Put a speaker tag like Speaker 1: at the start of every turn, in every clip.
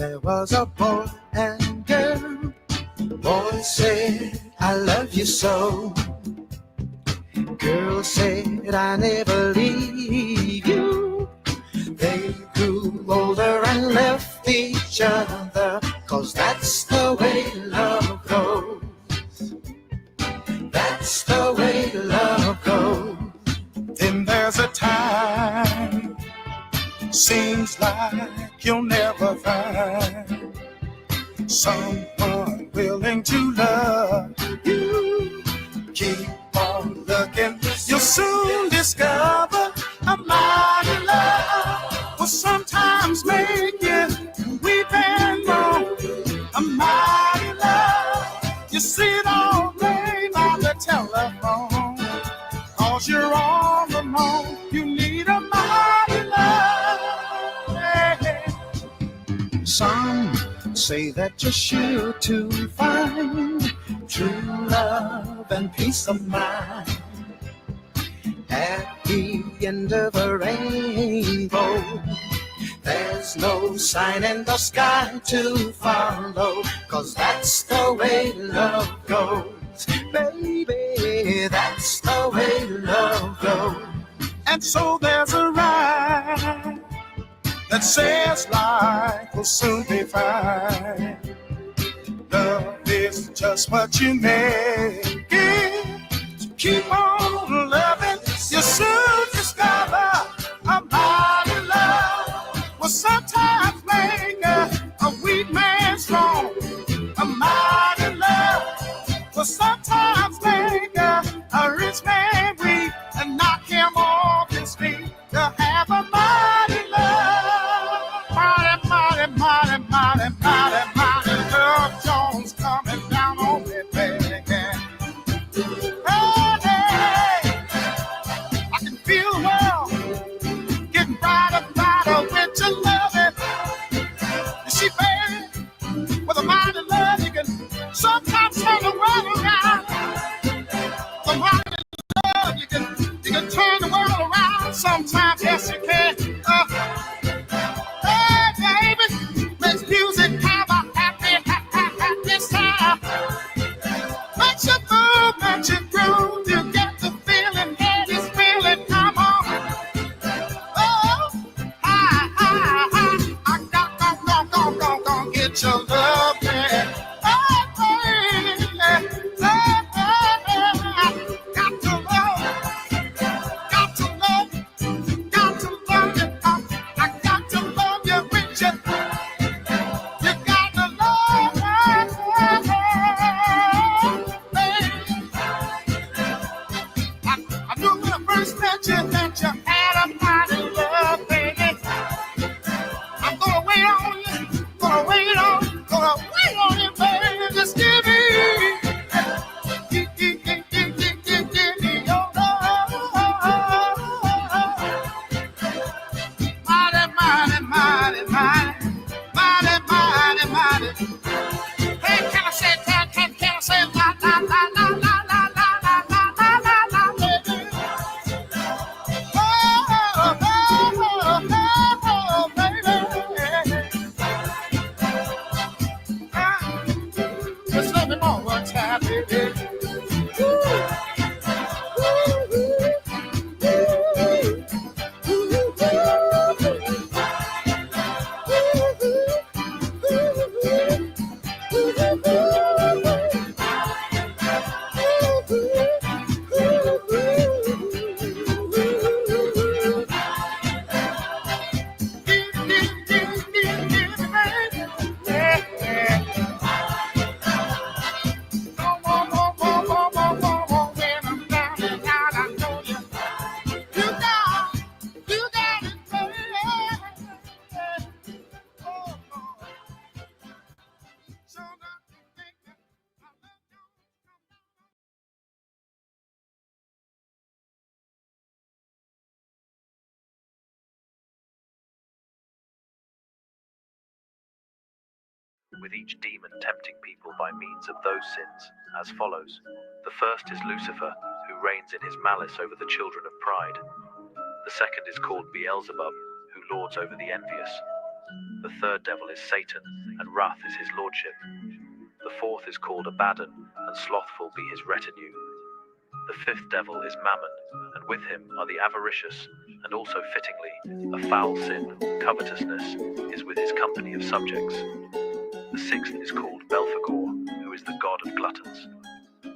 Speaker 1: There was a boy and girl. Boy said, I love you so. Girl said, I never leave you. They grew older and left each other, 'cause that's the way love goes. That's the way love goes. Then there's a time, seems like you'll never find someone willing to love you. Keep on looking, you'll soon discover a mighty love will sometimes make you weep and moan. A mighty love, you see it all day by the telephone. 'Cause you're all alone, you need a mighty love. Hey. Some say that you're sure to find true love and peace of mind at the end of a rainbow. There's no sign in the sky to follow, 'cause that's the way love goes. Baby, that's the way love goes. And so there's a rhyme that says life will soon be fine. Love is just what you make it. So keep on loving, you'll soon discover a mighty love will sometimes make a weak man strong. A mighty love will sometimes make a rich man weak and knock him off his feet. To have a mighty love, mighty, mighty, mighty, mighty, mighty, mighty love. Jones coming down on me, baby. Hey, hey, I can feel the world getting brighter, brighter with your loving. You see, baby, with a mighty love, you can sometimes turn the world around. The mighty love, you can turn the world around. Sometimes, yes, you can. Hey, baby, makes music have a happy sound. Makes you move, makes you groove. You get the feeling, head is feeling. Come on. Oh, I got get your love, man. Oh, baby, got to love, got to love you. I got to love you with you. You got to love me. I knew when I first met you that you had a mighty love, baby. I'm gonna wait on you, gonna wait on you, baby. Just give me your love. Mighty, mighty, mighty, mighty, mighty, mighty, mighty. Hey, can I say that? Can I say la la la la la la la la la la la, baby? Oh, baby. Just let me know one time, baby.
Speaker 2: with each demon tempting people by means of those sins, as follows. The first is Lucifer, who reigns in his malice over the children of pride. The second is called Beelzebub, who lords over the envious. The third devil is Satan, and wrath is his lordship. The fourth is called Abaddon, and slothful be his retinue. The fifth devil is Mammon, and with him are the avaricious, and also fittingly, a foul sin, covetousness, is with his company of subjects. The sixth is called Belphegor, who is the god of gluttons.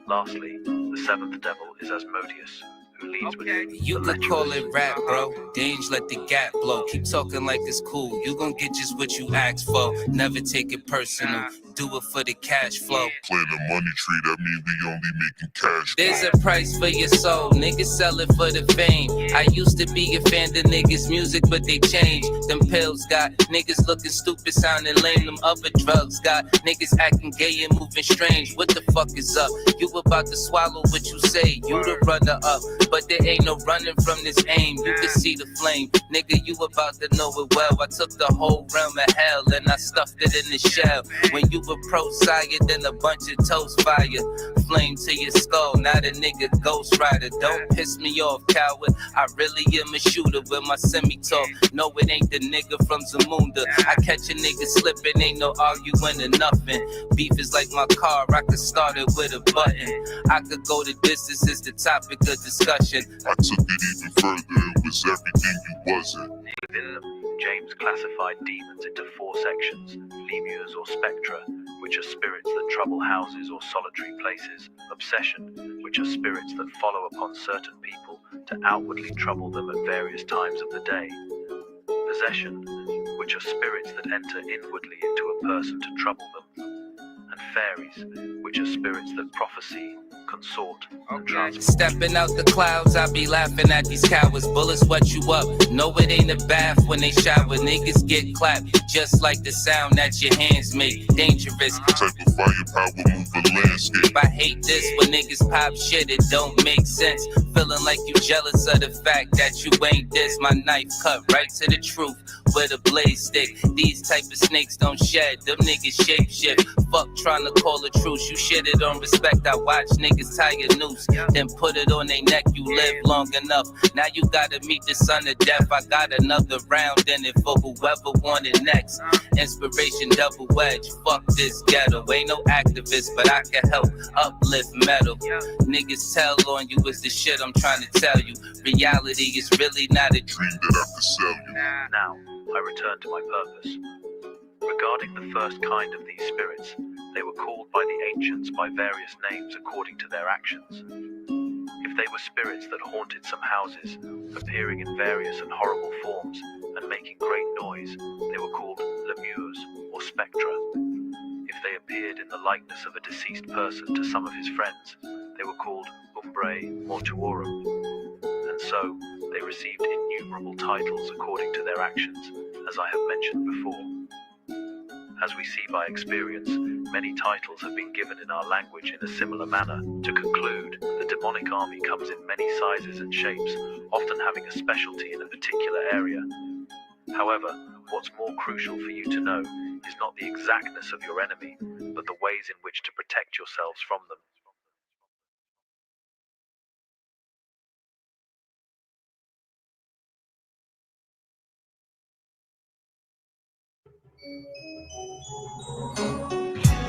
Speaker 2: Lastly, the seventh devil is Asmodeus, who leads with him.
Speaker 3: You could call it rap, bro. Dange, let the gap blow. Keep talking like it's cool. You gon' get just what you asked for. Never take it personal. Do it for the cash flow.
Speaker 4: Playing the money tree, that means we only making cash.
Speaker 3: There's a price for your soul. Niggas sell it for the fame. I used to be a fan of niggas' music, but they changed. Them pills got niggas looking stupid, sounding lame. Them other drugs got niggas acting gay and moving strange. What the fuck is up? You about to swallow what you say. You the runner up, but there ain't no running from this aim. You can see the flame. Nigga, you about to know it well. I took the whole realm of hell and I stuffed it in the shell. When you approach sire, then a bunch of toast fire. Flame to your skull, not a nigga ghost rider. Don't piss me off, coward. I really am a shooter with my semi-talk. No, it ain't the nigga from Zamunda. I catch a nigga slipping, ain't no arguing or nothing. Beef is like my car, I could start it with a button. I could go the distance, is the topic of discussion.
Speaker 4: I took it even further, it was everything you wasn't.
Speaker 2: Within them, James classified demons into four sections: lemures or spectra, which are spirits that trouble houses or solitary places; obsession, which are spirits that follow upon certain people to outwardly trouble them at various times of the day; possession, which are spirits that enter inwardly into a person to trouble them; and fairies, which are spirits that prophesy, consort, and transport.
Speaker 3: Stepping out the clouds, I be laughing at these cowards. Bullets wet you up. No, it ain't a bath when they shower. Niggas get clapped just like the sound that your hands make. Dangerous.
Speaker 4: Type of firepower move the landscape.
Speaker 3: I hate this when niggas pop shit, it don't make sense. Feeling like you jealous of the fact that you ain't this. My knife cut right to the truth with a blade stick. These type of snakes don't shed, them niggas shape shift. Fuck trying to call a truce, you shitted on respect. I watch niggas tie a noose, then put it on their neck. You live long enough, now you gotta meet the son of death. I got another round in it for whoever want it next. Inspiration double wedge, fuck this ghetto. Ain't no activist, but I can help uplift metal. Niggas tell on you is the shit I'm trying to tell you. Reality is really not a
Speaker 4: Dream that I could sell you.
Speaker 2: Now, I return to my purpose. Regarding the first kind of these spirits, they were called by the ancients by various names according to their actions. If they were spirits that haunted some houses, appearing in various and horrible forms and making great noise, they were called lemures or spectra. If they appeared in the likeness of a deceased person to some of his friends, they were called umbrae mortuorum. And so, they received innumerable titles according to their actions, as I have mentioned before. As we see by experience, many titles have been given in our language in a similar manner. To conclude, the demonic army comes in many sizes and shapes, often having a specialty in a particular area. However, what's more crucial for you to know is not the exactness of your enemy, but the ways in which to protect yourselves from them.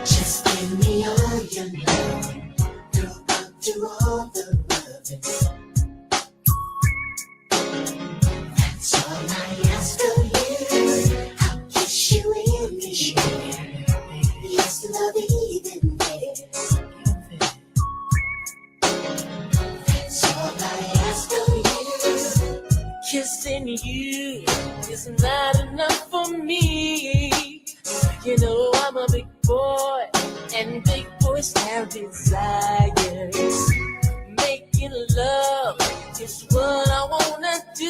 Speaker 5: Just give me all your love, girl, I'll do all the loving. That's all I ask of you. I'll kiss you in the shower. Yes, love even better. That's all I ask of you. Kissing you is not enough for me. You know I'm a big boy, and big boys have desires. Making love is what I wanna do,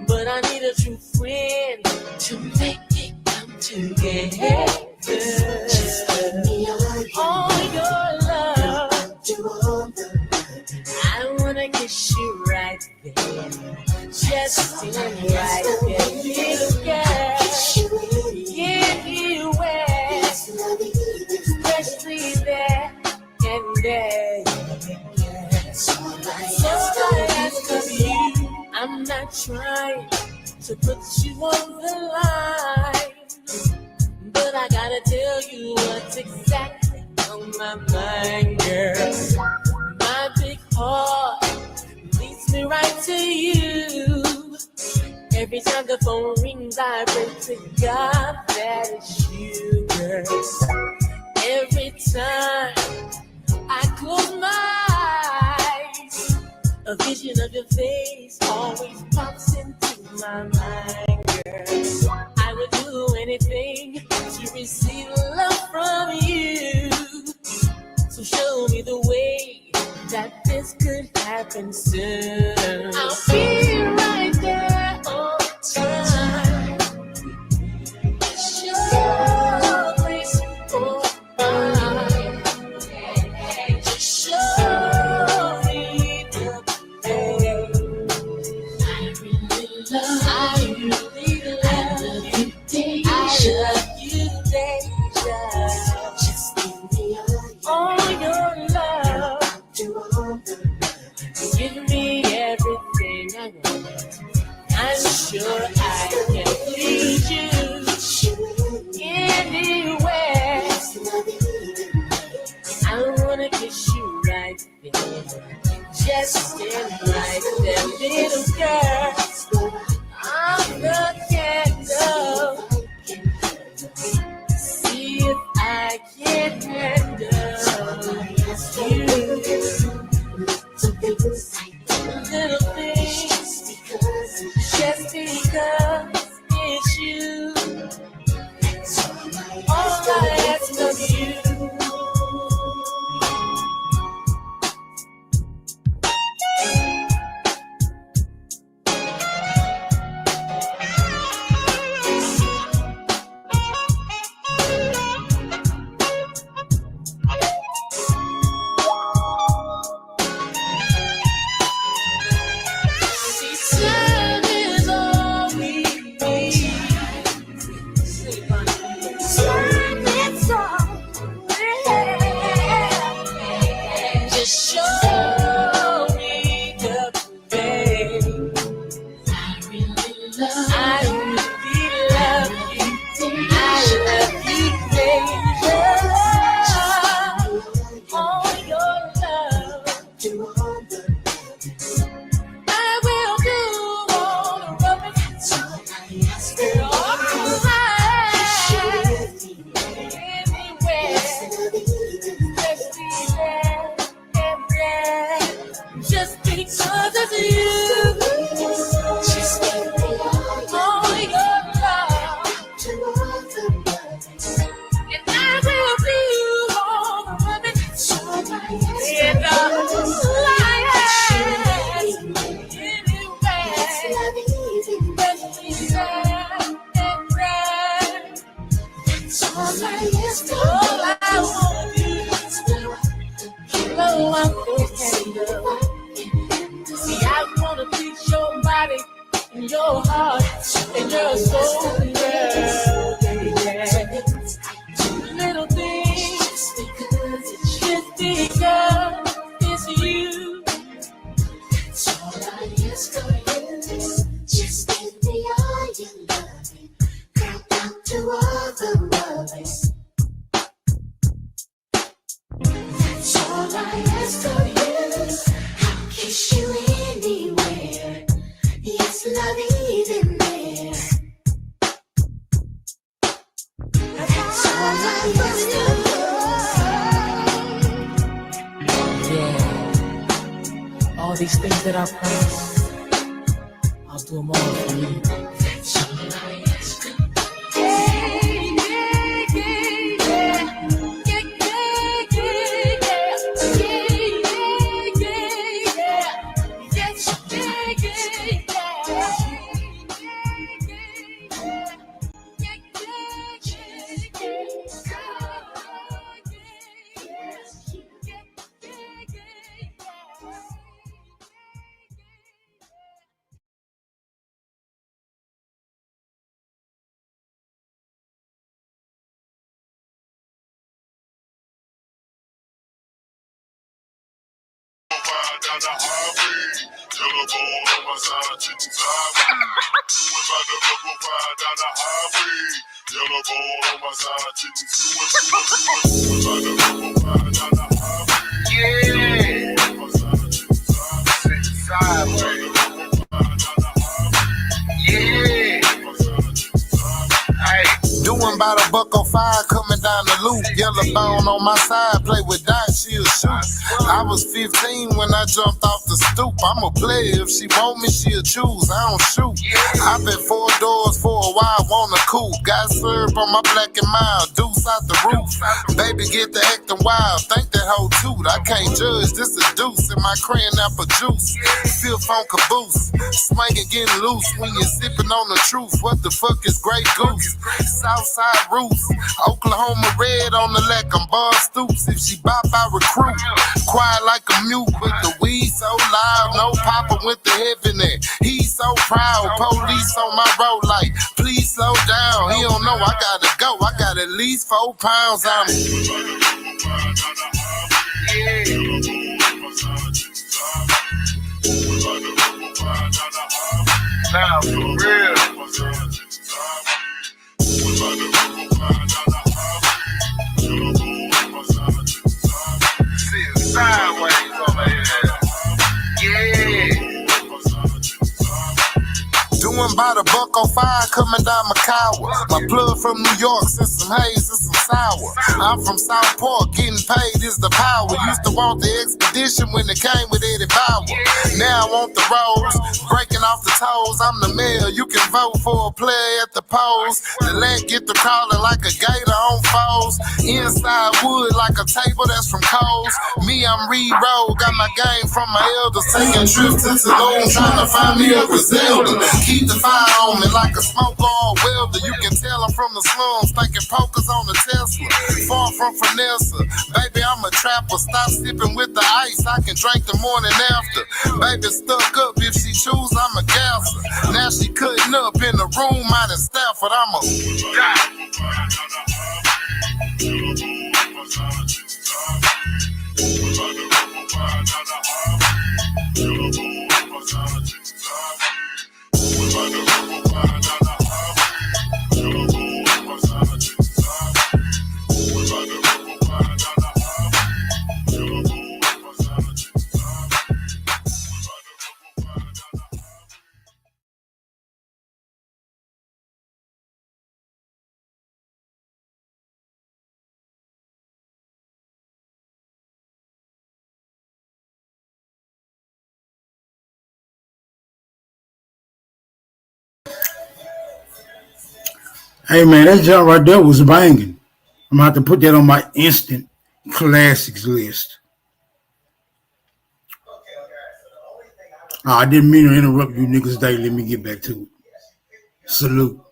Speaker 5: but I need a true friend to make it come together. Just give me all your love. Do all the loving. I wanna kiss you right there, just in right there, little girl. Give you wet, especially there and there. So I ask of you, I'm not trying to put you on the line. But I gotta tell you what's exactly on my mind, girl. My big heart leads me right to you. Every time the phone rings, I pray to God that it's you, girl. Every time I close my eyes, a vision of your face always pops into my mind, girl. I would do anything to receive love from you. So show me the way that this could happen soon. I'll be right there all the time. Show grace for mine. Just show me the way. I really love you, Deja. I love you, Deja. Just give me all your love. Give me everything I want. I'm sure I can please you anywhere. I wanna kiss you right there, just in right there, little girl. I'm the candle. See if I can handle you. Little things, just because it's you. All I ask of you. Your heart and your soul, girl. Little things, just because it's you. That's all I ask of you. Just give me all your loving. Girl, down to all the loving. That's all I ask of you. I'll kiss you anywhere. Yes, love even there. That's all I ask of you. Yeah. All these things that I promised, I'll do them all for you. That's all I ask of you. Yeah, yeah, yeah, yeah. Yeah, yeah, yeah, yeah. Yeah, yeah, yeah. Yes, yeah, yeah.
Speaker 4: Down the highway, Yellow bone on my side, chicken sideways. You about to go fire down the highway. Yellow bone on my side, chicken sideways. You about to go fire down the highway.
Speaker 1: Yeah. Sideways. Yeah. Hey. Doing about $1.05 coming down the loop. Yellow bone on my side, play with Dot, she'll shoot. I was 15 when I jumped off the stoop. I'm a player, if she want me, she'll choose. I don't shoot. I've been 4 doors for a while, want a coupe. Got served on my black and mild, deuce out the roof. Baby, get the acting wild, think that whole toot. I can't judge, this a deuce in my crayon apple juice. Fifth on caboose, swinging getting loose when you're sipping on the truth. What the fuck is Grey Goose? Southside roots, Oklahoma red on the lack. I'm bar stoops. If she bop, I recruit. Quiet like a mute, but the weed so loud. No papa went to heaven and he's so proud. Police on my road like, please slow down. He don't know I gotta go. I got at least 4 pounds on me. Now for real. Sideways over here. Yeah. Doing about $1.05 coming down Macawa. My blood from New York, since some haze and some sour. I'm from South Park, getting paid is the power. Used to want the expedition when it came with Eddie Bauer. Now I want the rolls, breaking off the toes. I'm the mayor, you can vote for a player at the polls. The leg get the crawling like a gator on foes. Inside wood like a table that's from Coles. Me, I'm re-roll, got my game from my elders. Taking trips to Tulum, trying to find me a Griselda. Keep the fire on me like a smoke or welder. You can tell I'm from the slums, thinking poker's on the Tesla. Far from Vanessa, baby, I'm a trapper. Stop sipping with the ice, I can drink the morning after. Baby stuck up, if she choose, I'm a gasser. Now she cutting up in the room out in Stafford, I'm a Hey man, that joint right there was banging. I'm gonna have to put that on my instant classics list. I didn't mean to interrupt you niggas day. Let me get back to it. Salute.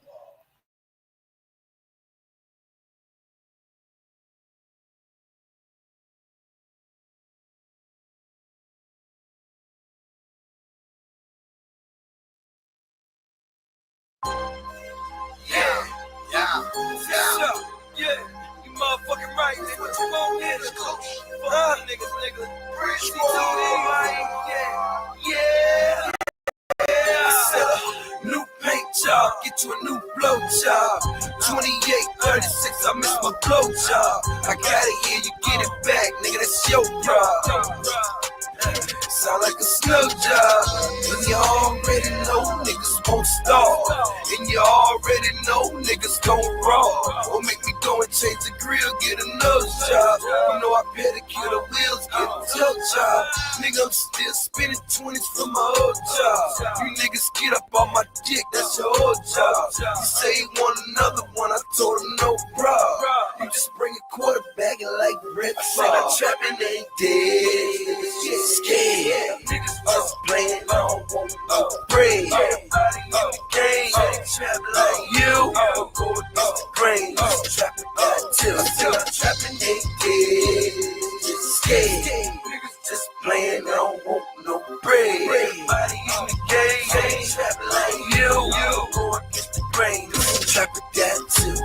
Speaker 6: Yeah, you motherfucking right, nigga. What you gon' get us, coach? Nigga. Yeah. New paint job, get you a new blow job. 2836, I miss my blow job. I got it here, you get it back, nigga. That's your problem. Sound like a snow job. And you already know niggas won't stall. And you already know niggas gon' raw. Or make me go and change the grill, get another job. You know I pedicure the wheels, get a tough job. Nigga, I'm still spending 20s for my old job. You niggas get up on my dick, that's your old job. You say you want another one, I told him no problem. You just bring a quarterback and like Red Said I trapping ain't dead. Get scared. Niggas just playing, I don't want no bread. Everybody in the game, trap like you. Don't go against the grain. Trapping got till trapping ain't dead. Get scared. Niggas just playing, I don't want no bread. Everybody in the game, trap like you. Don't go against the grain. Trapping got till.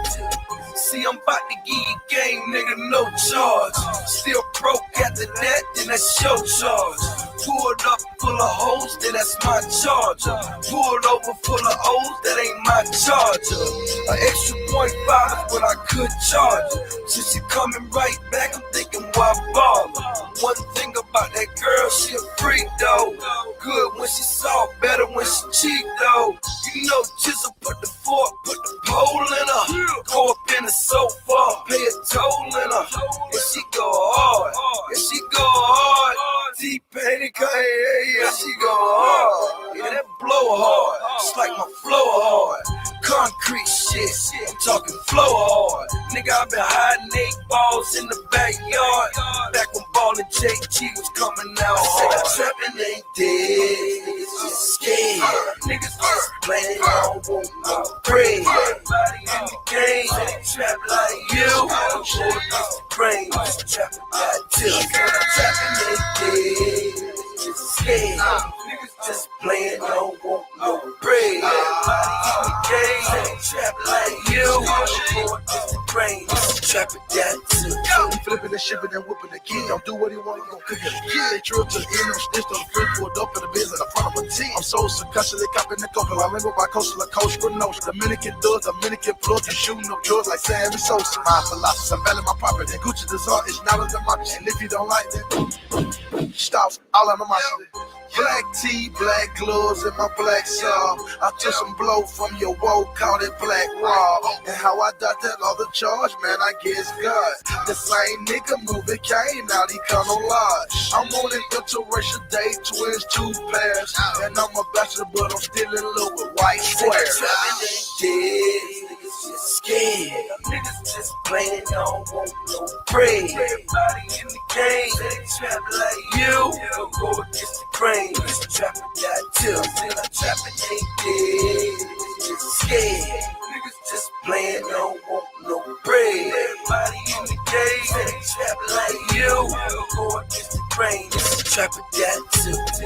Speaker 6: See, I'm about to give you game, nigga, no charge. Still broke after that, then that's your charge. Pulled up full of hoes, then that's my charger. Pulled over full of O's, that ain't my charger. An extra .5 is what I could charge her. Since she coming right back, I'm thinking why bother? One thing about that girl, she a freak though. Good when she soft, better when she cheap though. You know, Jizzle put the fork, put the pole in her. Go up in the sofa, pay a toll in her. And she go hard, and she go hard. T-Pain, yeah, she go hard. Yeah, that blow hard, it's like my flow hard. Concrete shit, I'm talking flow hard. Nigga, I been hiding 8 balls in the backyard. Back when Ballin' JG was coming out hard. Trapping ain't dead, niggas just scared. Niggas just playing, I don't want no bread. Everybody in the game, trap like you. I'm sure it's the brain, trapping got tips. Trapping ain't dead, niggas just scared. Niggas just playing, don't want no bread. Everybody in the game, trap like you. I'm sure it's the brain, trapping got tips.
Speaker 1: He flipping and shipping and whipping the key. Don't do what he want, he gon' cook it. They trip to the end of the stitch on the flip, pulled up in the biz in the front of a T. I'm so successful, they copping the coca. I live by coastal, like coast for notes. Dominican doors, Dominican floors, and shooting up drawers like Sammy Sosa. My philosophy, I'm belling my property. Gucci Desert, it's not a democracy. And if you don't like that, stop all on the market. Black tee, black gloves, and my black sock. I took some blow from your woe, called it black raw. And how I done that other charge, man, I guess God. The same nigga moving came, now he come no lodge. I'm on an interracial date, twins, 2 pairs. And I'm a bachelor, but I'm still in love with white squares.
Speaker 6: Trapping ain't dead, niggas just scared. Niggas just playing, don't want no bread. Everybody in the game, they trap like you. Don't go against the grain. Trapping got tips, and I'm trapping ain't dead. Niggas just scared. Niggas just playing, don't want no bread. Everybody in the game, they trap like you. Don't go against the grain. Trapping got tips.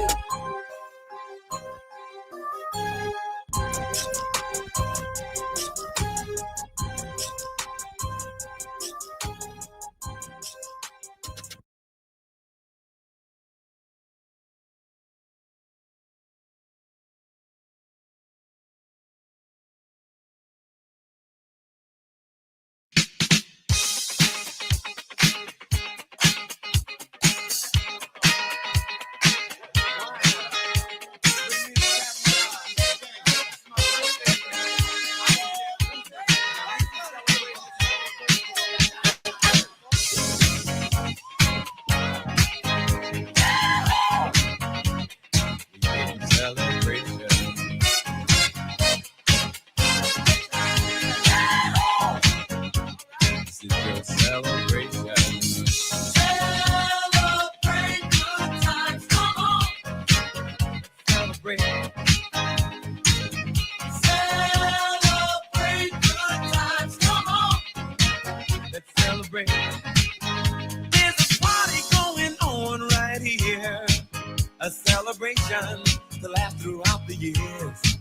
Speaker 7: A celebration to last throughout the years.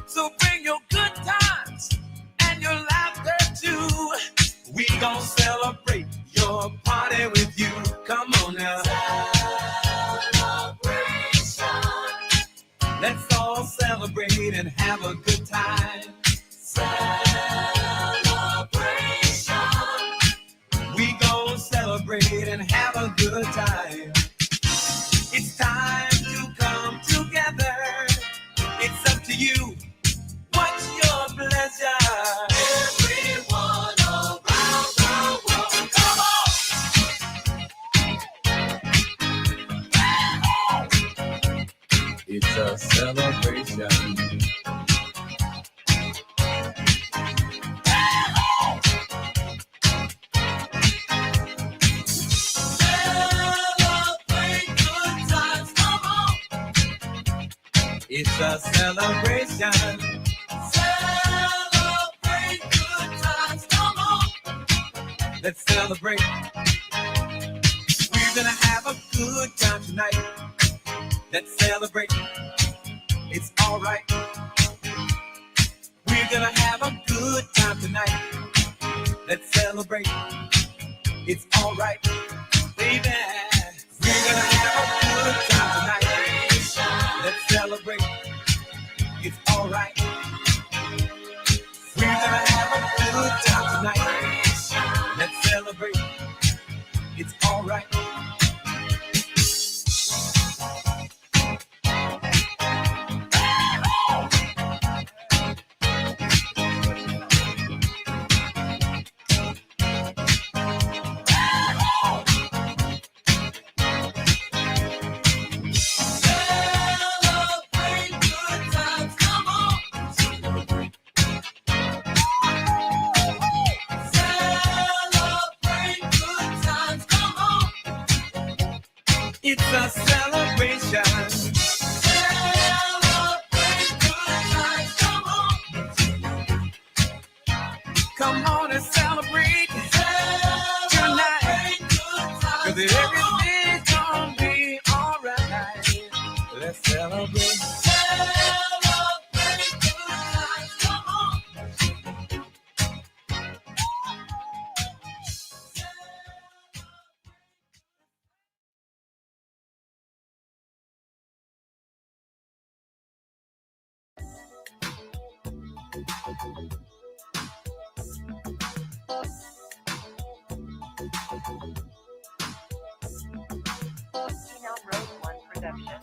Speaker 7: So bring your good times and your laughter too. We gon' celebrate your party with you. Come on now. Celebration. Let's all celebrate and have a good time. Celebration. We gon' celebrate and have a good time. It's time to come together. It's up to you. What's your pleasure? Everyone around the world, come on! It's a celebration. It's a celebration. Celebrate good times, come on. Let's celebrate. We're gonna have a good time tonight. Let's celebrate. It's alright. We're gonna have a good time tonight. Let's celebrate. It's alright, baby. We're gonna have a good time tonight. It's a celebration. Celebrate good times. Come on and celebrate tonight. 'Cause everything's gonna be alright. Let's celebrate. Celebrate good times. Come on.
Speaker 8: Road One production.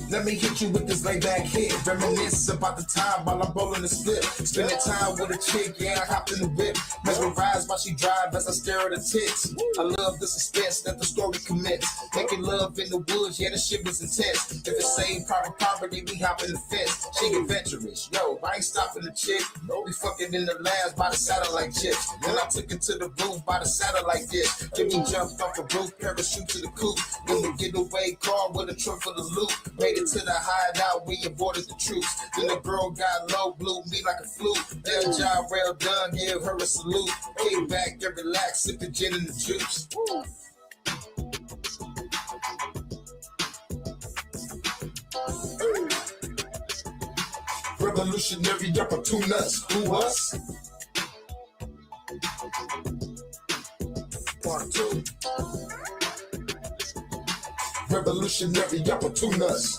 Speaker 9: Let me hit you with this laid back hit. Reminisce about the time while I'm rolling the split. Spending time with a chick, yeah, I hopped in the whip. Mesmerized while she drive as I stare at her tits. I love the suspense that the story commits. Making love in the woods, yeah, the shit was intense. If it's same private property, we hop in the fence. She adventurous, yo, I ain't stopping the chick. We fucking in the labs by the satellite chips. Then I took it to the roof by the satellite dish. Jimmy jumped off the roof, parachute to the coop. Then the getaway car with a trunk full of loot. Made it to the hideout, we aborted the troops. Then the girl got low, blew me like a flute. Their job well done, give her a salute. Kick back and relax, sip the gin and the juice. Revolutionary opportunists, who us? Part 2. Revolutionary opportunists.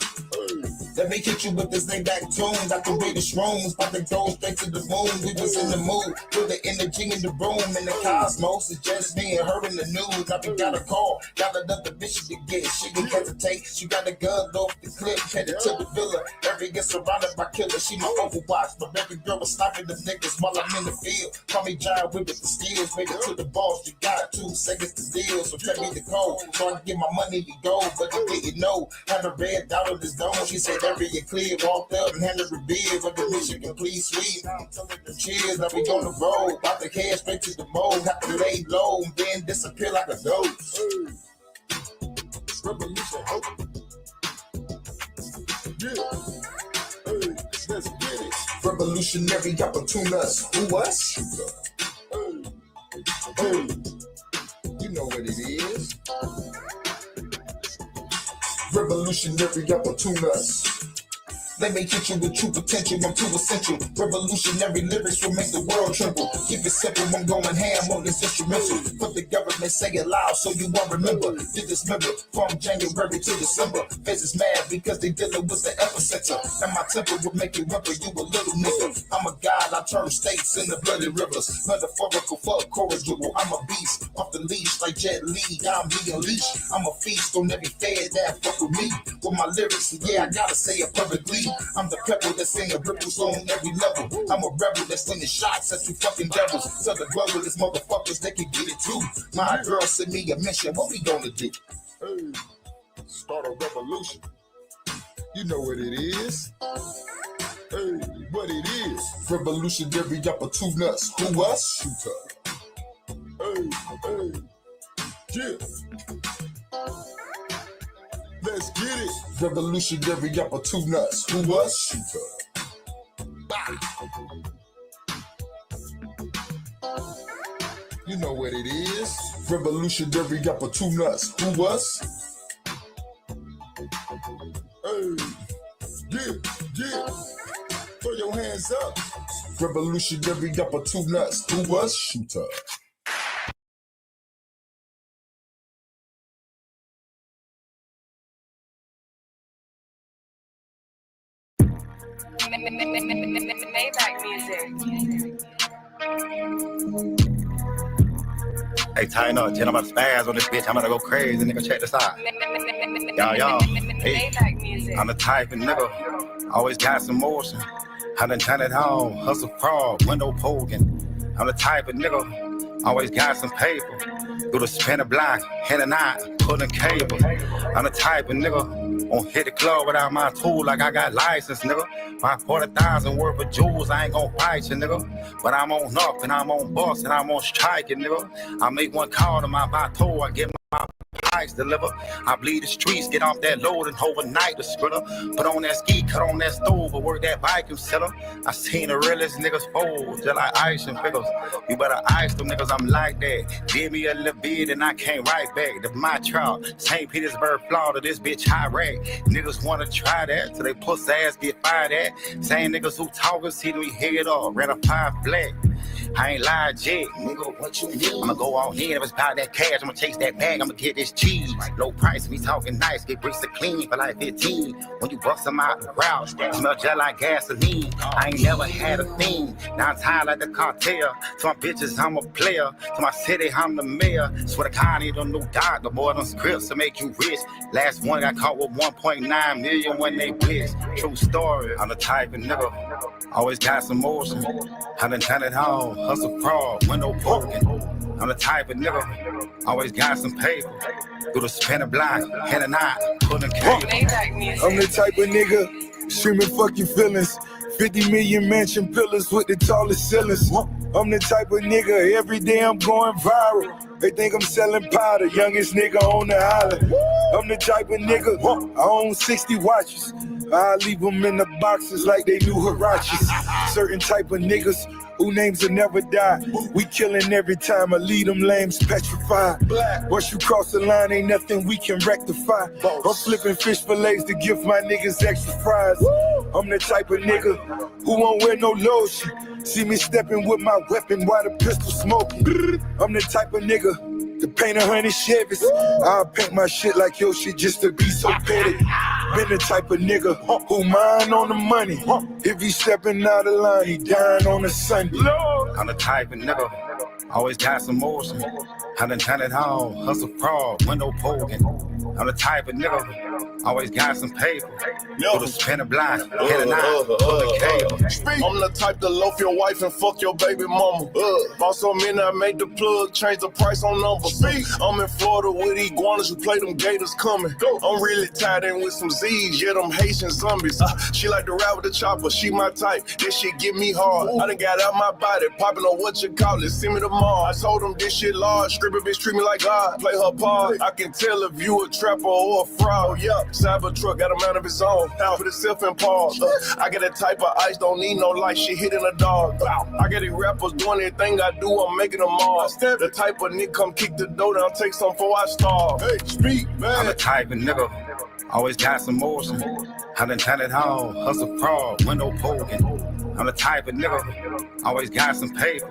Speaker 9: Let me hit you with this laid back tune. Got the weighted shrooms, about to go straight to the moon. We was in the mood, feel the energy in the room. In the cosmos, it's just me and her in the news. Now we got a call, got another mission to get. She didn't hesitate, she got a gun off the clip. Headed to the villa, every get surrounded by killers. She my overwatch, but every girl was sniping the niggas while I'm in the field. Call me Giant Whip with the skills, made it to the boss. You got 2 seconds to deal, so tell me the code. So I can get my money to go, but I didn't know. Had a red dot on this dome, she said area clear, walked up and handed her beer, but the mission complete sweet. Now I'm telling them cheers, now we on the road, about to head straight to the mold, have to lay low, and then disappear like a ghost. Revolution, hope. Yeah, hey, let's get it. Revolutionary opportunists, who us? Hey, you know what it is. Revolutionary opportunists. Let me hit you with true potential, I'm too essential. Revolutionary lyrics will make the world tremble. Keep it simple, I'm going ham on this instrumental. But the government say it loud so you won't remember. Did this member from January to December. Feds is mad because they dealing with the epicenter. And my temper will make you remember you a little nigga. I'm a god, I turn states into bloody rivers. Metaphorical fuck corrigible, I'm a beast. Off the leash like Jet Li, I'm being leashed. I'm a feast on every fed that fuck with me. With my lyrics, and yeah, I gotta say it publicly. I'm the pebble that's singing ripples on every level. I'm a rebel that's sending shots at you fucking devils. Tell the globalists motherfuckers they can get it too. My girl sent me a mission, what we gonna do? Hey, start a revolution. You know what it is. Hey, what it is. Revolutionary opportunists. Who us? Shooter. Hey, yeah. Let's get it. Revolutionary opportunists. Who was shooter? Bah. You know what it is. Revolutionary opportunists. Who was? Hey, yeah. Throw your hands up. Revolutionary opportunists. Who was shooter?
Speaker 8: Maybach music.
Speaker 1: Hey, tighten up, I'm about to spaz on this bitch. I'm about to go crazy, nigga. Check this out. Y'all. Hey, I'm the type of nigga, always got some motion. I done done it all, hustle fraud, window poking. I'm the type of nigga, always got some paper. Through the spinner block, head and eye, pulling cable. I'm the type of nigga, Won't hit the club without my tool like I got license, nigga. My 40,000 worth of jewels, I ain't gon' fight you, nigga. But I'm on up and I'm on bus and I'm on striking, nigga. I make one call to my Bato, I get my price deliver. I bleed the streets, get off that load and overnight the splitter. Put on that ski, cut on that stove, or work that bike and seller. I seen the realest niggas fold, just like ice and pickles. You better ice them niggas, I'm like that. Give me a little bit and I came right back. That's my trial. St. Petersburg, Florida, this bitch high rag. Niggas wanna try that till they puss ass get fired at. Same niggas who talkin', see me head off, ran a 5 flat. I ain't lied yet, nigga, what you need? I'ma go on here, if it's about that cash, I'ma chase that bag, I'ma get this cheese. Low price, me talking nice, get bricks to clean for like 15. When you bust them out the route, smell just like gasoline. I ain't never had a thing, now I'm tired like the cartel. To my bitches, I'm a player. To my city, I'm the mayor. Swear to God, I need a new doctor, boy, them scripts to make you rich. Last one got caught with 1.9 million when they blitz. True story, I'm the type of nigga, always got some motion. I done done it all, hustle fraud, window poking. I'm the type of nigga, always got some paper. Through the spinner block, head and eye, pulling cable.
Speaker 10: I'm the type of nigga, screaming fuck your feelings. 50 million mansion pillars with the tallest ceilings. I'm the type of nigga, every day I'm going viral. They think I'm selling powder, youngest nigga on the island. I'm the type of nigga, I own 60 watches. I leave them in the boxes like they new Hirachis. Certain type of niggas who names will never die. We killing every time, I lead them lames petrified. Once you cross the line, ain't nothing we can rectify. I'm flipping fish fillets to give my niggas extra fries. I'm the type of nigga who won't wear no lotion. See me stepping with my weapon while the pistol smoking. I'm the type of nigga to paint 100 Chevys. I'll paint my shit like your shit just to be so petty. Been the type of nigga who mind on the money. If he stepping out of line, he dying on a Sunday.
Speaker 1: I'm the type of nigga, always got some motion. I done done it all, hustle fraud, window poking. I'm the type of nigga, always got some paper. Through the spinner block, head and eye, pull the cable.
Speaker 11: I'm the type to loaf your wife and fuck your baby mama. Bought so many, I made the plug, change the price on numbers. I'm in Florida with iguanas who play them gators coming. I'm really tied in with some Z's, yeah, them Haitian zombies. She like to ride with the chopper, she my type. This shit get me hard. I done got out my body, popping on what you call it. See me tomorrow. I told them this shit large. Stripper bitch treat me like God. Play her part. I can tell if you a trapper or a fraud. Yeah, Cybertruck got a man of his own. Out for the self in pause. I got that type of ice, don't need no light. Shit hitting a dog. I got these rappers doing everything I do. I'm making them all. The type of nigga come kick the door down, take some before I starve. Hey, speak, man.
Speaker 1: I'm the type of nigga, always got some motion. I done done it all, hustle fraud, window poking. I'm the type of nigga, always got some paper.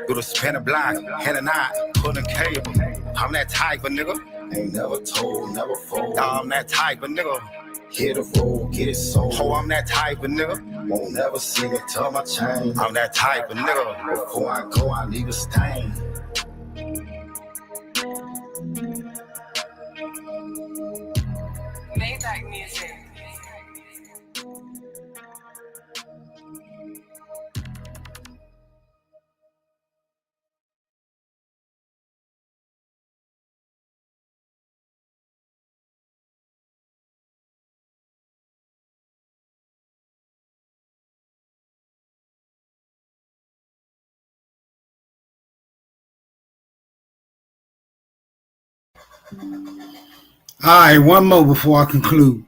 Speaker 1: Through the spinner block, head and eye, pulling cable. I'm that type of nigga, ain't never told, never fold. I'm that type of nigga, hit a roll, get it sold. Oh, I'm that type of nigga, won't never see it, tell my chain. I'm that type of nigga, before I go, I leave a stain.
Speaker 8: Maybach music.
Speaker 12: All right, one more before I conclude.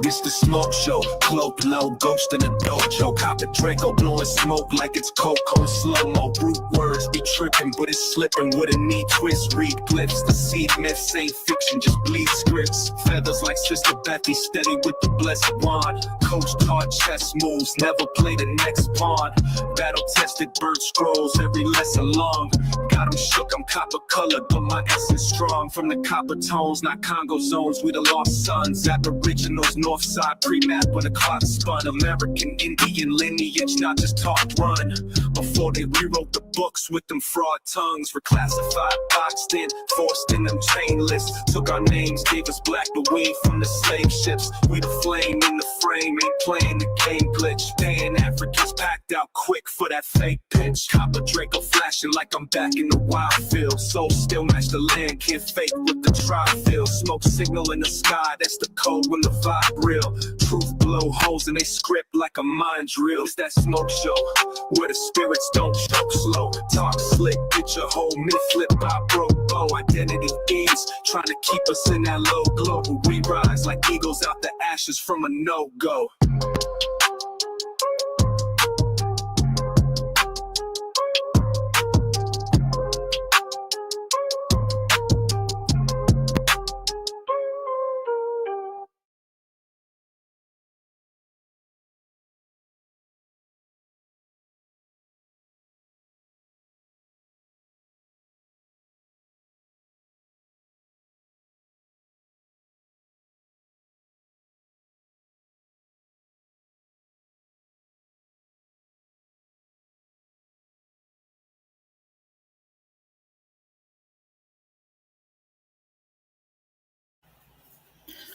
Speaker 7: This the smoke show, cloak low, ghost in the dojo. Cop the Draco, blowing smoke like it's cocoa slow-mo. Brute words be tripping, but it's slipping with a knee twist. Read glyphs, the seed myths ain't fiction, just bleed scripts. Feathers like Sister Betty, steady with the blessed wand. Coach taught chess moves, never play the next pawn. Battle-tested bird scrolls, every lesson long. Got 'em shook, I'm copper-colored, but my essence strong. From the copper tones, not Congo zones, we the lost sons. Aboriginals,
Speaker 13: Northside pre-map when the clock spun. American Indian lineage, not just talk run. Before they rewrote the books with them fraud tongues, reclassified, boxed in, forced in them chain lists. Took our names, gave us black, but we ain't from the slave ships. We the flame in the frame, ain't playing the game glitch. Pan Africans packed out quick for that fake pitch. Copper Draco flashing like I'm back in the wild field. Soul still match the land, can't fake what the tribe feels. Smoke signal in the sky, that's the code when the vibe real. Truth blow holes in they script like a mind drill. It's that smoke show where the spirits don't choke slow. Talk slick, get your whole myth flip by broke bow. Identity thieves trying to keep us in that low glow. But we rise like eagles out the ashes from a no-go.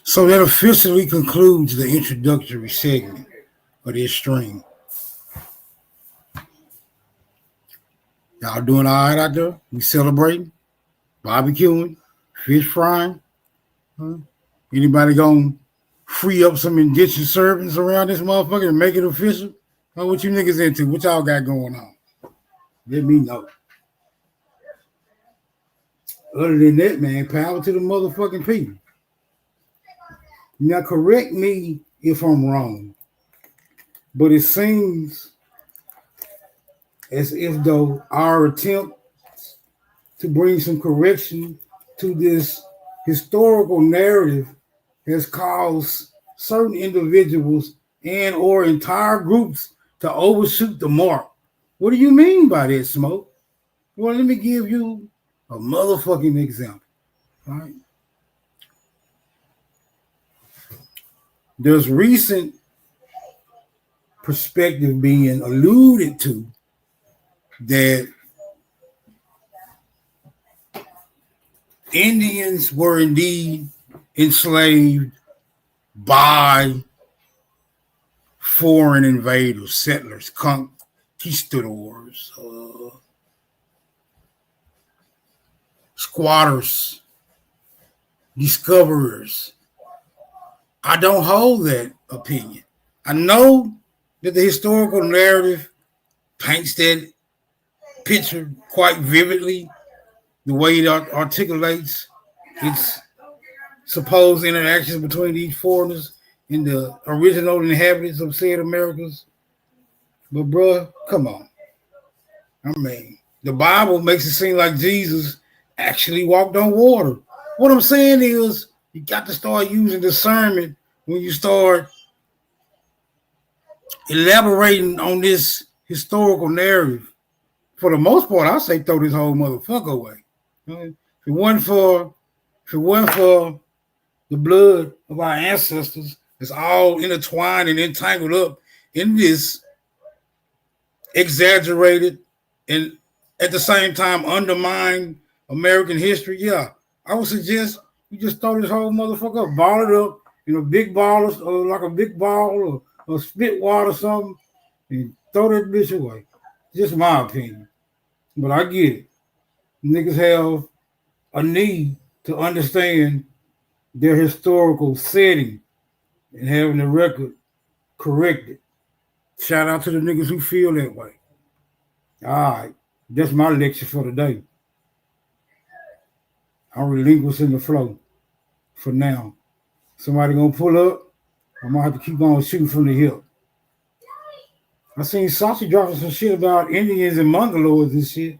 Speaker 12: So that officially concludes the introductory segment of this stream. Y'all doing all right out there? We celebrating, barbecuing, fish frying. Huh? Anybody gonna free up some indentured servants around this motherfucker and make it official? What you niggas into? What y'all got going on? Let me know. Other than that, man, power to the motherfucking people. Now, correct me if I'm wrong, but it seems as if though our attempt to bring some correction to this historical narrative has caused certain individuals and or entire groups to overshoot the mark. What do you mean by that, Smoke? Well, let me give you a motherfucking example. All right. There's recent perspective being alluded to that Indians were indeed enslaved by foreign invaders, settlers, conquistadors, squatters, discoverers. I don't hold that opinion. I know that the historical narrative paints that picture quite vividly, the way it articulates its supposed interactions between these foreigners and the original inhabitants of said Americas. But bruh, come on. I mean, the Bible makes it seem like Jesus actually walked on water. What I'm saying is you got to start using discernment when you start elaborating on this historical narrative. For the most part, I say throw this whole motherfucker away. If it wasn't for the blood of our ancestors, it's all intertwined and entangled up in this exaggerated and at the same time undermine American history. Yeah, I would suggest you just throw this whole motherfucker up, ball it up in a big ball or like a big ball or spit water or something, and throw that bitch away. Just my opinion. But I get it. Niggas have a need to understand their historical setting and having the record corrected. Shout out to the niggas who feel that way. All right. That's my lecture for today. I'm relinquishing the flow for now. Somebody gonna pull up. I'm gonna have to keep on shooting from the hip. I seen Sachi dropping some shit about Indians and Mongoloids and shit.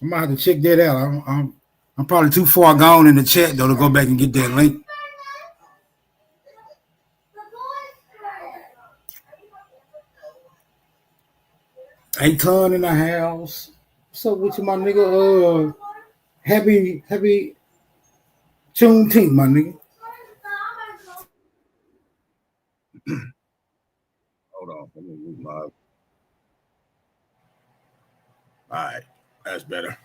Speaker 12: I might have to check that out. I'm probably too far gone in the chat though to go back and get that link. Aton in the house. What's up with you, my nigga? Happy Juneteenth, my nigga. Hold on. Let me move my. All right. That's better.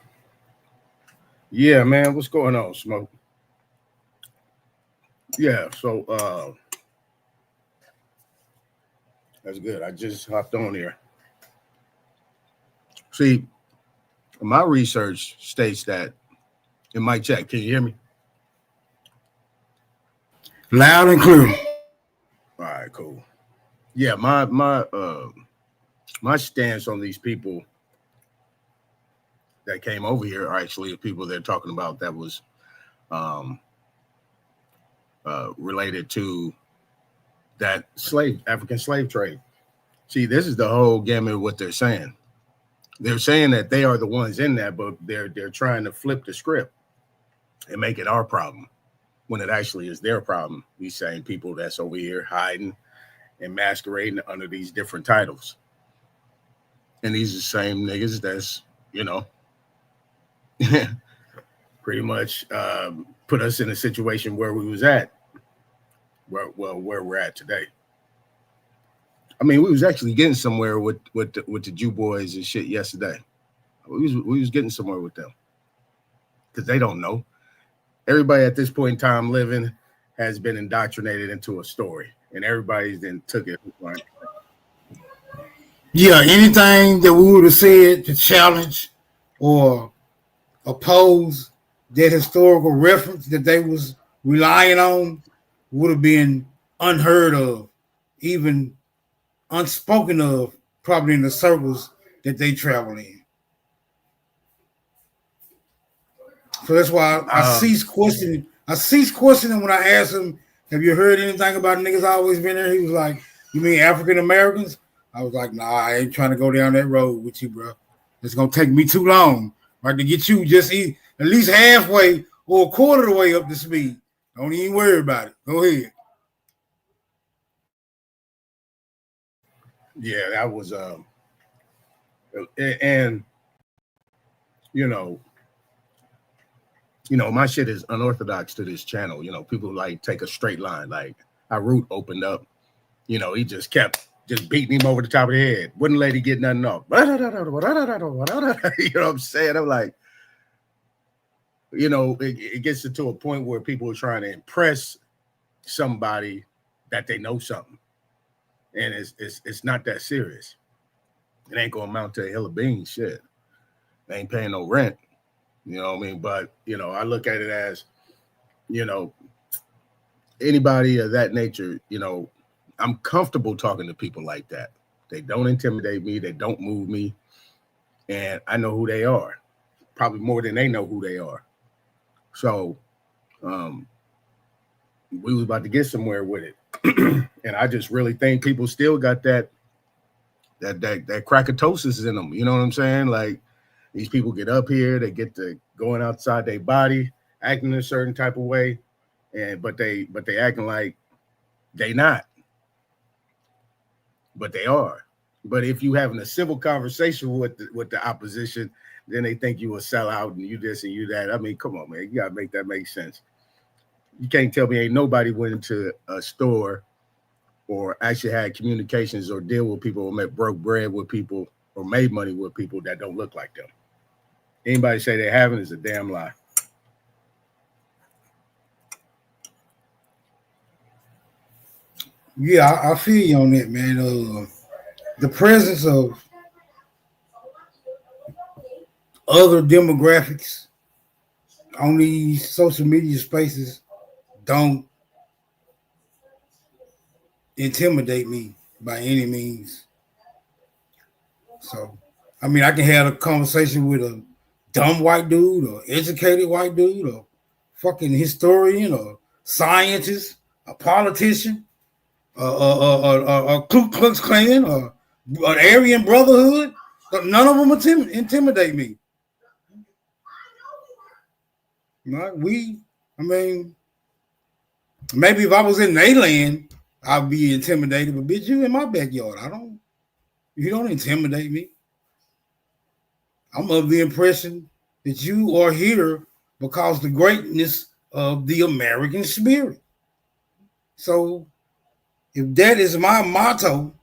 Speaker 12: Yeah, man. What's going on, Smoke? Yeah. So that's good. I just hopped on here. See, my research states that in my check. Can you hear me?
Speaker 14: Loud and clear.
Speaker 12: All right, cool. Yeah, my stance on these people that came over here are actually the people they're talking about that was um, related to that African slave trade. See, this is the whole gamut of what they're saying. They're saying that they are the ones in that, but they're trying to flip the script and make it our problem when it actually is their problem. These same people that's over here hiding and masquerading under these different titles. And these are the same niggas that's, pretty much put us in a situation where we was at, where we're at today. I mean, we was actually getting somewhere with the Jew boys and shit yesterday. We was getting somewhere with them because they don't know. Everybody at this point in time living has been indoctrinated into a story, and everybody's then took it.
Speaker 14: Yeah, anything that we would have said to challenge or oppose that historical reference that they was relying on would have been unheard of, even unspoken of, probably in the circles that they travel in. So that's why I cease questioning. I cease questioning when I asked him, "Have you heard anything about niggas always been there?" He was like, "You mean African Americans?" I was like, "Nah, I ain't trying to go down that road with you, bro. It's gonna take me too long, right, to get you just at least halfway or a quarter of the way up to speed. Don't even worry about it. Go ahead."
Speaker 12: Yeah, that was and my shit is unorthodox to this channel. People like take a straight line. Like our root opened up, he just kept just beating him over the top of the head. Wouldn't let him get nothing off. You know what I'm saying? I'm like, it gets to a point where people are trying to impress somebody that they know something. And it's not that serious. It ain't gonna amount to a hill of beans. Shit. They ain't paying no rent. You know what I mean? But I look at it as, anybody of that nature, I'm comfortable talking to people like that. They don't intimidate me, they don't move me, and I know who they are. Probably more than they know who they are. So we was about to get somewhere with it. And I just really think people still got that crackatosis in them. You know what I'm saying? Like, these people get up here, they get to going outside their body, acting in a certain type of way, but they acting like they not, but they are. But if you having a civil conversation with the opposition, then they think you a sellout and you this and you that. I mean, come on, man, you gotta make that make sense. You can't tell me ain't nobody went into a store or actually had communications or deal with people or broke bread with people or made money with people that don't look like them. Anybody say they haven't is a damn lie.
Speaker 14: Yeah, I feel you on that, man. The presence of other demographics on these social media spaces don't intimidate me by any means. So, I mean, I can have a conversation with a dumb white dude or educated white dude or fucking historian or scientist, a politician, a Ku Klux Klan or an Aryan Brotherhood. None of them intimidate me. I mean, maybe if I was in their land, I'd be intimidated. But bitch, you in my backyard. You don't intimidate me. I'm of the impression that you are here because the greatness of the American spirit. So If that is my motto,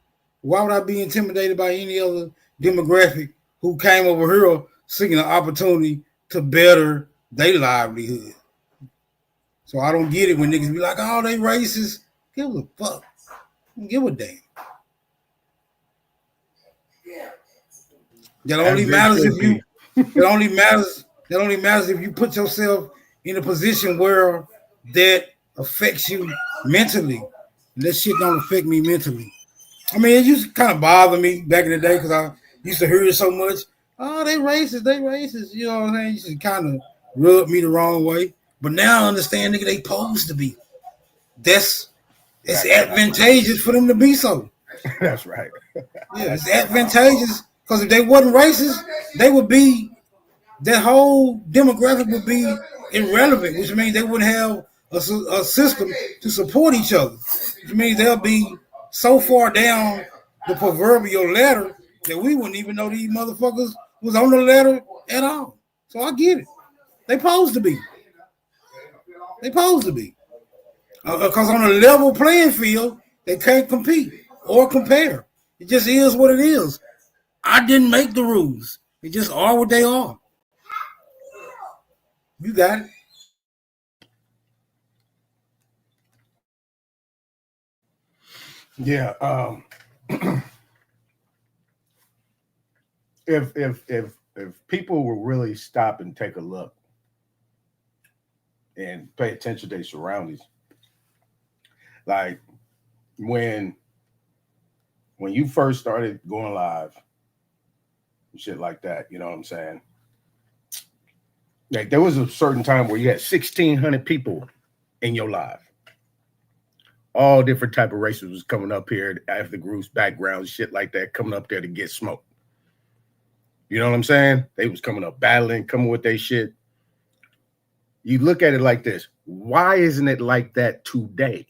Speaker 14: why would I be intimidated by any other demographic who came over here seeking an opportunity to better their livelihood? So I don't get it when niggas be like, oh, they racist. Give a fuck. Give a damn. That only matters if you that only matters if you put yourself in a position where that affects you mentally. And that shit don't affect me mentally. I mean, it used to kind of bother me back in the day because I used to hear it so much. Oh, they racist. You know what I'm saying? It used to kind of rub me the wrong way. But now I understand, nigga, they supposed to be. It's advantageous for them to be so.
Speaker 15: That's right.
Speaker 14: Yeah, it's advantageous because if they wasn't racist, they would be, that whole demographic would be irrelevant, which means they wouldn't have a system to support each other. Which means they'll be so far down the proverbial ladder that we wouldn't even know these motherfuckers was on the ladder at all. So I get it. They supposed to be. Because on a level playing field, they can't compete or compare. It just is what it is. I didn't make the rules. They just are what they are. You got it.
Speaker 15: Yeah. If people will really stop and take a look and pay attention to their surroundings, like when you first started going live and shit like that, you know what I'm saying? Like there was a certain time where you had 1,600 people in your live. All different type of races was coming up here after groups, backgrounds, shit like that, coming up there to get smoked. You know what I'm saying? They was coming up battling, coming with their shit. You look at it like this. Why isn't it like that today?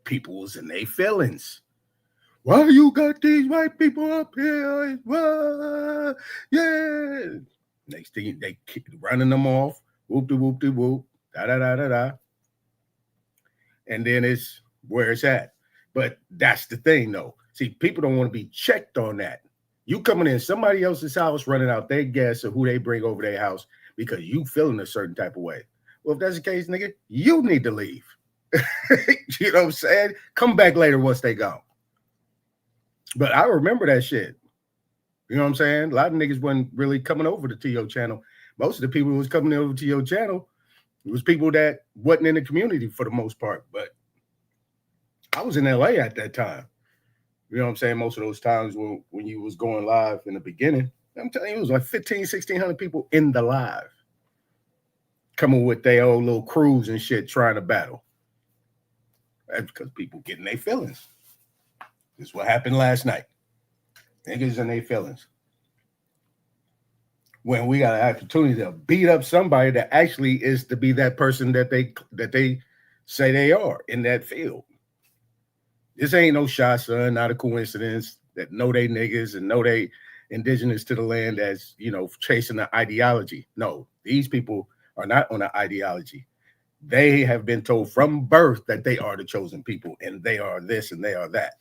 Speaker 15: People was in their feelings. Why you got these white people up here? Well, yeah. Next thing they keep running them off. Whoop de whoop de whoop. Da da da da da. And then it's where it's at. But that's the thing, though. See, people don't want to be checked on that. You coming in somebody else's house, running out their gas or who they bring over their house because you feeling a certain type of way. Well, if that's the case, nigga, you need to leave. You know what I'm saying? Come back later once they go. But I remember that shit. You know what I'm saying? A lot of niggas wasn't really coming over to your channel. Most of the people who was coming over to your channel, it was people that wasn't in the community for the most part. But I was in LA at that time. You know what I'm saying? Most of those times when you was going live in the beginning, I'm telling you, it was like 1,600 people in the live coming with their own little crews and shit trying to battle. That's because people getting their feelings. This is what happened last night. Niggas in their feelings. When we got an opportunity to beat up somebody that actually is to be that person that they say they are in that field. This ain't no shot, son, not a coincidence that know they niggas and know they indigenous to the land as, you know, chasing the ideology. No, these people are not on the ideology. They have been told from birth that they are the chosen people and they are this and they are that.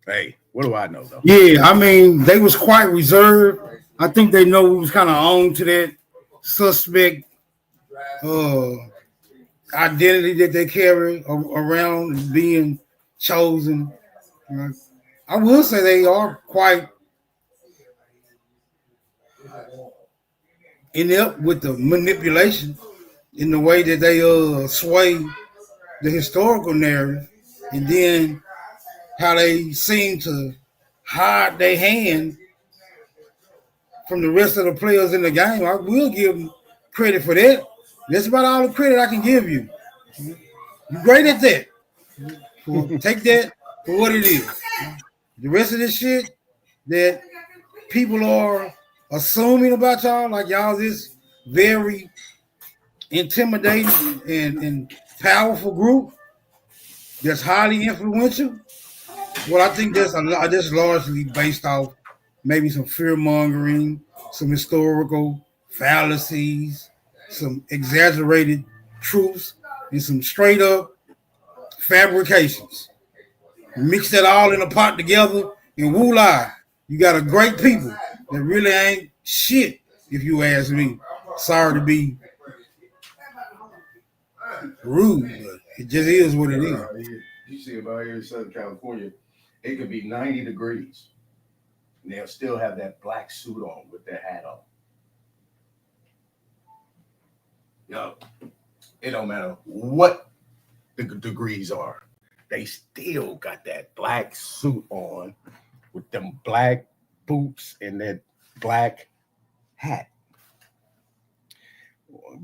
Speaker 15: Hey, what do I know, though?
Speaker 14: Yeah, I mean, they was quite reserved. I think they know we was kind of on to that suspect identity that they carry around being chosen. I will say they are quite inept with the manipulation in the way that they sway the historical narrative, and then how they seem to hide their hand from the rest of the players in the game. I will give them credit for that. That's about all the credit I can give you. You're great at that. Take that for what it is. The rest of this shit that people are assuming about y'all, like y'all this very intimidating and powerful group that's highly influential. Well, I think that's largely based off maybe some fear mongering, some historical fallacies, some exaggerated truths and some straight up fabrications. Mix that all in a pot together, and voila, you got a great people that really ain't shit, if you ask me. Sorry to be rude, but it just is what it is.
Speaker 15: You see about here in Southern California, it could be 90 degrees, and they'll still have that black suit on with their hat on. Yo, it don't matter what the degrees are. They still got that black suit on with them black boots and that black hat.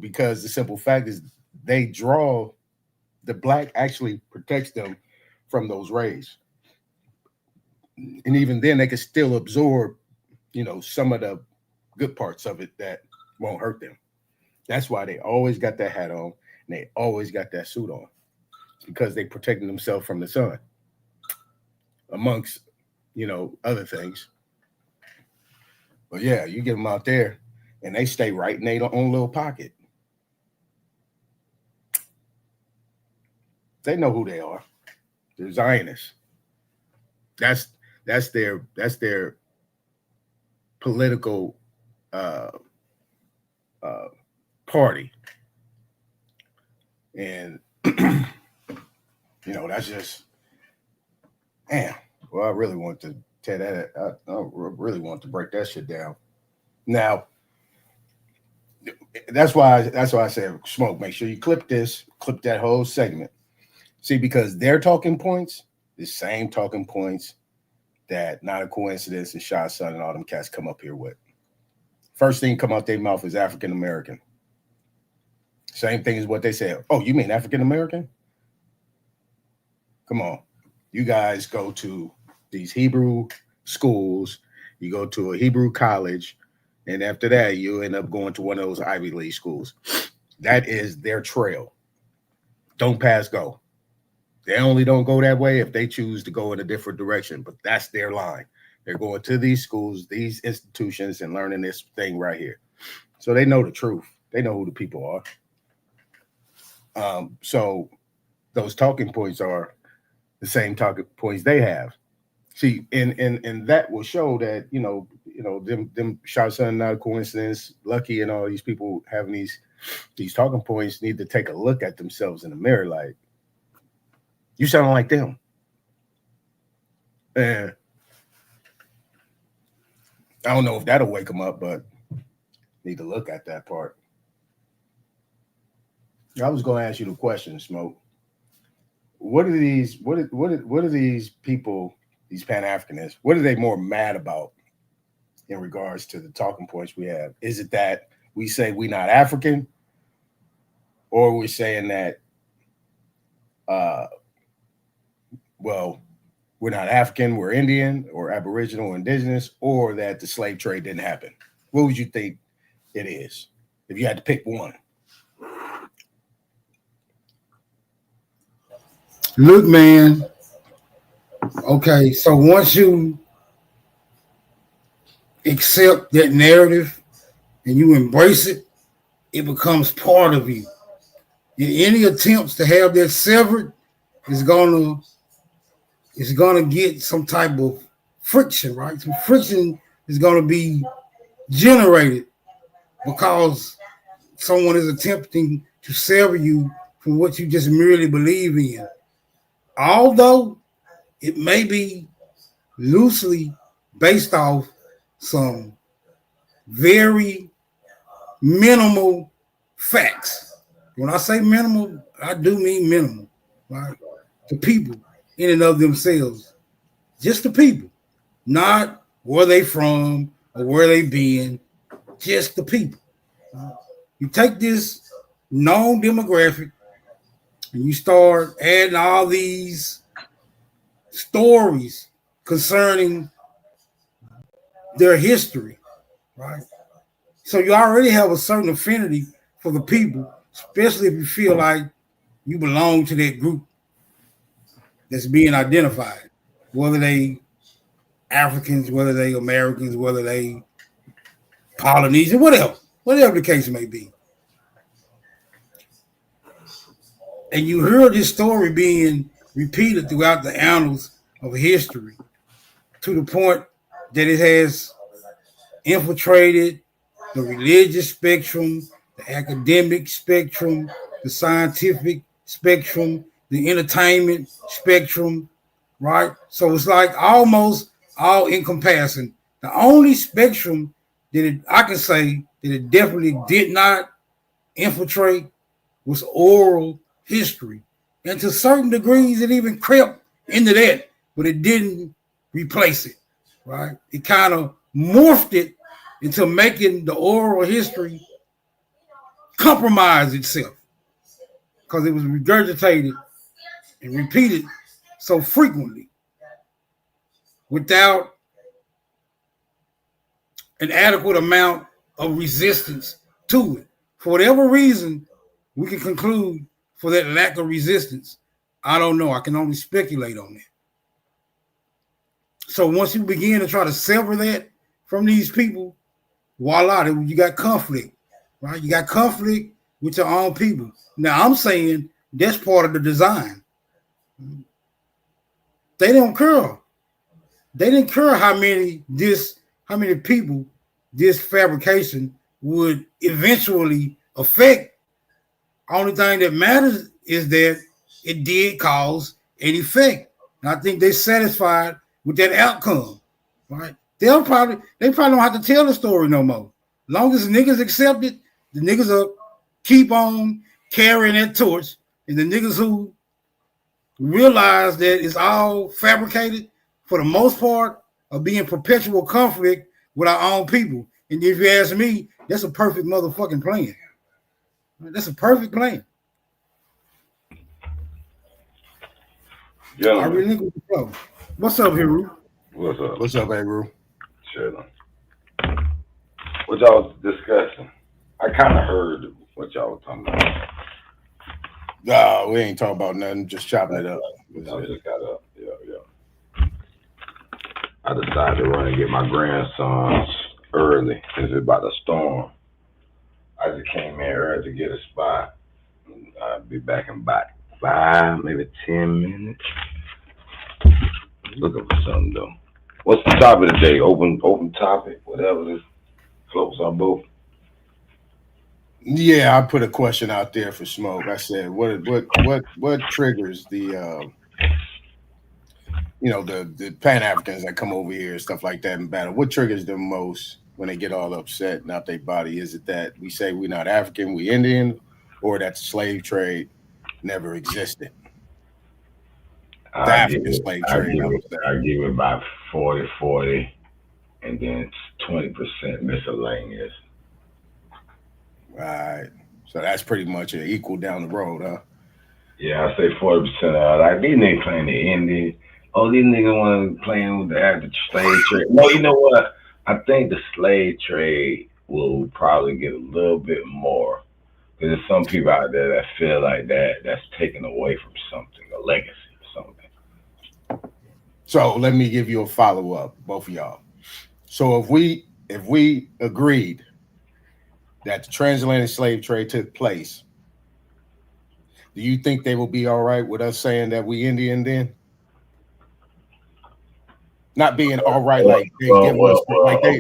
Speaker 15: Because the simple fact is they draw, the black actually protects them from those rays. And even then they can still absorb, some of the good parts of it that won't hurt them. That's why they always got that hat on and they always got that suit on. It's because they protecting themselves from the sun, amongst, other things. But yeah, you get them out there and they stay right in their own little pocket. They know who they are. They're Zionists. That's their political party. And that's just, man. Well, I really want to tear that. I really want to break that shit down. Now, that's why I said, Smoke, make sure you clip that whole segment. See, because their talking points, the same talking points that Not a Coincidence and Shot Son and all them cats come up here with. First thing come out their mouth is African American. Same thing as what they say. Oh, you mean African American? Come on. You guys go to these Hebrew schools, you go to a Hebrew college, and after that, you end up going to one of those Ivy League schools. That is their trail. Don't pass go. They only don't go that way if they choose to go in a different direction, but that's their line. They're going to these schools, these institutions, and learning this thing right here. So they know the truth. They know who the people are. So those talking points are the same talking points they have. See, and that will show that, them Shot Son, Not a Coincidence, Lucky, and all these people having these talking points need to take a look at themselves in the mirror. Like, you sound like them. And I don't know if that'll wake them up, but need to look at that part. I was going to ask you the question, Smoke. What are these people, these Pan-Africanists, what are they more mad about in regards to the talking points we have? Is it that we say we're not African, or we're saying that we're not African, we're Indian or Aboriginal or Indigenous, or that the slave trade didn't happen? What would you think it is if you had to pick one?
Speaker 14: Look, man. Okay, so once you accept that narrative and you embrace it, it becomes part of you. And any attempts to have that severed is gonna get some type of friction, right? Some friction is gonna be generated because someone is attempting to sever you from what you just merely believe in. Although it may be loosely based off some very minimal facts. When I say minimal, I do mean minimal, right? The people in and of themselves, just the people, not where they from or where they been, just the people. You take this known demographic and you start adding all these stories concerning their history, right? So you already have a certain affinity for the people, especially if you feel like you belong to that group that's being identified, whether they Africans, whether they Americans, whether they Polynesian, whatever the case may be. And you hear this story being repeated throughout the annals of history to the point that it has infiltrated the religious spectrum, the academic spectrum, the scientific spectrum, the entertainment spectrum, right? So it's like almost all encompassing. The only spectrum that I can say that it definitely did not infiltrate was oral history. And to certain degrees, it even crept into that, but it didn't replace it, right? It kind of morphed it into making the oral history compromise itself because it was regurgitated and repeated so frequently without an adequate amount of resistance to it. For whatever reason, we can conclude for that lack of resistance. I don't know. I can only speculate on that. So once you begin to try to sever that from these people, voila, you got conflict, right? You got conflict with your own people. Now, I'm saying that's part of the design. They don't care. They didn't care how many people this fabrication would eventually affect. Only thing that matters is that it did cause an effect. And I think they're satisfied with that outcome, right? They probably don't have to tell the story no more. As long as the niggas accept it, the niggas will keep on carrying that torch. And the niggas who realize that it's all fabricated, for the most part, are being perpetual conflict with our own people. And if you ask me, that's a perfect motherfucking plan. That's a perfect plan.
Speaker 16: Yeah.
Speaker 14: I relinquish the flow. What's up, Hero?
Speaker 16: What's up?
Speaker 15: What's up, Hero?
Speaker 16: Chilling. What y'all was discussing? I kind of heard what y'all were talking about.
Speaker 15: No, we ain't talking about nothing. Just chopping it up.
Speaker 16: I just got up. Yeah. I decided to run and get my grandsons early since it's about to storm. I just came in early to get a spot. I'll be back in about 5, maybe 10 minutes. Looking for something though. What's the topic today? Open topic, whatever this floats our boat.
Speaker 15: Yeah, I put a question out there for Smoke. I said, what triggers the the Pan Africans that come over here and stuff like that in battle? What triggers them most when they get all upset and out their body? Is it that we say we're not African, we Indian, or that the slave trade never existed?
Speaker 16: I give it about 40, and then 20% miscellaneous.
Speaker 15: Right. So that's pretty much an equal down the road, huh?
Speaker 16: Yeah, I say 40%. Like these niggas playing the Indian. Oh, these niggas want to playing with the slave trade. No, you know what? I think the slave trade will probably get a little bit more because there's some people out there that feel like that's taken away from something, a legacy or something.
Speaker 15: So let me give you a follow-up, both of y'all. So if we agreed that the transatlantic slave trade took place, do you think they will be all right with us saying that we Indian then? Not being all right, like they give us,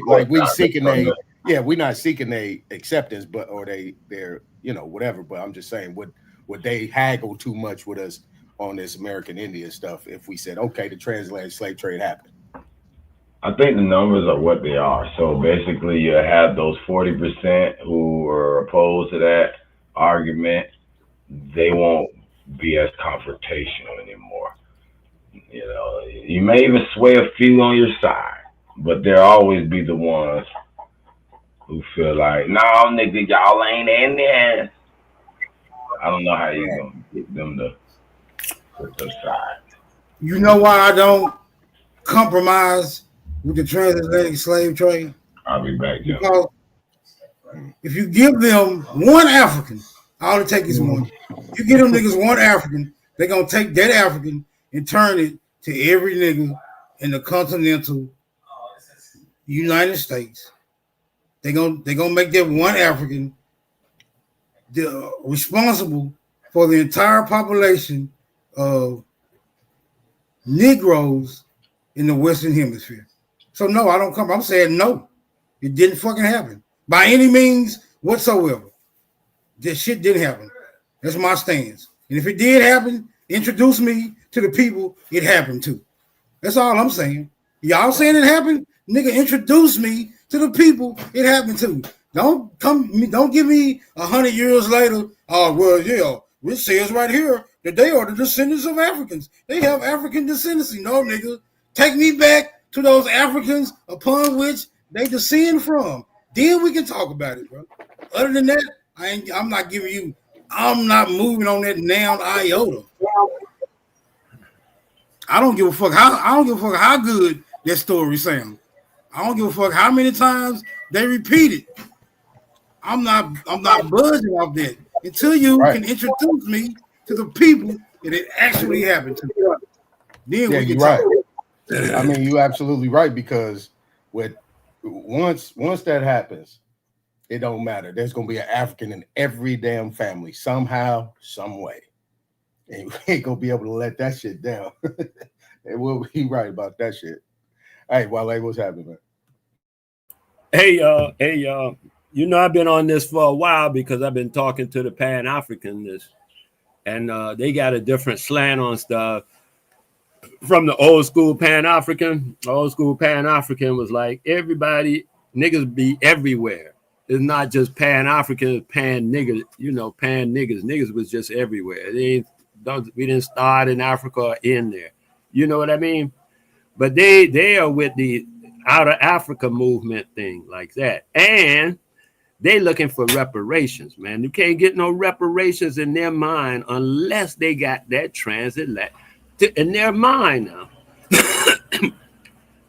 Speaker 15: like we seeking we're not seeking a acceptance, but or they're whatever. But I'm just saying, would they haggle too much with us on this American Indian stuff if we said, okay, the transatlantic slave trade happened?
Speaker 16: I think the numbers are what they are. So basically, you have those 40% who are opposed to that argument. They won't be as confrontational anymore. You may even sway a few on your side, but there'll always be the ones who feel like, no, nigga, y'all ain't in there. I don't know how you're gonna get them to put their side.
Speaker 14: You know why I don't compromise with the transatlantic slave trade?
Speaker 16: I'll be back, Joe.
Speaker 14: Because if you give them one African, all it takes is one. You give them niggas one African, they're gonna take that African and turn it to every nigga in the continental United States. They're gonna make that one African responsible for the entire population of Negroes in the Western Hemisphere. So no, I don't come. I'm saying no. It didn't fucking happen by any means whatsoever. This shit didn't happen. That's my stance. And if it did happen, introduce me to the people it happened to. That's all I'm saying. Y'all saying it happened? Nigga, introduce me to the people it happened to. Don't give me 100 years later. Oh, well, yeah, it says right here that they are the descendants of Africans. They have African descendancy. No, nigga. Take me back to those Africans upon which they descend from. Then we can talk about it, bro. Other than that, I'm not moving on that noun iota. I don't give a fuck how good that story sounds. I don't give a fuck how many times they repeat it. I'm not buzzing off that until you can introduce me to the people that it actually happened to. Then we can talk.
Speaker 15: Right. I mean, you're absolutely right, because once that happens, it don't matter. There's gonna be an African in every damn family somehow, some way. And we ain't gonna be able to let that shit down. And we'll be right about that shit. Hey, Wale, what's happening, man?
Speaker 17: Hey, y'all. You know, I've been on this for a while because I've been talking to the Pan-Africanists, and they got a different slant on stuff from the old school Pan-African. Old school Pan-African was like, everybody, niggas be everywhere. It's not just Pan-African, it's pan-niggas, pan-niggas. Niggas was just everywhere. We didn't start in Africa or in there. You know what I mean? But they are with the out of Africa movement thing like that. And they looking for reparations, man. You can't get no reparations in their mind unless they got that transit in their mind now.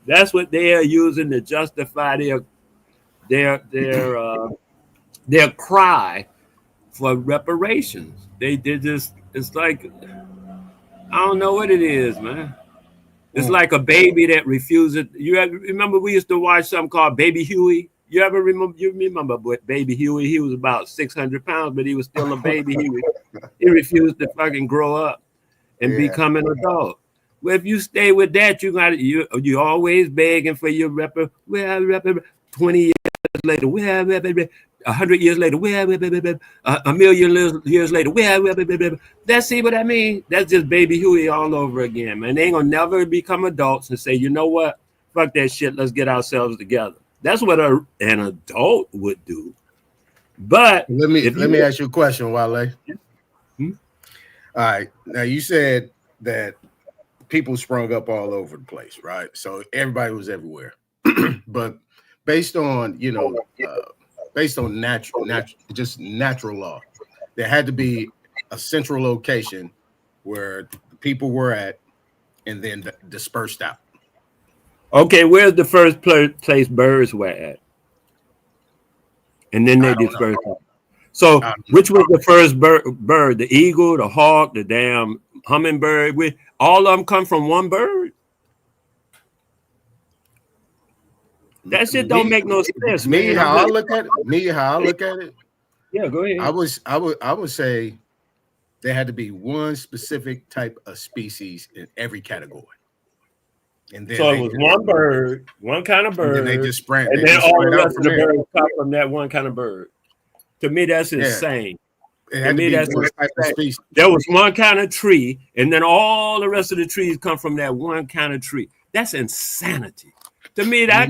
Speaker 17: That's what they are using to justify their cry for reparations. They just, it's like, I don't know what it is, man. It's like a baby that refuses. Remember we used to watch something called Baby Huey? You remember Baby Huey? He was about 600 pounds, but he was still a baby. He refused to fucking grow up and become an adult. Well, if you stay with that, you always begging for your 20 years later, 100 years later, a million years later, that's, see what I mean? That's just Baby Huey all over again, man. They ain't gonna never become adults and say, you know what? Fuck that shit. Let's get ourselves together. That's what an adult would do. But
Speaker 15: let me ask you a question, Wale. All right. Now you said that people sprung up all over the place, right? So everybody was everywhere. But based on natural law, there had to be a central location where the people were at and then dispersed out.
Speaker 17: Okay, where's the first place birds were at? And then they dispersed out. So which was the first bird? The eagle, the hawk, the damn hummingbird? All of them come from one bird? That shit don't make no sense.
Speaker 15: How I look at it.
Speaker 17: Yeah, go ahead.
Speaker 15: I would say there had to be one specific type of species in every category. And then
Speaker 17: so it was one bird, one kind of bird,
Speaker 15: and then they just sprang.
Speaker 17: And then all the rest of the birds come from that one kind of bird. To me, that's insane. To me, that's insane. There was one kind of tree, and then all the rest of the trees come from that one kind of tree. That's insanity. To me, I'm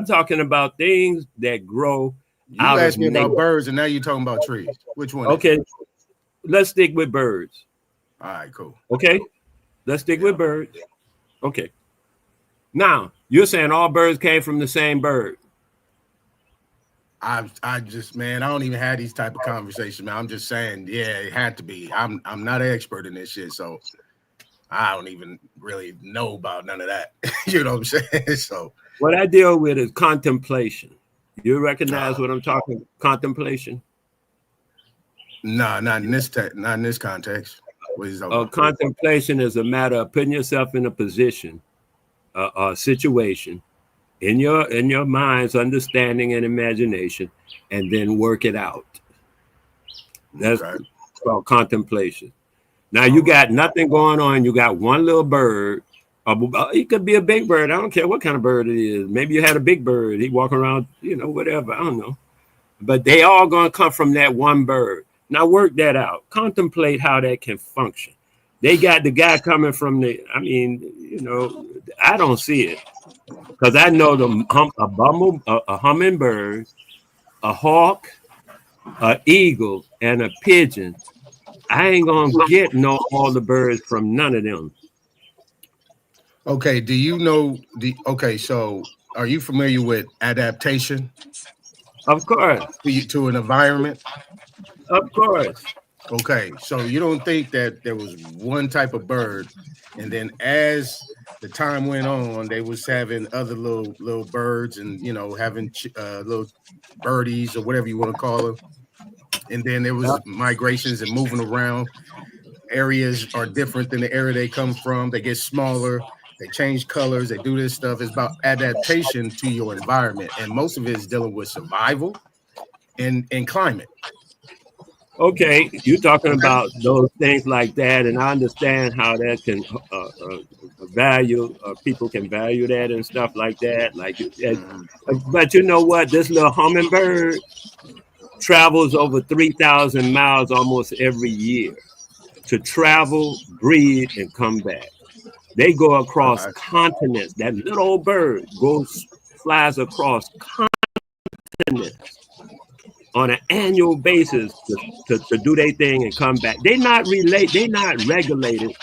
Speaker 17: talking about things that grow.
Speaker 15: You asked me about birds, and now you're talking about trees. Which one?
Speaker 17: Okay, let's stick with birds.
Speaker 15: All right, cool.
Speaker 17: Okay, let's stick with birds. Okay. Now you're saying all birds came from the same bird.
Speaker 15: I just, man, I don't even have these type of conversations, man. I'm just saying, yeah, it had to be. I'm not an expert in this shit, so I don't even really know about none of that. You know what I'm saying? So
Speaker 17: what I deal with is contemplation. You recognize what I'm talking about? Contemplation?
Speaker 15: No, not in this context.
Speaker 17: Contemplation is a matter of putting yourself in a position, a situation, in your mind's understanding and imagination, and then work it out. That's called contemplation. Now you got nothing going on. You got one little bird. It could be a big bird. I don't care what kind of bird it is. Maybe you had a big bird. He walking around, whatever. I don't know. But they all going to come from that one bird. Now work that out. Contemplate how that can function. They got the guy coming from I don't see it. Because I know a hummingbird, a hawk, an eagle, and a pigeon. I ain't gonna get all the birds from none of them.
Speaker 15: Okay, do you know so are you familiar with adaptation?
Speaker 17: Of course.
Speaker 15: To an environment?
Speaker 17: Of course.
Speaker 15: Okay, so you don't think that there was one type of bird, and then as the time went on, they was having other little birds, and having little birdies or whatever you want to call them, and then there was migrations and moving around. Areas are different than the area they come from. They get smaller. They change colors. They do this stuff. It's about adaptation to your environment, and most of it is dealing with survival and climate.
Speaker 17: Okay, you're talking about those things like that, and I understand how that can people can value that and stuff like that. But you know what? This little hummingbird travels over 3,000 miles almost every year to travel, breed, and come back. They go across continents. That little old bird flies across continents on an annual basis to do their thing and come back. They're not regulated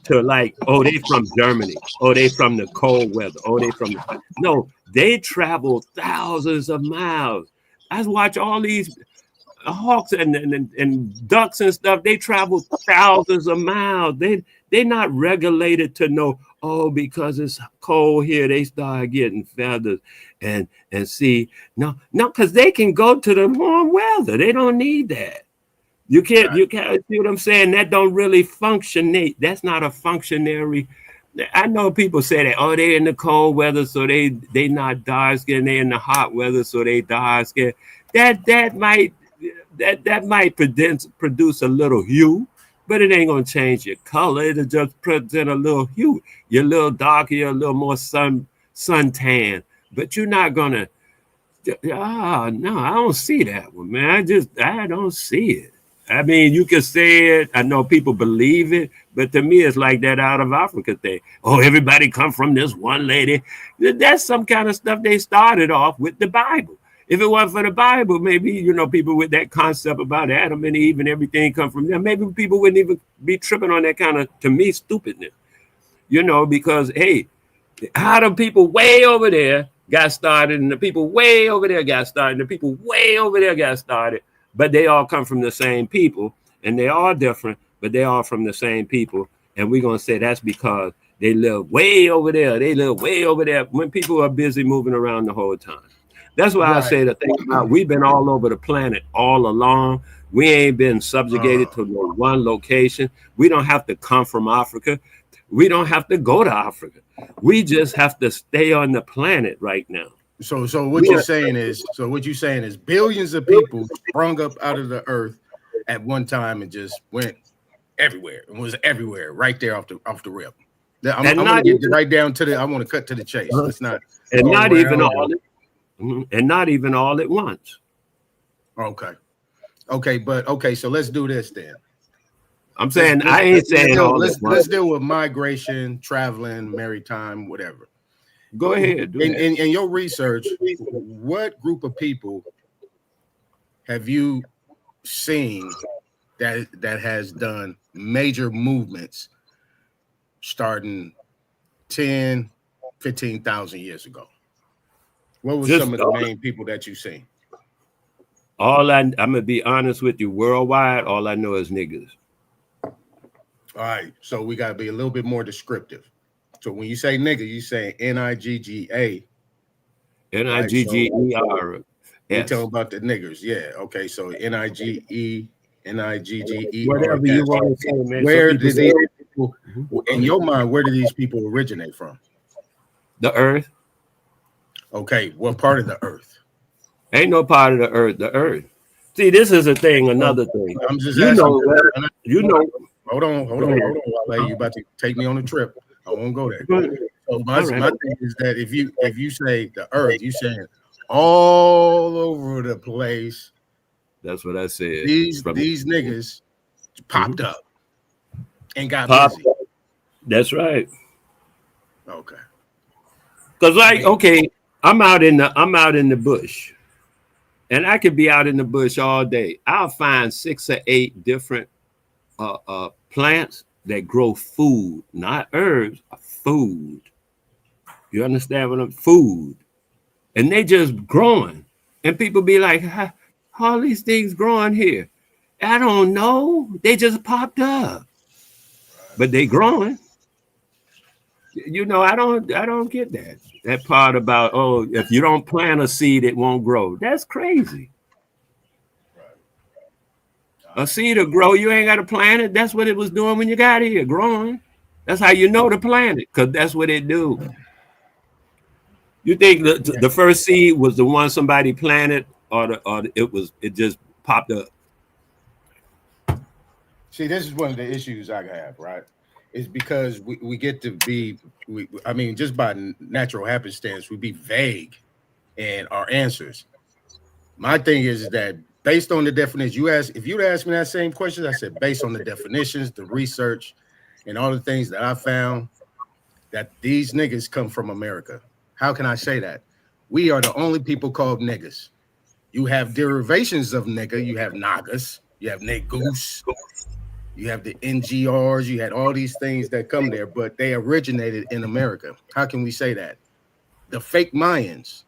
Speaker 17: to they from Germany, they from the cold weather, they from no, they travel thousands of miles. I watch all these hawks and ducks and stuff. They travel thousands of miles. They're not regulated to know, because it's cold here, they start getting feathers and see. No, because they can go to the warm weather. They don't need that. You can't see what I'm saying? That don't really functionate. That's not a functionary. I know people say that, they're in the cold weather, so they not dark skin. They're in the hot weather, so they dark skin. That might produce a little hue, but it ain't gonna change your color. It'll just present a little hue. You're a little darker, you're a little more suntan, but you're not gonna. No, I don't see that one, man. I don't see it. I mean, you can say it. I know people believe it, but to me, it's like that out of Africa thing. Everybody come from this one lady. That's some kind of stuff they started off with the Bible. If it wasn't for the Bible, maybe, people with that concept about Adam and Eve and everything come from them, maybe people wouldn't even be tripping on that kind of, to me, stupidness. Because, hey, how the people way over there got started and the people way over there got started and the people way over there got started, but they all come from the same people and they are different, but they are from the same people. And we're going to say that's because they live way over there. They live way over there when people are busy moving around the whole time. That's why I say the thing about we've been all over the planet all along. We ain't been subjugated to no one location. We don't have to come from Africa. We don't have to go to Africa. We just have to stay on the planet right now.
Speaker 15: So what you're saying is billions of people sprung up out of the earth at one time and just went everywhere. It was everywhere, right there off the rip. I'm gonna get right down to the. I want to cut to the chase. It's not
Speaker 17: and not even all. And not even all at once.
Speaker 15: Okay, but so let's do this then.
Speaker 17: I'm saying I ain't saying all this.
Speaker 15: Let's deal with migration, traveling, maritime, whatever.
Speaker 17: Go ahead.
Speaker 15: In your research, what group of people have you seen that has done major movements starting 10, 15,000 years ago? What were some of the main people that you've seen?
Speaker 17: I'm gonna be honest with you. Worldwide, all I know is niggas.
Speaker 15: All right, so we gotta be a little bit more descriptive. So when you say nigga, you say N-I-G-G-A.
Speaker 17: N-I-G-G-E-R.
Speaker 15: You tell about the niggers, yeah. Okay, so N-I-G-E, N-I-G-G-E.
Speaker 17: Whatever you want to say, man.
Speaker 15: Where did these people, in your mind, where do these people originate from?
Speaker 17: The earth.
Speaker 15: Okay, what part of the earth?
Speaker 17: Ain't no part of the earth. The earth. See, this is a thing. Another thing.
Speaker 15: I'm just
Speaker 17: You
Speaker 15: asking.
Speaker 17: know that. You know.
Speaker 15: Hold on, Wale. You about to take me on a trip. I won't go there. So my thing is that if you say the earth, you saying all over the place.
Speaker 17: That's what I said.
Speaker 15: These niggas popped up and got busy.
Speaker 17: That's right.
Speaker 15: Okay.
Speaker 17: Because okay, I'm out in the bush, and I could be out in the bush all day. I'll find 6 or 8 different plants that grow food, not herbs, food. You understand what I'm food? And they just growing. And people be like, how all these things growing here? I don't know. They just popped up. But they growing. You know, I don't get that. That part about, oh, if you don't plant a seed, it won't grow. That's crazy. A seed will grow. You ain't got to plant it. That's what it was doing when you got here, growing. That's how you know to plant it, because that's what it do. You think the first seed was the one somebody planted, or it just popped up?
Speaker 15: See, this is one of the issues I have, right? Is because we get to be, I mean, just by natural happenstance, we be vague in our answers. My thing is that based on the definition, if you'd asked me that same question, I said based on the definitions, the research, and all the things that I found, that these niggas come from America. How can I say that? We are the only people called niggas. You have derivations of nigga. You have nagas. You have negus. You have the NGRs. You had all these things that come there, but they originated in America. How can we say that? The fake Mayans.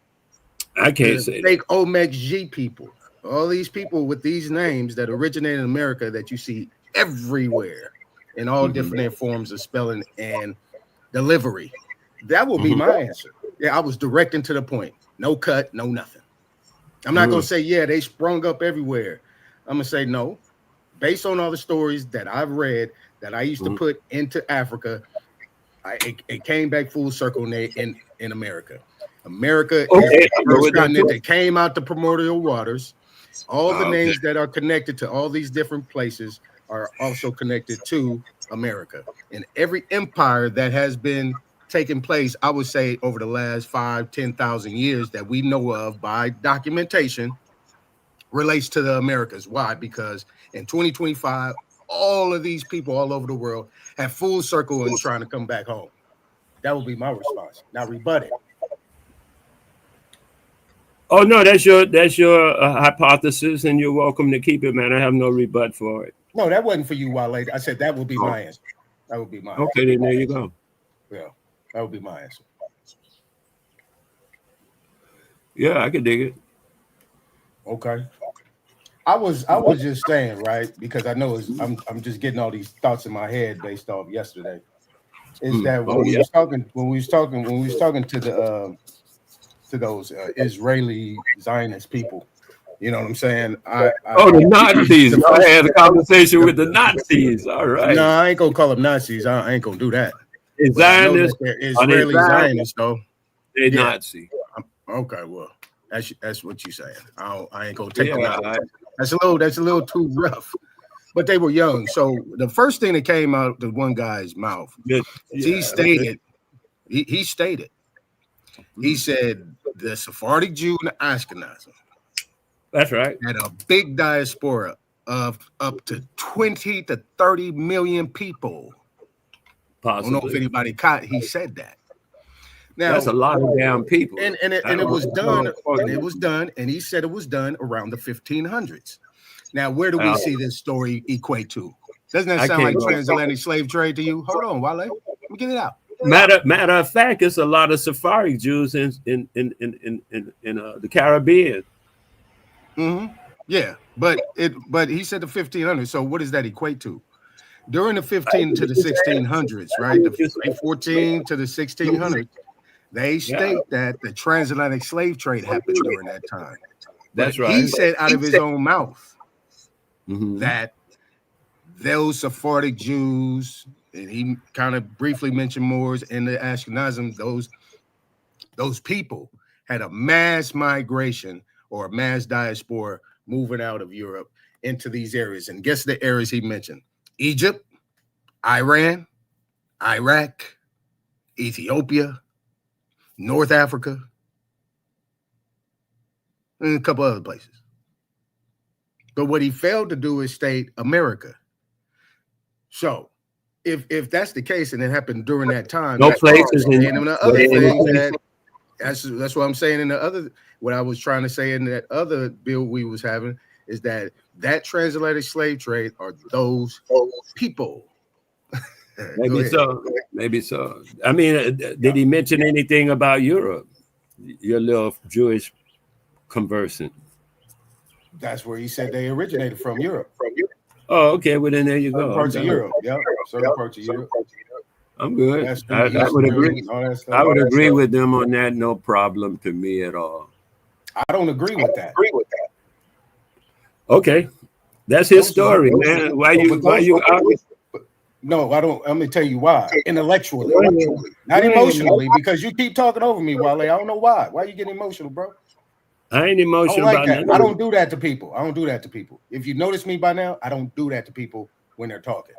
Speaker 17: I can't say
Speaker 15: fake Omex G people. All these people with these names that originated in America that you see everywhere in all different forms of spelling and delivery. That will be my answer. Yeah, I was direct and to the point. No cut, no nothing. I'm not going to say, yeah, they sprung up everywhere. I'm going to say no. Based on all the stories that I've read that I used to put into Africa, it came back full circle in America. America is the first continent that came out the primordial waters. All the names that are connected to all these different places are also connected to America. And every empire that has been taking place, I would say, over the last 5,000-10,000 years that we know of by documentation relates to the Americas. Why? Because in 2025, all of these people all over the world have full circle and trying to come back home. That would be my response. Now rebut it.
Speaker 17: Oh no, that's your hypothesis, and you're welcome to keep it, man. I have no rebut for it.
Speaker 15: No, that wasn't for you, Wale. I said that would be my answer. That would be my
Speaker 17: answer. Then there you go.
Speaker 15: Yeah, that would be my answer.
Speaker 17: Yeah, I can dig it.
Speaker 15: Okay. I was just saying, right, because I know I'm just getting all these thoughts in my head based off yesterday. Is that when we was talking to the to those Israeli Zionist people, you know what I'm saying?
Speaker 17: The Nazis. I had a conversation with the Nazis. All right.
Speaker 15: No, I ain't gonna call them Nazis. I ain't gonna do that.
Speaker 17: Zionists,
Speaker 15: Israeli Zionists, though.
Speaker 17: They're Nazi.
Speaker 15: Okay, well, that's what you saying. I ain't gonna take them out. That's a little too rough. But they were young. So the first thing that came out of one guy's mouth, he stated, he stated, he said the Sephardic Jew and the Ashkenazim.
Speaker 17: That's right.
Speaker 15: Had a big diaspora of up to 20 to 30 million people. Possibly. I don't know if anybody caught. He said that. Now
Speaker 17: that's a lot of damn people.
Speaker 15: And it was done. And it was done. And he said it was done around the 1500s. Now, where do we see this story equate to? Doesn't that sound like transatlantic slave trade to you? Hold on, Wale. Let me get it out.
Speaker 17: Matter of fact, it's a lot of Sephardic Jews in the Caribbean.
Speaker 15: Mm-hmm. Yeah, but he said the 1500s. So what does that equate to? During the 15 to the 1600s, right? The 14 to the 1600s, they state that the transatlantic slave trade happened during that time.
Speaker 17: That's right.
Speaker 15: He said out of his own mouth that those Sephardic Jews, and he kind of briefly mentioned Moors and the Ashkenazim, those people had a mass migration or a mass diaspora moving out of Europe into these areas. And guess the areas he mentioned: Egypt, Iran, Iraq, Ethiopia, North Africa, and a couple other places. But what he failed to do is state America. So if that's the case and it happened during that time,
Speaker 17: No places in
Speaker 15: the other thing that's what I'm saying in the other, what I was trying to say in that other bill we was having is that transatlantic slave trade are those people.
Speaker 17: Maybe so. Maybe so. I mean, did he mention anything about Europe? Your little Jewish conversant.
Speaker 15: That's where he said they originated from, Europe.
Speaker 17: Oh, okay. Well, then there you go.
Speaker 15: Parts of Europe. Yeah, certain parts of Europe.
Speaker 17: I'm good. I would agree. I would agree with them on that. No problem to me at all.
Speaker 15: I don't agree with that.
Speaker 17: Okay, that's his story, man. Why you?
Speaker 15: No, I don't. I'm gonna tell you why. Intellectually, not emotionally, because you keep talking over me, Wale. I don't know why. Why you getting emotional, bro?
Speaker 17: I ain't emotional
Speaker 15: about
Speaker 17: that.
Speaker 15: I don't do that to people. I don't do that to people. If you notice me by now, I don't do that to people when they're talking.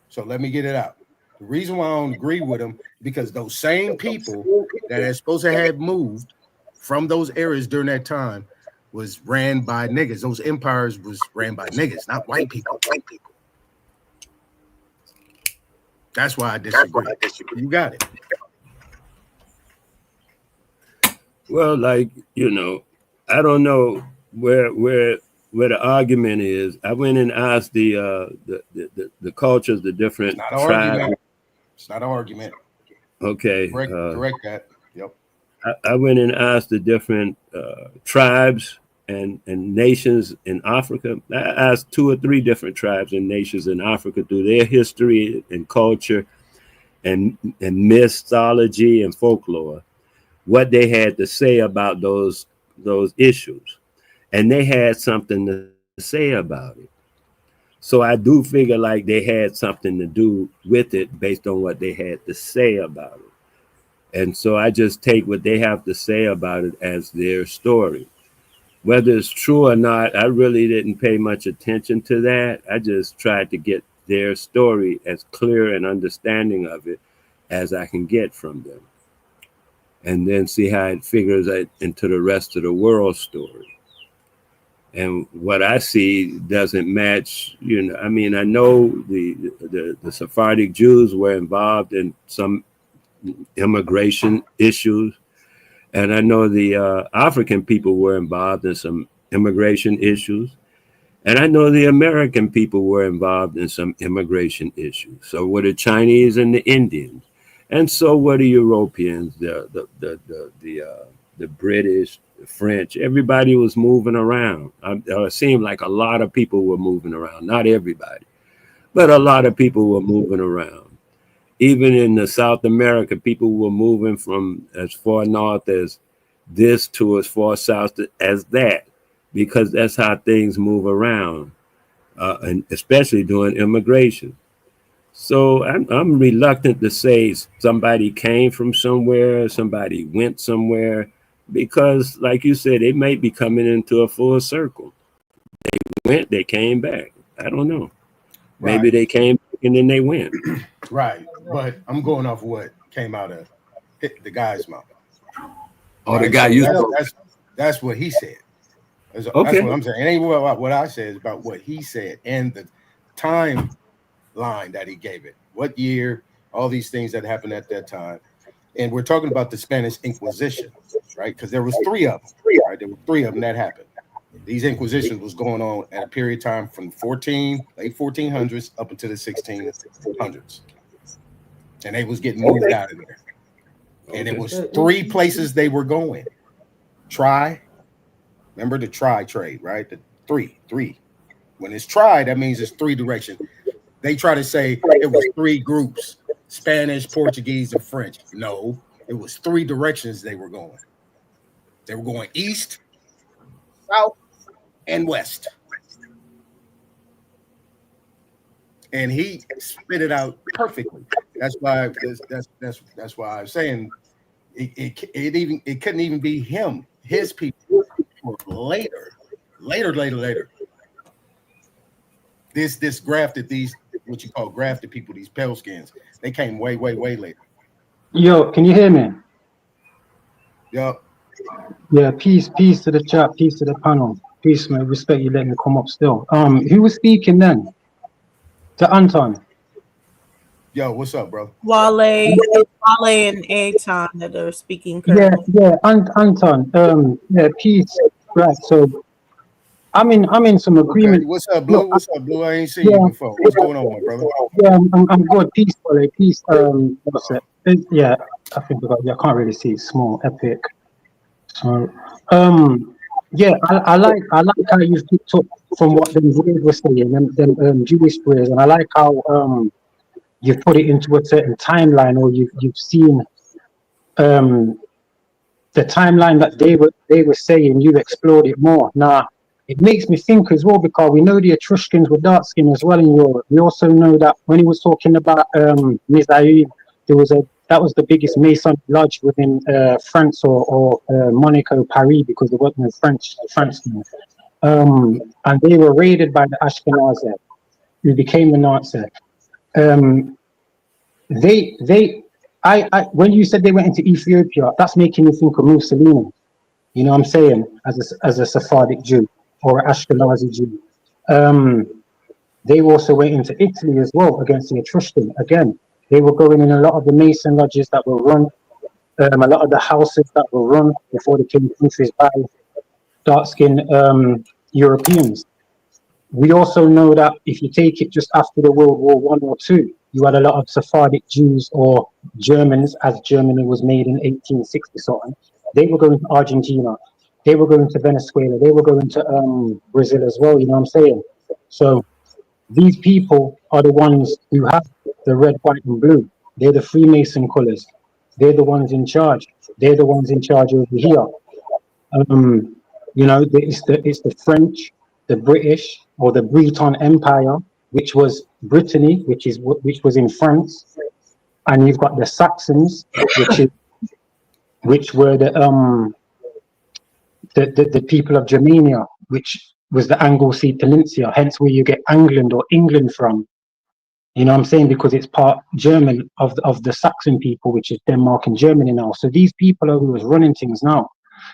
Speaker 15: So let me get it out. The reason why I don't agree with them because those same people that are supposed to have moved from those areas during that time was ran by niggas. Those empires was ran by niggas, not white people. That's why I disagree. You got it.
Speaker 17: Well, like, I don't know where the argument is. I went and asked the cultures, the different tribes.
Speaker 15: It's not an argument.
Speaker 17: Okay.
Speaker 15: Correct that. Yep.
Speaker 17: I went and asked the different tribes and nations in Africa. I asked 2 or 3 different tribes and nations in Africa through their history and culture and mythology and folklore, what they had to say about those issues. And they had something to say about it. So I do figure like they had something to do with it based on what they had to say about it. And so I just take what they have to say about it as their story. Whether it's true or not, I really didn't pay much attention to that. I just tried to get their story as clear and understanding of it as I can get from them. And then see how it figures into the rest of the world story. And what I see doesn't match, I mean, I know the Sephardic Jews were involved in some immigration issues. And I know the African people were involved in some immigration issues. And I know the American people were involved in some immigration issues. So were the Chinese and the Indians. And so were the Europeans, the British, the French. Everybody was moving around. It seemed like a lot of people were moving around. Not everybody, but a lot of people were moving around. Even in the South America, people were moving from as far north as this to as far south as that, because that's how things move around, and especially during immigration. So I'm reluctant to say somebody came from somewhere, somebody went somewhere, because like you said, they may be coming into a full circle. They went, they came back. I don't know.
Speaker 15: Right.
Speaker 17: Maybe they came back and then they went.
Speaker 15: Right. But I'm going off what came out of the guy's mouth.
Speaker 17: Oh, the guy you spoke.
Speaker 15: That's what he said. That's
Speaker 17: Okay.
Speaker 15: what I'm saying. It ain't what I said, it's about what he said and the timeline that he gave it. What year, all these things that happened at that time. And we're talking about the Spanish Inquisition, right? Because there was 3 of them. Right? There were 3 of them that happened. These inquisitions was going on at a period of time from late 1400s up until the 1600s. And they was getting moved out of there. And it was 3 places they were going. Remember the trade, right? The 3. When it's that means it's 3 directions. They try to say it was 3 groups, Spanish, Portuguese, and French. No, it was 3 directions they were going. They were going east, south, and west. And he spit it out perfectly. That's why I'm saying it couldn't even be him, his people were later Later. This grafted, these what you call grafted people, these pale skins, they came way later.
Speaker 18: Yo, can you hear me?
Speaker 15: Yup.
Speaker 18: Yeah, peace to the chat, peace to the panel. Peace, man. Respect you letting me come up still. Who was speaking then? To Anton.
Speaker 15: Yo, what's up, bro?
Speaker 19: Wale and Aton that are speaking
Speaker 18: Yeah,
Speaker 19: currently.
Speaker 18: Anton. Yeah, peace. Right. So I'm in some agreement.
Speaker 15: Okay. What's up, Blue?
Speaker 18: Look,
Speaker 15: What's up, Blue? I ain't seen you before. What's going on, my brother?
Speaker 18: Yeah, I'm good. Peace, Wale. Peace. What's it? Yeah, I think I can't really see. It's small, epic. So, yeah, I like how you picked up from what them Jews were saying, them Jewish prayers, and I like how you've put it into a certain timeline, or you've seen the timeline that they were saying. You explored it more. Now, it makes me think as well, because we know the Etruscans were dark skinned as well in Europe. We also know that when he was talking about Mizaïd, that was the biggest Mason lodge within France or Monaco, Paris, because there wasn't a France. And they were raided by the Ashkenazi, who became the Nazi. When you said they went into Ethiopia, that's making me think of Mussolini. You know what I'm saying? As a Sephardic Jew or an Ashkenazi Jew. They also went into Italy as well against the Etruscan. Again, they were going in a lot of the Mason lodges that were run, a lot of the houses that were run before they came countries by dark-skinned Europeans. We also know that if you take it just after the World War I or II, you had a lot of Sephardic Jews or Germans, as Germany was made in 1860 something. They were going to Argentina, they were going to Venezuela, they were going to Brazil as well. You know what I'm saying? So these people are the ones who have the red, white, and blue. They're the Freemason colors. They're the ones in charge. They're the ones in charge over here. You know, it's the French, the British, or the Breton Empire, which was Brittany, which was in France, and you've got the Saxons, which were the people of Germania, which was the Anglesey Peninsula, hence where you get England or England from. You know what I'm saying? Because it's part German of the Saxon people, which is Denmark and Germany now. So these people are who is running things now.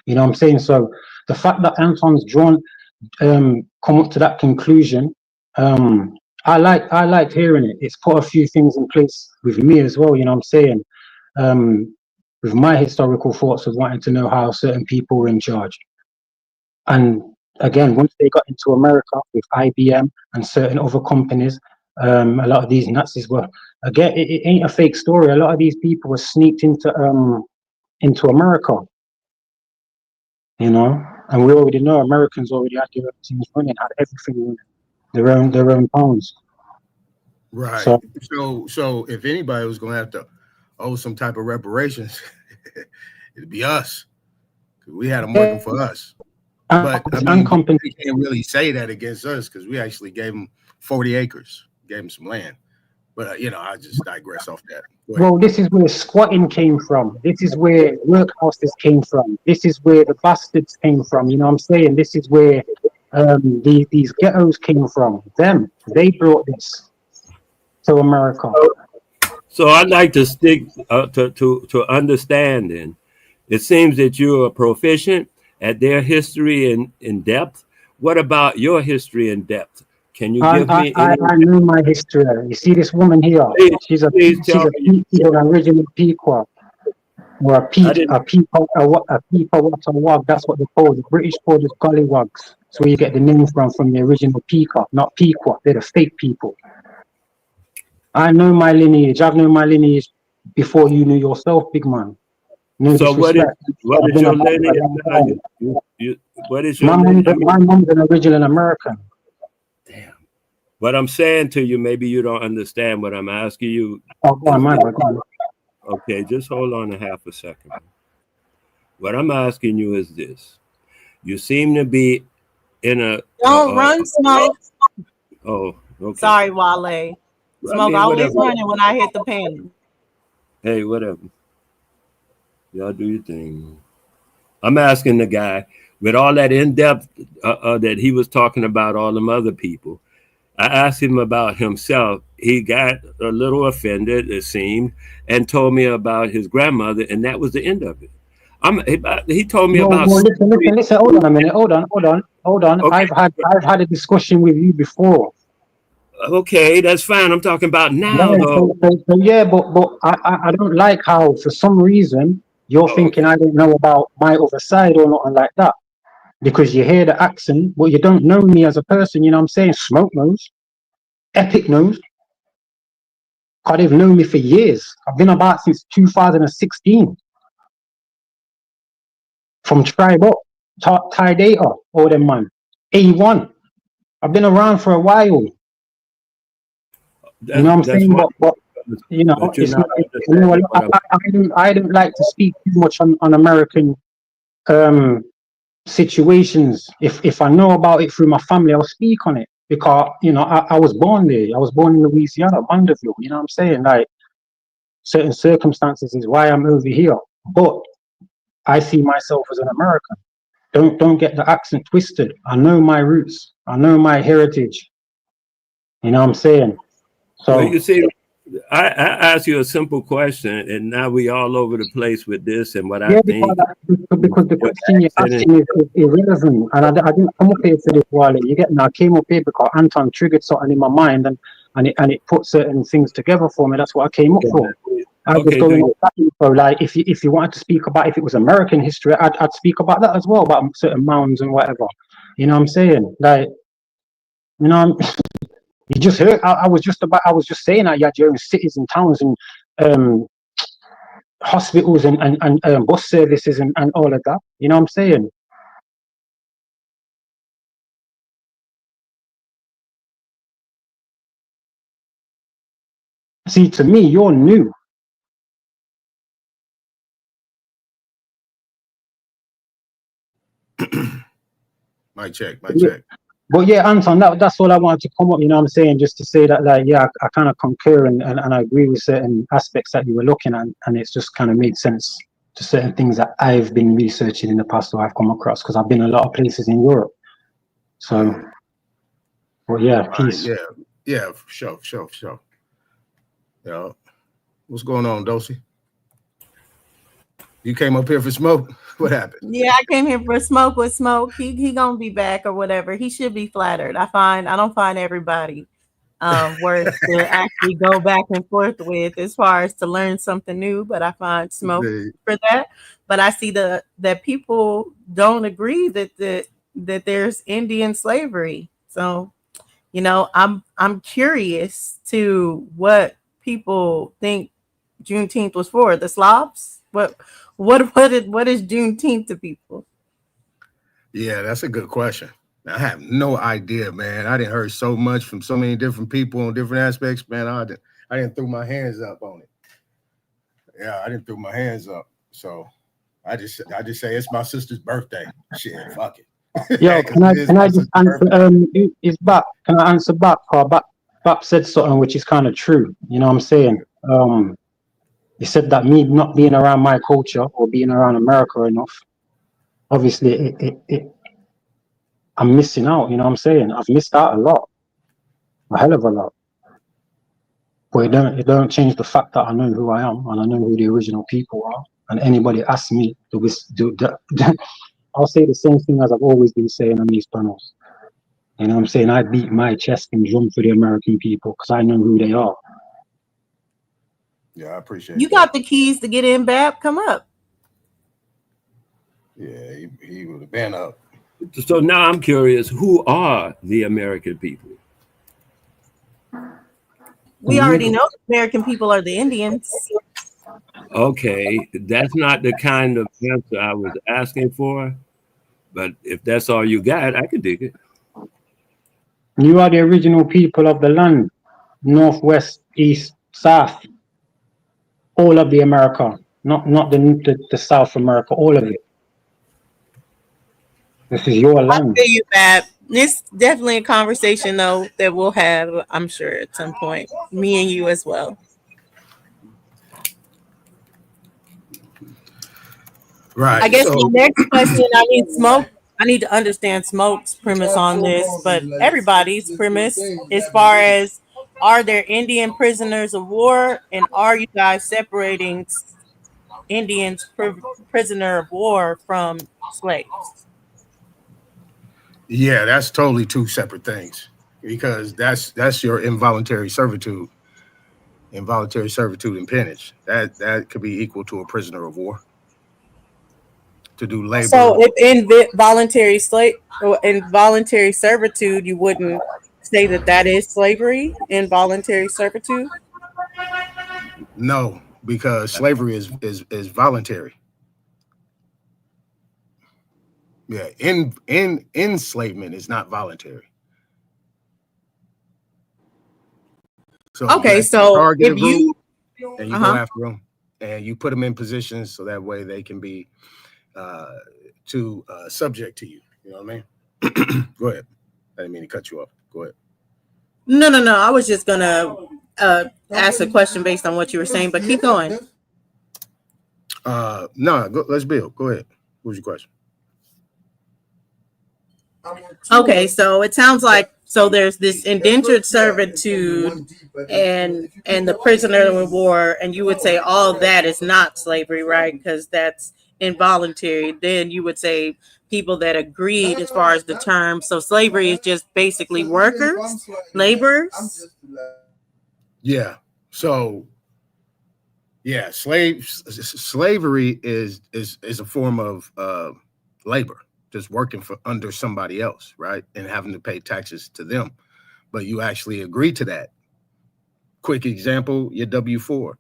Speaker 18: You know what I'm saying? So the fact that Anton's come up to that conclusion, I like hearing it. It's put a few things in place with me as well. You know what I'm saying? With my historical thoughts of wanting to know how certain people were in charge. And again, once they got into America with IBM and certain other companies, a lot of these Nazis were, again, it ain't a fake story. A lot of these people were sneaked into America, you know, and we already know Americans already had their own teams running, had everything running, their own pounds.
Speaker 15: Right. So if anybody was going to have to owe some type of reparations, it'd be us. We had them working for us. But I mean, you can't really say that against us because we actually gave them 40 acres, gave them some land. But, you know, I just digress off that.
Speaker 18: Well, this is where squatting came from. This is where workhouses came from. This is where the bastards came from. You know what I'm saying? This is where these ghettos came from. They brought this to America.
Speaker 17: So I'd like to stick to understanding. It seems that you are proficient at their history in depth. What about your history in depth? Can you give me?
Speaker 18: I know my history. You see this woman here? She's an original Pequot, or a Pequot. That's what they call the British call it gollywogs. That's where you get the name from the original Pequot, not Pequot. They're the fake people. I know my lineage. I've known my lineage before you knew yourself, big man. No
Speaker 17: so what is your lineage? What is your lineage?
Speaker 18: My mom's an original American.
Speaker 17: Damn. What I'm saying to you, maybe you don't understand what I'm asking you.
Speaker 18: Oh, go on, go on.
Speaker 17: Okay, just hold on a half a second. What I'm asking you is this. You seem to be in a...
Speaker 19: Don't run, Smoke.
Speaker 17: Oh, okay.
Speaker 19: Sorry, Wale. Smoke always running when I hit the pen.
Speaker 17: Hey, whatever. Y'all do your thing. I'm asking the guy, with all that in-depth that he was talking about all them other people. I asked him about himself. He got a little offended, it seemed, and told me about his grandmother, and that was the end of it. He told me about.
Speaker 18: Well, listen. Hold on a minute. Hold on.
Speaker 17: Okay.
Speaker 18: I've had a discussion with you before.
Speaker 17: Okay, that's fine. I'm talking about now,
Speaker 18: Yeah,
Speaker 17: though.
Speaker 18: yeah, but I don't like how for some reason you're thinking I don't know about my other side or nothing like that. Because you hear the accent, but you don't know me as a person, you know what I'm saying? Smoke knows. Epic knows. God, they've known me for years. I've been about since 2016. From Tribe Up, Ty Data, all them man. A1. I've been around for a while. You know what I'm saying? But you know,
Speaker 17: but you're
Speaker 18: it's
Speaker 17: not
Speaker 18: not. I don't like to speak too much on American situations. If I know about it through my family, I'll speak on it because you know I was born there. I was born in Louisiana, Vanderbilt. You know what I'm saying? Like certain circumstances is why I'm over here. But I see myself as an American. Don't get the accent twisted. I know my roots. I know my heritage. You know what I'm saying? So
Speaker 17: well, you see, I asked you a simple question, and now we all over the place with this and what I think.
Speaker 18: Because the question you're asking is irrelevant, and I didn't come up here for this while. You get me? I came up here because Anton triggered something in my mind, and it put certain things together for me. That's what I came up for. I was going on that info. Like if you wanted to speak about if it was American history, I'd speak about that as well, about certain mounds and whatever. You know what I'm saying? Like, you know, you just heard. I was just saying that you had your own cities and towns and hospitals and bus services and all of that. You know what I'm saying? See, to me, you're new.
Speaker 15: Mic check. Mic check.
Speaker 18: But yeah, Anton, that's all I wanted to come up, you know what I'm saying, just to say that, like, yeah, I kind of concur and I agree with certain aspects that you were looking at, and it's just kind of made sense to certain things that I've been researching in the past or I've come across, because I've been a lot of places in Europe. So, well, yeah, peace.
Speaker 15: Right, yeah, for sure. Yeah. What's going on, Dosey? You came up here for smoke? What happened?
Speaker 19: Yeah, I came here for smoke with smoke. He gonna be back or whatever. He should be flattered. I don't find everybody worth to actually go back and forth with as far as to learn something new, but I find smoke for that. But I see that people don't agree that there's Indian slavery. So, you know, I'm curious to what people think Juneteenth was for. The Slavs? What is Juneteenth to people?
Speaker 15: Yeah, that's a good question. I have no idea, man. I didn't heard so much from so many different people on different aspects, man. I didn't throw my hands up on it. Yeah, I didn't throw my hands up. So I just say it's my sister's birthday. Shit, fuck it.
Speaker 18: Yo, can I just answer? Is Bap? Can I answer Bap? Bap said something which is kind of true. You know what I'm saying? He said that me not being around my culture or being around America enough, obviously I'm missing out. You know what I'm saying? I've missed out a lot, a hell of a lot. But it don't change the fact that I know who I am and I know who the original people are. And anybody asks me I'll say the same thing as I've always been saying on these panels. You know what I'm saying? I beat my chest and drum for the American people because I know who they are.
Speaker 15: Yeah, I appreciate
Speaker 19: you got the keys to get in, Bab. Come up.
Speaker 15: Yeah, he would have been up.
Speaker 17: So now I'm curious, who are the American people?
Speaker 19: We already know the American people are the Indians.
Speaker 17: Okay, that's not the kind of answer I was asking for, but if that's all you got, I could dig it.
Speaker 18: You are the original people of the land, northwest, east, south, all of the America, not the South America, all of it. This is your land.
Speaker 19: I'll tell you that. It's definitely a conversation though that we'll have, I'm sure, at some point. Me and you as well.
Speaker 15: Right.
Speaker 19: I guess the next question, I need smoke. I need to understand Smoke's premise on this, but everybody's premise as far as are there Indian prisoners of war, and are you guys separating Indians prisoner of war from slaves?
Speaker 15: Yeah, that's totally two separate things because that's your involuntary servitude and peonage. That could be equal to a prisoner of war to do
Speaker 19: So
Speaker 15: labor.
Speaker 19: if involuntary servitude, you wouldn't say that that is slavery, involuntary servitude.
Speaker 15: No, because slavery is voluntary. Yeah, in enslavement is not voluntary. So you
Speaker 19: Okay,
Speaker 15: actually
Speaker 19: so
Speaker 15: target a
Speaker 19: if
Speaker 15: group
Speaker 19: you,
Speaker 15: and you
Speaker 19: uh
Speaker 15: go
Speaker 19: huh.
Speaker 15: after them and you put them in positions so that way they can be subject to you. You know what I mean? Go ahead. I didn't mean to cut you off. Go ahead.
Speaker 19: No, no, no. I was just gonna ask a question based on what you were saying, but keep going.
Speaker 15: No, let's build. Go ahead. What was your question?
Speaker 19: Okay, so it sounds like so there's this indentured servitude and the prisoner of war, and you would say all that is not slavery, right? Because that's involuntary. Then you would say people that agreed as far as the term. So slavery is just basically workers, laborers.
Speaker 15: Yeah. So yeah, slavery is a form of labor, just working for under somebody else, right? And having to pay taxes to them. But you actually agree to that. Quick example, your W-4.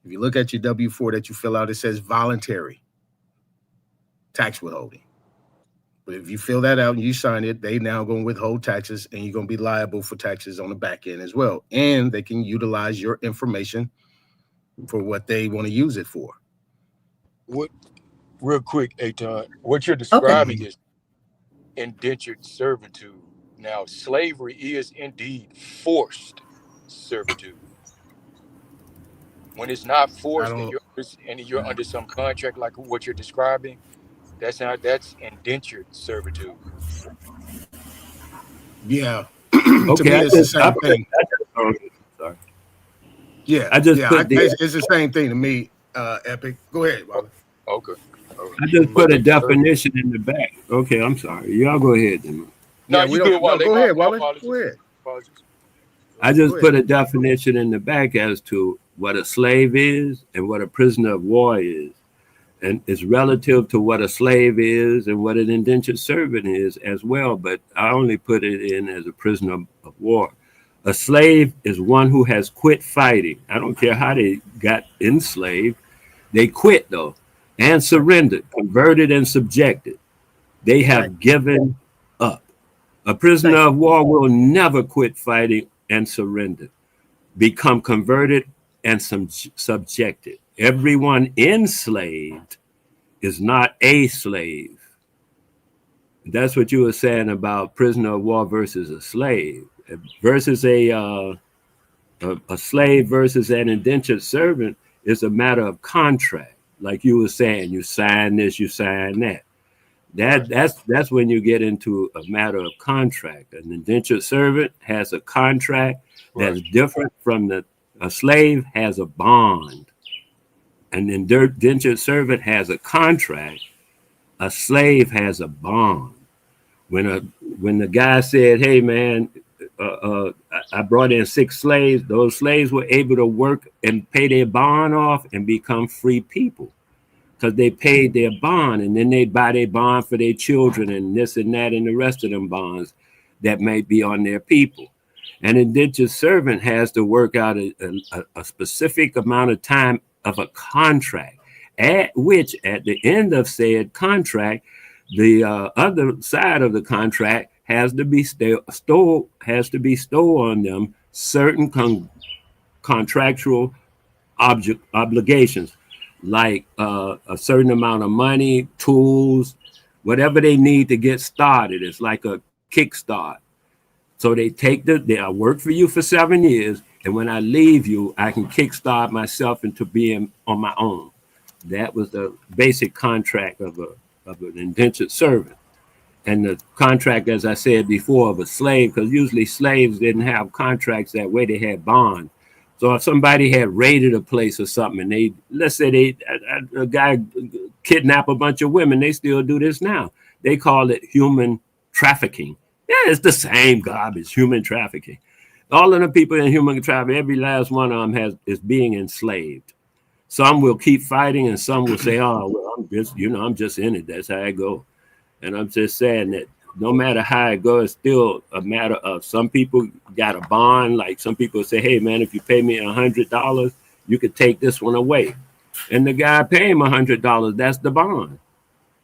Speaker 15: If you look at your W-4 that you fill out, it says voluntary tax withholding. But if you fill that out and you sign it, they now going to withhold taxes and you're going to be liable for taxes on the back end as well. And they can utilize your information for what they want to use it for.
Speaker 20: What, real quick, Aton, what you're
Speaker 19: Okay.
Speaker 20: describing is indentured servitude. Now, slavery is indeed forced servitude. When it's not
Speaker 15: I
Speaker 20: forced
Speaker 15: don't.
Speaker 20: and you're under some contract like what you're describing, that's indentured servitude.
Speaker 15: Yeah. To
Speaker 17: Okay,
Speaker 15: me, it's the same thing.
Speaker 17: Sorry.
Speaker 15: Yeah.
Speaker 17: I just
Speaker 15: Yeah.
Speaker 17: put the
Speaker 15: It's the same thing to me, Epic. Go ahead, Wally.
Speaker 20: Okay. All right.
Speaker 17: I just put a
Speaker 20: Indentured servitude.
Speaker 17: definition in the back. Okay, I'm sorry. Y'all go ahead then.
Speaker 20: No,
Speaker 15: Yeah, we
Speaker 20: you good,
Speaker 15: don't. No,
Speaker 20: Wale.
Speaker 15: go
Speaker 20: My
Speaker 15: ahead, Wally.
Speaker 20: apologies.
Speaker 15: Go ahead.
Speaker 20: Apologies.
Speaker 17: I
Speaker 15: Go
Speaker 17: just
Speaker 15: ahead.
Speaker 17: put a definition in the back as to what a slave is and what a prisoner of war is. And it's relative to what a slave is and what an indentured servant is as well. But I only put it in as a prisoner of war. A slave is one who has quit fighting. I don't care how they got enslaved. They quit though and surrendered, converted and subjected. They have given up. A prisoner of war will never quit fighting and surrender, become converted and subjected. Everyone enslaved is not a slave. That's what you were saying about prisoner of war versus a slave, versus a slave versus an indentured servant is a matter of contract. Like you were saying, you sign this, you sign that. That's when you get into a matter of contract. An indentured servant has a contract that's different from a slave has a bond. An indentured servant has a contract. A slave has a bond. When the guy said, "Hey man, I brought in 6 slaves," those slaves were able to work and pay their bond off and become free people because they paid their bond, and then they'd buy their bond for their children and this and that and the rest of them bonds that might be on their people. An indentured servant has to work out a specific amount of time of a contract, at which at the end of said contract, the other side of the contract has to be stored on them certain contractual obligations, like a certain amount of money, tools, whatever they need to get started. It's like a kickstart. So they I work for you for 7 years, and when I leave you, I can kickstart myself into being on my own. That was the basic contract of an indentured servant. and the contract, as I said before, of a slave, because usually slaves didn't have contracts that way; they had bond. So if somebody had raided a place or something, and let's say a guy kidnap a bunch of women, they still do this now. They call it human trafficking. Yeah, it's the same garbage, human trafficking. All of the people in human trafficking, every last one of them is being enslaved. Some will keep fighting, and some will say, "Oh, well, I'm just in it. That's how I go." And I'm just saying that no matter how it goes, it's still a matter of some people got a bond. Like some people say, "Hey, man, if you pay me $100, you could take this one away." And the guy pay him $100. That's the bond,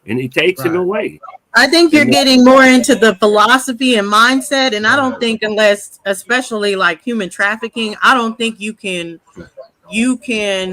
Speaker 17: and he takes him away.
Speaker 19: I think you're getting more into the philosophy and mindset, and I don't think unless, especially like human trafficking, I don't think you can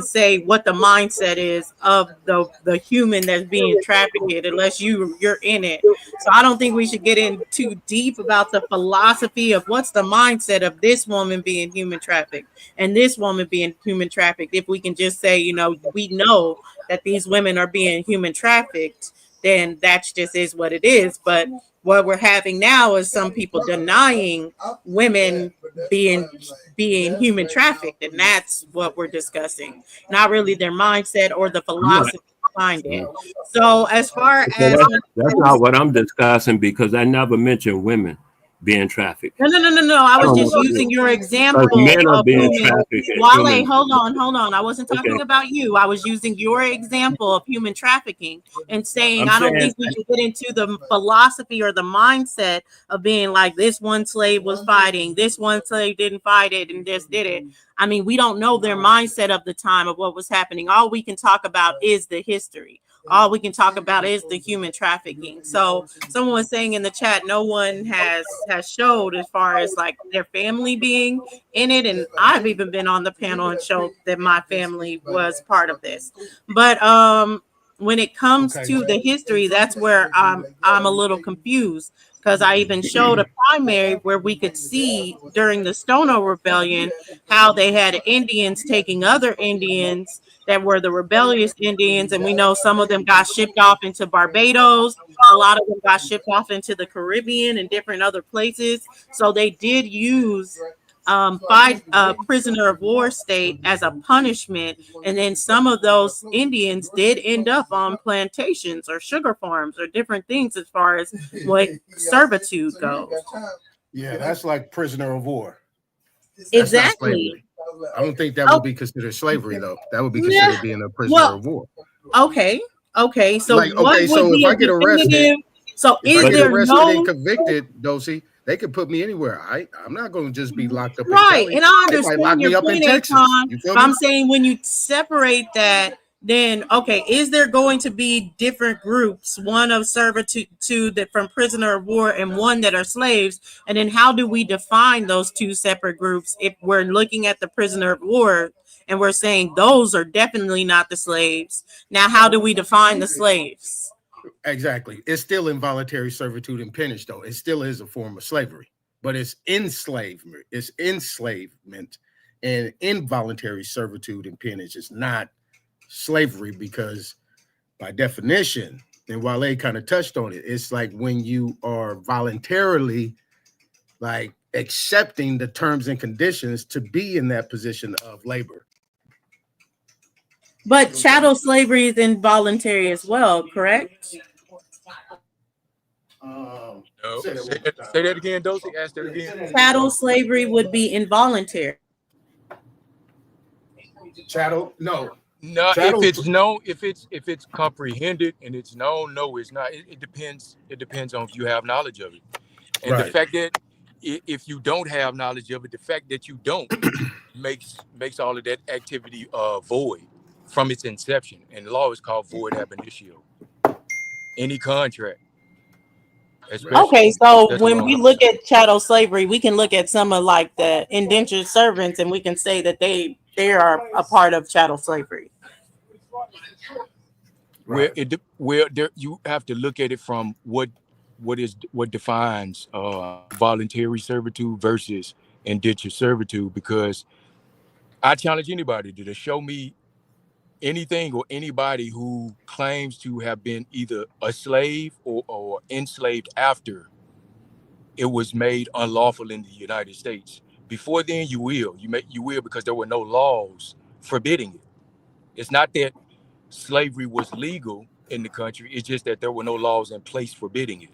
Speaker 19: say what the mindset is of the human that's being trafficked unless you're in it. So I don't think we should get in too deep about the philosophy of what's the mindset of this woman being human trafficked and this woman being human trafficked. If we can just say, we know that these women are being human trafficked, then that just is what it is. But what we're having now is some people denying women being human trafficked, and that's what we're discussing, not really their mindset or the philosophy behind it. So as far as
Speaker 17: that's not what I'm discussing, because I never mentioned women being trafficked.
Speaker 19: No. I was just using your example
Speaker 17: men are
Speaker 19: of
Speaker 17: being
Speaker 19: human.
Speaker 17: trafficked.
Speaker 19: Wale, hold on. I wasn't talking about you. I was using your example of human trafficking and saying I don't think we should get into the philosophy or the mindset of being like this one slave was fighting, this one slave didn't fight it and just did it. I mean, we don't know their mindset of the time of what was happening. All we can talk about is the history. All we can talk about is the human trafficking. So someone was saying in the chat, no one has showed as far as like their family being in it. And I've even been on the panel and showed that my family was part of this. But when it comes to the history, that's where I'm a little confused, because I even showed a primary where we could see during the Stono Rebellion how they had Indians taking other Indians that were the rebellious Indians, and we know some of them got shipped off into Barbados. A lot of them got shipped off into the Caribbean and different other places. So they did use prisoner of war state as a punishment, and then some of those Indians did end up on plantations or sugar farms or different things as far as what servitude goes.
Speaker 15: Yeah, that's like prisoner of war.
Speaker 19: Exactly.
Speaker 15: I don't think that would be considered slavery, though. That would be considered being a prisoner of war.
Speaker 19: Okay. So
Speaker 15: like, okay, so if I get arrested, and convicted, Dosey, they could put me anywhere. I'm not going to just be locked up.
Speaker 19: Right,
Speaker 15: in
Speaker 19: and I understand your point,
Speaker 15: Texas.
Speaker 19: But I'm saying when you separate that, then okay, is there going to be different groups, one of servitude that from prisoner of war and one that are slaves, and then how do we define those two separate groups if we're looking at the prisoner of war and we're saying those are definitely not the slaves? Now, how do we define the slaves?
Speaker 15: Exactly. It's still involuntary servitude and peonage, though. It still is a form of slavery, but it's enslavement. It's enslavement, and involuntary servitude and peonage is not slavery, because by definition, and Wale kind of touched on it, it's like when you are voluntarily like accepting the terms and conditions to be in that position of labor.
Speaker 19: But chattel slavery is involuntary as well, correct?
Speaker 20: No. Say that again, Dosey. Ask that again.
Speaker 19: Chattel slavery would be involuntary.
Speaker 15: Chattel? No.
Speaker 20: No, if it's comprehended and it's known, no, it's not. It depends. It depends on if you have knowledge of it, and the fact that if you don't have knowledge of it, the fact that you don't makes all of that activity void from its inception. And law is called void ab initio. Any contract.
Speaker 19: Okay, so when we look at chattel slavery, we can look at some of like the indentured servants, and we can say that they are a part of chattel slavery.
Speaker 20: Where you have to look at it from what defines voluntary servitude versus indentured servitude, because I challenge anybody to show me anything or anybody who claims to have been either a slave or enslaved after it was made unlawful in the United States. Before then, you will because there were no laws forbidding it. It's not that slavery was legal in the country. It's just that there were no laws in place forbidding it.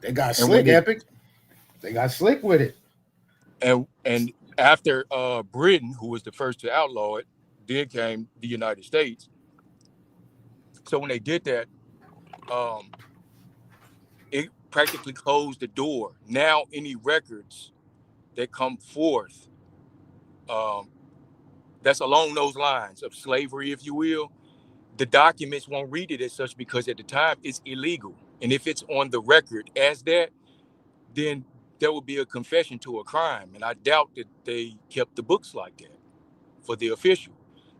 Speaker 15: They got
Speaker 20: And
Speaker 15: slick,
Speaker 20: when it
Speaker 15: Epic. They got slick with it.
Speaker 20: and after Britain, who was the first to outlaw it, then came the United States. So when they did that, it practically closed the door. Now any records that come forth, um, that's along those lines of slavery, if you will, the documents won't read it as such because at the time it's illegal. And if it's on the record as that, then there will be a confession to a crime. And I doubt that they kept the books like that for the official.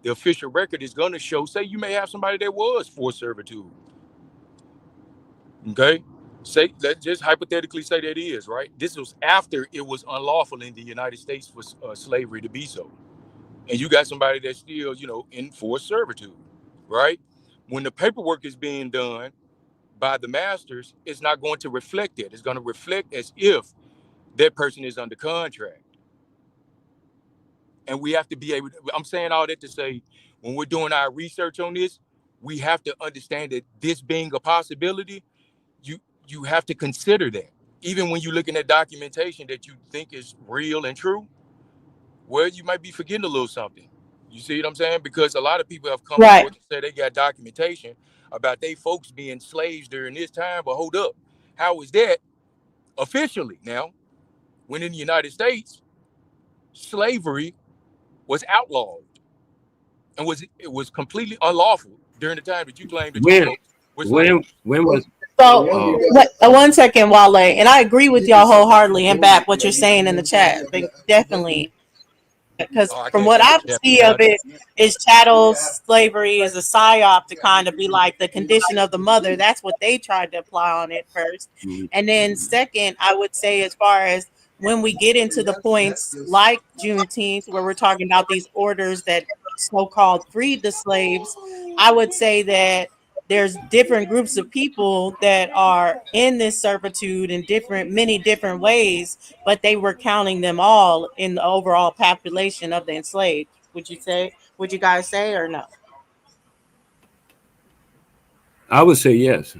Speaker 20: The official record is going to show, say you may have somebody that was forced servitude. Okay? Say, let's just hypothetically say that is, right? This was after it was unlawful in the United States for slavery to be so. And you got somebody that's still, in forced servitude, right? When the paperwork is being done by the masters, it's not going to reflect that. It's going to reflect as if that person is under contract. And we have to be able to, I'm saying all that to say, when we're doing our research on this, we have to understand that this being a possibility, you have to consider that. Even when you're looking at documentation that you think is real and true, well, you might be forgetting a little something. You see what I'm saying? Because a lot of people have come
Speaker 19: Right.
Speaker 20: forth and said they got documentation about they folks being slaves during this time, but hold up. How is that officially now? When in the United States, slavery was outlawed and it was completely unlawful during the time that you claim that you folks were slaves.
Speaker 17: When was
Speaker 19: So, one second, Wale, and I agree with y'all wholeheartedly and back what you're saying in the chat. But definitely, because from what I see of it, is chattel slavery is a psyop to kind of be like the condition of the mother. That's what they tried to apply on it first. And then second, I would say as far as when we get into the points like Juneteenth, where we're talking about these orders that so-called freed the slaves, I would say that there's different groups of people that are in this servitude in many different ways, but they were counting them all in the overall population of the enslaved. Would you guys say, or no?
Speaker 17: I would say yes.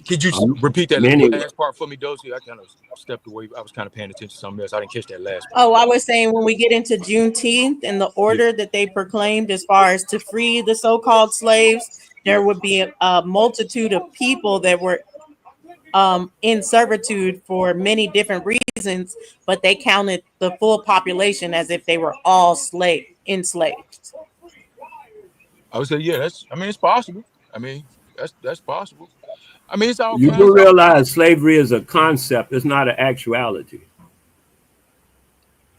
Speaker 20: Could you repeat that last part for me, Dozy? I kind of stepped away. I was kind of paying attention to something else. I didn't catch that last part.
Speaker 19: Oh, I was saying when we get into Juneteenth and the order that they proclaimed as far as to free the so-called slaves, there would be a multitude of people that were in servitude for many different reasons, but they counted the full population as if they were all enslaved.
Speaker 20: I would say, yeah, it's possible. That's possible. It's all
Speaker 17: You
Speaker 20: kinds
Speaker 17: do
Speaker 20: of.
Speaker 17: realize slavery is a concept; it's not an actuality.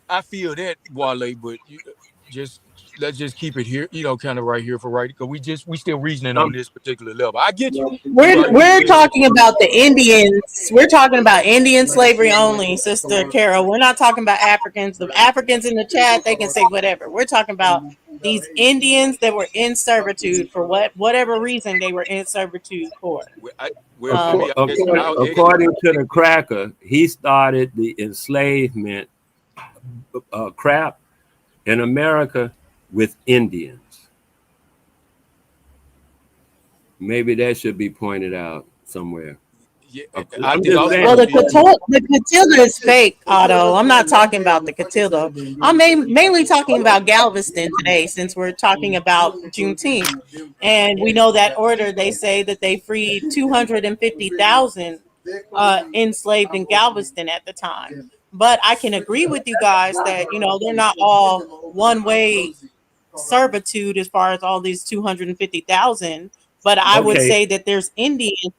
Speaker 20: I feel that, Wale, but let's just keep it here, kind of right here for right, because we still reasoning on this particular level. I get you.
Speaker 19: We're talking about the Indians. We're talking about Indian slavery only, Sister Carol. We're not talking about Africans. The Africans in the chat, they can say whatever. We're talking about these Indians that were in servitude for whatever reason they were in servitude for.
Speaker 17: According to the cracker, he started the enslavement crap in America with Indians. Maybe that should be pointed out somewhere.
Speaker 20: Yeah,
Speaker 19: the Catilda is fake, Otto. I'm not talking about the Catilda. I'm mainly talking about Galveston today, since we're talking about Juneteenth. And we know that order, they say that they freed 250,000 enslaved in Galveston at the time. But I can agree with you guys that, they're not all one-way servitude as far as all these 250,000. But I would say that there's Indians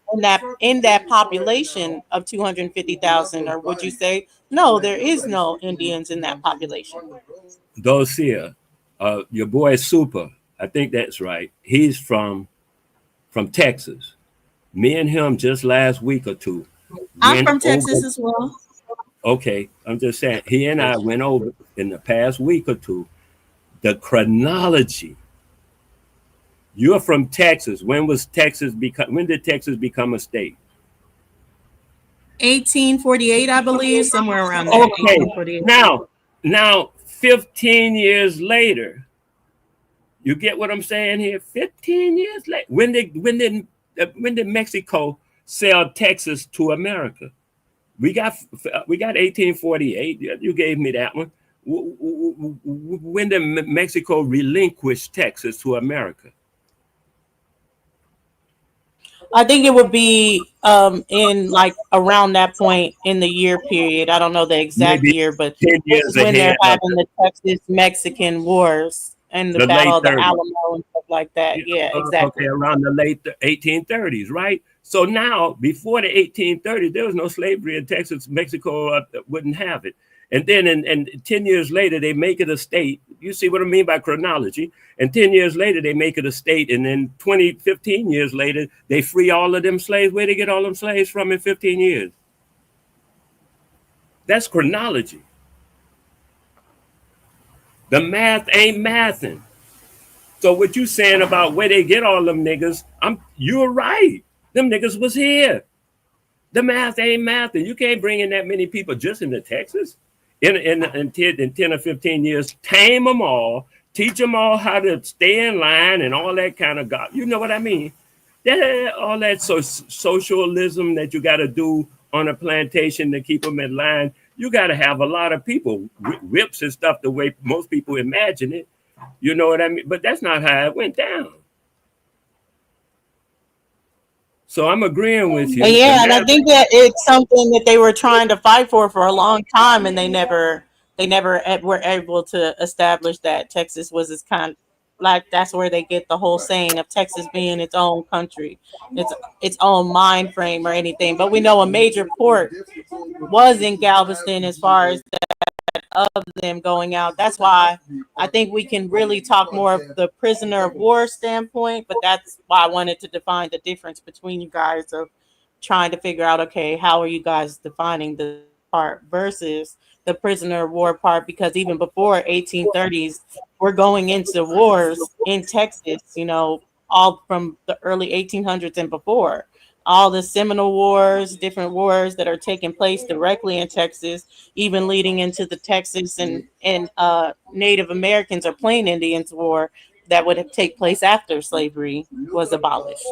Speaker 19: in that population of 250,000. Or would you say, no, there is no Indians in that population?
Speaker 17: Dosia, your boy Super, I think that's right. He's from Texas. Me and him just last week or two.
Speaker 19: I'm from Texas as well.
Speaker 17: Okay, I'm just saying, he and I went over in the past week or two the chronology. You're from Texas. When did Texas become a state?
Speaker 19: 1848, I believe, somewhere around there.
Speaker 17: Okay.
Speaker 19: 1848.
Speaker 17: Now, 15 years later, you get what I'm saying here? 15 years later, when did Mexico sell Texas to America? We got 1848. You gave me that one. When did Mexico relinquish Texas to America?
Speaker 19: I think it would be in like around that point in the year period. I don't know the exact
Speaker 17: Maybe
Speaker 19: year, but
Speaker 17: 10
Speaker 19: this
Speaker 17: years
Speaker 19: is when they're
Speaker 17: ahead of
Speaker 19: having the Texas-Mexican wars and the
Speaker 17: the late
Speaker 19: Battle of the
Speaker 17: 30s.
Speaker 19: Alamo and stuff like that. Yeah, exactly.
Speaker 17: Okay, around the late 1830s, right? So now, before the 1830s, there was no slavery in Texas. Mexico wouldn't have it. And then and 10 years later, they make it a state. You see what I mean by chronology? And 10 years later, they make it a state. And then 15 years later, they free all of them slaves. Where they get all them slaves from in 15 years? That's chronology. The math ain't mathing. So what you saying about where they get all them niggas, you're right. Them niggas was here. The math ain't mathing. You can't bring in that many people just into Texas in 10 or 15 years, tame them all, teach them all how to stay in line and all that kind of God. You know what I mean? All that socialism that you got to do on a plantation to keep them in line. You got to have a lot of people, whips and stuff the way most people imagine it. You know what I mean? But that's not how it went down. So I'm agreeing with you.
Speaker 19: Yeah, and I think that it's something that they were trying to fight for a long time, and they never were able to establish that Texas was this kind. Like that's where they get the whole saying of Texas being its own country, its own mind frame or anything. But we know a major port was in Galveston as far as of them going out. That's why I think we can really talk more of the prisoner of war standpoint, but that's why I wanted to define the difference between you guys of trying to figure out, okay, how are you guys defining the part versus the prisoner of war part? Because even before 1830s, we're going into wars in Texas, all from the early 1800s and before. All the Seminole Wars, different wars that are taking place directly in Texas, even leading into the Texas and Native Americans or Plain Indians War that would take place after slavery was abolished.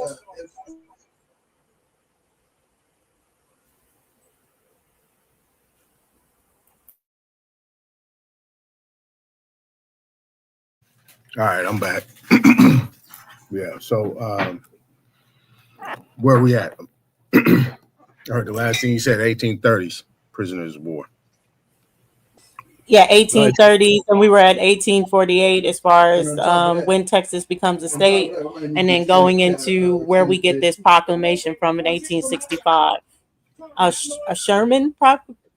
Speaker 15: All right, I'm back. Yeah, so where are we at? I heard the last thing you said, 1830s, prisoners of war.
Speaker 19: Yeah, 1830s, and we were at 1848 as far as when Texas becomes a state, and then going into where we get this proclamation from in 1865. A Sherman,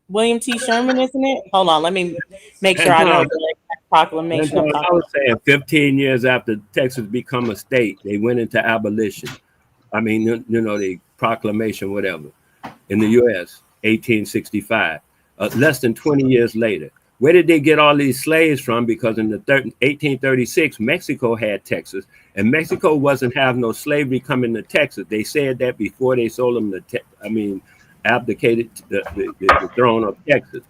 Speaker 19: William T. Sherman, isn't it? Hold on, let me make sure I know the exact proclamation.
Speaker 17: I was saying 15 years after Texas become a state, they went into abolition. I mean, the proclamation, whatever, in the U.S., 1865. Less than 20 years later. Where did they get all these slaves from? Because in the 1836, Mexico had Texas, and Mexico wasn't having no slavery coming to Texas. They said that before they sold them abdicated the throne of Texas.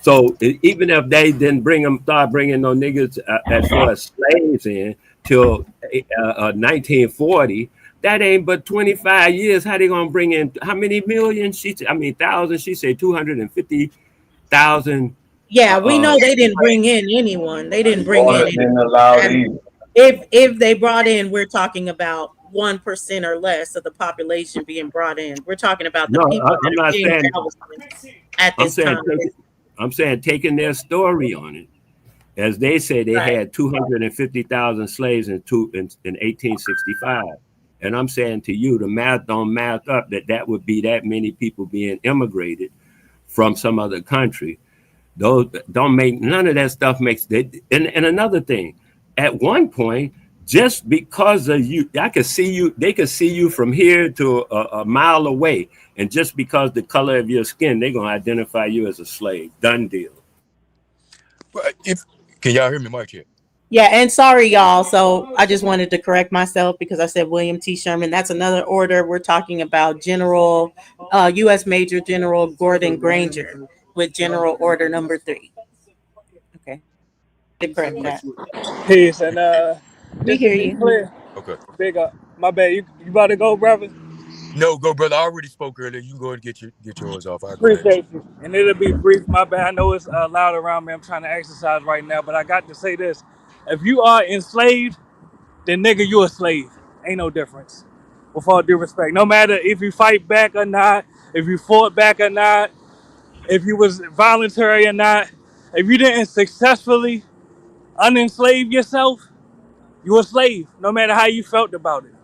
Speaker 17: So even if they didn't start bringing no niggas as far as slaves in till 1940, that ain't but 25 years. How they gonna bring in how many million? Thousands. She said 250,000.
Speaker 19: Yeah, we know they didn't bring in anyone. They didn't bring in
Speaker 16: anyone.
Speaker 19: If they brought in, we're talking about 1% or less of the population being brought in. We're talking about the people that are being at this time.
Speaker 17: I'm saying taking their story on it. As they say, they had 250,000 slaves in 1865. And I'm saying to you, the math don't math up that would be that many people being immigrated from some other country. Those don't make none of that stuff makes it. And another thing, at one point, just because of you, they could see you from here to a mile away. And just because the color of your skin, they're gonna identify you as a slave. Done deal.
Speaker 20: Well, can y'all hear me, Mike? Here?
Speaker 19: Yeah, and sorry, y'all. So I just wanted to correct myself because I said William T. Sherman. That's another order. We're talking about General, U.S. Major General Gordon Granger with General Order Number 3. Okay, to correct that.
Speaker 2: Peace and
Speaker 19: We
Speaker 2: just to
Speaker 19: hear
Speaker 2: be
Speaker 19: you.
Speaker 2: clear,
Speaker 20: Okay.
Speaker 2: big up. My bad. You about to go, brother?
Speaker 20: No, go, brother. I already spoke earlier. You can go and get yours off. I'll go next.
Speaker 2: Appreciate you. And it'll be brief. My bad. I know it's loud around me. I'm trying to exercise right now, but I got to say this: if you are enslaved, then nigga, you a slave. Ain't no difference. With all due respect, no matter if you fight back or not, if you fought back or not, if you was voluntary or not, if you didn't successfully unenslave yourself, you a slave. No matter how you felt about it.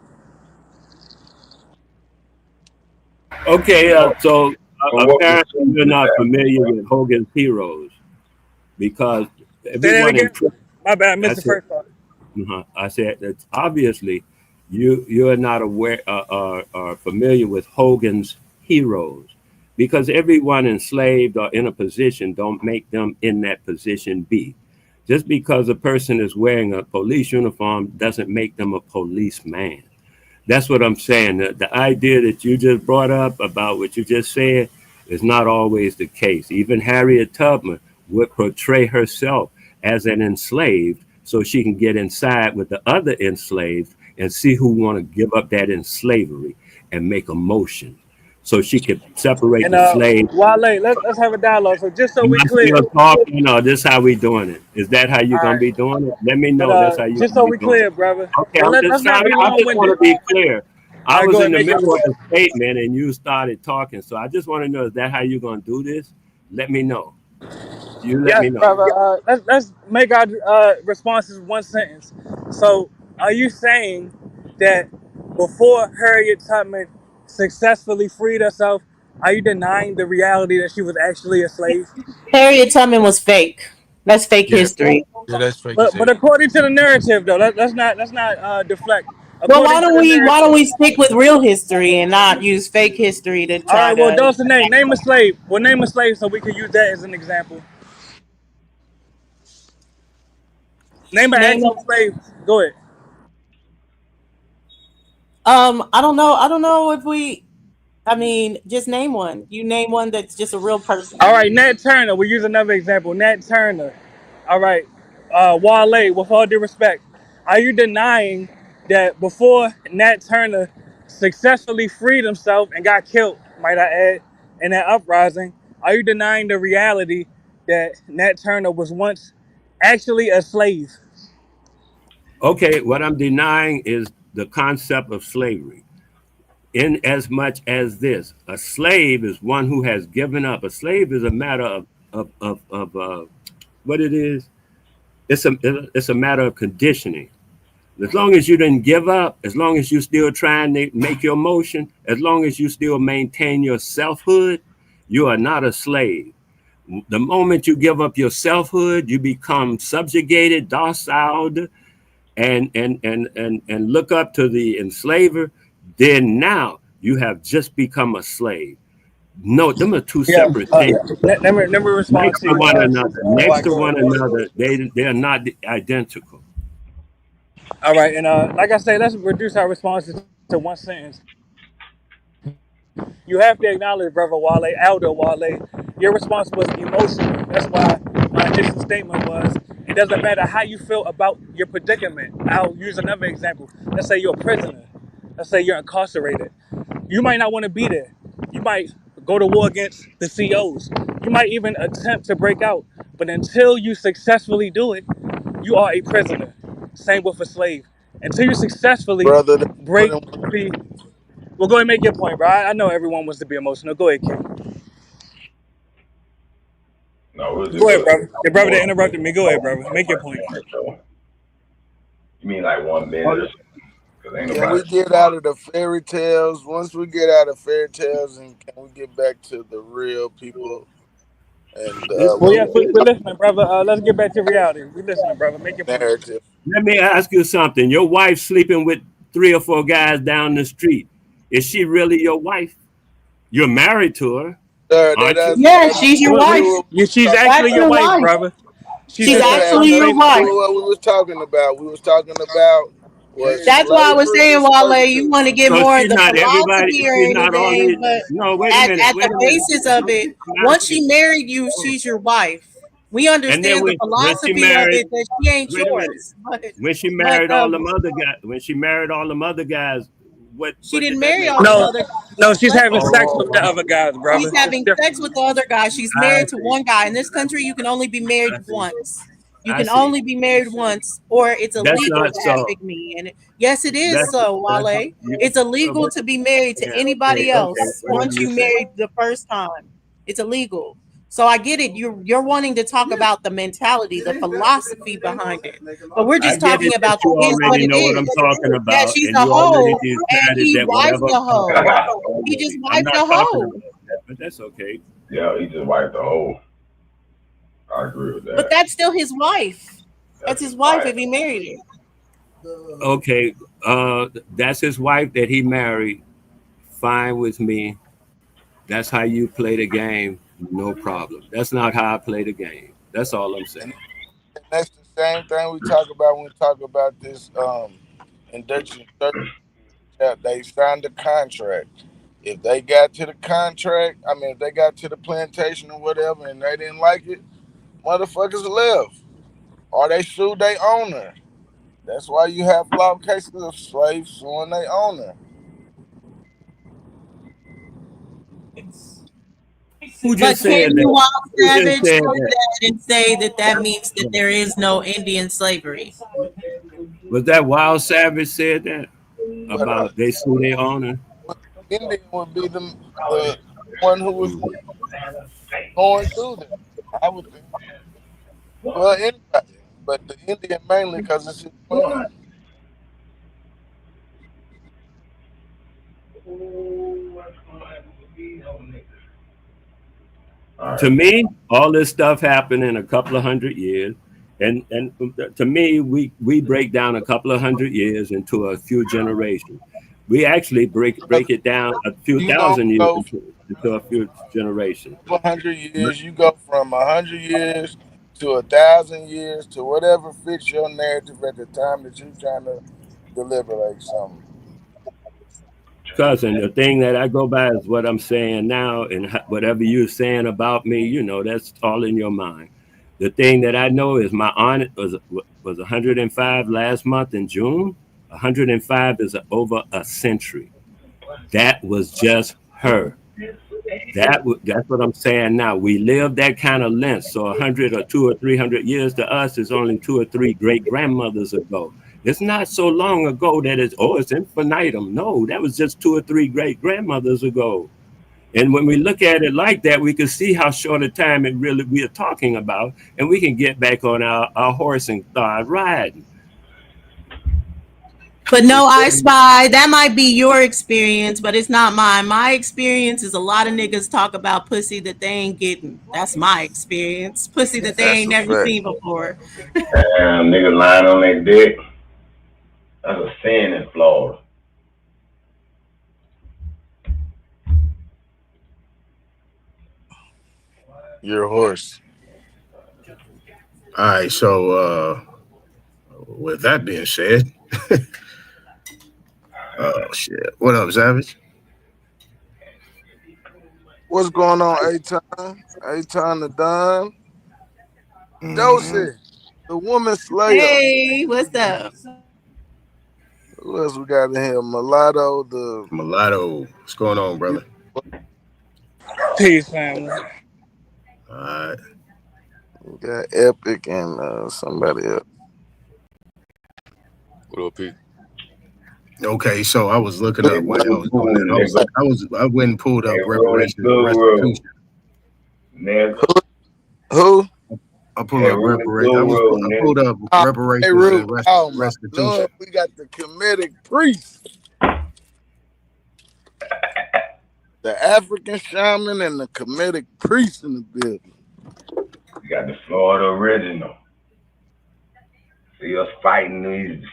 Speaker 17: Okay, so
Speaker 16: But what
Speaker 17: apparently
Speaker 16: percentage
Speaker 17: you're
Speaker 16: is
Speaker 17: not
Speaker 16: that?
Speaker 17: familiar with Hogan's Heroes because
Speaker 2: Say that
Speaker 17: everyone in
Speaker 2: again.
Speaker 17: prison.
Speaker 2: My bad. I missed the
Speaker 17: That's it.
Speaker 2: first part.
Speaker 17: I said that obviously you are not aware familiar with Hogan's Heroes because everyone enslaved or in a position don't make them in that position be. Just because a person is wearing a police uniform doesn't make them a policeman. That's what I'm saying. The idea that you just brought up about what you just said is not always the case. Even Harriet Tubman would portray herself as an enslaved so she can get inside with the other enslaved and see who want to give up that enslavery and make a motion so she could separate
Speaker 2: And
Speaker 17: the slave.
Speaker 2: Wale, let's have a dialogue. So just so
Speaker 17: Am
Speaker 2: we
Speaker 17: I
Speaker 2: clear,
Speaker 17: still talking or this how we doing it? Is that how you're
Speaker 2: all
Speaker 17: gonna
Speaker 2: right.
Speaker 17: be doing it? Let me
Speaker 2: But
Speaker 17: know that's how you're
Speaker 2: just
Speaker 17: gonna
Speaker 2: so
Speaker 17: be
Speaker 2: we
Speaker 17: doing
Speaker 2: clear,
Speaker 17: it.
Speaker 2: brother.
Speaker 17: Okay,
Speaker 2: Well,
Speaker 17: I'm
Speaker 2: let's
Speaker 17: just
Speaker 2: not
Speaker 17: trying.
Speaker 2: be
Speaker 17: I just want
Speaker 2: long-winded.
Speaker 17: to be clear.
Speaker 2: All
Speaker 17: I
Speaker 2: right,
Speaker 17: was
Speaker 2: go
Speaker 17: in
Speaker 2: ahead,
Speaker 17: the
Speaker 2: make your
Speaker 17: middle of
Speaker 2: point.
Speaker 17: a statement and you started talking, so I just want to know is that how you're gonna do this? Let me know. You let
Speaker 2: Yes,
Speaker 17: me know.
Speaker 2: brother. Let's make our responses one sentence. So, are you saying that before Harriet Tubman successfully freed herself, are you denying the reality that she was actually a slave?
Speaker 19: Harriet Tubman was fake. That's fake
Speaker 20: Yeah,
Speaker 19: history.
Speaker 20: yeah, that's fake as
Speaker 2: But
Speaker 20: hell.
Speaker 2: according to the narrative, though, let's not deflect.
Speaker 19: Well,
Speaker 2: According to the
Speaker 19: why don't
Speaker 2: narrative.
Speaker 19: we stick with real history and not use fake history to
Speaker 2: All
Speaker 19: try
Speaker 2: right. Well,
Speaker 19: to
Speaker 2: Dawson, name a slave. Well, name a slave so we can use that as an example. Name an
Speaker 19: name
Speaker 2: actual
Speaker 19: a
Speaker 2: slave. Go ahead.
Speaker 19: I don't know. I don't know if we I mean, just name one. You name one that's just a real person.
Speaker 2: All right, Nat Turner. We'll use another example. Nat Turner. All right, Wale. With all due respect, are you denying that before Nat Turner successfully freed himself and got killed, might I add, in that uprising, are you denying the reality that Nat Turner was once actually a slave?
Speaker 17: Okay, what I'm denying is the concept of slavery. In as much as this, a slave is one who has given up. A slave is a matter of what it is. It's a matter of conditioning. As long as you didn't give up, as long as you still trying to make your motion, as long as you still maintain your selfhood, you are not a slave. The moment you give up your selfhood, you become subjugated, docile, and look up to the enslaver. Then now you have just become a slave. No, them are two
Speaker 2: Yeah.
Speaker 17: separate things.
Speaker 2: Let me respond
Speaker 17: Next
Speaker 2: to
Speaker 17: to
Speaker 2: you.
Speaker 17: one another, next
Speaker 2: Like,
Speaker 17: to one another, they are not identical.
Speaker 2: all right, and like I say, let's reduce our responses to one sentence. You have to acknowledge, brother Wale, Elder Wale, your response was emotional. That's why my initial statement was, it doesn't matter how you feel about your predicament. I'll use another example. Let's say you're a prisoner. Let's say you're incarcerated. You might not want to be there. You might go to war against the COs. You might even attempt to break out. But until you successfully do it, you are a prisoner. Same with a slave. Until you successfully
Speaker 21: brother. That's more
Speaker 2: break
Speaker 21: than one.
Speaker 2: free. Well, go ahead and make your point, bro. I know everyone wants to be emotional. Go ahead, King.
Speaker 16: No, we'll just
Speaker 2: Go
Speaker 16: go
Speaker 2: ahead,
Speaker 16: to
Speaker 2: brother. The brother that
Speaker 16: more
Speaker 2: interrupted me. Go ahead, brother. Make your
Speaker 16: like
Speaker 2: point.
Speaker 16: 1 minute or so. You mean like 1 minute or something? Because ain't
Speaker 21: Can
Speaker 16: nobody
Speaker 21: we get out of the fairy tales? Once we get out of fairy tales, and can we get back to the real people and
Speaker 2: Well,
Speaker 21: what
Speaker 2: yes, we're listening, brother. Let's get back to reality. We're listening, brother. Make your point.
Speaker 21: narrative?
Speaker 17: Let me ask you something. Your wife sleeping with 3 or 4 guys down the street. Is she really your wife? You're married to her,
Speaker 21: Sir, that
Speaker 17: aren't
Speaker 21: has
Speaker 17: you?
Speaker 19: Yeah,
Speaker 21: nothing
Speaker 19: she's your
Speaker 21: to
Speaker 19: wife.
Speaker 21: do with what
Speaker 2: She's
Speaker 21: we're talking
Speaker 2: actually
Speaker 19: That's
Speaker 2: your
Speaker 19: your
Speaker 21: about.
Speaker 2: wife,
Speaker 19: wife.
Speaker 2: brother.
Speaker 20: She
Speaker 19: She's
Speaker 20: just
Speaker 21: That
Speaker 20: has
Speaker 21: have
Speaker 19: actually your
Speaker 21: nothing
Speaker 20: nothing.
Speaker 21: to do
Speaker 19: wife.
Speaker 21: with what we was talking about. We was talking about was
Speaker 19: That's why I was
Speaker 21: slavery
Speaker 19: saying,
Speaker 21: and
Speaker 19: Wale, you
Speaker 21: servitude.
Speaker 19: want to get
Speaker 17: So
Speaker 19: more of
Speaker 17: she's
Speaker 19: the
Speaker 17: not everybody.
Speaker 19: philosophy or
Speaker 17: She's not
Speaker 19: anything,
Speaker 17: always.
Speaker 19: but
Speaker 17: No, wait a minute.
Speaker 19: at
Speaker 17: Wait
Speaker 19: the
Speaker 17: a minute.
Speaker 19: basis of it,
Speaker 17: I'm
Speaker 19: once she
Speaker 17: asking.
Speaker 19: married you, she's your wife. We
Speaker 17: And then
Speaker 19: understand the
Speaker 17: when she
Speaker 19: philosophy of
Speaker 17: married,
Speaker 19: it that she ain't
Speaker 17: wait a minute.
Speaker 19: yours,
Speaker 17: When she
Speaker 19: but
Speaker 17: married all them other guys, when she married all them other guys,
Speaker 19: she
Speaker 17: what
Speaker 19: didn't
Speaker 17: did that
Speaker 19: marry
Speaker 17: make
Speaker 19: all
Speaker 17: her?
Speaker 19: them
Speaker 20: No,
Speaker 19: other guys.
Speaker 20: no,
Speaker 19: She
Speaker 20: she's
Speaker 19: slept
Speaker 20: having
Speaker 19: with them.
Speaker 20: sex with the
Speaker 17: Oh,
Speaker 20: other guys,
Speaker 19: She's
Speaker 20: brother. It's
Speaker 19: having sex
Speaker 20: different.
Speaker 19: with the other guy. She's
Speaker 17: I
Speaker 19: married to
Speaker 17: see.
Speaker 19: one guy. In this country, you can only be married
Speaker 17: I see.
Speaker 19: once. You
Speaker 17: I
Speaker 19: can
Speaker 17: see.
Speaker 19: only be married once, or it's
Speaker 17: That's
Speaker 19: illegal
Speaker 17: not
Speaker 19: to have
Speaker 17: so.
Speaker 19: bigamy. And yes, it is
Speaker 17: That's
Speaker 19: so,
Speaker 17: that's
Speaker 19: Wale.
Speaker 17: you.
Speaker 19: It's illegal
Speaker 17: What?
Speaker 19: to be married to
Speaker 17: Yeah.
Speaker 19: anybody
Speaker 17: Okay.
Speaker 19: else
Speaker 17: Whatever
Speaker 19: once
Speaker 17: you
Speaker 19: you
Speaker 17: say.
Speaker 19: married the first time. It's illegal. So I get it. You're wanting to talk about the mentality, the philosophy behind it, but we're
Speaker 17: I
Speaker 19: just
Speaker 17: get
Speaker 19: talking
Speaker 17: it that
Speaker 19: about
Speaker 17: you
Speaker 19: the is what
Speaker 17: already
Speaker 19: it
Speaker 17: know what I'm
Speaker 19: is.
Speaker 17: talking
Speaker 19: That
Speaker 17: about,
Speaker 19: she's
Speaker 17: and
Speaker 19: a
Speaker 17: you already
Speaker 19: hoe, and
Speaker 17: decided
Speaker 19: he
Speaker 17: that
Speaker 19: wiped
Speaker 17: whatever
Speaker 19: the
Speaker 17: I'm talking
Speaker 19: hoe.
Speaker 17: about.
Speaker 19: He just
Speaker 17: I'm
Speaker 19: wiped
Speaker 17: not
Speaker 19: the
Speaker 17: talking
Speaker 19: hoe.
Speaker 17: about that, but that's okay.
Speaker 16: Yeah, he just wiped the hole. I agree with
Speaker 19: But
Speaker 16: that.
Speaker 19: that's still his wife.
Speaker 16: That's
Speaker 19: That's
Speaker 16: his
Speaker 19: his wife
Speaker 16: wife.
Speaker 19: if he married her.
Speaker 17: Okay. That's his wife that he married. Fine with me. That's how you play the game. No problem. That's not how I play the game. That's all I'm saying.
Speaker 21: And that's the same thing we talk about when we talk about this indentured servitude. Yeah, they signed a contract. If they got to the contract, I mean, if they got to the plantation or whatever, and they didn't like it, motherfuckers left, or they sued their owner. That's why you have law cases of slaves suing their owner.
Speaker 17: Who
Speaker 19: But
Speaker 17: just
Speaker 19: can
Speaker 17: said
Speaker 19: you,
Speaker 17: that?
Speaker 19: Wild
Speaker 17: Who just
Speaker 19: Savage,
Speaker 17: said
Speaker 19: take
Speaker 17: that?
Speaker 19: that and say that that means that there is no Indian slavery?
Speaker 17: Was that Wild Savage said that
Speaker 21: But
Speaker 17: about they sue their owner?
Speaker 21: Indian would be the one who was
Speaker 17: Mhm.
Speaker 21: going through that. I would think. Well, anybody, but the Indian mainly because it's his land.
Speaker 16: All
Speaker 17: To
Speaker 16: right.
Speaker 17: me, all this stuff happened in a couple of hundred years, and to me, we break down a couple of hundred years into a few generations. We actually break it down a few
Speaker 21: You don't
Speaker 17: thousand years
Speaker 21: go
Speaker 17: into a few generations.
Speaker 21: from 100 years. You go from 100 years to 1,000 years to whatever fits your narrative at the time that you're trying to deliberate something.
Speaker 17: Cousin, the thing that I go by is what I'm saying now, and whatever you're saying about me, that's all in your mind. The thing that I know is my aunt was 105 last month in June. 105 is over a century. That was just her. That's what I'm saying now. We live that kind of length. So 100 or 200 or 300 years to us is only 2 or 3 great grandmothers ago. It's not so long ago that it's infinitum. No, that was just 2 or 3 great grandmothers ago. And when we look at it like that, we can see how short a time it really we are talking about, and we can get back on our horse and start riding.
Speaker 19: But no, I spy. That might be your experience, but it's not mine. My experience is a lot of niggas talk about pussy that they ain't getting. That's my experience. Pussy that they
Speaker 21: That's
Speaker 19: ain't
Speaker 21: a
Speaker 19: never
Speaker 21: fact.
Speaker 19: seen before.
Speaker 16: Damn, niggas lying on their dick. That's a sin in Florida.
Speaker 21: Your horse.
Speaker 15: All right, so with that being said, oh shit. What up, Savage?
Speaker 21: What's going on, A-Time? A-Time the Don.
Speaker 15: Mm-hmm.
Speaker 21: Josie, the woman slayer.
Speaker 19: Hey, what's up?
Speaker 21: Who else we got in here? Mulatto, the
Speaker 15: Mulatto. What's going on, brother?
Speaker 3: Peace, family.
Speaker 15: All right.
Speaker 21: we got Epic and somebody else.
Speaker 20: What up, Pete?
Speaker 15: Okay, so I was looking up while y'all was doing
Speaker 16: Ooh,
Speaker 15: that.
Speaker 16: nigga.
Speaker 15: I went and pulled
Speaker 16: Hey,
Speaker 15: up
Speaker 16: roll the
Speaker 15: reparations and
Speaker 16: guru,
Speaker 15: restitution.
Speaker 16: nigga.
Speaker 21: Who?
Speaker 15: I pulled
Speaker 16: Hey,
Speaker 15: up
Speaker 16: roll the
Speaker 15: reparation.
Speaker 16: guru,
Speaker 15: I
Speaker 16: nigga.
Speaker 15: pulled up
Speaker 21: Oh, hey,
Speaker 15: reparations
Speaker 21: Rude.
Speaker 15: and
Speaker 21: Oh, my
Speaker 15: restitution.
Speaker 21: Lord. We got the Kemetic priest, the African shaman, and the Kemetic priest in the building.
Speaker 16: We got the Florida original. See us fighting these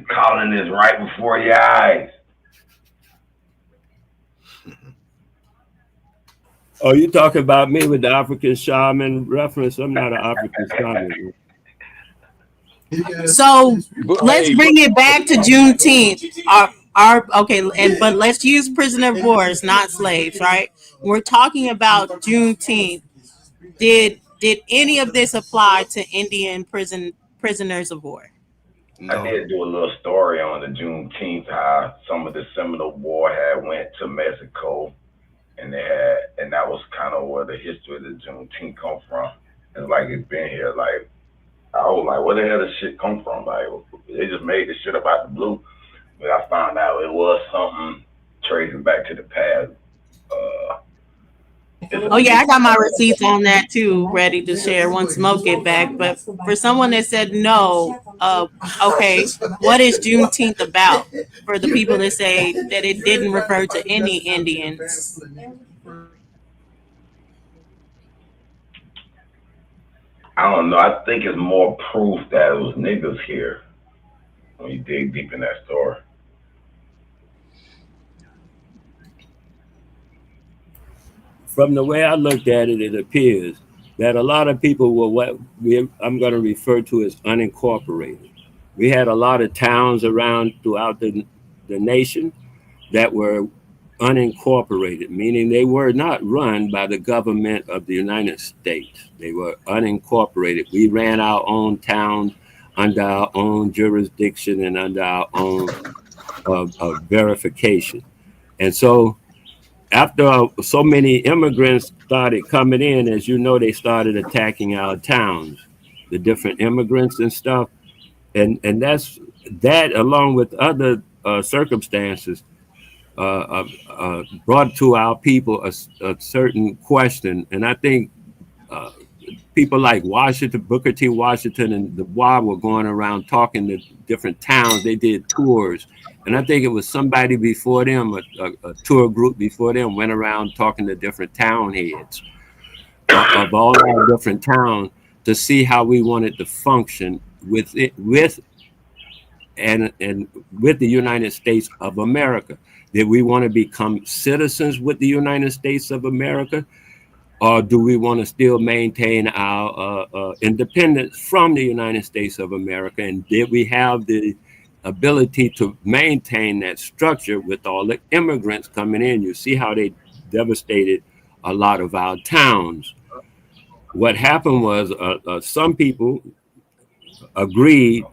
Speaker 16: colonists right before your eyes.
Speaker 17: Oh, you talking about me with the African shaman reference? I'm not an African shaman.
Speaker 19: So
Speaker 17: But,
Speaker 19: let's
Speaker 17: hey,
Speaker 19: bring it back to Juneteenth. Okay, but let's use prisoner of wars, not slaves, right? We're talking about Juneteenth. Did any of this apply to Indian prisoners of war?
Speaker 16: I did do a little story on the Juneteenth, how some of the Seminole War had went to Mexico, and and that was kind of where the history of the Juneteenth come from. It's like it's been here. Like I was like, where the hell does shit come from? Like they just made this shit up out the blue. But I found out it was something tracing back to the past.
Speaker 19: Oh yeah, I got my receipts on that too, ready to share once Smoke get back. But for someone that said no, okay, what is Juneteenth about? For the people that say that it didn't refer to any Indians.
Speaker 16: I don't know. I think it's more proof that it was niggas here when you dig deep in that story.
Speaker 17: from the way I looked at it, it appears that a lot of people were I'm going to refer to as unincorporated. We had a lot of towns around throughout the nation that were unincorporated, meaning they were not run by the government of the United States. They were unincorporated. We ran our own towns under our own jurisdiction and under our own verification. And so after so many immigrants started coming in, as you know, they started attacking our towns, the different immigrants and stuff. And that's that, along with other circumstances, brought to our people a certain question. And I think people like Washington, Booker T. Washington, and Du Bois were going around talking to different towns. They did tours. And I think it was somebody before them, a tour group before them, went around talking to different town heads of all our different towns to see how we wanted to function with and with the United States of America. Did we want to become citizens with the United States of America? Or do we want to still maintain our independence from the United States of America? And did we have the ability to maintain that structure with all the immigrants coming in? You see how they devastated a lot of our towns. What happened was some people agreed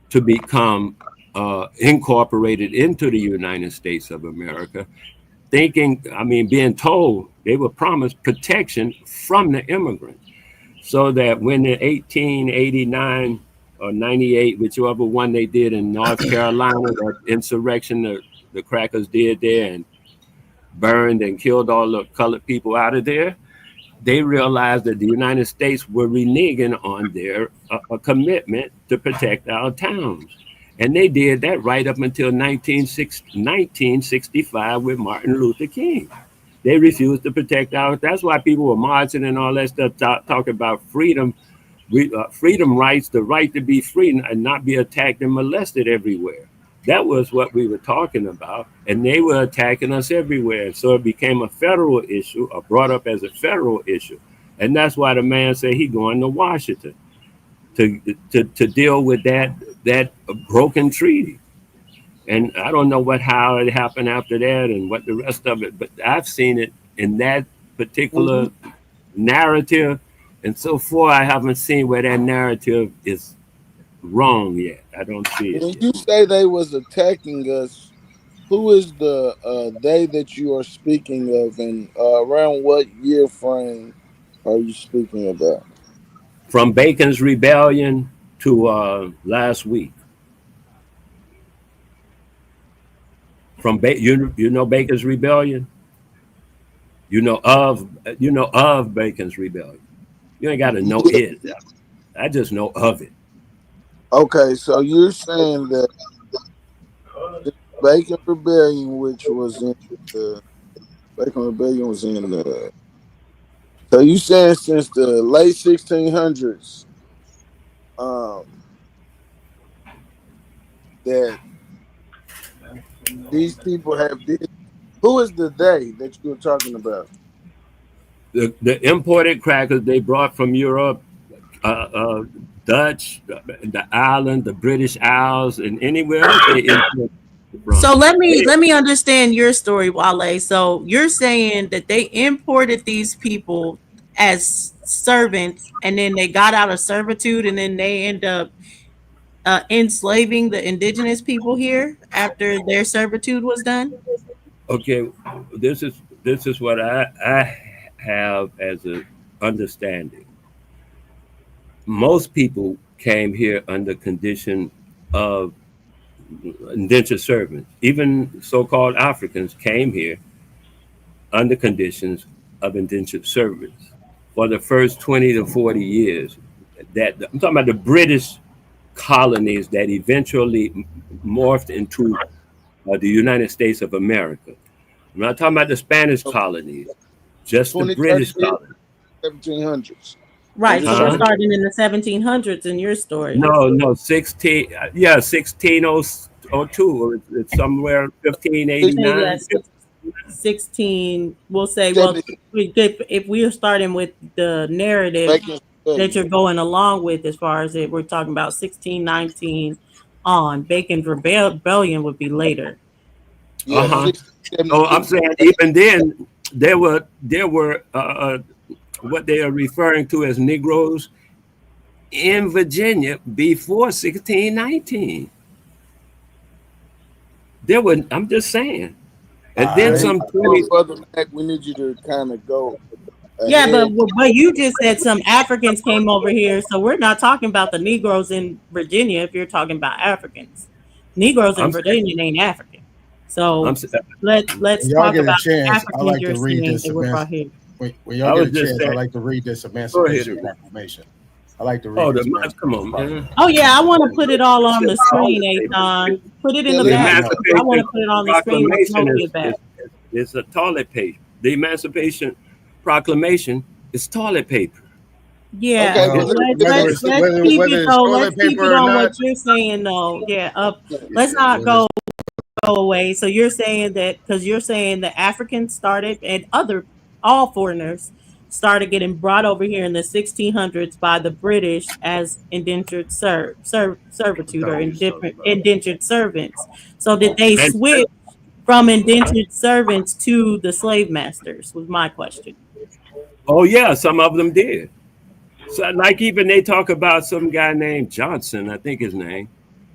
Speaker 17: to become incorporated into the United States of America, being told they were promised protection from the immigrants, so that when in 1889 or 98, whichever one they did in North Carolina, that insurrection the crackers did there and burned and killed all the colored people out of there, they realized that the United States were reneging on their commitment to protect our towns. And they did that right up until 1965 with Martin Luther King. They refused to protect our. That's why people were marching and all that stuff, talking about freedom, freedom rights, the right to be free and not be attacked and molested everywhere. That was what we were talking about, and they were attacking us everywhere. So it became a federal issue, or brought up as a federal issue, and that's why the man said he going to Washington to deal with that broken treaty. And I don't know how it happened after that and what the rest of it, but I've seen it in that particular narrative. And so far, I haven't seen where that narrative is wrong yet. I don't see it
Speaker 21: When
Speaker 17: yet.
Speaker 21: you say they was attacking us, who is the they that you are speaking of, and around what year frame are you speaking about?
Speaker 17: From Bacon's Rebellion to last week. You know Bacon's Rebellion? You know of Bacon's Rebellion. You ain't got to know it. I just know of it.
Speaker 21: Okay, so you're saying that the Bacon Rebellion, which was in the Bacon Rebellion was in the. So you saying since the late 1600s, um, that these people have did. Who is the they that you're talking about?
Speaker 17: The imported crackers they brought from Europe, Dutch, the island, the British Isles, and anywhere else they imported from.
Speaker 19: So let me understand your story, Wale. So you're saying that they imported these people as servants, and then they got out of servitude, and then they end up enslaving the indigenous people here after their servitude was done.
Speaker 17: Okay, this is what I have as a understanding. Most people came here under condition of indentured servants. Even so-called Africans came here under conditions of indentured servants for the first 20 to 40 years. That I'm talking about the British colonies that eventually morphed into the United States of America. I'm not talking about the Spanish colonies, just the
Speaker 21: 20,
Speaker 17: British
Speaker 21: 30
Speaker 17: colonies.
Speaker 21: 1700s.
Speaker 19: Right. So we're starting in the 1700s in your story.
Speaker 17: No, 1602 or it's somewhere 1589.
Speaker 19: Yeah, 16. We'll say, well, if we are starting with the narrative that you're going along with, as far as we're talking about 1619 on, Bacon's Rebellion would be later.
Speaker 17: So I'm saying even then there were what they are referring to as Negroes in Virginia before 1619. There were, I'm just saying. And then some 20
Speaker 21: further back, we need you to kind of go.
Speaker 19: Yeah, but you just said some Africans came over here, so we're not talking about the Negroes in Virginia. If you're talking about Africans, Negroes in Virginia ain't African. So let's talk about the Africans you're saying that were brought here.
Speaker 15: When y'all get a chance, I like to read this Emancipation Proclamation. I like to read this.
Speaker 17: Come on, man.
Speaker 19: Oh yeah, I want to put it all on the screen, Aton. Put it in the back. I want to put it on the screen.
Speaker 17: It's a toilet paper. The Emancipation Proclamation is toilet paper.
Speaker 19: Yeah, let's keep it though. Let's keep it on what you're saying though. Yeah, let's not go away. So you're saying that because you're saying that Africans started and all foreigners started getting brought over here in the 1600s by the British as indentured servitude or indentured servants. So did they switch from indentured servants to the slave masters? Was my question.
Speaker 17: Oh yeah, some of them did. So like even they talk about some guy named Johnson, I think his name.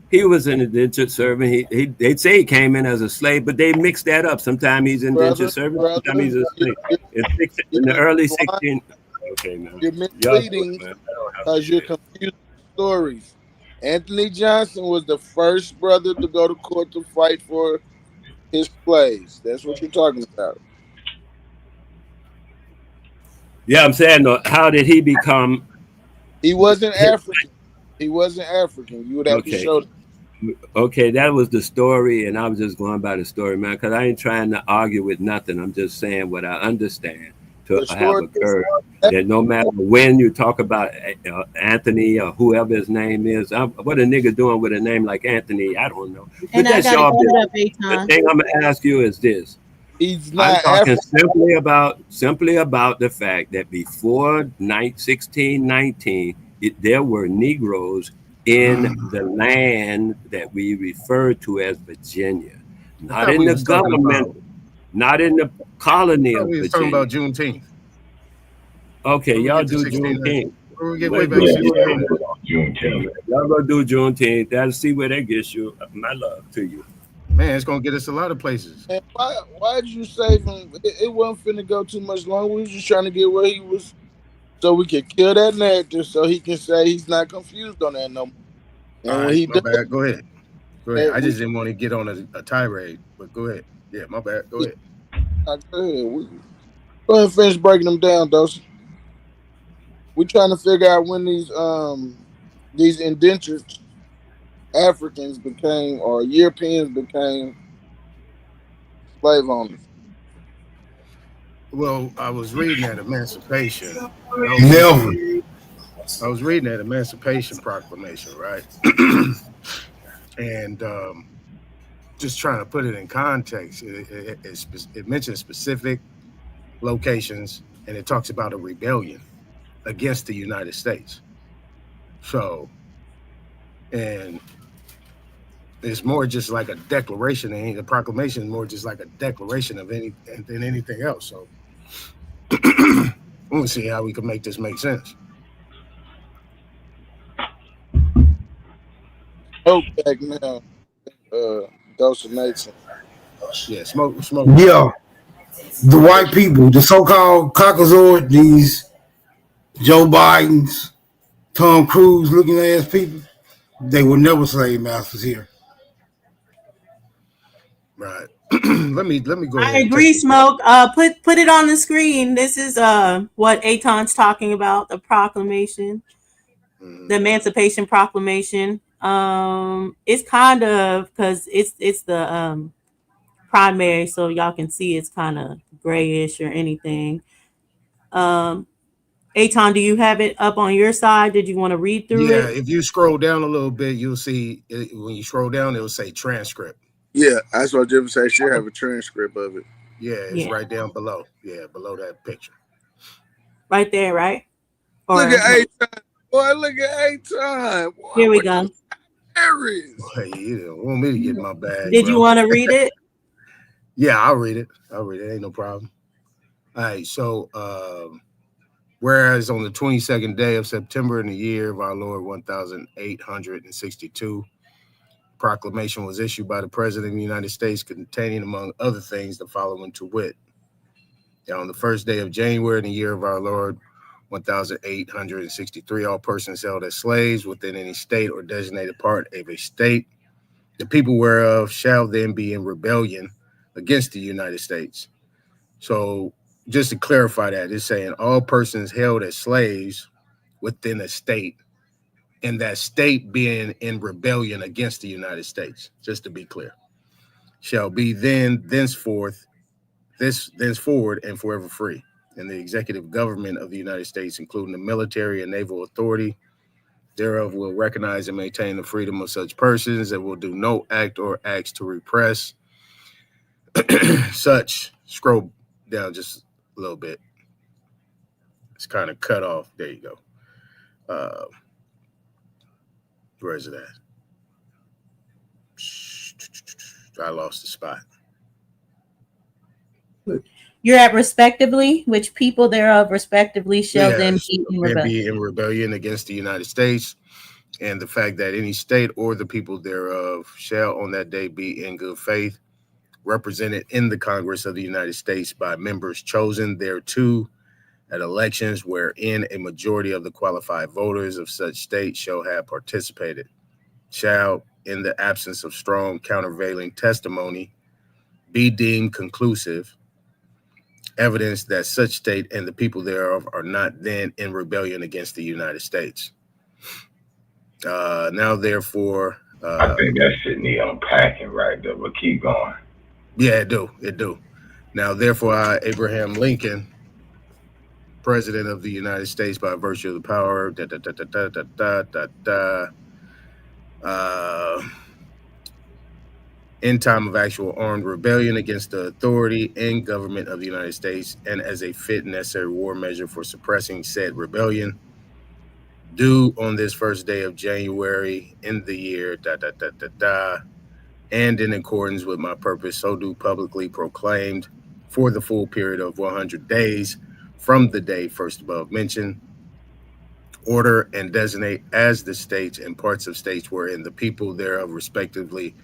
Speaker 17: He was an indentured servant. They'd say he came in as a slave, but they mixed that up. Sometimes he's indentured servant, sometimes he's a slave. In the early 16. Okay, man.
Speaker 21: You're misleading because you're confusing stories. Anthony Johnson was the first brother to go to court to fight for his slaves. That's what you're talking about.
Speaker 17: Yeah, I'm saying, how did he become?
Speaker 21: He wasn't African. He wasn't African. You would have to show them.
Speaker 17: Okay, that was the story, and I was just going by the story, man, because I ain't trying to argue with nothing. I'm just saying what I understand to have occurred. That no matter when you talk about Anthony or whoever his name is, what a nigga doing with a name like Anthony, I don't know. But
Speaker 19: And
Speaker 17: that's y'all business. The thing I'm going to ask you is this.
Speaker 21: He's not
Speaker 17: I'm talking simply about the fact that before 1619, there were Negroes in the land that we refer to as Virginia, not in the government, not in the colony of Virginia.
Speaker 15: We was talking about Juneteenth.
Speaker 17: Okay, y'all do Juneteenth.
Speaker 15: We'll get way back to
Speaker 17: Juneteenth. Y'all go do Juneteenth. That'll see where that gets you. My love to you.
Speaker 15: Man, it's gonna get us a lot of places.
Speaker 21: And why did you save him? It wasn't finna go too much longer. We was just trying to get where he was, so we could kill that narrative, so he can say he's not confused on that no more. And
Speaker 15: all
Speaker 21: when
Speaker 15: right,
Speaker 21: he
Speaker 15: my
Speaker 21: does,
Speaker 15: bad. Go ahead. I just didn't want to get on a tirade, but go ahead. Yeah, my bad. Go ahead.
Speaker 21: Go ahead. Go ahead and finish breaking them down, Dawson. We're trying to figure out when these indentured Africans became, or Europeans became, slave owners.
Speaker 15: Well, I was reading that Emancipation. I was reading that Emancipation Proclamation, right? And just trying to put it in context. It mentions specific locations and it talks about a rebellion against the United States. So, and it's more just like a declaration, and the proclamation is more just like a declaration of any than anything else. So, we'll see how we can make this make sense.
Speaker 21: Oh, back now. Dose Mason.
Speaker 15: Yeah, smoke.
Speaker 14: Yeah, the white people, the so-called Caucasoid, these Joe Bidens, Tom Cruise looking ass people, they were never slave masters here.
Speaker 15: Right. let me go
Speaker 19: I
Speaker 15: ahead and
Speaker 19: agree,
Speaker 15: take.
Speaker 19: Smoke. Put it on the screen. This is what Aton's talking about, the proclamation, the Emancipation Proclamation. It's kind of because it's the primary, so y'all can see it's kind of grayish or anything. Um, Aton, do you have it up on your side? Did you want to read through
Speaker 15: Yeah,
Speaker 19: it?
Speaker 15: if you scroll down a little bit, you'll see when you scroll down, it'll say transcript.
Speaker 21: Yeah, that's what Jim say. She have a transcript of it.
Speaker 15: Yeah, it's right down below. Yeah, below that picture.
Speaker 19: Right there, right?
Speaker 21: Look at
Speaker 19: no.
Speaker 21: Aton. Boy, look at Aton.
Speaker 19: Here we go.
Speaker 15: Boy, you don't want me to get my bag,
Speaker 19: Did
Speaker 15: bro.
Speaker 19: you want to read it?
Speaker 15: Yeah, I'll read it. Ain't no problem. All right, so whereas on the 22nd day of September in the year of our Lord 1862, proclamation was issued by the President of the United States containing, among other things, the following to wit. On the first day of January in the year of our Lord 1863, all persons held as slaves within any state or designated part of a state, the people whereof shall then be in rebellion against the United States. So just to clarify that, it's saying all persons held as slaves within a state, and that state being in rebellion against the United States, just to be clear, shall be thenceforward and forever free. And the executive government of the United States, including the military and naval authority thereof, will recognize and maintain the freedom of such persons and will do no act or acts to repress such. Scroll down just a little bit. It's kind of cut off. There you go. Where is it at? I lost the spot.
Speaker 19: You're at respectively, which people thereof respectively shall then be in rebellion.
Speaker 15: Be in rebellion against the United States, and the fact that any state or the people thereof shall on that day be in good faith represented in the Congress of the United States by members chosen thereto at elections wherein a majority of the qualified voters of such state shall have participated, shall, in the absence of strong countervailing testimony, be deemed conclusive evidence that such state and the people thereof are not then in rebellion against the United States. Now, therefore,
Speaker 16: I think that shit need unpacking right there, but keep going.
Speaker 15: Yeah, it do. Now, therefore, I, Abraham Lincoln, President of the United States by virtue of the power, in time of actual armed rebellion against the authority and government of the United States, and as a fit and necessary war measure for suppressing said rebellion, due on this first day of January in the year, and in accordance with my purpose, so do publicly proclaimed for the full period of 100 days from the day first above mentioned, order and designate as the states and parts of states wherein the people thereof respectively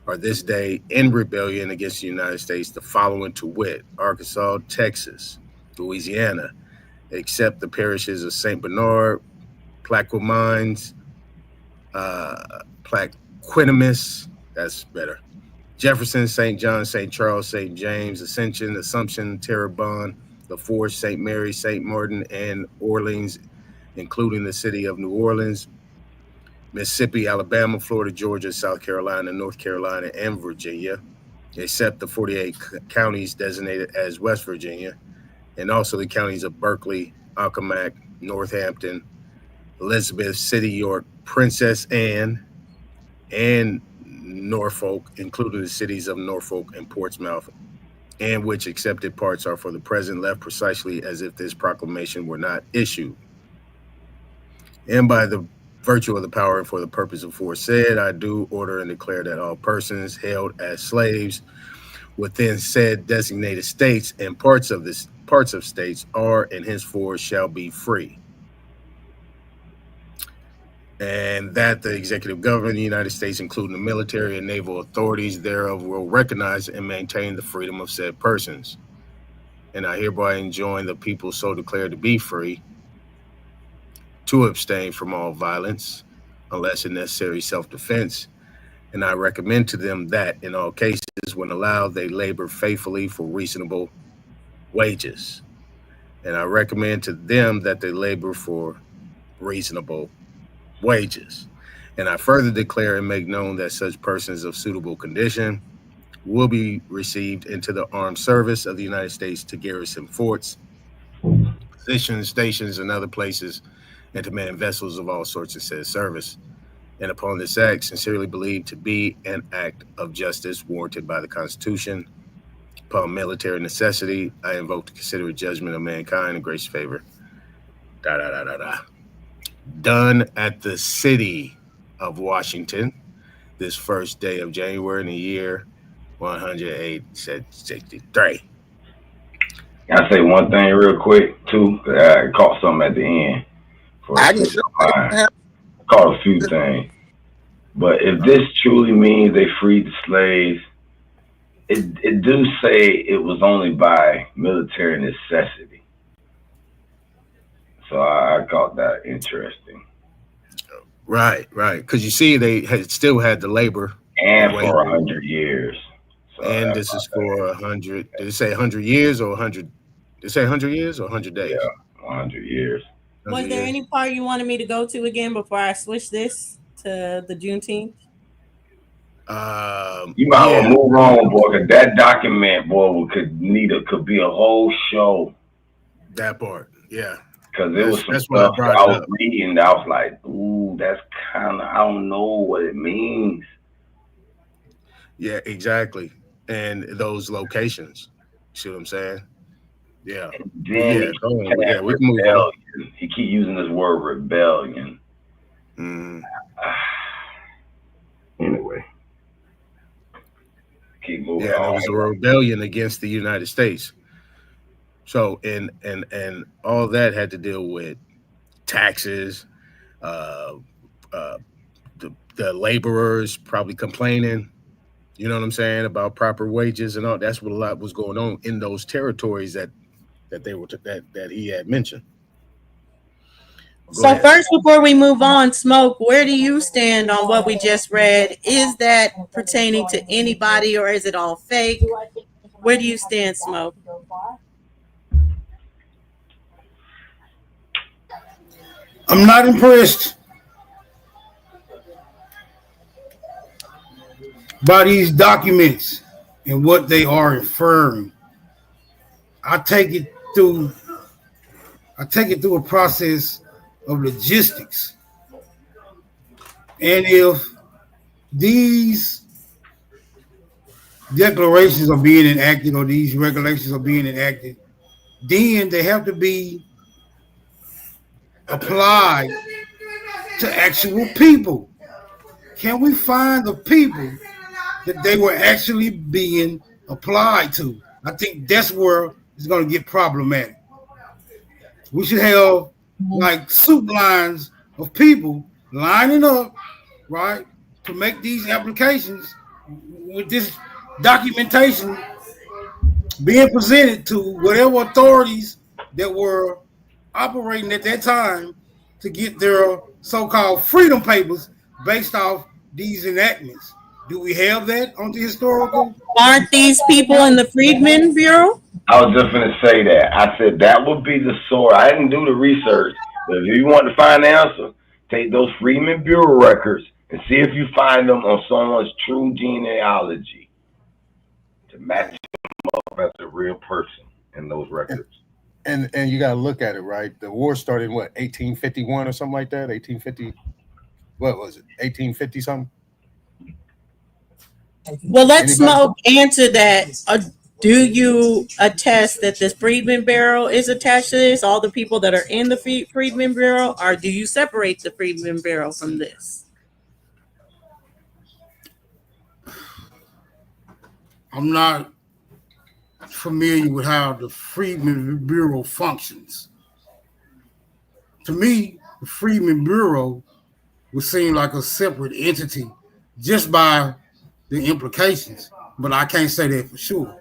Speaker 15: are this day in rebellion against the United States, the following to wit: Arkansas, Texas, Louisiana, except the parishes of St. Bernard, Plaquemines, Plaquemines, that's better, Jefferson, St. John, St. Charles, St. James, Assumption, Terrebonne, LaForge, St. Mary, St. Martin, and Orleans, including the city of New Orleans, Mississippi, Alabama, Florida, Georgia, South Carolina, North Carolina, and Virginia, except the 48 counties designated as West Virginia, and also the counties of Berkeley, Accomack, Northampton, Elizabeth, City, York, Princess Anne, and Norfolk, including the cities of Norfolk and Portsmouth, and which accepted parts are for the present left precisely as if this proclamation were not issued. And by the virtue of the power and for the purpose aforesaid, I do order and declare that all persons held as slaves within said designated states and parts of states are and henceforth shall be free. And that the executive government of the United States, including the military and naval authorities thereof, will recognize and maintain the freedom of said persons. And I hereby enjoin the people so declared to be free to abstain from all violence, unless in necessary self-defense. And I recommend to them that, in all cases, when allowed, they labor faithfully for reasonable wages. And I recommend to them that they labor for reasonable wages. And I further declare and make known that such persons of suitable condition will be received into the armed service of the United States to garrison forts, positions, stations, and other places, and to man vessels of all sorts of said service. And upon this act, sincerely believed to be an act of justice warranted by the Constitution, upon military necessity, I invoke the considerate judgment of mankind in gracious favor. Done at the city of Washington, this first day of January in the year 163.
Speaker 16: Can I say one thing real quick too? I caught something at the end. Caught a few things. But if this truly means they freed the slaves, it do say it was only by military necessity. So I caught that interesting.
Speaker 15: Right. Because you see, they still had the labor.
Speaker 16: And for 100 years. So
Speaker 15: and this is for 100. Did it say 100 years or 100? Did it say 100 years or 100 days?
Speaker 16: Yeah, 100 years.
Speaker 19: Was there any part you wanted me to go to again before I switch this to the Juneteenth?
Speaker 16: You might well move on, boy, because that document, boy, could be a whole show.
Speaker 15: That part, yeah.
Speaker 16: Because it was some stuff I was reading that I was like, ooh, that's kind of, I don't know what it means.
Speaker 15: Yeah, exactly. And those locations. See what I'm saying? Yeah.
Speaker 16: We can move on. He keep using this word rebellion. Anyway. Keep moving on.
Speaker 15: It was a rebellion against the United States. So and all that had to deal with taxes, the laborers probably complaining, you know what I'm saying, about proper wages and all. That's what a lot was going on in those territories that he had mentioned.
Speaker 19: So first, before we move on, Smoke, where do you stand on what we just read? Is that pertaining to anybody or is it all fake? Where do you stand, Smoke?
Speaker 14: I'm not impressed by these documents and what they are inferring. I take it through a process of logistics. And if these declarations are being enacted or these regulations are being enacted, then they have to be applied to actual people. Can we find the people that they were actually being applied to? I think that's where it's going to get problematic. We should have like soup lines of people lining up, right, to make these applications with this documentation being presented to whatever authorities that were operating at that time to get their so-called freedom papers based off these enactments. Do we have that on the historical?
Speaker 19: Aren't these people in the Freedmen Bureau?
Speaker 16: I was just going to say that. I said that would be the source. I didn't do the research. But if you want to find the answer, take those Freedmen Bureau records and see if you find them on someone's true genealogy to match them up as a real person in those records.
Speaker 15: And you got to look at it, right? The war started in what, 1851 or something like that? 1850? What was it? 1850 something?
Speaker 19: Well, let Smoke answer that. Do you attest that the Freedmen Bureau is attached to this? All the people that are in the Freedmen Bureau, or do you separate the Freedmen Bureau from this?
Speaker 14: I'm not familiar with how the Freedmen Bureau functions. To me, the Freedmen Bureau would seem like a separate entity just by the implications, but I can't say that for sure.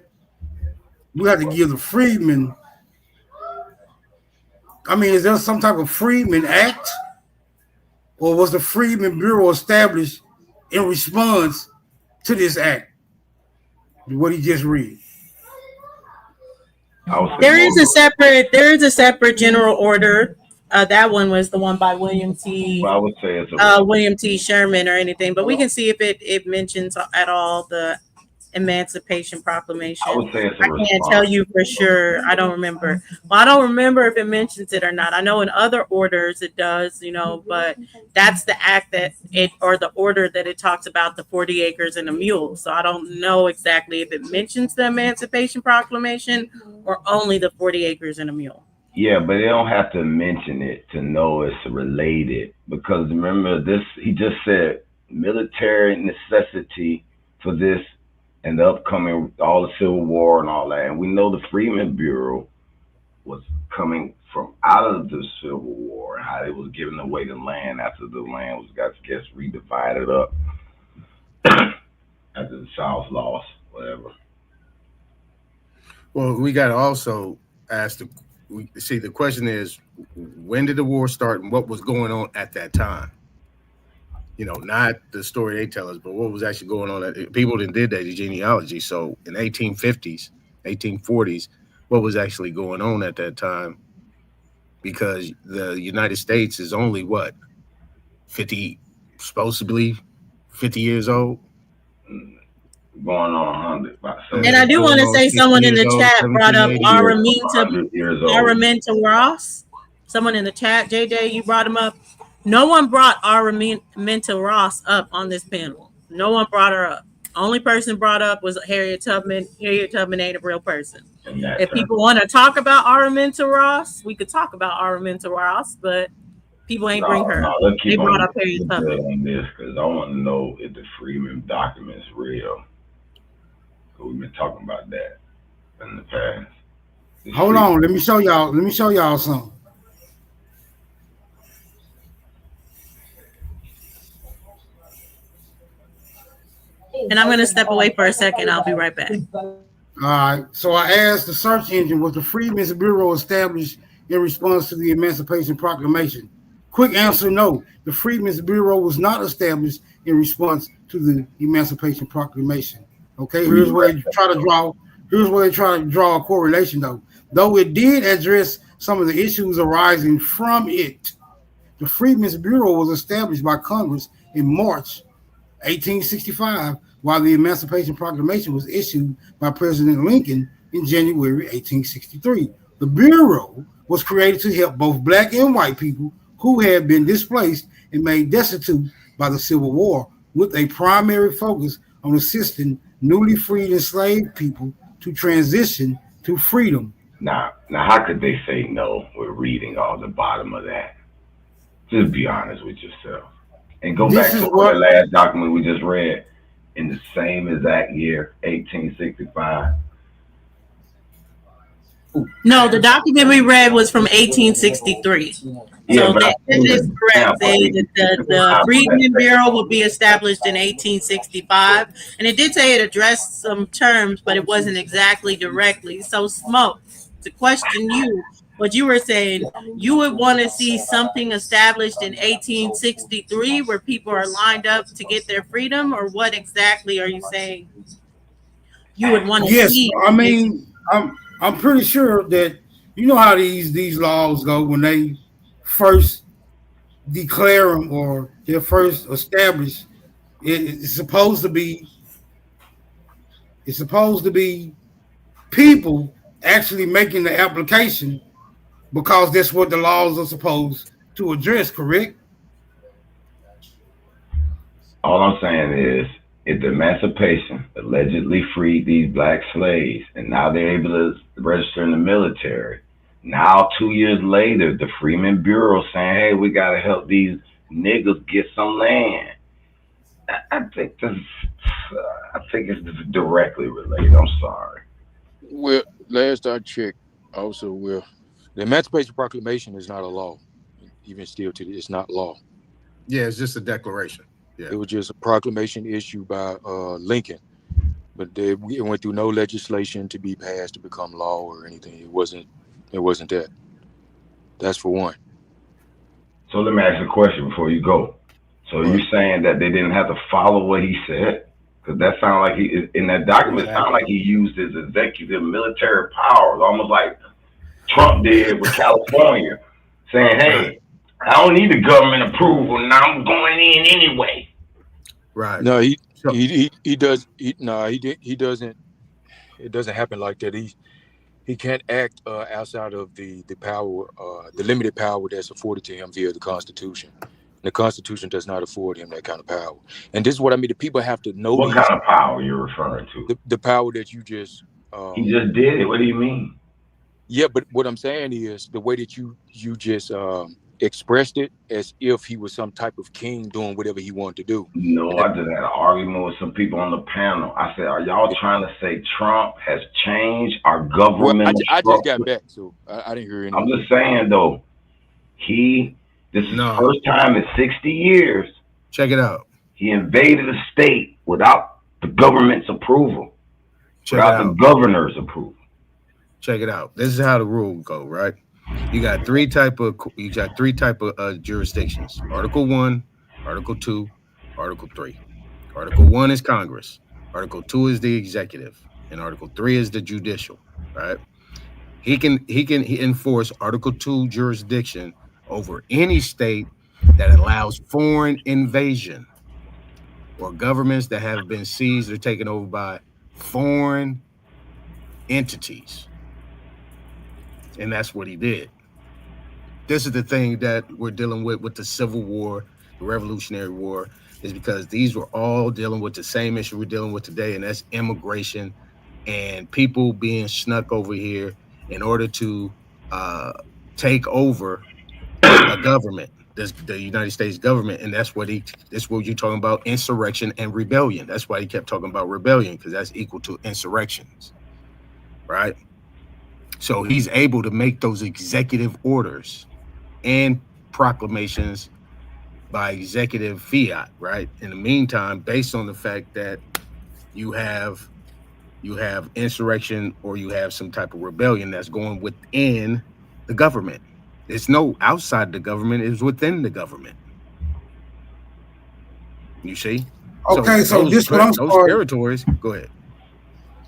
Speaker 14: We have to give the freedmen. I mean, is there some type of Freedmen Act, or was the Freedmen Bureau established in response to this act? What he just read.
Speaker 19: There is a separate general order. That one was the one by William T.
Speaker 16: Well, I would say it's
Speaker 19: William T. Sherman or anything, but we can see if it mentions at all the Emancipation Proclamation.
Speaker 16: I would say it's a
Speaker 19: I can't tell
Speaker 16: response.
Speaker 19: you for sure. I don't remember. Well, I don't remember if it mentions it or not. I know in other orders it does, but that's the act that it, or the order that it talks about the 40 acres and a mule. So I don't know exactly if it mentions the Emancipation Proclamation or only the 40 acres and a mule.
Speaker 16: Yeah, but they don't have to mention it to know it's related, because remember this, he just said military necessity for this and the upcoming, all the Civil War and all that. And we know the Freedmen Bureau was coming from out of the Civil War and how they was giving away the land after the land was, I guess, redivided up after the South lost, whatever.
Speaker 15: Well, we got to also ask the question is, when did the war start and what was going on at that time? Not the story they tell us, but what was actually going on. People did that genealogy. So in 1850s, 1840s, what was actually going on at that time? Because the United States is only what, 50, supposedly 50 years old?
Speaker 16: Going on 100.
Speaker 19: And I do want to say someone in the chat brought up
Speaker 16: 100
Speaker 19: Araminta Ross. Someone in the chat, JJ, you brought him up. No one brought Araminta Ross up on this panel. No one brought her up. Only person brought up was Harriet Tubman. Harriet Tubman ain't a real person. If people want to talk about Araminta Ross, we could talk about Araminta Ross, but people ain't bring her up. They brought up Harriet Tubman.
Speaker 16: On this, because I want to know if the Freeman document is real. We've been talking about that in the past.
Speaker 14: Hold on, let me show y'all something.
Speaker 19: And I'm going to step away for a second. I'll be right back.
Speaker 14: All right. So I asked the search engine, was the Freedmen's Bureau established in response to the Emancipation Proclamation? Quick answer, no. The Freedmen's Bureau was not established in response to the Emancipation Proclamation. Okay, here's where they try to draw a correlation, though it did address some of the issues arising from it. The Freedmen's Bureau was established by Congress in March 1865, while the Emancipation Proclamation was issued by President Lincoln in January 1863. The Bureau was created to help both black and white people who had been displaced and made destitute by the Civil War, with a primary focus on assisting newly freed enslaved people to transition to freedom.
Speaker 16: Now, how could they say no? We're reading all the bottom of that. Just be honest with yourself. And go back to the last document we just read in the same exact year, 1865.
Speaker 19: No, the document we read was from 1863. So that is correct. Say that the Freedmen Bureau will be established in 1865. And it did say it addressed some terms, but it wasn't exactly directly. So, Smoke, to question you, what you were saying, you would want to see something established in 1863 where people are lined up to get their freedom, or what exactly are you saying you would want to see?
Speaker 14: Yes, I mean, I'm pretty sure that you know how these laws go when they first declare them or they're first established. It's supposed to be people actually making the application, because that's what the laws are supposed to address, correct?
Speaker 16: All I'm saying is, if the emancipation allegedly freed these black slaves, and now they're able to register in the military, now 2 years later, the Freeman Bureau saying, "Hey, we got to help these niggas get some land." I think it's directly related. I'm sorry.
Speaker 20: Well, last I checked, also, well, the Emancipation Proclamation is not a law. Even still today, it's not law.
Speaker 15: Yeah, it's just a declaration. Yeah.
Speaker 20: It was just a proclamation issued by Lincoln, but it went through no legislation to be passed to become law or anything. It wasn't that. That's for one.
Speaker 16: So let me ask you a question before you go. So you're saying that they didn't have to follow what he said? Because that sounded like he, in that document, it sounded like he used his executive military powers, almost like Trump did with California, saying, "Hey, I don't need the government approval, now I'm going in anyway."
Speaker 15: Right.
Speaker 20: No, he does. He doesn't. It doesn't happen like that. He can't act outside of the power, the limited power that's afforded to him via the Constitution. The Constitution does not afford him that kind of power. And this is what I mean. The people have to know.
Speaker 16: What kind of power you're referring to?
Speaker 20: The power that you just.
Speaker 16: He just did it. What do you mean?
Speaker 20: Yeah, but what I'm saying is the way that you just expressed it as if he was some type of king doing whatever he wanted to do.
Speaker 16: No, I just had an argument with some people on the panel. I said, "Are y'all trying to say Trump has changed our government?"
Speaker 20: Well, I just got back, so I didn't hear anything.
Speaker 16: I'm just saying though, this is the first time in 60 years.
Speaker 15: Check it out.
Speaker 16: He invaded a state without the government's approval, without the governor's approval.
Speaker 15: Check it out. This is how the rules go, right? You got three type of jurisdictions: Article 1, Article 2, Article 3. Article 1 is Congress. Article 2 is the executive, and Article 3 is the judicial. Right? He can enforce Article 2 jurisdiction over any state that allows foreign invasion or governments that have been seized or taken over by foreign entities. And that's what he did. This is the thing that we're dealing with the Civil War, the Revolutionary War, is because these were all dealing with the same issue we're dealing with today, and that's immigration and people being snuck over here in order to take over a government, the United States government. And that's what you're talking about, insurrection and rebellion. That's why he kept talking about rebellion, because that's equal to insurrections, right? So he's able to make those executive orders and proclamations by executive fiat, right? In the meantime, based on the fact that you have insurrection or you have some type of rebellion that's going within the government. It's no outside the government, it's within the government. You see?
Speaker 14: Okay, so this is what I'm
Speaker 15: those
Speaker 14: starting.
Speaker 15: territories, go ahead.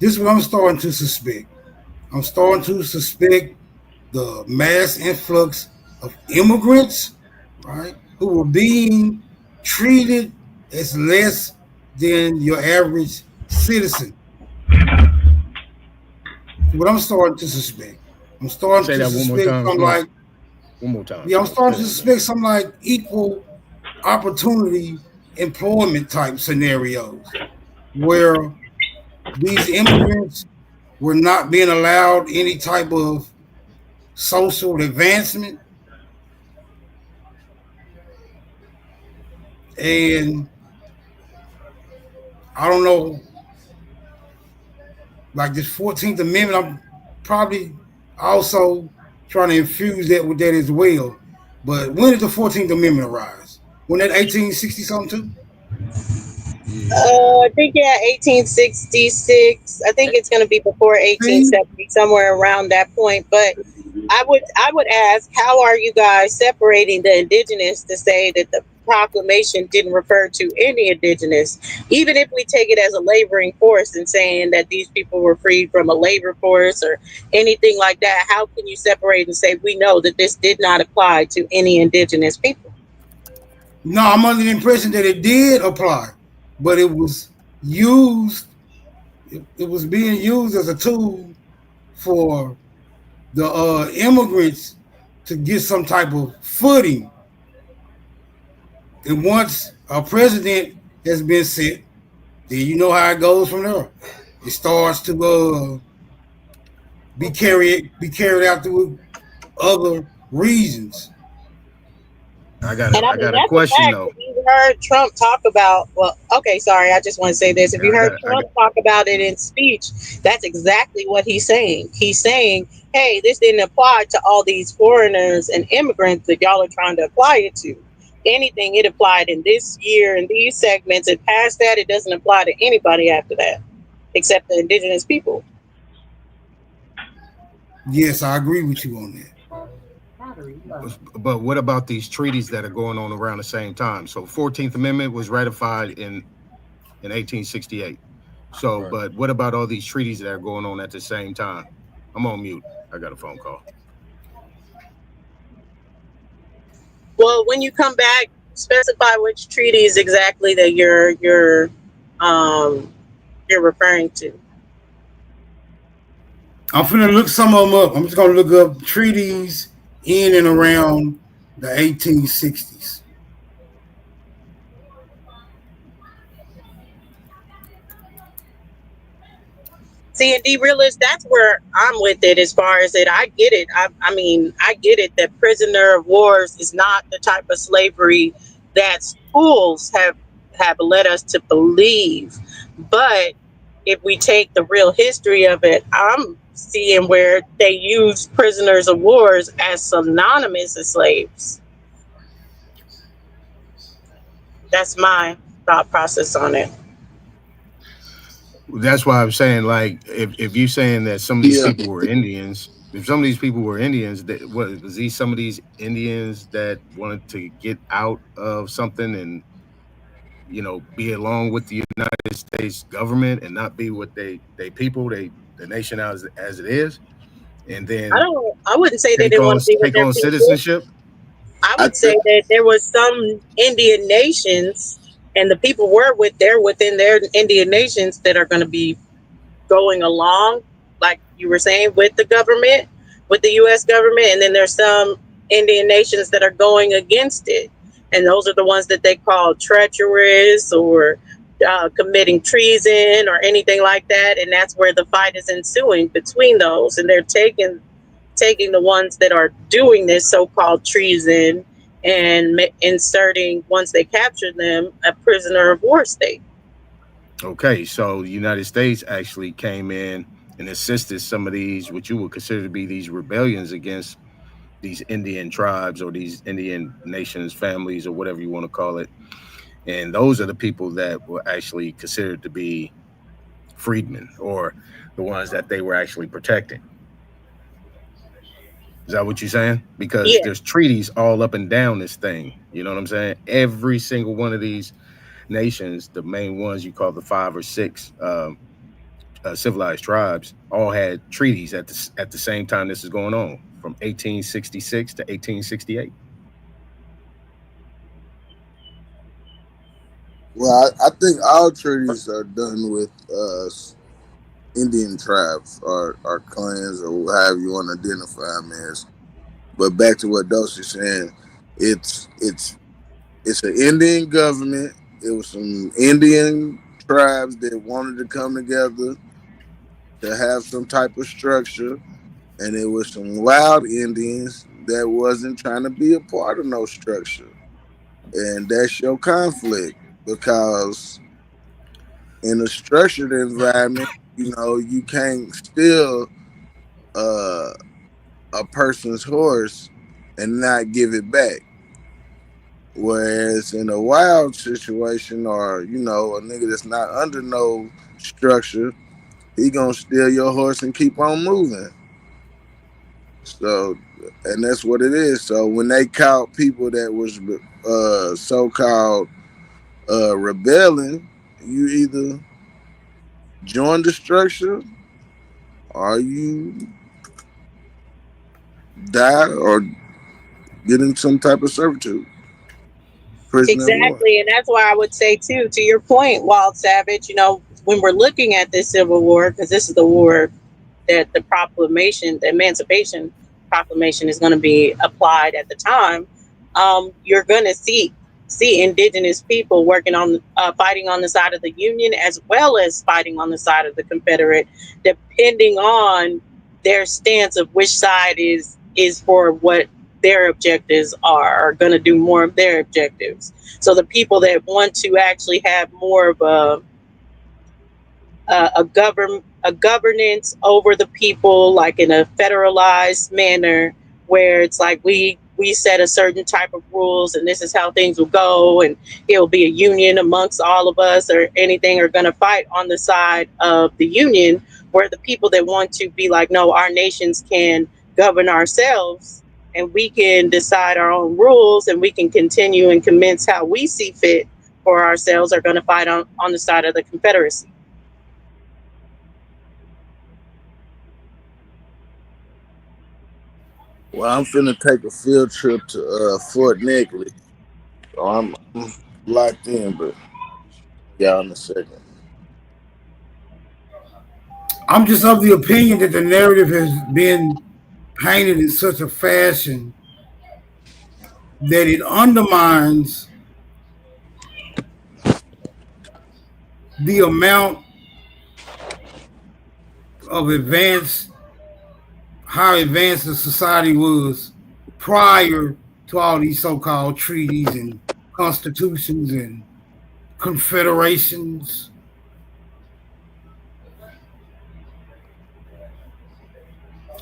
Speaker 14: This is what I'm starting to suspect. I'm starting to suspect the mass influx of immigrants, right, who were being treated as less than your average citizen. What I'm starting to suspect. I'm starting
Speaker 15: Say
Speaker 14: to
Speaker 15: that one more
Speaker 14: suspect
Speaker 15: time.
Speaker 14: something like,
Speaker 15: One more time.
Speaker 14: yeah, I'm starting to suspect something like equal opportunity employment type scenarios where these immigrants were not being allowed any type of social advancement. And I don't know, like this 14th Amendment, I'm probably also trying to infuse that with that as well. But when did the 14th Amendment arise? When that 1860 something too?
Speaker 5: I think 1866. I think it's going to be before 1870, somewhere around that point. But I would ask, how are you guys separating the indigenous to say that the proclamation didn't refer to any indigenous, even if we take it as a laboring force and saying that these people were freed from a labor force or anything like that? How can you separate and say we know that this did not apply to any indigenous people?
Speaker 14: No, I'm under the impression that it did apply, but it was used. It was being used as a tool for the immigrants to get some type of footing. And once a president has been set, then you know how it goes from there. It starts to be carried out through other reasons.
Speaker 15: I
Speaker 5: And I mean,
Speaker 15: got a
Speaker 5: that's a
Speaker 15: question
Speaker 5: fact.
Speaker 15: though.
Speaker 5: If you heard Trump talk about, well, okay, sorry, I just want to say this. If you heard
Speaker 15: I got
Speaker 5: Trump talk about it in speech, that's exactly what he's saying. He's saying, hey, this didn't apply to all these foreigners and immigrants that y'all are trying to apply it to. Anything it applied in this year in these segments, and past that, it doesn't apply to anybody after that, except the indigenous people.
Speaker 14: Yes, I agree with you on that.
Speaker 15: But what about these treaties that are going on around the same time? So 14th Amendment was ratified in 1868. So, but what about all these treaties that are going on at the same time? I'm on mute. I got a phone call.
Speaker 5: Well, when you come back, specify which treaties exactly that you're referring to.
Speaker 14: I'm finna look some of them up. I'm just gonna look up treaties in and around the 1860s.
Speaker 5: See, and D-Realist, that's where I'm with it as far as it. I get it. I mean, I get it that prisoner of wars is not the type of slavery that schools have led us to believe. But if we take the real history of it, I'm seeing where they use prisoners of wars as synonymous as slaves. That's my thought process on it.
Speaker 15: That's why I'm saying, like, if you're saying that some of these people were Indians, if some of these people were Indians, that was these some of these Indians that wanted to get out of something and be along with the United States government and not be what they people, the nation as it is, and then
Speaker 5: I wouldn't say they didn't want to be with
Speaker 15: take
Speaker 5: their
Speaker 15: on
Speaker 5: people.
Speaker 15: citizenship.
Speaker 5: I would say that there was some Indian nations, and the people were within their Indian nations that are going to be going along, like you were saying, with the government, with the U.S. government, and then there's some Indian nations that are going against it, and those are the ones that they call treacherous or committing treason or anything like that, and that's where the fight is ensuing between those, and they're taking the ones that are doing this so-called treason and inserting, once they capture them, a prisoner of war state.
Speaker 15: Okay, so the United States actually came in and assisted some of these, what you would consider to be these rebellions against these Indian tribes or these Indian nations, families, or whatever you want to call it. And those are the people that were actually considered to be freedmen, or the ones that they were actually protecting. Is that what you're saying? Because
Speaker 5: Yeah.
Speaker 15: there's treaties all up and down this thing. You know what I'm saying? Every single one of these nations, the main ones you call the 5 or 6 civilized tribes, all had treaties at the same time this is going on, from 1866 to 1868.
Speaker 21: Well, I think all treaties are done with Indian tribes or clans or however you want to identify them as. But back to what Dosie's saying, it's an Indian government. It was some Indian tribes that wanted to come together to have some type of structure, and it was some wild Indians that wasn't trying to be a part of no structure. And that's your conflict, because in a structured environment, you can't steal a person's horse and not give it back. Whereas in a wild situation, or a nigga that's not under no structure, he gonna steal your horse and keep on moving. So, and that's what it is. So when they caught people that was so-called rebelling, you either join the structure or you die or get in some type of servitude. Prisoner of war.
Speaker 5: Exactly, and that's why I would say too, to your point, Wild Savage, when we're looking at this Civil War, because this is the war that the Emancipation Proclamation is going to be applied at the time, you're going to see see indigenous people working on fighting on the side of the Union as well as fighting on the side of the Confederate, depending on their stance of which side is for what their objectives are going to do more of their objectives. So the people that want to actually have more of a governance over the people, like in a federalized manner, where it's like we set a certain type of rules and this is how things will go, and it'll be a union amongst all of us or anything, are going to fight on the side of the union, where the people that want to be like, no, our nations can govern ourselves and we can decide our own rules and we can continue and commence how we see fit for ourselves, are going to fight on the side of the Confederacy.
Speaker 21: Well, I'm finna take a field trip to Fort Neckley. So I'm locked in, but y'all in a second.
Speaker 14: I'm just of the opinion that the narrative has been painted in such a fashion that it undermines the amount of how advanced the society was prior to all these so-called treaties and constitutions and confederations.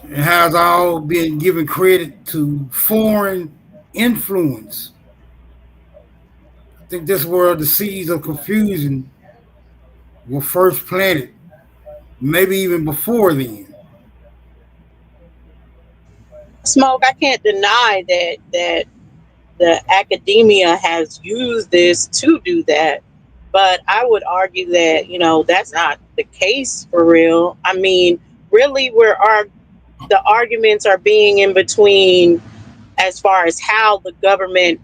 Speaker 14: And how it's all been given credit to foreign influence. I think this where the seeds of confusion were first planted, maybe even before then.
Speaker 5: Smoke, I can't deny that the academia has used this to do that, but I would argue that that's not the case for real. I mean, really, the arguments are being in between as far as how the government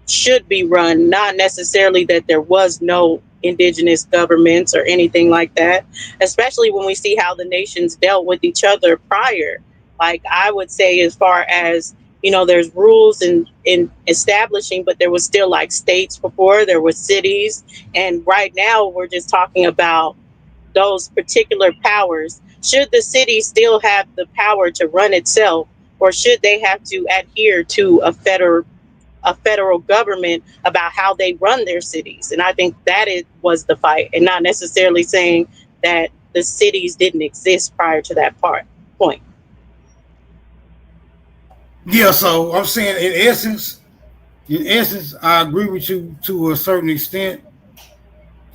Speaker 5: should be run, not necessarily that there was no indigenous governments or anything like that, especially when we see how the nations dealt with each other prior. Like, I would say, as far as there's rules in establishing, but there was still like states before, there were cities, and right now we're just talking about those particular powers. Should the city still have the power to run itself, or should they have to adhere to a federal government about how they run their cities? And I think that was the fight, and not necessarily saying that the cities didn't exist prior to that point.
Speaker 14: Yeah, so I'm saying in essence, I agree with you to a certain extent.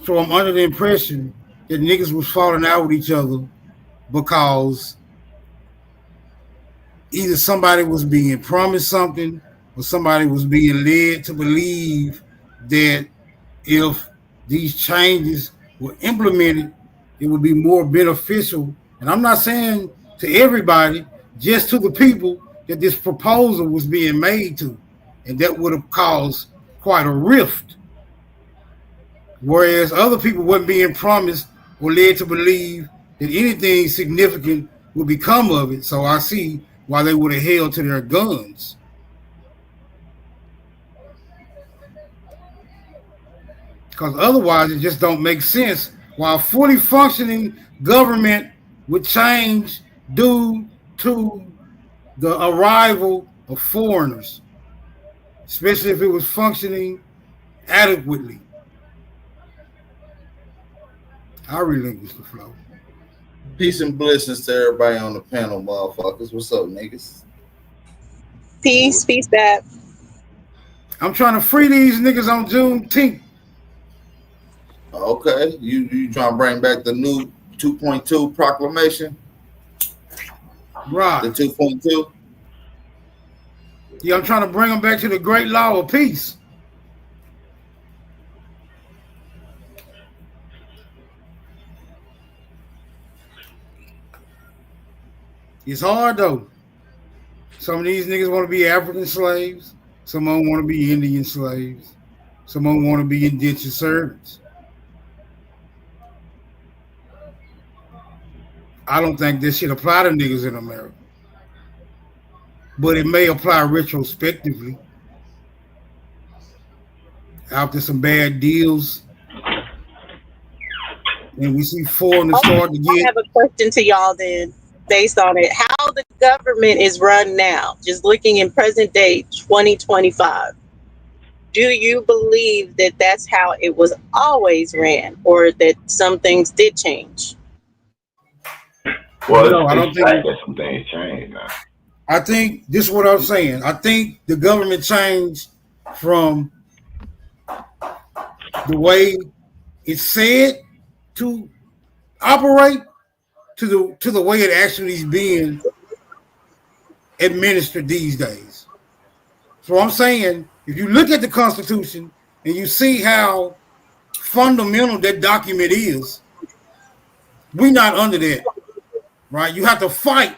Speaker 14: So I'm under the impression that niggas was falling out with each other because either somebody was being promised something or somebody was being led to believe that if these changes were implemented, it would be more beneficial. And I'm not saying to everybody, just to the people that this proposal was being made to. And that would have caused quite a rift. Whereas other people weren't being promised or led to believe that anything significant would become of it. So I see why they would have held to their guns. Because otherwise it just don't make sense. While fully functioning government would change due to the arrival of foreigners, especially if it was functioning adequately. I relinquish the flow.
Speaker 4: Peace and blessings to everybody on the panel, motherfuckers. What's up, niggas?
Speaker 5: Peace, Dad.
Speaker 14: I'm trying to free these niggas on Juneteenth.
Speaker 4: Okay, you trying to bring back the new 2.2 proclamation?
Speaker 14: Right.
Speaker 4: The 2.2?
Speaker 14: Yeah, I'm trying to bring them back to the great law of peace. It's hard though. Some of these niggas want to be African slaves. Some of them want to be Indian slaves. Some of them want to be indentured servants. I don't think this should apply to niggas in America. But it may apply retrospectively. after some bad deals, and we see foreigners start to
Speaker 5: I
Speaker 14: get.
Speaker 5: have a question to y'all then, based on it. How the government is run now, just looking in present day 2025. Do you believe that that's how it was always ran, or that some things did change?
Speaker 16: Well,
Speaker 14: No, I don't
Speaker 16: it's fact
Speaker 14: think.
Speaker 16: that some things change now.
Speaker 14: I think this is what I'm saying. I think the government changed from the way it's said to operate to the way it actually is being administered these days. So I'm saying, if you look at the Constitution and you see how fundamental that document is, we're not under that, right? You have to fight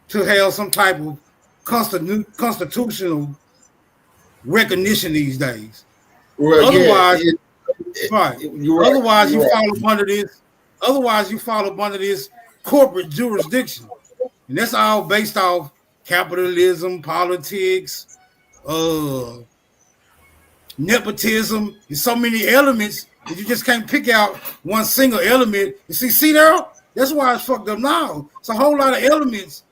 Speaker 14: to have some type of constitutional recognition these days.
Speaker 4: Well,
Speaker 14: Otherwise, right.
Speaker 4: You're right.
Speaker 14: Otherwise,
Speaker 4: You're
Speaker 14: you fall
Speaker 4: right.
Speaker 14: up under this. Otherwise, you fall up under this corporate jurisdiction, and that's all based off capitalism, politics, nepotism. There's so many elements that you just can't pick out one single element. You see there? That's why it's fucked up now. It's a whole lot of elements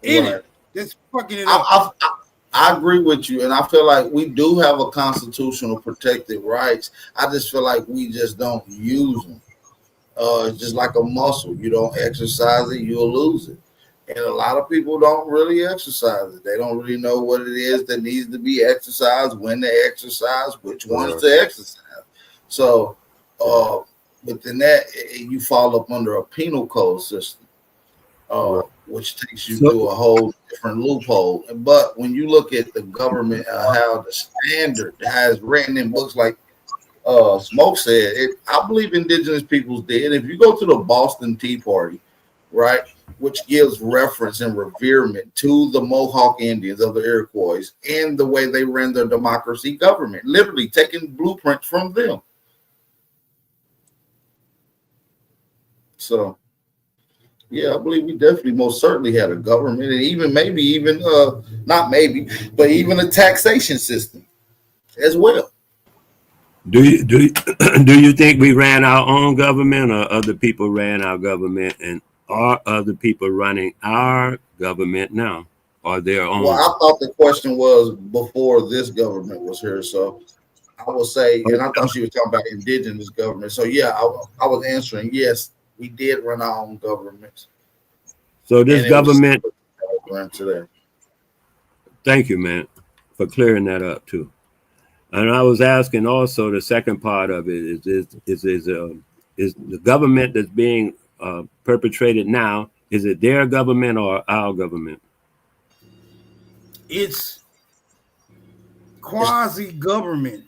Speaker 14: in it that's fucking it up.
Speaker 4: I agree with you, and I feel like we do have a constitutional protected rights. I just feel like we just don't use them. It's just like a muscle. You don't exercise it, you'll lose it. And a lot of people don't really exercise it. They don't really know what it is that needs to be exercised, when to exercise, which ones to exercise. So within that, you fall up under a penal code system, which takes you to a whole different loophole. But when you look at the government, how the standard has written in books like Smoke said, I believe indigenous peoples did. If you go to the Boston Tea Party, right, which gives reference and reverement to the Mohawk Indians of the Iroquois and the way they ran their democracy government, literally taking blueprints from them. So, yeah, I believe we definitely most certainly had a government, and even not maybe, but even a taxation system as well.
Speaker 17: Do you think we ran our own government, or other people ran our government, and are other people running our government now, or their own?
Speaker 4: Well, I thought the question was before this government was here, so I will say, and I thought she was talking about indigenous government. So yeah, I was answering yes, we did run our own government.
Speaker 17: So this government.
Speaker 4: Today.
Speaker 17: Thank you, man, for clearing that up too. And I was asking also, the second part of it is the government that's being perpetrated now, is it their government or our government?
Speaker 14: It's quasi-government,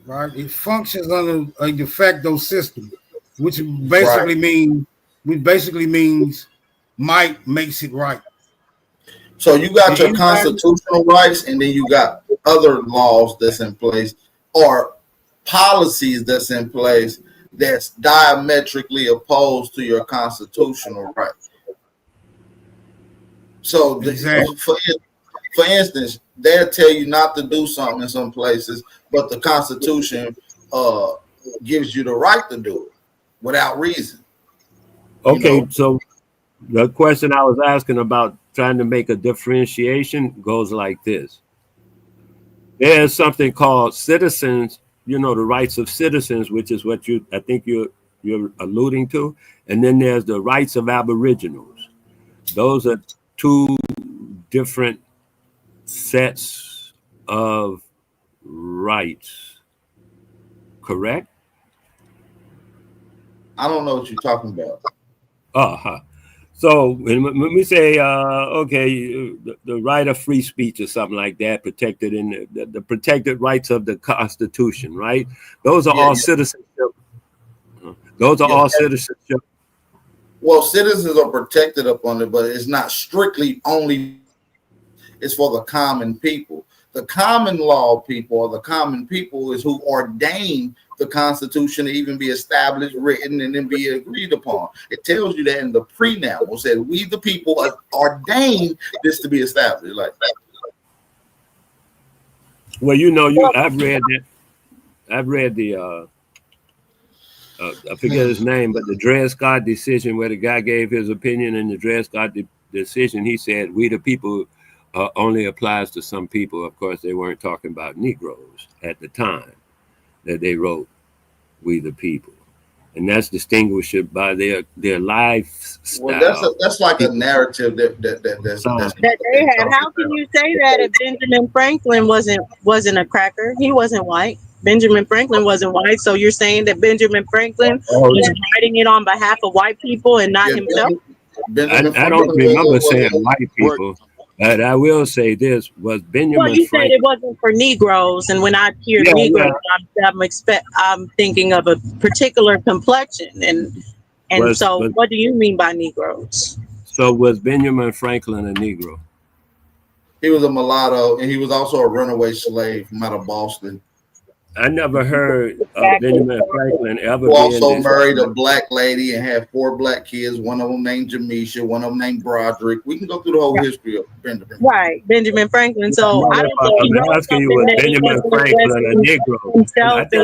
Speaker 14: right? It functions under a de facto system, which basically means might makes it right.
Speaker 4: So you got your constitutional rights, and then you got other laws that's in place or policies that's in place that's diametrically opposed to your constitutional rights. So for instance, they'll tell you not to do something in some places, but the Constitution gives you the right to do it without reason.
Speaker 17: Okay, so the question I was asking about trying to make a differentiation goes like this. There's something called citizens, the rights of citizens, which is what I think you're alluding to. And then there's the rights of aboriginals. Those are two different sets of rights, correct?
Speaker 4: I don't know what you're talking about.
Speaker 17: So when we say, the right of free speech or something like that, protected in the protected rights of the Constitution, right? Those are all citizenship. Those are all citizenship.
Speaker 4: Well, citizens are protected up on it, but it's not strictly only. It's for the common people. The common law people, or the common people, is who ordain the Constitution to even be established, written, and then be agreed upon. It tells you that in the preamble. It said, "We the people ordain this to be established." Like that.
Speaker 17: Well, I've read that. I've read the I forget his name, but the Dred Scott decision, where the guy gave his opinion in the Dred Scott decision, he said, "We the people" only applies to some people. Of course, they weren't talking about Negroes at the time that they wrote "We the People," and that's distinguished by their lifestyle.
Speaker 4: Well, that's like a narrative that's
Speaker 5: that they had. How can you say that if Benjamin Franklin wasn't a cracker? He wasn't white. Benjamin Franklin wasn't white, so you're saying that Benjamin Franklin was writing it on behalf of white people and not himself?
Speaker 17: I don't remember saying white people, but I will say this: was Benjamin
Speaker 5: Well, you said
Speaker 17: Franklin?
Speaker 5: it wasn't for Negroes, and when I hear Negroes, I'm thinking of a particular complexion, and so what do you mean by Negroes?
Speaker 17: So was Benjamin Franklin a Negro?
Speaker 4: He was a mulatto, and he was also a runaway slave from out of Boston.
Speaker 17: I never heard of Benjamin Franklin ever
Speaker 4: Who
Speaker 17: being
Speaker 4: also married a black lady and had 4 black kids. One of them named Jamisha, one of them named Broderick. We can go through the whole history of Benjamin.
Speaker 5: Right, Benjamin Franklin. So I don't know if he
Speaker 17: I'm
Speaker 5: wrote
Speaker 17: asking you,
Speaker 5: something
Speaker 17: was
Speaker 5: that he
Speaker 17: Benjamin
Speaker 5: wasn't
Speaker 17: Franklin a
Speaker 5: addressing
Speaker 17: Negro?
Speaker 5: himself and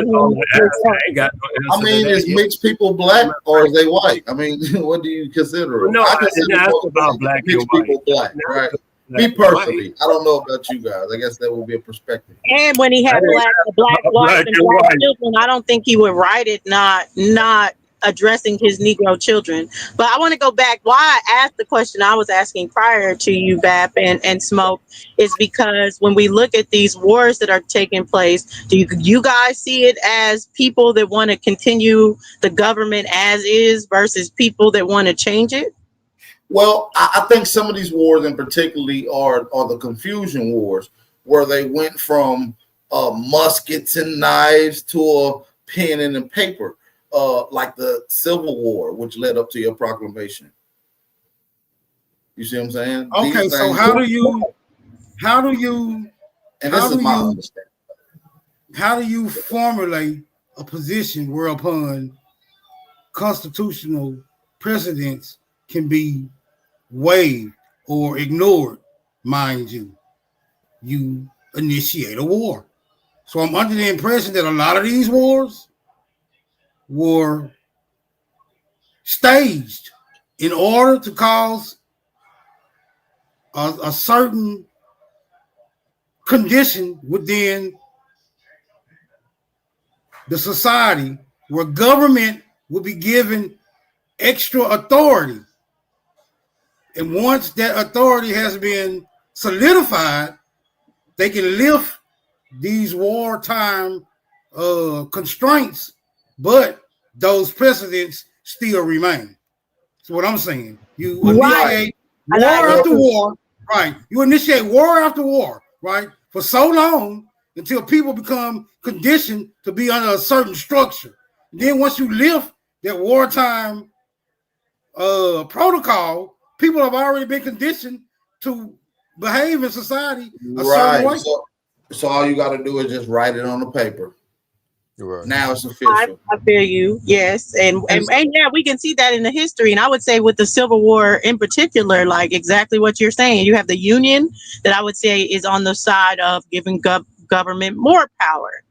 Speaker 17: I ain't got no
Speaker 4: I
Speaker 17: answer
Speaker 4: mean,
Speaker 17: to that
Speaker 4: is
Speaker 17: yet.
Speaker 4: mixed people black or is they white? I mean, what do you consider?
Speaker 17: No, I
Speaker 4: consider
Speaker 17: didn't ask
Speaker 4: most
Speaker 17: about black and
Speaker 4: mixed people black, right? Me personally, I don't know about you guys. I guess that would be a perspective.
Speaker 5: And when he had black wife and black children, I don't think he would write it not addressing his Negro children. But I want to go back. Why I asked the question I was asking prior to you, Vap and Smoke, is because when we look at these wars that are taking place, do you guys see it as people that want to continue the government as is versus people that want to change it?
Speaker 4: Well, I think some of these wars, in particularly, are the confusion wars, where they went from muskets and knives to a pen and a paper, like the Civil War, which led up to your proclamation. You see what I'm saying?
Speaker 14: Okay, so how do you?
Speaker 4: And this is my understanding.
Speaker 14: How do you formulate a position whereupon constitutional precedents can be waived or ignored? Mind you, you initiate a war. So I'm under the impression that a lot of these wars were staged in order to cause a certain condition within the society where government will be given extra authority. And once that authority has been solidified, they can lift these wartime constraints, but those precedents still remain. That's what I'm saying. You initiate war after war, right? You initiate war after war, right? For so long until people become conditioned to be under a certain structure. And then once you lift that wartime protocol, people have already been conditioned to behave in society a certain way.
Speaker 4: So all you got to do is just write it on the paper. Right. Now it's official.
Speaker 5: I feel you. Yes. And yeah, we can see that in the history. And I would say with the Civil War in particular, like exactly what you're saying, you have the Union that I would say is on the side of giving government more power.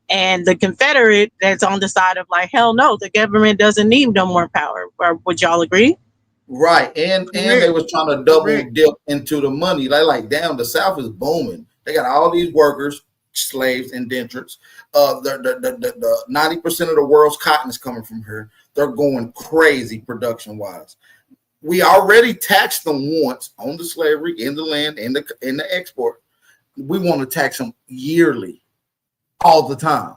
Speaker 5: And the Confederate that's on the side of like, hell no, the government doesn't need no more power. Or would y'all agree?
Speaker 4: Right. And they was trying to double dip into the money. Like damn, the South is booming. They got all these workers, slaves, indentureds. The 90% of the world's cotton is coming from here. They're going crazy production wise. We already taxed them once on the slavery, in the land, in the export. We want to tax them yearly, all the time.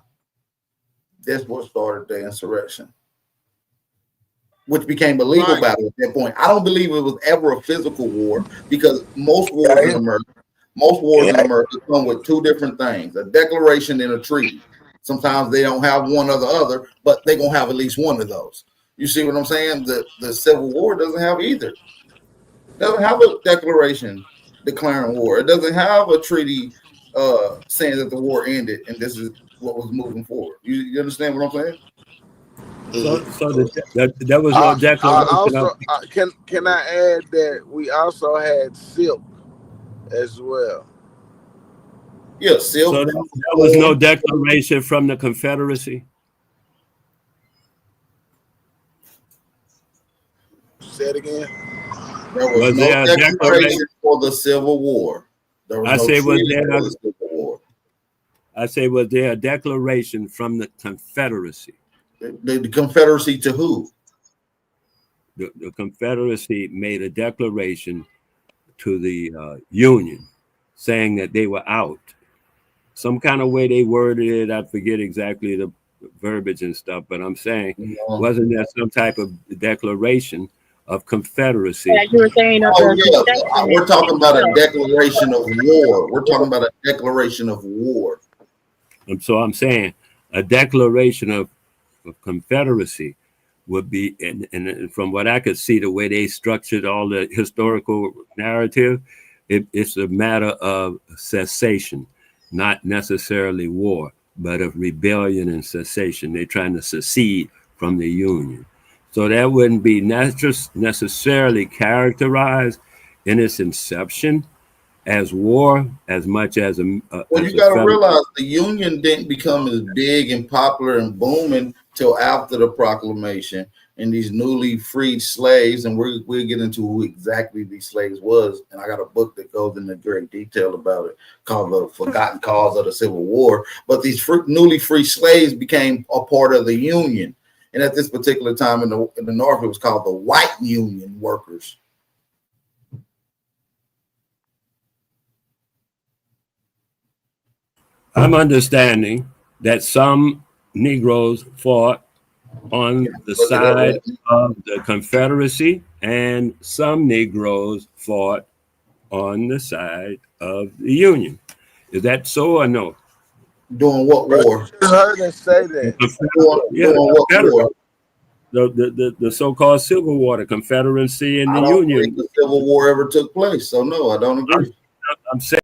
Speaker 4: That's what started the insurrection, which became a legal battle at that point. I don't believe it was ever a physical war, because most wars in America come with two different things: a declaration and a treaty. Sometimes they don't have one or the other, but they're going to have at least one of those. You see what I'm saying? The Civil War doesn't have either. It doesn't have a declaration declaring war. It doesn't have a treaty saying that the war ended and this is what was moving forward. You understand what I'm saying?
Speaker 17: So there was no declaration.
Speaker 21: Can I add that we also had silk as well?
Speaker 4: Yeah,
Speaker 17: So there was no declaration from the Confederacy.
Speaker 21: Say it again.
Speaker 4: There was no
Speaker 17: there a
Speaker 4: declaration
Speaker 17: declaration?
Speaker 4: for the Civil War. There was
Speaker 17: I
Speaker 4: no
Speaker 17: say, was
Speaker 4: treaty
Speaker 17: there?
Speaker 4: for the Civil War.
Speaker 17: I say, was there a declaration from the Confederacy?
Speaker 4: The Confederacy to who?
Speaker 17: The Confederacy made a declaration to the Union saying that they were out. Some kind of way they worded it, I forget exactly the verbiage and stuff, but I'm saying, wasn't there some type of declaration of Confederacy?
Speaker 5: Yeah, you were saying of
Speaker 4: Oh,
Speaker 5: the
Speaker 4: yeah. We're talking about a declaration of war. We're talking about a declaration of war.
Speaker 17: And so I'm saying a declaration of Confederacy would be, and from what I could see, the way they structured all the historical narrative, it's a matter of cessation, not necessarily war, but of rebellion and cessation. They're trying to secede from the Union. So that wouldn't be necessarily characterized in its inception as war as much as
Speaker 4: Well, you got to realize the Union didn't become as big and popular and booming till after the proclamation and these newly freed slaves. And we'll get into who exactly these slaves was. And I got a book that goes into great detail about it called The Forgotten Cause of the Civil War. But these newly free slaves became a part of the Union. And at this particular time in the North, it was called the White Union Workers.
Speaker 17: I'm understanding that some Negroes fought on the side of the Confederacy and some Negroes fought on the side of the Union. Is that so or no?
Speaker 4: Doing what war?
Speaker 21: You heard them say that.
Speaker 4: Doing what war?
Speaker 17: The so-called Civil War, the Confederacy and the Union.
Speaker 4: Think the Civil War ever took place, so no, I don't agree.
Speaker 17: I'm saying,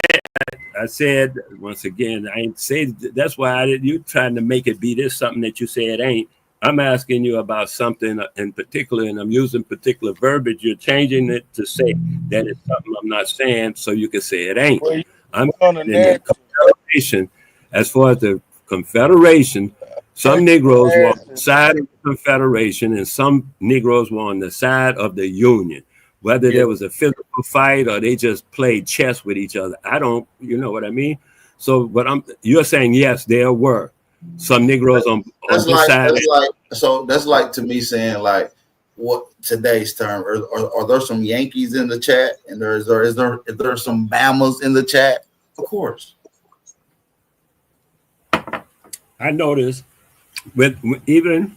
Speaker 17: I said once again, I ain't say that's why you trying to make it be this something that you say it ain't. I'm asking you about something in particular, and I'm using particular verbiage. You're changing it to say that it's something I'm not saying, so you can say it ain't. I'm in the Confederation. As far as the Confederation, some Negroes were on the side of the Confederation, and some Negroes were on the side of the Union. Whether there was a physical fight or they just played chess with each other, I don't, you know what I mean? So, but you're saying yes, there were some Negroes on this side.
Speaker 4: That's like to me saying like what today's term. Are there some Yankees in the chat? And is there some Bamas in the chat? Of course.
Speaker 17: I noticed, with even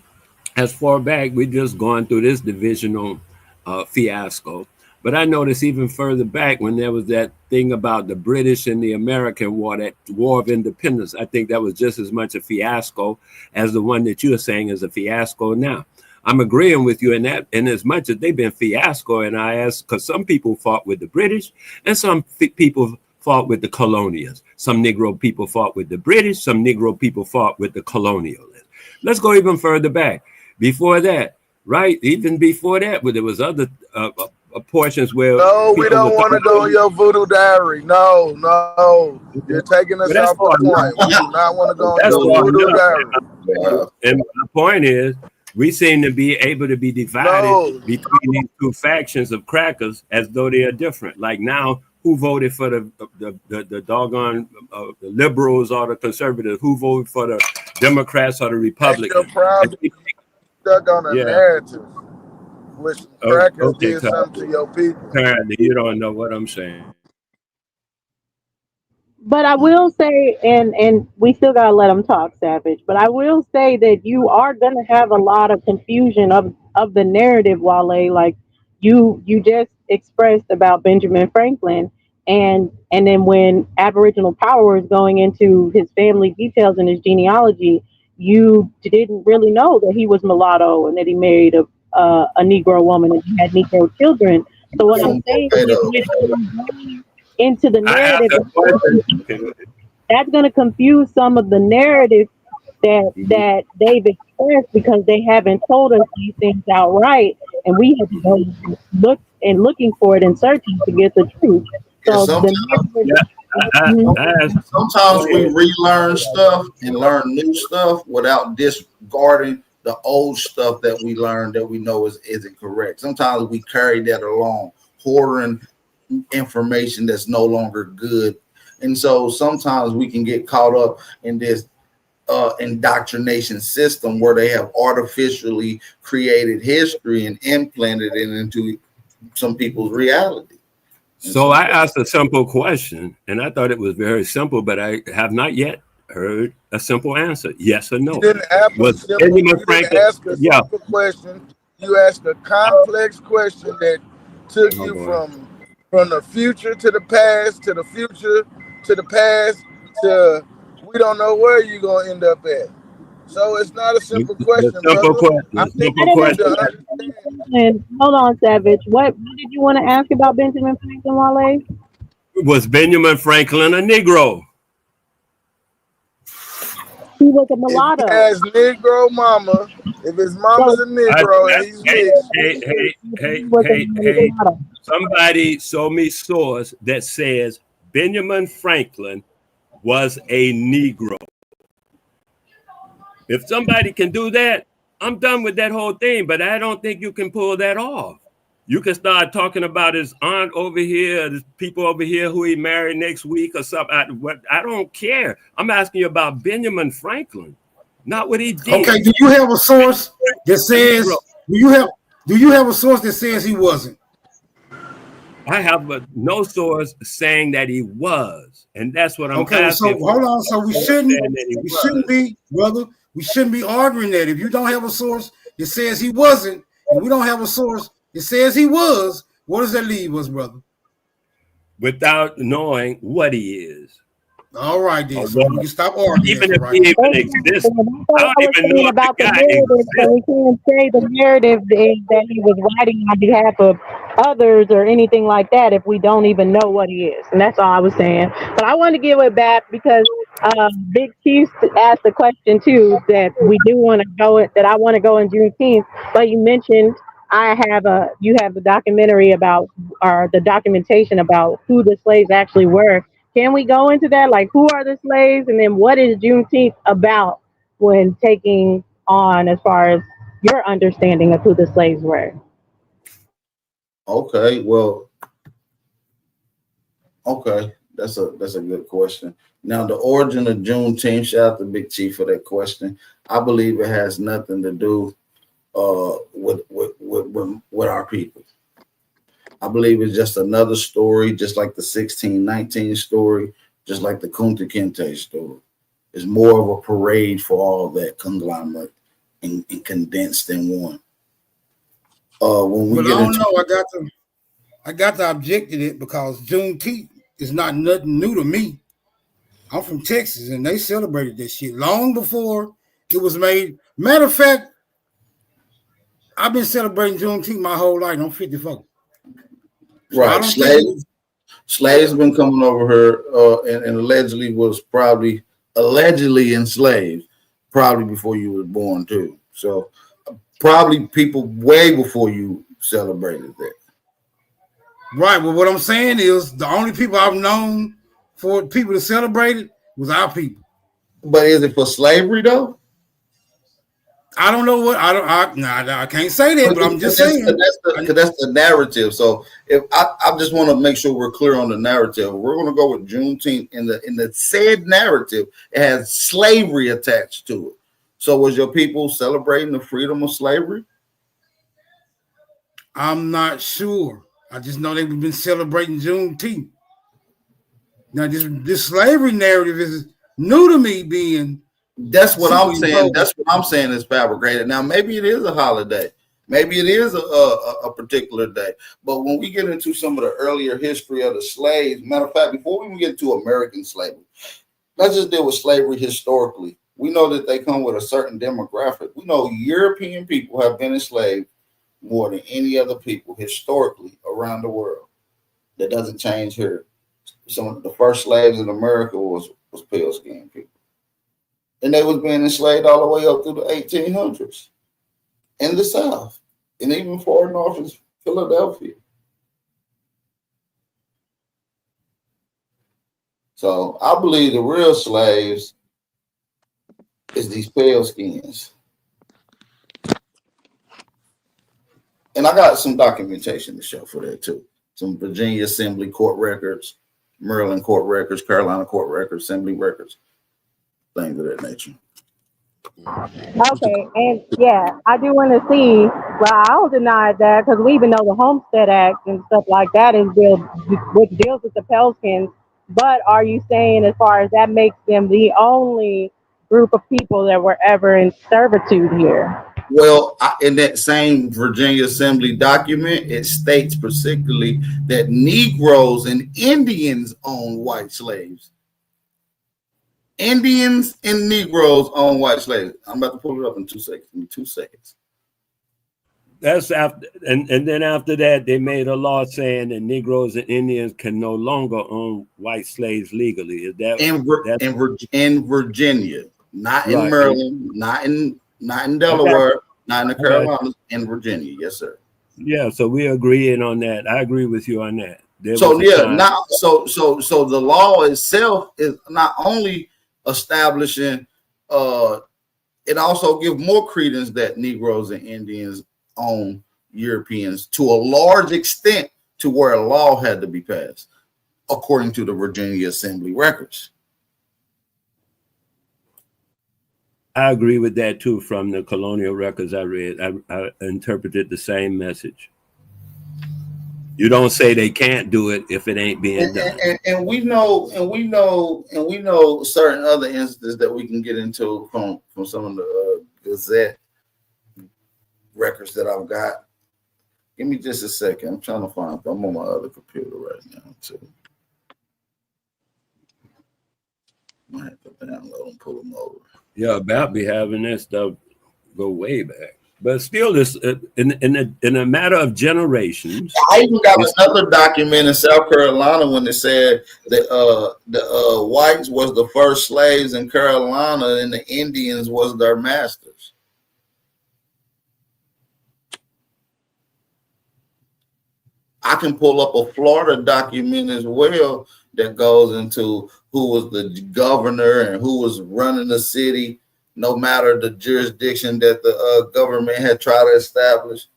Speaker 17: as far back, we just gone through this divisional fiasco. But I noticed even further back when there was that thing about the British and the American War, that War of Independence, I think that was just as much a fiasco as the one that you're saying is a fiasco now. I'm agreeing with you in that, and as much as they've been fiasco, and I ask, because some people fought with the British and some people fought with the colonials. Some Negro people fought with the British, some Negro people fought with the colonialists. Let's go even further back. Before that, right? Even before that, where there was other portions where
Speaker 21: we don't want to go on your voodoo diary. No, you're taking us off the point. We do not want to go on your voodoo diary.
Speaker 17: And my point is, we seem to be able to be divided between these two factions of crackers as though they are different. Like now, who voted for the doggone the liberals or the conservatives? Who voted for the Democrats or the Republicans?
Speaker 21: Stuck on a narrative, which crackers did something to your people.
Speaker 17: Apparently, you don't know what I'm saying.
Speaker 5: But I will say, and we still gotta let them talk, Savage. But I will say that you are gonna have a lot of confusion of the narrative, Wale. Like you just expressed about Benjamin Franklin, and then when Aboriginal Power was going into his family details and his genealogy, you didn't really know that he was mulatto and that he married a Negro woman and he had Negro children. So what I'm saying is, into the narrative, that's going to confuse some of the narrative that they've expressed because they haven't told us these things outright, and we have to go looking for it and searching to get the truth. So
Speaker 4: Sometimes we relearn stuff and learn new stuff without discarding the old stuff that we learned that we know isn't correct. Sometimes we carry that along, hoarding information that's no longer good. And so sometimes we can get caught up in this indoctrination system where they have artificially created history and implanted it into some people's reality.
Speaker 17: So I asked a simple question, and I thought it was very simple, but I have not yet heard a simple answer. Yes or no?
Speaker 21: You didn't ask a simple question. You asked a complex question that took you from the future to the past, to the future to the past, to we don't know where you're gonna end up at. So it's not a simple question, brother. I think you need to understand.
Speaker 5: Hold on, Savage. What did you want to ask about Benjamin Franklin, Wale?
Speaker 17: Was Benjamin Franklin a Negro?
Speaker 5: He was a mulatto.
Speaker 21: If he has Negro mama, if his mama's a Negro and he's mixed.
Speaker 17: Hey. Somebody show me source that says Benjamin Franklin was a Negro. If somebody can do that, I'm done with that whole thing, but I don't think you can pull that off. You can start talking about his aunt over here, the people over here who he married next week or something. I don't care. I'm asking you about Benjamin Franklin, not what he did.
Speaker 12: Okay, do you have a source that says do you have a source that says he wasn't?
Speaker 17: I have no source saying that he was, and that's what I'm
Speaker 12: okay. So
Speaker 17: asking.
Speaker 12: Hold on. So we shouldn't be, brother. We shouldn't be arguing that. If you don't have a source that says he wasn't, and we don't have a source that says he was, what does that leave us, brother?
Speaker 17: Without knowing what he is.
Speaker 12: All right, then. So we can stop arguing.
Speaker 17: Even if he even exists, I don't even know
Speaker 5: about
Speaker 17: if
Speaker 5: the
Speaker 17: the guy
Speaker 5: narrative,
Speaker 17: exists.
Speaker 5: so we can't say the narrative that he was writing on behalf of others or anything like that if we don't even know what he is. And that's all I was saying. But I want to give it back because Big Chief asked the question too that we do want to go that I want to go in Juneteenth. But you mentioned you have the documentary about or the documentation about who the slaves actually were. Can we go into that? Like, who are the slaves? And then what is Juneteenth about when taking on as far as your understanding of who the slaves were?
Speaker 4: Okay, well, that's a good question. Now, the origin of Juneteenth, shout out to Big Chief for that question. I believe it has nothing to do with our people. I believe it's just another story, just like the 1619 story, just like the Kunta Kinte story. It's more of a parade for all that conglomerate and condensed in one. When we
Speaker 12: but
Speaker 4: get
Speaker 12: I don't
Speaker 4: into
Speaker 12: know. I got to object to it because Juneteenth is not nothing new to me. I'm from Texas, and they celebrated this shit long before it was made. Matter of fact, I've been celebrating Juneteenth my whole life. I'm 54. So
Speaker 4: right, slaves been coming over here and allegedly was allegedly enslaved probably before you were born too. So probably people way before you celebrated that.
Speaker 12: Right. Well, what I'm saying is the only people I've known for people to celebrate it was our people.
Speaker 4: But is it for slavery though?
Speaker 12: I don't know what I can't say that, but I'm just saying
Speaker 4: that's the narrative. So if I just want to make sure we're clear on the narrative, we're going to go with Juneteenth in the said narrative. It has slavery attached to it. So was your people celebrating the freedom of slavery?
Speaker 12: I'm not sure. I just know they've been celebrating Juneteenth. Now this slavery narrative is new to me.
Speaker 4: That's what I'm saying. That's what I'm saying is fabricated. Now, maybe it is a holiday. Maybe it is a particular day. But when we get into some of the earlier history of the slaves, matter of fact, before we even get to American slavery, let's just deal with slavery historically. We know that they come with a certain demographic. We know European people have been enslaved more than any other people historically around the world. That doesn't change here. Some of the first slaves in America was pale skinned people. And they was being enslaved all the way up through the 1800s in the South, and even far north as Philadelphia. So I believe the real slaves is these pale skins. And I got some documentation to show for that too. Some Virginia Assembly court records, Maryland court records, Carolina court records, Assembly records, things of that nature.
Speaker 6: Okay, and yeah, I do want to see. Well, I don't deny that because we even know the Homestead Act and stuff like that which deals with the Pelskins. But are you saying, as far as that makes them the only group of people that were ever in servitude here?
Speaker 4: Well, in that same Virginia Assembly document, it states particularly that Negroes and Indians own white slaves. Indians and Negroes own white slaves. I'm about to pull it up in 2 seconds. Give me 2 seconds.
Speaker 17: That's after, and then after that, they made a law saying that Negroes and Indians can no longer own white slaves legally. Is that
Speaker 4: in Virginia, not in
Speaker 17: Right.
Speaker 4: Maryland, not in Delaware, not in the Carolinas, in Virginia? Yes, sir.
Speaker 17: Yeah, so we agreeing on that. I agree with you on that.
Speaker 4: So the law itself is not only establishing, it also gives more credence that Negroes and Indians own Europeans to a large extent, to where a law had to be passed, according to the Virginia Assembly records.
Speaker 17: I agree with that too. From the colonial records I read, I interpreted the same message. You don't say they can't do it if it ain't being done.
Speaker 4: And we know certain other instances that we can get into from some of the Gazette records that I've got. Give me just a second. I'm trying to find. I'm on my other computer right now too. I have to download and pull them over.
Speaker 17: Yeah, about be having that stuff go way back, but still, this in a matter of generations.
Speaker 4: I even got another document in South Carolina when it said that the whites was the first slaves in Carolina and the Indians was their masters. I can pull up a Florida document as well that goes into who was the governor and who was running the city, no matter the jurisdiction that the government had tried to establish.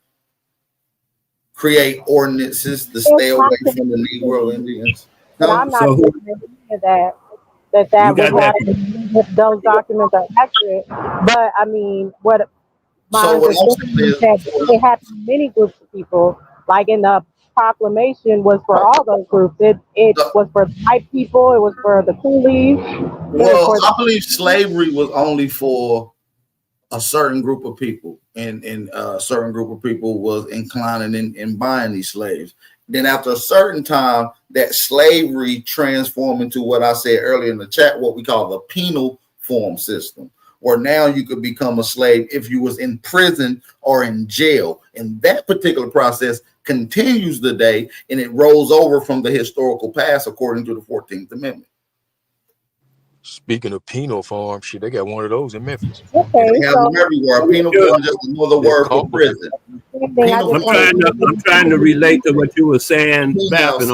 Speaker 4: Create ordinances to stay away from the Negro Indians.
Speaker 6: But I'm not sure that would happen if those documents are accurate. But I mean, what my understanding is that it happened to many groups of people. Like in the proclamation was for all those groups. It was for white people. It was for the coolies.
Speaker 4: Well, I believe slavery was only for a certain group of people, and a certain group of people was inclining in buying these slaves. Then after a certain time, that slavery transformed into what I said earlier in the chat, what we call the penal form system, where now you could become a slave if you was in prison or in jail. And that particular process continues today, and it rolls over from the historical past according to the 14th Amendment.
Speaker 20: Speaking of penal farm, shit, they got one of those in Memphis.
Speaker 6: Okay,
Speaker 4: they have them everywhere. Penal farm is just another word for prison.
Speaker 17: I'm trying to relate to what you were saying, Bap, and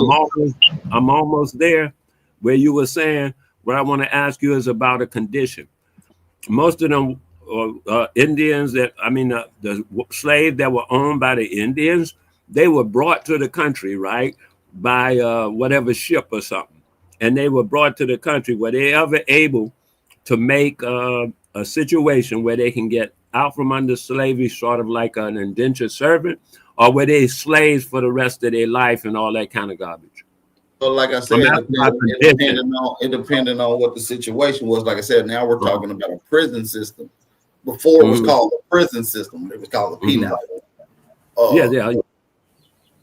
Speaker 17: I'm almost there. Where you were saying, what I want to ask you is about a condition. Most of them Indians the slaves that were owned by the Indians, they were brought to the country, right, by whatever ship or something. And they were brought to the country. Were they ever able to make a situation where they can get out from under slavery, sort of like an indentured servant, or were they slaves for the rest of their life and all that kind of garbage?
Speaker 4: So like I said, it depended on what the situation was. Like I said, now we're talking about a prison system. Before it was called a prison system, it was called a penal.
Speaker 17: Yeah.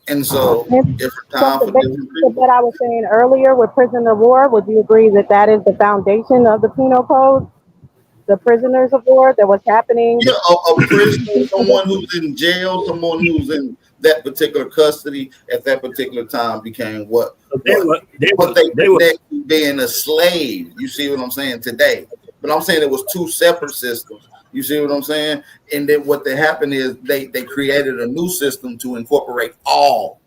Speaker 4: And so, different time for different people.
Speaker 6: What I was saying earlier with prisoner of war, would you agree that that is the foundation of the penal code? The prisoners of war, that was happening?
Speaker 4: Yeah, a prisoner, someone who's in jail, someone who's in that particular custody at that particular time became what they connect to being a slave. You see what I'm saying today? But I'm saying it was two separate systems. You see what I'm saying? And then what happened is they created a new system to incorporate all,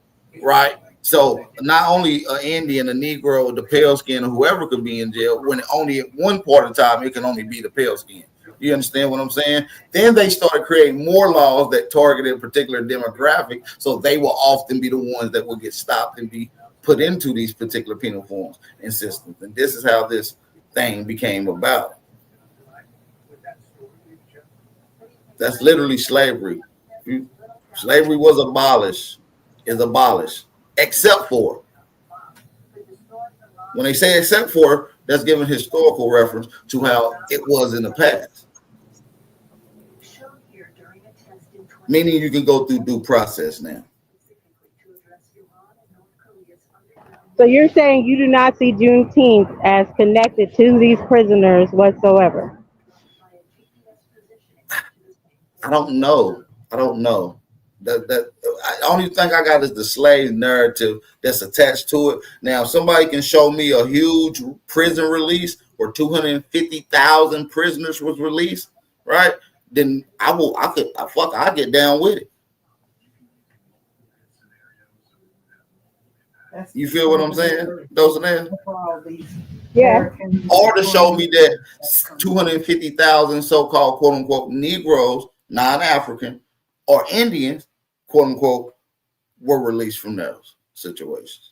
Speaker 4: right? So not only an Indian, a Negro, the pale skin, or whoever could be in jail, when only at one part of the time it can only be the pale skin. You understand what I'm saying? Then they started creating more laws that targeted a particular demographic, so they will often be the ones that will get stopped and be put into these particular penal forms and systems. And this is how this thing became about. That's literally slavery. Slavery was abolished, is abolished, except for. When they say except for, that's giving historical reference to how it was in the past. Meaning you can go through due process now.
Speaker 6: So you're saying you do not see Juneteenth as connected to these prisoners whatsoever?
Speaker 4: I don't know. The only thing I got is the slave narrative that's attached to it. Now, if somebody can show me a huge prison release where 250,000 prisoners was released, right? Then I'll get down with it. You feel what I'm saying? Those are them.
Speaker 6: Yeah.
Speaker 4: Or to show me that 250,000 so-called quote unquote Negroes, non-African, or Indians, quote unquote, were released from those situations.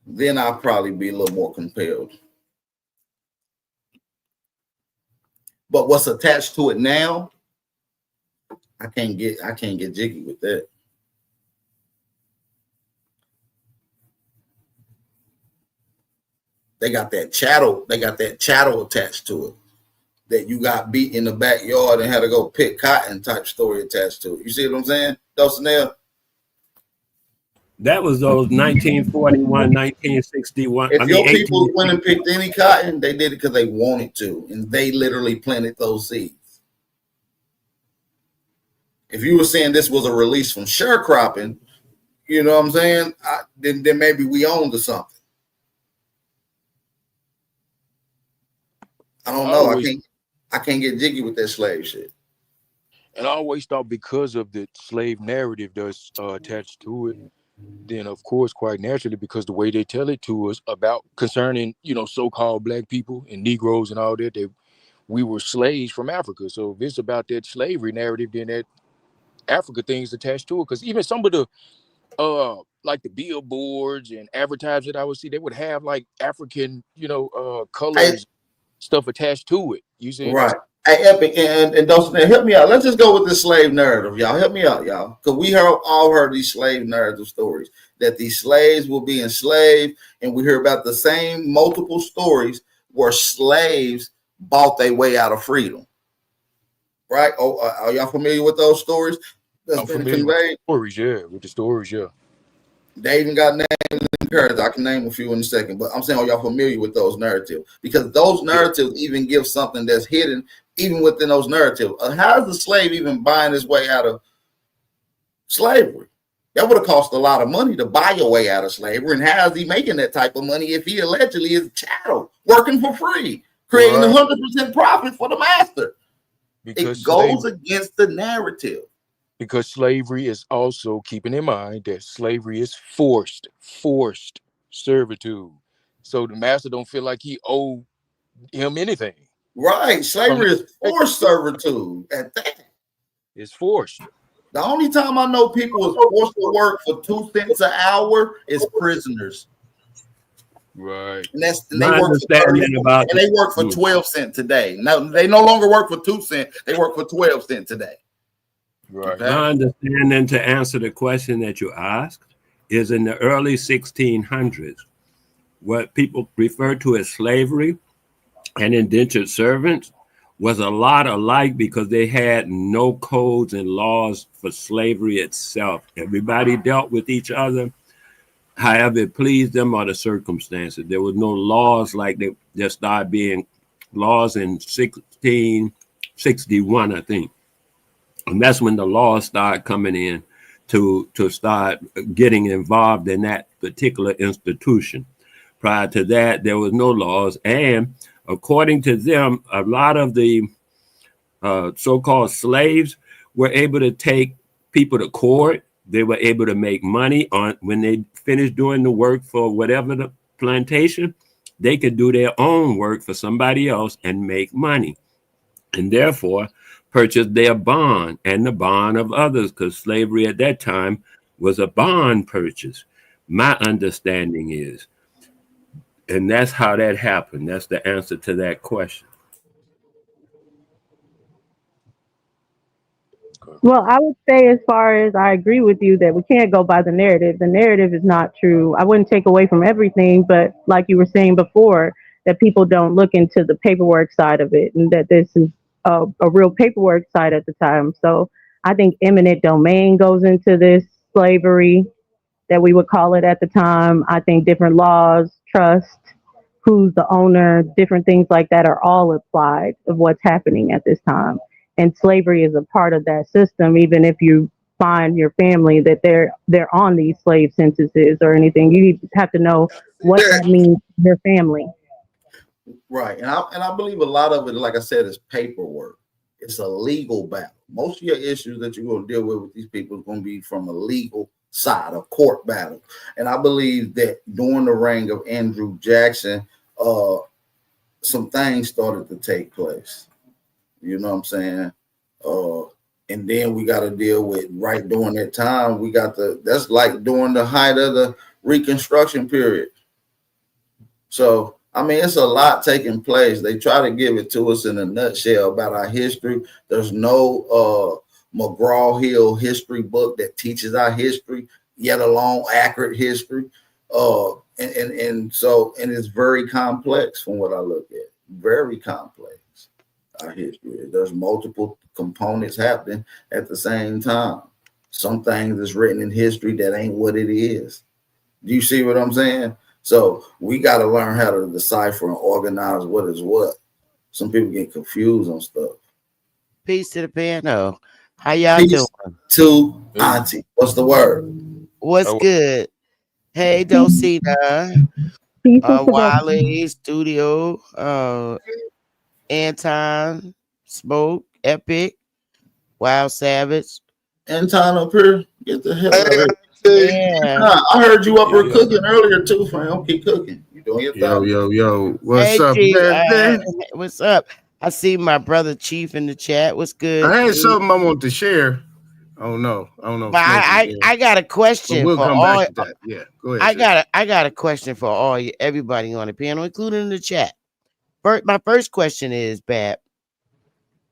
Speaker 4: Then I'll probably be a little more compelled. But what's attached to it now, I can't get jiggy with that. They got that chattel attached to it. That you got beat in the backyard and had to go pick cotton type story attached to it. You see what I'm saying, Dulcinea?
Speaker 17: That was those 1941, 1961.
Speaker 4: If your people went and picked any cotton, they did it because they wanted to, and they literally planted those seeds. If you were saying this was a release from sharecropping, you know what I'm saying? Then maybe we owned to something. I don't know. I can't get jiggy with that slave shit.
Speaker 20: And I always thought because of the slave narrative that's attached to it, then of course, quite naturally, because the way they tell it to us about concerning, so-called black people and Negroes and all that we were slaves from Africa. So if it's about that slavery narrative, then that Africa thing's attached to it. Because even some of the like the billboards and advertisements I would see, they would have like African, colors, stuff attached to it. You see?
Speaker 4: Right. Hey, Epic and Dulcinea, help me out. Let's just go with the slave narrative, y'all. Help me out, y'all. Because we all heard these slave narrative stories that these slaves will be enslaved, and we hear about the same multiple stories where slaves bought their way out of freedom. Right? Oh, are y'all familiar with those stories?
Speaker 20: I'm familiar with the stories, yeah. With the stories, yeah.
Speaker 4: They even got names and characters. I can name a few in a second, but I'm saying, are y'all familiar with those narratives? Because those narratives even give something that's hidden even within those narratives. How is the slave even buying his way out of slavery? That would have cost a lot of money to buy your way out of slavery. And how is he making that type of money if he allegedly is chattel, working for free, creating 100% profit for the master? Because it goes against the narrative.
Speaker 20: Because slavery is also, keeping in mind that slavery is forced servitude. So the master don't feel like he owe him anything.
Speaker 4: Right. Slavery is forced servitude at that.
Speaker 20: It's forced.
Speaker 4: The only time I know people was forced to work for 2 cents an hour is prisoners.
Speaker 20: Right.
Speaker 4: And they work for 12 cents today. No, they no longer work for 2 cents. They work for 12 cents today.
Speaker 17: Right. My understanding, to answer the question that you asked, is in the early 1600s, what people refer to as slavery and indentured servants was a lot alike because they had no codes and laws for slavery itself. Everybody dealt with each other however it pleased them or the circumstances. There was no laws like there started being laws in 1661, I think. And that's when the laws started coming in to start getting involved in that particular institution. Prior to that, there was no laws. And According to them, a lot of the so-called slaves were able to take people to court. They were able to make money on when they finished doing the work for whatever the plantation. They could do their own work for somebody else and make money, and therefore purchase their bond and the bond of others, because slavery at that time was a bond purchase. My understanding is, and that's how that happened. That's the answer to that question.
Speaker 6: Well, I would say, as far as I agree with you, that we can't go by the narrative. The narrative is not true. I wouldn't take away from everything, but like you were saying before, that people don't look into the paperwork side of it, and that this is a real paperwork side at the time. So I think eminent domain goes into this slavery that we would call it at the time. I think different laws, trust, who's the owner, different things like that are all applied of what's happening at this time. And slavery is a part of that system, even if you find your family that they're on these slave censuses or anything. You have to know what that means to your family.
Speaker 4: Right. And I believe a lot of it, like I said, is paperwork. It's a legal battle. Most of your issues that you're going to deal with these people is going to be from a legal side, a court battle. And I believe that during the reign of Andrew Jackson, some things started to take place. You know what I'm saying? And then we got to deal with, right during that time, we got that's like during the height of the Reconstruction period. So, I mean, it's a lot taking place. They try to give it to us in a nutshell about our history. There's no McGraw-Hill history book that teaches our history, yet alone accurate history. And it's very complex from what I look at. Very complex, our history. There's multiple components happening at the same time. Some things is written in history that ain't what it is. Do you see what I'm saying? So we got to learn how to decipher and organize what is what. Some people get confused on stuff.
Speaker 9: Peace to the panel. How y'all
Speaker 4: Peace
Speaker 9: doing?
Speaker 4: to Auntie. What's the word?
Speaker 9: What's good? Hey, Dulcina. Wiley, Studio, Anton, Smoke, Epic, Wild Savage.
Speaker 4: Anton up here. Get the hell out of here. Yeah. I heard you up here cooking earlier too, fam. Keep cooking. You doing your thing.
Speaker 15: Yo. What's up,
Speaker 9: man? What's up? I see my brother Chief in the chat. What's good?
Speaker 15: I had something I want to share. I don't know.
Speaker 9: But I got a question.
Speaker 15: But we'll
Speaker 9: for
Speaker 15: come
Speaker 9: all,
Speaker 15: back to that. Yeah, go ahead.
Speaker 9: I got a question for everybody on the panel, including in the chat. My first question is, Bab,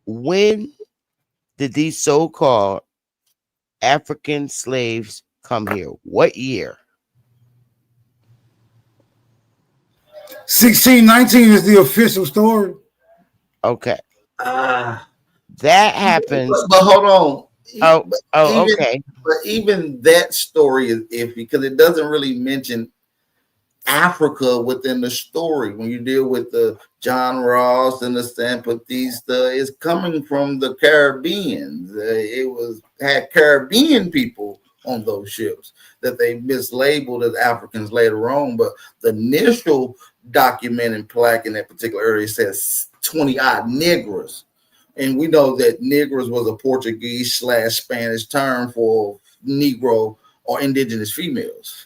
Speaker 9: when did these so-called African slaves come here? What year?
Speaker 14: 1619 is the official story.
Speaker 9: Okay. That happens.
Speaker 4: But hold on.
Speaker 9: Okay.
Speaker 4: But even that story is iffy because it doesn't really mention Africa within the story. When you deal with the John Ross and the San Batista, it's coming from the Caribbean. It had Caribbean people on those ships that they mislabeled as Africans later on. But the initial documented plaque in that particular area says 20-odd Negroes. And we know that Negroes was a Portuguese/Spanish term for Negro or indigenous females.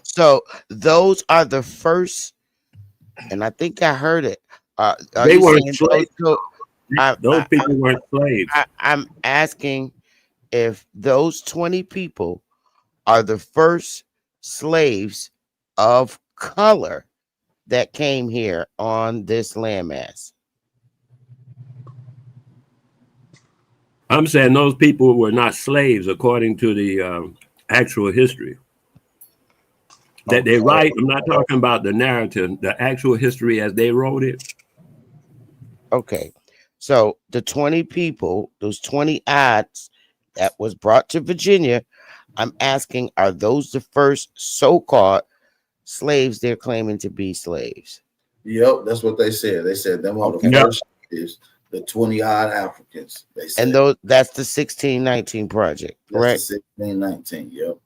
Speaker 9: So those are the first, and I think I heard it.
Speaker 17: They weren't slaves. Those people weren't slaves.
Speaker 9: I'm asking if those 20 people are the first slaves of color that came here on this landmass.
Speaker 17: I'm saying those people were not slaves according to the actual history that they write. I'm not talking about the narrative, the actual history as they wrote it.
Speaker 9: Okay. So the 20 people, those 20 odds that was brought to Virginia, I'm asking, are those the first so-called slaves they're claiming to be slaves?
Speaker 4: Yep, that's what they said. They said them are the first slaves, the 20-odd Africans. They said.
Speaker 9: And that's the 1619 project, correct?
Speaker 4: That's the 1619, yep.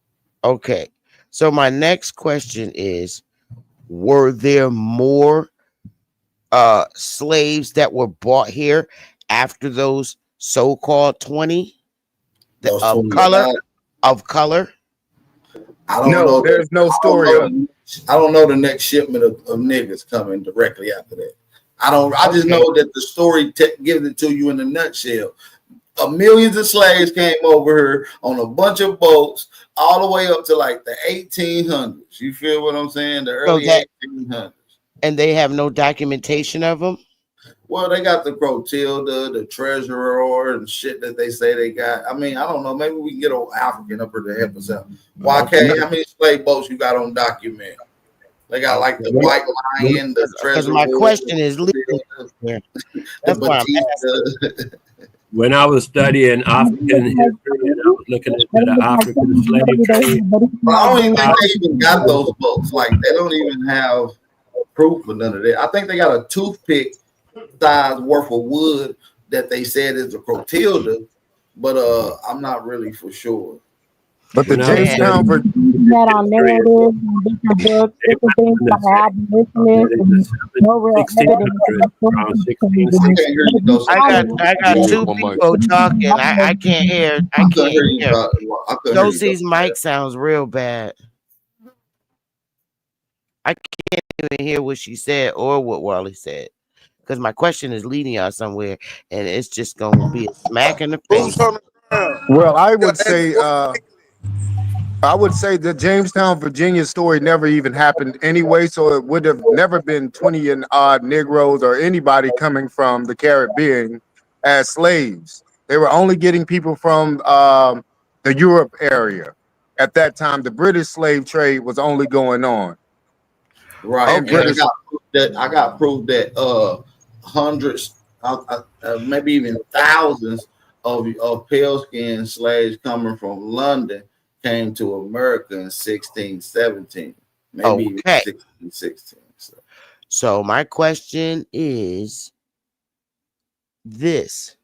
Speaker 9: Okay. So my next question is, were there more slaves that were bought here after those so-called 20
Speaker 4: Those
Speaker 9: of
Speaker 4: 20
Speaker 9: color?
Speaker 4: died.
Speaker 9: Of color?
Speaker 4: I don't
Speaker 15: No,
Speaker 4: know.
Speaker 15: there's no
Speaker 4: I don't
Speaker 15: story
Speaker 4: know.
Speaker 15: of it.
Speaker 4: I don't know the next shipment of niggas coming directly after that. I don't. I just
Speaker 9: Okay.
Speaker 4: know that the story gives it to you in a nutshell. Millions of slaves came over here on a bunch of boats all the way up to like the 1800s. You feel what I'm saying? The
Speaker 9: So
Speaker 4: early
Speaker 9: that
Speaker 4: 1800s.
Speaker 9: and they have no documentation of them?
Speaker 4: Well, they got the Crotilda, the treasurer, and shit that they say they got. I mean, I don't know. Maybe we can get an African up here to help us out. YK, how many slave boats you got on document? They got like the White Lion, the
Speaker 9: Because
Speaker 4: treasurer,
Speaker 9: my question is leading here.
Speaker 4: the
Speaker 9: That's why I'm
Speaker 4: Batista.
Speaker 17: When I was studying African history and I was looking into the African slave trade,
Speaker 4: But I don't even think they even got those boats. Like they don't even have proof of none of that. I think they got a toothpick size worth of wood that they said is a Crotilda, but I'm not really for sure.
Speaker 15: But the
Speaker 17: when I was
Speaker 15: Jamestown,
Speaker 17: studying
Speaker 6: That on
Speaker 17: history,
Speaker 6: narratives and different books,
Speaker 17: they
Speaker 6: different
Speaker 17: went
Speaker 6: things
Speaker 17: from
Speaker 6: about
Speaker 17: the
Speaker 6: abolitionists
Speaker 17: in
Speaker 6: and
Speaker 17: the
Speaker 6: no real evidence
Speaker 17: 1600s,
Speaker 6: of the
Speaker 17: around
Speaker 4: I
Speaker 17: 1660.
Speaker 4: can't hear you though.
Speaker 9: I got
Speaker 20: Yeah,
Speaker 9: two
Speaker 20: one mic.
Speaker 9: people talking. I can't hear. I
Speaker 4: I couldn't
Speaker 9: can't
Speaker 4: hear you.
Speaker 9: hear.
Speaker 4: I couldn't hear you though.
Speaker 9: Josie's mic sounds real bad. I can't even hear what she said or what Wally said. Because my question is leading y'all somewhere, and it's just gonna be a smack in the face.
Speaker 21: Boots on the ground.
Speaker 15: well,
Speaker 21: Yeah, hey,
Speaker 15: I would say the Jamestown, Virginia story never even happened anyway, so it would have never been 20 and odd Negroes or anybody coming from the Caribbean as slaves. They were only getting people from the Europe area. At that time, the British slave trade was only going on.
Speaker 4: Right,
Speaker 15: And
Speaker 4: and
Speaker 15: British,
Speaker 4: I got proof that hundreds, maybe even thousands of pale skinned slaves coming from London came to America in 1617, maybe even
Speaker 9: Okay.
Speaker 4: 1616.
Speaker 9: So my question is this: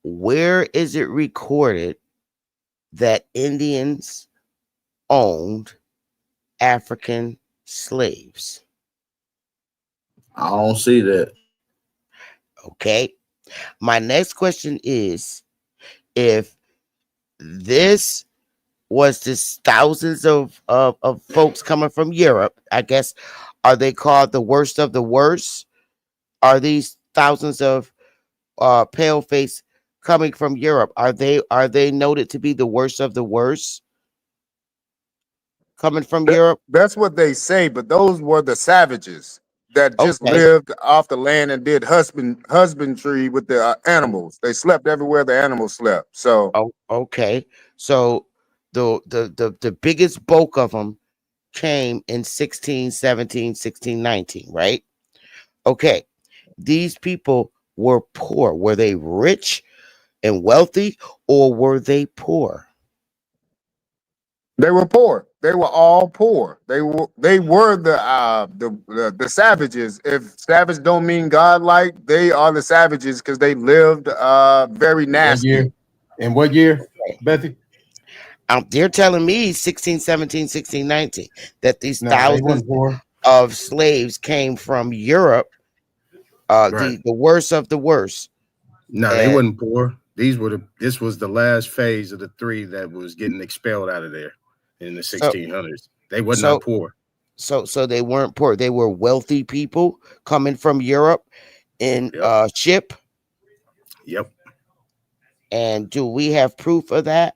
Speaker 9: where is it recorded that Indians owned African slaves?
Speaker 4: I don't see that.
Speaker 9: Okay. My next question is, if this was just thousands of folks coming from Europe, I guess, are they called the worst of the worst? Are these thousands of pale face coming from Europe? Are they noted to be the worst of the worst coming from Europe?
Speaker 15: that's what they say, but those were the savages that just
Speaker 9: Okay.
Speaker 15: lived off the land and did husbandry with the animals. They slept everywhere the animals slept. So
Speaker 9: Oh, okay. So the biggest bulk of them came in 1617, 1619, right? Okay. These people were poor. Were they rich and wealthy, or were they poor?
Speaker 15: they were poor. They were all poor. They were the savages. If savage don't mean godlike, they are the savages because they lived very What nasty. year? And what year, Bethy?
Speaker 9: They're telling me 1617, 1619 that these
Speaker 15: No, they
Speaker 9: thousands
Speaker 15: wasn't poor.
Speaker 9: of slaves came from Europe,
Speaker 15: Right.
Speaker 9: the worst of the worst.
Speaker 15: No, they
Speaker 9: And
Speaker 15: wasn't poor. This was the last phase of the three that was getting expelled out of there in the
Speaker 9: so
Speaker 15: 1600s. They were not
Speaker 9: so
Speaker 15: poor.
Speaker 9: so they weren't poor. They were wealthy people coming from Europe in
Speaker 15: Yep.
Speaker 9: ship.
Speaker 15: Yep.
Speaker 9: And do we have proof of that,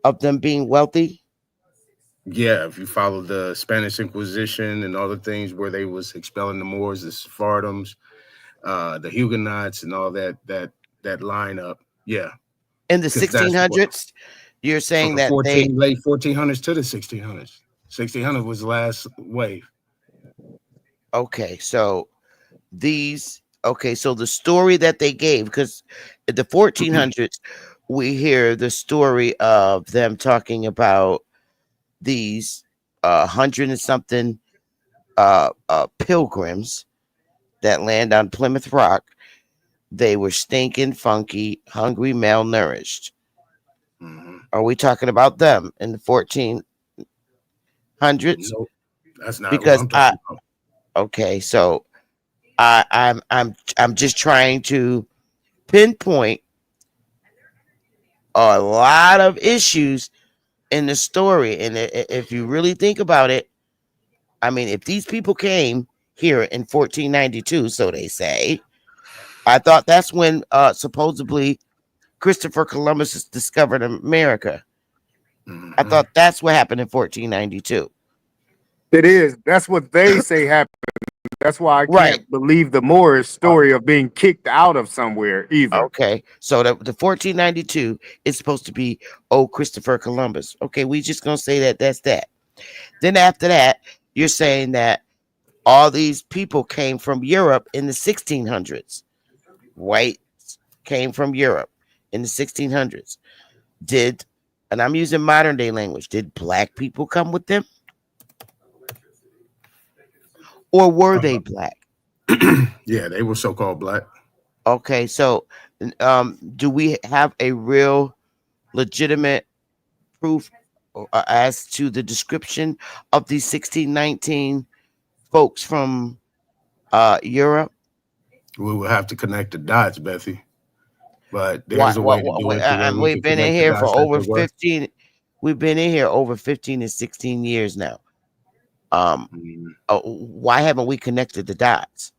Speaker 9: of them being wealthy?
Speaker 15: Yeah, if you follow the Spanish Inquisition and all the things where they was expelling the Moors, the Sephardims, the Huguenots, and all that lineup. Yeah,
Speaker 9: In the
Speaker 15: because that's what
Speaker 9: 1600s, you're
Speaker 15: from
Speaker 9: saying
Speaker 15: the
Speaker 9: that they
Speaker 15: late 1400s to the 1600s. 1600 was the last wave.
Speaker 9: okay, so so the story that they gave, because at the 1400s we hear the story of them talking about these hundred and something pilgrims that land on Plymouth Rock. They were stinking, funky, hungry, malnourished. Are we talking about them in the 1400s?
Speaker 15: Nope, that's not what
Speaker 9: Because
Speaker 15: I'm talking about.
Speaker 9: okay, so I'm just trying to pinpoint a lot of issues in the story. And if you really think about it, I mean, if these people came here in 1492, so they say, I thought that's when supposedly Christopher Columbus discovered America. I thought that's what happened in 1492.
Speaker 10: It is. That's what they say happened. That's why I can't believe the Moorish story of being kicked out of somewhere either.
Speaker 9: Okay, so the 1492 is supposed to be Christopher Columbus. Okay, we just gonna say that's that. Then after that, you're saying that all these people came from Europe in the 1600s. Whites came from Europe in the 1600s. And I'm using modern day language, did black people come with them? Or were they black?
Speaker 15: Yeah, they were so-called black.
Speaker 9: Okay, so do we have a real legitimate proof as to the description of these 1619 folks from Europe?
Speaker 15: We will have to connect the dots, Bethy. But there's a way to do it the way we
Speaker 9: we've
Speaker 15: can
Speaker 9: been in
Speaker 15: connect the
Speaker 9: here for
Speaker 15: dots that
Speaker 9: over
Speaker 15: they were.
Speaker 9: 15. We've been in here over 15 and 16 years now. Why haven't we connected the dots?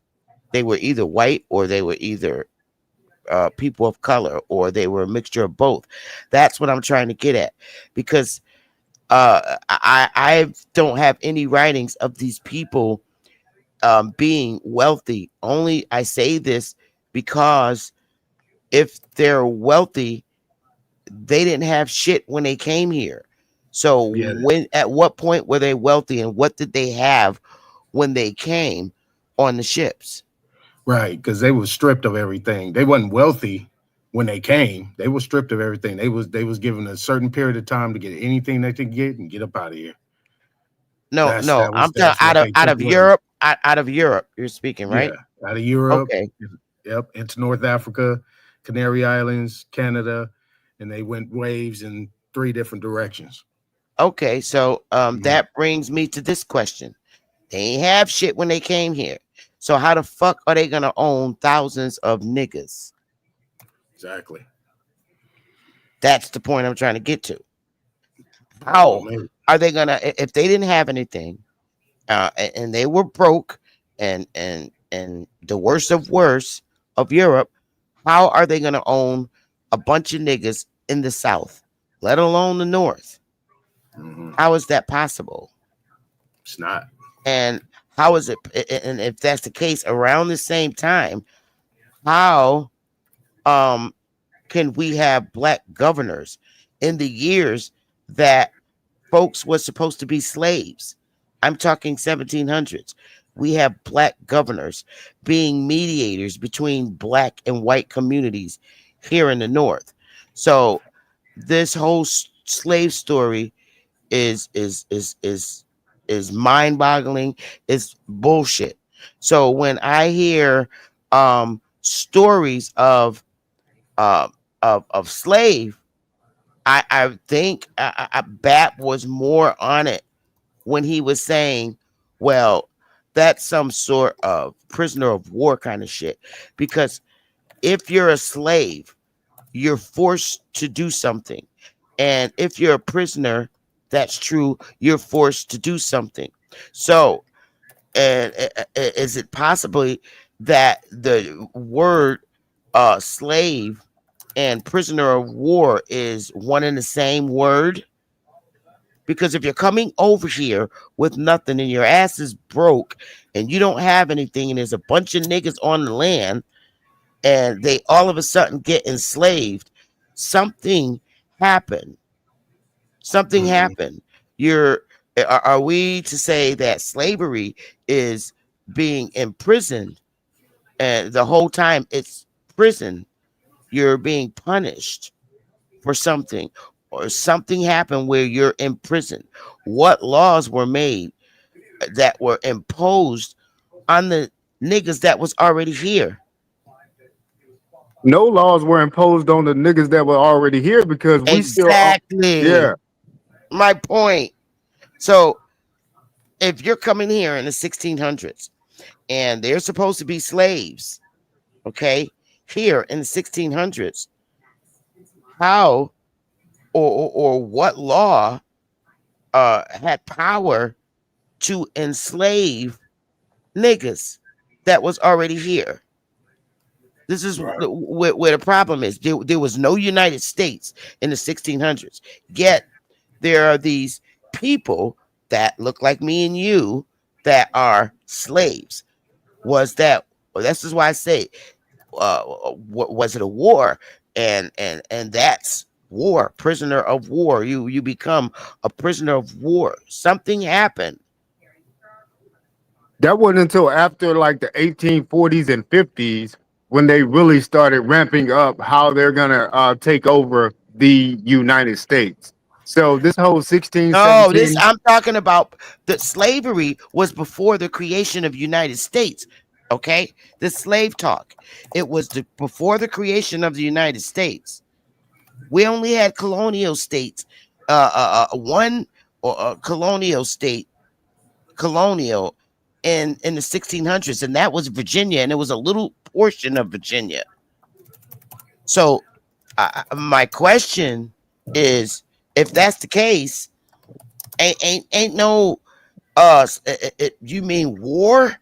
Speaker 9: They were either white or they were either people of color, or they were a mixture of both. That's what I'm trying to get at, because I don't have any writings of these people being wealthy. Only I say this because if they're wealthy, they didn't have shit when they came here. So at what point were they wealthy, and what did they have when they came on the ships?
Speaker 15: Right, because they were stripped of everything. They wasn't wealthy when they came. They were stripped of everything. They was given a certain period of time to get anything they could get and get up out of here.
Speaker 9: No, I'm talking out of Europe. Out of Europe, you're speaking, right?
Speaker 15: Yeah, out of Europe.
Speaker 9: Okay.
Speaker 15: Yep, into North Africa, Canary Islands, Canada, and they went waves in 3 different directions.
Speaker 9: Okay, so that brings me to this question. They ain't have shit when they came here. So how the fuck are they gonna own thousands of niggas?
Speaker 15: Exactly.
Speaker 9: That's the point I'm trying to get to. How are they gonna, if they didn't have anything, and they were broke, and the worst of worst of Europe, how are they gonna own a bunch of niggas in the South, let alone the North? How is that possible?
Speaker 15: It's not.
Speaker 9: And how is it? And if that's the case, around the same time, how can we have black governors in the years that folks were supposed to be slaves? I'm talking 1700s. We have black governors being mediators between black and white communities here in the North. So this whole slave story is mind-boggling. It's bullshit. So when I hear stories of slave, I think Bat was more on it when he was saying, well, that's some sort of prisoner of war kind of shit. Because if you're a slave, you're forced to do something. And if you're a prisoner, that's true, you're forced to do something. So, and is it possibly that the word slave and prisoner of war is one and the same word? Because if you're coming over here with nothing and your ass is broke and you don't have anything, and there's a bunch of niggas on the land and they all of a sudden get enslaved, something happened. Something happened. Are we to say that slavery is being imprisoned, and the whole time it's prison, you're being punished for something, or something happened where you're in prison? What laws were made that were imposed on the niggas that was already here?
Speaker 10: No laws were imposed on the niggas that were already here because we
Speaker 9: Exactly.
Speaker 10: Yeah.
Speaker 9: My point. So if you're coming here in the 1600s and they're supposed to be slaves, okay, here in the 1600s. How or what law had power to enslave niggas that was already here? This is where the problem is. There was no United States in the 1600s. Yet there are these people that look like me and you that are slaves. This is why I say, was it a war? And that's war, prisoner of war. You become a prisoner of war. Something happened.
Speaker 10: That wasn't until after like the 1840s and 50s when they really started ramping up how they're gonna take over the United States. So this whole
Speaker 9: No,
Speaker 10: 1617.
Speaker 9: I'm talking about that slavery was before the creation of United States. Okay, the slave talk. It was before the creation of the United States. We only had colonial states. One colonial state, colonial in the 1600s, and that was Virginia, and it was a little portion of Virginia. So, my question is, if that's the case, ain't no you mean war?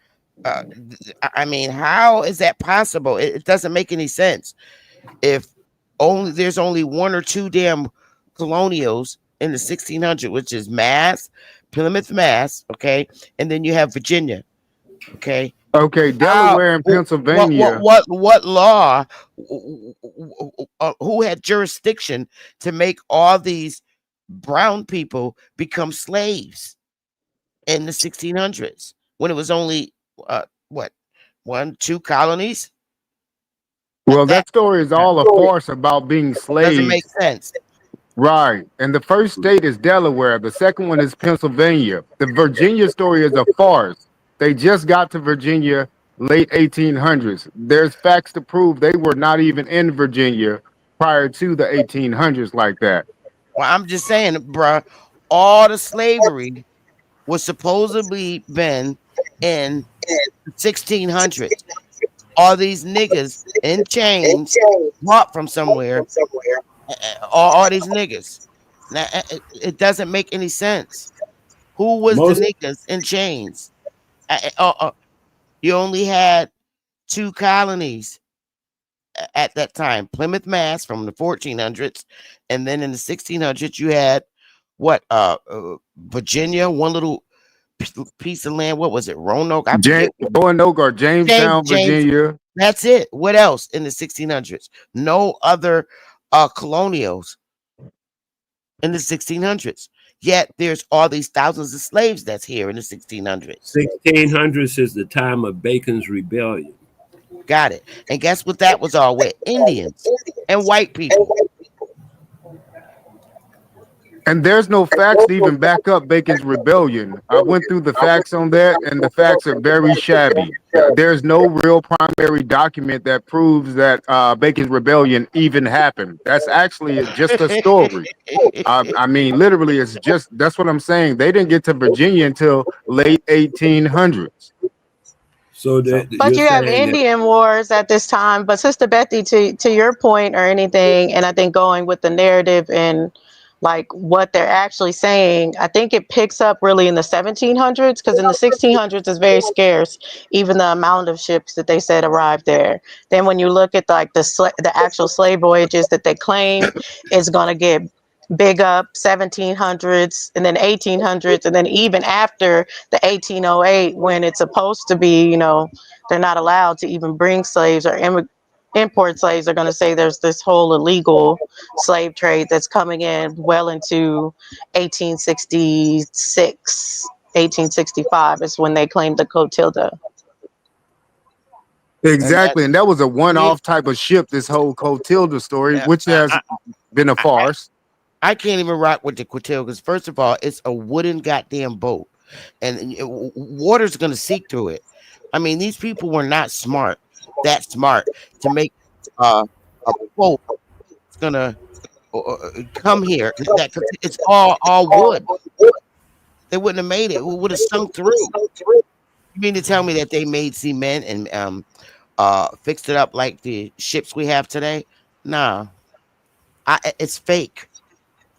Speaker 9: I mean, how is that possible? It doesn't make any sense. If there's only one or two damn colonials in the 1600s, which is Mass, Plymouth, Mass, okay, and then you have Virginia, okay.
Speaker 10: Okay, Delaware and Pennsylvania.
Speaker 9: What law? Who had jurisdiction to make all these brown people become slaves in the 1600s when it was only what, 1, 2 colonies?
Speaker 10: Well, that story is all a farce about being slaves.
Speaker 9: Doesn't make sense.
Speaker 10: Right. And the first state is Delaware. The second one is Pennsylvania. The Virginia story is a farce. They just got to Virginia late 1800s. There's facts to prove they were not even in Virginia prior to the 1800s like that.
Speaker 9: Well, I'm just saying, bruh, all the slavery was supposedly been in 1600s. All these niggas in chains brought from somewhere. All these niggas. Now, it doesn't make any sense. Who was the niggas in chains? You only had 2 colonies at that time: Plymouth, Mass, from the 1400s, and then in the 1600s you had what? Virginia, one little piece of land. What was it? Roanoke?
Speaker 10: Roanoke or Jamestown, Virginia.
Speaker 9: That's it. What else in the 1600s? No other colonials in the 1600s. Yet there's all these thousands of slaves that's here in the 1600s.
Speaker 17: 1600s is the time of Bacon's Rebellion.
Speaker 9: Got it. And guess what that was all with? Indians and white people.
Speaker 10: And there's no facts to even back up Bacon's Rebellion. I went through the facts on that, and the facts are very shabby. There's no real primary document that proves that Bacon's Rebellion even happened. That's actually just a story. I mean, literally, that's what I'm saying. They didn't get to Virginia until late 1800s.
Speaker 5: But you have Indian wars at this time. But Sister Betty, to your point or anything, and I think going with the narrative and like what they're actually saying, I think it picks up really in the 1700s, because in the 1600s it's very scarce, even the amount of ships that they said arrived there. Then when you look at like the actual slave voyages that they claim, it's going to get big up 1700s and then 1800s, and then even after the 1808, when it's supposed to be, they're not allowed to even bring slaves or import slaves. They're going to say there's this whole illegal slave trade that's coming in well into 1866, 1865 is when they claimed the Cotilda.
Speaker 10: Exactly, and that was a one-off type of ship, this whole Cotilda story, which has been a farce.
Speaker 9: I can't even rock with the Cotilda because, first of all, it's a wooden goddamn boat, and water's going to seep through it. I mean, these people were not that smart to make a boat that's going to come here. It's all wood. They wouldn't have made it. It would have sunk through. You mean to tell me that they made cement and fixed it up like the ships we have today? Nah, it's fake.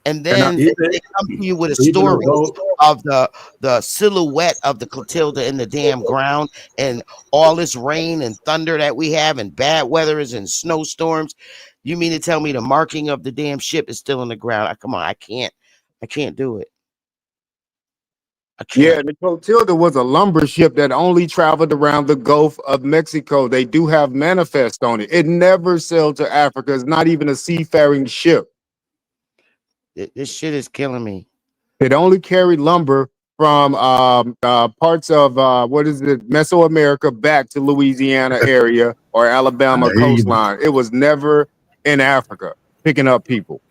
Speaker 9: And
Speaker 15: And
Speaker 9: then they come to you with a
Speaker 15: even
Speaker 9: story
Speaker 15: though
Speaker 9: of the silhouette of the Clotilda in the damn ground and all this rain and thunder that we have and bad weathers and snowstorms. You mean to tell me the marking of the damn ship is still in the ground? Come on, I can't do it. I
Speaker 10: Yeah,
Speaker 9: can't.
Speaker 10: the Clotilda was a lumber ship that only traveled around the Gulf of Mexico. They do have manifest on it. It never sailed to Africa. It's not even a seafaring ship.
Speaker 9: This shit is killing me.
Speaker 10: It only carried lumber from parts of what is it, Mesoamerica back to Louisiana area or Alabama coastline. It was never in Africa picking up people.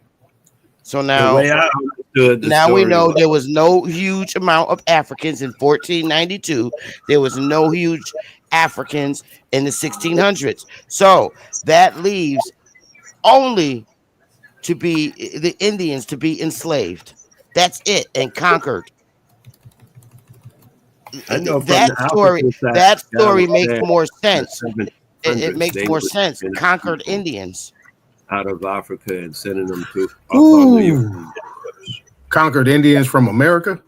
Speaker 9: So
Speaker 17: The
Speaker 9: now,
Speaker 17: way I understood the
Speaker 9: now we
Speaker 17: story
Speaker 9: know
Speaker 17: was,
Speaker 9: there was no huge amount of Africans in 1492. There was no huge Africans in the 1600s. So that leaves only to be the Indians to be enslaved. That's it, and conquered.
Speaker 17: I know from
Speaker 9: That
Speaker 17: the
Speaker 9: story,
Speaker 17: African side,
Speaker 9: that
Speaker 17: the guy
Speaker 9: story
Speaker 17: was
Speaker 9: makes
Speaker 17: saying
Speaker 9: more
Speaker 17: the
Speaker 9: sense. It
Speaker 17: 1700s
Speaker 9: makes
Speaker 17: they
Speaker 9: more
Speaker 17: were
Speaker 9: sense.
Speaker 17: taking
Speaker 9: Conquered
Speaker 17: people
Speaker 9: Indians.
Speaker 17: out of Africa and sending them to up on the
Speaker 15: Ooh. Conquered Indians from America?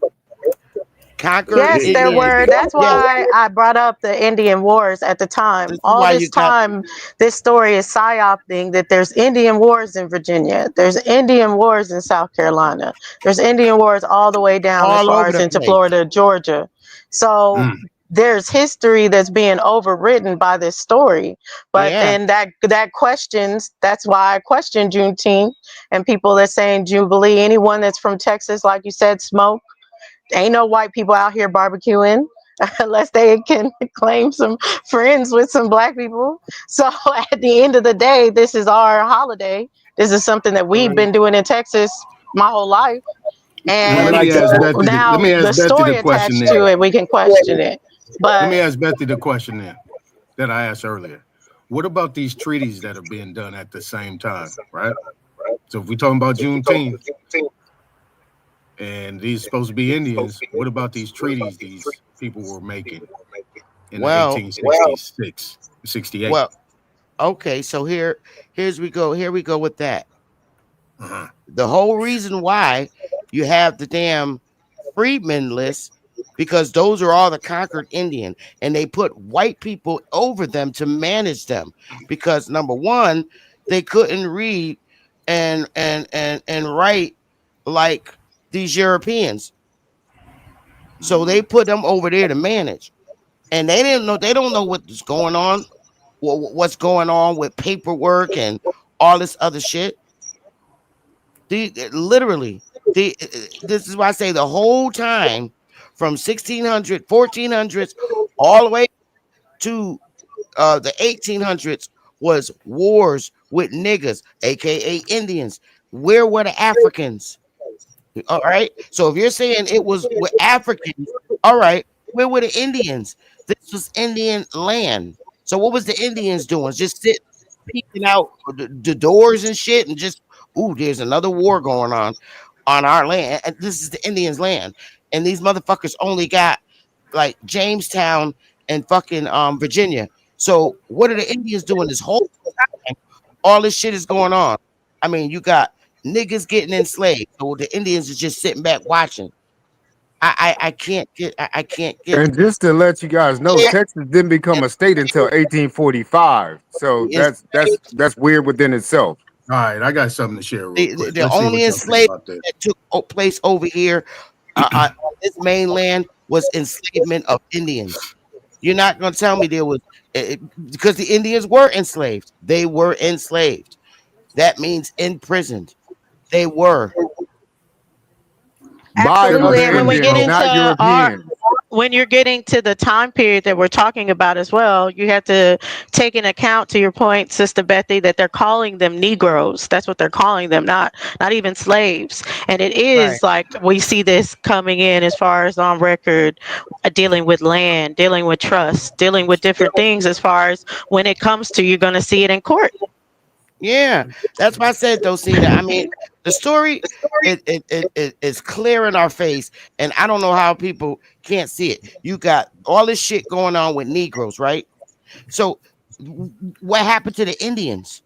Speaker 9: Conquered
Speaker 19: Yes, there
Speaker 9: Indians.
Speaker 19: were. That's
Speaker 9: Yes,
Speaker 19: why I brought up the Indian Wars at the time.
Speaker 9: this is
Speaker 19: All
Speaker 9: why
Speaker 19: this
Speaker 9: you got
Speaker 19: time, this story is psyoping that there's Indian wars in Virginia. There's Indian wars in South Carolina. There's Indian wars all the way down as
Speaker 9: all
Speaker 19: far
Speaker 9: over
Speaker 19: as
Speaker 9: the
Speaker 19: into
Speaker 9: place.
Speaker 19: Florida, Georgia. So there's history that's being overwritten by this story. But
Speaker 9: Yeah.
Speaker 19: then that questions, that's why I question Juneteenth and people that saying Jubilee, anyone that's from Texas, like you said, smoke. Ain't no white people out here barbecuing unless they can claim some friends with some black people. So at the end of the day, this is our holiday. This is something that we've been doing in Texas my whole life.
Speaker 15: Now let
Speaker 19: And
Speaker 15: me ask Betty. Let
Speaker 19: now
Speaker 15: me
Speaker 19: the
Speaker 15: ask Betty the
Speaker 19: story
Speaker 15: question
Speaker 19: attached
Speaker 15: then.
Speaker 19: to it, we can question it.
Speaker 15: Let me
Speaker 19: But
Speaker 15: ask Betty the question then that I asked earlier. What about these treaties that are being done at the same time, right? So if we're talking about Juneteenth and these supposed to be Indians, what about these treaties these people were making in the
Speaker 9: Well,
Speaker 15: 1866, 68?
Speaker 9: well, okay. So here we go with that. The whole reason why you have the damn freedmen list, because those are all the conquered Indian, and they put white people over them to manage them, because number one, they couldn't read and write like these Europeans. So they put them over there to manage. And they don't know what's going on, what's going on with paperwork and all this other shit. Literally, this is why I say the whole time from 1600, 1400s, all the way to the 1800s was wars with niggas, aka Indians. Where were the Africans? All right. So if you're saying it was with Africans, all right, where were the Indians? This was Indian land. So what was the Indians doing? Just sit peeking out the doors and shit and just, ooh, there's another war going on our land. And this is the Indians' land. And these motherfuckers only got like Jamestown and fucking Virginia. So what are the Indians doing this whole time? All this shit is going on. I mean, you got niggas getting enslaved. So the Indians is just sitting back watching. I can't get I can't get
Speaker 10: And just to let you guys know, Texas didn't become a state until 1845. So that's weird within itself.
Speaker 15: All right, I got something to share real quick.
Speaker 9: the
Speaker 15: Let's see
Speaker 9: only
Speaker 15: what y'all think
Speaker 9: enslavement
Speaker 15: about this.
Speaker 9: that took place over here on this mainland was enslavement of Indians. You're not going to tell me there was because the Indians were enslaved. They were enslaved. That means imprisoned. They were.
Speaker 10: By
Speaker 19: absolutely.
Speaker 10: other
Speaker 19: And when we get
Speaker 10: Indians,
Speaker 19: into
Speaker 10: not
Speaker 19: our
Speaker 10: Europeans.
Speaker 19: when you're getting to the time period that we're talking about as well, you have to take into account, to your point, Sister Bethy, that they're calling them Negroes. That's what they're calling them, not even slaves. And it is like we see this coming in as far as on record, dealing with land, dealing with trust, dealing with different things as far as when it comes to, you're going to see it in court.
Speaker 9: Yeah, that's why I said, Dosita. I mean, The story is clear in our face, and I don't know how people can't see it. You got all this shit going on with Negroes, right? So what happened to the Indians?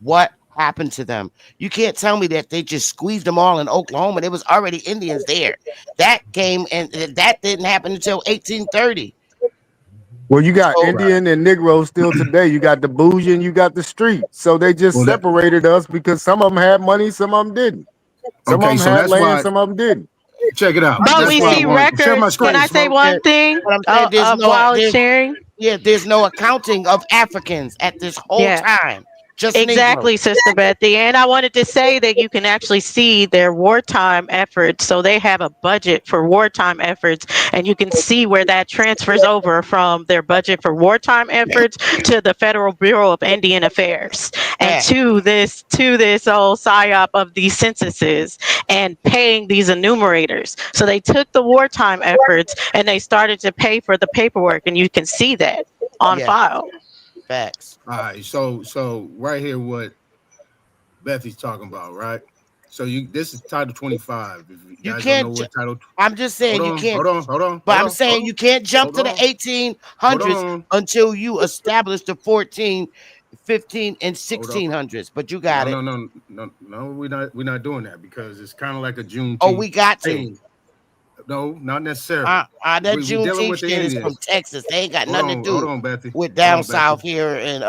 Speaker 9: What happened to them? You can't tell me that they just squeezed them all in Oklahoma. There was already Indians there. That came and that didn't happen until 1830.
Speaker 10: Well, you got
Speaker 9: So,
Speaker 10: Indian and Negro still today. You got the bougie and you got the street. So they just separated us because some of them had money, some of them didn't. Some of them
Speaker 15: so
Speaker 10: had
Speaker 15: that's
Speaker 10: land,
Speaker 15: why.
Speaker 10: some of them didn't.
Speaker 15: Check it out.
Speaker 19: But
Speaker 15: That's
Speaker 19: we
Speaker 15: why I
Speaker 19: see
Speaker 15: want to share my
Speaker 19: records. Can
Speaker 15: screen,
Speaker 19: I say
Speaker 15: Smoke.
Speaker 19: one thing?
Speaker 9: but I'm saying
Speaker 19: While it's sharing.
Speaker 9: there's no accounting of Africans at this whole
Speaker 19: Yeah.
Speaker 9: time. Just
Speaker 19: Exactly,
Speaker 9: Negroes.
Speaker 19: Sister Bethy. And I wanted to say that you can actually see their wartime efforts. So they have a budget for wartime efforts, and you can see where that transfers over from their budget for wartime efforts to the Federal Bureau of Indian Affairs and to this old psyop of these censuses and paying these enumerators. So they took the wartime efforts and they started to pay for the paperwork, and you can see that on file.
Speaker 9: Facts.
Speaker 15: All right, so right here, what Bethy's talking about, right? So this is Title 25. If you
Speaker 9: You
Speaker 15: guys don't know
Speaker 9: can't.
Speaker 15: what Title,
Speaker 9: I'm just saying you can't.
Speaker 15: hold on.
Speaker 9: But I'm saying you can't jump to the
Speaker 15: Hold
Speaker 9: 1800s
Speaker 15: on.
Speaker 9: until you establish the 14, 15, and 1600s. But you got it.
Speaker 15: No. We're not doing that because it's kind of like a Juneteenth.
Speaker 9: Oh, we got to.
Speaker 15: thing. No, not necessarily.
Speaker 9: That
Speaker 15: we dealing
Speaker 9: Juneteenth
Speaker 15: with the
Speaker 9: shit is
Speaker 15: Indians.
Speaker 9: from Texas. They ain't got nothing to do
Speaker 15: Hold on, Bethy.
Speaker 9: with down south here in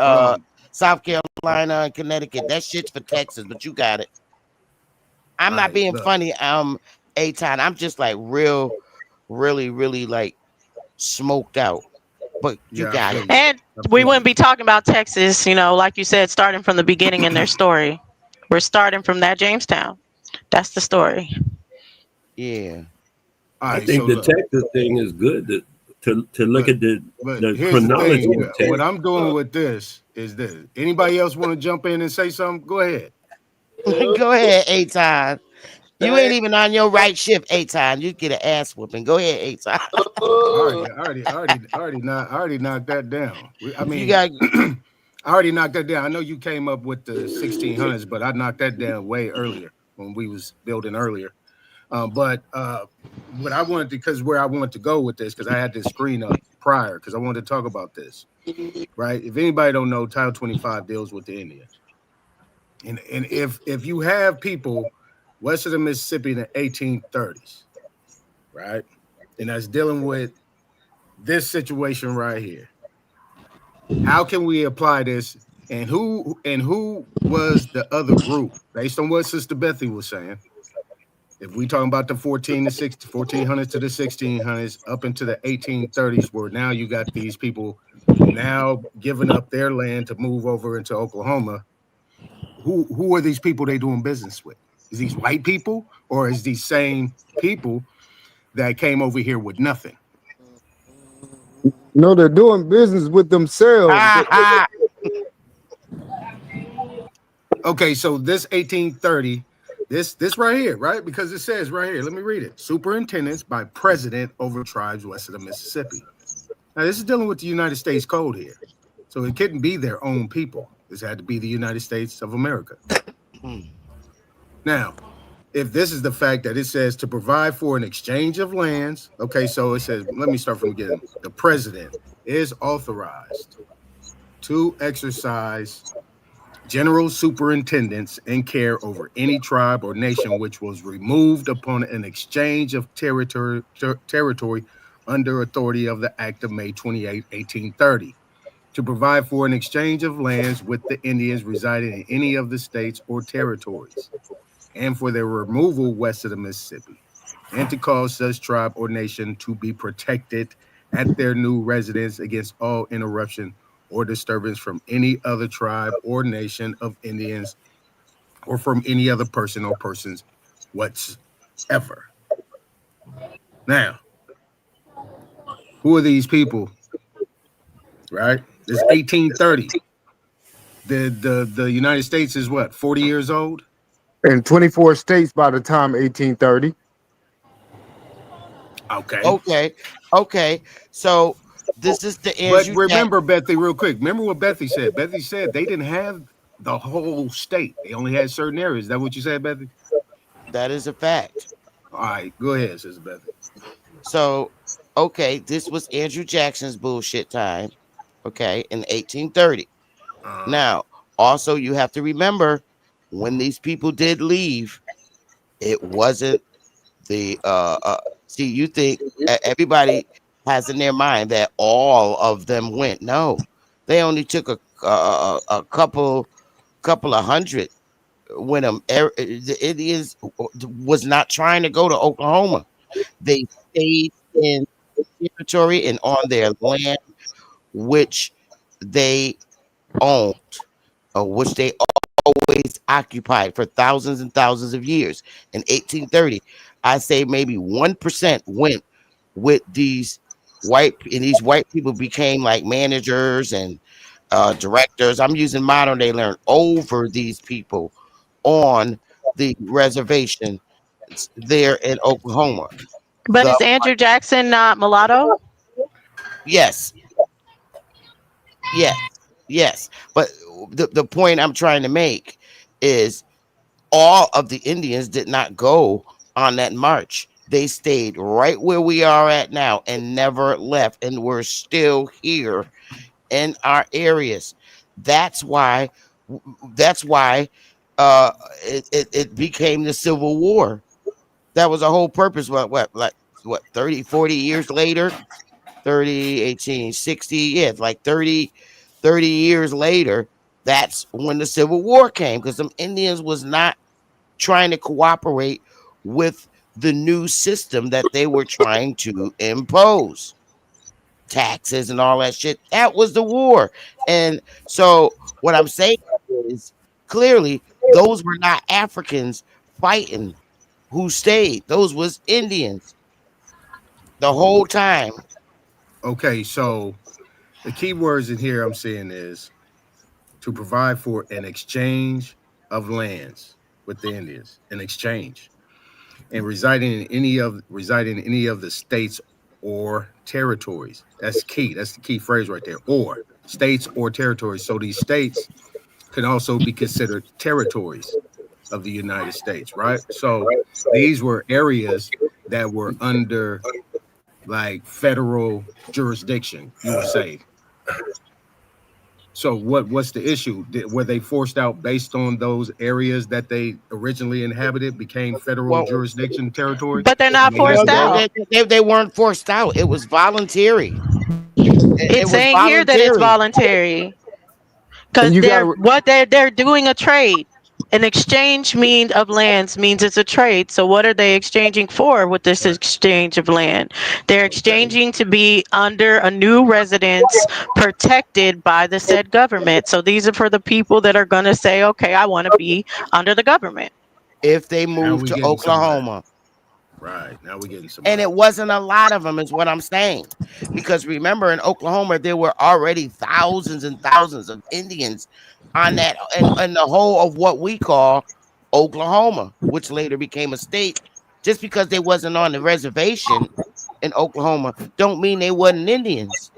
Speaker 9: South Carolina and Connecticut. That shit's for Texas, but you got it. I'm not being funny. A-Time. I'm just like really like smoked out. But you got it.
Speaker 19: And we wouldn't be talking about Texas, like you said, starting from the beginning in their story. We're starting from that Jamestown. That's the story.
Speaker 9: Yeah.
Speaker 17: I think the Texas thing is good to look at the chronology of Texas.
Speaker 15: What I'm doing with this is this. Anybody else want to jump in and say something? Go ahead.
Speaker 9: Go ahead, A-Time. You ain't even on your right shift, A-Time. You get an ass whooping. Go ahead, A-Time.
Speaker 15: I already knocked that down. I mean, I already knocked that down. I know you came up with the 1600s, but I knocked that down way earlier when we was building earlier. But what I wanted, because where I wanted to go with this, because I had this screen up prior, because I wanted to talk about this, right? If anybody don't know, Title 25 deals with the Indians. And if you have people west of the Mississippi in the 1830s, right? And that's dealing with this situation right here. How can we apply this? And who was the other group based on what Sister Bethy was saying? If we talking about the 1400s to the 1600s up into the 1830s, where now you got these people now giving up their land to move over into Oklahoma. Who are these people they doing business with? Is these white people or is these same people that came over here with nothing?
Speaker 10: No, they're doing business with themselves.
Speaker 15: Okay, so this 1830, this right here, right? Because it says right here, let me read it. Superintendents by president over tribes west of the Mississippi. Now, this is dealing with the United States Code here. So it couldn't be their own people. This had to be the United States of America. Now, if this is the fact that it says to provide for an exchange of lands, okay, so it says, let me start from the beginning. The president is authorized to exercise general superintendence and care over any tribe or nation which was removed upon an exchange of territory under authority of the Act of May 28, 1830. To provide for an exchange of lands with the Indians residing in any of the states or territories, and for their removal west of the Mississippi, and to cause such tribe or nation to be protected at their new residence against all interruption or disturbance from any other tribe or nation of Indians or from any other person or persons whatsoever. Now, who are these people? Right? This 1830. The United States is what, 40 years old?
Speaker 10: In 24 states by the time 1830.
Speaker 9: Okay. So this is the
Speaker 15: But remember, Bethy, real quick. Remember what Bethy said. Bethy said they didn't have the whole state. They only had certain areas. Is that what you said, Bethany?
Speaker 9: That is a fact.
Speaker 15: All right, go ahead, Sister Bethany.
Speaker 9: So, okay, this was Andrew Jackson's bullshit time, okay, in 1830. Now, also, you have to remember when these people did leave, it wasn't the see, you think everybody has in their mind that all of them went. No, they only took a couple of hundred when the Indians was not trying to go to Oklahoma. They stayed in the territory and on their land, which they owned, which they always occupied for thousands and thousands of years. In 1830, I say maybe 1% went with these and these white people became like managers and directors. I'm using modern day learn over these people on the reservation there in Oklahoma.
Speaker 11: But is Andrew Jackson not mulatto?
Speaker 9: Yes, yes, yes. But the point I'm trying to make is all of the Indians did not go on that march. They stayed right where we are at now and never left, and we're still here in our areas. That's why. That's why it became the Civil War. That was a whole purpose. What 30, 40 years later, 30, 18, 60, yeah, it's like 30 years later, that's when the Civil War came because some Indians was not trying to cooperate with the new system that they were trying to impose, taxes and all that shit. That was the war. And so what I'm saying is clearly those were not Africans fighting who stayed. Those was Indians the whole time.
Speaker 15: Okay, so the key words in here I'm saying is to provide for an exchange of lands with the Indians, an exchange, and residing in any of the states or territories. That's key. That's the key phrase right there. Or states or territories. So these states can also be considered territories of the United States, right? So these were areas that were under like federal jurisdiction, you would say. So what's the issue? Were they forced out based on those areas that they originally inhabited became federal jurisdiction territory?
Speaker 11: But they're not forced out.
Speaker 9: They weren't forced out. It was voluntary. It
Speaker 11: It's
Speaker 9: was
Speaker 11: saying here that it's
Speaker 9: voluntary.
Speaker 11: voluntary
Speaker 10: And
Speaker 11: because
Speaker 10: you got
Speaker 11: they're doing a trade. An exchange mean of lands means it's a trade. So what are they exchanging for with this exchange of land? They're exchanging to be under a new residence protected by the said government. So these are for the people that are going to say, okay, I want to be under the government.
Speaker 9: If they
Speaker 15: Now
Speaker 9: moved
Speaker 15: we
Speaker 9: to
Speaker 15: getting somewhere.
Speaker 9: Oklahoma.
Speaker 15: Right. Now we're getting somewhere.
Speaker 9: And it wasn't a lot of them, is what I'm saying. Because remember, in Oklahoma, there were already thousands and thousands of Indians on that, and the whole of what we call Oklahoma, which later became a state. Just because they wasn't on the reservation in Oklahoma, don't mean they wasn't Indians.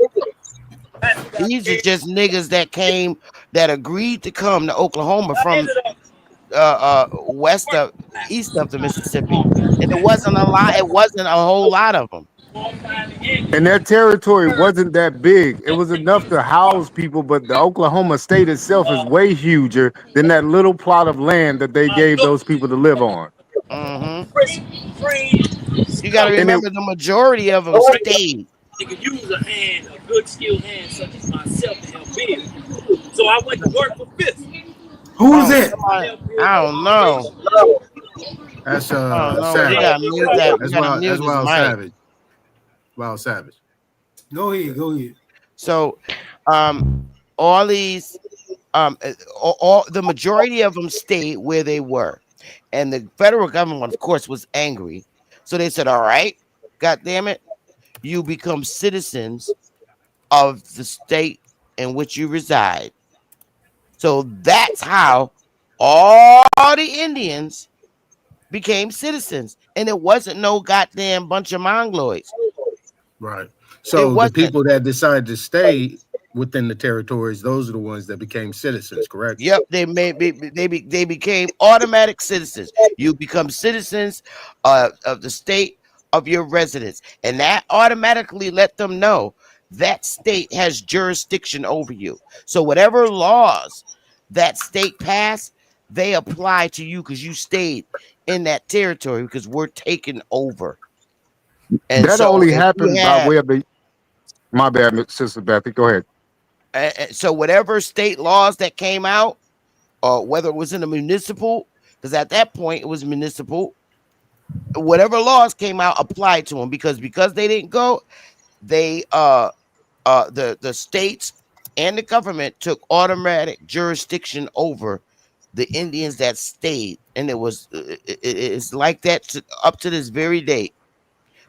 Speaker 9: These are just niggas that came, that agreed to come to Oklahoma from east of the Mississippi. And it wasn't a lot, it wasn't a whole lot of them.
Speaker 10: And their territory wasn't that big. It was enough to house people, but the Oklahoma state itself is way huger than that little plot of land that they gave those people to live on.
Speaker 9: You got to
Speaker 10: And
Speaker 9: remember, the majority of them stayed.
Speaker 22: They could use a hand, a good skilled hand such as myself to help build. So I went to work for Fifth.
Speaker 14: Who is it?
Speaker 9: I don't know.
Speaker 15: That's
Speaker 9: We gotta mute that. We gotta mute his mic.
Speaker 15: Savage. Wild Savage.
Speaker 14: Go ahead.
Speaker 9: So, all these, all the majority of them stayed where they were, and the federal government, of course, was angry. So they said, "All right, God damn it, you become citizens of the state in which you reside." So that's how all the Indians became citizens, and it wasn't no goddamn bunch of mongoloids.
Speaker 15: Right. So the people that decided to stay within the territories, those are the ones that became citizens, correct?
Speaker 9: Yep, they became automatic citizens. You become citizens of the state of your residence, and that automatically let them know that state has jurisdiction over you. So whatever laws that state passed, they apply to you because you stayed in that territory because we're taking over. And
Speaker 10: That
Speaker 9: so
Speaker 10: only
Speaker 9: if you
Speaker 10: happened by
Speaker 9: have
Speaker 10: way of the. My bad, Sister Bethy. Go ahead.
Speaker 9: so whatever state laws that came out, or whether it was in a municipal, because at that point it was municipal, whatever laws came out applied to them because they didn't go, they the states and the government took automatic jurisdiction over the Indians that stayed, and it's like that up to this very day.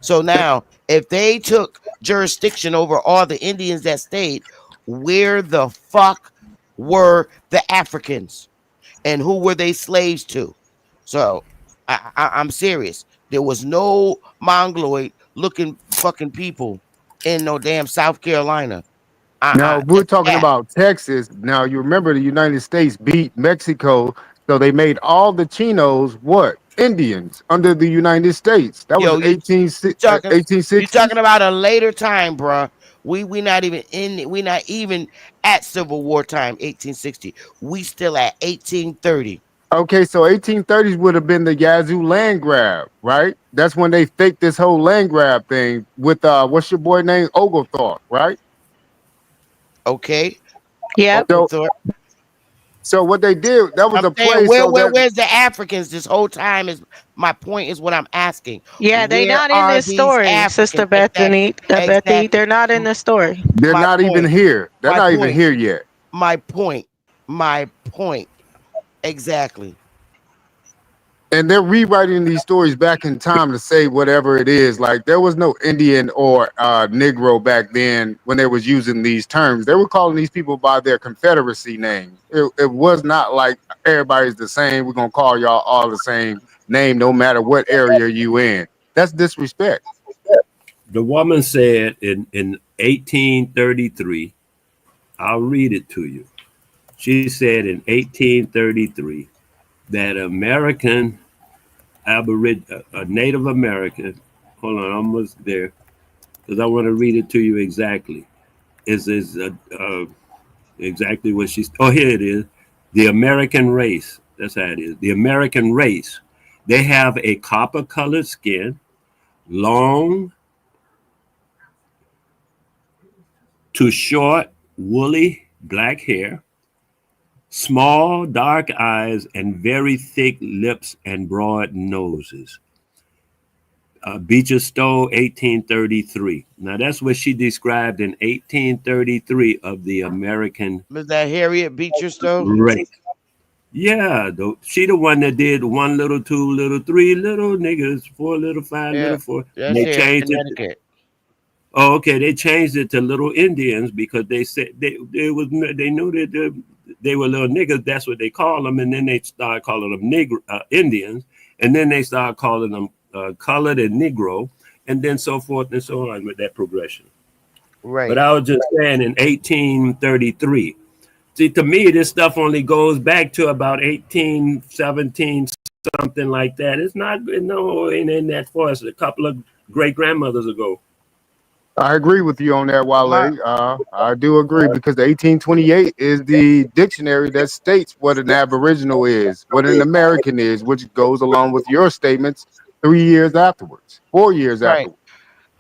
Speaker 9: So now, if they took jurisdiction over all the Indians that stayed, where the fuck were the Africans? And who were they slaves to? So I'm serious. There was no mongoloid looking fucking people in no damn South Carolina.
Speaker 10: Now we're talking
Speaker 9: Yeah.
Speaker 10: about Texas. Now you remember the United States beat Mexico, so they made all the Chinos what? Indians under the United States. That was
Speaker 9: Yo, you talking
Speaker 10: 1860.
Speaker 9: about a later time, bruh. We not even we not even at Civil War time, 1860. We still at 1830.
Speaker 10: Okay, so 1830s would have been the Yazoo land grab, right? That's when they faked this whole land grab thing with what's your boy name? Oglethorpe, right?
Speaker 9: Okay.
Speaker 11: Yep.
Speaker 10: So what they did, that was
Speaker 9: I'm
Speaker 10: a
Speaker 9: saying
Speaker 10: play so that
Speaker 9: where's the Africans this whole time is my point is what I'm asking.
Speaker 11: Yeah, they
Speaker 9: Where
Speaker 11: not in
Speaker 9: are
Speaker 11: this
Speaker 9: these
Speaker 11: story,
Speaker 9: Africans?
Speaker 11: Sister Bethany. Bethy, they're not in the story.
Speaker 10: they're
Speaker 9: My
Speaker 10: not even
Speaker 9: point.
Speaker 10: here. They're
Speaker 9: My
Speaker 10: not even
Speaker 9: point.
Speaker 10: here yet.
Speaker 9: My point. My point. Exactly.
Speaker 10: And they're rewriting these stories back in time to say whatever it is. Like there was no Indian or Negro back then when they was using these terms. They were calling these people by their Confederacy names. It was not like everybody's the same. We're gonna call y'all all the same name, no matter what area you in. That's disrespect.
Speaker 17: The woman said in 1833, I'll read it to you. She said in 1833 that American Native American, hold on, I'm almost there, because I want to read it to you exactly. Is exactly what she's, oh, here it is. The American race, that's how it is. The American race, they have a copper colored skin, long to short, woolly black hair, small dark eyes, and very thick lips and broad noses. Beecher Stowe, 1833. Now that's what she described in 1833 of the American
Speaker 9: Was that Harriet Beecher Stowe?
Speaker 17: race. Yeah, she the one that did 1 little, 2 little, 3 little niggas, 4 little, 5
Speaker 9: Yeah,
Speaker 17: little, 4. And
Speaker 9: that's
Speaker 17: they
Speaker 9: here in
Speaker 17: changed it.
Speaker 9: Connecticut.
Speaker 17: Oh, okay. They changed it to Little Indians because they said they knew that they were little niggas. That's what they call them, and then they started calling them Indians, and then they started calling them colored and Negro, and then so forth and so on with that progression.
Speaker 9: Right.
Speaker 17: But I was just saying in 1833. See, to me, this stuff only goes back to about 1817, something like that. It's not, no, it ain't in that far. It's a couple of great grandmothers ago.
Speaker 10: I agree with you on that,
Speaker 9: My
Speaker 10: Wale. I do agree because the 1828 is the dictionary that states what an Aboriginal is, what an American is, which goes along with your statements 3 years afterwards, 4 years
Speaker 9: right.
Speaker 10: afterwards.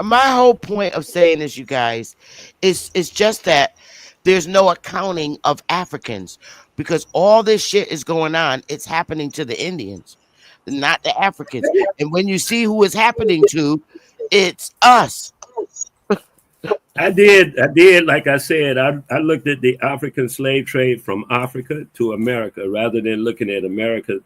Speaker 9: My whole point of saying this, you guys, is just that there's no accounting of Africans because all this shit is going on. It's happening to the Indians, not the Africans. And when you see who it's happening to, it's us.
Speaker 17: I did. Like I said, I looked at the African slave trade from Africa to America rather than looking at America,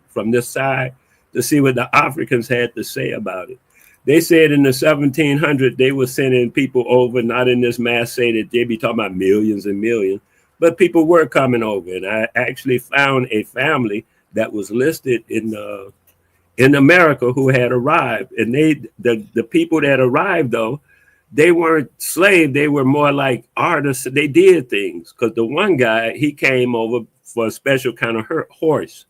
Speaker 17: from this side to see what the Africans had to say about it. They said in the 1700s, they were sending people over, not in this mass say that they be talking about millions and millions, but people were coming over. And I actually found a family that was listed in America who had arrived. And the people that arrived, though, they weren't slaves. They were more like artists. They did things. Because the one guy, he came over for a special kind of horse.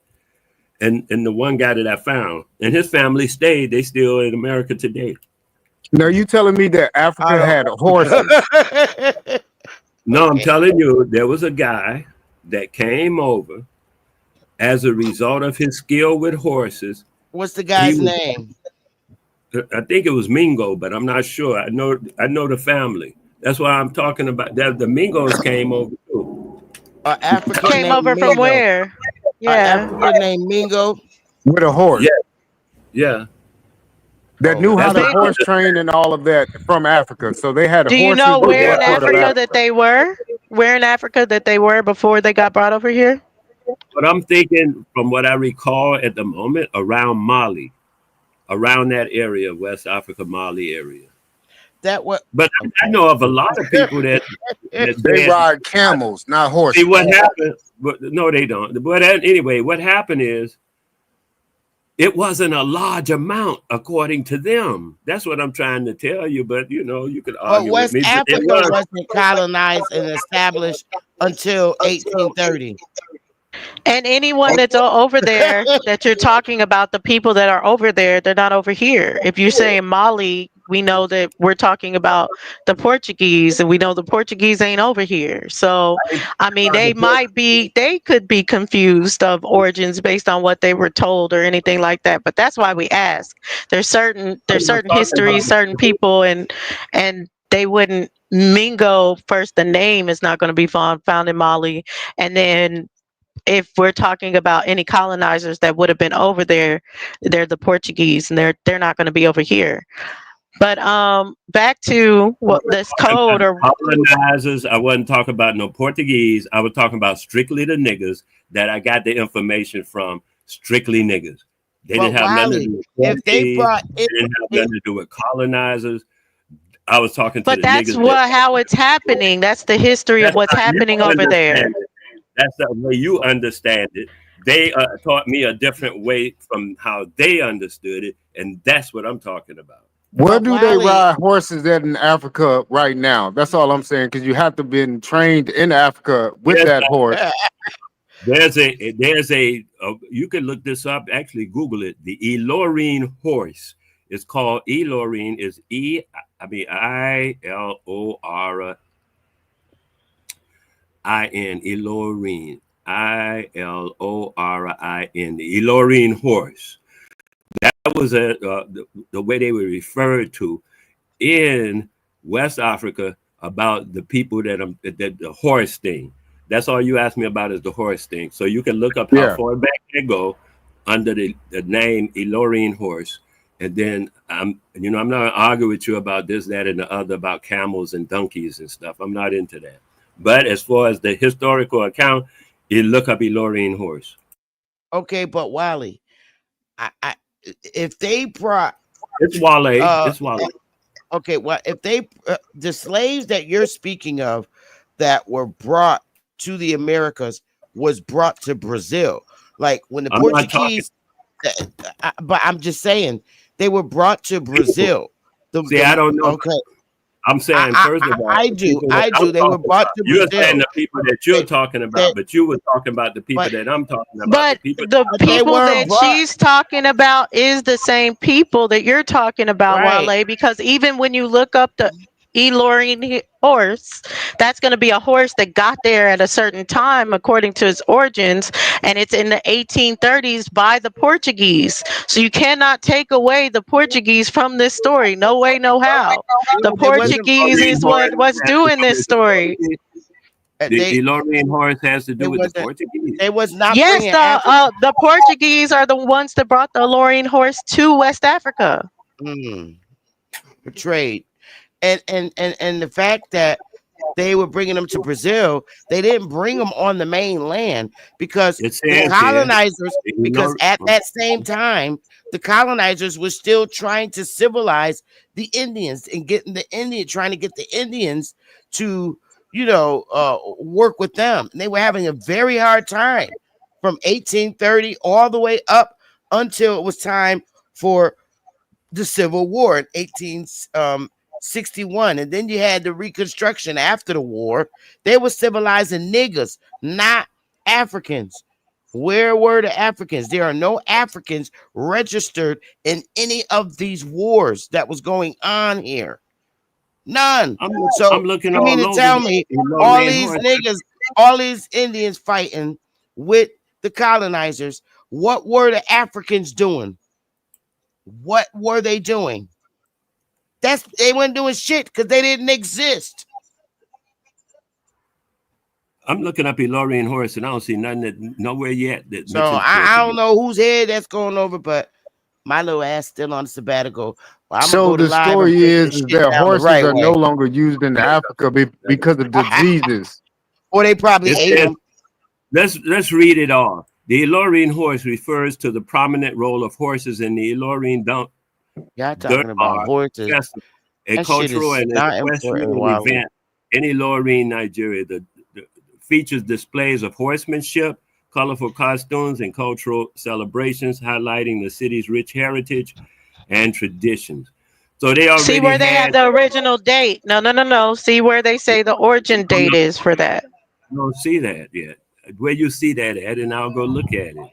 Speaker 17: And the one guy that I found, and his family stayed. They still in America today.
Speaker 10: Now you telling me that Africa had horses?
Speaker 17: No, I'm telling you, there was a guy that came over as a result of his skill with horses.
Speaker 9: What's the guy's name?
Speaker 17: I think it was Mingo, but I'm not sure. I know the family. That's why I'm talking about that. The Mingos came over too.
Speaker 9: African
Speaker 11: came over
Speaker 9: Mingo.
Speaker 11: from where? Yeah.
Speaker 9: African named Mingo
Speaker 10: with a horse.
Speaker 17: Yeah.
Speaker 10: That knew how to
Speaker 11: They-
Speaker 10: horse train and all of that from Africa. So they had
Speaker 11: Do you
Speaker 10: horses.
Speaker 11: know
Speaker 10: in
Speaker 11: where in
Speaker 10: that part of
Speaker 11: Africa that they were? Where in Africa that they were before they got brought over here?
Speaker 17: But I'm thinking, from what I recall at the moment, around Mali, around that area, West Africa, Mali area.
Speaker 9: That what?
Speaker 17: But I know of a lot of people that
Speaker 10: they ride camels, not horses.
Speaker 17: See what happened? But no, they don't. But anyway, what happened is it wasn't a large amount according to them. That's what I'm trying to tell you. But you know, you could argue
Speaker 9: West
Speaker 17: with me.
Speaker 9: Africa wasn't colonized and established until 1830.
Speaker 11: And anyone that's over there that you're talking about, the people that are over there, they're not over here. If you're saying Mali, we know that we're talking about the Portuguese, and we know the Portuguese ain't over here. So, I mean, they could be confused of origins based on what they were told or anything like that. But that's why we ask. There's certain histories, certain people, and they wouldn't. Mingo first, the name is not going to be found in Mali, and then if we're talking about any colonizers that would have been over there, they're the Portuguese, and they're not going to be over here. But back to what this code or
Speaker 17: colonizers. I wasn't talking about no Portuguese. I was talking about strictly the niggas that I got the information from. Strictly niggas. They didn't have nothing to do with
Speaker 9: if they brought it,
Speaker 17: they didn't have nothing to do with colonizers. I was talking to
Speaker 11: but
Speaker 17: the
Speaker 11: that's
Speaker 17: niggas.
Speaker 11: how it's happening. That's the history of what's happening over there.
Speaker 17: That's the way you understand it. They taught me a different way from how they understood it, and that's what I'm talking about.
Speaker 10: Where do they ride horses at in Africa right now? That's all I'm saying, because you have to been trained in Africa with that horse.
Speaker 17: There's a you can look this up, actually Google it. The Ilorine horse. It's called Ilorine, is ILORIN, Ilorine, ILORIN, the Ilorine horse. That was the way they were referred to in West Africa about the people that the horse thing. That's all you asked me about is the horse thing. So you can look up how far back they go under the name Ilorine horse. And then I'm not gonna argue with you about this, that, and the other about camels and donkeys and stuff. I'm not into that. But as far as the historical account, you look up Ilorine horse.
Speaker 9: Okay, but Wally, if they brought
Speaker 17: it's Wale, it's Wale.
Speaker 9: Okay, well, if they the slaves that you're speaking of that were brought to the Americas was brought to Brazil, like when the Portuguese. But I'm just saying they were brought to Brazil.
Speaker 17: I don't know.
Speaker 9: Okay.
Speaker 17: I'm saying, first of all,
Speaker 9: I do. They were brought to Brazil.
Speaker 17: You're saying the people that you're talking about, but you were talking about the people that I'm talking about.
Speaker 11: But the people that she's talking about is the same people that you're talking about, Wale, because even when you look up the Ilorine horse, that's going to be a horse that got there at a certain time according to its origins, and it's in the 1830s by the Portuguese. So you cannot take away the Portuguese from this story. No way, no how. The Portuguese is what's doing this story.
Speaker 17: The Ilorine horse has to do with the Portuguese.
Speaker 9: They was not.
Speaker 11: Yes, the Portuguese are the ones that brought the Ilorine horse to West Africa.
Speaker 9: For trade. And the fact that they were bringing them to Brazil, they didn't bring them on the mainland because the colonizers, because at that same time, the colonizers were still trying to civilize the Indians and trying to get the Indians to, work with them. And they were having a very hard time from 1830 all the way up until it was time for the Civil War in 61, and then you had the Reconstruction after the war. They were civilizing niggas, not Africans. Where were the Africans? There are no Africans registered in any of these wars that was going on here. None. So
Speaker 17: I'm looking
Speaker 9: you mean
Speaker 17: all
Speaker 9: to
Speaker 17: over
Speaker 9: tell me
Speaker 17: the
Speaker 9: all
Speaker 17: Lorraine
Speaker 9: these
Speaker 17: horse.
Speaker 9: niggas, all these Indians fighting with the colonizers, what were the Africans doing? What were they doing? They weren't doing shit because they didn't exist.
Speaker 17: I'm looking up Lorraine horse and I don't see nothing nowhere yet that
Speaker 9: So
Speaker 17: mentions
Speaker 9: I don't
Speaker 17: Portuguese.
Speaker 9: know whose head that's going over, but my little ass still on the sabbatical. Well, I'm gonna
Speaker 10: So
Speaker 9: go to
Speaker 10: the
Speaker 9: live and
Speaker 10: story
Speaker 9: break this
Speaker 10: is
Speaker 9: shit
Speaker 10: that
Speaker 9: down the
Speaker 10: horses
Speaker 9: right
Speaker 10: are no
Speaker 9: way.
Speaker 10: longer used in Africa because of diseases.
Speaker 9: Or they probably
Speaker 17: It
Speaker 9: ate
Speaker 17: says,
Speaker 9: them.
Speaker 17: let's read it all. The Lorraine horse refers to the prominent role of horses in the Lorraine
Speaker 9: Y'all talking about horses.
Speaker 17: festival, a
Speaker 9: That shit
Speaker 17: cultural
Speaker 9: is
Speaker 17: and
Speaker 9: not important,
Speaker 17: equestrian
Speaker 9: Wally.
Speaker 17: event in Lorraine, Nigeria. The features displays of horsemanship, colorful costumes, and cultural celebrations, highlighting the city's rich heritage and traditions. So they already
Speaker 11: See where they have
Speaker 17: had.
Speaker 11: the original date. No. See where they say the origin date is for that.
Speaker 17: I don't see that yet. Where you see that at, and I'll go look at it.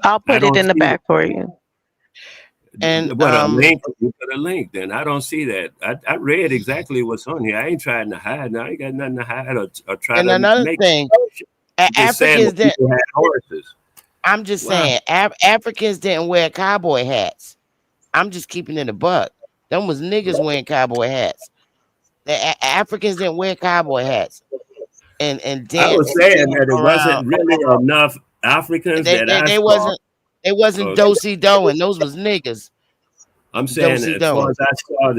Speaker 11: I'll
Speaker 17: I
Speaker 11: put it
Speaker 17: don't
Speaker 11: in the
Speaker 17: see
Speaker 11: back for you.
Speaker 9: And
Speaker 17: what a link. You put a link. Then I don't see that. I read exactly what's on here. I ain't trying to hide. I ain't got nothing to hide or try
Speaker 9: and
Speaker 17: to
Speaker 9: another
Speaker 17: make.
Speaker 9: thing,
Speaker 17: I'm just saying
Speaker 9: Africans
Speaker 17: that
Speaker 9: didn't.
Speaker 17: people had horses.
Speaker 9: I'm just
Speaker 17: Wow.
Speaker 9: saying, Africans didn't wear cowboy hats. I'm just keeping it a buck. Them was niggas wearing cowboy hats. The Africans didn't wear cowboy hats and
Speaker 17: I was
Speaker 9: dance
Speaker 17: saying that it
Speaker 9: around.
Speaker 17: wasn't really enough Africans that I
Speaker 9: They
Speaker 17: saw.
Speaker 9: wasn't do-si doing. Those was niggas.
Speaker 17: I'm saying
Speaker 9: Do-si
Speaker 17: as far
Speaker 9: doing.
Speaker 17: as I saw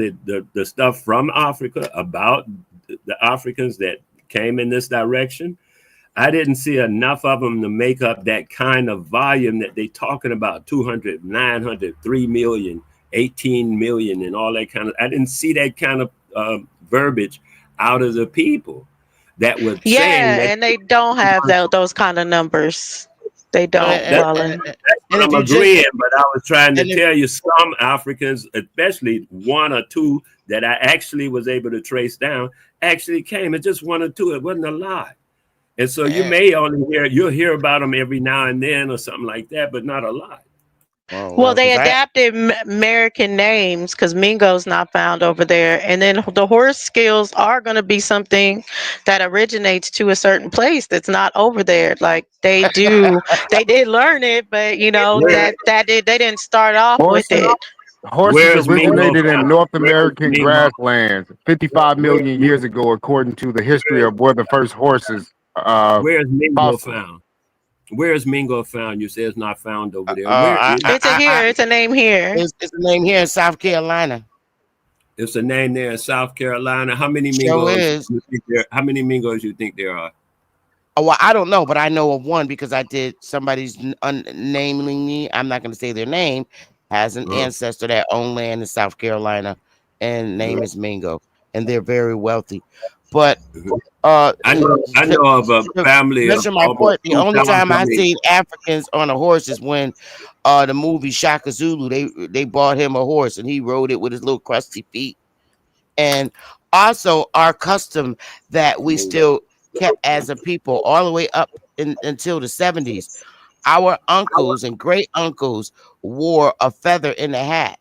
Speaker 17: the stuff from Africa about the Africans that came in this direction, I didn't see enough of them to make up that kind of volume that they talking about 200, 900, 3 million, 18 million and all that kind of. I didn't see that kind of verbiage out of the people that were saying
Speaker 11: Yeah,
Speaker 17: that.
Speaker 11: and they don't have those kind of numbers. They don't,
Speaker 17: That's
Speaker 11: Wallen.
Speaker 17: what I'm agreeing, but I was trying to tell you some Africans, especially one or two that I actually was able to trace down, actually came. It's just one or two. It wasn't a lot. And so you may only you'll hear about them every now and then or something like that, but not a lot.
Speaker 11: Well, they adapted American names because Mingo's not found over there. And then the horse skills are going to be something that originates to a certain place that's not over there. Like they did learn it, but they didn't start off with it.
Speaker 10: Horses originated in North American grasslands 55 million years ago, according to the history of where the first horses
Speaker 17: Where's Mingo
Speaker 10: fossils.
Speaker 17: found? Where is Mingo found? You say it's not found over there.
Speaker 11: It's a name here.
Speaker 9: It's a name here in South Carolina.
Speaker 17: It's a name there in South Carolina. How many
Speaker 9: Sure
Speaker 17: Mingos?
Speaker 9: is.
Speaker 17: How many Mingos you think there are?
Speaker 9: Oh, well, I don't know, but I know of one because I did somebody's naming me. I'm not going to say their name. Has an ancestor that owned land in South Carolina, and name is Mingo, and they're very wealthy. But
Speaker 17: I know of a family of
Speaker 9: mention my
Speaker 17: almost
Speaker 9: point. The only
Speaker 17: 2,000
Speaker 9: time I seen Africans on a horse is when the movie Shaka Zulu. They bought him a horse and he rode it with his little crusty feet. And also our custom that we still kept as a people all the way up until the 70s. Our uncles and great uncles wore a feather in the hat.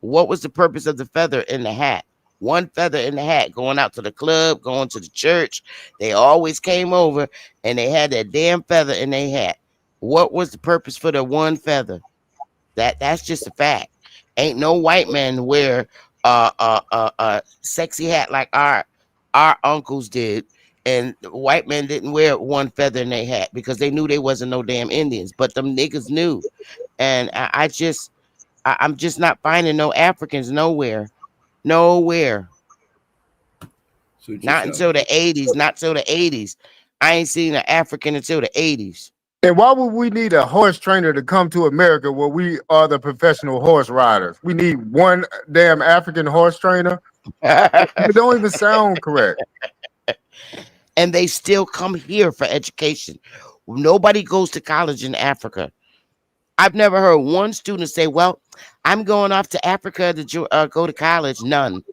Speaker 9: What was the purpose of the feather in the hat? One feather in the hat, going out to the club, going to the church. They always came over and they had that damn feather in their hat. What was the purpose for the one feather? That's just a fact. Ain't no white man wear a sexy hat like our uncles did, and the white men didn't wear one feather in their hat because they knew they wasn't no damn Indians, but them niggas knew. And I'm just not finding no Africans nowhere. Not until the 80s. Not till the 80s. I ain't seen an African until the 80s.
Speaker 10: And why would we need a horse trainer to come to America where we are the professional horse riders? We need one damn African horse trainer. It don't even sound correct.
Speaker 9: And they still come here for education. Nobody goes to college in Africa. I've never heard one student say, well, I'm going off to Africa to go to college. None.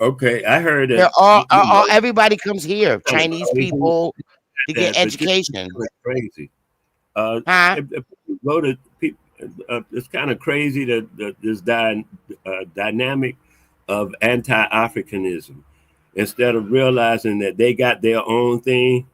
Speaker 17: Okay, I heard
Speaker 9: They're
Speaker 17: that.
Speaker 9: everybody comes here.
Speaker 17: Kind of
Speaker 9: Chinese
Speaker 17: crazy
Speaker 9: people to get
Speaker 17: that, but it's
Speaker 9: education.
Speaker 17: kind of crazy.
Speaker 9: Huh?
Speaker 17: If you go to people, it's kind of crazy that this dynamic of anti-Africanism, instead of realizing that they got their own thing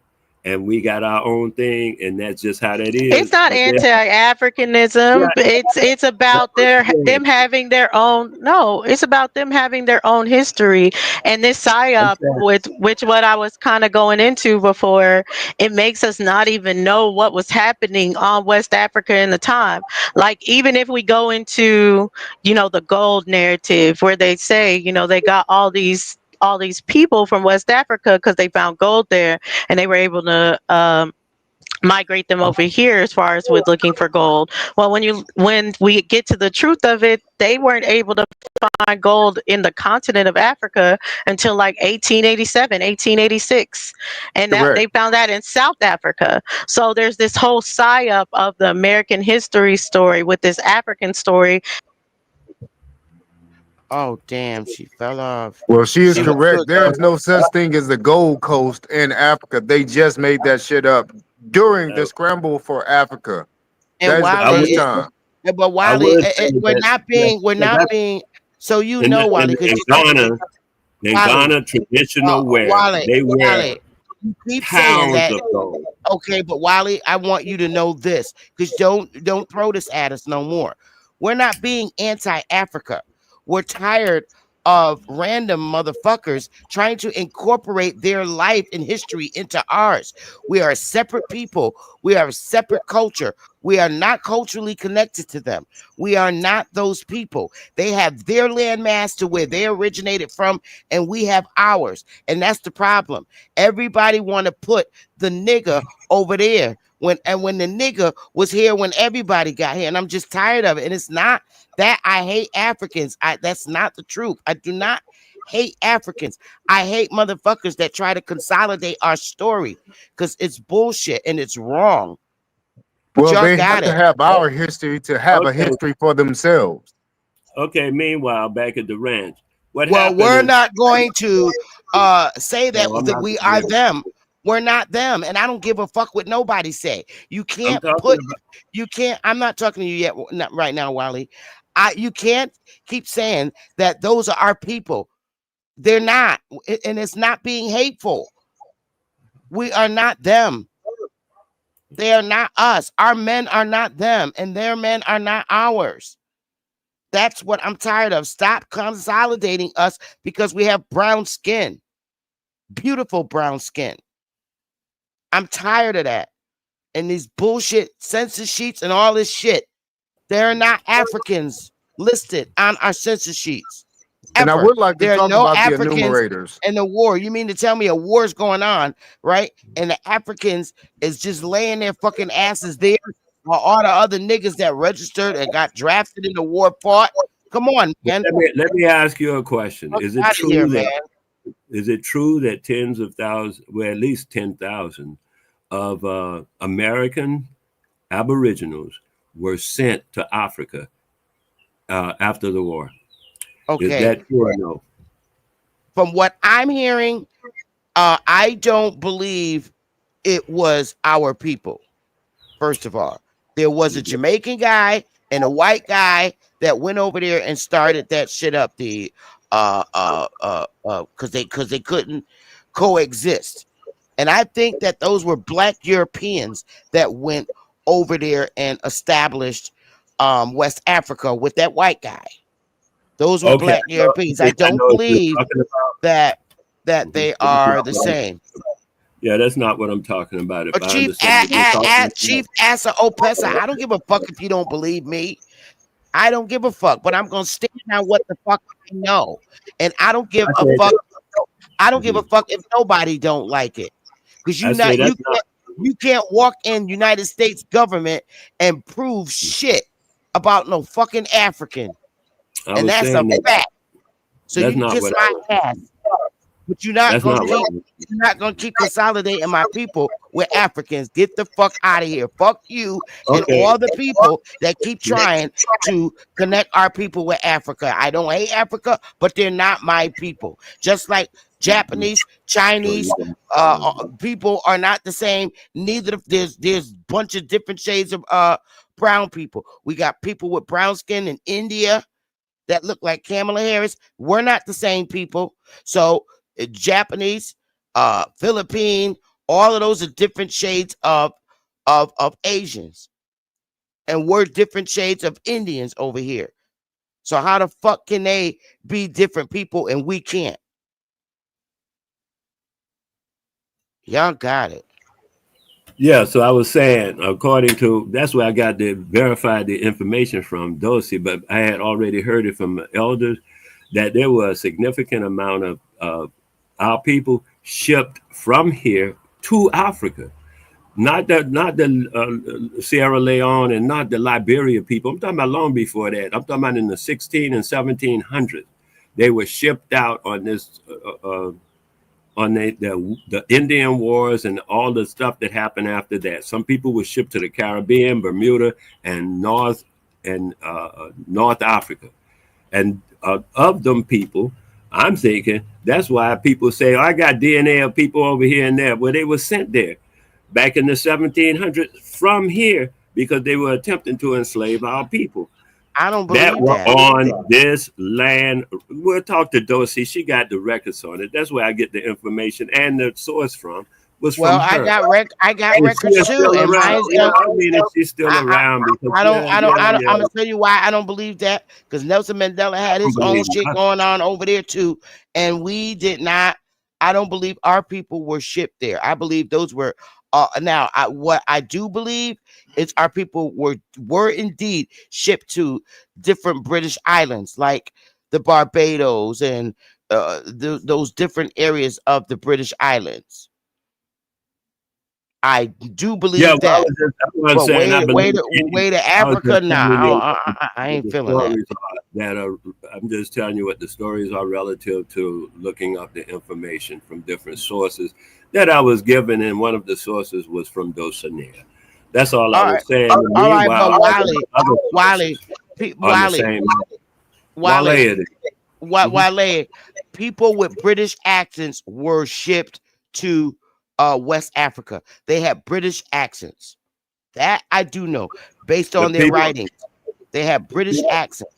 Speaker 17: and we got our own thing, and that's just how that is.
Speaker 11: It's not
Speaker 17: But they,
Speaker 11: anti-Africanism. It's about them having their own. No, it's about them having their own history. And this psyop, with which what I was kind of going into before, it makes us not even know what was happening on West Africa in the time. Like even if we go into, the gold narrative, where they say, they got all these people from West Africa because they found gold there, and they were able to migrate them over here as far as with looking for gold. Well, when we get to the truth of it, they weren't able to find gold in the continent of Africa until like 1887, 1886. And that
Speaker 10: Correct.
Speaker 11: they found that in South Africa. So there's this whole psyop of the American history story with this African story.
Speaker 9: Oh damn, she fell off.
Speaker 10: Well, she is
Speaker 9: She was
Speaker 10: correct.
Speaker 9: good
Speaker 10: There
Speaker 9: though.
Speaker 10: is no such thing as the Gold Coast in Africa. They just made that shit up during the scramble for Africa.
Speaker 9: And
Speaker 10: That is the
Speaker 17: I
Speaker 9: Wiley,
Speaker 10: first
Speaker 17: would
Speaker 10: time.
Speaker 9: but
Speaker 17: I
Speaker 9: Wiley,
Speaker 17: would say
Speaker 9: we're
Speaker 17: that,
Speaker 9: not
Speaker 17: yeah,
Speaker 9: being, So
Speaker 17: in,
Speaker 9: Wiley,
Speaker 17: in
Speaker 9: because you keep
Speaker 17: Ghana,
Speaker 9: Wiley,
Speaker 17: traditional wear, they wear
Speaker 9: Wiley, you keep saying
Speaker 17: pounds
Speaker 9: that.
Speaker 17: of gold.
Speaker 9: Okay, but Wiley, I want you to know this, because don't throw this at us no more. We're not being anti-Africa. We're tired of random motherfuckers trying to incorporate their life and history into ours. We are a separate people. We are a separate culture. We are not culturally connected to them. We are not those people. They have their landmass to where they originated from, and we have ours. And that's the problem. Everybody want to put the nigger over there when the nigger was here when everybody got here, and I'm just tired of it. And it's not that I hate Africans. That's not the truth. I do not hate Africans. I hate motherfuckers that try to consolidate our story, because it's bullshit and it's wrong. But
Speaker 10: Well,
Speaker 9: y'all
Speaker 10: they have
Speaker 9: got
Speaker 10: to
Speaker 9: it.
Speaker 10: have our history to have a
Speaker 17: Okay.
Speaker 10: history for themselves.
Speaker 17: Okay. Meanwhile, back at the ranch, what
Speaker 9: Well,
Speaker 17: happened
Speaker 9: we're
Speaker 17: is,
Speaker 9: not going to say that,
Speaker 17: no, I'm
Speaker 9: that
Speaker 17: not.
Speaker 9: we are them. We're not them, and I don't give a fuck what nobody say. You
Speaker 17: I'm
Speaker 9: can't
Speaker 17: talking
Speaker 9: put,
Speaker 17: about.
Speaker 9: you can't. I'm not talking to you yet, not right now, Wiley. You can't keep saying that those are our people. They're not, and it's not being hateful. We are not them. They are not us. Our men are not them, and their men are not ours. That's what I'm tired of. Stop consolidating us because we have brown skin. Beautiful brown skin. I'm tired of that. And these bullshit census sheets and all this shit. There are not Africans listed on our census sheets.
Speaker 10: And I
Speaker 9: Ever.
Speaker 10: would like to
Speaker 9: There are
Speaker 10: talk
Speaker 9: no
Speaker 10: about the
Speaker 9: Africans
Speaker 10: enumerators.
Speaker 9: in the war. You mean to tell me a war's going on, right? And the Africans is just laying their fucking asses there, while all the other niggas that registered and got drafted in the war fought? Come on, man.
Speaker 17: Let me ask you a question.
Speaker 9: Fuck
Speaker 17: Is it
Speaker 9: outta
Speaker 17: true
Speaker 9: here,
Speaker 17: that
Speaker 9: man.
Speaker 17: is it true that tens of thousands, well, at least 10,000 of American Aboriginals were sent to Africa after the war? Is
Speaker 9: Okay.
Speaker 17: that true or no?
Speaker 9: From what I'm hearing, I don't believe it was our people. First of all, there was a Jamaican guy and a white guy that went over there and started that shit up. Because they couldn't coexist. And I think that those were black Europeans that went over there and established West Africa with that white guy. Those were
Speaker 17: Okay,
Speaker 9: black Europeans. I don't
Speaker 17: know what you're
Speaker 9: believe
Speaker 17: talking about.
Speaker 9: that they are the same.
Speaker 17: Yeah, that's not what I'm talking about. If
Speaker 9: But
Speaker 17: I understand what you're talking about.
Speaker 9: Chief Asa Opessa, I don't give a fuck if you don't believe me. I don't give a fuck, but I'm gonna stand on what the fuck I know. And I don't give a fuck. I don't give a fuck if nobody don't like it. Because you can't walk in United States government and prove shit about no fucking African.
Speaker 17: I
Speaker 9: And
Speaker 17: was
Speaker 9: that's a
Speaker 17: saying that
Speaker 9: fact. So
Speaker 17: that's
Speaker 9: you
Speaker 17: not
Speaker 9: kiss
Speaker 17: what
Speaker 9: my ass. But you're not
Speaker 17: That's
Speaker 9: gonna
Speaker 17: not
Speaker 9: keep
Speaker 17: right.
Speaker 9: you're not gonna keep consolidating my people with Africans. Get the fuck out of here. Fuck you and
Speaker 17: Okay.
Speaker 9: all the people that keep trying to connect our people with Africa. I don't hate Africa, but they're not my people. Just like Japanese, Chinese, people are not the same. Neither there's bunch of different shades of brown people. We got people with brown skin in India that look like Kamala Harris. We're not the same people. So Japanese, Philippine, all of those are different shades of Asians. And we're different shades of Indians over here. So how the fuck can they be different people and we can't? Y'all got it.
Speaker 17: Yeah, so I was saying, according to that's where I got to verify the information from Dosey, but I had already heard it from elders that there was a significant amount of our people shipped from here to Africa. Not the Sierra Leone and not the Liberia people. I'm talking about long before that. I'm talking about in the 16 and 1700s. They were shipped out on this on the Indian Wars and all the stuff that happened after that. Some people were shipped to the Caribbean, Bermuda, and North Africa. And of them people, I'm thinking that's why people say, oh, I got DNA of people over here and there. Well, they were sent there back in the 1700s from here because they were attempting to enslave our people.
Speaker 9: I don't
Speaker 17: That
Speaker 9: believe
Speaker 17: were
Speaker 9: that.
Speaker 17: on this land. We'll talk to Dosey. She got the records on it. That's where I get the information and the source from was
Speaker 9: Well,
Speaker 17: from her.
Speaker 9: I got
Speaker 17: If she
Speaker 9: records
Speaker 17: is
Speaker 9: too,
Speaker 17: still
Speaker 9: and
Speaker 17: around,
Speaker 9: mine's
Speaker 17: yeah, I mean, if she's still around, because
Speaker 9: I'm gonna tell you why I don't believe that, because Nelson Mandela had his own shit going on over there too, and we did not. I don't believe our people were shipped there. I believe those were now what I do believe is our people were indeed shipped to different British islands like the Barbados and those different areas of the British islands. I do believe that. But way to Africa, nah, I ain't feeling that.
Speaker 17: I'm just telling you what the stories are relative to looking up the information from different sources that I was given, and one of the sources was from Dosania. That's all I was saying.
Speaker 9: All right, but Wale, people with British accents were shipped to West Africa. They had British accents. That I do know based on their writings. They have British accents.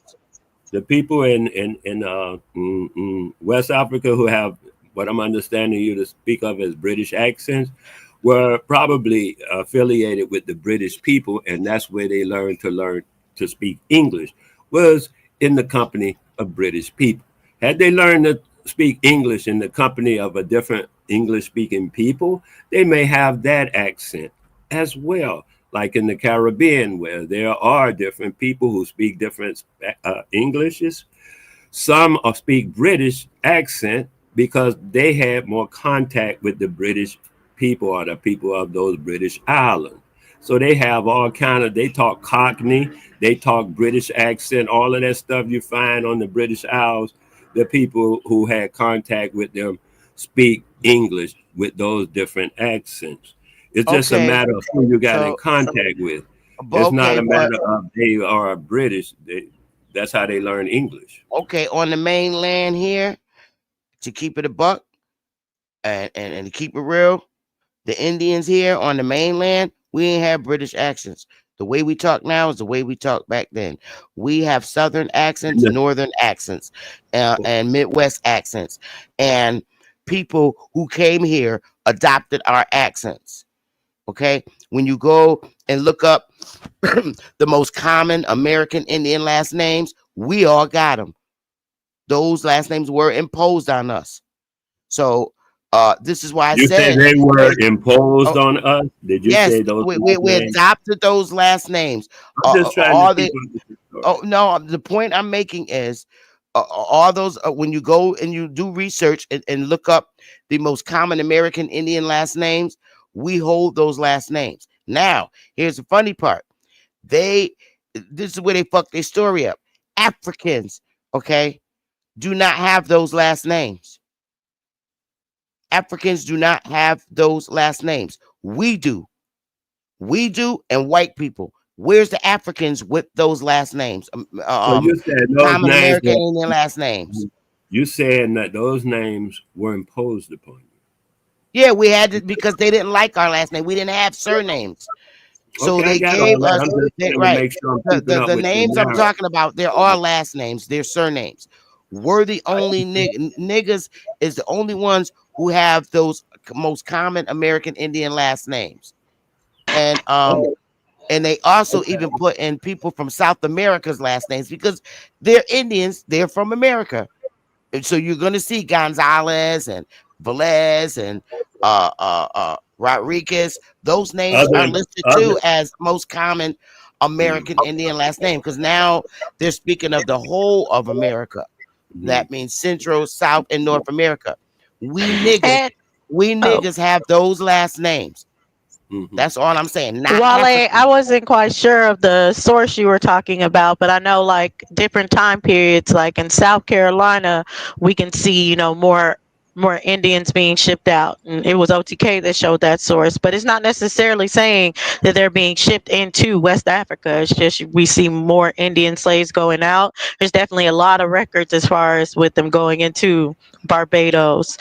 Speaker 17: The people in West Africa who have what I'm understanding you to speak of as British accents were probably affiliated with the British people, and that's where they learn to speak English, was in the company of British people. Had they learned to speak English in the company of a different English-speaking people, they may have that accent as well. Like in the Caribbean, where there are different people who speak different Englishes. Some speak British accent because they had more contact with the British people or the people of those British islands. So they have all kind of, they talk Cockney, they talk British accent, all of that stuff you find on the British Isles. The people who had contact with them speak English with those different accents. It's just a matter of who you got in contact with. It's not a matter of they are British. That's how they learn English.
Speaker 9: Okay, on the mainland here, to keep it a buck and to keep it real, the Indians here on the mainland, we ain't have British accents. The way we talk now is the way we talk back then. We have Southern accents, Northern accents, and Midwest accents. And people who came here adopted our accents. Okay, when you go and look up the most common American Indian last names, we all got them. Those last names were imposed on us. So this is why I said
Speaker 17: they were imposed on us. Did you say those?
Speaker 9: We adopted those last names.
Speaker 17: I'm just trying to
Speaker 9: no, the point I'm making is all those when you go and you do research and look up the most common American Indian last names, we hold those last names. Now, here's the funny part. This is where they fuck their story up. Africans, okay, do not have those last names. Africans do not have those last names. We do. We do, and white people. Where's the Africans with those last names?
Speaker 17: So you said those
Speaker 9: Common
Speaker 17: names
Speaker 9: American Indian last names.
Speaker 17: You saying that those names were imposed upon you?
Speaker 9: Yeah, we had to because they didn't like our last name. We didn't have surnames. So
Speaker 17: Okay, I
Speaker 9: they
Speaker 17: got all
Speaker 9: gave
Speaker 17: that.
Speaker 9: us
Speaker 17: I'm just trying to
Speaker 9: right.
Speaker 17: make sure I'm keeping up
Speaker 9: The
Speaker 17: with you
Speaker 9: names I'm
Speaker 17: now.
Speaker 9: talking about, they're our last names, they're surnames. We're the only niggas is the only ones who have those most common American Indian last names. And they also even put in people from South America's last names because they're Indians, they're from America. And so you're gonna see Gonzalez and Velez and Rodriguez. Those names are listed too as most common American Indian last name because now they're speaking of the whole of America. That means Central, South, and North America. We niggas have those last names. That's all I'm saying. Not
Speaker 11: Wale,
Speaker 9: African.
Speaker 11: I wasn't quite sure of the source you were talking about, but I know like different time periods, like in South Carolina, we can see, more Indians being shipped out. And it was OTK that showed that source, but it's not necessarily saying that they're being shipped into West Africa. It's just we see more Indian slaves going out. There's definitely a lot of records as far as with them going into Barbados,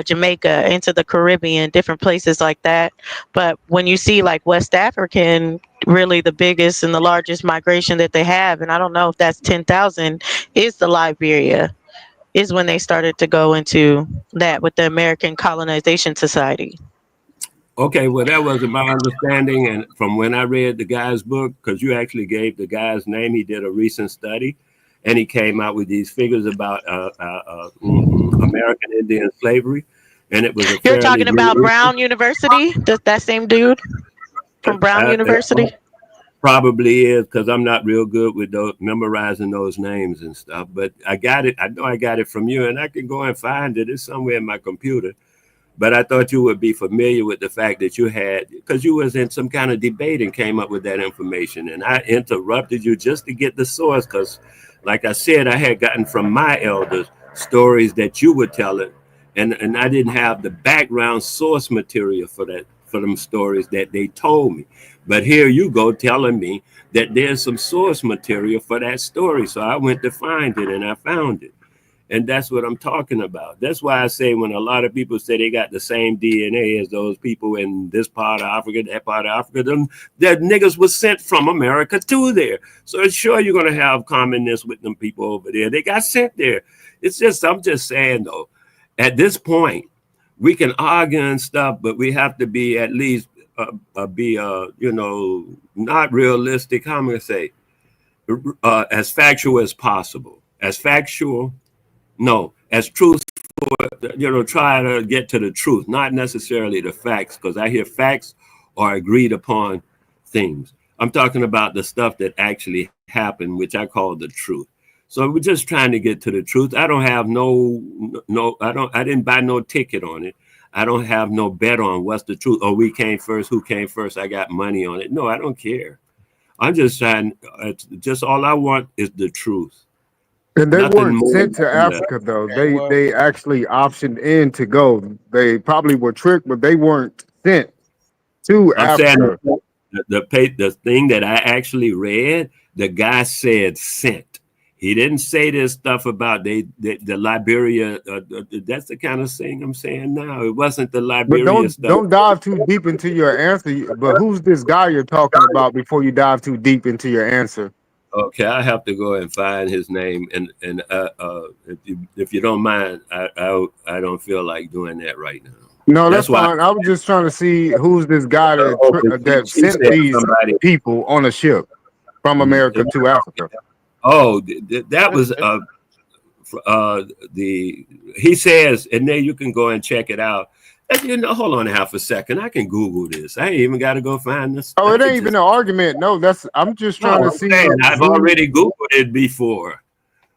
Speaker 11: Jamaica, into the Caribbean, different places like that. But when you see like West African, really the biggest and the largest migration that they have, and I don't know if that's 10,000, is the Liberia, is when they started to go into that with the American Colonization Society.
Speaker 17: Okay, well, that wasn't my understanding. And from when I read the guy's book, because you actually gave the guy's name, he did a recent study and he came out with these figures about American Indian slavery. And it was a
Speaker 11: You're
Speaker 17: fairly
Speaker 11: talking about
Speaker 17: recent.
Speaker 11: Brown University? That same dude from Brown University?
Speaker 17: Probably is because I'm not real good with those memorizing those names and stuff. But I got it. I know I got it from you, and I can go and find it. It's somewhere in my computer. But I thought you would be familiar with the fact that you had, because you was in some kind of debate and came up with that information. And I interrupted you just to get the source because, like I said, I had gotten from my elders stories that you were telling. And I didn't have the background source material for them stories that they told me. But here you go telling me that there's some source material for that story. So I went to find it and I found it. And that's what I'm talking about. That's why I say when a lot of people say they got the same DNA as those people in this part of Africa, that part of Africa, them that niggas was sent from America to there. So sure you're gonna have commonness with them people over there. They got sent there. It's just I'm just saying though, at this point, we can argue and stuff, but we have to be at least not realistic. How am I gonna say? As factual as possible. As factual. No, as truthful, try to get to the truth, not necessarily the facts, because I hear facts are agreed upon things. I'm talking about the stuff that actually happened, which I call the truth. So we're just trying to get to the truth. I don't have I didn't buy no ticket on it. I don't have no bet on what's the truth. Oh, we came first, who came first? I got money on it. No, I don't care. I'm just trying, just all I want is the truth.
Speaker 10: And they
Speaker 17: Nothing
Speaker 10: weren't
Speaker 17: more,
Speaker 10: sent to
Speaker 17: nothing less.
Speaker 10: Africa though. They actually optioned in to go. They probably were tricked, but they weren't sent to
Speaker 17: I'm saying
Speaker 10: Africa.
Speaker 17: the thing that I actually read, the guy said sent. He didn't say this stuff about the Liberia. That's the kind of thing I'm saying now. It wasn't the
Speaker 10: But
Speaker 17: Liberia stuff.
Speaker 10: don't dive too deep into your answer. But who's this guy you're talking about before you dive too deep into your answer?
Speaker 17: Okay, I have to go and find his name, and if you don't mind, I don't feel like doing that right now.
Speaker 10: No, that's fine. I was just trying to see who's this guy that
Speaker 17: She
Speaker 10: sent
Speaker 17: said
Speaker 10: these
Speaker 17: somebody.
Speaker 10: people on a ship from America to Africa.
Speaker 17: Oh, that was he says, and then you can go and check it out. Hold on half a second. I can Google this. I ain't even got to go find this.
Speaker 10: Oh, it ain't even an argument. No, I'm just trying to see.
Speaker 17: I've already Googled it before.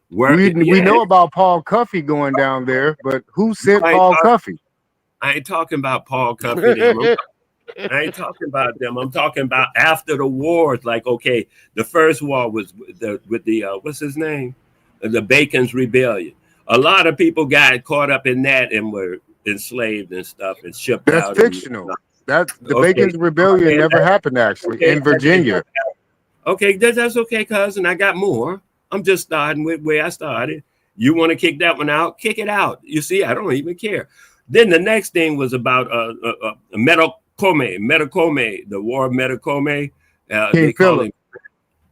Speaker 10: We know about Paul Cuffey going down there, but who sent Paul Cuffey?
Speaker 17: I ain't talking about Paul Cuffey. I ain't talking about them. I'm talking about after the wars. Like, okay, the first war was with the what's his name? The Bacon's Rebellion. A lot of people got caught up in that and enslaved and stuff and shipped
Speaker 10: That's
Speaker 17: out.
Speaker 10: fictional. That the
Speaker 17: Okay.
Speaker 10: Bacon's Rebellion never happened actually in Virginia.
Speaker 17: Okay, that's okay, cousin. I got more. I'm just starting with where I started. You want to kick that one out? Kick it out. You see, I don't even care. Then the next thing was about Metacome, the War of Metacome.
Speaker 10: King
Speaker 17: They call
Speaker 10: Philip.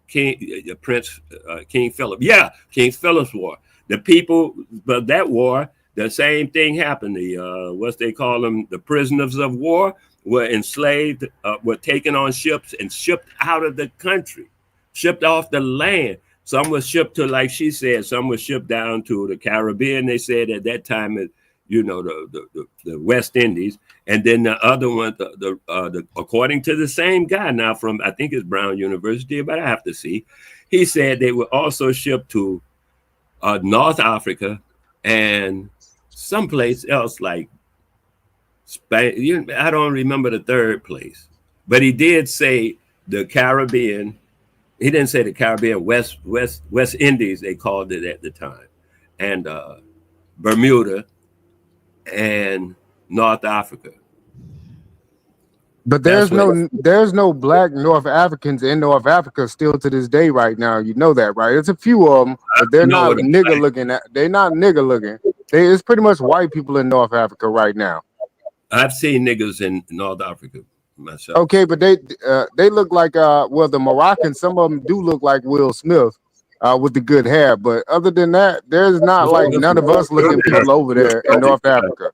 Speaker 17: him King Philip. Yeah, King Philip's War. The people, but that war, the same thing happened. The what they call them, the prisoners of war were enslaved, were taken on ships and shipped out of the country, shipped off the land. Some was shipped to, like she said, some was shipped down to the Caribbean. They said at that time, the West Indies, and then the other one, according to the same guy now from, I think it's Brown University, but I have to see. He said they were also shipped to North Africa and someplace else like Spain. I don't remember the third place, but he did say the Caribbean. He didn't say the Caribbean, West Indies, they called it at the time, and Bermuda and North Africa.
Speaker 10: But there's no black North Africans in North Africa still to this day right now. You know that, right? There's a few of them, but they're not nigger looking. They're not nigger looking. It's pretty much white people in North Africa right now.
Speaker 17: I've seen niggas in North Africa myself.
Speaker 10: Okay, but they look like well, the Moroccans, some of them do look like Will Smith with the good hair, but other than that, there's not like none of us looking people over there in North Africa.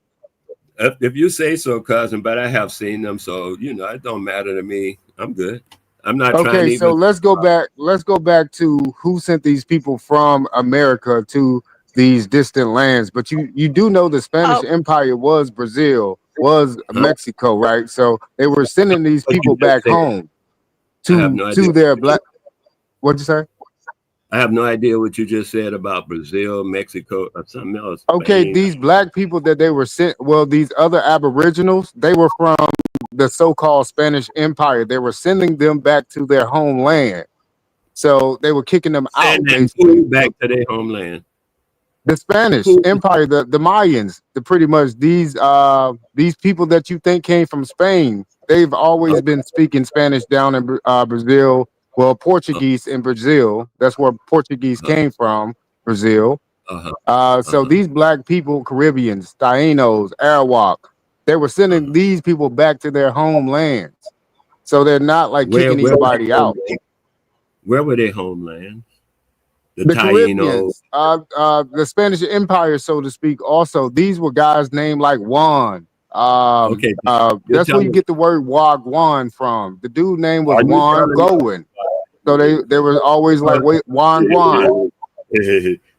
Speaker 17: If you say so, cousin, but I have seen them, so it don't matter to me. I'm good. I'm not trying to
Speaker 10: Okay, so let's go back. Let's go back to who sent these people from America to these distant lands. But you do know the Spanish Empire was Brazil, was Mexico, right? So they were sending these people back home to their black. What'd you say?
Speaker 17: I have no idea what you just said about Brazil, Mexico, or something else.
Speaker 10: Okay,
Speaker 17: Spain.
Speaker 10: these black people that they were sent, well, these other aboriginals, they were from the so-called Spanish Empire. They were sending them back to their homeland. So they were kicking them out, basically.
Speaker 17: Back to their homeland.
Speaker 10: The Spanish Empire, the Mayans, pretty much these people that you think came from Spain, they've always been speaking Spanish down in Brazil. Well, Portuguese in Brazil. That's where Portuguese came from, Brazil. So these black people, Caribbeans, Tainos, Arawak, they were sending these people back to their homelands. So they're not like kicking anybody out.
Speaker 17: Where were their homelands?
Speaker 10: The Caribbeans, the Spanish Empire, so to speak. Also, these were guys named like Juan. That's where you get the word Wagwan from. The dude name was Juan Gowen. So they were always like Juan.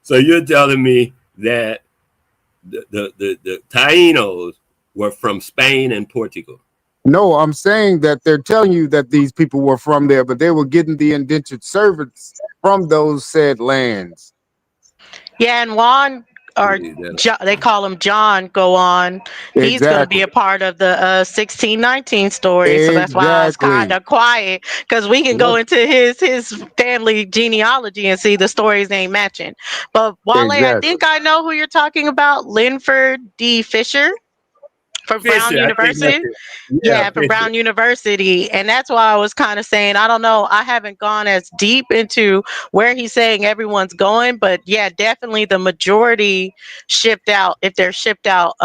Speaker 17: So you're telling me that the Tainos were from Spain and Portugal?
Speaker 10: No, I'm saying that they're telling you that these people were from there, but they were getting the indentured servants from those said lands.
Speaker 11: Yeah, and Juan, or they call him John, go on. He's going to be a part of the 1619 story. So that's why I was kind of quiet, because we can go into his family genealogy and see the stories ain't matching. But Wale, I think I know who you're talking about. Linford D. Fisher. From Brown University. Yeah, from Brown University. And that's why I was kind of saying, I don't know, I haven't gone as deep into where he's saying everyone's going, but yeah, definitely the majority shipped out. If they're shipped out,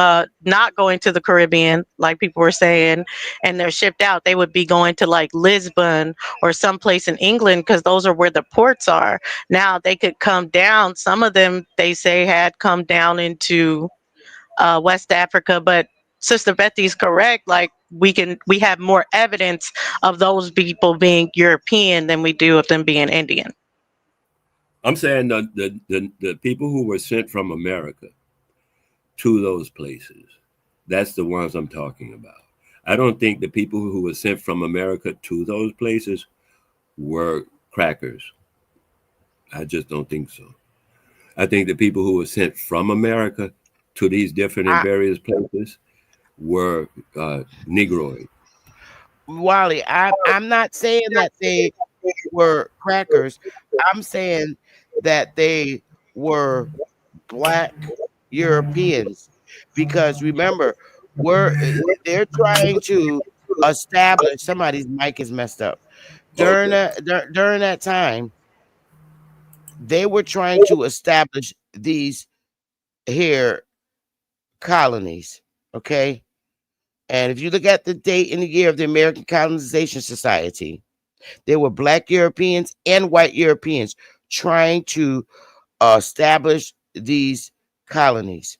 Speaker 11: not going to the Caribbean, like people were saying, and they're shipped out, they would be going to like Lisbon or someplace in England, because those are where the ports are. Now they could come down. Some of them, they say, had come down into West Africa, but Sister Betty's correct. Like we have more evidence of those people being European than we do of them being Indian.
Speaker 17: I'm saying the people who were sent from America to those places, that's the ones I'm talking about. I don't think the people who were sent from America to those places were crackers. I just don't think so. I think the people who were sent from America to these different and various places were Negroid.
Speaker 9: Wally, I'm not saying that they were crackers. I'm saying that they were black Europeans because remember, they're trying to establish. Somebody's mic is messed up. During that time, they were trying to establish these here colonies. Okay. And if you look at the date and the year of the American Colonization Society, there were Black Europeans and white Europeans trying to establish these colonies,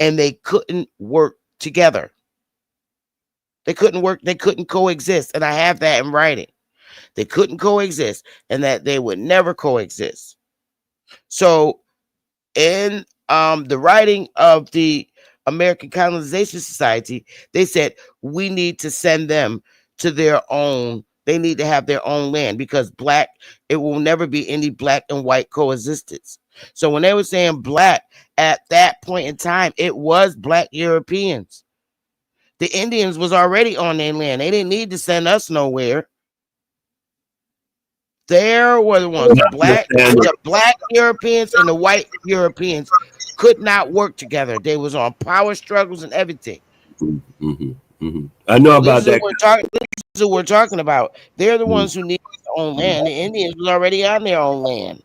Speaker 9: and they couldn't work together. They couldn't coexist. And I have that in writing. They couldn't coexist, and that they would never coexist. So in the writing of the American Colonization Society, they said we need to send them to their own. They need to have their own land, because it will never be any black and white coexistence. So when they were saying black at that point in time, it was Black Europeans. The Indians was already on their land. They didn't need to send us nowhere. There were the ones, the black Europeans and the white Europeans could not work together. They was on power struggles and everything.
Speaker 17: I know about that.
Speaker 9: This is what we're talking about. They're the ones who need their own land. The Indians was already on their own land.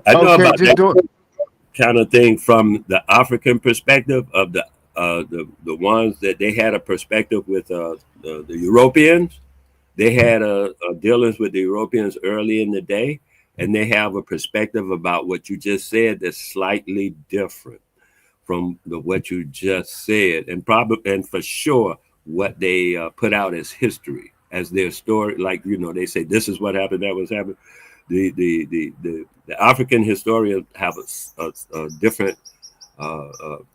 Speaker 17: I know about that kind of thing from the African perspective of the ones that they had a perspective with the Europeans. They had a dealings with the Europeans early in the day, and they have a perspective about what you just said that's slightly different from what you just said, and for sure what they put out as history, as their story. Like, they say this is what happened, that was happened. The African historians have a different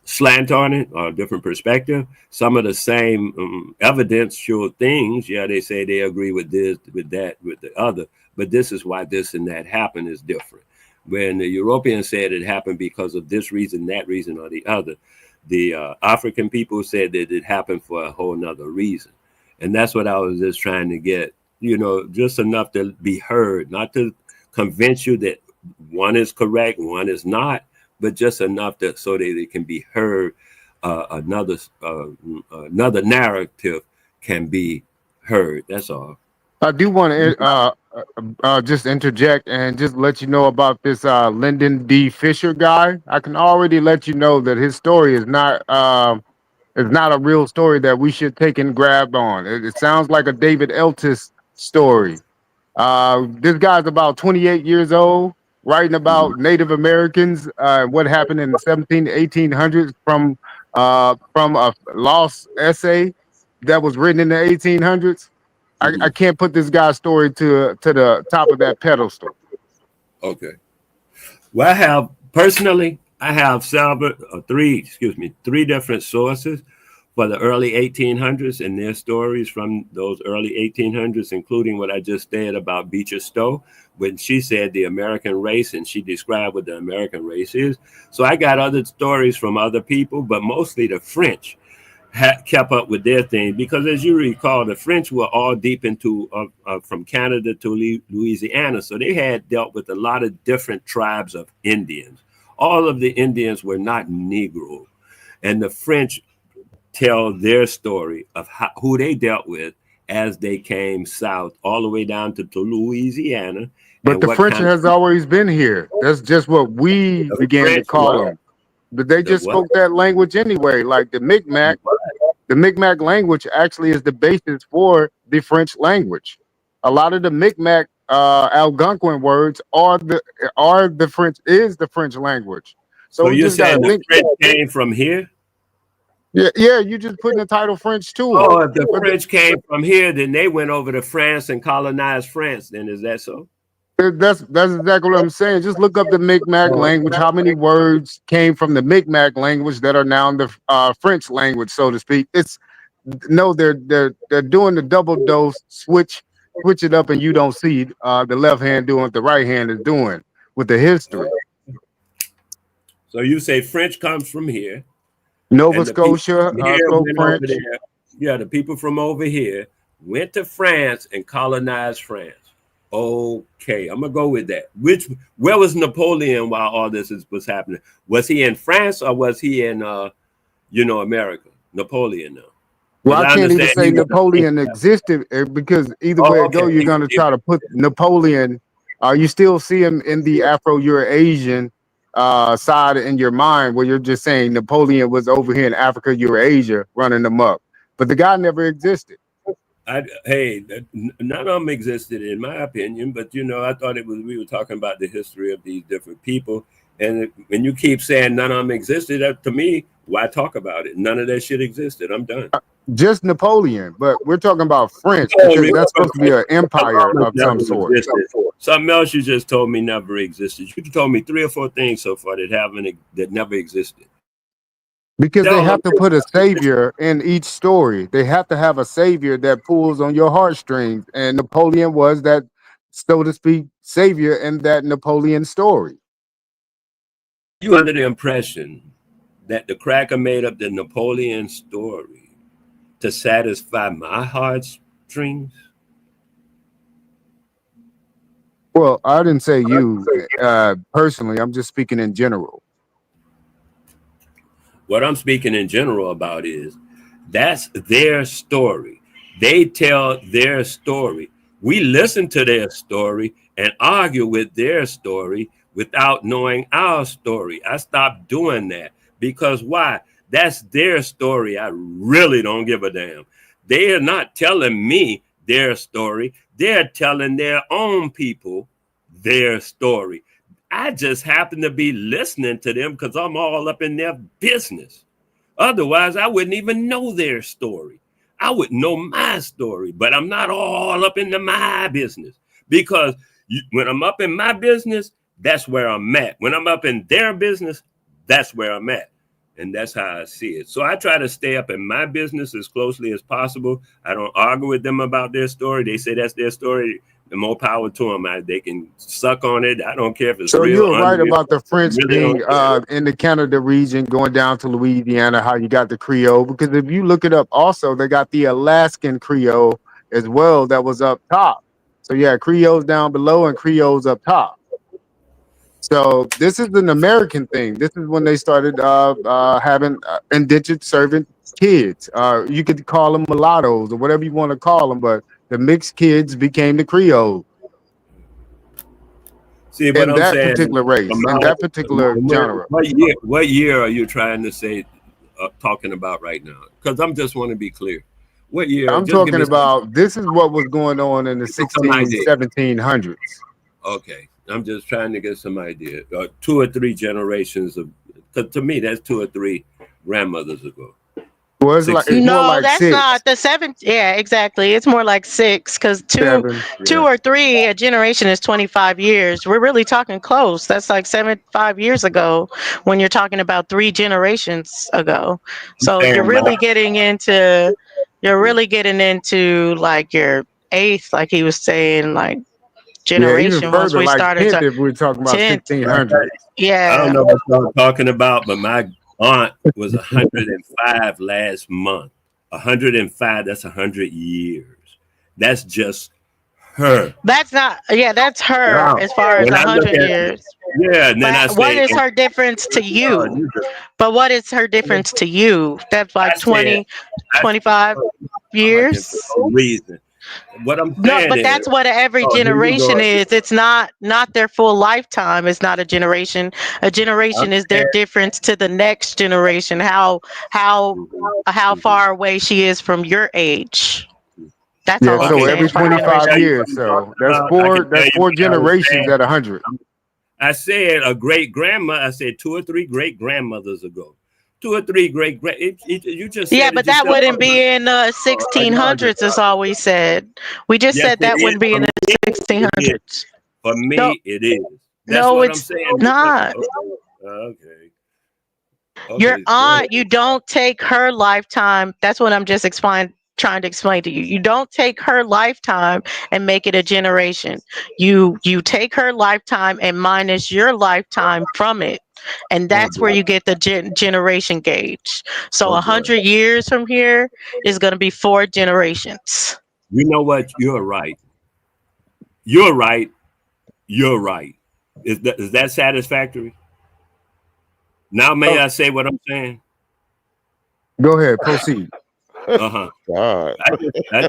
Speaker 17: slant on it, or a different perspective. Some of the same evidence show things. Yeah, they say they agree with this, with that, with the other, but this is why this and that happened is different. When the Europeans said it happened because of this reason, that reason, or the other, the African people said that it happened for a whole nother reason. And that's what I was just trying to get, just enough to be heard, not to convince you that one is correct, one is not, but just enough so that it can be heard. Another narrative can be heard. That's all.
Speaker 10: I do want to just interject and just let you know about this Lyndon D. Fisher guy. I can already let you know that his story is not a real story that we should take and grab on. It sounds like a David Eltis story. This guy's about 28 years old, writing about Native Americans, what happened in the 1800s from a lost essay that was written in the 1800s. I can't put this guy's story to the top of that pedestal.
Speaker 17: Okay. Well, I have three different sources for the early 1800s and their stories from those early 1800s, including what I just said about Beecher Stowe, when she said the American race, and she described what the American race is. So I got other stories from other people, but mostly the French kept up with their thing, because as you recall, the French were all deep into from Canada to Louisiana. So they had dealt with a lot of different tribes of Indians. All of the Indians were not Negro, and the French tell their story of who they dealt with as they came south, all the way down to Louisiana.
Speaker 10: But the French has always been here. That's just what we began to call them. But they just spoke that language anyway, like the Mi'kmaq. The Mi'kmaq language actually is the basis for the French language. A lot of the Mi'kmaq Algonquin words are the French language.
Speaker 17: So you saying the French came from here?
Speaker 10: Yeah, you just putting the title French to it.
Speaker 17: Oh, if the French came from here, then they went over to France and colonized France. Then is that so?
Speaker 10: That's exactly what I'm saying. Just look up the Mi'kmaq language. How many words came from the Mi'kmaq language that are now in the French language, so to speak? They're doing the double dose, switch it up, and you don't see the left hand doing what the right hand is doing with the history.
Speaker 17: So you say French comes from here.
Speaker 10: Nova Scotia spoke French.
Speaker 17: Yeah, the people from over here went to France and colonized France. Okay, I'm gonna go with that. Where was Napoleon while all this was happening? Was he in France or was he in America, Napoleon now.
Speaker 10: Well, I can't even
Speaker 17: understand
Speaker 10: say Napoleon existed because either way it go, you're going to try to put Napoleon. You still see him in the Afro-Eurasian side in your mind, where you're just saying Napoleon was over here in Africa, Eurasia, running them up, but the guy never existed.
Speaker 17: None of them existed in my opinion, but I thought we were talking about the history of these different people, and when you keep saying none of them existed, to me, why talk about it? None of that shit existed. I'm done.
Speaker 10: Just Napoleon, but we're talking about French because that's supposed to be an empire of some sort.
Speaker 17: Something else you just told me never existed. You told me 3 or 4 things so far that never existed.
Speaker 10: Because they have to put a savior in each story. They have to have a savior that pulls on your heartstrings, and Napoleon was that, so to speak, savior in that Napoleon story.
Speaker 17: You under the impression that the cracker made up the Napoleon story to satisfy my heartstrings?
Speaker 10: Well, I didn't say you personally. I'm just speaking in general.
Speaker 17: What I'm speaking in general about is that's their story. They tell their story. We listen to their story and argue with their story without knowing our story. I stopped doing that because why? That's their story. I really don't give a damn. They are not telling me their story. They're telling their own people their story. I just happen to be listening to them because I'm all up in their business. Otherwise, I wouldn't even know their story. I would know my story, but I'm not all up into my business because when I'm up in my business, that's where I'm at. When I'm up in their business, that's where I'm at. And that's how I see it. So I try to stay up in my business as closely as possible. I don't argue with them about their story. They say that's their story. The more power to them. They can suck on it. I don't care if it's
Speaker 10: So
Speaker 17: real.
Speaker 10: you're right about the French
Speaker 17: really
Speaker 10: being in the Canada region, going down to Louisiana, how you got the Creole. Because if you look it up, also, they got the Alaskan Creole as well that was up top. So yeah, Creole's down below and Creole's up top. So this is an American thing. This is when they started having indentured servant kids. You could call them mulattoes or whatever you want to call them, but the mixed kids became the Creole.
Speaker 17: See, but
Speaker 10: in
Speaker 17: I'm
Speaker 10: that
Speaker 17: saying,
Speaker 10: particular race, in that particular genre.
Speaker 17: What year are you trying to say, talking about right now? Because I'm just want to be clear. What year?
Speaker 10: I'm
Speaker 17: just give
Speaker 10: talking
Speaker 17: me
Speaker 10: about this is what was going on in the
Speaker 17: some idea.
Speaker 10: 1700s.
Speaker 17: Okay, I'm just trying to get some idea. 2 or 3 generations of, to me, that's 2 or 3 grandmothers ago.
Speaker 10: Well, it's more like
Speaker 11: that's
Speaker 10: 6.
Speaker 11: not the 7. Yeah, exactly. It's more like 6 because 2 or 3 a generation is 25 years. We're really talking close. That's like 75 years ago when you're talking about 3 generations ago. So you're really getting into like your 8th, like he was saying, like
Speaker 10: even
Speaker 11: generation once
Speaker 10: further,
Speaker 11: we
Speaker 10: like
Speaker 11: started
Speaker 10: 10th, if we're talking about
Speaker 11: 10th.
Speaker 10: 1600s.
Speaker 11: Yeah.
Speaker 17: I don't know what you're talking about, but my aunt was 105 last month. 105, that's 100 years. That's just her.
Speaker 11: That's not, that's her
Speaker 17: Wow.
Speaker 11: as far as
Speaker 17: When I look
Speaker 11: 100
Speaker 17: at,
Speaker 11: years.
Speaker 17: yeah, and then I
Speaker 11: But what
Speaker 17: say,
Speaker 11: is her difference to you? But what is her difference to you? That's like 20, 25 years?
Speaker 17: reason. What I'm
Speaker 11: No,
Speaker 17: saying
Speaker 11: but
Speaker 17: is,
Speaker 11: that's what every
Speaker 17: here you
Speaker 11: generation
Speaker 17: go.
Speaker 11: is. It's not their full lifetime. It's not a generation. A generation is their difference to the next generation. How far away she is from your age. That's
Speaker 10: Yeah,
Speaker 11: all I'm
Speaker 10: so
Speaker 11: saying.
Speaker 10: every 25 years. So that's four generations at 100.
Speaker 17: I said a great grandma. I said 2 or 3 great grandmothers ago. 2 or 3 great. You just said
Speaker 11: but that wouldn't be in 1600s. Is all we said. We just said that wouldn't be in the 1600s.
Speaker 17: For me, it is. That's
Speaker 11: no,
Speaker 17: what I'm
Speaker 11: it's
Speaker 17: saying.
Speaker 11: not.
Speaker 17: Okay.
Speaker 11: Your aunt, you don't take her lifetime. That's what I'm just trying to explain to you. You don't take her lifetime and make it a generation. You take her lifetime and minus your lifetime from it. And that's where you get the generation gauge. So 100 years from here is going to be 4 generations.
Speaker 17: You know what? You're right. You're right. You're right. Is that satisfactory? Now may I say what I'm saying?
Speaker 10: Go ahead, proceed.
Speaker 17: Uh-huh.
Speaker 9: God.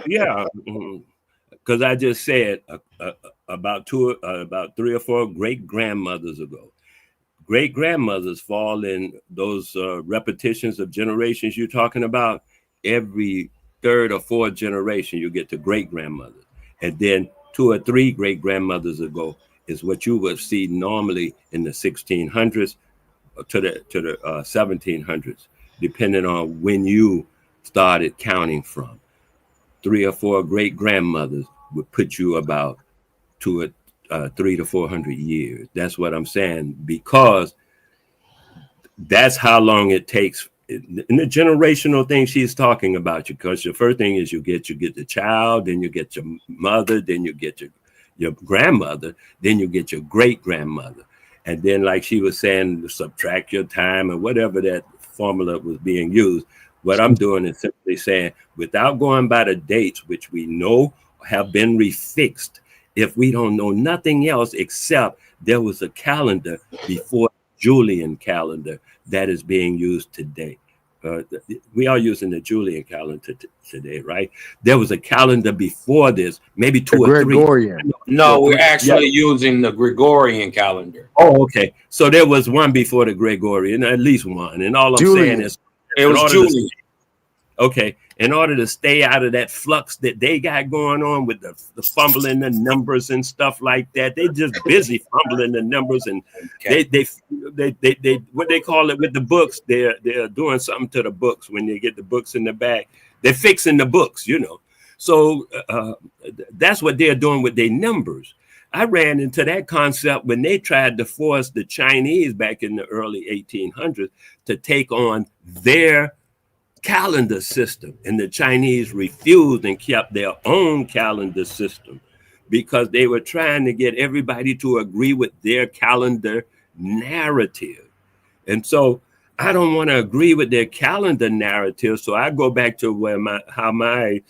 Speaker 17: Yeah. Because I just said about three or four great grandmothers ago. Great grandmothers fall in those repetitions of generations you're talking about. Every third or fourth generation, you get to great grandmother, and then 2 or 3 great grandmothers ago is what you would see normally in the 1600s to the 1700s, depending on when you started counting from. 3 or 4 great grandmothers would put you about 300 to 400 years. That's what I'm saying, because that's how long it takes in the generational thing she's talking about. You, because your first thing is you get the child, then you get your mother, then you get your grandmother, then you get your great grandmother, and then, like she was saying, subtract your time or whatever that formula was being used. What I'm doing is simply saying, without going by the dates, which we know have been refixed, if we don't know nothing else except there was a calendar before Julian calendar that is being used today. We are using the Julian calendar today, right? There was a calendar before this, maybe 2 or 3.
Speaker 10: Gregorian.
Speaker 1: No, we're actually using the Gregorian calendar.
Speaker 17: Oh, okay. So there was one before the Gregorian, at least one. And all I'm saying is,
Speaker 1: it was Julian.
Speaker 17: Okay, in order to stay out of that flux that they got going on with the fumbling the numbers and stuff like that, they just busy fumbling the numbers, and they what they call it with the books, they're doing something to the books when they get the books in the back. They're fixing the books, you know. So that's what they're doing with their numbers. I ran into that concept when they tried to force the Chinese back in the early 1800s to take on their calendar system, and the Chinese refused and kept their own calendar system because they were trying to get everybody to agree with their calendar narrative. And so I don't want to agree with their calendar narrative, so I go back to how my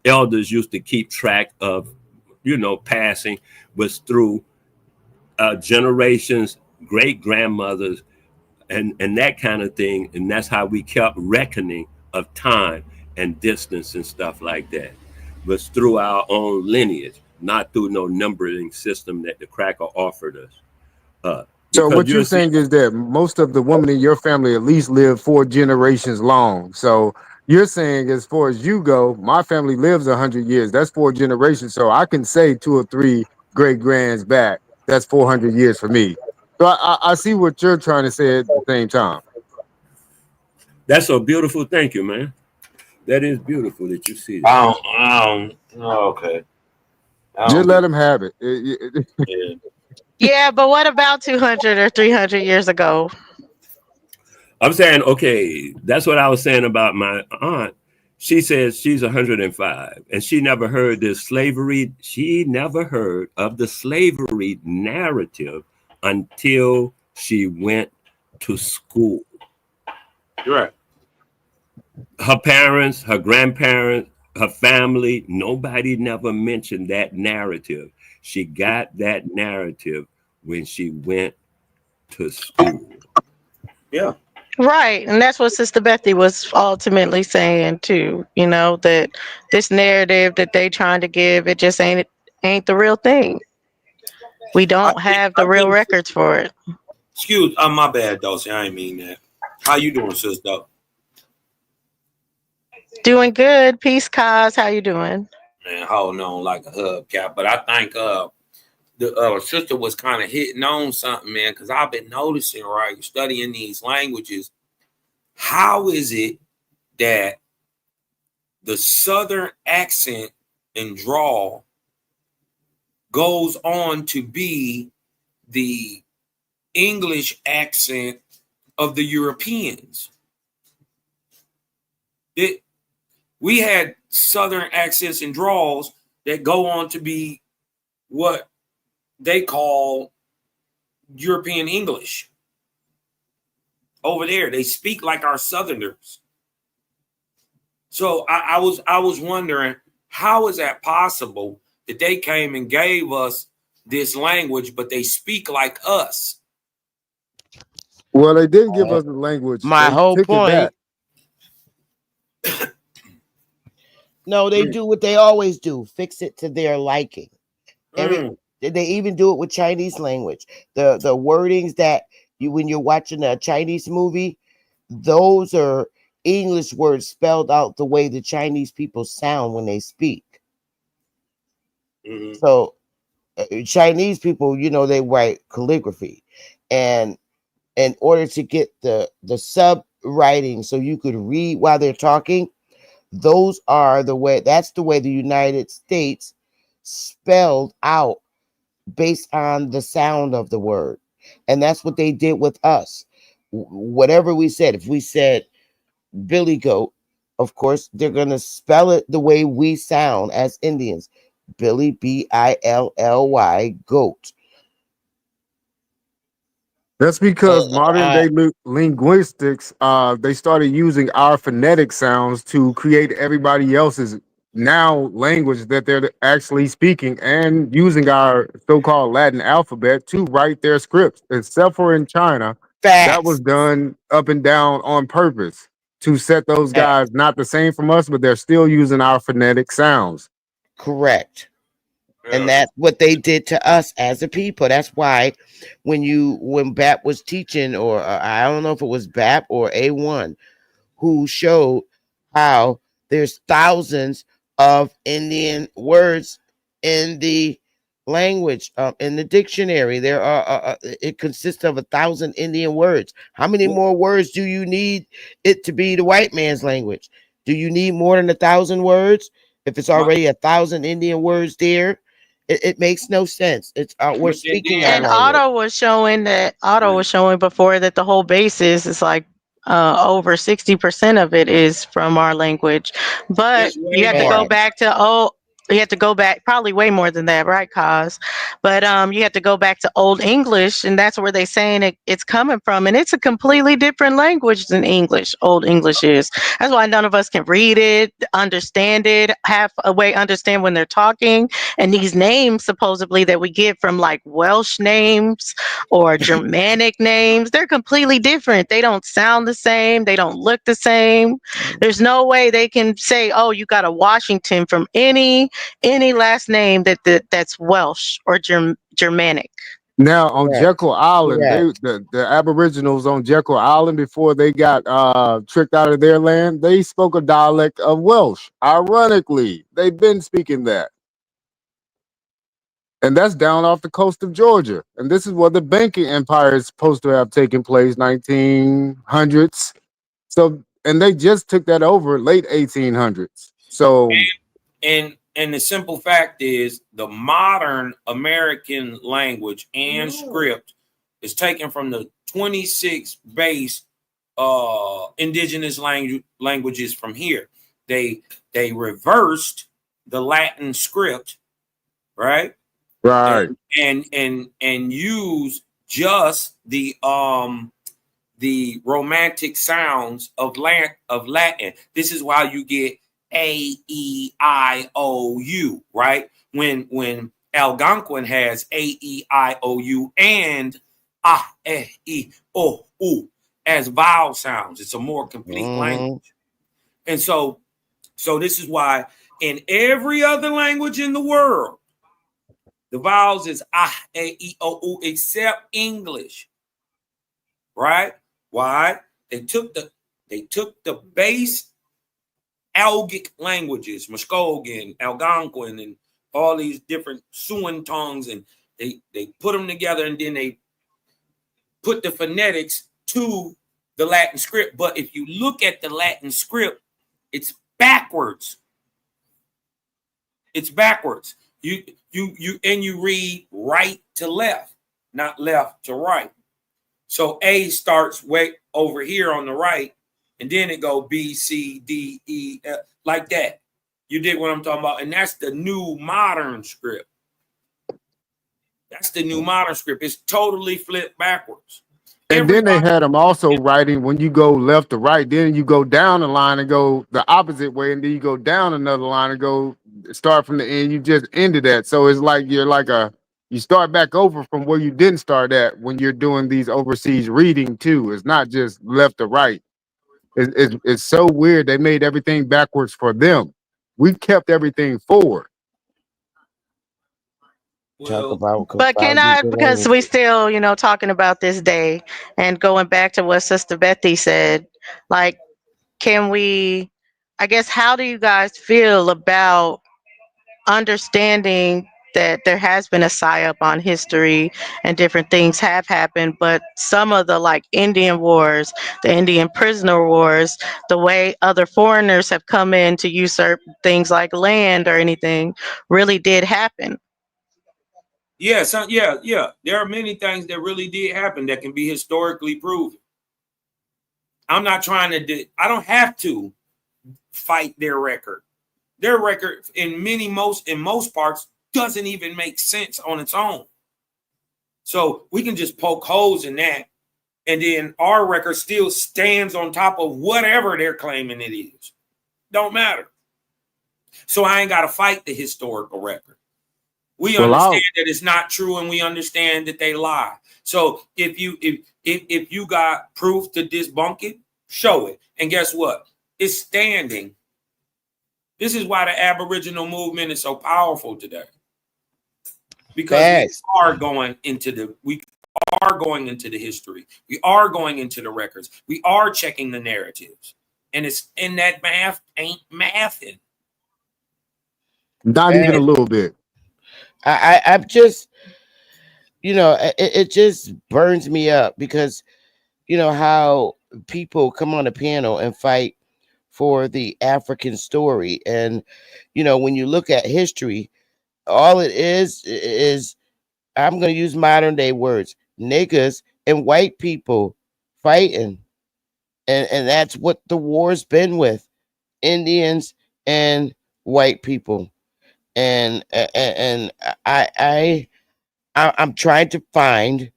Speaker 17: elders used to keep track of, passing was through generations, great grandmothers, and that kind of thing. And that's how we kept reckoning of time and distance and stuff like that, was through our own lineage, not through no numbering system that the cracker offered us.
Speaker 10: So what you're saying is that most of the women in your family at least live 4 generations long. So you're saying, as far as you go, my family lives 100 years. That's 4 generations. So I can say 2 or 3 great grands back. That's 400 years for me. So I see what you're trying to say at the same time.
Speaker 17: That's so beautiful. Thank you, man. That is beautiful that you see that.
Speaker 1: Okay.
Speaker 10: Just let them have it.
Speaker 11: Yeah, but what about 200 or 300 years ago?
Speaker 17: I'm saying, okay, that's what I was saying about my aunt. She says she's 105 and she never heard this slavery. She never heard of the slavery narrative until she went to school.
Speaker 1: Right.
Speaker 17: Her parents, her grandparents, her family, nobody never mentioned that narrative. She got that narrative when she went to school.
Speaker 1: Yeah.
Speaker 11: Right. And that's what Sister Bethy was ultimately saying too, that this narrative that they trying to give, it just ain't the real thing. We don't have the real records for it.
Speaker 1: Excuse, my bad, Dulcie. I ain't mean that. How you doing, sister?
Speaker 11: Doing good. Peace, Kaz. How you doing?
Speaker 1: Man, holding on like a hubcap. But I think the sister was kind of hitting on something, man, because I've been noticing, right, studying these languages. How is it that the Southern accent and drawl goes on to be the English accent of the Europeans? We had Southern accents and draws that go on to be what they call European English. Over there, they speak like our Southerners. So I was wondering, how is that possible that they came and gave us this language, but they speak like us?
Speaker 10: Well, they didn't give us the language.
Speaker 9: My whole point. No, they do what they always do: fix it to their liking. They even do it with Chinese language. The wordings that you when you're watching a Chinese movie, those are English words spelled out the way the Chinese people sound when they speak. So Chinese people, they write calligraphy, and in order to get the sub writing so you could read while they're talking, that's the way the United States spelled out based on the sound of the word. And that's what they did with us. Whatever we said, if we said billy goat, of course they're going to spell it the way we sound as Indians: Billy, Billy, goat.
Speaker 10: That's because modern day linguistics, they started using our phonetic sounds to create everybody else's now language that they're actually speaking, and using our so-called Latin alphabet to write their scripts. Except for in China, that was done up and down on purpose to set those guys not the same from us, but they're still using our phonetic sounds.
Speaker 9: Correct. And that's what they did to us as a people. That's why when Bap was teaching, or I don't know if it was Bap or A1, who showed how there's thousands of Indian words in the language, in the dictionary. There are it consists of 1,000 Indian words. How many more words do you need it to be the white man's language? Do you need more than 1,000 words if it's already 1,000 Indian words there? It makes no sense. It's we're speaking our
Speaker 11: And
Speaker 9: language.
Speaker 11: Otto was showing before that the whole basis is like over 60% of it is from our language. But you have to go back to you have to go back probably way more than that, right, Cause? But you have to go back to Old English, and that's where they're saying it's coming from, and it's a completely different language than English. Old English is. That's why none of us can read it, understand it, have a way understand when they're talking. And these names supposedly that we get from like Welsh names or Germanic names, they're completely different. They don't sound the same. They don't look the same. There's no way they can say, "Oh, you got a Washington" from any last name that's Welsh or Germanic.
Speaker 10: Now on Jekyll Island, the Aboriginals on Jekyll Island, before they got tricked out of their land, they spoke a dialect of Welsh. Ironically, they've been speaking that. And that's down off the coast of Georgia. And this is where the banking empire is supposed to have taken place, 1900s. So, and they just took that over late 1800s. So,
Speaker 1: and the simple fact is, the modern American language and script is taken from the 26 base indigenous languages from here. They reversed the Latin script, right?
Speaker 10: Right.
Speaker 1: And use just the romantic sounds of Latin. This is why you get A-E-I-O-U, right? When Algonquin has A-E-I-O-U and A-E-O-U as vowel sounds. It's a more complete language. And so this is why in every other language in the world, the vowels is A-E-I-O-U except English, right? Why? They took the base Algic languages, Muskogee, Algonquin, and all these different Siouan tongues, and they put them together, and then they put the phonetics to the Latin script. But if you look at the Latin script, it's backwards. It's backwards. You read right to left, not left to right. So A starts way over here on the right, and then it go B, C, D, E, F, like that. You dig what I'm talking about? And that's the new modern script. That's the new modern script. It's totally flipped backwards.
Speaker 10: And then they had them also writing when you go left to right, then you go down the line and go the opposite way, and then you go down another line and go start from the end. You just ended that. So it's like you start back over from where you didn't start at when you're doing these overseas reading too. It's not just left to right. It's so weird. They made everything backwards for them. We've kept everything forward.
Speaker 9: Talk about
Speaker 11: But can
Speaker 9: confounding
Speaker 11: I,
Speaker 9: the
Speaker 11: because
Speaker 9: language.
Speaker 11: we still, talking about this day and going back to what Sister Bethy said, like, can we, I guess, how do you guys feel about understanding that there has been a psyop on history and different things have happened, but some of the like Indian wars, the Indian prisoner wars, the way other foreigners have come in to usurp things like land or anything really did happen?
Speaker 1: Yeah, yeah. There are many things that really did happen that can be historically proven. I'm not trying to I don't have to fight their record. Their record in most parts doesn't even make sense on its own. So we can just poke holes in that, and then our record still stands on top of whatever they're claiming it is. Don't matter. So I ain't got to fight the historical record. We understand that it's not true, and we understand that they lie. So if you got proof to debunk it, show it. And guess what? It's standing. This is why the Aboriginal movement is so powerful today. Because we are going into the history. We are going into the records. We are checking the narratives. And that math ain't mathing.
Speaker 10: Not even a little bit.
Speaker 9: I'm just, it just burns me up because, how people come on a panel and fight for the African story. And, when you look at history, all it is I'm going to use modern day words, niggas and white people fighting. And that's what the war's been with Indians and white people. And I'm trying to find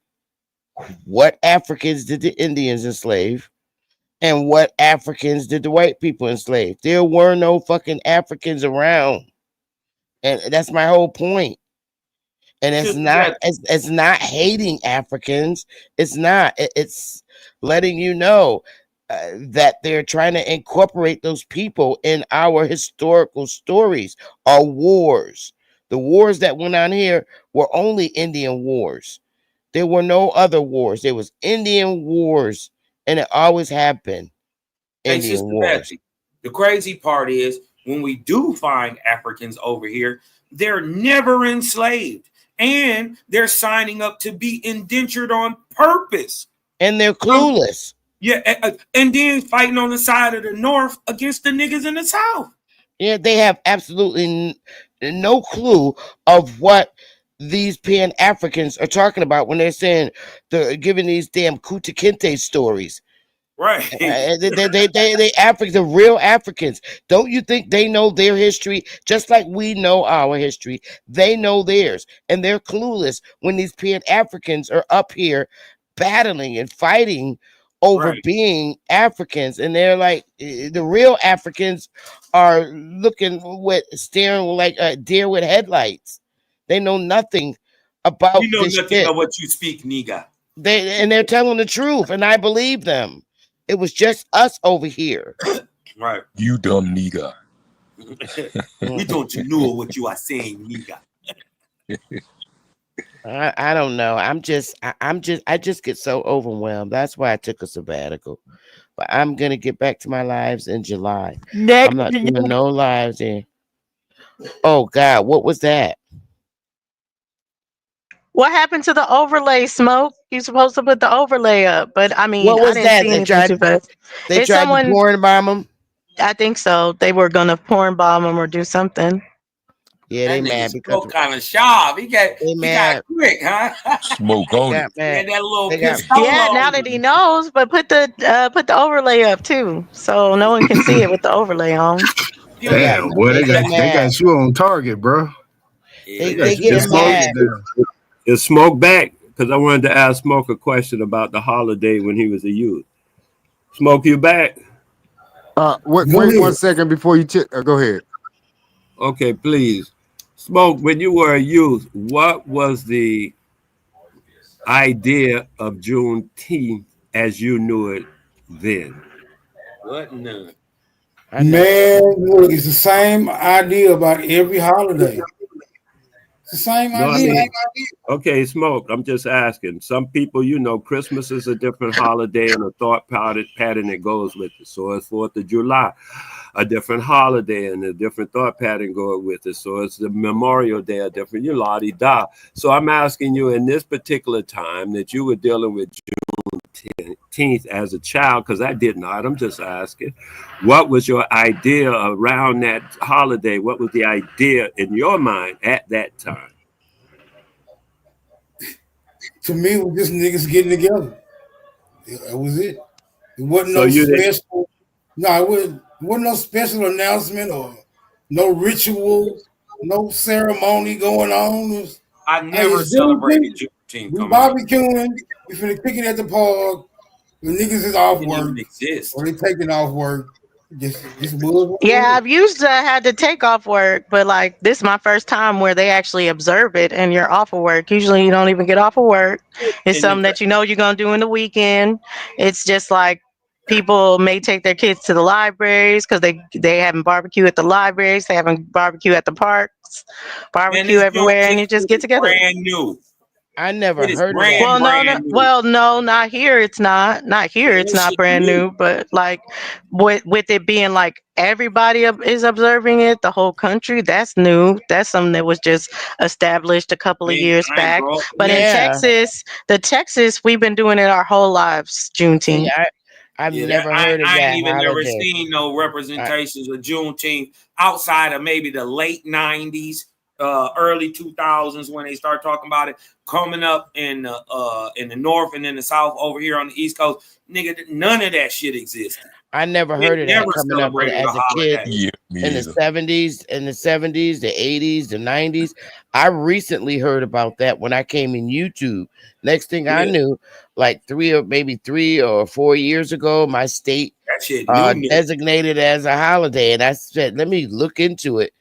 Speaker 9: what Africans did the Indians enslave and what Africans did the white people enslave. There were no fucking Africans around. And that's my whole point. And it's not hating Africans. It's not. It's letting you know that they're trying to incorporate those people in our historical stories, our wars. The wars that went on here were only Indian wars. There were no other wars. There was Indian wars, and it always have been Indian wars.
Speaker 1: Betsy, the crazy part is when we do find Africans over here, they're never enslaved. And they're signing up to be indentured on purpose.
Speaker 9: And they're clueless.
Speaker 1: Yeah, and then fighting on the side of the North against the niggas in the South.
Speaker 9: Yeah, they have absolutely no clue of what these Pan-Africans are talking about when they're saying they're giving these damn Kunta Kinte stories.
Speaker 1: Right.
Speaker 9: They Africans, the real Africans. Don't you think they know their history just like we know our history? They know theirs, and they're clueless when these Pan-Africans are up here battling and fighting over being Africans, and they're like the real Africans are staring like a deer with headlights. They know nothing about this shit.
Speaker 1: Of what you speak, nigga.
Speaker 9: They're telling the truth, and I believe them. It was just us over here.
Speaker 1: Right.
Speaker 7: You dumb nigga.
Speaker 1: We don't know what you are saying, nigga.
Speaker 9: I don't know. I just get so overwhelmed. That's why I took a sabbatical. But I'm gonna get back to my lives in July. I'm not doing no lives in. Oh God, what was that?
Speaker 11: What happened to the overlay, Smoke? You're supposed to put the overlay up, but I mean,
Speaker 9: What was
Speaker 11: I didn't see anything too fast.
Speaker 9: They tried to porn bomb them?
Speaker 11: I think so. They were gonna porn bomb them or do something.
Speaker 9: Yeah, they mad because
Speaker 1: kind of sharp. He got quick, huh?
Speaker 7: Smoke on it.
Speaker 1: And that little
Speaker 11: Yeah, now that he knows, but put the overlay up too, so no one can see it with the overlay on.
Speaker 15: Damn, boy, they got you on target, bro.
Speaker 9: They get mad.
Speaker 17: Is Smoke back? Because I wanted to ask Smoke a question about the holiday when he was a youth. Smoke, you back?
Speaker 10: Wait 1 second before you go ahead.
Speaker 17: Okay, please. Smoke, when you were a youth, what was the idea of Juneteenth as you knew it then?
Speaker 1: What? No.
Speaker 12: Man, look, it's the same idea about every holiday. It's the same
Speaker 17: No, I
Speaker 12: idea.
Speaker 17: mean, okay, Smoke. I'm just asking. Some people, Christmas is a different holiday and a thought pattern that goes with it. So it's 4th of July, a different holiday and a different thought pattern going with it. So it's the Memorial Day, a different, la-di-da. So I'm asking you in this particular time that you were dealing with Teenth as a child, because I did not. I'm just asking, what was your idea around that holiday? What was the idea in your mind at that time?
Speaker 12: To me, it was just niggas getting together. That was it. It wasn't
Speaker 17: So
Speaker 12: no
Speaker 17: you didn't.
Speaker 12: special. No, it wasn't no special announcement or no ritual, no ceremony going on. It was,
Speaker 1: I
Speaker 12: hey,
Speaker 1: never
Speaker 12: it's Juneteenth.
Speaker 1: celebrated Juneteenth.
Speaker 12: We
Speaker 1: Come on,
Speaker 12: barbecuing. We finna kick it at the park. The niggas is off
Speaker 1: didn't even
Speaker 12: work
Speaker 1: exist.
Speaker 12: or they taking off work. Just was.
Speaker 11: Yeah, I've used to had to take off work, but like this is my first time where they actually observe it and you're off of work. Usually you don't even get off of work. It's
Speaker 1: And
Speaker 11: something that you're gonna do in the weekend. It's just like people may take their kids to the libraries because they having barbecue at the libraries, they having barbecue at the parks,
Speaker 1: man,
Speaker 11: barbecue
Speaker 1: this
Speaker 11: everywhere, and
Speaker 1: Juneteenth
Speaker 11: you just get
Speaker 1: is
Speaker 11: together.
Speaker 1: brand new.
Speaker 9: I never
Speaker 1: It is
Speaker 9: heard of that.
Speaker 1: brand new.
Speaker 11: Well, no, not here. It's not. Not here.
Speaker 1: Man,
Speaker 11: It's
Speaker 1: this
Speaker 11: not
Speaker 1: shit
Speaker 11: brand
Speaker 1: new.
Speaker 11: new. But like, with it being like everybody is observing it, the whole country. That's new. That's something that was just established a couple of
Speaker 1: Man,
Speaker 11: years
Speaker 1: I ain't
Speaker 11: back.
Speaker 1: grow up in
Speaker 11: But in
Speaker 1: that shit.
Speaker 9: Yeah.
Speaker 11: Texas, we've been doing it our whole lives.
Speaker 9: See,
Speaker 11: Juneteenth.
Speaker 9: I've
Speaker 1: Yeah,
Speaker 9: never heard of
Speaker 1: I ain't
Speaker 9: that
Speaker 1: even never
Speaker 9: holiday.
Speaker 1: seen no representations of Juneteenth outside of maybe the late 90s, early 2000s when they start talking about it coming up in the north and in the south over here on the East Coast. Nigga, none of that shit existed.
Speaker 9: I never
Speaker 1: They
Speaker 9: heard of that
Speaker 1: never
Speaker 9: coming up
Speaker 1: celebrated
Speaker 9: as
Speaker 1: a
Speaker 9: a kid
Speaker 1: holiday.
Speaker 7: Yeah, me
Speaker 9: in the
Speaker 7: either.
Speaker 9: 70s, the 80s, the 90s. I recently heard about that when I came in YouTube. Next thing I
Speaker 1: Yeah,
Speaker 9: knew, like 3 or 4 years ago, my state
Speaker 1: that shit new.
Speaker 9: designated as a holiday, and I said, let me look into it.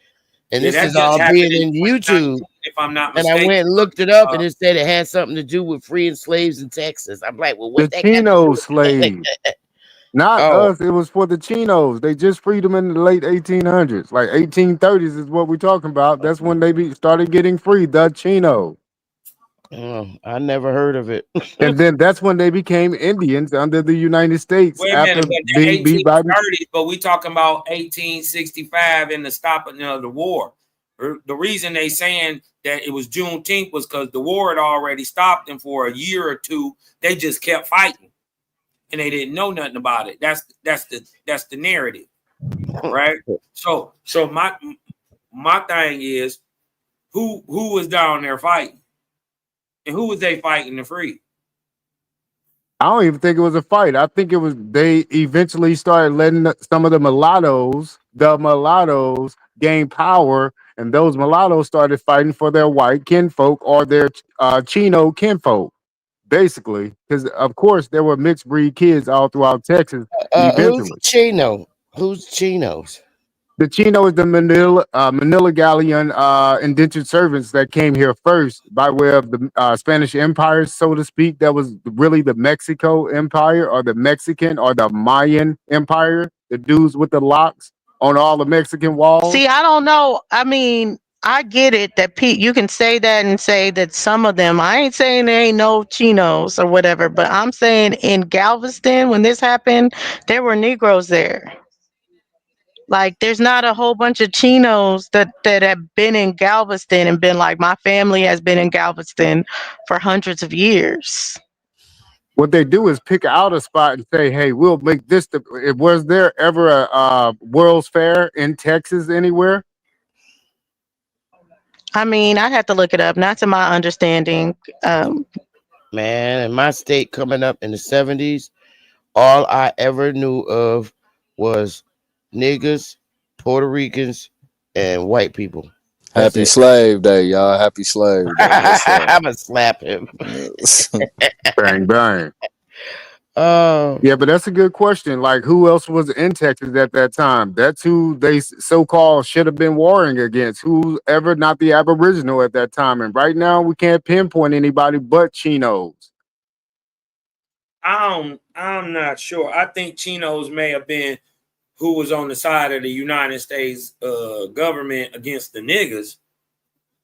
Speaker 9: And
Speaker 1: Yeah,
Speaker 9: this
Speaker 1: that
Speaker 9: is
Speaker 1: just
Speaker 9: all
Speaker 1: happened
Speaker 9: being
Speaker 1: in
Speaker 9: in
Speaker 1: 2019,
Speaker 9: YouTube.
Speaker 1: if I'm not
Speaker 9: And I
Speaker 1: mistaken.
Speaker 9: went and looked it up, and it said it had something to do with freeing slaves in Texas. I'm like, well,
Speaker 10: The
Speaker 9: what that got to
Speaker 10: Chino
Speaker 9: do?
Speaker 10: slaves, not
Speaker 9: Oh,
Speaker 10: us. It was for the Chinos. They just freed them in the late 1800s, like 1830s is what we're talking about. That's when they started getting free, the Chino.
Speaker 9: I never heard of it.
Speaker 10: And then that's when they became Indians under the United States
Speaker 1: Wait a minute,
Speaker 10: after
Speaker 1: but the
Speaker 10: being beat by the
Speaker 1: 1830s, but we talking about 1865 and the stopping of the war. The reason they saying that it was Juneteenth was because the war had already stopped, and for a year or two they just kept fighting, and they didn't know nothing about it. That's the narrative, right? So my thing is who was down there fighting, and who was they fighting to free?
Speaker 10: I don't even think it was a fight. I think it was they eventually started letting some of the mulattoes gain power, and those mulattoes started fighting for their white kinfolk or their Chino kinfolk, basically. Because of course there were mixed breed kids all throughout Texas.
Speaker 9: Who's
Speaker 10: Eventually,
Speaker 9: Chino? Who's Chinos?
Speaker 10: the Chino is the Manila Galleon indentured servants that came here first by way of the Spanish Empire, so to speak. That was really the Mexico Empire or the Mexican or the Mayan Empire. The dudes with the locks on all the Mexican walls.
Speaker 11: See, I don't know. I mean, I get it that you can say that and say that some of them. I ain't saying there ain't no Chinos or whatever, but I'm saying in Galveston when this happened, there were Negroes there. Like, there's not a whole bunch of Chinos that have been in Galveston and been like, my family has been in Galveston for hundreds of years.
Speaker 10: What they do is pick out a spot and say, "Hey, we'll make this." Was there ever a World's Fair in Texas anywhere?
Speaker 11: I mean, I'd have to look it up. Not to my understanding.
Speaker 9: Man, in my state coming up in the 70s, all I ever knew of was niggas, Puerto Ricans, and white people. That's
Speaker 7: Happy
Speaker 9: it.
Speaker 7: Slave Day, y'all. Happy Slave Day.
Speaker 9: I'm gonna slap him.
Speaker 10: Bang bang.
Speaker 9: Oh,
Speaker 10: Yeah, but that's a good question. Like, who else was in Texas at that time? That's who they so-called should have been warring against. Whoever not the Aboriginal at that time. And right now, we can't pinpoint anybody but Chinos.
Speaker 1: I'm not sure. I think Chinos may have been who was on the side of the United States government against the niggas.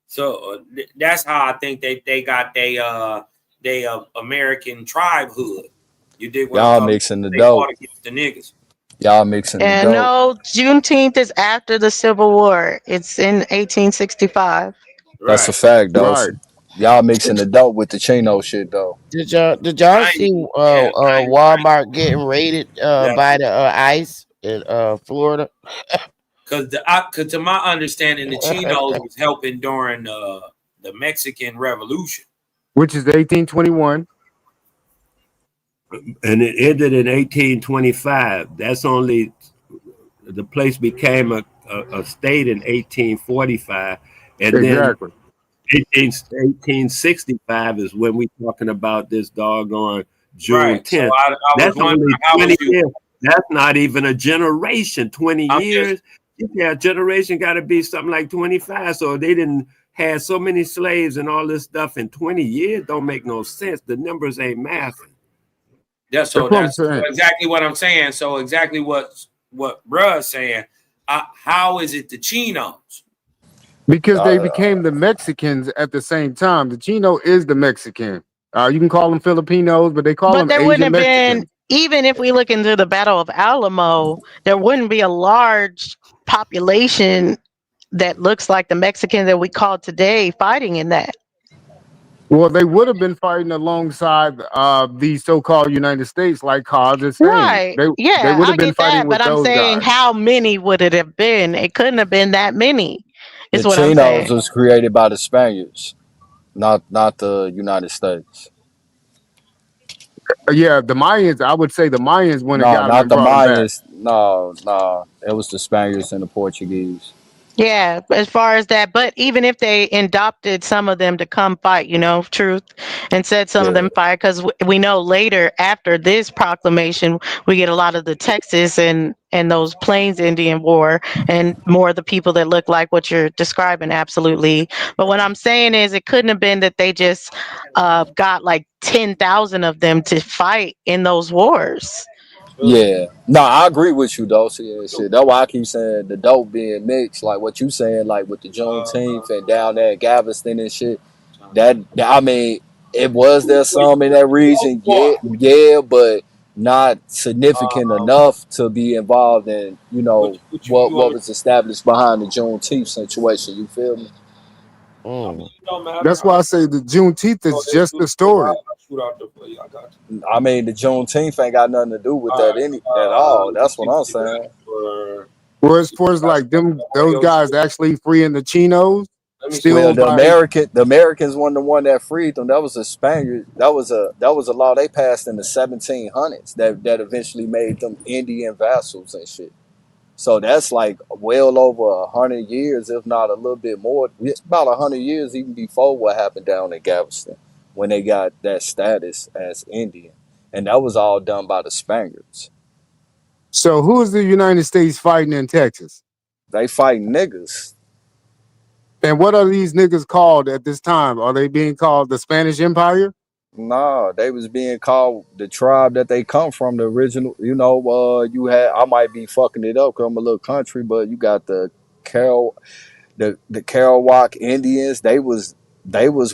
Speaker 1: So that's how I think they got they American tribehood. You dig what I'm
Speaker 7: Y'all
Speaker 1: talking
Speaker 7: mixing
Speaker 1: about?
Speaker 7: the
Speaker 1: They fought
Speaker 7: dope.
Speaker 1: against the niggas.
Speaker 7: Y'all mixing the
Speaker 11: And
Speaker 7: dope.
Speaker 11: no, Juneteenth is after the Civil War. It's in 1865.
Speaker 7: That's a
Speaker 1: Right.
Speaker 7: fact, though.
Speaker 10: Right.
Speaker 7: So y'all mixing the dope with the Chino shit, though.
Speaker 9: Did y'all
Speaker 1: I
Speaker 9: see
Speaker 1: ain't
Speaker 9: Walmart getting raided
Speaker 1: yeah.
Speaker 9: by the ICE in Florida?
Speaker 1: Cause to my understanding, the Chinos was helping during the Mexican Revolution.
Speaker 10: Which is 1821.
Speaker 17: And it ended in 1825. That's only the place became a state in 1845, and then
Speaker 10: Exactly.
Speaker 17: 1865 is when we talking about this doggone June
Speaker 1: Right. So
Speaker 17: 10th.
Speaker 1: I was
Speaker 17: That's
Speaker 1: wondering
Speaker 17: only
Speaker 1: how
Speaker 17: 20
Speaker 1: was you?
Speaker 17: years. That's not even a generation. 20
Speaker 1: I'm just
Speaker 17: years. Yeah, generation got to be something like 25. So they didn't have so many slaves and all this stuff in 20 years. Don't make no sense. The numbers ain't mathing.
Speaker 1: that's
Speaker 10: That's
Speaker 1: so
Speaker 10: what I'm
Speaker 1: that's
Speaker 10: saying.
Speaker 1: exactly what I'm saying. So exactly what bruh's saying. How is it the Chinos?
Speaker 10: Because they
Speaker 7: Uh,
Speaker 10: became the Mexicans at the same time. The Chino is the Mexican. You can call them Filipinos, but they call
Speaker 11: But
Speaker 10: them
Speaker 11: there wouldn't
Speaker 10: Asian
Speaker 11: have been,
Speaker 10: Mexicans.
Speaker 11: even if we look into the Battle of Alamo, there wouldn't be a large population that looks like the Mexican that we call today fighting in that.
Speaker 10: Well, they would have been fighting alongside the so-called United States, like Cause is saying.
Speaker 11: Right.
Speaker 10: They
Speaker 11: Yeah,
Speaker 10: would
Speaker 11: I
Speaker 10: have been
Speaker 11: get
Speaker 10: fighting
Speaker 11: that.
Speaker 10: with
Speaker 11: But I'm
Speaker 10: those
Speaker 11: saying,
Speaker 10: guys.
Speaker 11: how many would it have been? It couldn't have been that many,
Speaker 7: the
Speaker 11: is what I'm
Speaker 7: Chinos
Speaker 11: saying.
Speaker 7: was created by the Spaniards, not the United States.
Speaker 10: Yeah, the Mayans. I would say the Mayans went and
Speaker 7: No,
Speaker 10: got them
Speaker 7: not
Speaker 10: and
Speaker 7: the
Speaker 10: brought them back.
Speaker 7: Mayans. No, no, it was the Spaniards and the Portuguese.
Speaker 11: Yeah, as far as that, but even if they adopted some of them to come fight, truth, and said some of
Speaker 7: Yeah,
Speaker 11: them fight, because we know later after this proclamation, we get a lot of the Texas and those Plains Indian War, and more of the people that look like what you're describing. Absolutely, but what I'm saying is, it couldn't have been that they just got like 10,000 of them to fight in those wars.
Speaker 7: yeah. No, I agree with you though. See, yeah, shit. That's why I keep saying the dope being mixed, like what you saying, like with the Juneteenth and down there in Galveston and shit. I mean, it was there some in that region, yeah, yeah, but not significant enough to be involved in,
Speaker 1: What
Speaker 7: what
Speaker 1: you
Speaker 7: was established behind the Juneteenth situation. You feel me?
Speaker 1: I mean,
Speaker 9: Mm.
Speaker 1: it don't matter.
Speaker 10: That's why I say the Juneteenth
Speaker 1: Oh,
Speaker 10: is
Speaker 1: they
Speaker 10: just
Speaker 1: shoot
Speaker 10: the
Speaker 1: the rock.
Speaker 10: story.
Speaker 1: I shoot out the for you. I got you.
Speaker 7: I mean, the Juneteenth ain't got nothing to do with
Speaker 1: All
Speaker 7: that
Speaker 1: right.
Speaker 7: any at all.
Speaker 1: Let me
Speaker 7: That's
Speaker 1: see
Speaker 7: what
Speaker 1: what
Speaker 7: I'm
Speaker 1: you got
Speaker 7: saying.
Speaker 1: for.
Speaker 10: Whereas for like them, those
Speaker 1: Your
Speaker 10: guys
Speaker 1: shit.
Speaker 10: actually freeing the Chinos,
Speaker 1: Let me see.
Speaker 7: Well,
Speaker 10: still by
Speaker 7: The Americans wasn't the one that freed them. That was a Spaniard. That was a law they passed in the 1700s that eventually made them Indian vassals and shit. So that's like well over 100 years, if not a little bit more. It's about 100 years even before what happened down in Galveston when they got that status as Indian, and that was all done by the Spaniards.
Speaker 10: So who is the United States fighting in Texas?
Speaker 7: They fighting niggas.
Speaker 10: And what are these niggas called at this time? Are they being called the Spanish Empire?
Speaker 7: Nah, they was being called the tribe that they come from, the original. You had I might be fucking it up because I'm a little country, but you got Carol, the Kerouac Indians. They was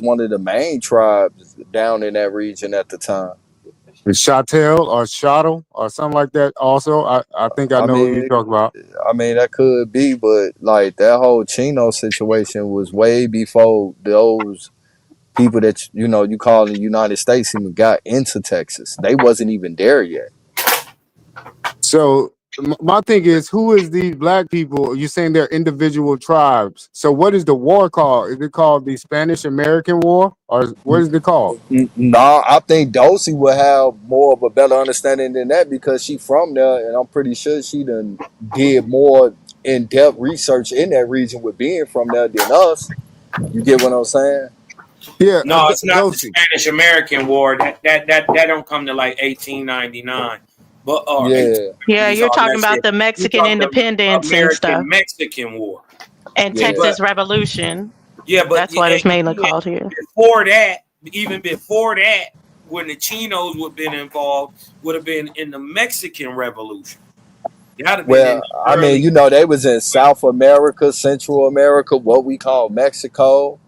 Speaker 7: one of the main tribes down in that region at the time.
Speaker 10: The Chattel or Shottle or something like that. Also, I think I
Speaker 7: I
Speaker 10: know who you
Speaker 7: mean,
Speaker 10: talk about.
Speaker 7: that could be, but like that whole Chino situation was way before those people that you call in the United States even got into Texas. They wasn't even there yet.
Speaker 10: So my thing is, who is these black people? You're saying they're individual tribes. So what is the war called? Is it called the Spanish American War, or what is it called?
Speaker 7: No, I think Dulcie would have more of a better understanding than that because she from there, and I'm pretty sure she done did more in-depth research in that region with being from there than us. You get what I'm saying?
Speaker 10: Yeah,
Speaker 1: No, it's not the
Speaker 10: Dulcie.
Speaker 1: Spanish American War. That don't come to like 1899, but or
Speaker 7: Yeah,
Speaker 11: Yeah,
Speaker 1: 1890s
Speaker 11: you're
Speaker 1: all
Speaker 11: talking
Speaker 1: that
Speaker 11: about
Speaker 1: shit.
Speaker 11: the
Speaker 1: You
Speaker 11: Mexican
Speaker 1: talking about
Speaker 11: independence and
Speaker 1: American
Speaker 11: stuff,
Speaker 1: Mexican War,
Speaker 11: and
Speaker 7: yeah.
Speaker 1: but
Speaker 11: Texas Revolution.
Speaker 1: yeah, but
Speaker 11: That's what it's mainly called here.
Speaker 1: before that, even before that, when the Chinos would have been involved, would have been in the Mexican Revolution. Gotta have been in
Speaker 7: Well,
Speaker 1: the
Speaker 7: I mean,
Speaker 1: early.
Speaker 7: you know, they was in South America, Central America, what we call Mexico,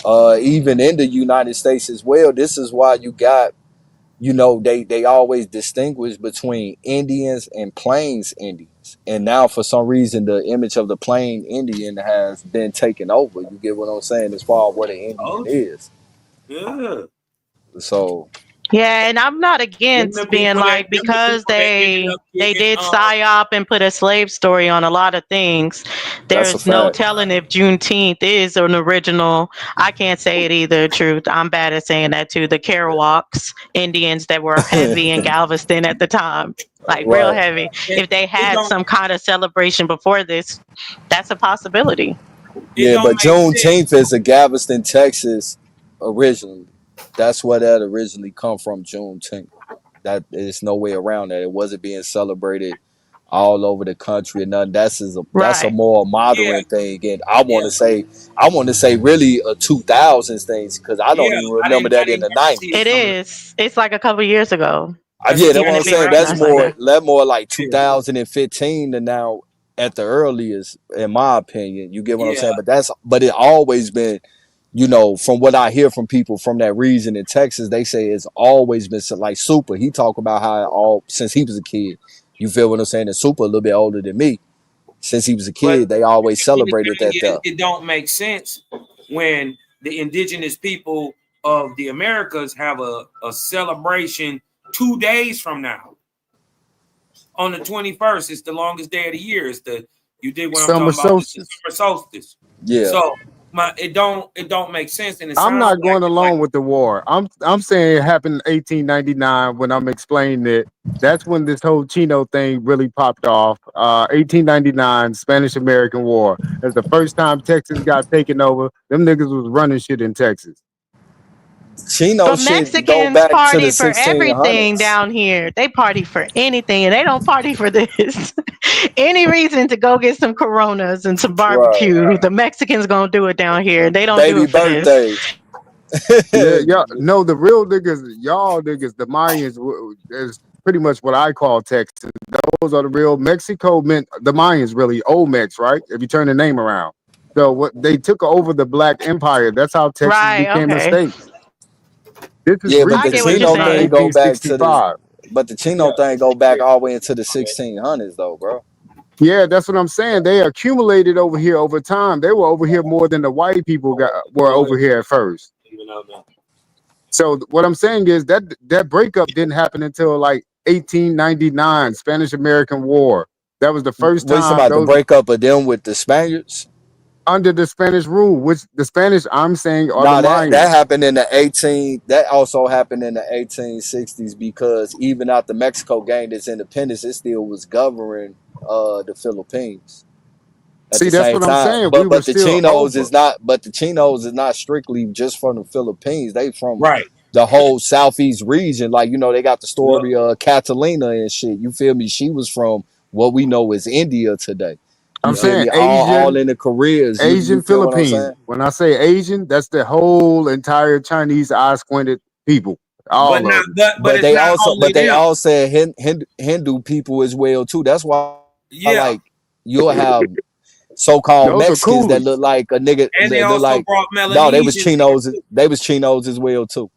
Speaker 7: even in the United States as well. This is why you got, you know, they always distinguish between Indians and Plains Indians. And now for some reason the image of the Plain Indian has been taken over. You get what I'm saying as far as what an Indian
Speaker 1: Told you.
Speaker 7: is.
Speaker 1: Yeah.
Speaker 7: So
Speaker 11: Yeah, and I'm not
Speaker 1: Them
Speaker 11: against
Speaker 1: the
Speaker 11: being
Speaker 1: people that
Speaker 11: like
Speaker 1: them the
Speaker 11: because
Speaker 1: people that ended
Speaker 11: they
Speaker 1: up
Speaker 11: they
Speaker 1: getting
Speaker 11: did psyop and put a slave story on a lot of things.
Speaker 7: that's a
Speaker 11: There's no
Speaker 7: fact.
Speaker 11: telling if Juneteenth is an original. I can't say it either. Truth, I'm bad at saying that too. The Kerouacs Indians that were heavy in Galveston at the time, like real
Speaker 7: Right.
Speaker 11: heavy. If they
Speaker 1: it
Speaker 11: had
Speaker 1: don't
Speaker 11: some kind of celebration before this, that's a possibility.
Speaker 1: it
Speaker 7: Yeah,
Speaker 1: don't
Speaker 7: but
Speaker 1: make sense.
Speaker 7: Juneteenth is a Galveston, Texas originally. That's where that originally come from, Juneteenth. That there's no way around that. It wasn't being celebrated all over the country and nothing. That's a
Speaker 11: Right.
Speaker 7: more
Speaker 1: Yeah,
Speaker 7: modern thing. And
Speaker 1: yeah,
Speaker 7: I want to say really a 2000s thing because I don't
Speaker 1: yeah.
Speaker 7: even remember
Speaker 1: I
Speaker 7: that in
Speaker 1: didn't
Speaker 7: the
Speaker 1: never see it
Speaker 11: It
Speaker 7: 90s.
Speaker 1: coming.
Speaker 11: is. It's like a couple years ago.
Speaker 1: That's a
Speaker 7: Yeah, that's what
Speaker 11: Even
Speaker 7: I'm
Speaker 11: if it
Speaker 7: saying. That's
Speaker 11: recognized like that.
Speaker 7: more like
Speaker 1: yeah,
Speaker 7: 2015 to now at the earliest, in my opinion. You get what I'm
Speaker 1: yeah.
Speaker 7: saying? But it always been, you know, from what I hear from people from that region in Texas, they say it's always been like Super. He talk about how all since he was a kid. You feel what I'm saying? And Super a little bit older than me. Since he was a
Speaker 1: But
Speaker 7: kid, they always
Speaker 1: the
Speaker 7: celebrated
Speaker 1: thing
Speaker 7: that
Speaker 1: is,
Speaker 7: there.
Speaker 1: it don't make sense when the indigenous people of the Americas have a celebration 2 days from now on the 21st. It's the longest day of the year. It's the you did what I'm
Speaker 10: Summer
Speaker 1: talking about. It's the
Speaker 10: solstice.
Speaker 1: summer solstice.
Speaker 7: Yeah.
Speaker 1: So it don't make sense, and it
Speaker 10: I'm
Speaker 1: sounds
Speaker 10: not
Speaker 1: like
Speaker 10: going
Speaker 1: it's like
Speaker 10: along with the war. I'm saying it happened in 1899 when I'm explaining it. That's when this whole Chino thing really popped off. 1899 Spanish American War. That's the first time Texas got taken over. Them niggas was running shit in Texas.
Speaker 7: Chino
Speaker 11: But
Speaker 7: shit go
Speaker 11: Mexicans
Speaker 7: back to the
Speaker 11: party for everything
Speaker 7: 1600s.
Speaker 11: down here. They party for anything, and they don't party for this. Any reason to go get some Coronas and some
Speaker 7: Right.
Speaker 11: barbecue, the Mexicans gonna do it down here. They don't do
Speaker 7: Baby
Speaker 11: it for this.
Speaker 7: birthdays.
Speaker 10: Yeah, y'all. No, the real niggas, y'all niggas, the Mayans is pretty much what I call Texas. Those are the real Mexico meant the Mayans really Olmecs, right? If you turn the name around. So what they took over the Black Empire. That's how Texas
Speaker 11: Right,
Speaker 10: became a
Speaker 11: okay.
Speaker 10: state. This is
Speaker 7: Yeah, but
Speaker 11: I
Speaker 7: the
Speaker 11: get what
Speaker 10: recently,
Speaker 11: you're
Speaker 7: Chino
Speaker 10: not
Speaker 7: thing
Speaker 11: saying.
Speaker 7: go back to the
Speaker 10: 1865.
Speaker 7: but the Chino thing go back all the way into the 1600s though, bro.
Speaker 10: Yeah, that's what I'm saying. They accumulated over here over time. They were over here more than the white people were
Speaker 1: go
Speaker 10: over
Speaker 1: ahead.
Speaker 10: here at first.
Speaker 1: Even though that-
Speaker 10: So what I'm saying is that breakup didn't happen until like 1899, Spanish American War. That was the first
Speaker 7: What you talking
Speaker 10: time
Speaker 7: about the
Speaker 10: those
Speaker 7: breakup of them with the Spaniards?
Speaker 10: under the Spanish rule, which the Spanish I'm saying are the
Speaker 7: No, that
Speaker 10: Mayans.
Speaker 7: happened in the 18 that also happened in the 1860s because even after Mexico gained its independence, it still was governing the Philippines at
Speaker 10: See,
Speaker 7: the
Speaker 10: that's
Speaker 7: same
Speaker 10: what I'm
Speaker 7: time.
Speaker 10: saying. We
Speaker 7: But
Speaker 10: were
Speaker 7: but the
Speaker 10: still
Speaker 7: Chinos
Speaker 10: over.
Speaker 7: is not but the Chinos is not strictly just from the Philippines. They from
Speaker 1: Right.
Speaker 7: the whole southeast region. Like, you know, they got the
Speaker 1: Yep.
Speaker 7: story of Catalina and shit. You feel me? She was from what we know as India today. You
Speaker 10: I'm
Speaker 1: Yep.
Speaker 7: feel
Speaker 10: saying
Speaker 7: me? All in the careers. You
Speaker 10: Asian
Speaker 7: feel what I'm saying?
Speaker 10: Philippines. When I say Asian, that's the whole entire Chinese eye squinted people.
Speaker 1: But
Speaker 10: All
Speaker 1: not
Speaker 10: of them.
Speaker 1: but
Speaker 7: But
Speaker 1: it's
Speaker 7: they
Speaker 1: not
Speaker 7: also
Speaker 1: only
Speaker 7: but they
Speaker 1: them.
Speaker 7: all said Hindu people as well too. That's why
Speaker 1: Yeah.
Speaker 7: like you'll have so-called
Speaker 10: Those are
Speaker 7: Mexicans that
Speaker 10: coolies.
Speaker 7: look like a nigga
Speaker 1: And they
Speaker 7: that look
Speaker 1: also
Speaker 7: like
Speaker 1: brought
Speaker 7: no, they was
Speaker 1: Melanesians in
Speaker 7: chinos.
Speaker 1: too.
Speaker 7: They was chinos as well too.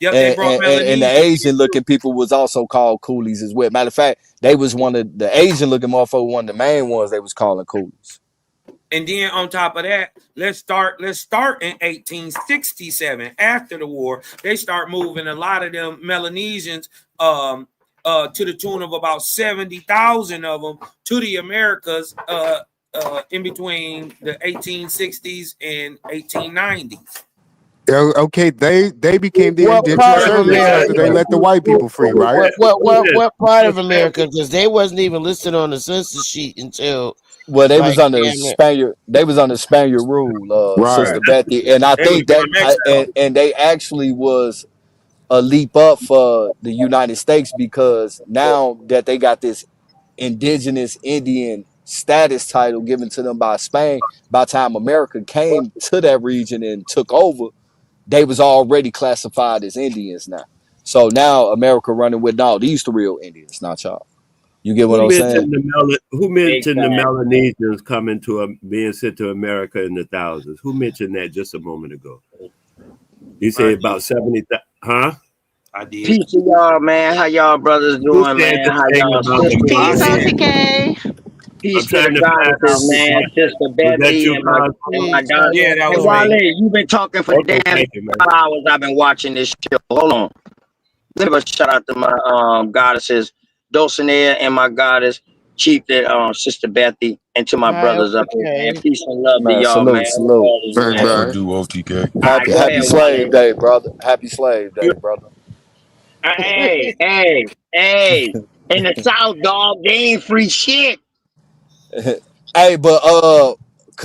Speaker 1: Yep, they
Speaker 7: And
Speaker 1: brought
Speaker 7: the
Speaker 1: Melanesians in
Speaker 7: Asian
Speaker 1: too.
Speaker 7: looking people was also called coolies as well. Matter of fact, they was one of the Asian looking motherfucker, one of the main ones they was calling coolies.
Speaker 1: And then on top of that, let's start in 1867 after the war. They start moving a lot of them Melanesians to the tune of about 70,000 of them to the Americas in between the 1860s and 1890s.
Speaker 10: Okay, they became the
Speaker 9: What part
Speaker 10: indentured
Speaker 9: of
Speaker 10: servants after they
Speaker 9: America?
Speaker 10: let the white people free, right?
Speaker 9: What part of America? Because they wasn't even listed on the census sheet until
Speaker 7: Well, they
Speaker 9: like
Speaker 7: was under
Speaker 9: damn it.
Speaker 7: Spaniard. They was under Spaniard rule,
Speaker 10: Right.
Speaker 7: Sister Betty, and I
Speaker 1: They was
Speaker 7: think
Speaker 1: doing
Speaker 7: that
Speaker 1: Mexico.
Speaker 7: and they actually was a leap up for the United States because now that they got this indigenous Indian status title given to them by Spain, by the time America came to that region and took over, they was already classified as Indians now. So now America running with no, these the real Indians, not y'all. You get what I'm saying?
Speaker 17: Who mentioned the Melanesians coming to being sent to America in the thousands? Who mentioned that just a moment ago? You said about 70. Huh?
Speaker 1: I did.
Speaker 8: Peace to y'all, man. How y'all brothers doing, man? How y'all sisters,
Speaker 11: Peace,
Speaker 8: man?
Speaker 11: OTK.
Speaker 8: Peace
Speaker 17: I'm
Speaker 8: to
Speaker 17: trying
Speaker 8: the
Speaker 17: to find
Speaker 8: goddesses,
Speaker 17: out who
Speaker 8: man.
Speaker 17: brought that.
Speaker 8: Sister
Speaker 17: Was that
Speaker 8: Betty
Speaker 17: you,
Speaker 8: and my
Speaker 17: Cosmo?
Speaker 8: God.
Speaker 1: Yeah, that
Speaker 8: Hey,
Speaker 1: was me.
Speaker 8: Wale, you've been talking for
Speaker 17: Okay,
Speaker 8: damn
Speaker 17: thank you, man.
Speaker 8: 5 hours. I've been watching this show. Hold on. Give a shout out to my goddesses, Dulcinea, and my goddess, Chief, Sister Bethy, and to my
Speaker 9: Hi,
Speaker 8: brothers up here, man.
Speaker 9: okay.
Speaker 8: Peace and love to
Speaker 7: Man,
Speaker 8: y'all, man.
Speaker 7: salute.
Speaker 8: All is
Speaker 10: Bang,
Speaker 8: well.
Speaker 7: Ha-
Speaker 10: bang.
Speaker 13: Do OTK.
Speaker 8: All right, go
Speaker 7: Happy
Speaker 8: ahead,
Speaker 7: Slave
Speaker 8: Wale.
Speaker 7: Day, brother. Happy Slave Day, brother.
Speaker 8: Hey. In the South, dog, they ain't free shit.
Speaker 7: Hey, but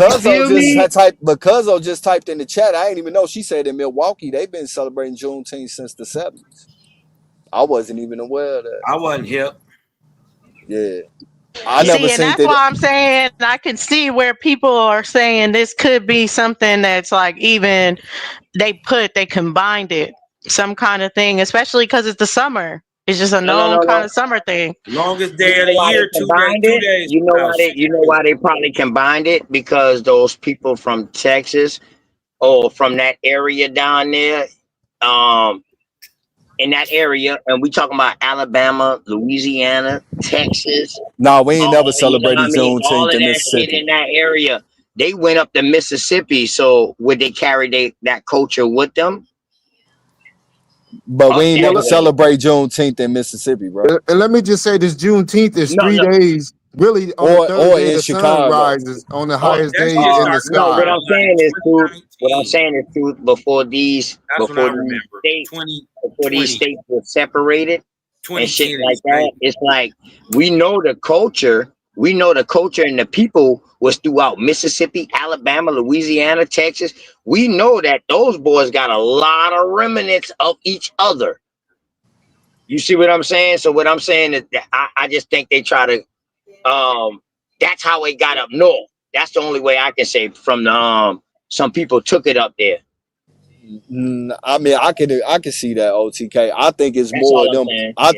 Speaker 8: You feel me?
Speaker 7: Cuzzo just typed in the chat. I ain't even know. She said in Milwaukee they've been celebrating Juneteenth since the 70s. I wasn't even aware of that.
Speaker 1: I wasn't hip.
Speaker 7: Yeah. I never
Speaker 11: See, and
Speaker 7: seen
Speaker 11: that's
Speaker 7: that.
Speaker 11: why I'm saying I can see where people are saying this could be something that's like even they combined it, some kind of thing, especially because it's the summer. It's just a known kind
Speaker 8: No.
Speaker 11: of summer thing.
Speaker 1: Longest
Speaker 8: You
Speaker 1: day of
Speaker 8: know
Speaker 1: the
Speaker 8: why
Speaker 1: year,
Speaker 8: they combined
Speaker 1: 2
Speaker 8: it?
Speaker 1: days
Speaker 8: You know
Speaker 1: from now.
Speaker 8: why they probably combined it? Because those people from Texas or from that area down there, um, in that area, and we talking about Alabama, Louisiana, Texas,
Speaker 7: Nah, we ain't never
Speaker 8: all you know what
Speaker 7: celebrated
Speaker 8: I mean, all
Speaker 7: Juneteenth
Speaker 8: of
Speaker 7: in
Speaker 8: that shit
Speaker 7: Mississippi.
Speaker 8: in that area. They went up to Mississippi, so would they carry that culture with them
Speaker 7: But we
Speaker 8: up
Speaker 7: ain't
Speaker 8: that
Speaker 7: never
Speaker 8: way?
Speaker 7: celebrate Juneteenth in Mississippi, bro.
Speaker 10: And let me just say this Juneteenth is
Speaker 8: No,
Speaker 10: 3 days. Really, on the third
Speaker 7: Or
Speaker 10: day,
Speaker 7: in
Speaker 10: the sun
Speaker 7: Chicago.
Speaker 10: rises on the
Speaker 1: Oh,
Speaker 10: highest
Speaker 1: that
Speaker 10: day
Speaker 1: shit
Speaker 10: in the
Speaker 1: started
Speaker 8: No,
Speaker 1: around
Speaker 8: what
Speaker 10: sky.
Speaker 8: I'm
Speaker 1: like
Speaker 8: saying is truth. What I'm
Speaker 1: 2019.
Speaker 8: saying is truth. Before these
Speaker 1: That's when I remember.
Speaker 8: states, before these
Speaker 1: 2020.
Speaker 8: states were separated and shit
Speaker 1: 2010
Speaker 8: like
Speaker 1: is
Speaker 8: that,
Speaker 1: crazy.
Speaker 8: it's like we know the culture. We know the culture and the people was throughout Mississippi, Alabama, Louisiana, Texas. We know that those boys got a lot of remnants of each other. You see what I'm saying? So what I'm saying is that I just think they try to that's how it got up north. That's the only way I can say from the some people took it up there.
Speaker 7: I mean, I can see that OTK. I think it's
Speaker 8: That's
Speaker 7: more of
Speaker 8: all I'm
Speaker 7: them.
Speaker 8: saying.
Speaker 7: I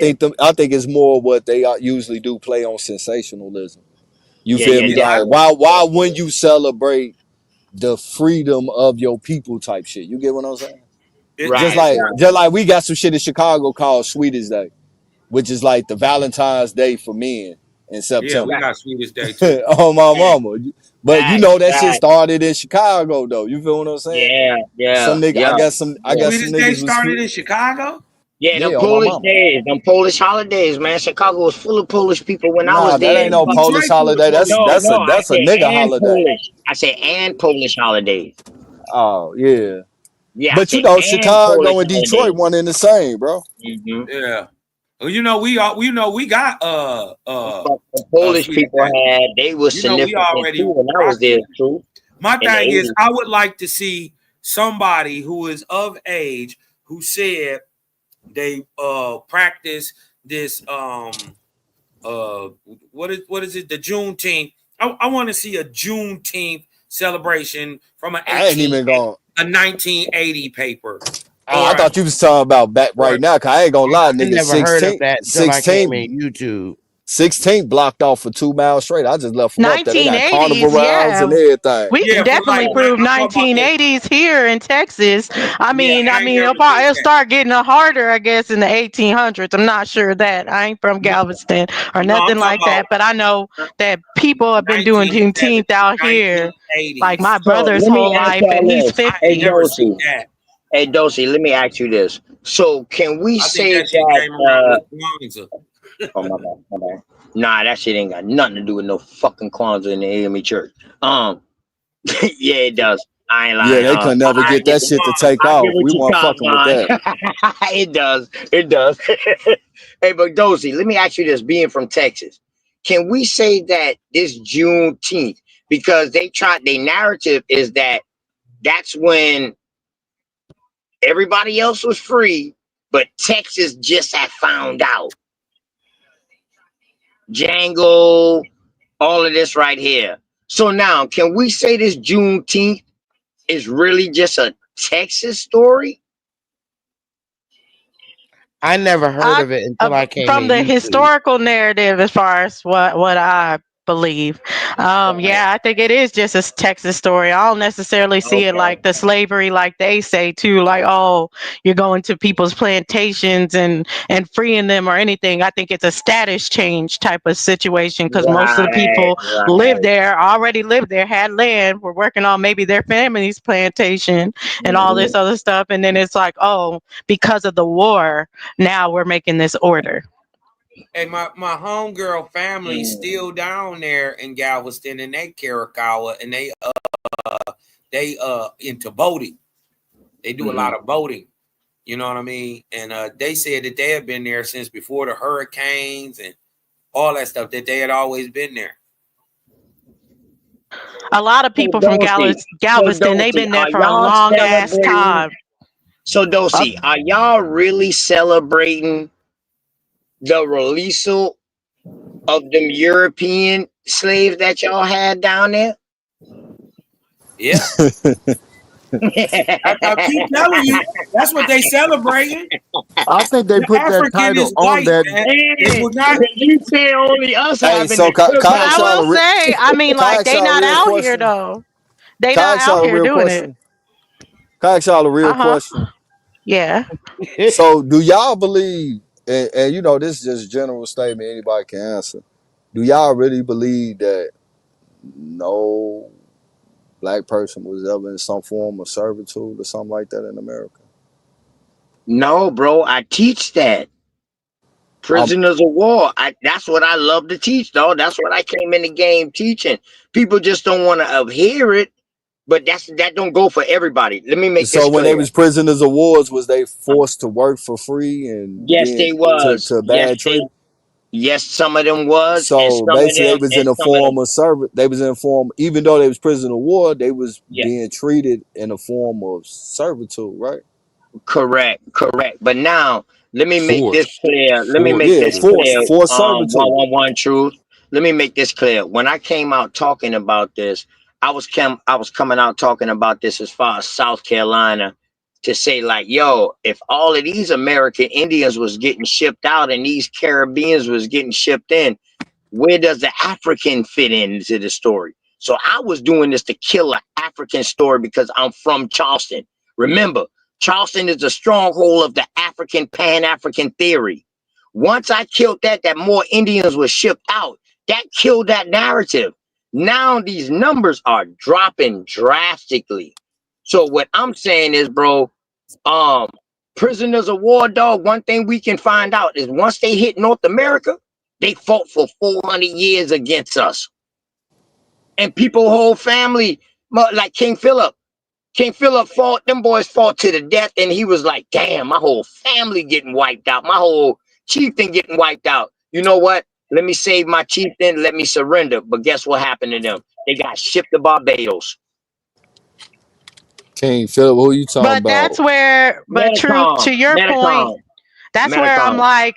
Speaker 7: think it's more what they usually do, play on sensationalism. You feel me?
Speaker 8: Yeah.
Speaker 7: Like why wouldn't you celebrate the freedom of your people type shit? You get what I'm saying? Just
Speaker 8: Right.
Speaker 7: like we got some shit in Chicago called Sweetest Day, which is like the Valentine's Day for men in
Speaker 1: Yeah, we
Speaker 7: September.
Speaker 1: got Sweetest Day too.
Speaker 7: Oh my mama. But you know that shit
Speaker 8: Fact.
Speaker 7: started in Chicago though. You feel what I'm saying?
Speaker 8: Yeah.
Speaker 7: I got some
Speaker 1: Sweetest Day
Speaker 7: niggas with
Speaker 1: started
Speaker 7: sweet.
Speaker 1: in Chicago?
Speaker 8: Yeah, them
Speaker 7: Yeah, on my
Speaker 8: Polish
Speaker 7: mama.
Speaker 8: days, them Polish holidays, man. Chicago was full of Polish people when I was
Speaker 7: Nah, that
Speaker 8: there.
Speaker 7: ain't no Polish
Speaker 1: Detroit full of
Speaker 7: holiday.
Speaker 1: Polish
Speaker 8: No,
Speaker 1: people.
Speaker 8: I
Speaker 7: That's a
Speaker 8: said
Speaker 7: nigga
Speaker 8: and
Speaker 7: holiday.
Speaker 8: Polish. I said and Polish holidays.
Speaker 7: Oh yeah.
Speaker 8: Yeah, I
Speaker 7: But you
Speaker 8: said
Speaker 7: know,
Speaker 8: and Polish
Speaker 7: Chicago and Detroit
Speaker 8: holidays.
Speaker 7: one in the same, bro.
Speaker 8: Mm-hmm.
Speaker 1: Yeah. Well, we got
Speaker 8: Polish
Speaker 1: Sweetest
Speaker 8: people
Speaker 1: Day.
Speaker 8: they was
Speaker 1: We
Speaker 8: significant
Speaker 1: already
Speaker 8: too when I was
Speaker 1: rocking
Speaker 8: there
Speaker 1: that.
Speaker 8: too.
Speaker 1: My
Speaker 8: In the
Speaker 1: thing is,
Speaker 8: 80s.
Speaker 1: I would like to see somebody who is of age who said they practice this what is it, the Juneteenth. I want to see a Juneteenth celebration from
Speaker 7: I ain't even gonna.
Speaker 1: a 1980 paper
Speaker 7: Oh, I
Speaker 1: or
Speaker 7: thought you was talking about back
Speaker 1: or
Speaker 7: right now. Cause I ain't gonna lie,
Speaker 9: I
Speaker 7: nigga.
Speaker 9: never heard of that until I came in YouTube.
Speaker 7: 16 blocked off for 2 miles straight. I just left from up there. They got
Speaker 11: 1980s,
Speaker 7: carnival rides
Speaker 11: yeah.
Speaker 7: and everything.
Speaker 11: We can
Speaker 1: yeah, but
Speaker 11: definitely
Speaker 1: like
Speaker 11: prove
Speaker 1: I'm talking about the
Speaker 11: 1980s here in Texas.
Speaker 1: yeah, I ain't never seen
Speaker 11: It'll
Speaker 1: that.
Speaker 11: start getting harder, I guess, in the 1800s. I'm not sure of that. I ain't from Galveston or
Speaker 1: No, I'm
Speaker 11: nothing
Speaker 1: talking
Speaker 11: like
Speaker 1: about
Speaker 11: that, but I know that people have been doing
Speaker 1: 1970s,
Speaker 11: Juneteenth out here, like
Speaker 1: 1980s.
Speaker 11: my
Speaker 8: So
Speaker 11: brother's
Speaker 8: let me
Speaker 11: whole
Speaker 8: ask
Speaker 11: life,
Speaker 8: y'all
Speaker 11: and he's
Speaker 8: this.
Speaker 1: I ain't
Speaker 11: 50.
Speaker 1: never seen that.
Speaker 8: Hey Dosey, let me ask you this. So can we
Speaker 1: I think
Speaker 8: say
Speaker 1: that shit
Speaker 8: that
Speaker 1: came around with Kwanzaa.
Speaker 8: oh my bad. Nah, that shit ain't got nothing to do with no fucking Kwanzaa in the AME church. Yeah, it does. I ain't
Speaker 7: Yeah,
Speaker 8: lying.
Speaker 7: they could never
Speaker 8: I
Speaker 7: get
Speaker 8: get
Speaker 7: that
Speaker 8: the,
Speaker 7: shit to take
Speaker 8: I get
Speaker 7: off.
Speaker 8: what
Speaker 7: We
Speaker 8: you
Speaker 7: weren't
Speaker 8: call
Speaker 7: fucking with that.
Speaker 8: it does. It does. Hey, but Dozy, let me ask you this: being from Texas, can we say that this Juneteenth, because their narrative is that that's when everybody else was free, but Texas just had found out. Django, all of this right here. So now, can we say this Juneteenth is really just a Texas story?
Speaker 9: I never heard of it until I came
Speaker 11: From
Speaker 9: in
Speaker 11: the
Speaker 9: YouTube.
Speaker 11: historical narrative, as far as what I believe, yeah, I think it is just a Texas story. I don't necessarily see it
Speaker 8: Okay.
Speaker 11: like the slavery, like they say too, like, oh, you're going to people's plantations and freeing them or anything. I think it's a status change type of situation because most of the
Speaker 8: Right,
Speaker 11: people
Speaker 8: right.
Speaker 11: already lived there, had land, were working on maybe their family's plantation and all
Speaker 8: Mhm.
Speaker 11: this other stuff, and then it's like, oh, because of the war, now we're making this order.
Speaker 1: Hey, my homegirl family still down there in Galveston, and they Karakawa, and they into boating. They do a lot of boating. You know what I mean? And they said that they have been there since before the hurricanes and all that stuff. That they had always been there.
Speaker 11: A lot of
Speaker 8: So
Speaker 11: people from
Speaker 8: Dosey,
Speaker 11: Galveston, they've been there
Speaker 8: are
Speaker 11: for a
Speaker 8: y'all
Speaker 11: long ass
Speaker 8: celebrating?
Speaker 11: time.
Speaker 8: So Dosey, are y'all really celebrating the release of them European slaves that y'all had down there?
Speaker 1: Yeah. I keep telling you, that's what they celebrating.
Speaker 10: I think they
Speaker 1: The
Speaker 10: put that
Speaker 1: African
Speaker 10: title
Speaker 1: is
Speaker 10: on
Speaker 1: white,
Speaker 10: that.
Speaker 1: man. They
Speaker 8: Man,
Speaker 1: will not.
Speaker 8: you say only us
Speaker 7: Hey,
Speaker 8: having
Speaker 7: so
Speaker 8: the
Speaker 7: can
Speaker 11: But
Speaker 7: I
Speaker 8: cookout.
Speaker 7: ask
Speaker 11: I
Speaker 7: y'all
Speaker 11: will
Speaker 7: a real,
Speaker 11: say, I mean,
Speaker 7: can I
Speaker 11: like
Speaker 7: ask
Speaker 11: they
Speaker 7: y'all a
Speaker 11: not
Speaker 7: real
Speaker 11: out here
Speaker 7: question?
Speaker 11: though. They
Speaker 7: Can I
Speaker 11: not
Speaker 7: ask
Speaker 11: out
Speaker 7: y'all a
Speaker 11: here
Speaker 7: real
Speaker 11: doing it.
Speaker 7: question? Can I ask y'all a real
Speaker 11: Uh huh.
Speaker 7: question?
Speaker 11: Yeah.
Speaker 7: So, do y'all believe? And you know, this is just a general statement. Anybody can answer. Do y'all really believe that no black person was ever in some form of servitude or something like that in America?
Speaker 8: No, bro, I teach that.
Speaker 7: Um,
Speaker 8: Prisoners of war. That's what I love to teach, though. That's what I came in the game teaching. People just don't want to hear it, but that don't go for everybody. Let me make
Speaker 7: so
Speaker 8: this
Speaker 7: when they
Speaker 8: clear.
Speaker 7: was prisoners of wars, was they forced to work for free and
Speaker 8: Yes,
Speaker 7: being
Speaker 8: they was.
Speaker 7: to bad treatment?
Speaker 8: Yes, some of them was, and
Speaker 7: So
Speaker 8: some of
Speaker 7: basically, they
Speaker 8: them,
Speaker 7: was
Speaker 8: and
Speaker 7: in a
Speaker 8: some of them.
Speaker 7: form of service. They was in a form, even though they was prisoner of war, they was
Speaker 8: Yeah.
Speaker 7: being treated in a form of servitude, right?
Speaker 8: Correct, correct. But now let me make this
Speaker 13: Force,
Speaker 8: clear. Let me make
Speaker 13: force
Speaker 7: Yeah,
Speaker 8: this
Speaker 13: servitude.
Speaker 8: clear.
Speaker 7: forced servitude.
Speaker 8: 111 truth. Let me make this clear. When I came out talking about this, I was coming out talking about this as far as South Carolina to say like, yo, if all of these American Indians was getting shipped out and these Caribbeans was getting shipped in, where does the African fit into the story? So I was doing this to kill an African story because I'm from Charleston. Remember, Charleston is the stronghold of the African Pan-African theory. Once I killed that more Indians were shipped out. That killed that narrative. Now these numbers are dropping drastically. So what I'm saying is, bro, um, prisoners of war, dog. One thing we can find out is once they hit North America, they fought for 400 years against us. And people, whole family, like King Philip. King Philip fought, them boys fought to the death, and he was like, damn, my whole family getting wiped out. My whole chieftain getting wiped out. You know what? Let me save my chieftain, let me surrender. But guess what happened to them? They got shipped to Barbados.
Speaker 7: King Philip, who you talking
Speaker 11: But that's
Speaker 7: about?
Speaker 11: where, but truth
Speaker 8: Metacom,
Speaker 11: to your point,
Speaker 8: Metacom,
Speaker 11: that's where I'm
Speaker 8: Metacom.
Speaker 11: like,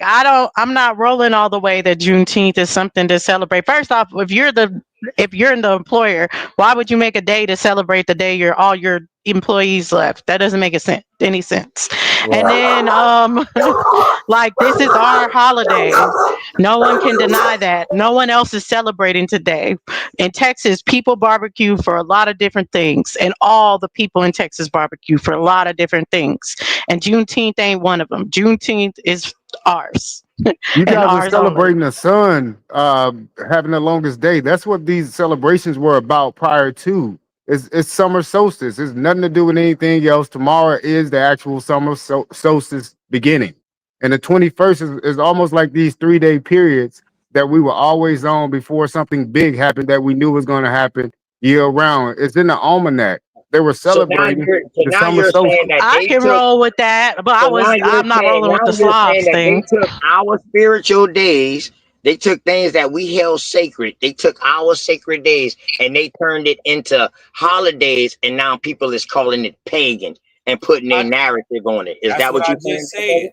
Speaker 11: I'm not rolling all the way that Juneteenth is something to celebrate. First off, if you're in the employer, why would you make a day to celebrate the day all your employees left? That doesn't make any sense. And
Speaker 7: Right.
Speaker 11: then, like, this is our holiday. No one can deny that. No one else is celebrating today. In Texas, people barbecue for a lot of different things, and all the people in Texas barbecue for a lot of different things. And Juneteenth ain't one of them. Juneteenth is ours
Speaker 10: You
Speaker 11: and
Speaker 10: guys are
Speaker 11: ours only.
Speaker 10: celebrating the sun having the longest day. That's what these celebrations were about prior to. It's summer solstice. It's nothing to do with anything else. Tomorrow is the actual summer solstice beginning. And the 21st is almost like these 3-day periods that we were always on before something big happened that we knew was going to happen year round. It's in the almanac. They were celebrating the
Speaker 8: Now
Speaker 10: summer
Speaker 8: you're saying
Speaker 10: solstice.
Speaker 8: that
Speaker 11: I
Speaker 8: they
Speaker 11: can
Speaker 8: took.
Speaker 11: roll with that, but
Speaker 8: So
Speaker 11: I'm not rolling with the
Speaker 8: you're saying
Speaker 11: slobs
Speaker 8: that they
Speaker 11: thing.
Speaker 8: took our spiritual days, they took things that we held sacred, they took our sacred days and they turned it into holidays, and now people is calling it pagan and putting their narrative on it. Is
Speaker 1: That's
Speaker 8: that
Speaker 1: what
Speaker 8: what
Speaker 1: I
Speaker 8: you're saying,
Speaker 1: just
Speaker 8: brother?
Speaker 1: said.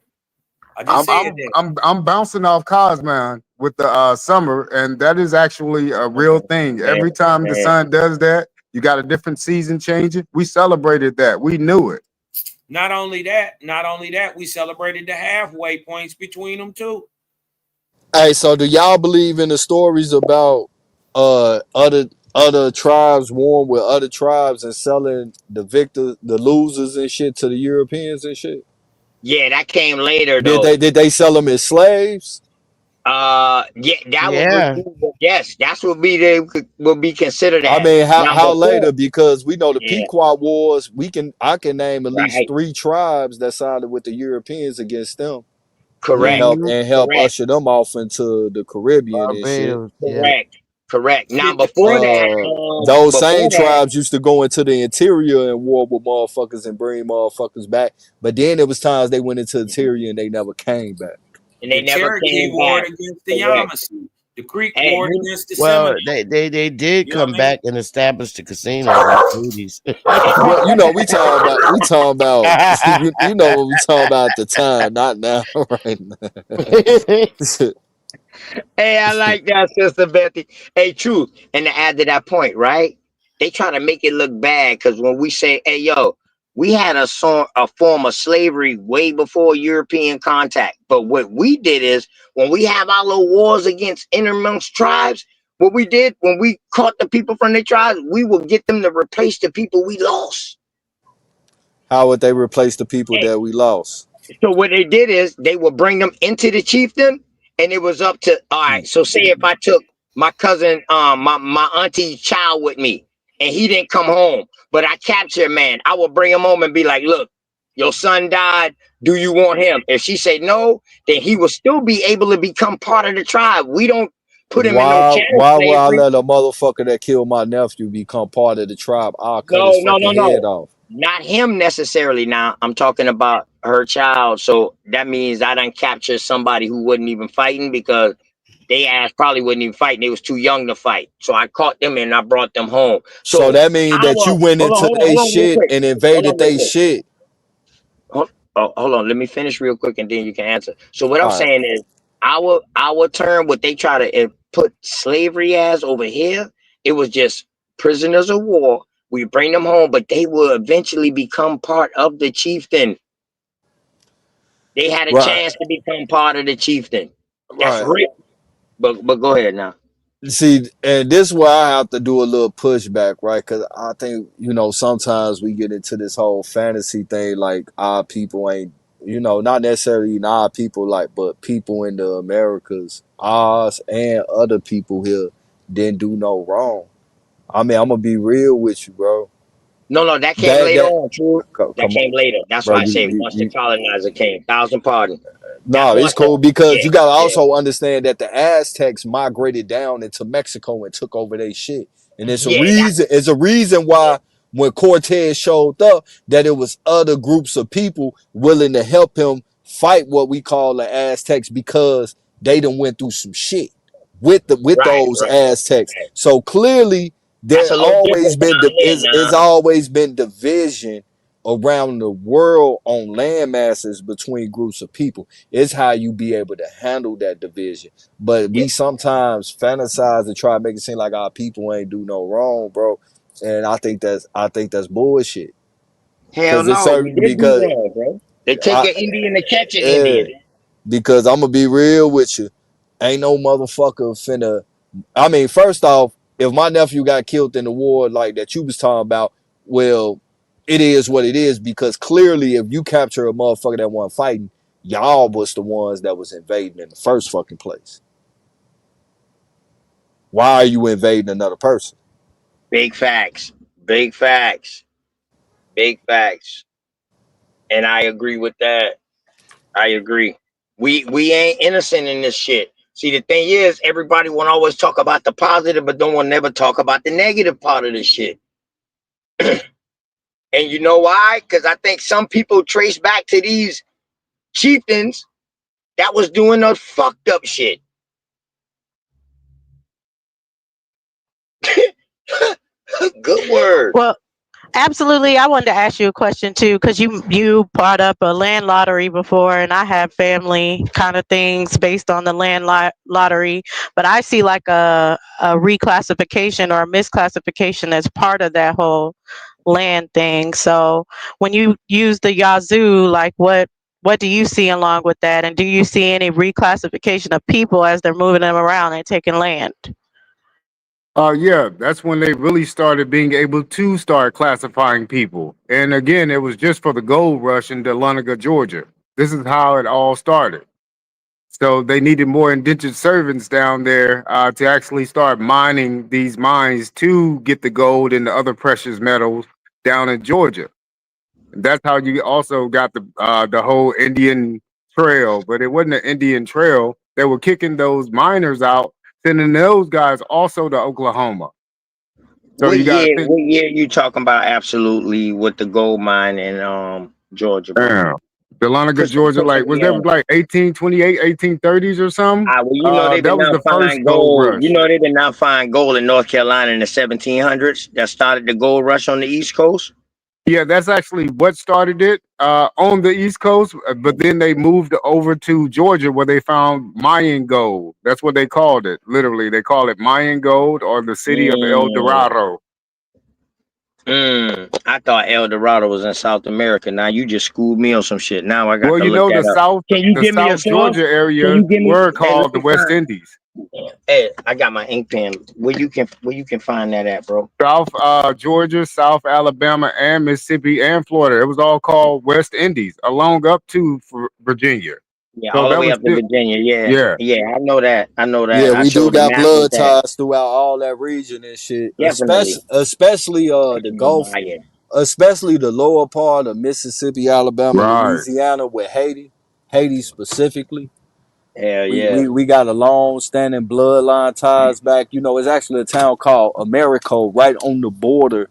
Speaker 1: I just said that.
Speaker 10: I'm bouncing off Cosman with the summer, and that is actually a real thing.
Speaker 8: Man,
Speaker 10: Every time the
Speaker 8: man.
Speaker 10: sun does that, you got a different season changing. We celebrated that. We knew it.
Speaker 1: Not only that, we celebrated the halfway points between them too.
Speaker 7: Hey, so do y'all believe in the stories about other tribes warring with other tribes and selling the losers and shit to the Europeans and shit?
Speaker 8: Yeah, that came later
Speaker 7: Did
Speaker 8: though.
Speaker 7: they sell them as slaves?
Speaker 8: Yeah, that would
Speaker 9: Yeah.
Speaker 8: yes, that's what would be considered
Speaker 7: I
Speaker 8: as.
Speaker 7: mean,
Speaker 8: Now
Speaker 7: how later?
Speaker 8: before,
Speaker 7: Because we know the
Speaker 8: yeah,
Speaker 7: Pequot Wars. I can name at least
Speaker 8: right,
Speaker 7: 3 tribes that sided with the Europeans against them
Speaker 8: correct,
Speaker 9: Mm-hmm.
Speaker 7: and help
Speaker 8: correct,
Speaker 7: usher them off into the Caribbean and shit.
Speaker 9: Barbados. Yeah.
Speaker 8: correct, correct. Now
Speaker 7: Uh, those same
Speaker 8: before that,
Speaker 7: tribes used to go into the interior and war with motherfuckers and bring motherfuckers back. But then there was times they went into the interior and they never came back.
Speaker 8: and
Speaker 1: The
Speaker 8: they never
Speaker 1: Cherokee
Speaker 8: came
Speaker 1: warred
Speaker 8: back.
Speaker 1: against the
Speaker 8: Correct.
Speaker 1: Yamasee. The Creek
Speaker 8: Hey,
Speaker 1: warred against the
Speaker 9: Well,
Speaker 1: Seminole.
Speaker 9: they did
Speaker 1: You know what
Speaker 9: come
Speaker 1: I mean?
Speaker 9: back and establish the casinos in the 80s.
Speaker 7: Well, you know, we talking about you know what we talking about at the time, not now, right now.
Speaker 8: hey, I like that, Sister Betty. Hey, truth. And to add to that point, right? They try to make it look bad because when we say, "Hey, yo, we had a form of slavery way before European contact," but what we did is when we have our little wars against intermixed tribes, what we did when we caught the people from their tribes, we will get them to replace the people we lost.
Speaker 7: How would they replace the people that we lost?
Speaker 8: So what they did is they would bring them into the chiefdom, and it was up to all right. So say if I took my cousin, my auntie's child with me, and he didn't come home, but I captured a man, I would bring him home and be like, "Look, your son died. Do you want him?" If she said no, then he will still be able to become part of the tribe. We don't put him in no chattel
Speaker 7: Why would I
Speaker 8: slavery.
Speaker 7: let a motherfucker that killed my nephew become part of the tribe? I'll cut his
Speaker 8: No, no, no,
Speaker 7: fucking head
Speaker 8: no.
Speaker 7: off.
Speaker 8: Not him necessarily now. I'm talking about her child. So that means I done captured somebody who wasn't even fighting because they ass probably wasn't even fighting. They was too young to fight. So I caught them and I brought them home.
Speaker 7: So
Speaker 8: So
Speaker 7: that means that you went into their
Speaker 8: hold on real
Speaker 7: shit
Speaker 8: quick.
Speaker 7: and
Speaker 8: Hold on
Speaker 7: invaded
Speaker 8: real
Speaker 7: their
Speaker 8: quick.
Speaker 7: shit.
Speaker 8: Hold on. Let me finish real quick and then you can answer. So what I'm
Speaker 7: All right.
Speaker 8: saying is our term, what they try to put slavery as over here, it was just prisoners of war. We bring them home, but they will eventually become part of the chieftain. They had a
Speaker 7: Right.
Speaker 8: chance to become part of the chieftain. That's
Speaker 7: Right.
Speaker 8: real. But go ahead now.
Speaker 7: See, and this is where I have to do a little pushback, right? Because I think, sometimes we get into this whole fantasy thing, like our people ain't, not necessarily even our people, like, but people in the Americas, ours and other people here didn't do no wrong. I mean, I'm gonna be real with you, bro.
Speaker 8: No, that came
Speaker 7: That
Speaker 8: later
Speaker 7: that
Speaker 8: on, true. That
Speaker 7: come on,
Speaker 8: came later. That's
Speaker 7: bro.
Speaker 8: why I say once the colonizer came. Thousand pardon. That's
Speaker 7: No,
Speaker 8: why I
Speaker 7: it's
Speaker 8: said,
Speaker 7: cool because
Speaker 8: yeah,
Speaker 7: you gotta
Speaker 8: yeah.
Speaker 7: also understand that the Aztecs migrated down into Mexico and took over their shit. And it's a
Speaker 8: Yeah,
Speaker 7: reason, why when Cortez showed up, that it was other groups of people willing to help him fight what we call the Aztecs because they done went through some shit with
Speaker 8: right,
Speaker 7: those
Speaker 8: right,
Speaker 7: Aztecs.
Speaker 8: right.
Speaker 7: So clearly
Speaker 8: That's
Speaker 7: there
Speaker 8: a little
Speaker 7: always
Speaker 8: different
Speaker 7: been
Speaker 8: down there
Speaker 7: it's
Speaker 8: now.
Speaker 7: always been division around the world on land masses between groups of people. It's how you be able to handle that division. But
Speaker 8: Yeah.
Speaker 7: we sometimes fantasize and try to make it seem like our people ain't do no wrong, bro. And I think that's bullshit.
Speaker 8: Hell
Speaker 7: Cause it's
Speaker 8: no, we
Speaker 7: certain
Speaker 8: did do
Speaker 7: because
Speaker 8: wrong, bro. They take
Speaker 7: I
Speaker 8: an Indian to catch an
Speaker 7: eh,
Speaker 8: Indian.
Speaker 7: because I'm gonna be real with you. Ain't no motherfucker finna. I mean, first off, if my nephew got killed in the war like that you was talking about, well, it is what it is because clearly if you capture a motherfucker that wasn't fighting, y'all was the ones that was invading in the first fucking place. Why are you invading another person?
Speaker 8: Big facts. Big facts. Big facts. And I agree with that. I agree. We ain't innocent in this shit. See, the thing is, everybody want to always talk about the positive, but don't want to never talk about the negative part of this shit. And you know why? Because I think some people trace back to these chieftains that was doing the fucked up shit. Good word.
Speaker 11: Well, absolutely. I wanted to ask you a question too, because you brought up a land lottery before, and I have family kind of things based on the land lottery. But I see like a reclassification or a misclassification as part of that whole land thing. So when you use the Yazoo, like what do you see along with that? And do you see any reclassification of people as they're moving them around and taking land?
Speaker 10: Yeah, that's when they really started being able to start classifying people. And again, it was just for the gold rush in Dahlonega, Georgia. This is how it all started. So they needed more indentured servants down there to actually start mining these mines to get the gold and the other precious metals down in Georgia. That's how you also got the whole Indian Trail, but it wasn't an Indian Trail. They were kicking those miners out, sending those guys also to Oklahoma. So
Speaker 8: What
Speaker 10: you got to
Speaker 8: year?
Speaker 10: think,
Speaker 8: What year you talking about? Absolutely, with the gold mine in Georgia, bro.
Speaker 10: damn, Dahlonega, Georgia,
Speaker 8: Put
Speaker 10: like
Speaker 8: some
Speaker 10: was that
Speaker 8: yeah.
Speaker 10: like 1828, 1830s or something?
Speaker 8: Well, you know they did
Speaker 10: That was
Speaker 8: not
Speaker 10: the first
Speaker 8: find
Speaker 10: gold
Speaker 8: gold. You
Speaker 10: rush.
Speaker 8: know they did not find gold in North Carolina in the 1700s. That started the gold rush on the East Coast.
Speaker 10: Yeah, that's actually what started it on the East Coast, but then they moved over to Georgia where they found Mayan gold. That's what they called it. Literally, they call it Mayan gold or the city of El
Speaker 8: Mm,
Speaker 10: Dorado.
Speaker 8: I thought El Dorado was in South America. Now you just schooled me on some shit. Now I got
Speaker 10: Well,
Speaker 8: to
Speaker 10: you
Speaker 8: look
Speaker 10: know
Speaker 8: that up. Can you
Speaker 10: The
Speaker 8: give me a
Speaker 10: South
Speaker 8: source?
Speaker 10: Georgia
Speaker 8: Can
Speaker 10: area
Speaker 8: you give me?
Speaker 10: were
Speaker 8: Hey, let
Speaker 10: called the
Speaker 8: me
Speaker 10: West
Speaker 8: find.
Speaker 10: Indies.
Speaker 8: Hey, I got my ink pen. Where you can find that at, bro?
Speaker 10: South Georgia, South Alabama, and Mississippi and Florida. It was all called West Indies, along up to Virginia.
Speaker 8: Yeah,
Speaker 10: So
Speaker 8: all the
Speaker 10: that
Speaker 8: way
Speaker 10: was
Speaker 8: up to
Speaker 10: still,
Speaker 8: Virginia. Yeah,
Speaker 10: yeah,
Speaker 8: yeah, I know that. I know
Speaker 7: Yeah,
Speaker 8: that. I
Speaker 7: we do
Speaker 8: showed the
Speaker 7: got
Speaker 8: map with
Speaker 7: blood
Speaker 8: that.
Speaker 7: ties throughout all that region and shit.
Speaker 8: Definitely.
Speaker 7: Especially the Gulf,
Speaker 8: Maya.
Speaker 7: especially the lower part of Mississippi, Alabama,
Speaker 10: right.
Speaker 7: Louisiana, with Haiti specifically.
Speaker 8: Hell
Speaker 7: We,
Speaker 8: yeah.
Speaker 7: we we got a long standing bloodline ties back. You know, it's actually a town called Americo right on the border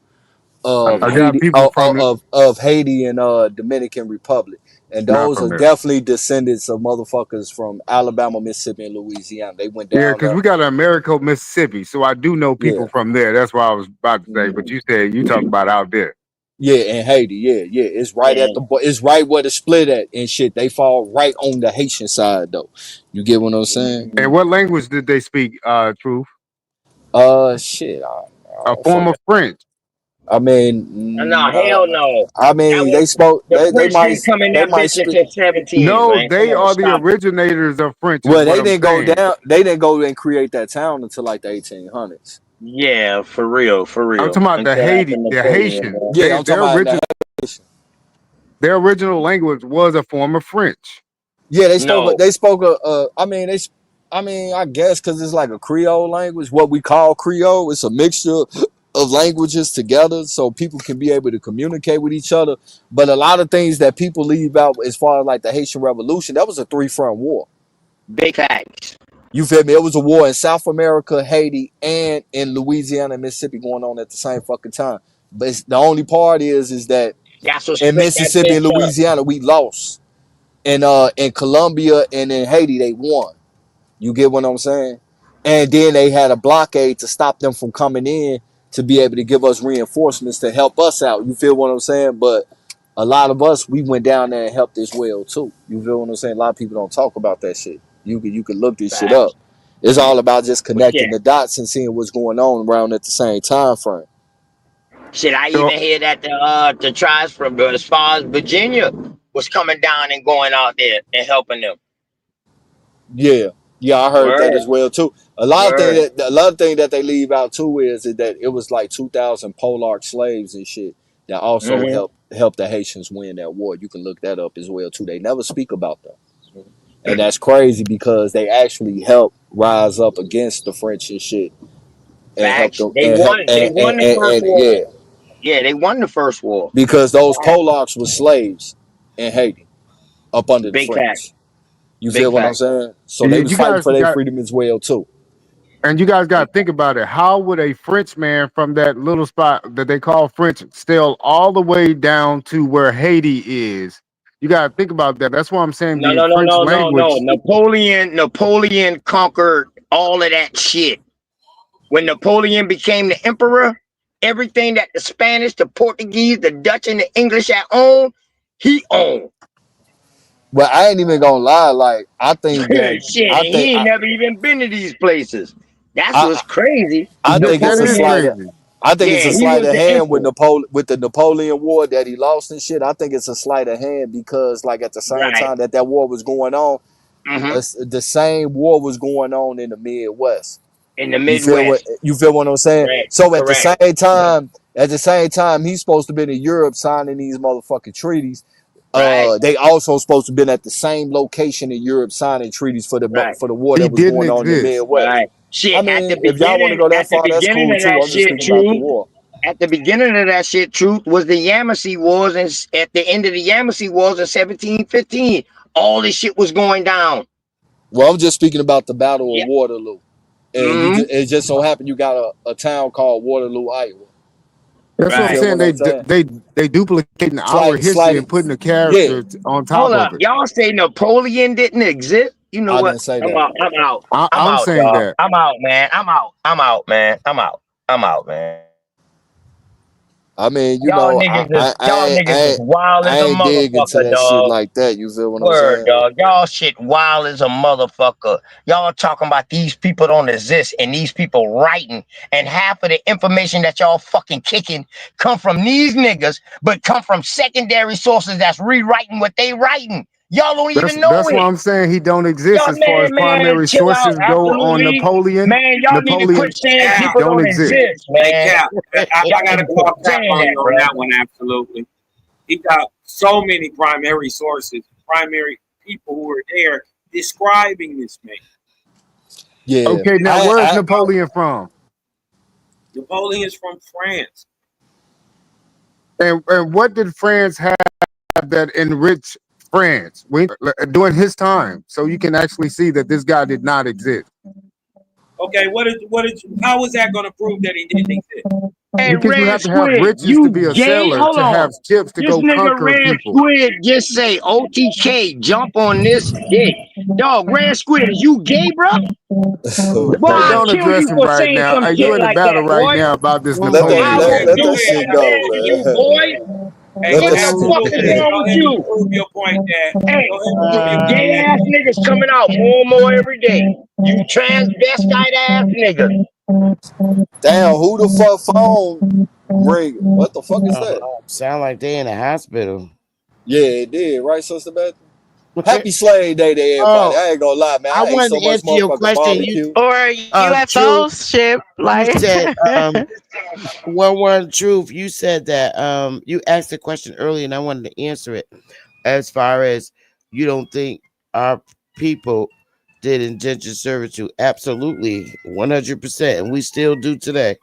Speaker 7: of
Speaker 10: I got
Speaker 7: Haiti
Speaker 10: people from
Speaker 7: of Haiti and Dominican Republic. And
Speaker 10: not
Speaker 7: those are
Speaker 10: from there.
Speaker 7: definitely descendants of motherfuckers from Alabama, Mississippi, and Louisiana. They went
Speaker 10: Yeah,
Speaker 7: down
Speaker 10: because
Speaker 7: there.
Speaker 10: we got Americo, Mississippi, so I do know
Speaker 7: Yeah.
Speaker 10: people from there. That's what I was about to say. But you said you talk about out there.
Speaker 7: Yeah, in Haiti, yeah. It's right
Speaker 8: Yeah.
Speaker 7: at it's right where the split at and shit. They fall right on the Haitian side though. You get what I'm saying?
Speaker 10: And what language did they speak? Truth,
Speaker 7: Shit, I
Speaker 10: a
Speaker 7: don't
Speaker 10: form of
Speaker 7: fucking.
Speaker 10: French.
Speaker 7: I mean,
Speaker 8: No, hell no.
Speaker 7: I
Speaker 8: That
Speaker 7: mean,
Speaker 8: was
Speaker 7: they spoke.
Speaker 8: the
Speaker 7: They
Speaker 8: French
Speaker 7: might
Speaker 8: didn't come in
Speaker 7: they
Speaker 8: that
Speaker 7: might
Speaker 8: bitch
Speaker 7: speak.
Speaker 8: until 17,
Speaker 10: No,
Speaker 8: man. Come
Speaker 10: they
Speaker 8: on,
Speaker 10: are the
Speaker 8: stop it.
Speaker 10: originators of French, is
Speaker 7: Well,
Speaker 10: what
Speaker 7: they
Speaker 10: I'm
Speaker 7: didn't go
Speaker 10: saying.
Speaker 7: down. They didn't go and create that town until like the 1800s.
Speaker 8: Yeah, for real, for
Speaker 10: I'm
Speaker 8: real.
Speaker 10: talking about the
Speaker 8: Until after
Speaker 10: Haiti, the
Speaker 8: Napoleon,
Speaker 10: Haitian.
Speaker 8: bro.
Speaker 7: Yeah, I'm talking about the
Speaker 10: Their original language was a form of French.
Speaker 7: Yeah, they spoke.
Speaker 8: No,
Speaker 7: They spoke. I mean, I mean, I guess because it's like a Creole language, what we call Creole. It's a mixture of languages together, so people can be able to communicate with each other. But a lot of things that people leave out, as far as like the Haitian Revolution, that was a three-front war.
Speaker 8: big facts.
Speaker 7: You feel me? It was a war in South America, Haiti, and in Louisiana and Mississippi going on at the same fucking time. But the only part is that
Speaker 8: That's what
Speaker 7: in
Speaker 8: split that
Speaker 7: Mississippi and
Speaker 8: bitch up.
Speaker 7: Louisiana we lost, and in Colombia and in Haiti they won. You get what I'm saying? And then they had a blockade to stop them from coming in to be able to give us reinforcements to help us out. You feel what I'm saying? But a lot of us, we went down there and helped as well too. You feel what I'm saying? A lot of people don't talk about that shit. You can look this shit
Speaker 8: Facts.
Speaker 7: up. It's all about just
Speaker 8: But
Speaker 7: connecting
Speaker 8: yeah,
Speaker 7: the dots and seeing what's going on around at the same time frame.
Speaker 8: shit, I
Speaker 10: So
Speaker 8: even hear that the tribes from as far as Virginia was coming down and going out there and helping them.
Speaker 7: Yeah, yeah, I heard that as
Speaker 8: Word,
Speaker 7: well too.
Speaker 8: word.
Speaker 7: A lot of thing that they leave out too is that it was like 2,000 Polark slaves and shit that also
Speaker 8: Mm-hmm.
Speaker 7: helped the Haitians win that war. You can look that up as well too. They never speak about them, and that's crazy because they actually helped rise up against the French and shit and help
Speaker 8: Facts.
Speaker 7: them
Speaker 8: They
Speaker 7: and help
Speaker 8: won. They won the first
Speaker 7: and yeah,
Speaker 8: war. Yeah, they won the first war.
Speaker 7: because those Polacks were slaves in Haiti up under the
Speaker 8: Big fact.
Speaker 7: French. You
Speaker 8: Big
Speaker 7: feel what I'm
Speaker 8: fact.
Speaker 7: saying? So they was
Speaker 10: you
Speaker 7: fighting
Speaker 10: guys
Speaker 7: for their
Speaker 10: got,
Speaker 7: freedom as well too.
Speaker 10: and you guys got to think about it. How would a Frenchman from that little spot that they call French sail all the way down to where Haiti is? You got to think about that. That's why I'm saying
Speaker 8: No,
Speaker 10: the
Speaker 8: no, no,
Speaker 10: French
Speaker 8: no, no, no.
Speaker 10: language.
Speaker 8: Napoleon conquered all of that shit. When Napoleon became the emperor, everything that the Spanish, the Portuguese, the Dutch, and the English had owned, he owned.
Speaker 7: But I ain't even gonna lie. Like I think that
Speaker 8: Shit,
Speaker 7: I
Speaker 8: and
Speaker 7: think
Speaker 8: he ain't never even been to these places. That's
Speaker 7: I
Speaker 8: what's crazy.
Speaker 7: I think
Speaker 10: That
Speaker 7: it's a
Speaker 10: is
Speaker 7: slight.
Speaker 8: Napoleon,
Speaker 10: crazy.
Speaker 7: I think it's
Speaker 8: Yeah,
Speaker 7: a
Speaker 8: he
Speaker 7: sleight
Speaker 8: was
Speaker 7: of
Speaker 8: the
Speaker 7: hand
Speaker 8: emperor.
Speaker 7: with the Napoleon War that he lost and shit. I think it's a sleight of hand because, like, at the same
Speaker 8: Right.
Speaker 7: time that war was going on,
Speaker 8: Mm-hmm.
Speaker 7: the same war was going on in the Midwest.
Speaker 8: In the
Speaker 7: You feel
Speaker 8: Midwest.
Speaker 7: what I'm saying?
Speaker 8: Correct.
Speaker 7: So
Speaker 8: Correct.
Speaker 7: at the same time, he's supposed to be in Europe signing these motherfucking treaties.
Speaker 8: Right.
Speaker 7: They also supposed to been at the same location in Europe signing treaties for the
Speaker 8: Right.
Speaker 7: war
Speaker 10: He
Speaker 7: that was
Speaker 10: didn't
Speaker 7: going on in the
Speaker 10: exist.
Speaker 7: Midwest.
Speaker 8: Right. Shit.
Speaker 7: I mean, if y'all want to go that
Speaker 8: At the
Speaker 7: far, that's
Speaker 8: beginning
Speaker 7: cool
Speaker 8: of
Speaker 7: too.
Speaker 8: that
Speaker 7: I'm just
Speaker 8: shit,
Speaker 7: speaking about the
Speaker 8: truth.
Speaker 7: war.
Speaker 8: At the beginning of that shit, truth was the Yamasee Wars, and at the end of the Yamasee Wars in 1715, all this shit was going down.
Speaker 7: Well, I'm just speaking about the Battle of
Speaker 8: Yeah.
Speaker 7: Waterloo, and
Speaker 8: Mm-hmm.
Speaker 7: it just so happened you got a town called Waterloo, Iowa.
Speaker 10: That's what
Speaker 7: You
Speaker 10: I'm
Speaker 8: Right.
Speaker 7: feel
Speaker 10: saying.
Speaker 7: what I'm saying?
Speaker 10: They duplicating our history and
Speaker 7: Slight,
Speaker 10: putting a
Speaker 7: yeah.
Speaker 10: character on
Speaker 8: Hold
Speaker 10: top
Speaker 8: up.
Speaker 10: of it.
Speaker 8: Y'all say Napoleon didn't exist? You know
Speaker 7: I
Speaker 8: what?
Speaker 7: didn't say
Speaker 8: I'm
Speaker 7: that.
Speaker 8: out. I'm out. I'm
Speaker 10: I'm
Speaker 8: out,
Speaker 10: saying
Speaker 8: y'all.
Speaker 10: that.
Speaker 8: I'm out, man. I'm out. I'm out, man. I'm out. I'm out, man.
Speaker 7: I mean,
Speaker 8: Y'all niggas is y'all niggas is wild
Speaker 7: I
Speaker 8: as a
Speaker 7: ain't dig into
Speaker 8: motherfucker,
Speaker 7: that shit
Speaker 8: dog.
Speaker 7: like that. You feel what I'm
Speaker 8: Word,
Speaker 7: saying?
Speaker 8: dog. Y'all shit wild as a motherfucker. Y'all talking about these people don't exist and these people writing, and half of the information that y'all fucking kicking come from these niggas, but come from secondary sources that's rewriting what they writing. Y'all don't even know
Speaker 10: That's why
Speaker 8: it.
Speaker 10: I'm saying he don't exist
Speaker 8: Y'all,
Speaker 10: as far as
Speaker 8: man,
Speaker 10: primary
Speaker 8: chill out.
Speaker 10: sources go on
Speaker 8: Absolutely.
Speaker 10: Napoleon.
Speaker 8: Man, y'all need to
Speaker 10: Napoleon
Speaker 8: quit saying
Speaker 1: Cap.
Speaker 8: people
Speaker 10: don't
Speaker 8: don't
Speaker 10: exist.
Speaker 8: exist,
Speaker 1: Hey,
Speaker 8: man.
Speaker 1: Cap. I
Speaker 8: Y'all
Speaker 1: got
Speaker 8: need
Speaker 1: to
Speaker 8: to quit
Speaker 1: call Cap
Speaker 8: saying
Speaker 1: on
Speaker 8: that,
Speaker 1: you on
Speaker 8: bro.
Speaker 1: that one. Absolutely. He got so many primary sources, primary people who were there describing this man.
Speaker 7: Yeah.
Speaker 10: Okay, now where's Napoleon from?
Speaker 1: Napoleon's from France.
Speaker 10: And what did France have that enriched France during his time? So you can actually see that this guy did not exist.
Speaker 1: Okay, how was that going to prove that he didn't exist?
Speaker 8: Hey,
Speaker 10: Because you
Speaker 8: Red
Speaker 10: have to have
Speaker 8: Squid,
Speaker 10: riches to
Speaker 8: you
Speaker 10: be a
Speaker 8: gay?
Speaker 10: sailor,
Speaker 8: Hold
Speaker 10: to have
Speaker 8: on.
Speaker 10: ships to
Speaker 8: This
Speaker 10: go
Speaker 8: nigga
Speaker 10: conquer
Speaker 8: Red
Speaker 10: people.
Speaker 8: Squid just say OTK, jump on this dick. Dog, Red Squid, is you gay, bro?
Speaker 10: Hey,
Speaker 8: Boy, I'll
Speaker 10: don't
Speaker 8: kill
Speaker 10: address
Speaker 8: you
Speaker 10: him
Speaker 8: for
Speaker 10: right
Speaker 8: saying
Speaker 10: now.
Speaker 8: some
Speaker 10: Hey, you
Speaker 8: shit
Speaker 10: in the
Speaker 8: like
Speaker 10: battle
Speaker 8: that,
Speaker 10: right
Speaker 8: boy.
Speaker 10: now about this
Speaker 7: Let
Speaker 8: I
Speaker 10: Napoleon
Speaker 8: will
Speaker 10: shit.
Speaker 8: do
Speaker 7: that
Speaker 8: it
Speaker 7: shit
Speaker 8: better
Speaker 7: go,
Speaker 8: than you,
Speaker 7: man.
Speaker 8: boy.
Speaker 1: Hey,
Speaker 8: What
Speaker 7: Let
Speaker 8: the
Speaker 1: Cap,
Speaker 7: that
Speaker 8: fuck
Speaker 1: go
Speaker 8: is
Speaker 1: ahead.
Speaker 7: shit
Speaker 8: wrong
Speaker 1: Go
Speaker 8: with
Speaker 1: ahead and
Speaker 8: you?
Speaker 1: prove your point, Dad.
Speaker 8: Hey,
Speaker 1: Go ahead and prove
Speaker 8: these
Speaker 1: your point,
Speaker 8: gay
Speaker 1: Dad.
Speaker 8: ass niggas coming out more and more every day. You transvestite ass niggas.
Speaker 7: Damn, who the fuck phone ring? What the fuck is that?
Speaker 9: Sound like they in the hospital.
Speaker 7: Yeah, it did, right, Sister Beth?
Speaker 9: What's it?
Speaker 7: Happy Slave Day to everybody.
Speaker 9: Oh,
Speaker 7: I ain't gonna lie, man.
Speaker 9: I
Speaker 7: I ate
Speaker 9: wanted
Speaker 7: so
Speaker 9: to
Speaker 7: much
Speaker 9: answer your
Speaker 7: motherfucking
Speaker 9: question.
Speaker 7: barbecue.
Speaker 11: Or
Speaker 9: Truth,
Speaker 11: UFOs ship,
Speaker 9: you
Speaker 11: like
Speaker 9: said one truth. You said that you asked the question earlier, and I wanted to answer it. As far as you don't think our people did indentured servitude, absolutely, 100%, and we still do today.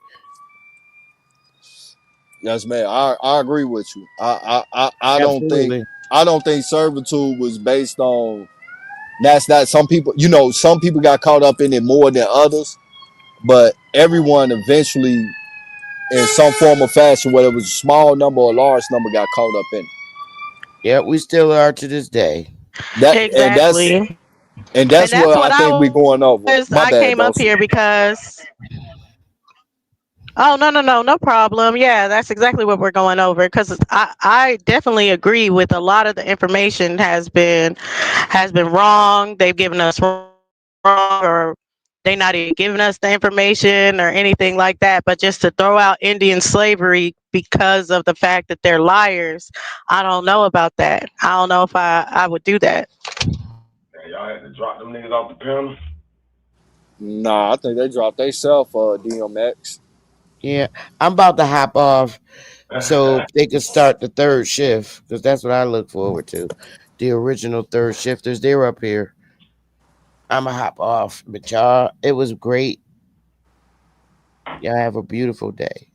Speaker 7: Yes, man. I agree with you. I
Speaker 9: Absolutely.
Speaker 7: don't think servitude was based on that some people, some people got caught up in it more than others, but everyone eventually in some form or fashion, whether it was a small number or a large number, got caught up in it.
Speaker 9: Yeah, we still are to this day.
Speaker 7: That
Speaker 11: exactly.
Speaker 7: and
Speaker 11: And
Speaker 7: that's
Speaker 11: that's
Speaker 7: what
Speaker 11: what
Speaker 7: I think we're going over. My
Speaker 11: I
Speaker 7: bad,
Speaker 11: came up
Speaker 7: Dawson.
Speaker 11: here because oh no problem. Yeah, that's exactly what we're going over because I definitely agree with a lot of the information has been wrong. They've given us wrong, or they not even giving us the information or anything like that. But just to throw out Indian slavery because of the fact that they're liars, I don't know about that. I don't know if I would do that.
Speaker 16: Man, y'all had to drop them niggas off the panel.
Speaker 7: Nah, I think they dropped they self DMX.
Speaker 9: Yeah, I'm about to hop off so they can start the third shift because that's what I look forward to. The original third shifters, they're up here. I'm gonna hop off, but y'all, it was great. Y'all have a beautiful day.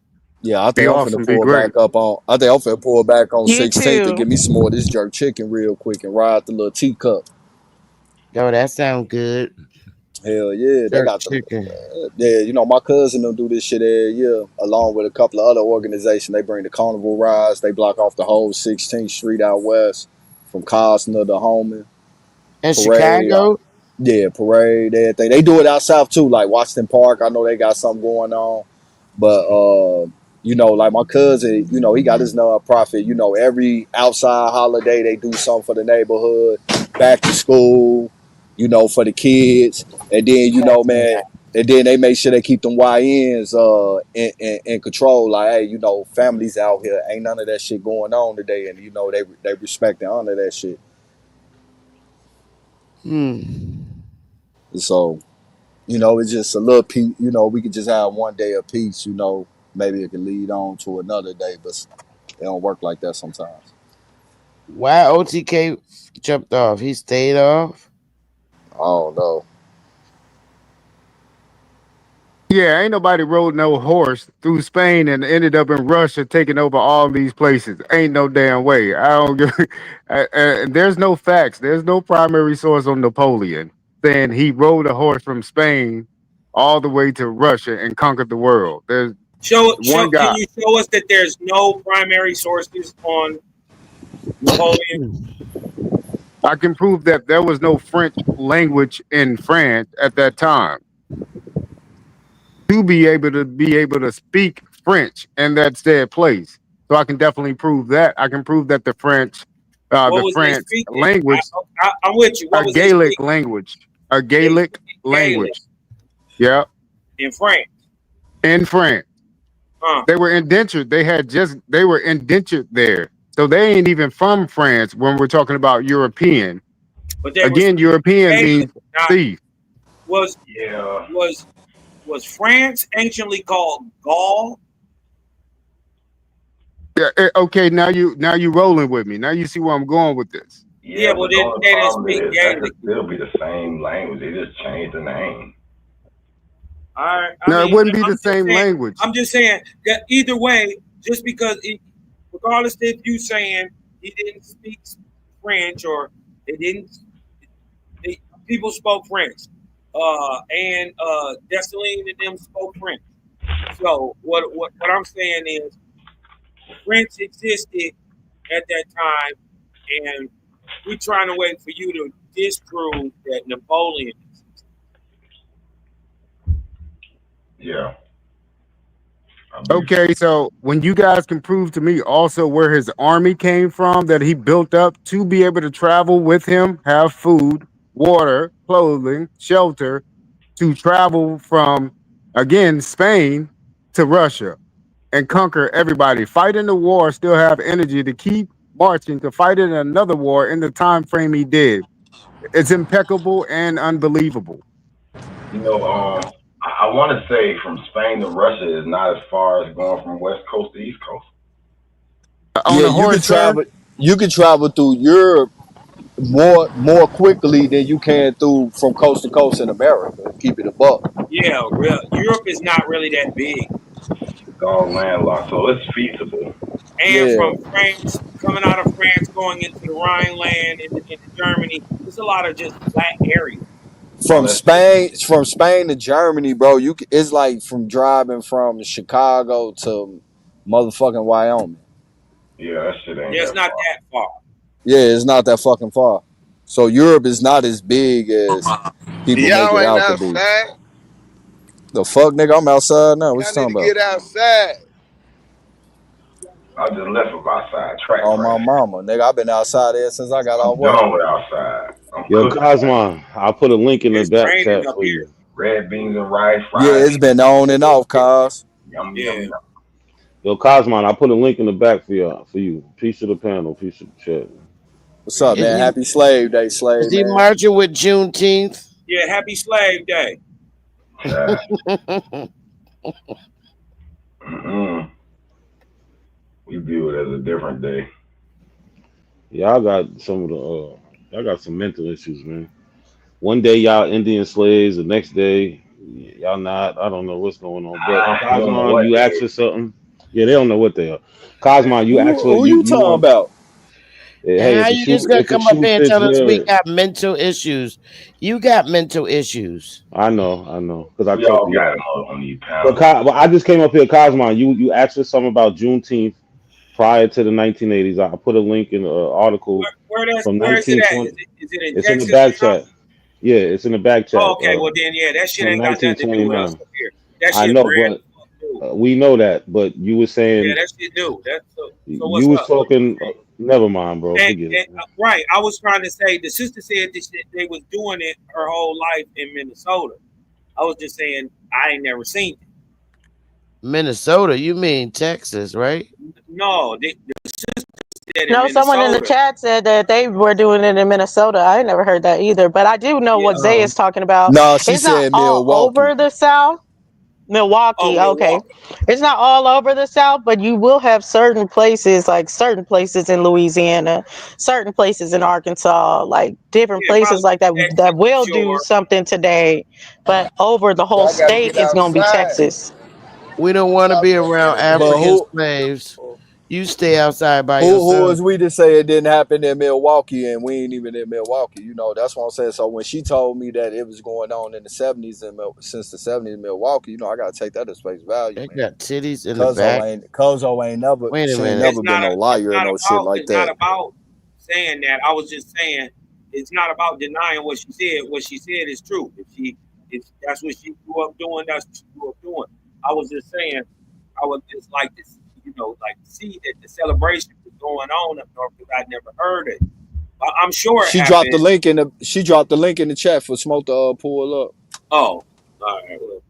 Speaker 7: Yeah, I
Speaker 10: Be
Speaker 7: think I'm finna
Speaker 10: awesome. Be
Speaker 7: pull
Speaker 10: great.
Speaker 7: back up on. I think I'm finna pull back on
Speaker 11: You
Speaker 7: 16th and
Speaker 11: too.
Speaker 7: give me some more of this jerk chicken real quick and ride the little teacup.
Speaker 9: Yo, that sound good.
Speaker 7: Hell yeah, they
Speaker 9: Jerk
Speaker 7: got the
Speaker 9: chicken.
Speaker 7: yeah. My cousin them do this shit every year along with a couple of other organizations. They bring the carnival rides. They block off the whole 16th Street out west from Costner to Homan
Speaker 9: In
Speaker 7: Parade.
Speaker 9: Chicago?
Speaker 7: Yeah, parade, everything. They do it out south too, like Washington Park. I know they got something going on. But like my cousin, he got his nonprofit. Every outside holiday they do something for the neighborhood, back to school, for the kids. And then, man, And then they make sure they keep them YNs in control. Like, hey, you know, families out here, ain't none of that shit going on today, and you know they respect and honor that shit. So, you know, it's just a little piece. You know, we could just have one day of peace. You know, maybe it can lead on to another day, but it don't work like that sometimes.
Speaker 9: Why OTK jumped off? He stayed off.
Speaker 7: I don't know.
Speaker 10: Yeah, ain't nobody rode no horse through Spain and ended up in Russia taking over all these places. Ain't no damn way. I don't give. There's no facts. There's no primary source on Napoleon saying he rode a horse from Spain all the way to Russia and conquered the world. There's
Speaker 1: Show.
Speaker 10: one
Speaker 1: Can
Speaker 10: guy.
Speaker 1: you show us that there's no primary sources on Napoleon?
Speaker 10: I can prove that there was no French language in France at that time. To be able to speak French in that said place. So I can definitely prove that. I can prove that
Speaker 1: What
Speaker 10: the
Speaker 1: was they
Speaker 10: French
Speaker 1: speaking?
Speaker 10: language,
Speaker 1: I'm with you. What
Speaker 10: a
Speaker 1: was they
Speaker 10: Gaelic
Speaker 1: speaking?
Speaker 10: language, a
Speaker 1: They
Speaker 10: Gaelic
Speaker 1: speak Gaelic
Speaker 10: language. Yeah,
Speaker 1: in France.
Speaker 10: in France,
Speaker 1: Huh?
Speaker 10: they were indentured. They were indentured there. So they ain't even from France when we're talking about European.
Speaker 1: But they were
Speaker 10: Again,
Speaker 1: speaking
Speaker 10: European
Speaker 1: Gaelic.
Speaker 10: means
Speaker 1: Now,
Speaker 10: thief.
Speaker 1: was
Speaker 16: Yeah.
Speaker 1: was was France anciently called Gaul?
Speaker 10: Yeah, okay, now you rolling with me. Now you see where I'm going with this.
Speaker 1: Yeah,
Speaker 16: Yeah,
Speaker 1: well,
Speaker 16: but the only
Speaker 1: they didn't
Speaker 16: problem
Speaker 1: speak
Speaker 16: is that
Speaker 1: Gaelic.
Speaker 16: could still be the same language. They just changed the name.
Speaker 1: All right. I
Speaker 10: No, it
Speaker 1: mean,
Speaker 10: wouldn't be the same language.
Speaker 1: I'm just saying that either way, just because, regardless if you saying he didn't speak French or they didn't, people spoke French, and Dessalines and them spoke French. So what I'm saying is, French existed at that time, and we're trying to wait for you to disprove that Napoleon.
Speaker 16: Yeah.
Speaker 10: Okay, so when you guys can prove to me also where his army came from that he built up to be able to travel with him, have food, water, clothing, shelter, to travel from, again, Spain to Russia and conquer everybody, fight in the war, still have energy to keep marching to fight in another war in the time frame he did. It's impeccable and unbelievable.
Speaker 16: You know, I want to say from Spain to Russia is not as far as going from West Coast to East Coast.
Speaker 10: On
Speaker 7: Yeah,
Speaker 10: a
Speaker 7: you
Speaker 10: horse,
Speaker 7: could
Speaker 10: sir?
Speaker 7: travel. You could travel through Europe more quickly than you can through from coast to coast in America. Keep it a buck.
Speaker 1: Yeah, Europe is not really that big.
Speaker 16: It's all landlocked, so it's feasible.
Speaker 1: And
Speaker 7: Yeah,
Speaker 1: from France, coming out of France, going into the Rhineland, into Germany, there's a lot of just flat areas.
Speaker 16: Unless,
Speaker 7: From Spain to Germany, bro. It's like from driving from Chicago to motherfucking Wyoming.
Speaker 16: yeah, that shit ain't
Speaker 1: Yeah, it's
Speaker 16: that
Speaker 1: not
Speaker 16: far.
Speaker 1: that far.
Speaker 7: Yeah, it's not that fucking far. So Europe is not as big as people make
Speaker 21: Y'all
Speaker 7: it
Speaker 21: ain't
Speaker 7: out to be.
Speaker 21: outside.
Speaker 7: The fuck, nigga, I'm outside now. What
Speaker 21: Y'all
Speaker 7: you
Speaker 21: need
Speaker 7: talking
Speaker 21: to
Speaker 7: about?
Speaker 21: get outside.
Speaker 16: I just left from outside track
Speaker 7: On my
Speaker 16: practice.
Speaker 7: mama, nigga. I've been outside there since I got
Speaker 16: I'm
Speaker 7: off work.
Speaker 16: done with outside. I'm
Speaker 13: Yo,
Speaker 16: cooking.
Speaker 13: Cosmo, I'll put a link in the
Speaker 1: It's
Speaker 13: back
Speaker 1: raining
Speaker 13: chat
Speaker 1: up
Speaker 13: for
Speaker 1: here.
Speaker 13: you.
Speaker 16: Red beans and rice,
Speaker 7: Yeah,
Speaker 16: fried
Speaker 7: it's been on and off, cuz.
Speaker 16: yum yum
Speaker 1: Yeah.
Speaker 16: yum.
Speaker 13: Yo, Cosmo, I'll put a link in the back for y'all, for you. Piece of the panel, piece of the chat.
Speaker 7: What's up,
Speaker 9: Is
Speaker 7: man?
Speaker 9: he,
Speaker 7: Happy Slave Day,
Speaker 9: is
Speaker 7: slave
Speaker 9: he
Speaker 7: man.
Speaker 9: marching with Juneteenth?
Speaker 1: Yeah, happy Slave Day.
Speaker 16: Sad. Mm-mm. We view it as a different day.
Speaker 13: Y'all got some of the, y'all got some mental issues, man. One day y'all Indian slaves, the next day y'all not. I don't know what's going on. But
Speaker 16: You don't know
Speaker 13: Cosmo,
Speaker 16: what
Speaker 13: you asked
Speaker 16: day.
Speaker 13: for something. Yeah, they don't know what they are. Cosmo, you asked for
Speaker 7: Who
Speaker 13: you.
Speaker 7: you
Speaker 13: You
Speaker 7: talking
Speaker 13: want?
Speaker 7: about?
Speaker 13: Hey,
Speaker 9: How you just gonna
Speaker 13: if the
Speaker 9: come up
Speaker 13: shoe
Speaker 9: here and
Speaker 13: fits
Speaker 9: tell us we
Speaker 13: good,
Speaker 9: got mental issues? You got mental issues.
Speaker 13: I know, because I
Speaker 16: We
Speaker 13: talked
Speaker 16: all
Speaker 13: to
Speaker 16: got
Speaker 13: y'all.
Speaker 16: them on these
Speaker 13: But,
Speaker 16: panels.
Speaker 13: But I just came up here, Cosmo. You asked for something about Juneteenth prior to the 1980s. I put a link in the article from
Speaker 1: Where is it at?
Speaker 13: 1920.
Speaker 1: Is it in
Speaker 13: It's in the
Speaker 1: Texas or
Speaker 13: back
Speaker 1: something?
Speaker 13: chat. Yeah, it's in the back
Speaker 1: Oh,
Speaker 13: chat.
Speaker 1: okay. Well then, yeah, that shit
Speaker 13: From
Speaker 1: ain't got nothing to do with us
Speaker 13: 1929.
Speaker 1: up here. That
Speaker 13: I
Speaker 1: shit
Speaker 13: know,
Speaker 1: brand
Speaker 13: but
Speaker 1: new.
Speaker 13: we know that. But you were
Speaker 1: Yeah,
Speaker 13: saying
Speaker 1: that shit new. That's so.
Speaker 13: you
Speaker 1: What's
Speaker 13: was
Speaker 1: up? What you
Speaker 13: talking. Never mind, bro.
Speaker 1: saying?
Speaker 13: Forget it.
Speaker 1: Right. I was trying to say the sister said this shit, they was doing it her whole life in Minnesota. I was just saying I ain't never seen it.
Speaker 9: Minnesota, you mean Texas, right?
Speaker 1: No, the sister said in
Speaker 11: No, someone in the
Speaker 1: Minnesota.
Speaker 11: chat said that they were doing it in Minnesota. I ain't never heard that either, but I do know
Speaker 1: Yeah.
Speaker 11: what Zay is talking about.
Speaker 7: No, she
Speaker 11: It's not
Speaker 7: said
Speaker 11: all
Speaker 7: Milwaukee.
Speaker 11: over the South.
Speaker 1: Oh,
Speaker 11: Milwaukee, okay.
Speaker 1: Milwaukee.
Speaker 11: It's not all over the South, but you will have certain places, like certain places in Louisiana, certain places in Arkansas, like different
Speaker 1: Yeah,
Speaker 11: places
Speaker 1: probably
Speaker 11: like that
Speaker 1: Texas
Speaker 11: that
Speaker 1: for
Speaker 11: will do
Speaker 1: sure.
Speaker 11: something today. But over the whole
Speaker 21: Y'all gotta
Speaker 11: state,
Speaker 21: get
Speaker 11: it's gonna be
Speaker 21: outside.
Speaker 11: Texas.
Speaker 9: We don't want to
Speaker 21: Talk
Speaker 9: be
Speaker 21: to the
Speaker 9: around
Speaker 7: But
Speaker 21: internet.
Speaker 9: African
Speaker 7: who
Speaker 9: slaves. You stay outside by
Speaker 7: who
Speaker 9: yourself.
Speaker 7: is we to say it didn't happen in Milwaukee and we ain't even in Milwaukee? You know, that's what I'm saying. So when she told me that it was going on in the '70s and since the '70s in Milwaukee, you know, I gotta take that as face value,
Speaker 9: They
Speaker 7: man.
Speaker 9: got titties in the back.
Speaker 7: Cuzzo ain't never
Speaker 9: Wait a
Speaker 7: she ain't
Speaker 9: minute.
Speaker 7: never been no liar or no shit like
Speaker 1: It's not
Speaker 7: that.
Speaker 1: about saying that. I was just saying it's not about denying what she said. What she said is true. If that's what she grew up doing, that's what she grew up doing. I was just saying I would just like to like see that the celebration was going on up north because I'd never heard it. I'm sure it happened.
Speaker 7: She dropped the link in the chat for Smoke to pull up.
Speaker 1: Oh, all right. Well,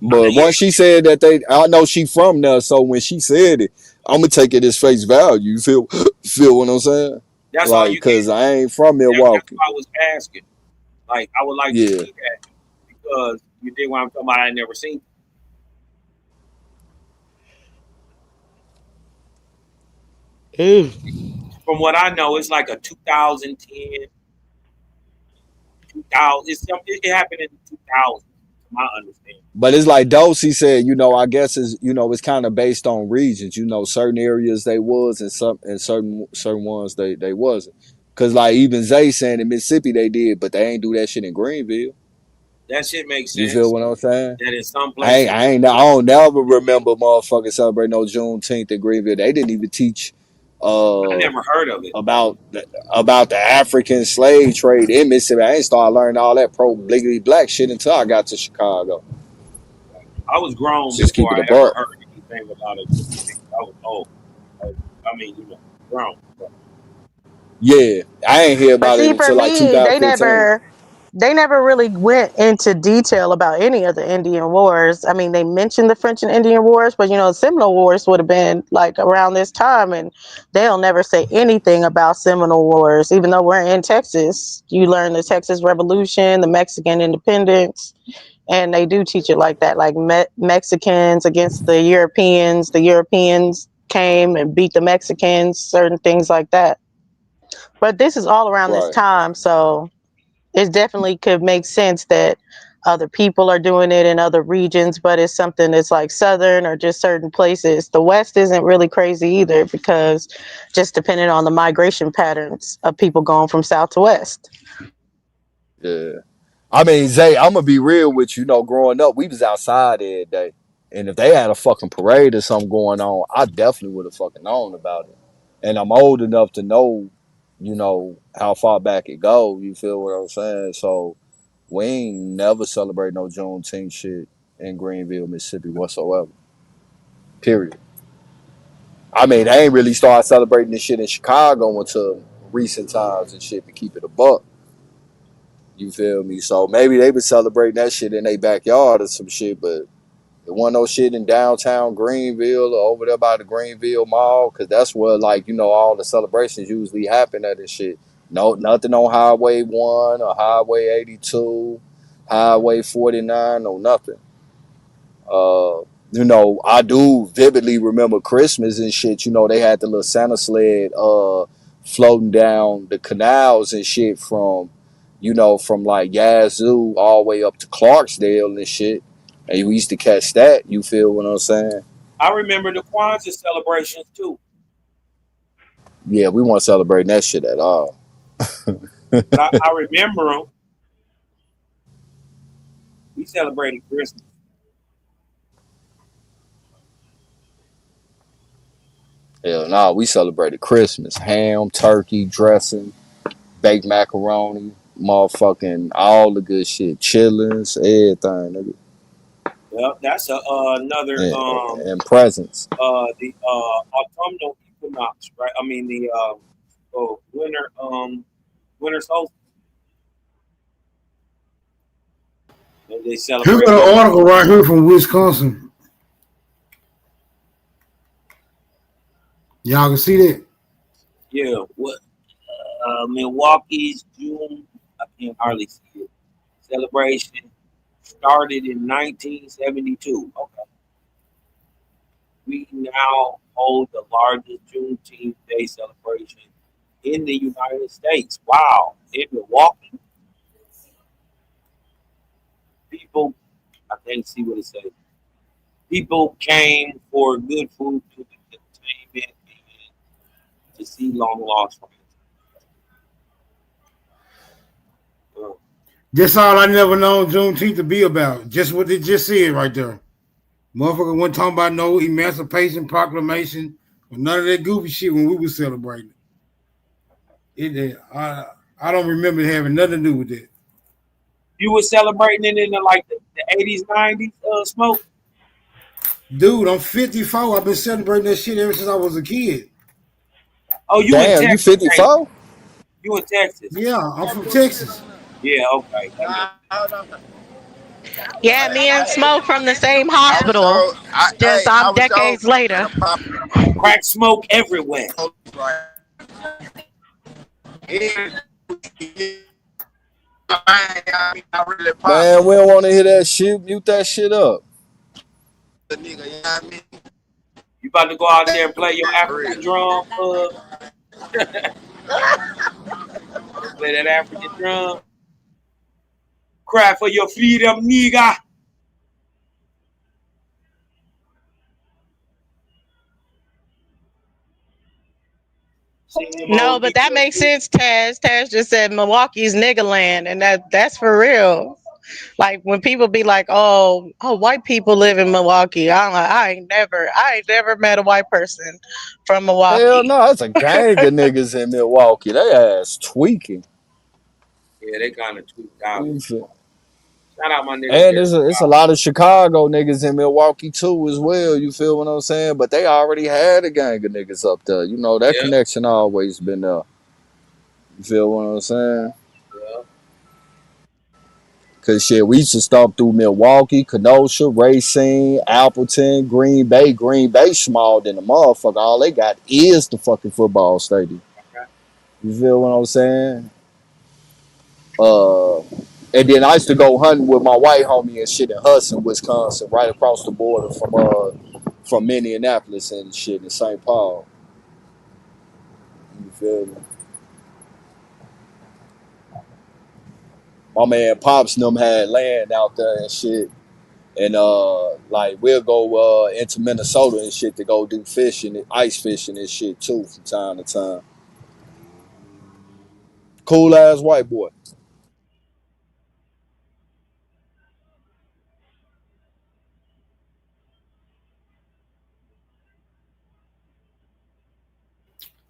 Speaker 1: I
Speaker 7: But
Speaker 1: mean,
Speaker 7: once she said that I know she from there, so when she said it, I'm gonna take it as face value. You feel, feel what I'm saying?
Speaker 1: that's all
Speaker 7: Like,
Speaker 1: you can
Speaker 7: cause I ain't from
Speaker 1: That's
Speaker 7: Milwaukee.
Speaker 1: why I was asking. Like, I would like to
Speaker 7: Yeah,
Speaker 1: see that because you did what I'm talking about. I never seen.
Speaker 9: Ew.
Speaker 1: From what I know, it's like a 2010, 2000. It happened in 2000, to my understanding.
Speaker 7: but it's like Dosey said. You know, I guess it's kind of based on regions. You know, certain areas they was, and certain ones they wasn't. Cause like even Zay saying in Mississippi they did, but they ain't do that shit in Greenville.
Speaker 1: That shit makes
Speaker 7: You feel
Speaker 1: sense.
Speaker 7: what I'm saying?
Speaker 1: That in some places they
Speaker 7: I
Speaker 1: do.
Speaker 7: don't never remember motherfuckers celebrating no Juneteenth in Greenville. They didn't even teach
Speaker 1: I
Speaker 7: uh
Speaker 1: never heard of it.
Speaker 7: about the African slave trade in Mississippi. I ain't started learning all that pro bliggity black shit until I got to Chicago.
Speaker 1: I was grown
Speaker 7: Just keep
Speaker 1: before
Speaker 7: it a
Speaker 1: I ever
Speaker 7: buck.
Speaker 1: heard anything about it. I was old. I mean, grown.
Speaker 7: Yeah, I ain't hear
Speaker 11: But
Speaker 7: about it
Speaker 11: see, for
Speaker 7: until like
Speaker 11: me,
Speaker 7: 2015.
Speaker 11: they never really went into detail about any of the Indian Wars. I mean, they mentioned the French and Indian Wars, but Seminole Wars would have been like around this time, and they'll never say anything about Seminole Wars. Even though we're in Texas, you learn the Texas Revolution, the Mexican Independence, and they do teach it like that, like Mexicans against the Europeans. The Europeans came and beat the Mexicans, certain things like that. But this is all around this
Speaker 7: Right.
Speaker 11: time, so it definitely could make sense that other people are doing it in other regions, but it's something that's like southern or just certain places. The West isn't really crazy either because just depending on the migration patterns of people going from south to west.
Speaker 7: Yeah. I mean, Zay, I'm gonna be real with you. You know, growing up, we was outside every day, and if they had a fucking parade or something going on, I definitely would have fucking known about it. And I'm old enough to know, how far back it go. You feel what I'm saying? So we ain't never celebrate no Juneteenth shit in Greenville, Mississippi whatsoever. Period. I mean, they ain't really started celebrating this shit in Chicago until recent times and shit to keep it a buck. You feel me? So maybe they been celebrating that shit in their backyard or some shit, but it wasn't no shit in downtown Greenville or over there by the Greenville Mall, because that's where all the celebrations usually happen at and shit. No, nothing on Highway 1 or Highway 82, Highway 49, no nothing. I do vividly remember Christmas and shit. They had the little Santa sled floating down the canals and shit from like Yazoo all the way up to Clarksdale and shit. And we used to catch that. You feel what I'm saying?
Speaker 1: I remember the Kwanzaa celebrations too,
Speaker 7: Yeah, we weren't celebrating that shit at all.
Speaker 1: but I remember them. We celebrated Christmas.
Speaker 7: Hell nah, we celebrated Christmas. Ham, turkey, dressing, baked macaroni, motherfucking all the good shit. Chillings, everything, nigga.
Speaker 1: Well, that's another
Speaker 7: And, and presents.
Speaker 1: the autumnal equinox, right? I mean the winter solstice. They
Speaker 12: Here's
Speaker 1: celebrate
Speaker 12: an
Speaker 1: that.
Speaker 12: article right here from Wisconsin. Y'all can see that.
Speaker 1: Yeah, what Milwaukee's June, I can hardly see it. Celebration started in 1972. Okay. We now hold the largest Juneteenth Day celebration in the United States. Wow. In Milwaukee, people, I can't see what it says. People came for good food, to entertainment, and to see long lost friends.
Speaker 12: That's all I never known Juneteenth to be about. Just what they just said right there. Motherfucker wasn't talking about no Emancipation Proclamation or none of that goofy shit when we was celebrating. I don't remember it having nothing to do with that.
Speaker 1: You were celebrating it in the 80s, 90s, Smoke?
Speaker 12: Dude, I'm 54. I've been celebrating that shit ever since I was a kid.
Speaker 1: Oh, you in
Speaker 7: Damn, you
Speaker 1: Texas, ain't
Speaker 7: 54?
Speaker 1: you? You in Texas.
Speaker 12: Yeah, I'm from Texas.
Speaker 1: Yeah, okay. That makes
Speaker 11: Yeah, me and Smoke from the same
Speaker 21: I was
Speaker 11: hospital.
Speaker 21: so I
Speaker 11: Just
Speaker 21: hey, I
Speaker 11: I'm
Speaker 21: was so
Speaker 11: decades later.
Speaker 21: pop
Speaker 1: crack smoke everywhere.
Speaker 21: right. I really pop.
Speaker 7: Man, we don't want to hear that shit. Mute that shit up.
Speaker 21: The nigga, you know what I mean?
Speaker 1: You about to go out there and play your African drum? Play that African drum. Cry for your freedom, nigga.
Speaker 11: No, but that makes sense, Taz. Taz just said Milwaukee's nigga land, and that's for real. Like when people be like, "Oh, white people live in Milwaukee," I'm like, I ain't never met a white person from
Speaker 7: Hell
Speaker 11: Milwaukee.
Speaker 7: no, it's a gang of niggas in Milwaukee. They ass tweaking.
Speaker 1: Yeah, they kind of tweaked out.
Speaker 7: You feel-
Speaker 1: Shout out my nigga
Speaker 7: And
Speaker 1: here.
Speaker 7: it's a lot of Chicago niggas in Milwaukee too as well. You feel what I'm saying? But they already had a gang of niggas up there. You know that
Speaker 1: Yeah,
Speaker 7: connection always been there. You feel what I'm saying?
Speaker 1: yeah.
Speaker 7: Cause shit, we used to stop through Milwaukee, Kenosha, Racine, Appleton, Green Bay. Green Bay small than the motherfucker. All they got is the fucking football stadium.
Speaker 1: Okay.
Speaker 7: You feel what I'm saying? Uh, and then I used to go hunting with my white homie and shit in Hudson, Wisconsin, right across the border from Minneapolis and shit in St. Paul. You feel me? My man Pops and them had land out there and shit. And like we'll go into Minnesota and shit to go do fishing, ice fishing and shit too from time to time. Cool ass white boy.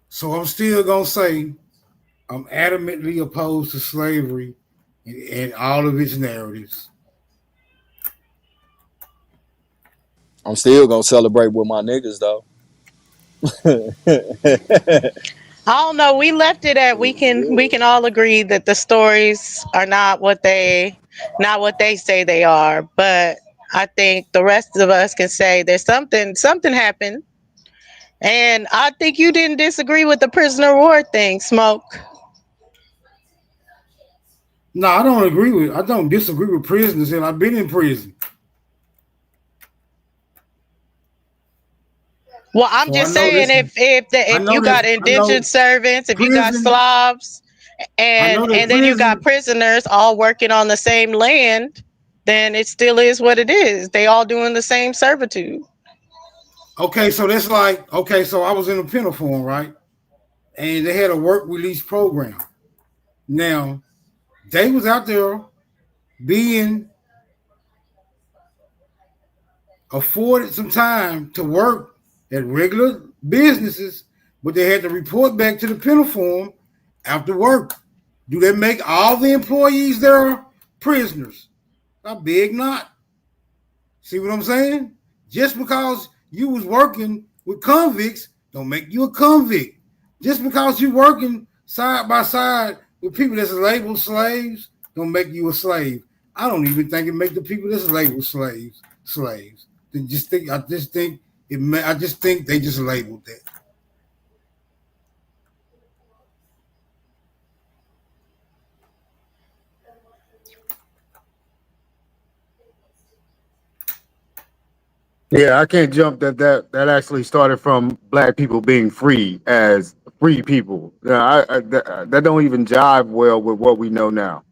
Speaker 12: So I'm still gonna say I'm adamantly opposed to slavery and all of its narratives.
Speaker 7: I'm still gonna celebrate with my niggas though.
Speaker 11: I don't know. We left it at we can all agree that the stories are not what they say they are. But I think the rest of us can say there's something happened. And I think you didn't disagree with the prisoner of war thing, Smoke.
Speaker 12: No, I don't disagree with prisoners, and I've been in prison.
Speaker 11: Well, I'm
Speaker 12: So I
Speaker 11: just
Speaker 12: know
Speaker 11: saying
Speaker 12: this. I
Speaker 11: if
Speaker 12: know
Speaker 11: you
Speaker 12: this.
Speaker 11: got
Speaker 12: I know
Speaker 11: indentured servants, if you got
Speaker 12: prison.
Speaker 11: Slavs,
Speaker 12: I
Speaker 11: and
Speaker 12: know that
Speaker 11: and then you got
Speaker 12: prison.
Speaker 11: prisoners all working on the same land, then it still is what it is. They all doing the same servitude.
Speaker 12: Okay, so that's like so I was in a penal right? And they had a work release program. Now they was out there being afforded some time to work at regular businesses, but they had to report back to the penal form after work. Do they make all the employees there prisoners? I beg not. See what I'm saying? Just because you was working with convicts don't make you a convict. Just because you working side by side with people that's labeled slaves don't make you a slave. I don't even think it make the people that's labeled slaves. I just think I just think they just labeled that.
Speaker 10: Yeah, I can't jump that actually started from black people being free as free people. That don't even jive well with what we know now.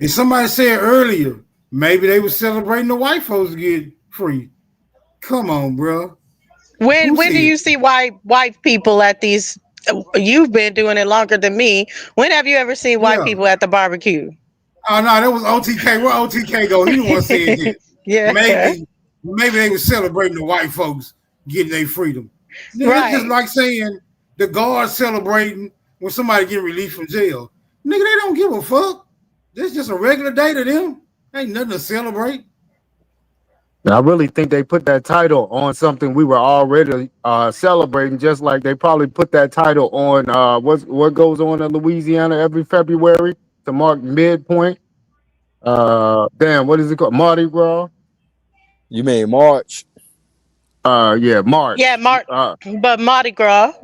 Speaker 12: And somebody said earlier, maybe they were celebrating the white folks get free. Come on, bro.
Speaker 11: When do you see white people at these? You've been doing it longer than me. When have you ever seen white
Speaker 12: Yeah.
Speaker 11: people at the barbecue?
Speaker 12: Oh no, that was OTK. Where OTK go? He the one said that.
Speaker 11: Yeah.
Speaker 12: Maybe they were celebrating the white folks getting their freedom. Nigga, that's just
Speaker 11: Right.
Speaker 12: like saying the guards celebrating when somebody get released from jail. Nigga, they don't give a fuck. That's just a regular day to them. Ain't nothing to celebrate.
Speaker 10: I really think they put that title on something we were already celebrating, just like they probably put that title on what goes on in Louisiana every February to mark midpoint. Damn, what is it called? Mardi Gras.
Speaker 7: You mean March?
Speaker 10: Yeah,
Speaker 11: Yeah,
Speaker 10: March.
Speaker 11: but Mardi Gras,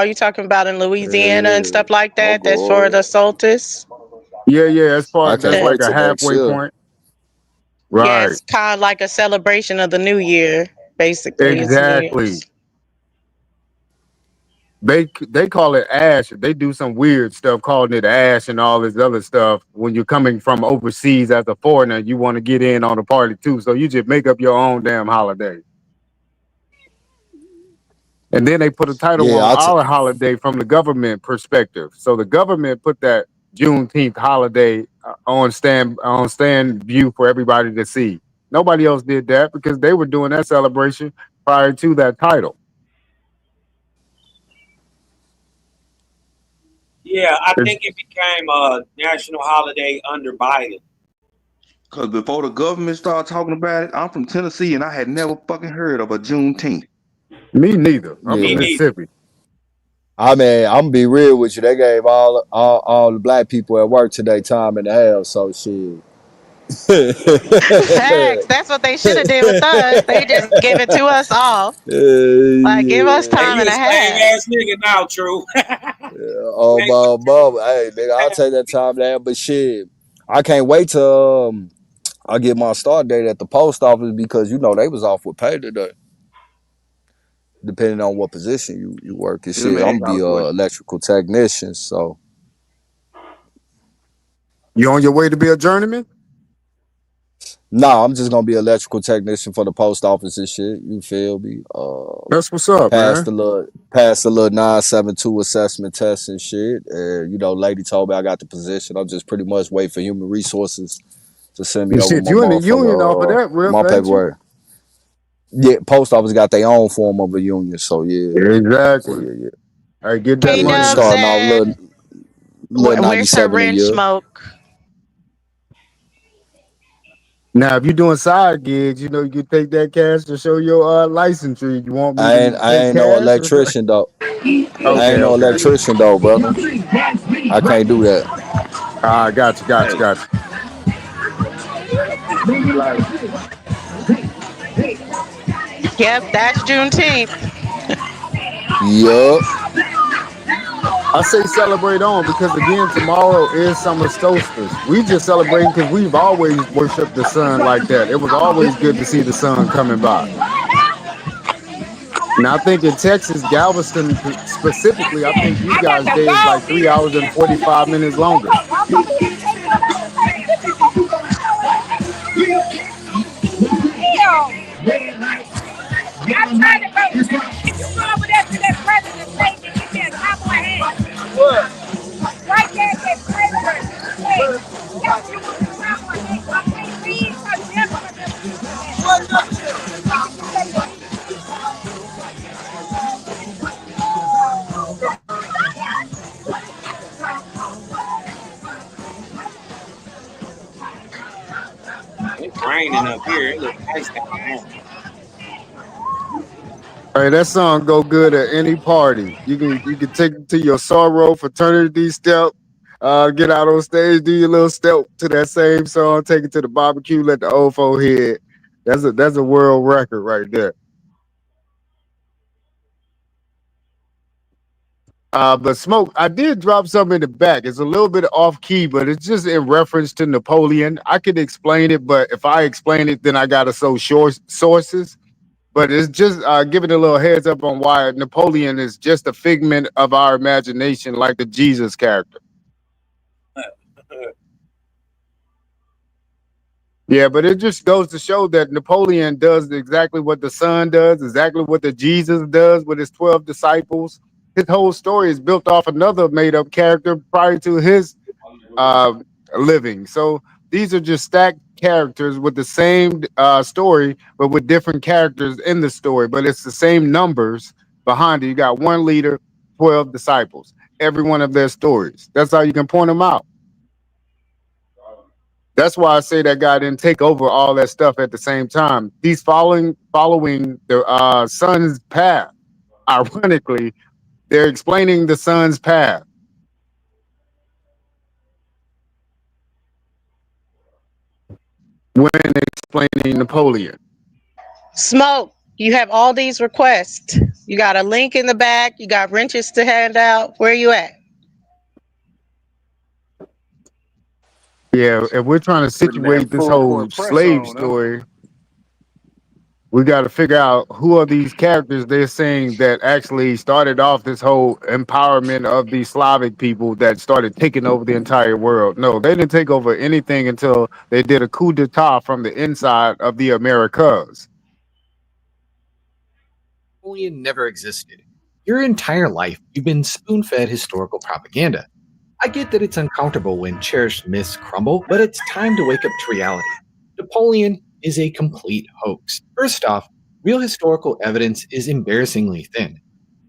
Speaker 11: you talking about in Louisiana and stuff like
Speaker 7: Oh
Speaker 11: that? That's for
Speaker 7: boy,
Speaker 11: the solstice.
Speaker 10: Yeah, that's
Speaker 7: I
Speaker 10: part. That's
Speaker 7: can't
Speaker 11: That,
Speaker 10: like
Speaker 7: wait
Speaker 10: a
Speaker 7: till next
Speaker 10: halfway
Speaker 7: year.
Speaker 10: point.
Speaker 11: yeah,
Speaker 10: Right.
Speaker 11: it's kind of like a celebration of the new year. Basically, it's New
Speaker 10: Exactly.
Speaker 11: Year's.
Speaker 10: They call it ash. They do some weird stuff calling it ash and all this other stuff. When you're coming from overseas as a foreigner, you want to get in on the party too. So you just make up your own damn holiday. And then they put a title
Speaker 7: Yeah,
Speaker 10: on our holiday from the government perspective. So the government put that Juneteenth holiday on stand view for everybody to see. Nobody else did that because they were doing that celebration prior to that title.
Speaker 1: Yeah, I think it became a national holiday under Biden.
Speaker 2: Because before the government started talking about it, I'm from Tennessee and I had never fucking heard of a Juneteenth.
Speaker 10: Me neither. I'm from
Speaker 7: yeah.
Speaker 10: Mississippi.
Speaker 7: I mean, I'm gonna be real with you. They gave all the black people at work today time and a half. So shit.
Speaker 11: Facts. That's what they should have did with us. They just give it to us off. Like, give us
Speaker 7: Yeah.
Speaker 1: Hey,
Speaker 11: time
Speaker 1: you
Speaker 11: and
Speaker 1: a
Speaker 11: a
Speaker 1: slave
Speaker 11: half.
Speaker 1: ass nigga now, True.
Speaker 7: Oh my mama, hey nigga, I'll take that time now. But shit, I can't wait till I get my start date at the post office because you know they was off with pay today. Depending on what position you work and
Speaker 2: Let
Speaker 7: shit,
Speaker 2: me
Speaker 7: I'm
Speaker 2: ask
Speaker 7: gonna
Speaker 2: y'all
Speaker 7: be
Speaker 2: a
Speaker 7: a
Speaker 2: question.
Speaker 7: electrical technician. So
Speaker 10: You on your way to be a journeyman?
Speaker 7: nah, I'm just gonna be an electrical technician for the post office and shit. You feel me?
Speaker 10: That's what's up, man.
Speaker 7: Pass the little 972 assessment test and shit. And you know, lady told me I got the position. I'm just pretty much waiting for human resources to send me over
Speaker 10: Shit,
Speaker 7: my
Speaker 10: you in the union off of
Speaker 7: motherfucker
Speaker 10: that riff,
Speaker 7: my
Speaker 10: ain't you?
Speaker 7: paperwork. Yeah, post office got their own form of a union. So yeah. Yeah,
Speaker 10: Exactly.
Speaker 7: yeah, yeah.
Speaker 10: Hey, get that
Speaker 11: K
Speaker 7: Yeah,
Speaker 10: money,
Speaker 11: Dub
Speaker 10: man.
Speaker 7: starting off
Speaker 11: said,
Speaker 7: little
Speaker 11: Where's her
Speaker 7: 97 a
Speaker 11: wrench
Speaker 7: year.
Speaker 11: smoke?"
Speaker 10: Now, if you're doing side gigs, you know you can take that cash to show your licensure. You want me to
Speaker 7: I
Speaker 10: take
Speaker 7: ain't no
Speaker 10: cash or?
Speaker 7: electrician though. I
Speaker 10: Okay,
Speaker 7: ain't no
Speaker 10: okay.
Speaker 7: electrician though, brother. I can't do that.
Speaker 10: Got
Speaker 2: Hey,
Speaker 10: you.
Speaker 11: Yep, that's Juneteenth.
Speaker 7: Yup.
Speaker 10: I say celebrate on because again, tomorrow is summer solstice. We just celebrating because we've always worshipped the sun like that. It was always good to see the sun coming by. Now I think in Texas, Galveston specifically, I think you guys' day is like 3 hours and 45 minutes longer.
Speaker 18: I'm trying to go. If you go over there to that president station, get me a cowboy hat. What? Right there at that president station. That's you with the cowboy hat. I can't read because never
Speaker 1: It's raining up here. It looks nice down there.
Speaker 10: Hey, that song go good at any party. You can take it to your sorrow fraternity step, Get out on stage, do your little step to that same song, take it to the barbecue, let the old folk hear it. That's a world record right there. But Smoke, I did drop something in the back. It's a little bit off key, but it's just in reference to Napoleon. I could explain it, but if I explain it, then I gotta show sources. But it's just giving a little heads up on why Napoleon is just a figment of our imagination, like the Jesus character. Yeah, but it just goes to show that Napoleon does exactly what the Son does, exactly what the Jesus does with his 12 disciples. His whole story is built off another made-up character prior to his uh, living. So these are just stacked characters with the same story, but with different characters in the story. But it's the same numbers behind it. You got one leader, 12 disciples, every one of their stories. That's how you can point them out. That's why I say that guy didn't take over all that stuff at the same time. He's following the son's path. Ironically, they're explaining the son's path. When explaining Napoleon.
Speaker 5: Smoke, you have all these requests. You got a link in the back. You got wrenches to hand out. Where are you at?
Speaker 10: Yeah, if we're trying to
Speaker 7: Putting that
Speaker 10: situate this
Speaker 7: full
Speaker 10: whole
Speaker 7: court press
Speaker 10: slave
Speaker 7: on, huh?
Speaker 10: story, we got to figure out who are these characters they're saying that actually started off this whole empowerment of these Slavic people that started taking over the entire world. No, they didn't take over anything until they did a coup d'etat from the inside of the Americas.
Speaker 3: Napoleon never existed. Your entire life, you've been spoon-fed historical propaganda. I get that it's uncomfortable when cherished myths crumble, but it's time to wake up to reality. Napoleon is a complete hoax. First off, real historical evidence is embarrassingly thin.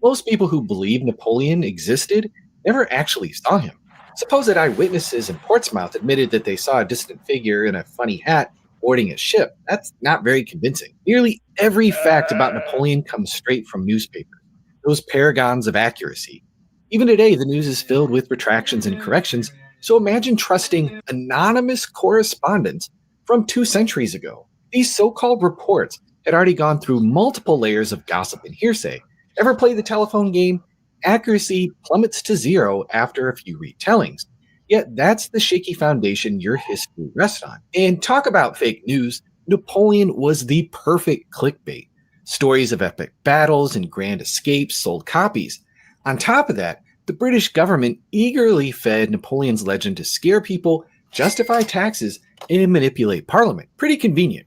Speaker 3: Most people who believe Napoleon existed never actually saw him. Supposed eyewitnesses in Portsmouth admitted that they saw a distant figure in a funny hat boarding a ship. That's not very convincing. Nearly every fact about Napoleon comes straight from newspapers, those paragons of accuracy. Even today, the news is filled with retractions and corrections, so imagine trusting anonymous correspondence from 2 centuries ago. These so-called reports had already gone through multiple layers of gossip and hearsay. Ever play the telephone game? Accuracy plummets to zero after a few retellings. Yet that's the shaky foundation your history rests on. And talk about fake news, Napoleon was the perfect clickbait. Stories of epic battles and grand escapes sold copies. On top of that, the British government eagerly fed Napoleon's legend to scare people, justify taxes, and manipulate Parliament. Pretty convenient.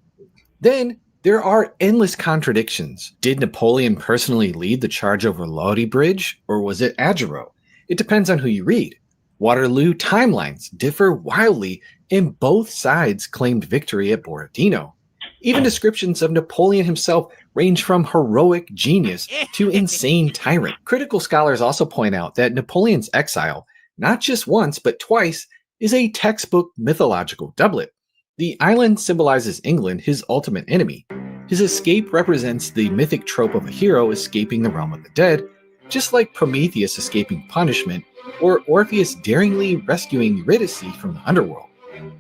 Speaker 3: Then there are endless contradictions. Did Napoleon personally lead the charge over Lodi Bridge, or was it Augereau? It depends on who you read. Waterloo timelines differ wildly, and both sides claimed victory at Borodino. Even descriptions of Napoleon himself range from heroic genius to insane tyrant. Critical scholars also point out that Napoleon's exile, not just once but twice, is a textbook mythological doublet. The island symbolizes England, his ultimate enemy. His escape represents the mythic trope of a hero escaping the realm of the dead, just like Prometheus escaping punishment, or Orpheus daringly rescuing Eurydice from the underworld.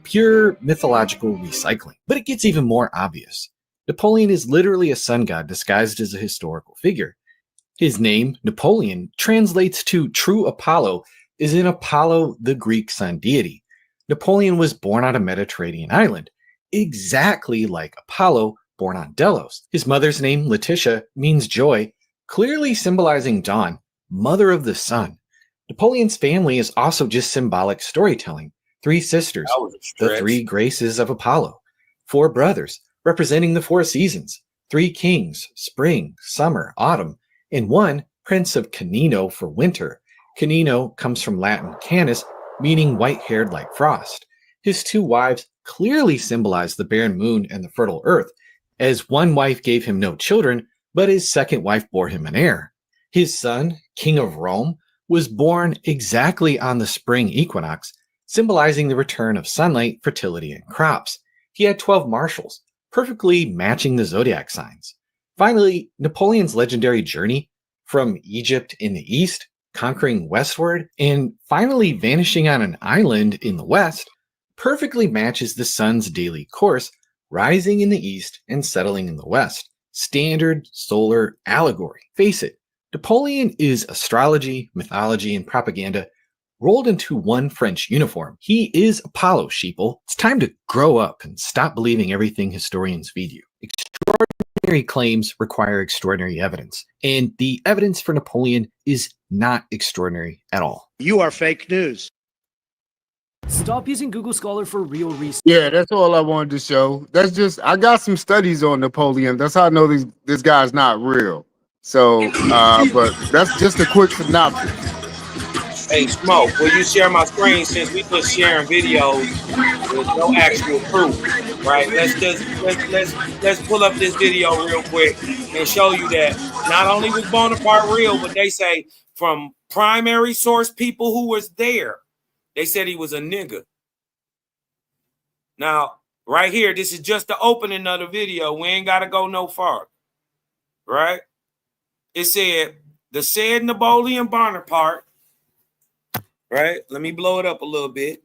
Speaker 3: Pure mythological recycling. But it gets even more obvious. Napoleon is literally a sun god disguised as a historical figure. His name, Napoleon, translates to true Apollo, is in Apollo, the Greek sun deity. Napoleon was born on a Mediterranean island, exactly like Apollo, born on Delos. His mother's name, Letitia, means joy, clearly symbolizing dawn, mother of the sun. Napoleon's family is also just symbolic storytelling. 3 sisters, the 3 graces of Apollo. 4 brothers, representing the 4 seasons. 3 kings, spring, summer, autumn. And 1 prince of Canino for winter. Canino comes from Latin canis, meaning white-haired like frost. His 2 wives clearly symbolize the barren moon and the fertile earth, as one wife gave him no children, but his second wife bore him an heir. His son, King of Rome, was born exactly on the spring equinox, symbolizing the return of sunlight, fertility, and crops. He had 12 marshals, perfectly matching the zodiac signs. Finally, Napoleon's legendary journey from Egypt in the east conquering westward, and finally vanishing on an island in the west, perfectly matches the sun's daily course, rising in the east and settling in the west. Standard solar allegory. Face it, Napoleon is astrology, mythology, and propaganda rolled into one French uniform. He is Apollo, sheeple. It's time to grow up and stop believing everything historians feed you. Extraordinary claims require extraordinary evidence, and the evidence for Napoleon is not extraordinary at all.
Speaker 6: You are fake news.
Speaker 20: Stop using Google Scholar for real research.
Speaker 10: Yeah, that's all I wanted to show. That's just I got some studies on Napoleon. That's how I know this guy's not real. So, but that's just a quick synopsis.
Speaker 1: Hey, Smoke, will you share my screen since we just sharing videos with no actual proof, right? Let's pull up this video real quick and show you that not only was Bonaparte real, but they say from primary source people who was there, they said he was a nigga. Now, right here, this is just the opening of the video. We ain't got to go no far, right? It said, the said Napoleon Bonaparte, right? Let me blow it up a little bit.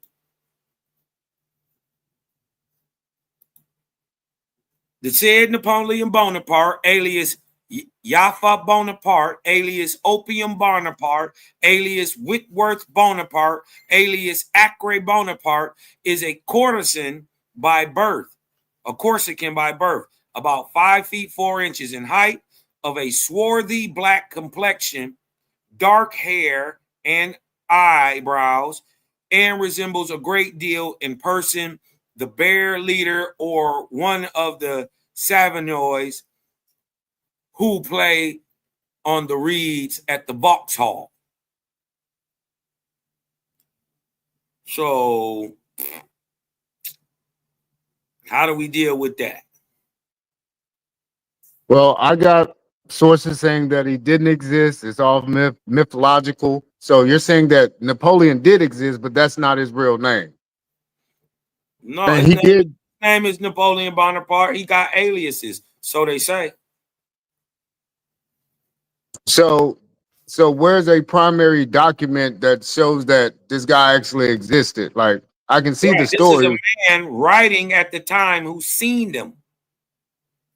Speaker 1: The said Napoleon Bonaparte, alias Jaffa Bonaparte, alias Opium Bonaparte, alias Whitworth Bonaparte, alias Acre Bonaparte, is a courtesan by birth, a Corsican by birth, about 5 feet 4 inches in height, of a swarthy black complexion, dark hair and eyebrows, and resembles a great deal in person the bear leader or one of the Savanois who play on the reeds at the Vauxhall. So, how do we deal with that?
Speaker 10: Well, I got sources saying that he didn't exist. It's all mythological. So you're saying that Napoleon did exist, but that's not his real name.
Speaker 1: No,
Speaker 10: and
Speaker 1: his
Speaker 10: he did.
Speaker 1: name is Napoleon Bonaparte. He got aliases, so they say.
Speaker 10: So where's a primary document that shows that this guy actually existed? Like I can see the story.
Speaker 1: This is a man writing at the time who seen them.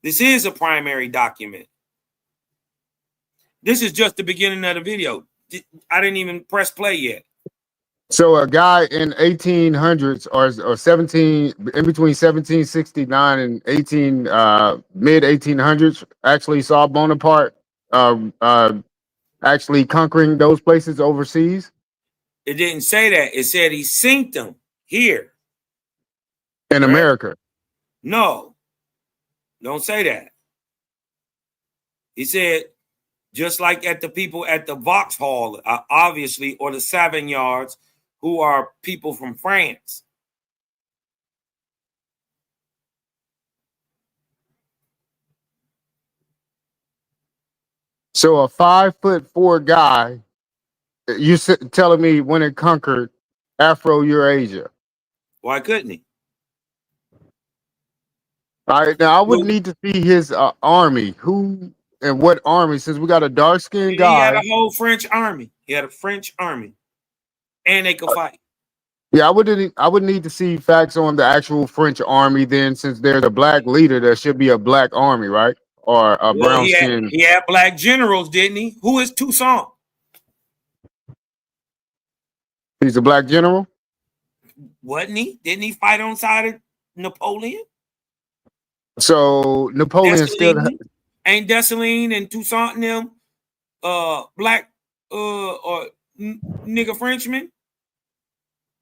Speaker 1: This is a primary document. This is just the beginning of the video. I didn't even press play yet.
Speaker 10: So a guy in 1800s or 17 in between 1769 and mid 1800s actually saw Bonaparte actually conquering those places overseas.
Speaker 1: It didn't say that. It said he seen them here
Speaker 10: in America.
Speaker 1: No, don't say that. He said just like at the people at the Vauxhall, obviously, or the Savoyards, who are people from France.
Speaker 10: So a 5'4" guy, you're telling me when it conquered Afro-Eurasia?
Speaker 1: Why couldn't he?
Speaker 10: All right, now I would need to see his army. Who and what army? Since we got a dark-skinned guy.
Speaker 1: He had a whole French army. He had a French army, and they could fight.
Speaker 10: Yeah, I would need to see facts on the actual French army. Then, since there's a black leader, there should be a black army, right? Or a brown skin.
Speaker 1: He had black generals, didn't he? Who is Toussaint?
Speaker 10: He's a black general.
Speaker 1: Wasn't he? Didn't he fight on side of Napoleon?
Speaker 10: So Napoleon still
Speaker 1: ain't Dessalines and Toussaint and them black or nigga Frenchmen.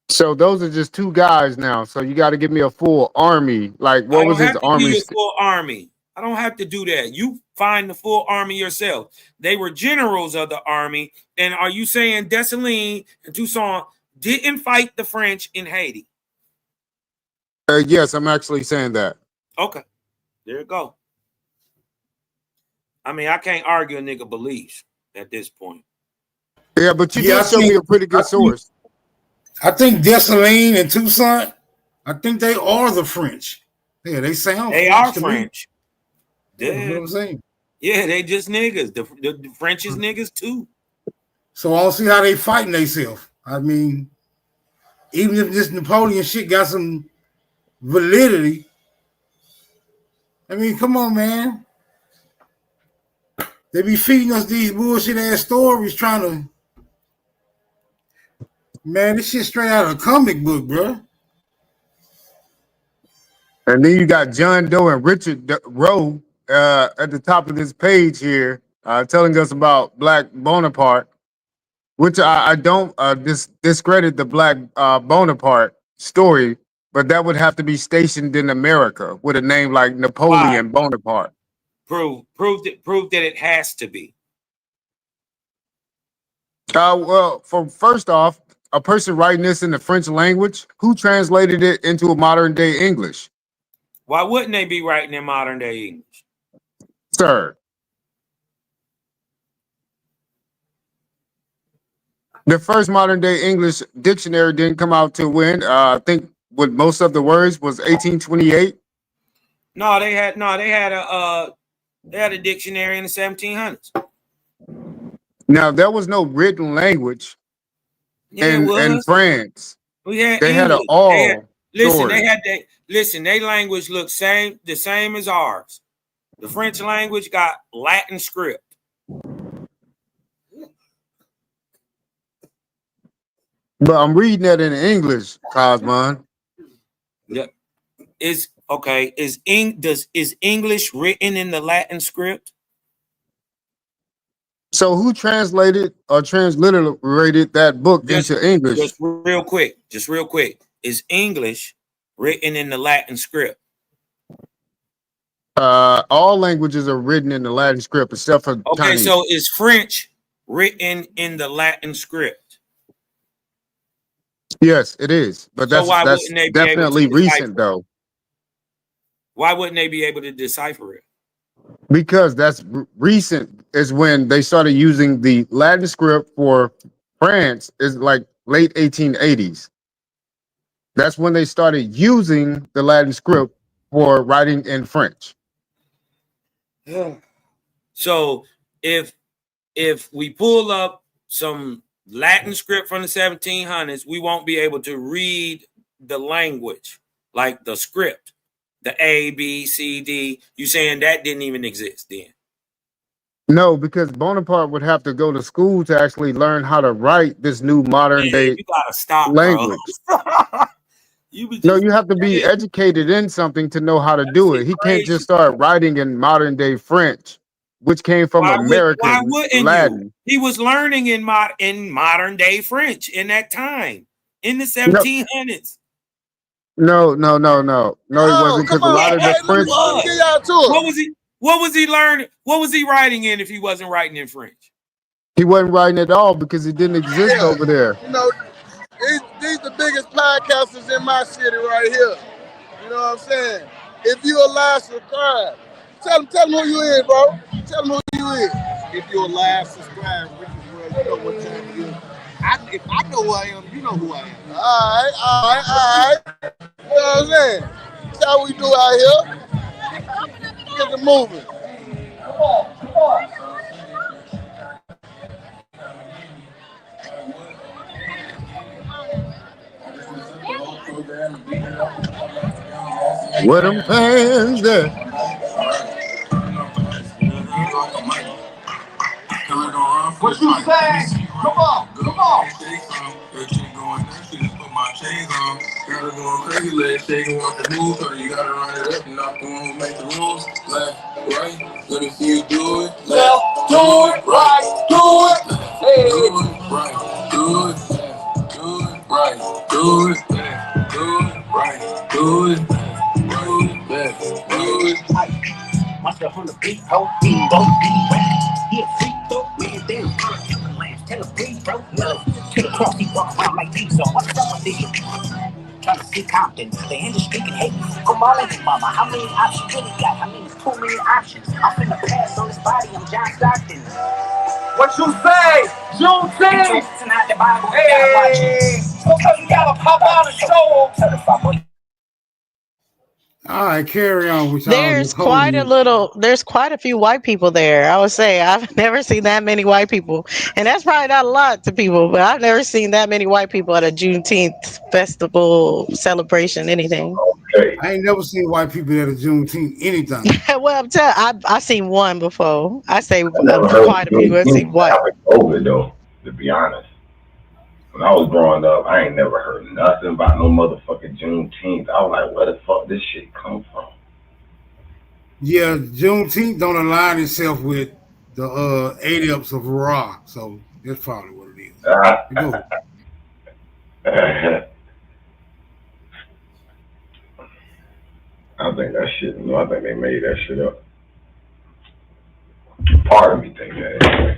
Speaker 10: So those are just two guys now. So you got to give me a full army. Like what was his army?
Speaker 1: Full army. I don't have to do that. You find the full army yourself. They were generals of the army. And are you saying Dessalines and Toussaint didn't fight the French in Haiti?
Speaker 10: Yes, I'm actually saying that.
Speaker 1: Okay. There you go. I mean, I can't argue a nigga beliefs at this point.
Speaker 10: Yeah, but you did show me a pretty good source.
Speaker 14: I think Dessalines and Toussaint, I think they are the French. Yeah, they sound
Speaker 1: They
Speaker 14: French
Speaker 1: are
Speaker 14: to
Speaker 1: French.
Speaker 14: Me. You know what I'm saying?
Speaker 1: Yeah, they just niggas. The French is niggas too.
Speaker 14: So I don't see how they fighting themselves. I mean, even if this Napoleon shit got some validity, I mean, come on, man. They be feeding us these bullshit ass stories trying to, man, this shit straight out of a comic book, bro.
Speaker 10: And then you got John Doe and Richard Rowe at the top of this page here, telling us about Black Bonaparte, which I don't discredit the Black Bonaparte story, but that would have to be stationed in America with a name like Napoleon Bonaparte.
Speaker 1: Prove that it has to be.
Speaker 10: Well, first off, a person writing this in the French language, who translated it into a modern day English?
Speaker 1: Why wouldn't they be writing in modern day English?
Speaker 10: Sir. The first modern day English dictionary didn't come out till when? I think with most of the words was 1828.
Speaker 1: No, they had a dictionary in the 1700s.
Speaker 10: Now there was no written language in France.
Speaker 1: We had
Speaker 10: they
Speaker 1: English.
Speaker 10: had an all.
Speaker 1: Listen, their language looked the same as ours. The French language got Latin script.
Speaker 10: But I'm reading that in English, Cosmon.
Speaker 1: Yeah. Is English written in the Latin script?
Speaker 10: So who translated or transliterated that book into English?
Speaker 1: Just real quick. Is English written in the Latin script?
Speaker 10: All languages are written in the Latin script except for Chinese.
Speaker 1: So is French written in the Latin script?
Speaker 10: Yes, it is. But that's definitely recent, though.
Speaker 1: Why wouldn't they be able to decipher it?
Speaker 10: Because that's recent is when they started using the Latin script for France is like late 1880s. That's when they started using the Latin script for writing in French.
Speaker 1: So if we pull up some Latin script from the 1700s, we won't be able to read the language, like the script, the A, B, C, D. You saying that didn't even exist then?
Speaker 10: No, because Bonaparte would have to go to school to actually learn how to write this new modern day
Speaker 1: you gotta stop,
Speaker 10: language.
Speaker 1: Bro.
Speaker 10: You have to be educated in something to know how to do it. He can't just start writing in modern day French, which came from American Latin.
Speaker 1: You? He was learning in modern day French in that time, in the 1700s.
Speaker 10: No, he wasn't, because a lot of the French.
Speaker 1: What was he learning? What was he writing in if he wasn't writing in French?
Speaker 10: He wasn't writing at all because it didn't exist over there.
Speaker 21: You know, these the biggest podcasters in my city right here. You know what I'm saying? If you alive, subscribe. Tell them who you is, bro. Tell them who you is. If you alive, subscribe. Which is where you know what time it is. If I know who I am, you know who I am. All right. You know what I'm saying? That's how we do out here. Get the moving. Come on.
Speaker 10: Where them fans at?
Speaker 21: What you say? Come on.
Speaker 4: Put my chains on. Gotta go crazy, let shaking off the move. So you gotta run it up and not the one who make the rules. Left, right, let me see you do it.
Speaker 21: Left, do it, right, do it. Hey.
Speaker 4: Do it, right, do it, left, do it, right, do it, left, do it, right, do it, left, do it.
Speaker 6: Myself on the beat, ho, beat, go, beat, rap. He a freak, though, man, damn. Tell him, please, bro, no. To the cross, he walk around like these, so what's up with this? Trying to see Compton, the industry can hate me. Come on, lady mama, how many options really got? I mean, it's too many options. I'm finna pass on this body, I'm John Stockton.
Speaker 21: What you say? Juneteenth.
Speaker 6: Tonight, the Bible,
Speaker 21: hey. So you gotta pop out and show them.
Speaker 14: All right, carry on with y'all
Speaker 11: There's quite a
Speaker 14: Napoleon.
Speaker 11: little, there's quite a few white people there. I would say I've never seen that many white people, and that's probably not a lot to people, but I've never seen that many white people at a Juneteenth festival celebration, anything.
Speaker 16: Okay.
Speaker 14: I ain't never seen white people at a Juneteenth anything.
Speaker 11: Well, I'm telling, I seen one before. I say
Speaker 16: I never heard
Speaker 11: quite a few. I seen
Speaker 16: Juneteenth
Speaker 11: white.
Speaker 16: after COVID though, to be honest. When I was growing up, I ain't never heard nothing about no motherfucking Juneteenth. I was like, where the fuck this shit come from?
Speaker 14: Yeah, Juneteenth don't align itself with the ADEPs of Ra, so that's probably what it is. Go.
Speaker 16: I think that shit, I think they made that shit up. Part of me think that anyway.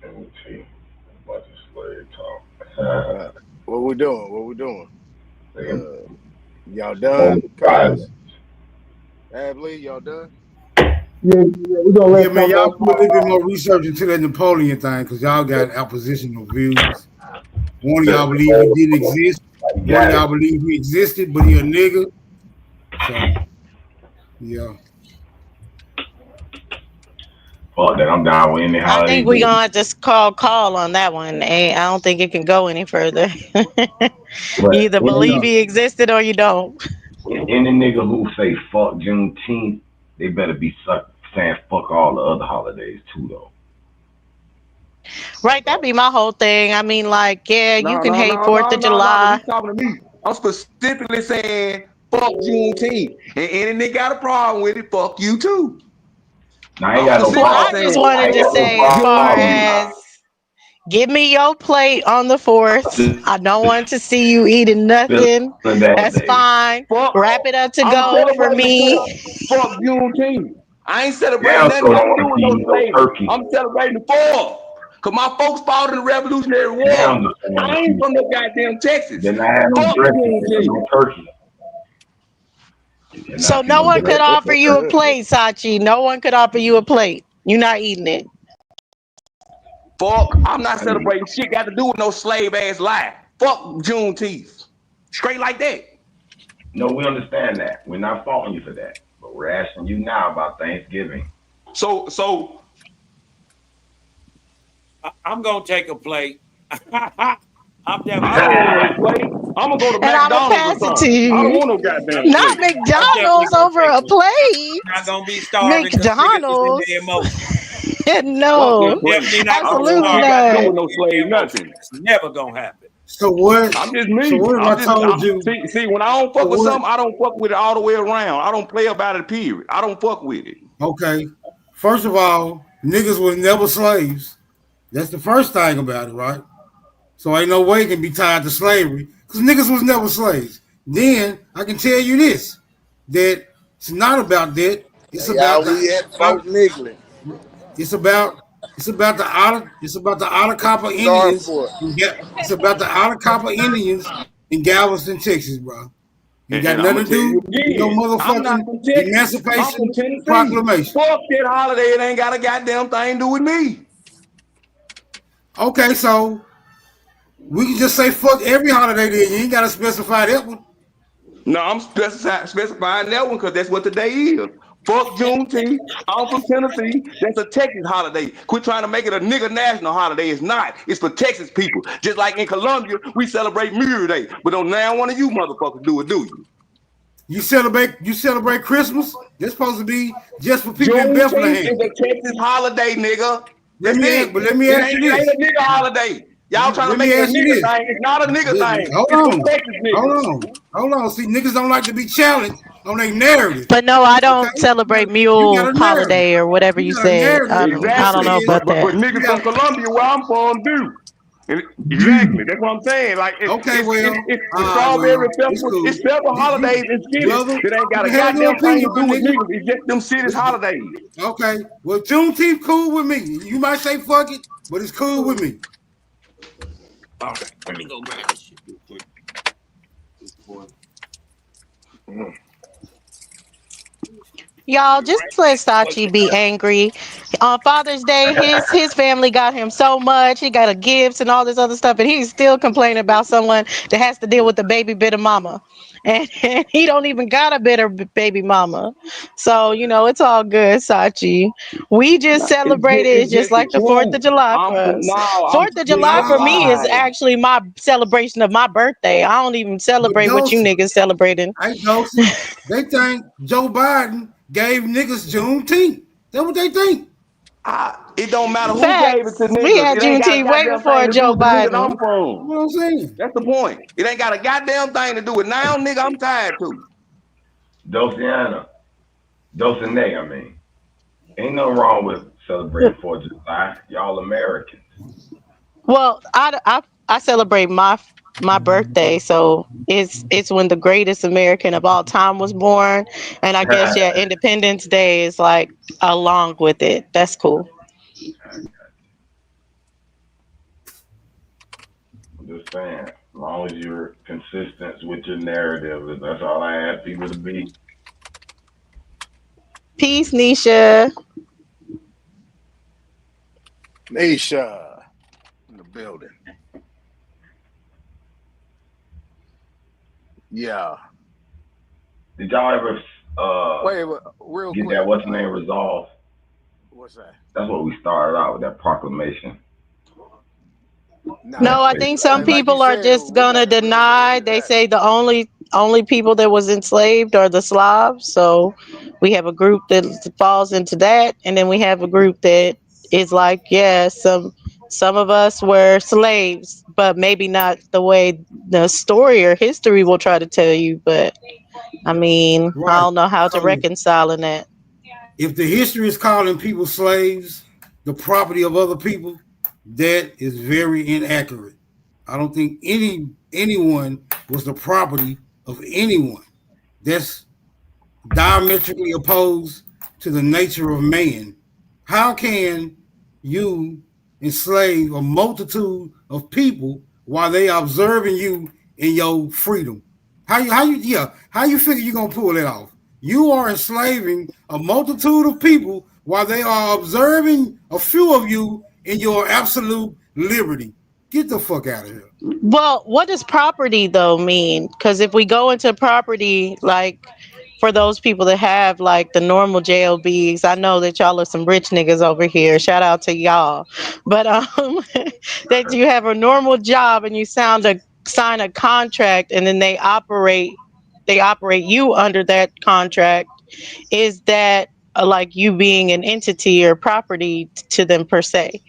Speaker 16: Let me see. A bunch of slave talk.
Speaker 21: What we doing? What we doing? Y'all
Speaker 16: On
Speaker 21: done?
Speaker 16: violence.
Speaker 21: Adley, y'all done?
Speaker 14: Yeah, man, y'all do a little bit more research into that Napoleon thing because y'all got oppositional views. One of y'all believe he didn't exist. One of y'all believe he existed, but he a nigga. So, yeah.
Speaker 16: Fuck that, I'm down with any
Speaker 11: I
Speaker 16: holiday.
Speaker 11: think we gonna just call on that one. I don't think it can go any further. You either believe he existed or you don't.
Speaker 16: Any nigga who say fuck Juneteenth, they better be saying fuck all the other holidays too, though.
Speaker 11: Right, that'd be my whole thing. I mean, like, yeah, you
Speaker 2: No,
Speaker 11: can
Speaker 2: no,
Speaker 11: hate
Speaker 2: no,
Speaker 11: Fourth
Speaker 2: no,
Speaker 11: of
Speaker 2: no, no. But
Speaker 11: July.
Speaker 2: he's talking to me. I'm specifically saying fuck Juneteenth. And any nigga got a problem with it, fuck you too.
Speaker 16: Now, I ain't got no
Speaker 11: Well, I
Speaker 16: problem.
Speaker 11: just
Speaker 16: I
Speaker 11: wanted
Speaker 16: ain't
Speaker 11: to
Speaker 16: got no
Speaker 11: say, as far
Speaker 16: problem.
Speaker 11: as give me your plate on the 4th. I don't want to see you eating nothing. That's fine.
Speaker 2: Fuck,
Speaker 11: Wrap it up to
Speaker 2: I'm
Speaker 11: go for
Speaker 2: celebrating the
Speaker 11: me.
Speaker 2: 4th. Fuck Juneteenth. I ain't celebrating
Speaker 16: Damn,
Speaker 2: nothing
Speaker 16: so
Speaker 2: got
Speaker 16: don't
Speaker 2: to do
Speaker 16: want to
Speaker 2: with
Speaker 16: see
Speaker 2: no
Speaker 16: you no
Speaker 2: slavery.
Speaker 16: turkey.
Speaker 2: I'm celebrating the 4th. Cause my folks fought in the Revolutionary War.
Speaker 16: Damn, just don't want
Speaker 2: I
Speaker 16: to
Speaker 2: ain't
Speaker 16: see.
Speaker 2: from no goddamn Texas.
Speaker 16: Then I had no
Speaker 2: Fuck
Speaker 16: dressing,
Speaker 2: Juneteenth.
Speaker 16: no turkey. You
Speaker 11: So
Speaker 16: cannot see
Speaker 11: no
Speaker 16: no
Speaker 11: one could
Speaker 16: dressing.
Speaker 11: offer you a plate, Sachi. No one could offer you a plate. You're not eating it.
Speaker 2: Fuck, I'm not celebrating shit got to do with no slave ass lie. Fuck Juneteenth. Straight like that.
Speaker 16: No, we understand that. We're not faulting you for that. But we're asking you now about Thanksgiving.
Speaker 2: So
Speaker 1: I'm gonna take a plate. I'm
Speaker 2: I
Speaker 1: definitely
Speaker 2: don't
Speaker 1: gonna
Speaker 2: want no plate. I'm gonna go to
Speaker 11: And I'm going to
Speaker 2: McDonald's or
Speaker 11: pass it to
Speaker 2: something. I don't
Speaker 11: you.
Speaker 2: want no goddamn
Speaker 11: Not
Speaker 2: plate.
Speaker 1: I'm definitely
Speaker 11: McDonald's
Speaker 1: gonna
Speaker 11: over
Speaker 1: take
Speaker 11: a
Speaker 1: one.
Speaker 11: plate.
Speaker 1: I'm not gonna be starving because niggas is in their
Speaker 11: McDonald's.
Speaker 1: emotions.
Speaker 2: Fuck
Speaker 11: No,
Speaker 2: that
Speaker 1: I'm
Speaker 2: plate.
Speaker 1: definitely not
Speaker 2: I don't
Speaker 1: gonna
Speaker 2: want
Speaker 11: absolutely
Speaker 1: starve
Speaker 2: shit got to do
Speaker 1: because
Speaker 11: not.
Speaker 2: with no
Speaker 1: niggas in
Speaker 2: slave
Speaker 1: their emotions.
Speaker 2: nothing.
Speaker 1: It's never gonna happen.
Speaker 14: So what?
Speaker 2: I'm just
Speaker 14: So
Speaker 2: me.
Speaker 14: what if I told you?
Speaker 2: See, when I don't fuck
Speaker 14: So
Speaker 2: with
Speaker 14: what?
Speaker 2: something, I don't fuck with it all the way around. I don't play about it, period. I don't fuck with it.
Speaker 14: Okay. First of all, niggas was never slaves. That's the first thing about it, right? So ain't no way it can be tied to slavery because niggas was never slaves. Then I can tell you this, that it's not about that. It's
Speaker 21: Hey,
Speaker 14: about
Speaker 21: y'all,
Speaker 14: the
Speaker 21: we at Fort Nicholas.
Speaker 14: it's about the Atacapa
Speaker 21: Going
Speaker 14: Indians.
Speaker 21: for it.
Speaker 14: It's about the Atacapa Indians in Galveston, Texas, bro. Ain't got
Speaker 2: And I'm
Speaker 14: nothing
Speaker 2: gonna
Speaker 14: to
Speaker 2: tell you
Speaker 14: do with no
Speaker 2: again, I'm not
Speaker 14: motherfucking
Speaker 2: from Texas. I'm from
Speaker 14: Emancipation
Speaker 2: Tennessee.
Speaker 14: Proclamation.
Speaker 2: Fuck that holiday. It ain't got a goddamn thing to do with me.
Speaker 14: Okay, so we can just say fuck every holiday then. You ain't gotta specify that one.
Speaker 2: No, I'm specifying that one because that's what the day is. Fuck Juneteenth. I'm from Tennessee. That's a Texas holiday. Quit trying to make it a nigga national holiday. It's not. It's for Texas people. Just like in Colombia, we celebrate Mirror Day. But don't now one of you motherfuckers do it, do you?
Speaker 14: You celebrate Christmas? That's supposed to be just for people in
Speaker 2: Juneteenth is
Speaker 14: Bethlehem.
Speaker 2: a Texas holiday, nigga.
Speaker 14: Let
Speaker 2: That's it.
Speaker 14: me
Speaker 2: It
Speaker 14: ask
Speaker 2: ain't,
Speaker 14: you
Speaker 2: it ain't
Speaker 14: this.
Speaker 2: a nigga holiday. Y'all trying to
Speaker 14: Let
Speaker 2: make
Speaker 14: me
Speaker 2: it a
Speaker 14: ask you
Speaker 2: nigga
Speaker 14: this.
Speaker 2: thing. It's not a nigga thing. It's for Texas niggas.
Speaker 14: Hold on. See, niggas don't like to be challenged on their narrative.
Speaker 11: But no, I
Speaker 14: Okay,
Speaker 11: don't celebrate
Speaker 14: you got
Speaker 11: Mule
Speaker 14: a narrative.
Speaker 11: Holiday or whatever
Speaker 14: You
Speaker 11: you
Speaker 14: got a
Speaker 11: said.
Speaker 14: narrative
Speaker 11: I
Speaker 14: that
Speaker 11: don't know
Speaker 2: Exactly.
Speaker 14: says
Speaker 11: about
Speaker 2: But
Speaker 11: that.
Speaker 2: niggas
Speaker 14: you
Speaker 2: from
Speaker 14: got
Speaker 2: Colombia where I'm from do. And exactly. That's what I'm saying. Like
Speaker 14: okay. Well,
Speaker 2: it's the
Speaker 14: all right.
Speaker 2: strawberry
Speaker 14: Well, it's
Speaker 2: festival.
Speaker 14: cool.
Speaker 2: It's several holidays in cities
Speaker 14: Brother,
Speaker 2: that ain't
Speaker 14: you
Speaker 2: got a
Speaker 14: can have your
Speaker 2: goddamn thing
Speaker 14: opinion,
Speaker 2: to
Speaker 14: my
Speaker 2: do with
Speaker 14: nigga.
Speaker 2: niggas. It's just them cities holidays.
Speaker 14: Okay. Well, Juneteenth cool with me. You might say fuck it, but it's cool with me.
Speaker 1: All right, let me go grab this shit real quick.
Speaker 21: Mm.
Speaker 11: Y'all just let Sachi be angry. On Father's Day, his family got him so much. He got a gifts and all this other stuff, and he's still complaining about someone that has to deal with the baby bitter mama, and he don't even got a bitter baby mama. So it's all good, Sachi. We just celebrated. It's
Speaker 2: It's
Speaker 11: just
Speaker 2: just the
Speaker 11: like the Fourth of
Speaker 2: truth.
Speaker 11: July for us.
Speaker 2: I'm
Speaker 11: Fourth of
Speaker 2: speaking
Speaker 11: July
Speaker 2: the
Speaker 11: for me is
Speaker 2: line.
Speaker 11: actually my celebration of my birthday. I don't even
Speaker 14: But
Speaker 11: celebrate what you
Speaker 14: Dawson,
Speaker 11: niggas celebrating.
Speaker 14: hey Dawson, they think Joe Biden gave niggas Juneteenth. That's what they think.
Speaker 2: It don't matter who gave it to
Speaker 11: Facts. We
Speaker 2: niggas.
Speaker 11: had
Speaker 2: It ain't got a
Speaker 11: Juneteenth way
Speaker 2: goddamn thing
Speaker 11: before
Speaker 2: to do
Speaker 11: Joe
Speaker 2: with the niggas I'm
Speaker 11: Biden.
Speaker 2: from.
Speaker 14: What I'm saying.
Speaker 2: That's the point. It ain't got a goddamn thing to do with now, nigga. I'm tired too.
Speaker 16: Dociana, Docinay, I mean. Ain't nothing wrong with celebrating 4th of July. Y'all Americans.
Speaker 11: Well, I celebrate my birthday, so it's when the greatest American of all time was born, and I guess yeah, Independence Day is like along with it. That's cool.
Speaker 16: I'm just saying, as long as you're consistent with your narrative, that's all I ask people to be.
Speaker 11: Peace, Nisha.
Speaker 19: Nisha in the building. Yeah.
Speaker 16: Did y'all ever
Speaker 19: Wait, real
Speaker 16: get
Speaker 19: quick.
Speaker 16: that what's the name resolved?
Speaker 19: What's that?
Speaker 16: That's what we started out with, that proclamation.
Speaker 11: No, I think some
Speaker 19: Like you
Speaker 11: people are
Speaker 19: said,
Speaker 11: just
Speaker 19: we
Speaker 11: gonna
Speaker 19: got to relook
Speaker 11: deny.
Speaker 19: into
Speaker 11: They
Speaker 19: that.
Speaker 11: say the only people that was enslaved are the Slavs. So we have a group that falls into that, and then we have a group that is like, yeah, some of us were slaves, but maybe not the way the story or history will try to tell you. But I mean, I
Speaker 14: Right.
Speaker 11: don't know how to
Speaker 14: So
Speaker 11: reconcile in that.
Speaker 14: if the history is calling people slaves, the property of other people, that is very inaccurate. I don't think anyone was the property of anyone. That's diametrically opposed to the nature of man. How can you enslave a multitude of people while they observing you in your freedom? How you figure you're gonna pull it off? You are enslaving a multitude of people while they are observing a few of you in your absolute liberty. Get the fuck out of here.
Speaker 11: Well, what does property though mean? Because if we go into property, like for those people that have like the normal JLBs, I know that y'all are some rich niggas over here. Shout out to y'all. But that you have a normal job and you sign a contract and then they operate you under that contract. Is that like you being an entity or property to them per se?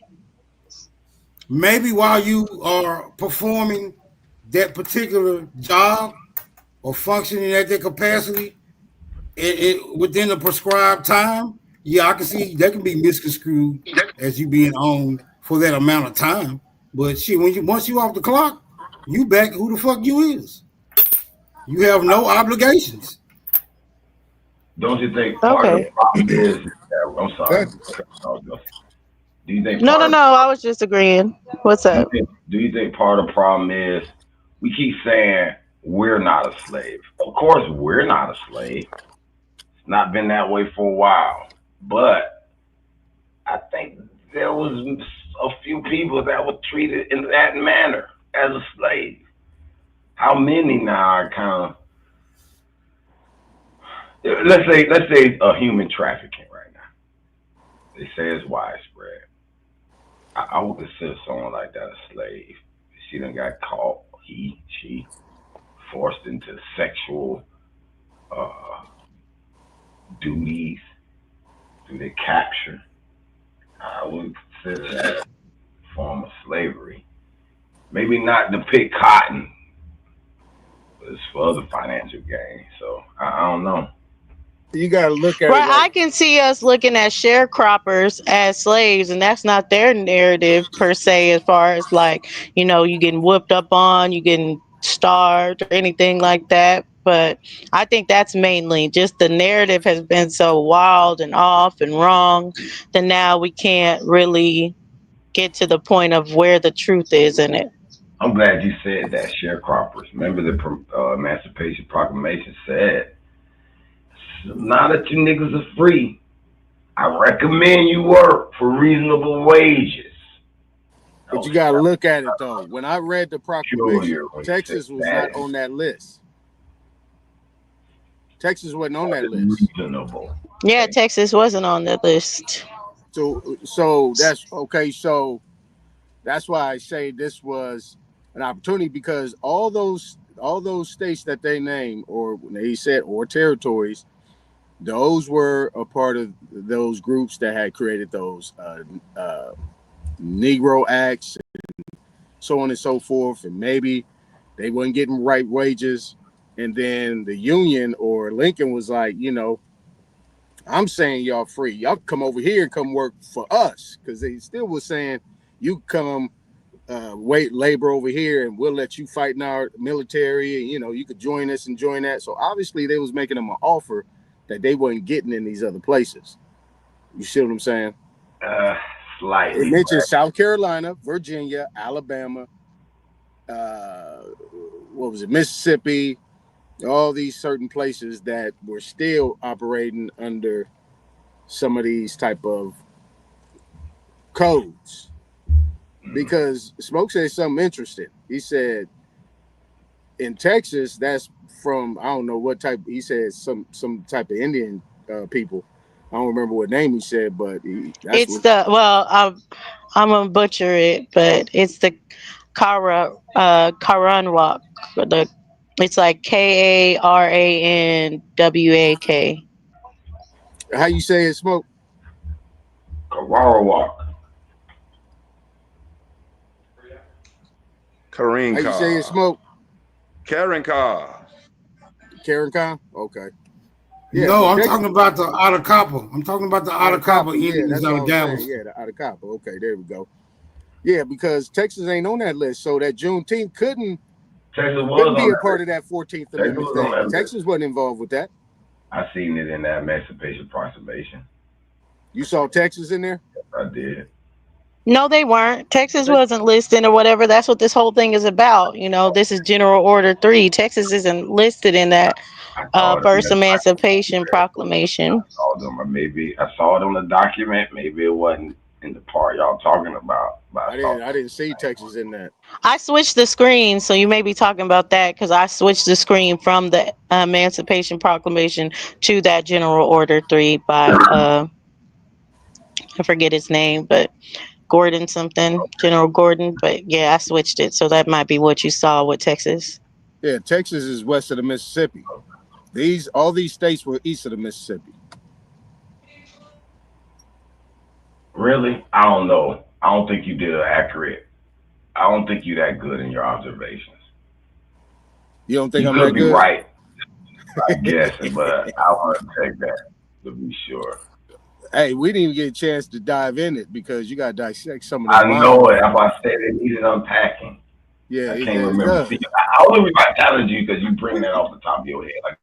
Speaker 14: Maybe while you are performing that particular job or functioning at that capacity within the prescribed time, yeah, I can see that can be misconstrued as you being owned for that amount of time. But shit, when you once you off the clock, you back who the fuck you is. You have no obligations.
Speaker 16: Don't you think part of the
Speaker 11: Okay.
Speaker 16: problem is that, I'm sorry, do you think
Speaker 11: No, no,
Speaker 16: part of
Speaker 11: no. I was just agreeing. What's
Speaker 16: do you
Speaker 11: up?
Speaker 16: think do you think part of the problem is we keep saying we're not a slave? Of course we're not a slave. It's not been that way for a while. But I think there was a few people that were treated in that manner as a slave. How many now are kind of, let's say human trafficking right now. They say it's widespread. I would consider someone like that a slave. She done got caught, she forced into sexual uh, duties through their capture. I would consider that a form of slavery. Maybe not to pick cotton, but it's for other financial gain. So I don't know.
Speaker 19: You got to look at it
Speaker 11: Right,
Speaker 19: like
Speaker 11: I can see us looking at sharecroppers as slaves, and that's not their narrative per se, as far as like, you getting whooped up on, you getting starved or anything like that. But I think that's mainly just the narrative has been so wild and off and wrong that now we can't really get to the point of where the truth is in it.
Speaker 16: I'm glad you said that, sharecroppers. Remember the Emancipation Proclamation said now that you niggas are free, I recommend you work for reasonable wages.
Speaker 19: But you gotta look at it though. When I read the proclamation,
Speaker 16: Peculiar when you say
Speaker 19: Texas was
Speaker 16: that.
Speaker 19: not on that list. Texas wasn't on that list.
Speaker 16: Reasonable.
Speaker 11: Yeah, Texas wasn't on the list.
Speaker 19: So that's okay. So that's why I say this was an opportunity because all those states that they named or they said or territories, those were a part of those groups that had created those Negro Acts and so on and so forth, and maybe they weren't getting right wages, and then the Union or Lincoln was like, I'm saying y'all free, y'all come over here and come work for us, because they still was saying you come wait labor over here and we'll let you fight in our military, and you could join us and join that. So obviously they was making them an offer that they weren't getting in these other places. You see what I'm saying?
Speaker 16: Slightly.
Speaker 19: It mentions South Carolina, Virginia, Alabama, what was it, Mississippi, all these certain places that were still operating under some of these type of codes. Because Smoke said something interesting. He said in Texas, that's from, I don't know what type, he said some type of Indian people. I don't remember what name he said, but
Speaker 11: It's the I'm gonna butcher it, but it's the Karanwak. It's like Karanwak.
Speaker 19: How you say it, Smoke?
Speaker 16: Kawarawak.
Speaker 2: Kareem
Speaker 19: How you say it,
Speaker 2: Carr.
Speaker 19: Smoke?
Speaker 2: Karen Carr.
Speaker 19: Karen Khan? Okay.
Speaker 14: Yeah, no, I'm talking about the Atacapa. I'm talking about the Atacapa
Speaker 19: Yeah,
Speaker 14: Indians
Speaker 19: that's
Speaker 14: out
Speaker 19: what
Speaker 14: of
Speaker 19: I'm
Speaker 14: Galveston.
Speaker 19: saying. Yeah, the Atacapa. Okay, there we go. Yeah, because Texas ain't on that list, so that Juneteenth couldn't be a part of that 14th Amendment thing. Texas wasn't involved with that.
Speaker 16: I seen it in that Emancipation Proclamation.
Speaker 19: You saw Texas in there?
Speaker 16: I did.
Speaker 11: No, they weren't. Texas wasn't listed or whatever. That's what this whole thing is about. This is General Order 3. Texas isn't listed in that first Emancipation Proclamation.
Speaker 16: I saw them, or maybe I saw it on the document. Maybe it wasn't in the part y'all talking about.
Speaker 19: I didn't see Texas in that.
Speaker 11: I switched the screen, so you may be talking about that because I switched the screen from the Emancipation Proclamation to that General Order 3 by I forget his name, but Gordon something, General Gordon. But yeah, I switched it, so that might be what you saw with Texas.
Speaker 19: Yeah, Texas is west of the Mississippi. All these states were east of the Mississippi.
Speaker 16: Really? I don't know. I don't think you did an accurate. I don't think you're that good in your observations.
Speaker 19: You don't think
Speaker 16: you
Speaker 19: I'm
Speaker 16: could
Speaker 19: that
Speaker 16: be
Speaker 19: good?
Speaker 16: right, I guess, but I want to take that to be sure.
Speaker 19: Hey, we didn't even get a chance to dive in it because you got to dissect some of
Speaker 16: I
Speaker 19: them.
Speaker 16: know it. I'm about to say they needed unpacking.
Speaker 19: Yeah,
Speaker 16: I can't remember. See, I only reason I challenge you because you bring that off the top of your head. Like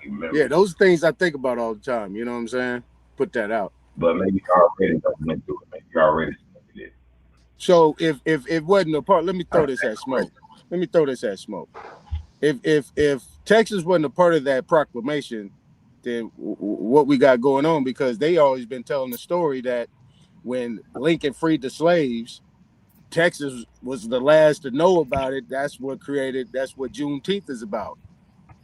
Speaker 16: you remember.
Speaker 19: Yeah, those things I think about all the time. You know what I'm saying? Put that out.
Speaker 16: But maybe you already went through it. Maybe you already studied it.
Speaker 19: So if it wasn't a part, let me throw this at Smoke. If Texas wasn't a part of that proclamation, then what we got going on? Because they always been telling the story that when Lincoln freed the slaves, Texas was the last to know about it. That's what Juneteenth is about.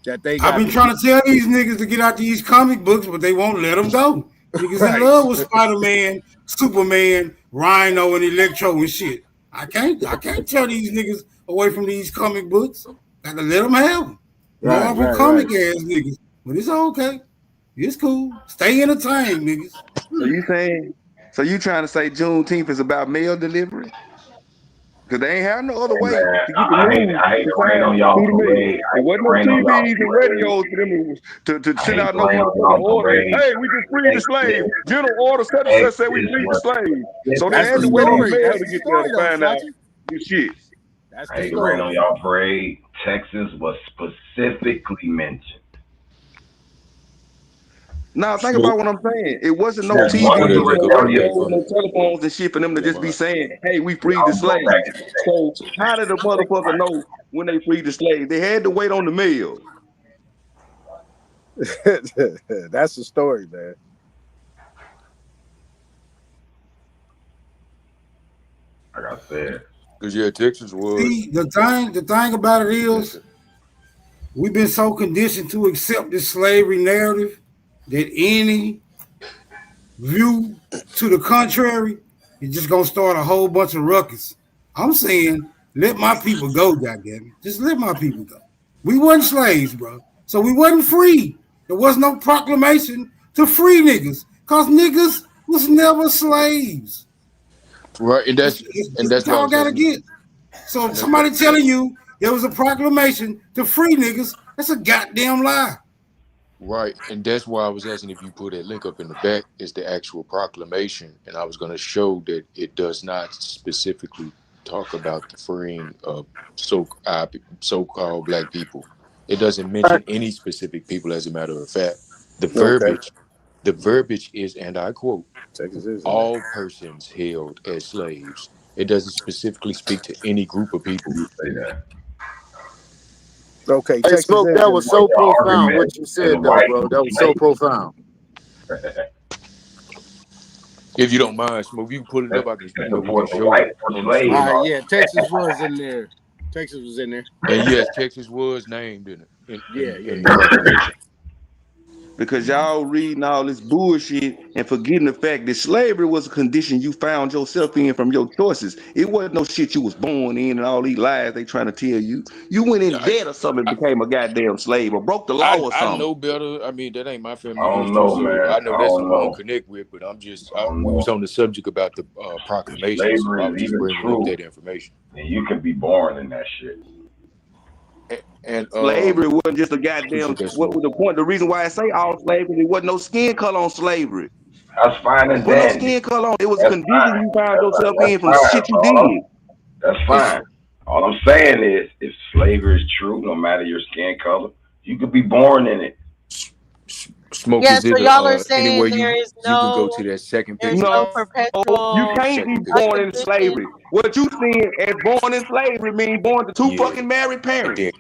Speaker 19: That they got.
Speaker 14: I've been trying to tell these niggas to get out these comic books, but they won't let them go. Niggas in love with Spider-Man, Superman, Rhino, and Electro and shit. I can't tell these niggas away from these comic books. Got to let them have them. Marvel comic ass niggas. But it's okay. It's cool. Stay entertained, niggas.
Speaker 2: So you trying to say Juneteenth is about mail delivery? Because they ain't have no other way to get the news.
Speaker 16: I hate to rain on y'all parade.
Speaker 2: There wasn't no TVs and radios for them to send out no motherfucking order. Hey, we just freed the slave. General order such and such said we freed the slave. So they had to wait on mail to get there to find out this shit.
Speaker 16: I hate to rain on y'all parade. Texas was specifically mentioned.
Speaker 2: Now think about what I'm saying. It wasn't no TV, no radios, no telephones and shit for them to just be saying, "Hey, we freed the slaves." So how did the motherfucker know when they freed the slaves? They had to wait on the mail.
Speaker 19: That's the story, man.
Speaker 16: Like I said.
Speaker 15: Because yeah, Texas was.
Speaker 14: See, the thing about it is, we've been so conditioned to accept this slavery narrative that any view to the contrary is just gonna start a whole bunch of ruckus. I'm saying, let my people go, goddamn it. Just let my people go. We wasn't slaves, bro. So we wasn't free. There was no proclamation to free niggas. Cause niggas was never slaves.
Speaker 15: Right, and
Speaker 14: That's
Speaker 15: that's
Speaker 14: what
Speaker 15: why I
Speaker 14: y'all
Speaker 15: was
Speaker 14: gotta
Speaker 15: asking.
Speaker 14: get. So if somebody telling you there was a proclamation to free niggas, that's a goddamn lie.
Speaker 15: Right, and that's why I was asking if you put that link up in the back. Is the actual proclamation, and I was going to show that it does not specifically talk about the freeing of so-called black people. It doesn't mention any specific people. As a matter of fact, the
Speaker 19: Okay.
Speaker 15: verbiage, the verbiage is, and I quote,
Speaker 19: Texas is in there.
Speaker 15: "All persons held as slaves." It doesn't specifically speak to any group of people.
Speaker 16: You say that.
Speaker 19: Okay,
Speaker 10: Hey,
Speaker 19: Texas
Speaker 10: Smoke,
Speaker 19: is
Speaker 10: that
Speaker 19: in
Speaker 10: was
Speaker 19: there.
Speaker 10: so
Speaker 16: The
Speaker 10: profound
Speaker 16: argument
Speaker 10: what you
Speaker 16: is
Speaker 10: said, though,
Speaker 16: right
Speaker 10: bro.
Speaker 16: to
Speaker 10: That was so
Speaker 16: slave.
Speaker 10: profound.
Speaker 15: If you don't mind, Smoke, you can pull it up. I can,
Speaker 16: And
Speaker 15: we can
Speaker 16: support the
Speaker 15: show it
Speaker 16: white for
Speaker 15: on the
Speaker 16: slaves.
Speaker 19: All
Speaker 15: screen.
Speaker 19: right, yeah, Texas was in there. Texas was in there.
Speaker 15: And yes, Texas was named in it
Speaker 19: Yeah,
Speaker 15: in
Speaker 19: yeah,
Speaker 15: the proclamation.
Speaker 2: Because y'all reading all this bullshit and forgetting the fact that slavery was a condition you found yourself in from your choices. It wasn't no shit you was born in and all these lies they trying to tell you. You went in
Speaker 15: I,
Speaker 2: debt or something and became a goddamn slave or broke the law
Speaker 15: I
Speaker 2: or
Speaker 15: I
Speaker 2: something.
Speaker 15: know better. I mean, that ain't my
Speaker 16: I
Speaker 15: family
Speaker 16: don't
Speaker 15: history,
Speaker 16: know,
Speaker 15: so
Speaker 16: man.
Speaker 15: I know
Speaker 16: I
Speaker 15: that's
Speaker 16: don't
Speaker 15: something I don't
Speaker 16: know.
Speaker 15: connect with. But
Speaker 16: I don't
Speaker 15: we was
Speaker 16: know.
Speaker 15: on the subject about the
Speaker 16: If
Speaker 15: proclamation, so I
Speaker 16: slavery
Speaker 15: was
Speaker 16: is
Speaker 15: just
Speaker 16: even
Speaker 15: bringing up
Speaker 16: true,
Speaker 15: that information.
Speaker 16: then you can be born in that shit.
Speaker 15: And
Speaker 2: Slavery wasn't just a goddamn
Speaker 15: appreciate that,
Speaker 2: what
Speaker 15: Smoke.
Speaker 2: was the point? The reason why I say all slavery, there wasn't no skin color on slavery.
Speaker 16: That's fine and
Speaker 2: Wasn't no
Speaker 16: dandy.
Speaker 2: skin color on. It was a
Speaker 16: That's
Speaker 2: condition
Speaker 16: fine.
Speaker 2: you found yourself
Speaker 16: That's
Speaker 2: in from
Speaker 16: fine.
Speaker 2: shit you did.
Speaker 16: That's
Speaker 15: It's
Speaker 16: fine. All I'm saying is, if slavery is true, no matter your skin color, you could be born in it.
Speaker 15: Smoke.
Speaker 11: Yeah,
Speaker 15: Is
Speaker 11: so
Speaker 15: it
Speaker 11: y'all are
Speaker 15: anywhere
Speaker 11: saying
Speaker 15: you can go to that second
Speaker 11: there's
Speaker 15: picture?
Speaker 11: no
Speaker 2: No, you
Speaker 11: perpetual
Speaker 2: can't be
Speaker 15: Second picture,
Speaker 2: born in
Speaker 11: condition.
Speaker 2: slavery. What you seeing as born in slavery mean born to two
Speaker 15: yeah,
Speaker 2: fucking married
Speaker 15: and
Speaker 2: parents.
Speaker 15: then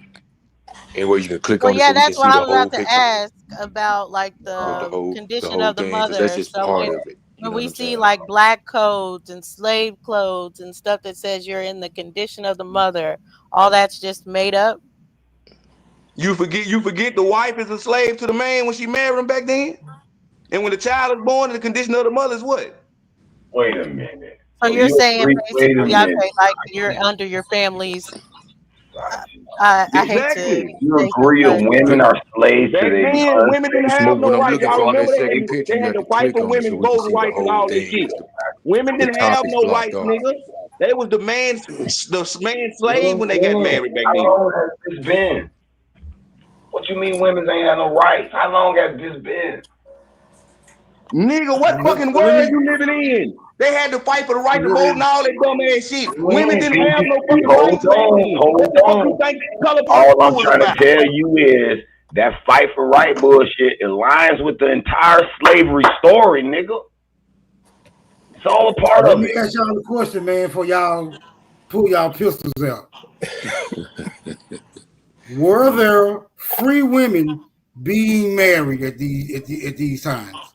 Speaker 15: anywhere you can click
Speaker 11: Well,
Speaker 15: on it
Speaker 11: yeah,
Speaker 15: so we can
Speaker 11: that's what
Speaker 15: see
Speaker 11: I
Speaker 15: the
Speaker 11: was about
Speaker 15: whole
Speaker 11: to
Speaker 15: picture
Speaker 11: ask about, like
Speaker 15: with
Speaker 11: the
Speaker 15: the
Speaker 11: condition
Speaker 15: whole
Speaker 11: of the
Speaker 15: thing, because that's
Speaker 11: mother.
Speaker 15: just
Speaker 11: So
Speaker 15: part of it. You
Speaker 11: when
Speaker 15: know what
Speaker 11: we
Speaker 15: I'm
Speaker 11: see
Speaker 15: saying?
Speaker 11: like black codes and slave clothes and stuff that says you're in the condition of the mother, all that's just made up.
Speaker 2: You forget the wife is a slave to the man when she married him back then. And when the child is born, the condition of the mother is what?
Speaker 16: Wait a minute.
Speaker 11: So
Speaker 16: So
Speaker 11: you're
Speaker 16: you
Speaker 11: saying
Speaker 16: agree? Wait a
Speaker 11: basically,
Speaker 16: minute.
Speaker 11: okay, like you're under your family's.
Speaker 16: Sachi.
Speaker 11: I hate to
Speaker 2: Exactly.
Speaker 16: You
Speaker 11: say so
Speaker 16: agree that
Speaker 11: much.
Speaker 16: women are slaves to
Speaker 2: Back
Speaker 16: their
Speaker 2: then,
Speaker 16: husbands?
Speaker 2: women didn't have
Speaker 15: Smoke.
Speaker 2: no
Speaker 15: When I'm
Speaker 2: rights.
Speaker 15: looking
Speaker 2: Y'all
Speaker 15: for
Speaker 2: remember
Speaker 15: that
Speaker 2: they
Speaker 15: second picture,
Speaker 2: they
Speaker 15: you
Speaker 2: had
Speaker 15: have
Speaker 2: to
Speaker 15: to
Speaker 2: fight
Speaker 15: click
Speaker 2: for
Speaker 15: on it so
Speaker 2: women's
Speaker 15: we can
Speaker 2: voting
Speaker 15: see the
Speaker 2: rights and
Speaker 15: whole
Speaker 2: all that
Speaker 15: thing.
Speaker 2: shit.
Speaker 15: Because
Speaker 2: Women
Speaker 15: the
Speaker 2: didn't
Speaker 15: top
Speaker 2: have
Speaker 15: is
Speaker 2: no
Speaker 15: blocked
Speaker 2: rights,
Speaker 15: off.
Speaker 2: nigga. They was the man
Speaker 16: What
Speaker 2: slave
Speaker 16: I'm
Speaker 2: when they got
Speaker 16: saying,
Speaker 2: married back
Speaker 16: how
Speaker 2: then.
Speaker 16: long has this been? What you mean women ain't had no rights? How long has this been?
Speaker 2: Nigga, what fucking
Speaker 14: So let
Speaker 2: world
Speaker 14: me
Speaker 2: you living in? They had to fight for the right to vote and
Speaker 14: really,
Speaker 2: all that dumb ass shit. Women
Speaker 16: When
Speaker 2: didn't have no fucking
Speaker 16: hold
Speaker 2: rights back
Speaker 16: on,
Speaker 2: then. What
Speaker 16: hold
Speaker 2: the fuck you
Speaker 16: on.
Speaker 2: think color
Speaker 16: All
Speaker 2: purple
Speaker 16: I'm
Speaker 2: was
Speaker 16: trying to
Speaker 2: about?
Speaker 16: tell you is that fight for right bullshit aligns with the entire slavery story, nigga. It's all a part
Speaker 14: let
Speaker 16: of
Speaker 14: me
Speaker 16: it.
Speaker 14: ask y'all a question, man, for y'all pull y'all pistols out. Were there free women being married at these times?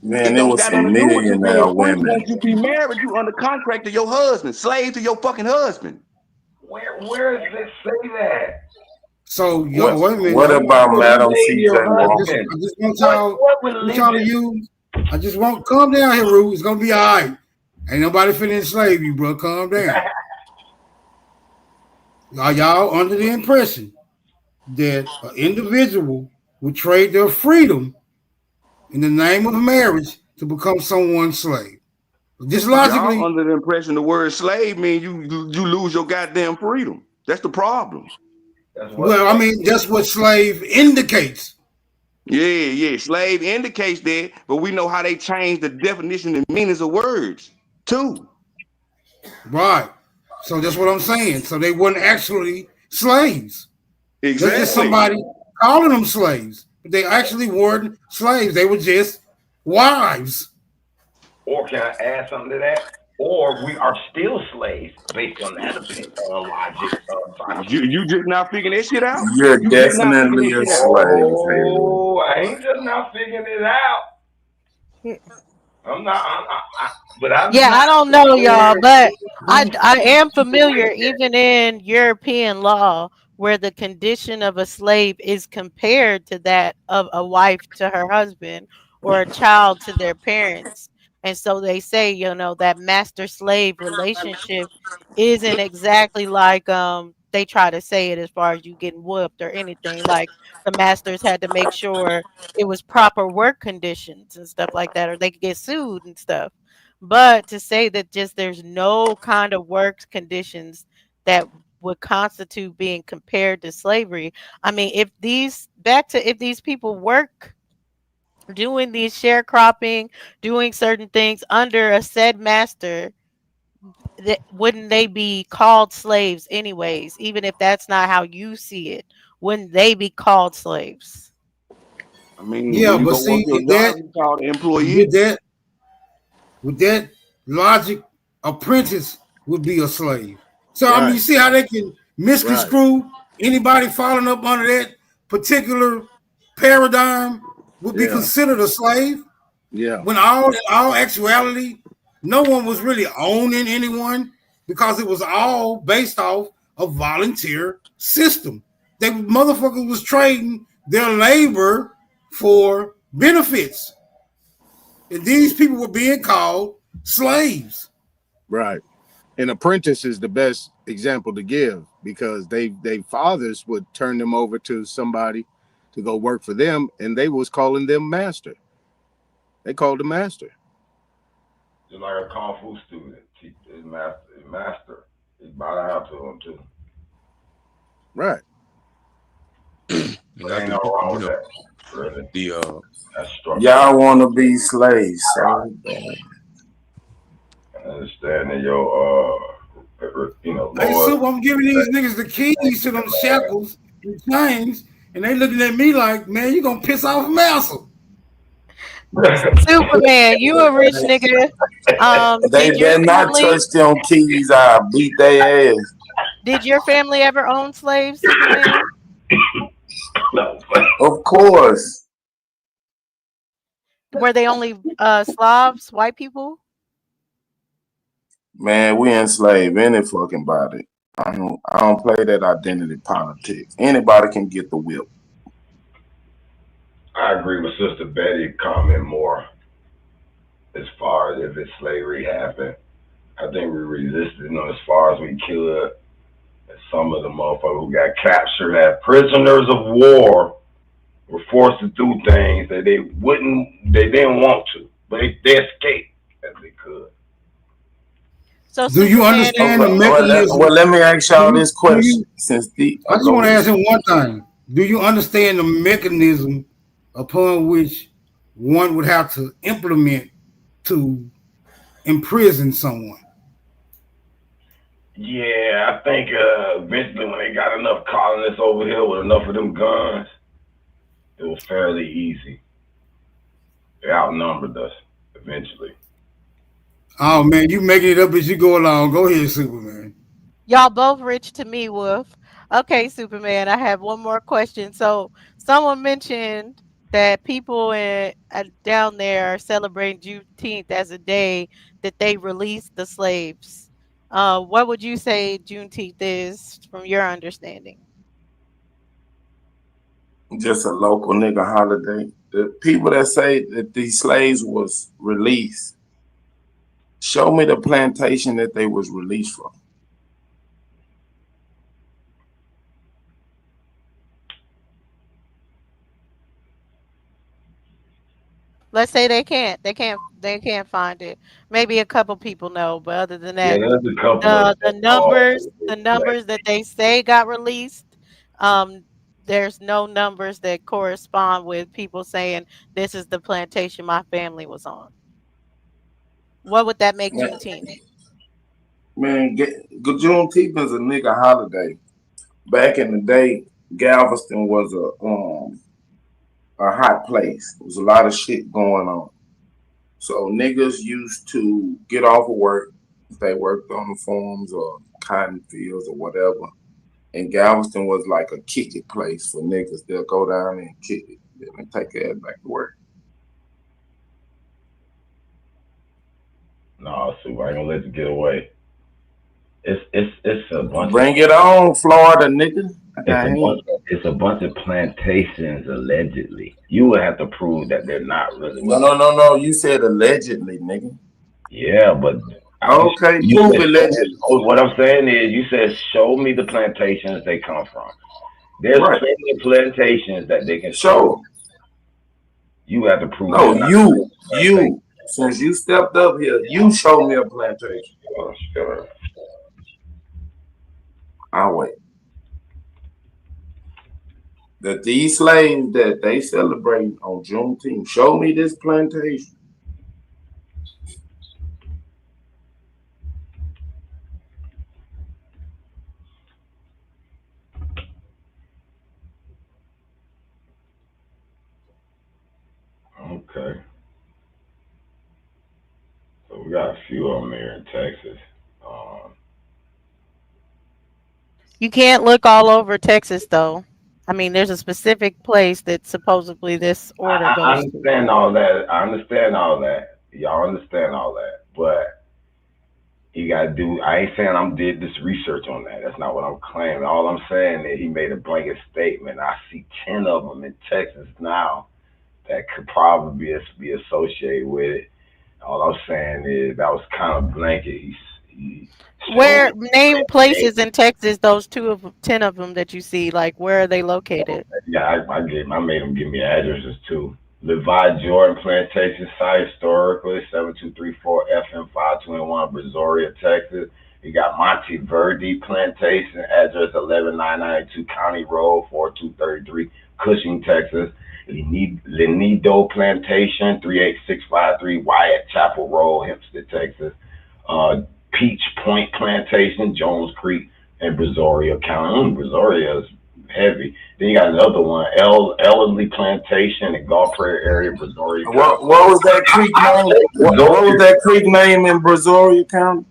Speaker 19: Man,
Speaker 2: It
Speaker 19: there
Speaker 2: don't
Speaker 19: was
Speaker 2: got
Speaker 19: some
Speaker 2: nothing to do with you
Speaker 19: millionaire
Speaker 2: being free.
Speaker 19: women.
Speaker 2: Once you be married, you under contract to your husband, slave to your fucking husband.
Speaker 16: Where does it say that?
Speaker 14: So
Speaker 19: What
Speaker 14: y'all, wait a minute,
Speaker 19: what
Speaker 14: hold on,
Speaker 19: about
Speaker 14: hold on.
Speaker 19: Madam
Speaker 16: Slave your
Speaker 19: CJ
Speaker 16: husband.
Speaker 14: I
Speaker 19: Walker?
Speaker 14: just want
Speaker 16: What
Speaker 14: y'all,
Speaker 16: what
Speaker 14: I want y'all to
Speaker 16: religion?
Speaker 14: use. I just want calm down here, Rue. It's gonna be all right. Ain't nobody finna enslave you, bro. Calm down. Are y'all under the impression that an individual would trade their freedom in the name of marriage to become someone's slave? Just
Speaker 2: Y'all
Speaker 14: logically,
Speaker 2: under the impression the word slave mean you lose your goddamn freedom. That's the problem.
Speaker 16: That's what
Speaker 14: well, I
Speaker 16: slave.
Speaker 14: mean, that's what slave indicates.
Speaker 2: Yeah. Slave indicates that, but we know how they change the definition and meanings of words too.
Speaker 14: Right. So that's what I'm saying. So they weren't actually slaves. That's just
Speaker 2: Exactly.
Speaker 14: somebody calling them slaves. But they actually weren't slaves. They were just wives.
Speaker 16: Or can I add something to that? or we are still slaves based on that logic, Socrates.
Speaker 2: You just not figuring that shit out.
Speaker 17: You're
Speaker 2: You just not figuring
Speaker 17: definitely
Speaker 2: that
Speaker 17: a
Speaker 2: shit out.
Speaker 17: slave, Halo.
Speaker 16: Oh, I ain't just not figuring it out. I'm not, but I'm just
Speaker 11: Yeah,
Speaker 16: not
Speaker 11: I don't know, y'all,
Speaker 16: aware
Speaker 11: but
Speaker 16: who's
Speaker 11: I am familiar,
Speaker 16: like that.
Speaker 11: even in European law, where the condition of a slave is compared to that of a wife to her husband or a child to their parents. And so they say, that master slave relationship isn't exactly like they try to say it as far as you getting whooped or anything. Like the masters had to make sure it was proper work conditions and stuff like that, or they could get sued and stuff. But to say that just there's no kind of work conditions that would constitute being compared to slavery. I mean, if these people work doing these sharecropping, doing certain things under a said master, wouldn't they be called slaves anyways? Even if that's not how you see it, wouldn't they be called slaves?
Speaker 2: I mean,
Speaker 14: Yeah,
Speaker 2: when you
Speaker 14: but
Speaker 2: go work
Speaker 14: see,
Speaker 2: your job, you call the employee.
Speaker 14: with that with that logic, apprentice would be a slave. So I mean,
Speaker 2: Right,
Speaker 14: you see how they can
Speaker 2: right.
Speaker 14: misconstrue anybody falling up under that particular paradigm would be
Speaker 19: Yeah,
Speaker 14: considered a slave.
Speaker 19: yeah,
Speaker 14: When all actuality, no one was really owning anyone because it was all based off a volunteer system. They motherfuckers was trading their labor for benefits. And these people were being called slaves.
Speaker 19: right. An apprentice is the best example to give because they fathers would turn them over to somebody to go work for them, and they was calling them master. They called him master.
Speaker 16: Just like a kung fu student, teach his master. He bow down to him too.
Speaker 19: Right.
Speaker 16: But
Speaker 15: And I
Speaker 16: ain't no
Speaker 15: think
Speaker 16: wrong with that, really.
Speaker 15: the
Speaker 16: That's structure.
Speaker 17: Y'all want to be slaves so bad.
Speaker 16: Understanding your
Speaker 14: Hey,
Speaker 16: Lord.
Speaker 14: Super, I'm giving these niggas the keys to them shackles and chains, and they looking at me like, man, you gonna piss off Massa.
Speaker 11: Superman, you a rich nigga.
Speaker 17: They better not touch them keys. I beat their ass.
Speaker 11: Did your family ever own slaves, Superman?
Speaker 16: No.
Speaker 17: Of course.
Speaker 11: Were they only Slavs, white people?
Speaker 17: Man, we enslave any fucking body. I don't play that identity politics. Anybody can get the whip.
Speaker 16: I agree with Sister Betty comment more as far as if it's slavery happened. I think we resisted as far as we could. And some of the motherfuckers who got captured as prisoners of war were forced to do things that they didn't want to, but they escaped as they could.
Speaker 11: So
Speaker 14: Do you
Speaker 11: Superman,
Speaker 14: understand the
Speaker 17: Well,
Speaker 14: mechanism?
Speaker 17: let me ask y'all this
Speaker 14: Do you?
Speaker 17: question. Since the
Speaker 14: I just
Speaker 17: go
Speaker 14: want to
Speaker 17: ahead.
Speaker 14: ask him one thing. Do you understand the mechanism upon which one would have to implement to imprison someone?
Speaker 16: Yeah, I think eventually when they got enough colonists over here with enough of them guns, it was fairly easy. They outnumbered us eventually.
Speaker 14: Oh man, you making it up as you go along. Go ahead, Superman.
Speaker 11: y'all both rich to me, Wolf. Okay, Superman, I have one more question. So someone mentioned that people down there are celebrating Juneteenth as a day that they released the slaves. What would you say Juneteenth is from your understanding?
Speaker 17: Just a local nigga holiday. The people that say that these slaves was released, show me the plantation that they was released from.
Speaker 11: Let's say they can't find it. Maybe a couple people know, but other than
Speaker 16: Yeah,
Speaker 11: that,
Speaker 16: there's a couple of
Speaker 11: the numbers
Speaker 16: oh,
Speaker 11: the numbers that they say got released, um, there's no numbers that correspond with people saying this is the plantation my family was on. What would that make
Speaker 17: Man,
Speaker 11: Juneteenth?
Speaker 17: Juneteenth is a nigga holiday. Back in the day, Galveston was a hot place. There was a lot of shit going on. So niggas used to get off of work.
Speaker 21: They worked on the farms or cotton fields or whatever. And Galveston was like a kick it place for niggas. They'll go down and kick it. Then they take their ass back to work.
Speaker 16: No, Sue, I ain't gonna let you get away. It's a bunch of
Speaker 21: Bring it on, Florida nigga. I
Speaker 16: it's
Speaker 21: got
Speaker 16: a
Speaker 21: hands.
Speaker 16: bunch it's a bunch of plantations allegedly. You would have to prove that they're not really
Speaker 21: No,
Speaker 16: what
Speaker 21: no,
Speaker 16: they.
Speaker 21: no, no. You said allegedly, nigga.
Speaker 16: Yeah, but
Speaker 21: Okay,
Speaker 16: you
Speaker 21: prove
Speaker 16: said
Speaker 21: allegedly.
Speaker 16: what I'm saying is you said show me the plantations they come from. There's
Speaker 21: Right.
Speaker 16: plenty of plantations that they can show you.
Speaker 21: Show.
Speaker 16: You have to prove
Speaker 21: No,
Speaker 16: they're not plantations.
Speaker 21: you. Since you stepped up here, you show me a plantation.
Speaker 16: Oh, sure.
Speaker 21: I'll wait. That these slaves that they celebrate on Juneteenth, show me this plantation.
Speaker 16: Okay. So we got a few of them here in Texas. Um,
Speaker 11: You can't look all over Texas, though. I mean, there's a specific place that supposedly this order
Speaker 16: I
Speaker 11: goes to.
Speaker 16: understand all that. I understand all that. Y'all understand all that. But you gotta do. I ain't saying I'm did this research on that. That's not what I'm claiming. All I'm saying is he made a blanket statement. I see 10 of them in Texas now that could probably be associated with it. All I'm saying is that was kind of blanket. He
Speaker 11: Where
Speaker 16: showed
Speaker 11: name places in Texas? Those 10 of them that you see, like where are they located?
Speaker 16: yeah, I made him give me addresses too. Levi Jordan Plantation Site historically 7234 FM 521 Brazoria, Texas. You got Monte Verde Plantation, address 11992 County Road 4233, Cushing, Texas. Lenido Plantation 38653 Wyatt Chapel Road, Hempstead, Texas. Peach Point Plantation, Jones Creek, and Brazoria County. Brazoria is heavy. Then you got another one, Ellerslie Plantation in Gulf Prairie area, Brazoria County.
Speaker 21: What was that creek name? What was that creek name in Brazoria County?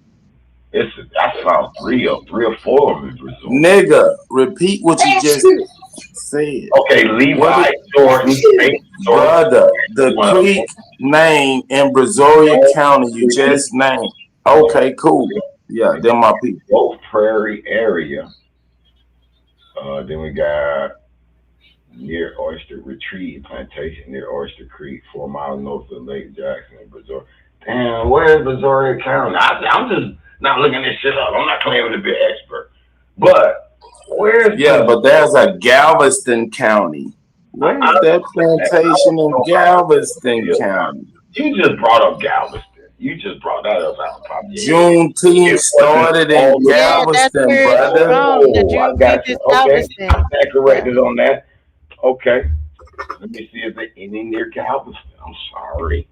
Speaker 16: I found three or four of them in Brazoria.
Speaker 21: Nigga, repeat what you just said.
Speaker 16: Okay, Levi Jordan,
Speaker 21: brother, the creek name in Brazoria County you just named. Okay, cool. Yeah, they're my people.
Speaker 16: Gulf Prairie area. Then we got near Oyster Retreat Plantation, near Oyster Creek, 4 miles north of Lake Jackson in Brazoria. Damn, where's Brazoria County? I'm just not looking this shit up. I'm not claiming to be an expert. But where's
Speaker 21: but there's a Galveston County. Where's that plantation in Galveston County?
Speaker 16: You just brought up Galveston. You just brought that up out of pocket.
Speaker 21: Juneteenth started in Galveston, brother.
Speaker 16: I got you. Okay, I corrected on that. Okay. Let me see if there's any near Galveston. I'm sorry.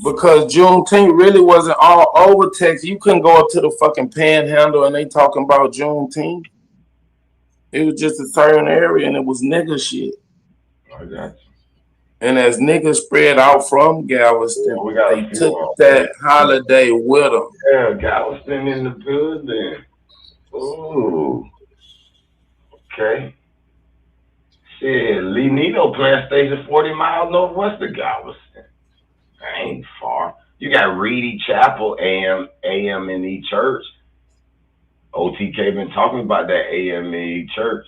Speaker 21: Because Juneteenth really wasn't all over Texas. You couldn't go up to the fucking Panhandle and they talking about Juneteenth. It was just a certain area and it was nigga shit.
Speaker 16: I got you.
Speaker 21: And as niggas spread out from Galveston, they took that holiday with them.
Speaker 16: Yeah, Galveston in the building. Ooh. Okay. Shit, Lenido Plant Station 40 miles northwest of Galveston. That ain't far. You got Reedy Chapel, AME Church. OTK been talking about that AME Church.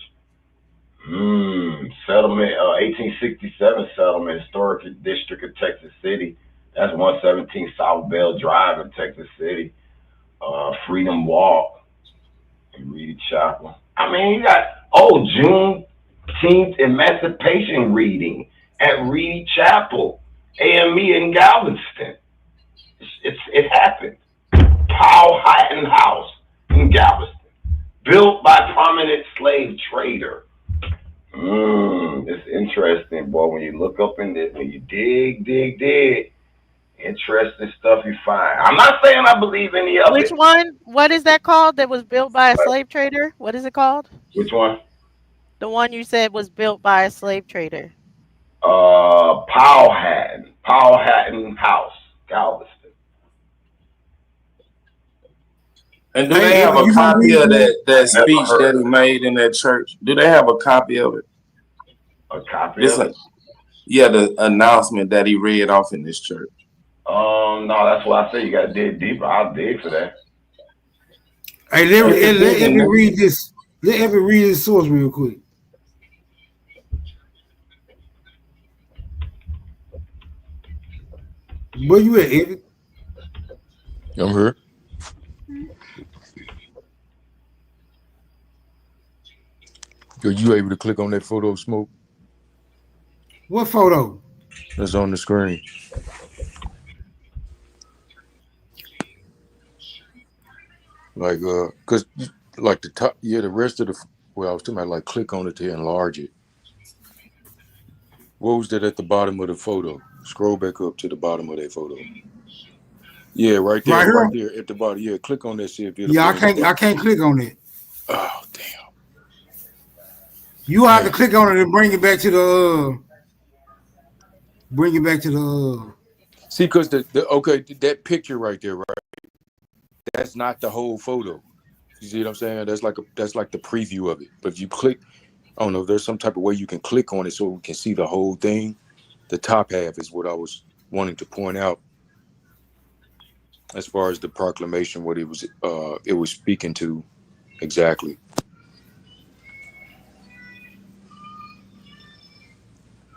Speaker 16: Settlement, 1867 settlement, historic district of Texas City. That's 117 South Bell Drive in Texas City. Freedom Walk in Reedy Chapel. I mean, you got Juneteenth Emancipation reading at Reedy Chapel, AME in Galveston. It happened. Powhatan House in Galveston, built by prominent slave trader. It's interesting, boy. When you look up in this, when you dig, interesting stuff you find. I'm not saying I believe any of
Speaker 11: Which
Speaker 16: it.
Speaker 11: one? What is that called that was built by a slave trader? What is it called?
Speaker 16: Which one?
Speaker 11: The one you said was built by a slave trader.
Speaker 16: Powhatan House, Galveston.
Speaker 17: And do they
Speaker 14: Hey,
Speaker 17: have
Speaker 14: Evan,
Speaker 17: a
Speaker 14: you mind
Speaker 17: copy of
Speaker 14: reading this?
Speaker 17: that
Speaker 16: Never
Speaker 17: speech that
Speaker 16: heard
Speaker 17: he made in that church? Do they have a copy of it?
Speaker 16: a copy
Speaker 17: It's
Speaker 16: of
Speaker 17: like,
Speaker 16: it.
Speaker 17: yeah, the announcement that he read off in this church.
Speaker 16: No, that's why I say you gotta dig deeper. I'll dig for that.
Speaker 14: Hey,
Speaker 17: Get the
Speaker 14: let
Speaker 17: digging,
Speaker 14: Evan
Speaker 17: nigga.
Speaker 14: read this. Let Evan read his source real quick. Where you at, Evan?
Speaker 15: I'm here. Are you able to click on that photo of Smoke
Speaker 14: What photo?
Speaker 15: that's on the screen? Like, cause like the top, yeah, the rest of the, well, I was talking about like click on it to enlarge it. What was that at the bottom of the photo? Scroll back up to the bottom of that photo. Yeah, right
Speaker 14: Right
Speaker 15: there
Speaker 14: here?
Speaker 15: at the bottom. Yeah, click on that, see if it'll
Speaker 14: Yeah,
Speaker 15: bring it
Speaker 14: I
Speaker 15: up.
Speaker 14: can't click on it.
Speaker 15: Oh,
Speaker 14: You have to
Speaker 15: damn.
Speaker 14: click on it and bring it back to the
Speaker 15: See, cause the okay, that picture right there, right? That's not the whole photo. You see what I'm saying? That's like the preview of it. But if you click, I don't know, there's some type of way you can click on it so we can see the whole thing. The top half is what I was wanting to point out as far as the proclamation, what it was speaking to exactly.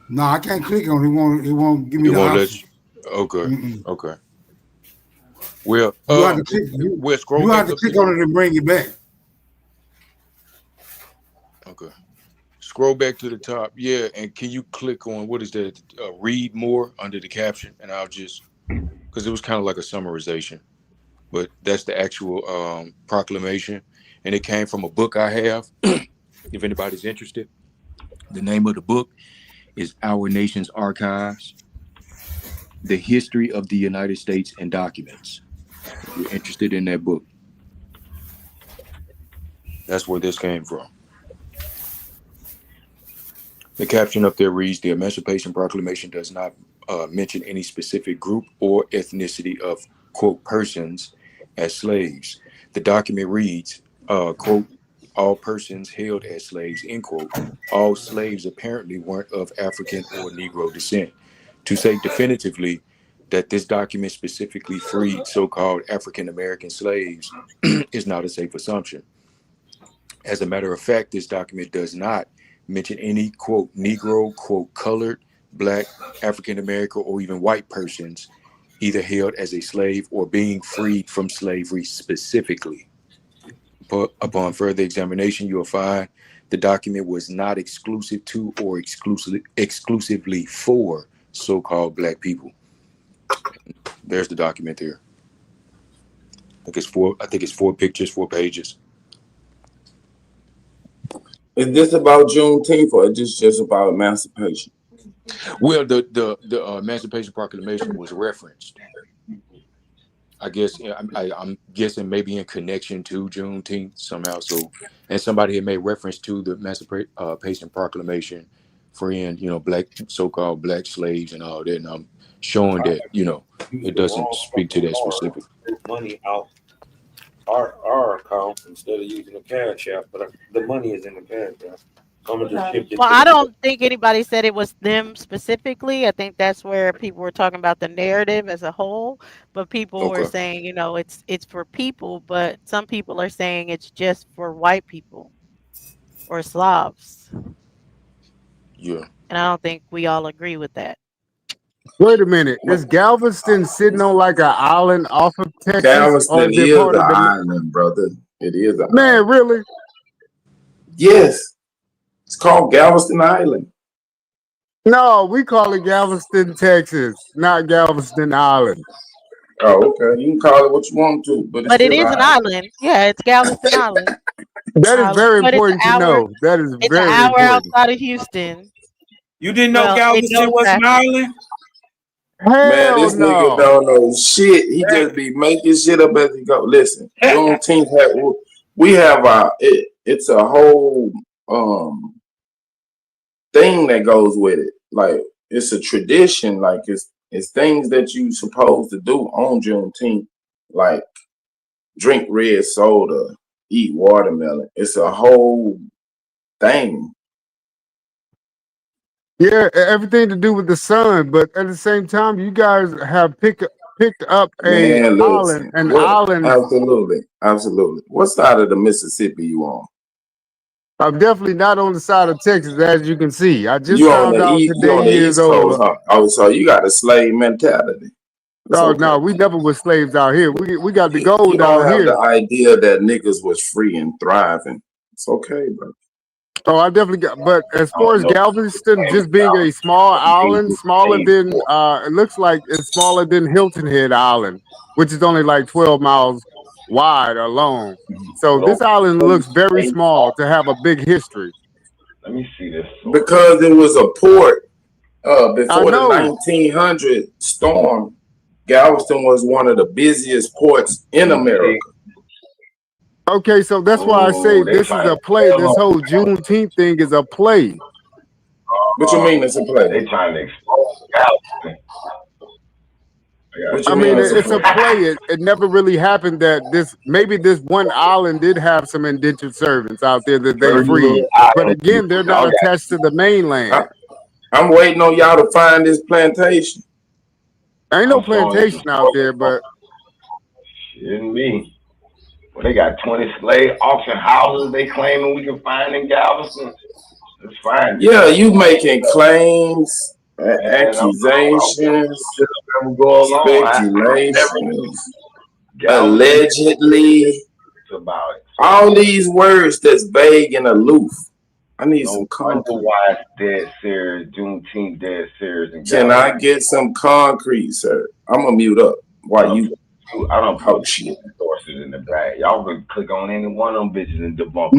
Speaker 14: No, I can't click on it. It won't give me
Speaker 15: It
Speaker 14: the
Speaker 15: won't let
Speaker 14: option.
Speaker 15: you. Okay.
Speaker 14: Mm-mm.
Speaker 15: Okay. Well,
Speaker 14: You have to click.
Speaker 15: we'll scroll
Speaker 14: You have
Speaker 15: back
Speaker 14: to
Speaker 15: up to
Speaker 14: click
Speaker 15: the.
Speaker 14: on it and bring it back.
Speaker 15: Okay. Scroll back to the top. Yeah, and can you click on what is that? Read more under the caption, and I'll just because it was kind of like a summarization, but that's the actual proclamation, and it came from a book I have. If anybody's interested, the name of the book is Our Nation's Archives: The History of the United States and Documents. If you're interested in that book, that's where this came from. The caption up there reads, "The Emancipation Proclamation does not mention any specific group or ethnicity of, quote, persons as slaves." The document reads, quote, "All persons held as slaves," end quote. All slaves apparently weren't of African or Negro descent. To say definitively that this document specifically freed so-called African American slaves is not a safe assumption. As a matter of fact, this document does not mention any, quote, Negro, quote, colored, black, African American, or even white persons either held as a slave or being freed from slavery specifically. But upon further examination, you will find the document was not exclusive to or exclusively for so-called black people. There's the document there. I think it's four pictures, 4 pages.
Speaker 17: Is this about Juneteenth or is this just about emancipation?
Speaker 15: Well, the Emancipation Proclamation was referenced. I guess I'm guessing maybe in connection to Juneteenth somehow. So, and somebody had made reference to the Emancipation Proclamation, freeing black so-called black slaves and all that. And I'm showing that
Speaker 1: Use
Speaker 15: it
Speaker 1: the
Speaker 15: doesn't
Speaker 1: wrong
Speaker 15: speak to
Speaker 1: fucking
Speaker 15: that
Speaker 1: card.
Speaker 15: specific.
Speaker 1: Put money out our account instead of using the cash app, but the money is in the cash app. I'm gonna just shift it
Speaker 11: Well,
Speaker 1: to
Speaker 11: I
Speaker 1: the.
Speaker 11: don't think anybody said it was them specifically. I think that's where people were talking about the narrative as a whole. But people were
Speaker 15: Okay.
Speaker 11: saying, it's for people, but some people are saying it's just for white people or Slavs.
Speaker 15: Yeah.
Speaker 11: And I don't think we all agree with that.
Speaker 10: Wait a minute. Is Galveston sitting on like an island off of Texas, or
Speaker 17: Galveston
Speaker 10: is it
Speaker 17: is
Speaker 10: part
Speaker 17: an
Speaker 10: of the?
Speaker 17: island, brother. It is an
Speaker 10: Man,
Speaker 17: island.
Speaker 10: really?
Speaker 17: Yes, it's called Galveston Island.
Speaker 10: No, we call it Galveston, Texas, not Galveston Island.
Speaker 17: Oh, okay. You can call it what you want to, but it's
Speaker 11: But it
Speaker 17: still an
Speaker 11: is an
Speaker 17: island.
Speaker 11: island. Yeah, it's Galveston Island.
Speaker 10: That is very
Speaker 11: But
Speaker 10: important to know. That is
Speaker 11: it's an
Speaker 10: very
Speaker 11: hour
Speaker 10: important.
Speaker 11: outside of Houston.
Speaker 1: You didn't know
Speaker 11: Well, in
Speaker 1: Galveston
Speaker 11: no
Speaker 1: was an
Speaker 11: traffic.
Speaker 1: island?
Speaker 17: Man,
Speaker 10: Hell
Speaker 17: this nigga
Speaker 10: no.
Speaker 17: don't know shit. He just be making shit up as he go. Listen, Juneteenth we have it's a whole thing that goes with it. Like it's a tradition. Like it's things that you supposed to do on Juneteenth. Like drink red soda, eat watermelon. It's a whole thing.
Speaker 10: Yeah, everything to do with the sun, but at the same time, you guys have picked up
Speaker 17: Man,
Speaker 10: island,
Speaker 17: listen.
Speaker 10: an
Speaker 17: What?
Speaker 10: island.
Speaker 17: Absolutely. Absolutely. What side of the Mississippi you on?
Speaker 10: I'm definitely not on the side of Texas, as you can see. I just
Speaker 17: You on
Speaker 10: found
Speaker 17: the
Speaker 10: out
Speaker 17: east? You
Speaker 10: today
Speaker 17: on the
Speaker 10: years
Speaker 17: East
Speaker 10: over.
Speaker 17: Coast, huh? Oh, so you got a slave mentality. It's
Speaker 10: Oh
Speaker 17: okay.
Speaker 10: no, we never was slaves out here. We got the
Speaker 17: You
Speaker 10: gold
Speaker 17: don't
Speaker 10: down
Speaker 17: have the
Speaker 10: here.
Speaker 17: idea that niggas was free and thriving. It's okay, bro.
Speaker 10: Oh, I definitely got. But as
Speaker 16: I
Speaker 10: far
Speaker 16: don't
Speaker 10: as
Speaker 16: know.
Speaker 10: Galveston,
Speaker 16: Claim
Speaker 10: just being a small island, smaller
Speaker 16: paid
Speaker 10: than
Speaker 16: for.
Speaker 10: it looks like it's smaller than Hilton Head Island, which is only like 12 miles wide or long. So this
Speaker 16: Nope.
Speaker 10: island looks very
Speaker 16: Paid
Speaker 10: small
Speaker 16: off.
Speaker 10: to have a big history.
Speaker 16: Let me see this source.
Speaker 17: Because it was a port
Speaker 10: I
Speaker 17: before the
Speaker 10: know.
Speaker 17: 1900 storm. Galveston was one of the busiest ports in
Speaker 16: You see?
Speaker 17: America.
Speaker 10: Okay, so that's why I say
Speaker 16: Oh, they
Speaker 10: this is
Speaker 16: trying
Speaker 10: a
Speaker 16: to
Speaker 10: play.
Speaker 16: tell
Speaker 10: This
Speaker 16: them.
Speaker 10: whole Juneteenth thing is a play.
Speaker 17: What you mean it's a play?
Speaker 16: They trying to expose Galveston. I
Speaker 17: What
Speaker 16: got
Speaker 17: you
Speaker 10: I
Speaker 17: mean
Speaker 10: mean,
Speaker 17: it's a
Speaker 10: it's a
Speaker 17: play?
Speaker 10: play. It never really happened that this one island did have some indentured servants out there that they
Speaker 16: 30
Speaker 10: freed.
Speaker 16: little
Speaker 10: But
Speaker 16: island
Speaker 10: again,
Speaker 16: people.
Speaker 10: they're not
Speaker 16: Y'all got
Speaker 10: attached to the mainland.
Speaker 17: I'm waiting on y'all to find this plantation.
Speaker 10: Ain't no
Speaker 16: I'm showing you some
Speaker 10: plantation out there,
Speaker 16: sources.
Speaker 10: but
Speaker 16: Shouldn't be. Well, they got 20 slave auction houses they claiming we can find in Galveston. Let's find it.
Speaker 17: Yeah, you making claims,
Speaker 16: And I'm
Speaker 17: accusations,
Speaker 16: just gonna go along. I never
Speaker 17: speculations,
Speaker 16: Galveston
Speaker 17: allegedly.
Speaker 16: about it. So
Speaker 17: All these words that's vague and aloof. I need
Speaker 16: no
Speaker 17: some
Speaker 16: wonder
Speaker 17: concrete.
Speaker 16: why it's dead serious, Juneteenth dead serious in
Speaker 17: Can I
Speaker 16: Galveston.
Speaker 17: get some concrete, sir? I'm gonna mute up while you
Speaker 16: I don't put
Speaker 17: talk shit.
Speaker 16: sources in the back. Y'all can click on any one of them bitches and debunk it.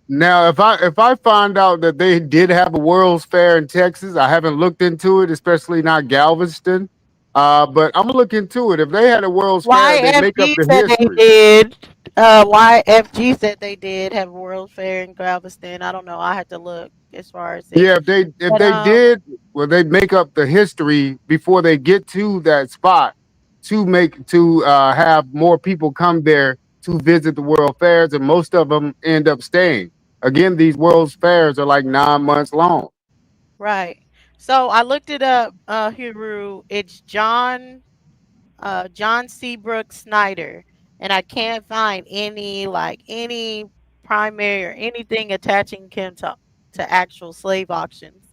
Speaker 10: now if I find out that they did have a World's Fair in Texas, I haven't looked into it, especially not Galveston. But I'm gonna look into it. If they had a World's Fair, they make up
Speaker 11: YFG
Speaker 10: the
Speaker 11: said they
Speaker 10: history.
Speaker 11: did. YFG said they did have a World Fair in Galveston. I don't know. I had to look as far as it.
Speaker 10: Yeah, if
Speaker 11: But
Speaker 10: they did, well, they make up the history before they get to that spot to have more people come there to visit the World Fairs, and most of them end up staying. Again, these World's Fairs are like 9 months long.
Speaker 11: right. So I looked it up, Huru. It's John Seabrook Snyder, and I can't find any primary or anything attaching him to actual slave auctions.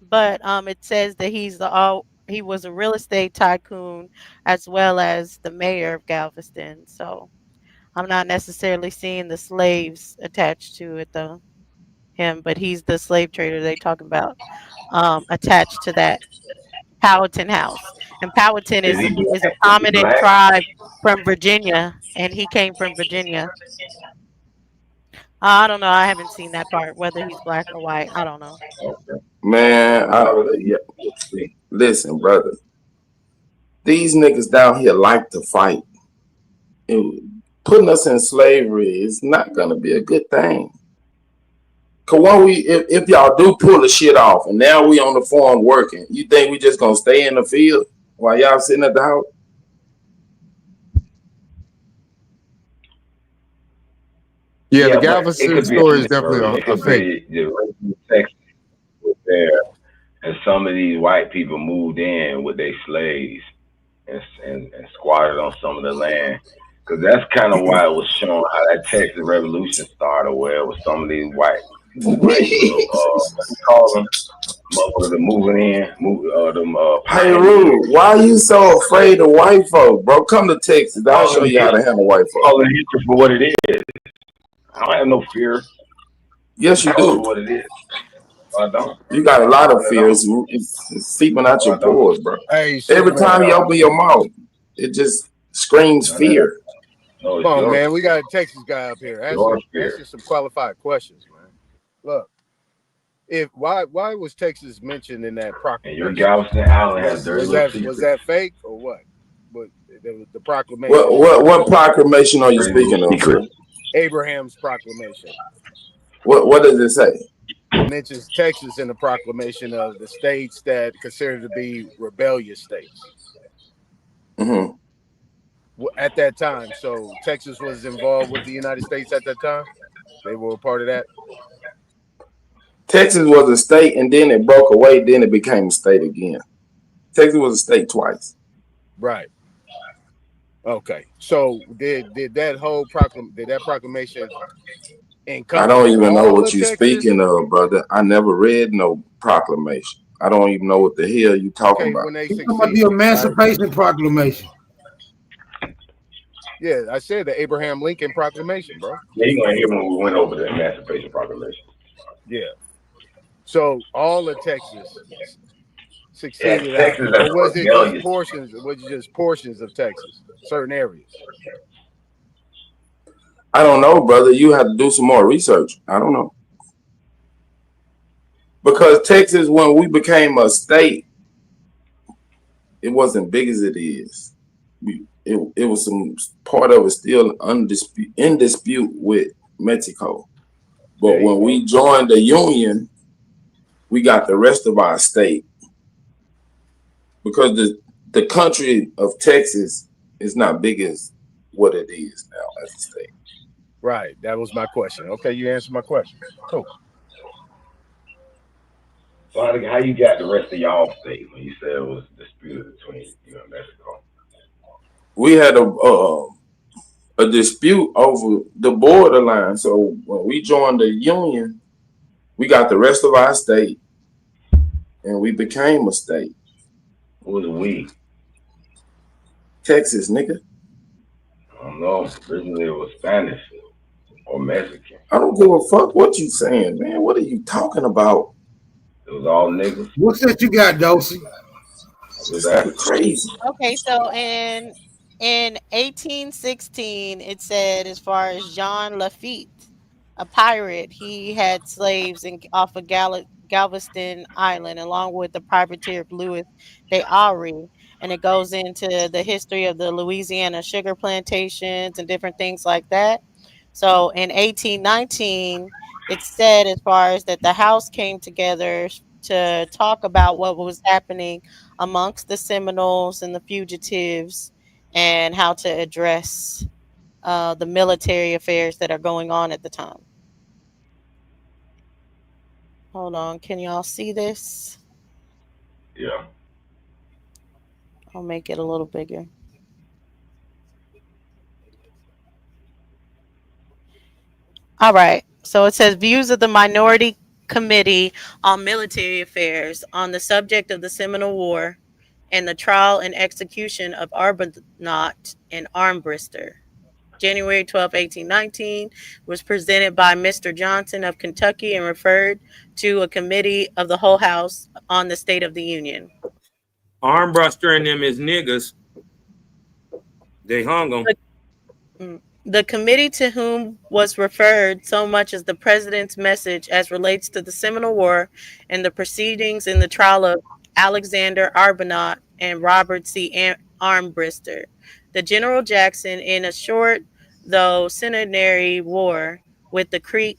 Speaker 11: But it says that he was a real estate tycoon as well as the mayor of Galveston. So I'm not necessarily seeing the slaves attached to it though. Him, but he's the slave trader they talking about attached to that Powhatan House. And Powhatan
Speaker 16: Is
Speaker 11: is
Speaker 16: he black?
Speaker 11: is a
Speaker 16: Is he
Speaker 11: prominent
Speaker 16: black?
Speaker 11: tribe from Virginia, and he came from Virginia. I don't know. I haven't seen that part. Whether he's black or white, I don't know.
Speaker 16: Okay.
Speaker 17: Man, yeah. Listen, brother. These niggas down here like to fight. Putting us in slavery is not gonna be a good thing. Cause when if y'all do pull the shit off, and now we on the farm working, you think we just gonna stay in the field while y'all sitting at the house?
Speaker 10: Yeah, the
Speaker 16: Yeah, but it
Speaker 10: Galveston
Speaker 16: could be a
Speaker 10: story is
Speaker 16: mixed
Speaker 10: definitely
Speaker 16: version. It
Speaker 10: a
Speaker 16: could
Speaker 10: fake.
Speaker 16: be the original Texas was there, and some of these white people moved in with their slaves and squatted on some of the land. Because that's kind of why it was shown how that Texas Revolution started, where it was some of these white little, what do you call them? Motherfuckers are moving in, them
Speaker 17: Hey,
Speaker 16: pioneers.
Speaker 17: Rude, why are you so afraid of white folk, bro? Come to Texas. I'll show you how to handle white folk.
Speaker 16: Calling history for what it is. I don't have no fear.
Speaker 17: Yes, you
Speaker 16: Call it
Speaker 17: do.
Speaker 16: what it is. I don't.
Speaker 17: You got a lot of
Speaker 16: I
Speaker 17: fears.
Speaker 16: don't.
Speaker 17: It's seeping out
Speaker 16: No,
Speaker 17: your
Speaker 16: I don't.
Speaker 17: pores, bro.
Speaker 19: Hey,
Speaker 17: Every
Speaker 19: shit,
Speaker 16: No, I
Speaker 17: time you
Speaker 19: man.
Speaker 16: don't.
Speaker 17: open your mouth, it just screams
Speaker 16: No,
Speaker 17: fear.
Speaker 16: no,
Speaker 19: Come
Speaker 16: it's
Speaker 19: on,
Speaker 16: your
Speaker 19: man. We got a Texas guy up here. Answer
Speaker 16: fear.
Speaker 19: some qualified questions, man. Look, if why was Texas mentioned in that
Speaker 16: And your
Speaker 19: proclamation?
Speaker 16: Galveston Island has dirty
Speaker 19: Was
Speaker 16: little
Speaker 19: was
Speaker 16: secrets.
Speaker 19: that fake or what? But the proclamation in
Speaker 17: What proclamation are you
Speaker 16: Dirty little
Speaker 17: speaking of, sir?
Speaker 16: secrets.
Speaker 19: Abraham's proclamation.
Speaker 17: What does it say?
Speaker 19: It mentions Texas in the proclamation of the states that considered to be rebellious states.
Speaker 17: Mm-hmm.
Speaker 19: at that time. So Texas was involved with the United States at that time. They were a part of that.
Speaker 17: Texas was a state, and then it broke away. Then it became a state again. Texas was a state twice.
Speaker 19: Right. Okay. So did that whole proclamation
Speaker 17: I don't
Speaker 19: encompass
Speaker 17: even know
Speaker 19: all
Speaker 17: what
Speaker 19: of
Speaker 17: you
Speaker 19: Texas?
Speaker 17: speaking of, brother. I never read no proclamation. I don't even know what the hell you talking
Speaker 19: Okay,
Speaker 17: about.
Speaker 19: when they
Speaker 14: He's talking about the
Speaker 19: succeeded, right?
Speaker 14: Emancipation Proclamation.
Speaker 19: Yeah, I said the Abraham Lincoln Proclamation, bro.
Speaker 16: Yeah, you gonna hear when we went over the Emancipation Proclamation.
Speaker 19: Yeah. So all of Texas
Speaker 16: Yeah,
Speaker 19: succeeded out,
Speaker 16: Texas as
Speaker 19: or
Speaker 16: a
Speaker 19: was it just
Speaker 16: rebellious.
Speaker 19: portions? Was it just portions of Texas, certain areas?
Speaker 17: I don't know, brother. You have to do some more research. I don't know. Because Texas, when we became a state, it wasn't big as it is. It was some part of it still in dispute with Mexico. But
Speaker 19: There you
Speaker 17: when
Speaker 19: go.
Speaker 17: we joined the Union, we got the rest of our state because the country of Texas is not big as what it is now as a state.
Speaker 19: Right. That was my question. Okay, you answered my question. Cool.
Speaker 16: So how you got the rest of y'all state when you said it was disputed between and Mexico?
Speaker 17: We had a dispute over the borderline. So when we joined the Union, we got the rest of our state, and we became a state.
Speaker 16: Who was we?
Speaker 17: Texas, nigga.
Speaker 16: I don't know. Originally it was Spanish or Mexican.
Speaker 17: I don't give a fuck what you saying, man. What are you talking about?
Speaker 16: It was all niggas.
Speaker 14: What's that you got, Dosey?
Speaker 16: Was
Speaker 17: This
Speaker 16: that?
Speaker 17: nigga crazy.
Speaker 11: Okay, so in 1816, it said as far as John Lafitte, a pirate, he had slaves off of Galveston Island, along with the privateer Louis de Aury, and it goes into the history of the Louisiana sugar plantations and different things like that. So in 1819, it said as far as that the House came together to talk about what was happening amongst the Seminoles and the fugitives and how to address the military affairs that are going on at the time. Hold on, can y'all see this?
Speaker 16: Yeah.
Speaker 11: I'll make it a little bigger. All right. So it says views of the Minority Committee on Military Affairs on the subject of the Seminole War and the trial and execution of Arbuthnot and Armbrister. January 12, 1819, was presented by Mr. Johnson of Kentucky and referred to a committee of the whole House on the State of the Union.
Speaker 1: Armbruster and them is niggas. They hung them.
Speaker 11: The committee to whom was referred so much as the president's message as relates to the Seminole War and the proceedings in the trial of Alexander Arbuthnot and Robert C. Armbrister. The General Jackson in a short though centenary war with the Creek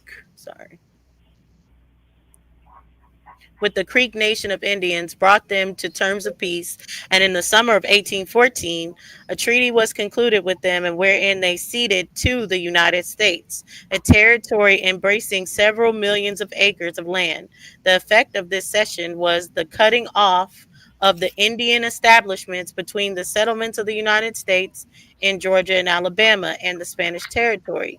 Speaker 11: Nation of Indians brought them to terms of peace, and in the summer of 1814, a treaty was concluded with them, and wherein they ceded to the United States a territory embracing several millions of acres of land. The effect of this cession was the cutting off of the Indian establishments between the settlements of the United States in Georgia and Alabama and the Spanish territory.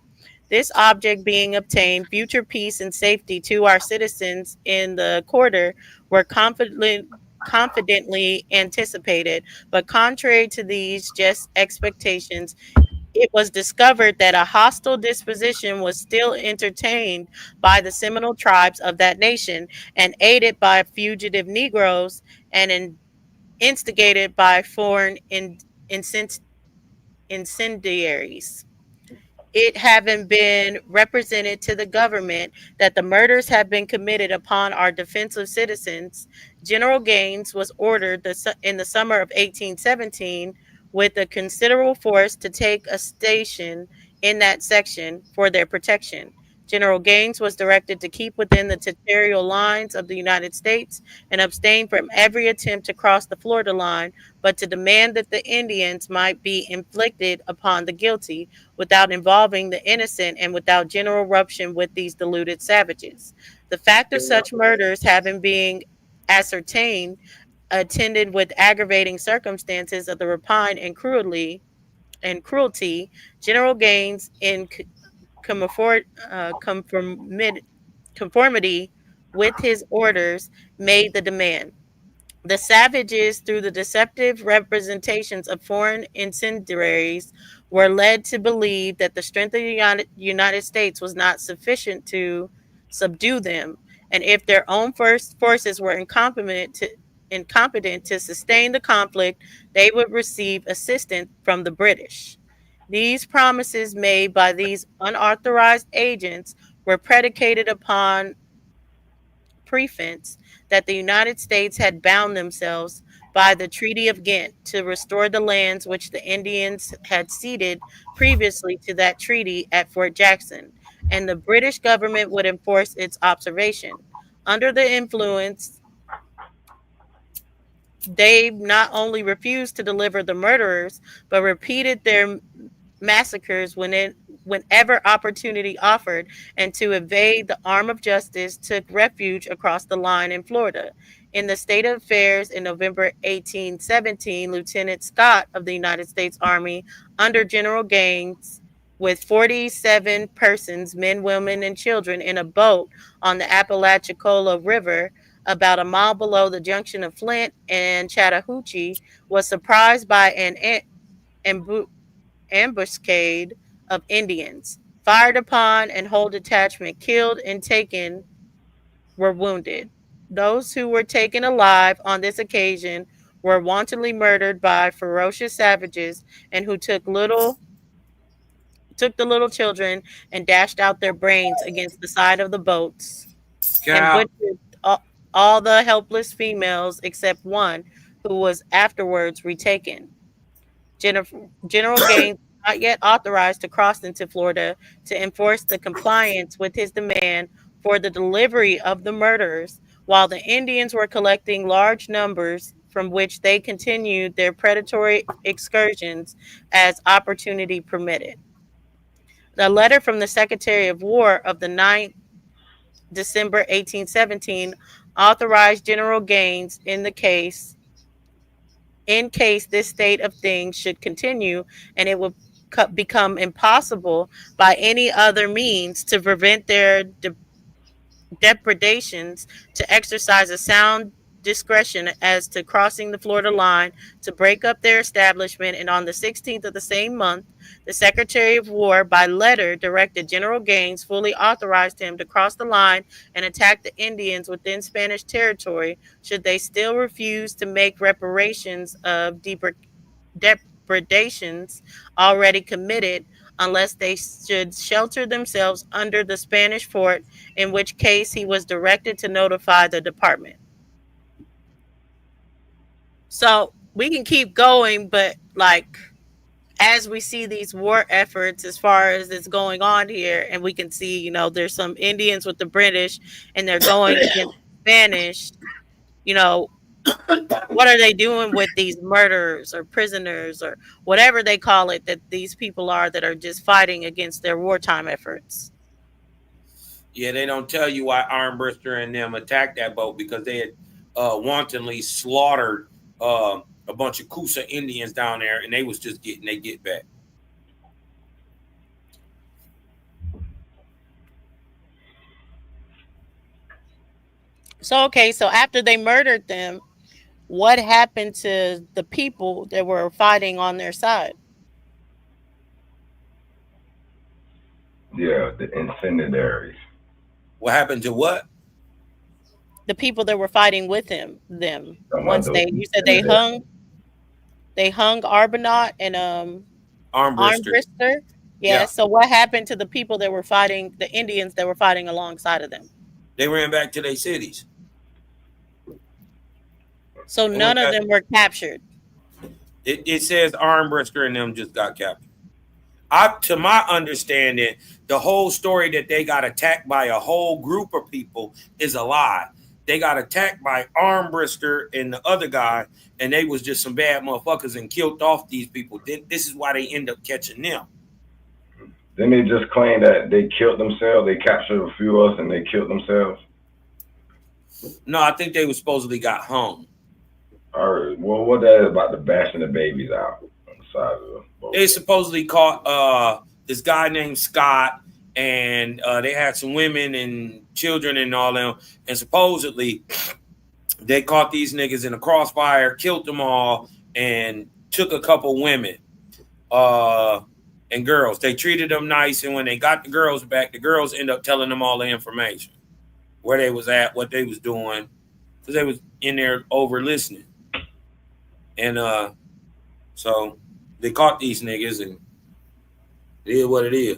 Speaker 11: This object being obtained, future peace and safety to our citizens in the quarter were confidently anticipated, but contrary to these just expectations, it was discovered that a hostile disposition was still entertained by the Seminole tribes of that nation, and aided by fugitive Negroes and instigated by foreign incendiaries. It having been represented to the government that the murders have been committed upon our defensive citizens, General Gaines was ordered in the summer of 1817 with a considerable force to take a station in that section for their protection. General Gaines was directed to keep within the territorial lines of the United States and abstain from every attempt to cross the Florida line, but to demand that the Indians might be inflicted upon the guilty without involving the innocent and without general rupture with these deluded savages. The fact of such murders having been ascertained, attended with aggravating circumstances of the rapine and cruelty, General Gaines, in conformity with his orders, made the demand. The savages, through the deceptive representations of foreign incendiaries, were led to believe that the strength of the United States was not sufficient to subdue them, and if their own first forces were incompetent to sustain the conflict, they would receive assistance from the British. These promises made by these unauthorized agents were predicated upon pretense that the United States had bound themselves by the Treaty of Ghent to restore the lands which the Indians had ceded previously to that treaty at Fort Jackson, and the British government would enforce its observation. Under the influence, they not only refused to deliver the murderers, but repeated their massacres whenever opportunity offered, and to evade the arm of justice took refuge across the line in Florida. In the state of affairs in November 1817, Lieutenant Scott of the United States Army, under General Gaines, with 47 persons, men, women, and children, in a boat on the Apalachicola River, about a mile below the junction of Flint and Chattahoochee, was surprised by an ambuscade of Indians, fired upon, and whole detachment killed and taken were wounded. Those who were taken alive on this occasion were wantonly murdered by ferocious savages, and who took the little children and dashed out their brains against the side of the boats, and
Speaker 1: Cap.
Speaker 11: butchered all the helpless females except one, who was afterwards retaken. General Gaines was not yet authorized to cross into Florida to enforce the compliance with his demand for the delivery of the murderers, while the Indians were collecting large numbers from which they continued their predatory excursions as opportunity permitted. The letter from the Secretary of War of the 9th December 1817 authorized General Gaines in case this state of things should continue, and it would become impossible by any other means to prevent their depredations, to exercise a sound discretion as to crossing the Florida line, to break up their establishment. And on the 16th of the same month, the Secretary of War, by letter, directed General Gaines, fully authorized him to cross the line and attack the Indians within Spanish territory, should they still refuse to make reparations of depredations already committed, unless they should shelter themselves under the Spanish fort, in which case he was directed to notify the department. So we can keep going, but like, as we see these war efforts, as far as it's going on here, and we can see, there's some Indians with the British, and they're going against Spanish. You know, what are they doing with these murderers or prisoners or whatever they call it that these people are that are just fighting against their wartime efforts?
Speaker 1: Yeah, they don't tell you why Armbruster and them attacked that boat, because they had wantonly slaughtered a bunch of Coosa Indians down there, and they was just getting they get back.
Speaker 11: So, okay, so after they murdered them, what happened to the people that were fighting on their side?
Speaker 16: Yeah, the incendiaries.
Speaker 1: What happened to what?
Speaker 11: The people that were fighting with them.
Speaker 16: Talking about
Speaker 11: Once
Speaker 16: those
Speaker 11: you said
Speaker 16: incendiaries.
Speaker 11: they hung Arbonot and
Speaker 1: Armbruster.
Speaker 11: Armbrister. Yeah.
Speaker 1: Yeah,
Speaker 11: So what happened to the people that were fighting, the Indians that were fighting alongside of them?
Speaker 1: they ran back to their cities.
Speaker 11: So
Speaker 1: They
Speaker 11: none
Speaker 1: went
Speaker 11: of
Speaker 1: back.
Speaker 11: them were captured.
Speaker 1: It says Armbruster and them just got captured. To my understanding, the whole story that they got attacked by a whole group of people is a lie. They got attacked by Armbrister and the other guy, and they was just some bad motherfuckers and killed off these people. This is why they end up catching them.
Speaker 16: Then they just claim that they killed themselves. They captured a few of us and they killed themselves.
Speaker 1: No, I think they was supposedly got hung.
Speaker 16: All right. Well, what that is about the bashing the babies out on the side of the boat?
Speaker 1: They supposedly caught this guy named Scott, and they had some women and children and all them, and supposedly they caught these niggas in a crossfire, killed them all, and took a couple women and girls. They treated them nice, and when they got the girls back, the girls end up telling them all the information, where they was at, what they was doing, because they was in there over listening. And so they caught these niggas, and it is what it is.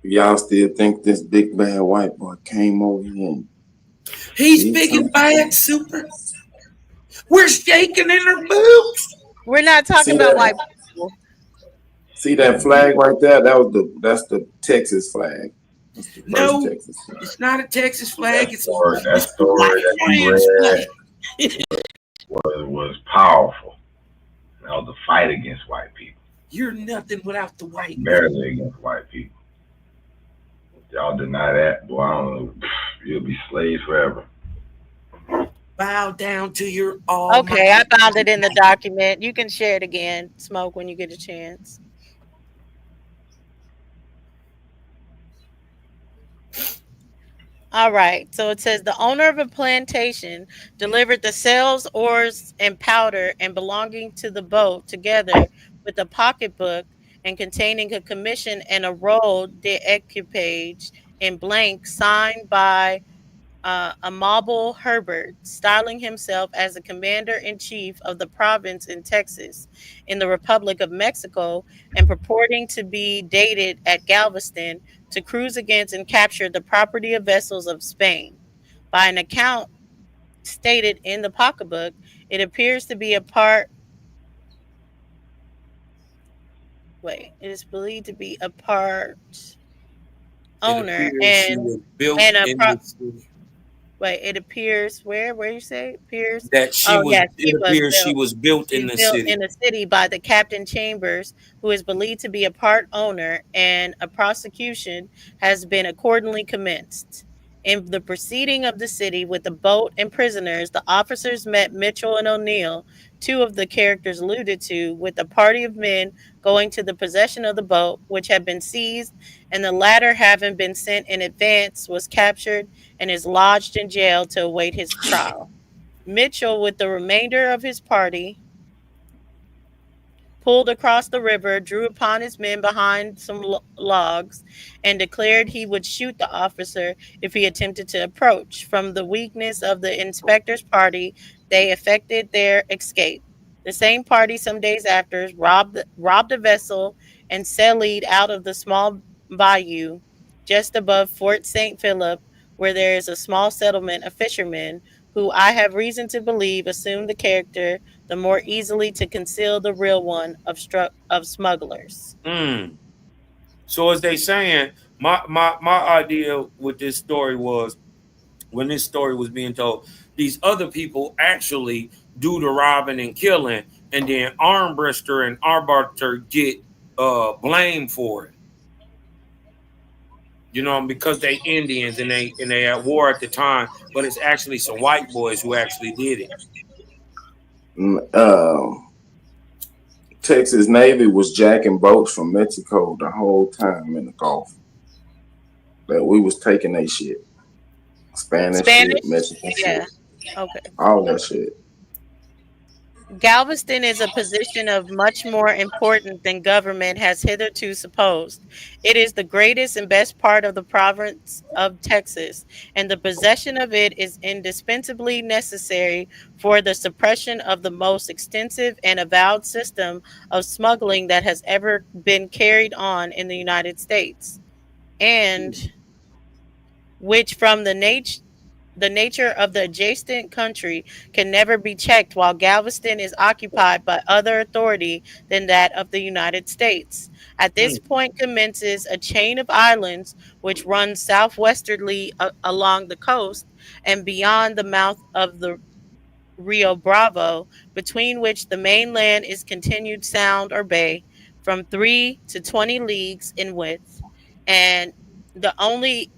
Speaker 17: Y'all still think this big bad white boy came over here and
Speaker 1: he's big and bad, super. We're shaking in our boots.
Speaker 11: We're not talking about white people.
Speaker 17: See that flag right there? That's the Texas flag. That's the
Speaker 1: No,
Speaker 17: Texas flag.
Speaker 1: It's not a Texas flag.
Speaker 16: That story that you read was powerful. That was a fight against white people.
Speaker 1: You're nothing without the white.
Speaker 16: Barely against white people. Y'all deny that, boy. I don't know. You'll be slaves forever.
Speaker 1: Bow down to your all.
Speaker 11: Okay, I found it in the document. You can share it again, Smoke, when you get a chance. All right. So it says the owner of a plantation delivered the sails, oars, and powder and belonging to the boat together with a pocketbook and containing a commission and a roll d'equipage in blank signed by Amable Herbert, styling himself as the commander-in-chief of the province in Texas, in the Republic of Mexico, and purporting to be dated at Galveston to cruise against and capture the property of vessels of Spain. By an account stated in the pocketbook, it appears to be a part. It is believed to be a part owner and a it appears where you say appears
Speaker 1: that she was.
Speaker 11: Yes,
Speaker 1: it appears she was built in the city.
Speaker 11: In the city by the Captain Chambers, who is believed to be a part owner, and a prosecution has been accordingly commenced. In the proceeding of the city with the boat and prisoners, the officers met Mitchell and O'Neill, two of the characters alluded to, with a party of men going to the possession of the boat, which had been seized, and the latter, having been sent in advance, was captured and is lodged in jail to await his trial. Mitchell, with the remainder of his party, pulled across the river, drew upon his men behind some logs, and declared he would shoot the officer if he attempted to approach. From the weakness of the inspector's party, they effected their escape. The same party, some days after, robbed a vessel and sallied out of the small bayou just above Fort St. Philip, where there is a small settlement of fishermen, who I have reason to believe assumed the character the more easily to conceal the real one of smugglers.
Speaker 1: So as they saying, my idea with this story was, when this story was being told, these other people actually do the robbing and killing, and then Armbrister and Arbiter get blamed for it. You know, because they Indians and they at war at the time, but it's actually some white boys who actually did it.
Speaker 17: Texas Navy was jacking boats from Mexico the whole time in the Gulf. That we was taking that shit. Spanish shit, Mexican shit.
Speaker 11: Okay.
Speaker 17: All that shit.
Speaker 11: Galveston is a position of much more importance than government has hitherto supposed. It is the greatest and best part of the province of Texas, and the possession of it is indispensably necessary for the suppression of the most extensive and avowed system of smuggling that has ever been carried on in the United States. And which from the nature of the adjacent country can never be checked while Galveston is occupied by other authority than that of the United States. At this point commences a chain of islands which runs southwesterly along the coast and beyond the mouth of the Rio Bravo, between which the mainland is continued sound or bay from 3 to 20 leagues in width, and the only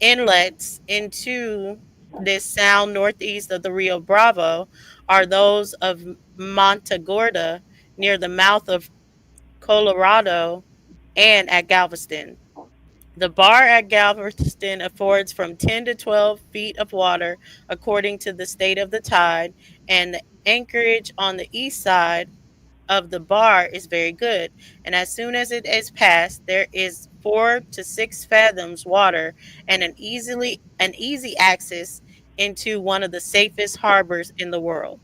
Speaker 11: inlets into this sound northeast of the Rio Bravo are those of Montagorda near the mouth of Colorado and at Galveston. The bar at Galveston affords from 10 to 12 feet of water according to the state of the tide, and the anchorage on the east side of the bar is very good. And as soon as it is passed, there is 4 to 6 fathoms water and an easy access into one of the safest harbors in the world.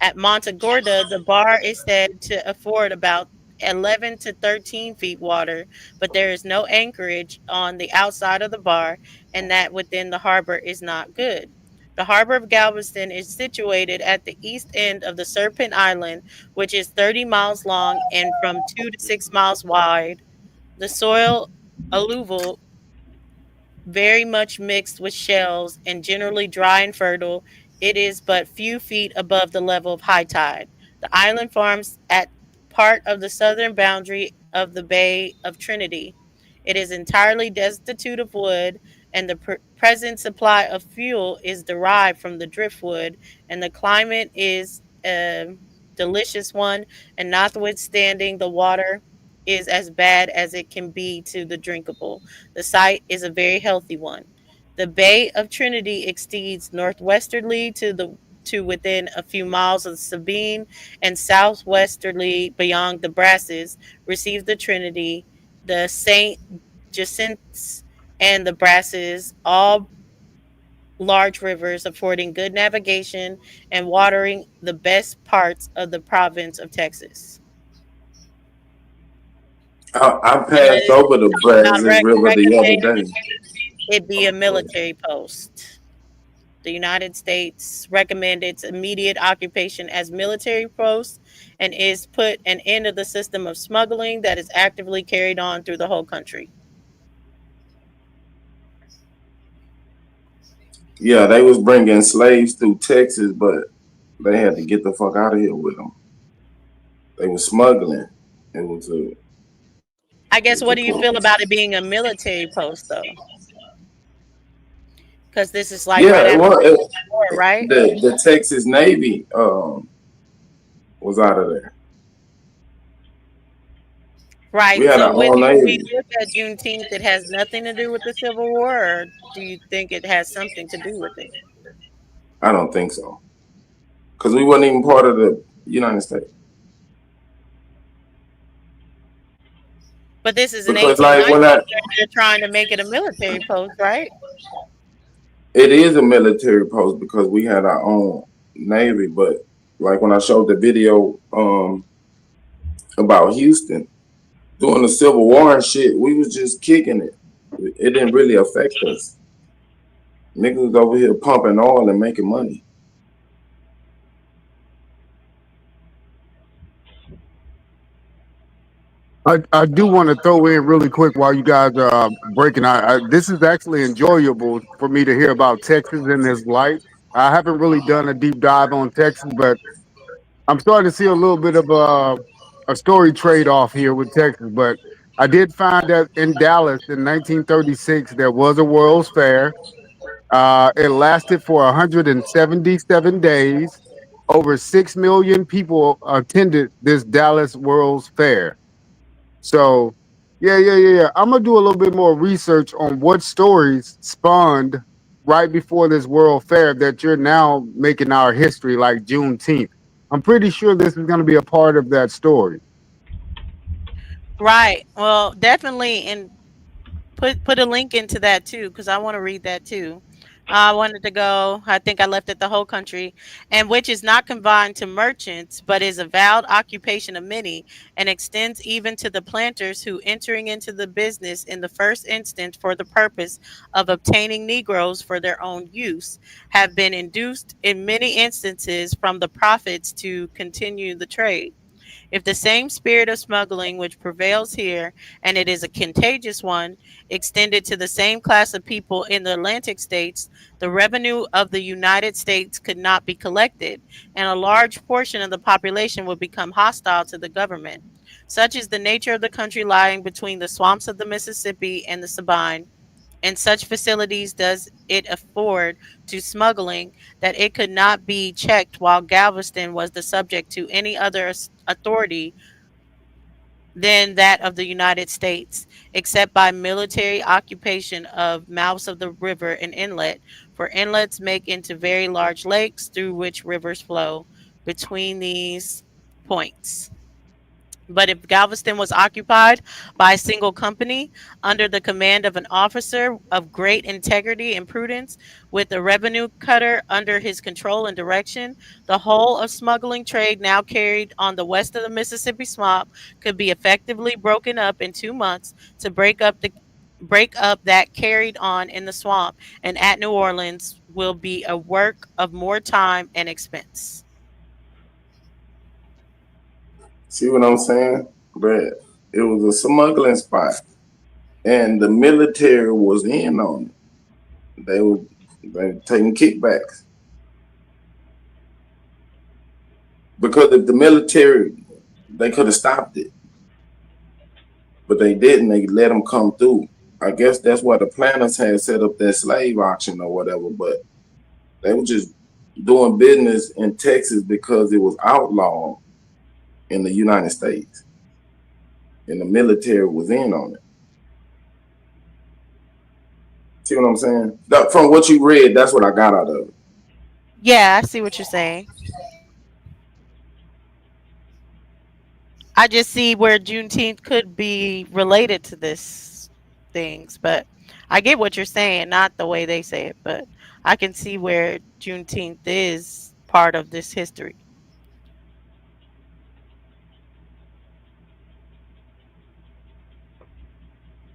Speaker 11: At Montagorda, the bar is said to afford about 11 to 13 feet water, but there is no anchorage on the outside of the bar, and that within the harbor is not good. The harbor of Galveston is situated at the east end of the Serpent Island, which is 30 miles long and from 2 to 6 miles wide. The soil alluvial, very much mixed with shells and generally dry and fertile. It is but few feet above the level of high tide. The island forms at part of the southern boundary of the Bay of Trinity. It is entirely destitute of wood, and the present supply of fuel is derived from the driftwood, and the climate is a delicious one, and notwithstanding the water is as bad as it can be to the drinkable. The site is a very healthy one. The Bay of Trinity extends northwesterly to within a few miles of Sabine and southwesterly beyond the Brasses receives the Trinity, the St. Jacinths, and the Brasses, all large rivers affording good navigation and watering the best parts of the province of Texas.
Speaker 17: I
Speaker 11: And then
Speaker 17: passed
Speaker 11: it's
Speaker 17: over the
Speaker 11: talking about
Speaker 17: Brazos River the other
Speaker 11: recommending
Speaker 17: day.
Speaker 11: it be a
Speaker 17: Oh, go ahead.
Speaker 11: military post. The United States recommended its immediate occupation as military post and is put an end to the system of smuggling that is actively carried on through the whole country.
Speaker 17: Yeah, they was bringing slaves through Texas, but they had to get the fuck out of here with them. They were smuggling. It was a
Speaker 11: I
Speaker 17: it
Speaker 11: guess
Speaker 17: was a
Speaker 11: what do you feel
Speaker 17: point.
Speaker 11: about it being a military post though? Because this is like right
Speaker 17: Yeah,
Speaker 11: after
Speaker 17: well,
Speaker 11: the war, right?
Speaker 17: the Texas Navy was out of there. We
Speaker 11: Right.
Speaker 17: had
Speaker 11: So
Speaker 17: our
Speaker 11: when
Speaker 17: own
Speaker 11: do we
Speaker 17: Navy.
Speaker 11: look at Juneteenth, it has nothing to do with the Civil War, or do you think it has something to do with it?
Speaker 17: I don't think so, because we wasn't even part of the United States.
Speaker 11: But this is in
Speaker 17: Because like when
Speaker 11: 1890,
Speaker 17: I,
Speaker 11: they're trying to make it a military post, right?
Speaker 17: it is a military post because we had our own Navy, but like when I showed the video about Houston during the Civil War and shit, we was just kicking it. It didn't really affect us. Niggas was over here pumping oil and making money.
Speaker 10: I do want to throw in really quick while you guys are breaking. This is actually enjoyable for me to hear about Texas in this light. I haven't really done a deep dive on Texas, but I'm starting to see a little bit of a story trade off here with Texas. But I did find that in Dallas in 1936 there was a World's Fair. It lasted for 177 days. Over 6 million people attended this Dallas World's Fair. So, yeah. I'm gonna do a little bit more research on what stories spawned right before this World Fair that you're now making our history, like Juneteenth. I'm pretty sure this is gonna be a part of that story.
Speaker 11: Right. Well, definitely, and put a link into that too, because I want to read that too. I wanted to go. I think I left it the whole country, and which is not confined to merchants, but is a vowed occupation of many, and extends even to the planters who, entering into the business in the first instance for the purpose of obtaining Negroes for their own use, have been induced in many instances from the profits to continue the trade. If the same spirit of smuggling which prevails here, and it is a contagious one, extended to the same class of people in the Atlantic states, the revenue of the United States could not be collected, and a large portion of the population would become hostile to the government. Such is the nature of the country lying between the swamps of the Mississippi and the Sabine, and such facilities does it afford to smuggling that it could not be checked while Galveston was the subject to any other authority than that of the United States, except by military occupation of mouths of the river and inlet, for inlets make into very large lakes through which rivers flow between these points. But if Galveston was occupied by a single company under the command of an officer of great integrity and prudence, with a revenue cutter under his control and direction, the whole of smuggling trade now carried on the west of the Mississippi swamp could be effectively broken up in 2 months to break up that carried on in the swamp and at New Orleans will be a work of more time and expense.
Speaker 17: See what I'm saying? But it was a smuggling spot, and the military was in on it. They were taking kickbacks because if the military, they could have stopped it, but they didn't. They let them come through. I guess that's why the planners had set up that slave auction or whatever. But they were just doing business in Texas because it was outlawed in the United States, and the military was in on it. See what I'm saying? From what you read, that's what I got out of it.
Speaker 11: Yeah, I see what you're saying. I just see where Juneteenth could be related to this things, but I get what you're saying, not the way they say it, but I can see where Juneteenth is part of this history.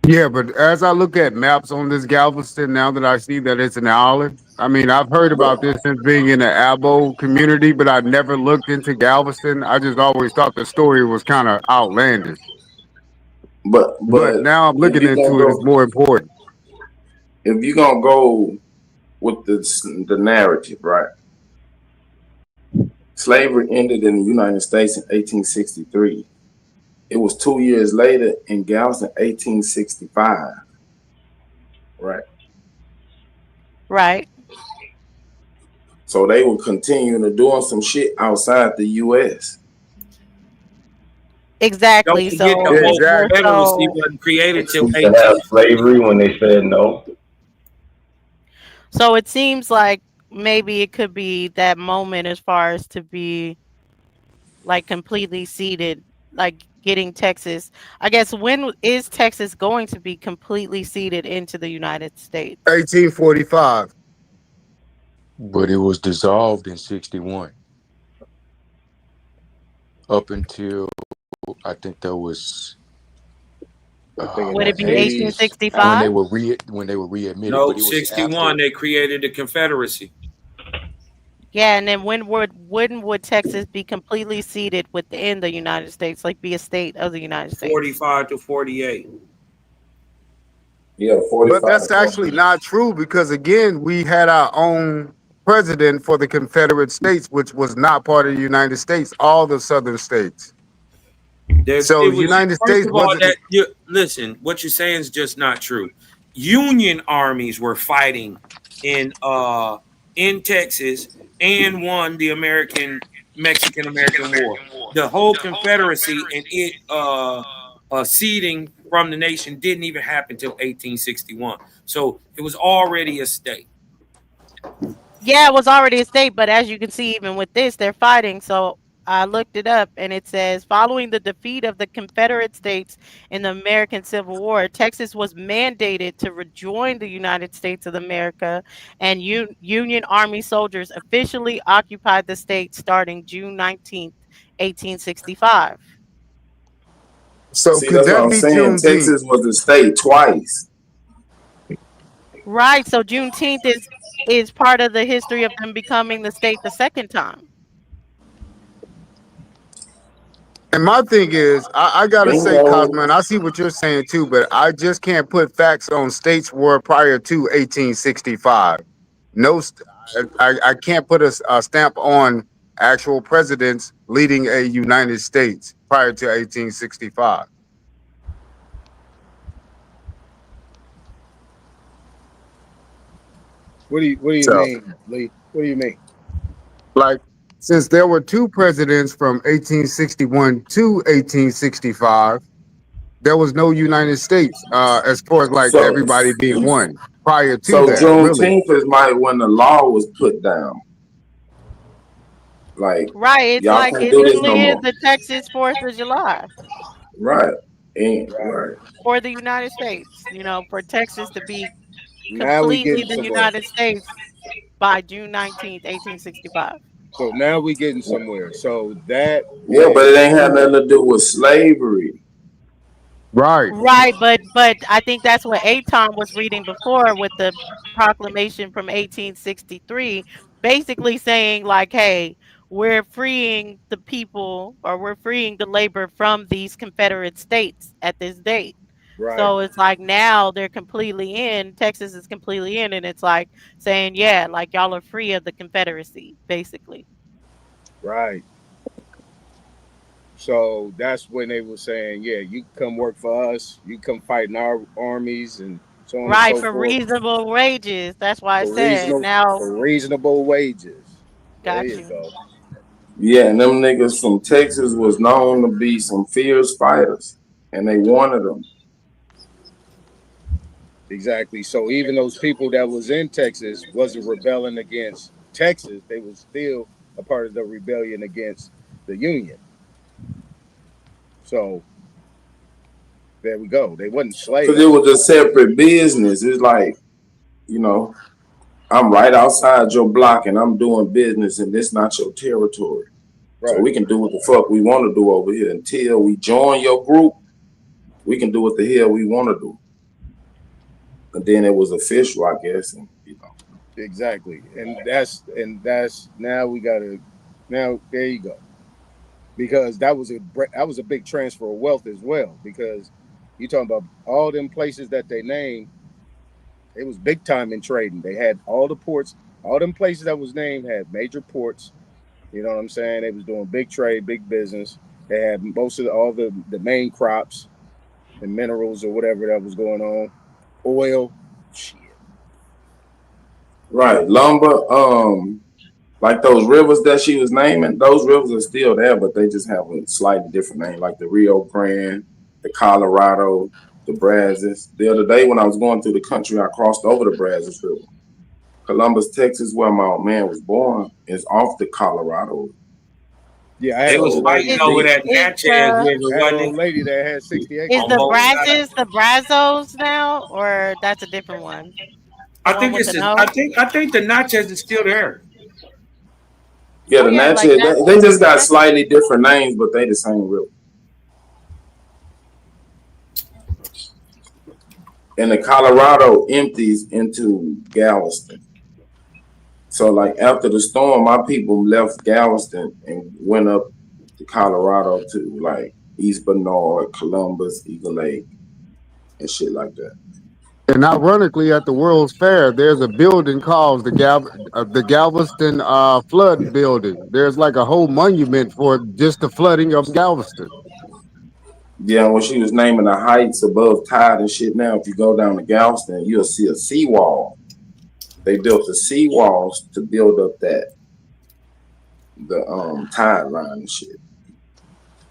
Speaker 10: Yeah, but as I look at maps on this Galveston, now that I see that it's an island, I mean, I've heard
Speaker 17: But
Speaker 10: about this since being in the Abo community, but I never looked into Galveston. I just always thought the story was kind of outlandish. But
Speaker 17: but
Speaker 10: now I'm
Speaker 17: if
Speaker 10: looking
Speaker 17: you gonna
Speaker 10: into it, it's
Speaker 17: go,
Speaker 10: more important.
Speaker 17: if you gonna go with the narrative, right? Slavery ended in the United States in 1863. It was 2 years later in Galveston, 1865, right?
Speaker 11: Right.
Speaker 17: So they were continuing to doing some shit outside the U.S.
Speaker 1: Don't
Speaker 11: Exactly.
Speaker 1: forget the
Speaker 11: So
Speaker 1: whole
Speaker 11: more
Speaker 10: Exactly.
Speaker 1: Confederacy
Speaker 11: so
Speaker 1: wasn't created till
Speaker 16: Used to have slavery
Speaker 1: 1862.
Speaker 16: when they said no.
Speaker 11: so it seems like maybe it could be that moment as far as to be like completely seated, like getting Texas. I guess when is Texas going to be completely seated into the United States?
Speaker 10: 1845.
Speaker 15: But it was dissolved in 61 up until I think that was
Speaker 19: I think in
Speaker 11: Would
Speaker 19: the
Speaker 11: it be
Speaker 15: man
Speaker 19: '80s.
Speaker 15: when
Speaker 19: After
Speaker 15: they
Speaker 11: 1865?
Speaker 15: were readmitted,
Speaker 1: No,
Speaker 15: but it was
Speaker 1: 61,
Speaker 15: after.
Speaker 1: they created the Confederacy.
Speaker 11: Yeah, and then when would Texas be completely seated within the United States, like be a state of the United States?
Speaker 1: 45 to 48.
Speaker 17: Yeah,
Speaker 10: But
Speaker 17: 45 to
Speaker 10: that's actually
Speaker 17: 48.
Speaker 10: not true because, again, we had our own president for the Confederate States, which was not part of the United States, all the southern states. So
Speaker 1: It
Speaker 10: the
Speaker 1: was,
Speaker 10: United
Speaker 1: first
Speaker 10: States
Speaker 1: of all,
Speaker 10: wasn't.
Speaker 1: listen, what you're saying is just not true. Union armies were fighting in in Texas and won the Mexican American War. The whole Confederacy and it ceding from the nation didn't even happen until 1861. So it was already a state.
Speaker 11: Yeah, it was already a state, but as you can see, even with this, they're fighting. So I looked it up and it says following the defeat of the Confederate States in the American Civil War, Texas was mandated to rejoin the United States of America, and Union Army soldiers officially occupied the state starting June 19th, 1865.
Speaker 10: So
Speaker 17: See,
Speaker 10: could
Speaker 17: that's what
Speaker 10: that
Speaker 17: I'm
Speaker 10: be
Speaker 17: saying.
Speaker 10: Juneteenth?
Speaker 17: Texas was the state twice.
Speaker 11: Right. So Juneteenth is part of the history of them becoming the state the second time.
Speaker 10: And my thing is, I gotta say,
Speaker 17: Bingo.
Speaker 10: Cosmo, and I see what you're saying too, but I just can't put facts on states were prior to 1865. No, I can't put a stamp on actual presidents leading a United States prior to 1865.
Speaker 19: What do you
Speaker 10: So,
Speaker 19: mean, Lee? What do you mean?
Speaker 10: like, since there were two presidents from 1861 to 1865, there was no United States as far as like
Speaker 17: So,
Speaker 10: everybody being one prior to
Speaker 17: so
Speaker 10: that, really.
Speaker 17: Juneteenth is like when the law was put down. Like,
Speaker 11: Right. It's
Speaker 17: y'all
Speaker 11: like
Speaker 17: can't
Speaker 11: it
Speaker 17: do this no
Speaker 11: literally is
Speaker 17: more.
Speaker 11: the Texas 4th of July
Speaker 17: Right. And
Speaker 19: Right.
Speaker 17: right.
Speaker 11: for the United States, for Texas to be
Speaker 19: Now we
Speaker 11: completely
Speaker 19: getting
Speaker 11: the
Speaker 19: somewhere.
Speaker 11: United States by June 19th, 1865.
Speaker 19: So now we getting somewhere. So that
Speaker 17: Yeah, but
Speaker 19: when
Speaker 17: it ain't had nothing to do with slavery.
Speaker 10: Right.
Speaker 11: Right, but I think that's what Aton was reading before with the proclamation from 1863, basically saying like, hey, we're freeing the people or we're freeing the labor from these Confederate states at this date.
Speaker 19: right,
Speaker 11: So it's like now they're completely in, Texas is completely in, and it's like saying, yeah, like y'all are free of the Confederacy, basically.
Speaker 19: right. So that's when they were saying, yeah, you can come work for us, you come fight in our armies and so on and
Speaker 11: Right,
Speaker 19: so
Speaker 11: for
Speaker 19: forth
Speaker 11: reasonable wages. That's why I
Speaker 19: for
Speaker 11: said
Speaker 19: reasonable
Speaker 11: now
Speaker 19: for reasonable wages. There
Speaker 11: got
Speaker 19: you
Speaker 11: you.
Speaker 19: go.
Speaker 17: Yeah, and them niggas from Texas was known to be some fierce fighters, and they wanted them.
Speaker 19: Exactly. So even those people that was in Texas wasn't rebelling against Texas, they was still a part of the rebellion against the Union. So there we go. They wasn't
Speaker 17: Cause it
Speaker 19: slaves.
Speaker 17: was a separate business. It's like, you know, I'm right outside your block and I'm doing business and this not your territory. So
Speaker 19: Right.
Speaker 17: we can do what the fuck we want to do over here. Until we join your group, we can do what the hell we want to do. And then it was official, I guess. And
Speaker 19: Exactly. And that's now we gotta now there you go. Because that was a big transfer of wealth as well. Because you talking about all them places that they named, it was big time in trading. They had all the ports, all them places that was named had major ports. You know what I'm saying? They was doing big trade, big business. They had most of all the main crops and minerals or whatever that was going on. Oil. Shit.
Speaker 17: right, lumber, like those rivers that she was naming, those rivers are still there, but they just have a slightly different name, like the Rio Grande, the Colorado, the Brazos. The other day when I was going through the country, I crossed over the Brazos River. Columbus, Texas, where my old man was born, is off the Colorado.
Speaker 19: Yeah, I
Speaker 1: They
Speaker 19: had an
Speaker 1: was
Speaker 19: old
Speaker 17: So
Speaker 1: fighting
Speaker 19: lady.
Speaker 1: over
Speaker 11: Is
Speaker 1: that
Speaker 11: is
Speaker 1: Natchez
Speaker 11: the
Speaker 1: River,
Speaker 19: I had an
Speaker 1: wasn't
Speaker 19: old
Speaker 1: it?
Speaker 19: lady that had 60
Speaker 11: is
Speaker 19: acres
Speaker 1: On
Speaker 11: the
Speaker 19: over
Speaker 1: both
Speaker 19: there.
Speaker 1: sides.
Speaker 11: Brazos the Brazos now, or that's a different one? The
Speaker 1: I
Speaker 11: one
Speaker 1: think
Speaker 11: with the
Speaker 1: it's a, I
Speaker 11: no?
Speaker 1: think I think the Natchez is still there.
Speaker 17: yeah,
Speaker 11: Oh
Speaker 17: the
Speaker 11: yeah, like
Speaker 17: Natchez,
Speaker 11: that.
Speaker 17: they just got slightly different names, but they the same river. And the Colorado empties into Galveston. So like after the storm, my people left Galveston and went up to Colorado to like East Bernard, Columbus, Eagle Lake, and shit like that.
Speaker 10: And ironically, at the World's Fair, there's a building called the Galveston Flood Building. There's like a whole monument for just the flooding of Galveston.
Speaker 17: Yeah, when she was naming the heights above tide and shit, now if you go down to Galveston, you'll see a seawall. They built the seawalls to build up the tide line and shit.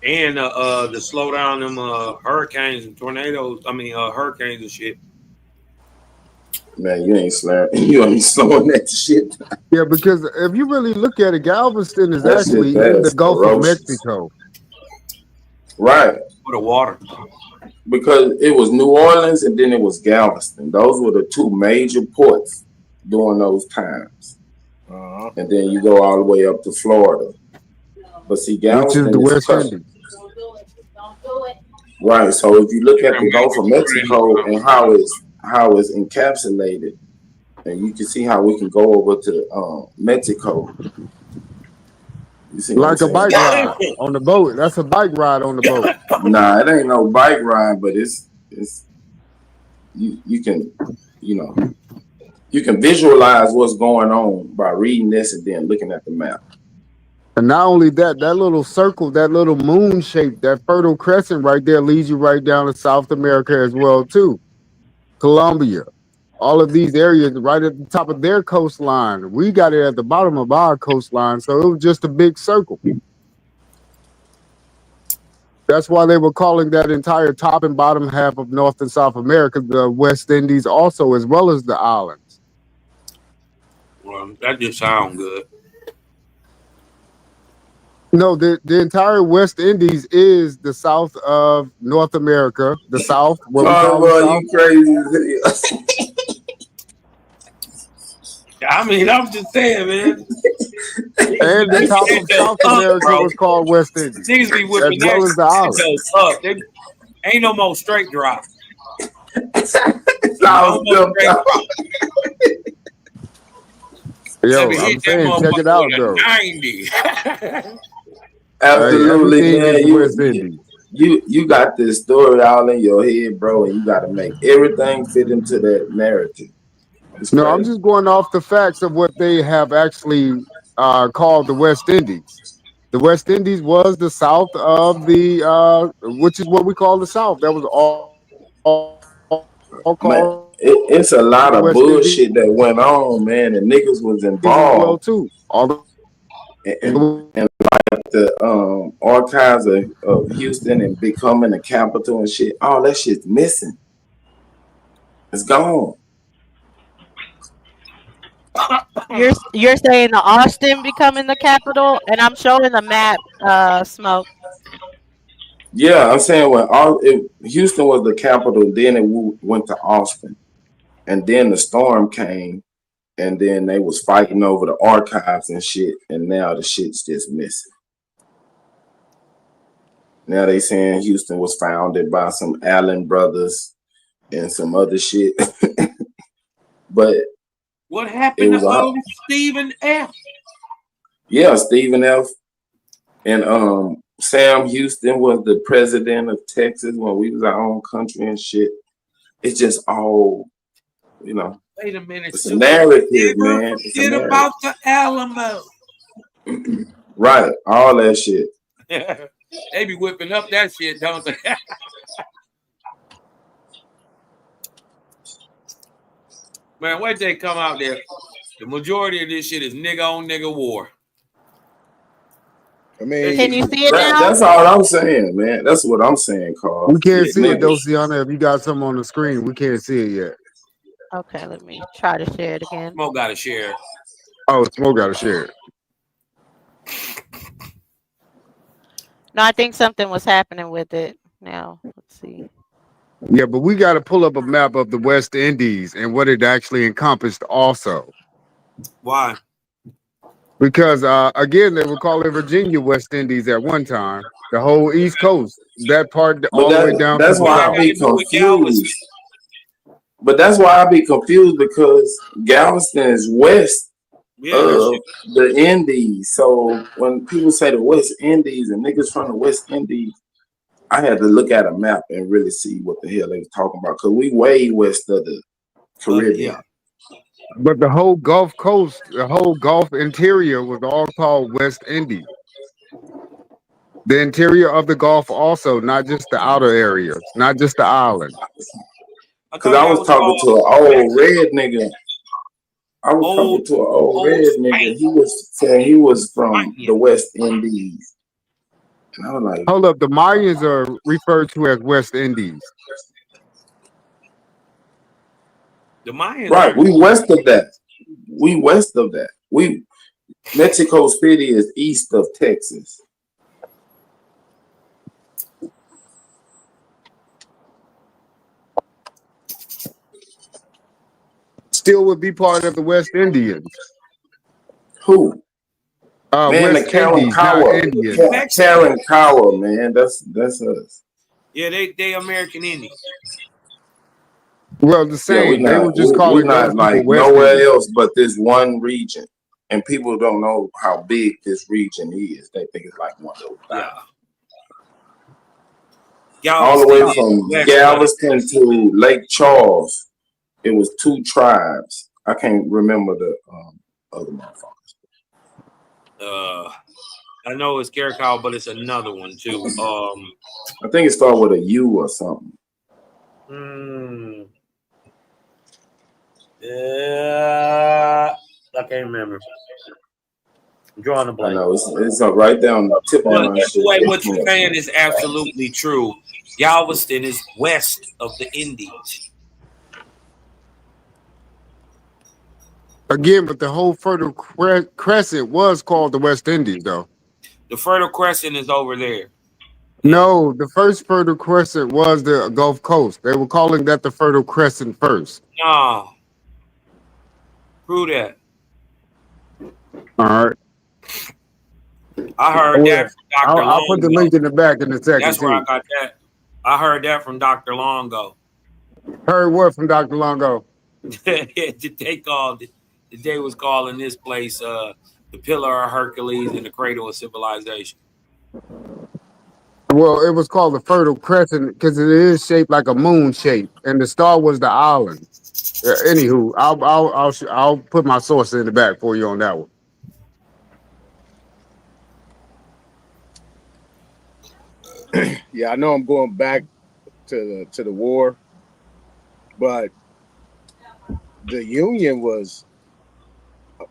Speaker 1: And to slow down them hurricanes and tornadoes. I mean hurricanes and shit.
Speaker 17: Man, you ain't slurring. You ain't slowing that shit.
Speaker 10: Yeah, because if you really look at it, Galveston is
Speaker 17: That shit
Speaker 10: actually in the
Speaker 17: that's
Speaker 10: Gulf of
Speaker 17: ferocious.
Speaker 10: Mexico.
Speaker 17: Right.
Speaker 1: For the water.
Speaker 17: Because it was New Orleans and then it was Galveston. Those were the two major ports during those times. And then you go all the way up to Florida. But see,
Speaker 10: Which is
Speaker 17: Galveston
Speaker 10: the
Speaker 17: is
Speaker 10: West
Speaker 17: cut.
Speaker 10: Indies.
Speaker 17: Right. So if you look at
Speaker 1: Damn,
Speaker 17: the
Speaker 1: gotta
Speaker 17: Gulf
Speaker 1: get
Speaker 17: of
Speaker 1: the train
Speaker 17: Mexico and
Speaker 1: to
Speaker 17: how it's encapsulated, and you can see how we can go over to Mexico. You see what I'm
Speaker 10: Like a bike
Speaker 17: saying?
Speaker 10: ride on the boat. That's a bike ride on the boat.
Speaker 17: Nah, it ain't no bike ride, but it's you can you know you can visualize what's going on by reading this and then looking at the map.
Speaker 10: And not only that, that little circle, that little moon shape, that fertile crescent right there leads you right down to South America as well, too. Colombia. All of these areas right at the top of their coastline. We got it at the bottom of our coastline, so it was just a big circle. That's why they were calling that entire top and bottom half of North and South America the West Indies also, as well as the islands.
Speaker 1: Well, that just sounds good.
Speaker 10: No, the entire West Indies is the south of North America, the south, what we
Speaker 17: Oh,
Speaker 10: call the
Speaker 17: boy,
Speaker 10: south.
Speaker 17: you crazy as hell.
Speaker 1: I mean, I'm just saying, man. Niggas be
Speaker 10: And the
Speaker 1: whipping
Speaker 10: top
Speaker 1: that
Speaker 10: of
Speaker 1: dope
Speaker 10: South
Speaker 1: up,
Speaker 10: America
Speaker 1: bro.
Speaker 10: was called West Indies,
Speaker 1: Niggas be
Speaker 10: as
Speaker 1: whipping
Speaker 10: well as the
Speaker 1: that
Speaker 10: islands.
Speaker 1: dope up. They ain't no more straight drop.
Speaker 17: It's
Speaker 1: No
Speaker 17: all
Speaker 1: more
Speaker 17: dumped
Speaker 1: straight
Speaker 17: out.
Speaker 1: drop. Let
Speaker 10: Yo,
Speaker 1: me hit
Speaker 10: I'm
Speaker 1: that
Speaker 10: saying, check it
Speaker 1: motherfucker
Speaker 10: out
Speaker 1: with
Speaker 10: though.
Speaker 1: a 90.
Speaker 10: Hey,
Speaker 17: Absolutely,
Speaker 10: everything is
Speaker 17: man.
Speaker 10: the West Indies.
Speaker 17: You got this story all in your head, bro, and you got to make everything fit into that narrative. It's
Speaker 10: No, I'm
Speaker 17: crazy.
Speaker 10: just going off the facts of what they have actually called the West Indies. The West Indies was the south of the, which is what we call the South. That was all called
Speaker 17: Man,
Speaker 10: the West
Speaker 17: it's a
Speaker 10: Indies
Speaker 17: lot of bullshit that went on, man, and niggas was
Speaker 10: as well
Speaker 17: involved.
Speaker 10: too. All
Speaker 17: And like the archives of Houston and becoming the capital and shit, all that shit's missing. It's gone.
Speaker 11: You're saying the Austin becoming the capital, and I'm showing the map. Smoke.
Speaker 17: Yeah, I'm saying Houston was the capital, then it went to Austin, and then the storm came, and then they was fighting over the archives and shit, and now the shit's just missing. Now they saying Houston was founded by some Allen brothers and some other shit, but
Speaker 1: What
Speaker 17: it
Speaker 1: happened
Speaker 17: was
Speaker 1: to Stephen F?
Speaker 17: Yeah, Stephen F. and Sam Houston was the president of Texas when we was our own country and shit. It's just all, you know,
Speaker 1: Wait a minute,
Speaker 17: it's a
Speaker 1: Super.
Speaker 17: narrative,
Speaker 1: Never
Speaker 17: man. It's a
Speaker 1: forget
Speaker 17: narrative.
Speaker 1: about the Alamo.
Speaker 17: Right, all that shit.
Speaker 1: They be whipping up that shit, don't they? Man, wait till they come out there. The majority of this shit is nigga on nigga war.
Speaker 19: I mean,
Speaker 11: Can you see it now?
Speaker 17: That's all I'm saying, man. That's what I'm saying, Carl.
Speaker 10: we can't
Speaker 17: It's
Speaker 10: see it,
Speaker 17: niggas.
Speaker 10: Dosiana. If you got something on the screen, we can't see it yet.
Speaker 11: Okay, let me try to share it again.
Speaker 1: Smoke got to share.
Speaker 10: Oh, Smoke got to share it.
Speaker 11: No, I think something was happening with it. Now, let's see.
Speaker 10: Yeah, but we got to pull up a map of the West Indies and what it actually encompassed also.
Speaker 1: Why?
Speaker 10: Because again, they were calling Virginia West Indies at one time. The whole East Coast, that part
Speaker 17: But
Speaker 10: all the way down to
Speaker 17: that's
Speaker 10: the
Speaker 17: why I
Speaker 10: south.
Speaker 17: be confused. But that's why I be confused because Galveston is west of the Indies. So when people say the West Indies and niggas from the West Indies, I had to look at a map and really see what the hell they was talking about. Cause we way west of the Caribbean.
Speaker 10: But the whole Gulf Coast, the whole Gulf interior was all called West Indies. The interior of the Gulf also, not just the outer areas, not just the island.
Speaker 17: Cause I was talking to an old red nigga. I was talking to an old red nigga. He was saying he was from the West Indies. And I was like,
Speaker 10: Hold up, the Mayans are referred to as West Indies.
Speaker 1: The Mayans
Speaker 17: Right,
Speaker 1: are
Speaker 17: we west of that. We west of that. We Mexico City is east of Texas.
Speaker 10: Still would be part of the West Indians.
Speaker 17: Who? Man, the
Speaker 10: West Indies, not
Speaker 17: Karankawa.
Speaker 10: Indians.
Speaker 1: Mexican.
Speaker 17: Karankawa, man. That's us.
Speaker 1: Yeah, they American Indian.
Speaker 10: Well, the
Speaker 17: Yeah,
Speaker 10: same. They were just
Speaker 17: we
Speaker 10: calling those
Speaker 17: not
Speaker 10: people
Speaker 17: like
Speaker 10: West
Speaker 17: nowhere
Speaker 10: Indians.
Speaker 17: else but this one region. And people don't know how big this region is. They think it's like one little thing.
Speaker 1: Yeah.
Speaker 17: All the way
Speaker 1: Galveston is
Speaker 17: from
Speaker 1: west of the
Speaker 17: Galveston to Lake Charles, it was 2 tribes. I can't remember the other motherfuckers.
Speaker 1: I know it's Caracal, but it's another one too.
Speaker 17: I think it started with a U or something.
Speaker 1: Yeah, I can't remember. I'm drawing a
Speaker 17: I
Speaker 1: blank.
Speaker 17: know it's right down the tip of
Speaker 1: But
Speaker 17: my shit.
Speaker 1: anyway, what you're saying is absolutely true. Galveston is west of the Indies.
Speaker 10: Again, but the whole Fertile Crescent was called the West Indies, though.
Speaker 1: The Fertile Crescent is over there.
Speaker 10: No, the first Fertile Crescent was the Gulf Coast. They were calling that the Fertile Crescent first.
Speaker 1: No. Prove that.
Speaker 10: All right.
Speaker 1: I heard that from Dr.
Speaker 10: I'll put the link in the back in a second.
Speaker 1: That's where I got that. I heard that from Dr. Longo.
Speaker 10: Heard what from Dr. Longo?
Speaker 1: They called it. They was calling this place the Pillar of Hercules and the Cradle of Civilization.
Speaker 10: Well, it was called the Fertile Crescent because it is shaped like a moon shape, and the star was the island. Anywho, I'll put my source in the back for you on that one.
Speaker 19: Yeah, I know I'm going back to the war, but the Union was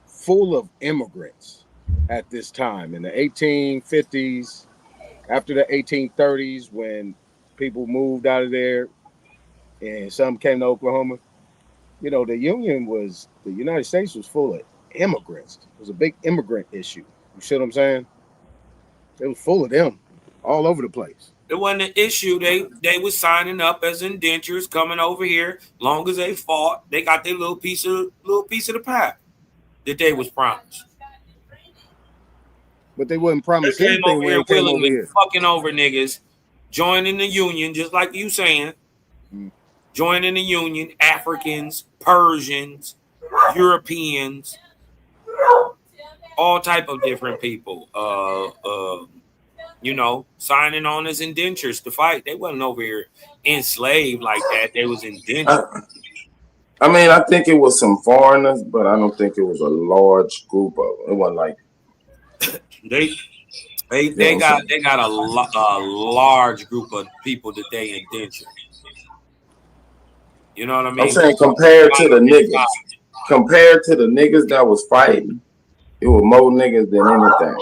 Speaker 19: full of immigrants at this time in the 1850s, after the 1830s, when people moved out of there and some came to Oklahoma. You know, the United States was full of immigrants. It was a big immigrant issue. You see what I'm saying? It was full of them all over the place.
Speaker 1: It wasn't an issue. They was signing up as indentures coming over here. Long as they fought, they got their little piece of the pie that they was promised.
Speaker 19: But they wouldn't promise
Speaker 1: They came
Speaker 19: anything
Speaker 1: over
Speaker 19: when
Speaker 1: here
Speaker 19: they came over
Speaker 1: willingly,
Speaker 19: here.
Speaker 1: fucking over niggas, joining the Union, just like you saying. Joining the Union, Africans, Persians, Europeans, all type of different people. Signing on as indentures to fight. They wasn't over here enslaved like that. They was indentured.
Speaker 17: I mean, I think it was some foreigners, but I don't think it was a large group of them. It wasn't like
Speaker 1: they got a large group of people that they indentured. You know what I mean?
Speaker 17: I'm saying compared to the niggas that was fighting, it was more niggas than anything.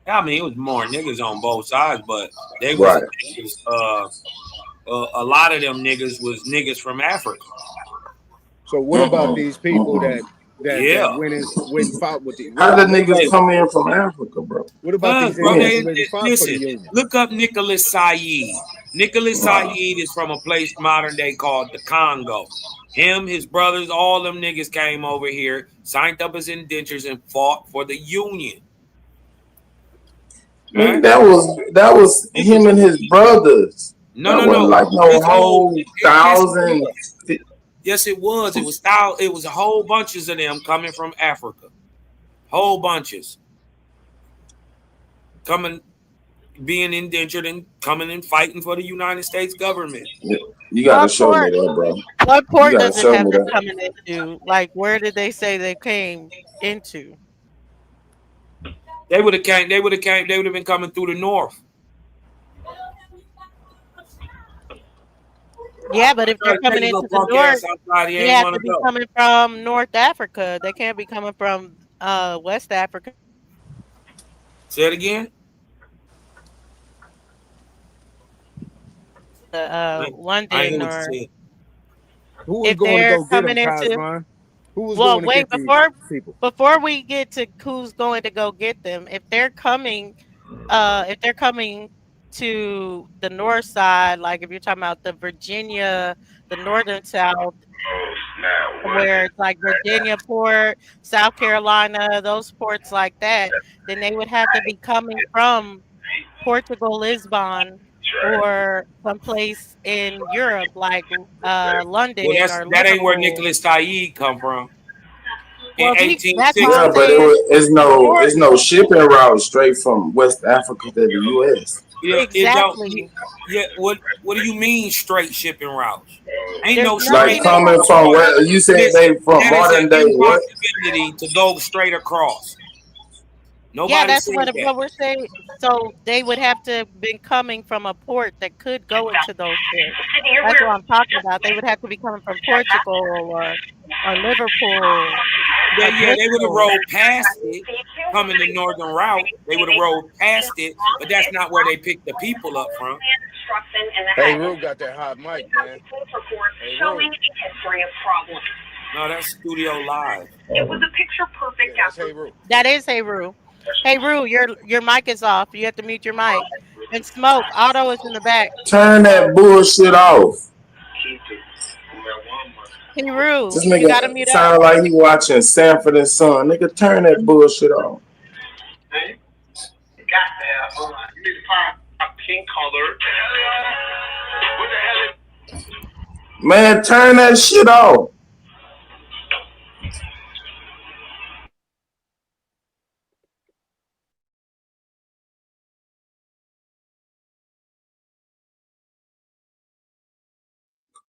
Speaker 1: I mean, it was more niggas on both sides, but they was
Speaker 17: Right.
Speaker 1: A lot of them niggas was niggas from Africa.
Speaker 19: So what about these people that went and fought with the?
Speaker 17: How did niggas come in from Africa, bro?
Speaker 19: What about these
Speaker 1: Bro,
Speaker 19: individuals that fought for the
Speaker 1: listen,
Speaker 19: Union?
Speaker 1: look up Nicholas Said. Nicholas Said is from a place modern day called the Congo. Him, his brothers, all them niggas came over here, signed up as indentures, and fought for the Union.
Speaker 17: Man, that was him and his brothers.
Speaker 1: No.
Speaker 17: Like no whole thousand.
Speaker 1: Yes, it was. It was a whole bunches of them coming from Africa. Whole bunches. Coming, being indentured and coming and fighting for the United States government.
Speaker 17: You gotta show me that, bro.
Speaker 11: What port does it have them coming into? Like, where did they say they came into?
Speaker 1: They would have been coming through the north.
Speaker 11: Yeah, but if they're coming into the north, they have to be coming from North Africa. They can't be coming from West Africa.
Speaker 1: Say it again.
Speaker 11: London or
Speaker 19: Who was
Speaker 11: if
Speaker 19: going to
Speaker 11: they're
Speaker 19: go get
Speaker 11: coming
Speaker 19: them,
Speaker 11: into,
Speaker 19: Cosman? Who was
Speaker 11: well,
Speaker 19: going to
Speaker 11: wait,
Speaker 19: get these people?
Speaker 11: before we get to who's going to go get them, if they're coming to the north side, like if you're talking about the Virginia, the northern South, where it's like Virginia port, South Carolina, those ports like that, then they would have to be coming from Portugal, Lisbon, or someplace in Europe like
Speaker 1: Well,
Speaker 11: London or
Speaker 1: that ain't where
Speaker 11: Liverpool.
Speaker 1: Nicholas Said come from in
Speaker 11: Well, that's why I'm
Speaker 17: Yeah,
Speaker 1: 1860.
Speaker 17: but
Speaker 11: saying before
Speaker 17: it's no shipping route straight from West Africa to the U.S.
Speaker 1: It don't.
Speaker 11: exactly.
Speaker 1: Yeah. What do you mean straight shipping routes? Ain't
Speaker 11: There's
Speaker 1: no
Speaker 17: Like
Speaker 11: nothing
Speaker 1: straight
Speaker 11: that
Speaker 17: coming
Speaker 1: across
Speaker 17: from
Speaker 1: water.
Speaker 17: where you said
Speaker 1: Listen,
Speaker 17: they from
Speaker 1: that is an
Speaker 17: modern day what?
Speaker 1: impossibility to go straight across.
Speaker 11: Yeah,
Speaker 1: Nobody
Speaker 11: that's
Speaker 1: said that.
Speaker 11: what we're saying. So they would have to have been coming from a port that could go into those ports. That's what I'm talking about. They would have to be coming from Portugal or Liverpool or
Speaker 1: They would have
Speaker 11: Bristol.
Speaker 1: rolled past it, coming the northern route. They would have rolled past it, but that's not where they picked the people up from.
Speaker 19: Hey, Rue got that hot mic, man. Hey, Rue.
Speaker 1: No, that's Studio Live.
Speaker 18: It was a picture perfect
Speaker 19: Yeah, that's Hey, Rue.
Speaker 11: That is Hey Roo. Hey Roo, your mic is off. You have to mute your mic. And Smoke, Auto is in the back.
Speaker 17: Turn that bullshit off.
Speaker 11: Hey Roo,
Speaker 17: This
Speaker 11: you gotta
Speaker 17: nigga
Speaker 11: mute up.
Speaker 17: sound like he watching Sanford and Son. Nigga, turn that bullshit off. Man, turn that shit off.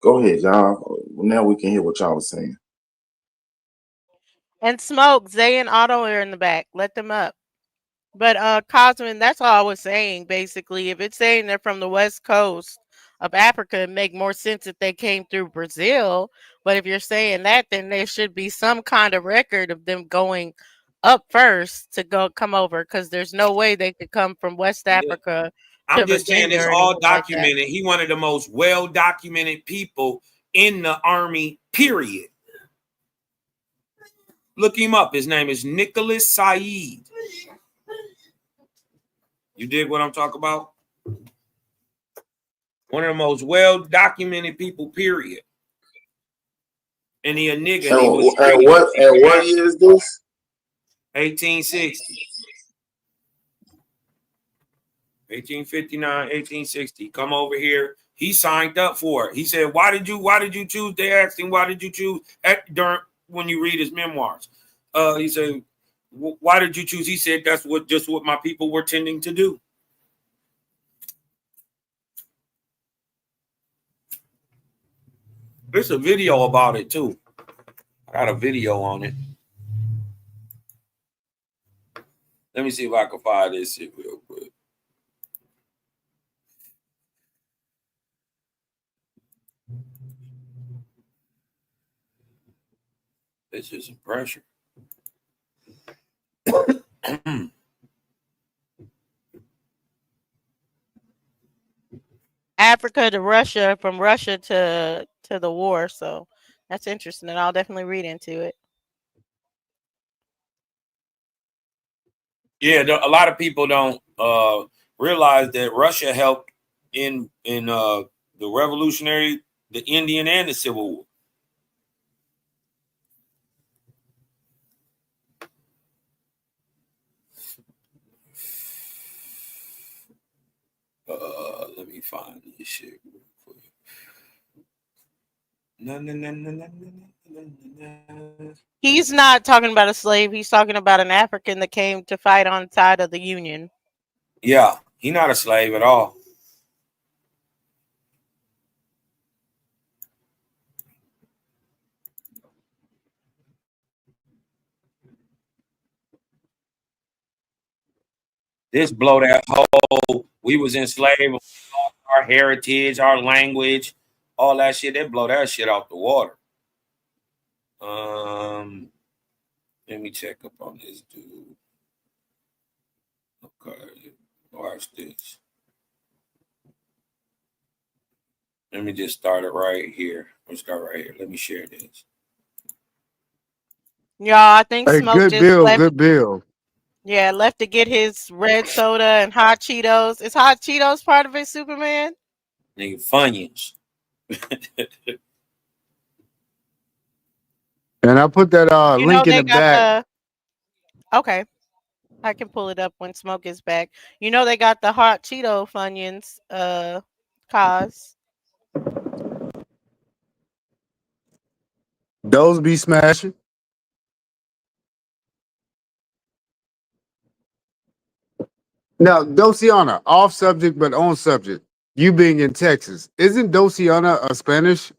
Speaker 17: Go ahead, y'all. Now we can hear what y'all was saying.
Speaker 11: And Smoke, Zay and Auto are in the back. Let them up. But Cosmin, that's all I was saying. Basically, if it's saying they're from the west coast of Africa, it make more sense if they came through Brazil. But if you're saying that, then there should be some kind of record of them going up first to go come over, because there's no way they could come from West
Speaker 1: Yeah.
Speaker 11: Africa
Speaker 1: I'm
Speaker 11: to
Speaker 1: just saying
Speaker 11: Virginia
Speaker 1: it's
Speaker 11: or
Speaker 1: all
Speaker 11: anything like that.
Speaker 1: documented. He one of the most well documented people in the army, period. Look him up. His name is Nicholas Said. You dig what I'm talking about? One of the most well documented people, period. And he a nigga, and he was
Speaker 17: And
Speaker 1: treated
Speaker 17: what year is this?
Speaker 1: 1860. 1859, 1860. Come over here. He signed up for it. He said, why did you choose? They asked him, why did you choose during when you read his memoirs? He said, why did you choose? He said, that's just what my people were tending to do. There's a video about it too. I got a video on it. Let me see if I can find this shit real quick. This is some pressure.
Speaker 11: Africa to Russia, from Russia to the war. So that's interesting, and I'll definitely read into it.
Speaker 1: Yeah, a lot of people don't realize that Russia helped in the Revolutionary, the Indian, and the Civil War. Let me find this shit real quick.
Speaker 11: He's not talking about a slave. He's talking about an African that came to fight on side of the Union.
Speaker 1: Yeah, he's not a slave at all. This blow that whole we was enslaved, our heritage, our language, all that shit. They blow that shit out the water. Let me check up on this dude. Okay, watch this. Let me just start it right here. Let's go right here. Let me share this.
Speaker 11: Y'all, I think
Speaker 10: Hey,
Speaker 11: Smoke
Speaker 10: good
Speaker 11: just
Speaker 10: bill,
Speaker 11: left.
Speaker 10: good bill.
Speaker 11: Yeah, left to get his red soda and hot Cheetos. Is hot Cheetos part of it, Superman?
Speaker 1: Nigga, Funyuns.
Speaker 10: And I put that
Speaker 11: You know
Speaker 10: link in
Speaker 11: they
Speaker 10: the
Speaker 11: got
Speaker 10: back.
Speaker 11: the okay. I can pull it up when Smoke is back. You know they got the hot Cheeto Funyuns, cause
Speaker 10: Those be smashing. Now, Dociana, off subject but on subject. You being in Texas, isn't Dociana a Spanish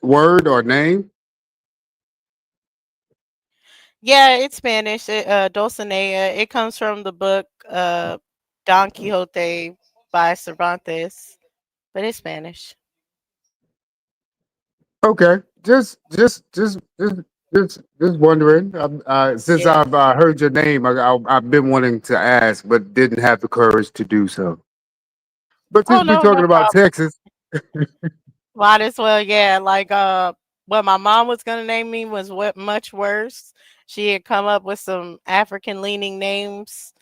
Speaker 10: word or name?
Speaker 11: yeah, it's Spanish. Dulcinea. It comes from the book Don Quixote by Cervantes, but it's Spanish.
Speaker 10: Okay, just wondering. Since
Speaker 11: Yeah.
Speaker 10: I've heard your name, I've been wanting to ask, but didn't have the courage to do so. But
Speaker 11: Oh
Speaker 10: since we're
Speaker 11: no, no
Speaker 10: talking about
Speaker 11: problem.
Speaker 10: Texas,
Speaker 11: Might as well, yeah. Like what my mom was gonna name me was what much worse. She had come up with some African leaning names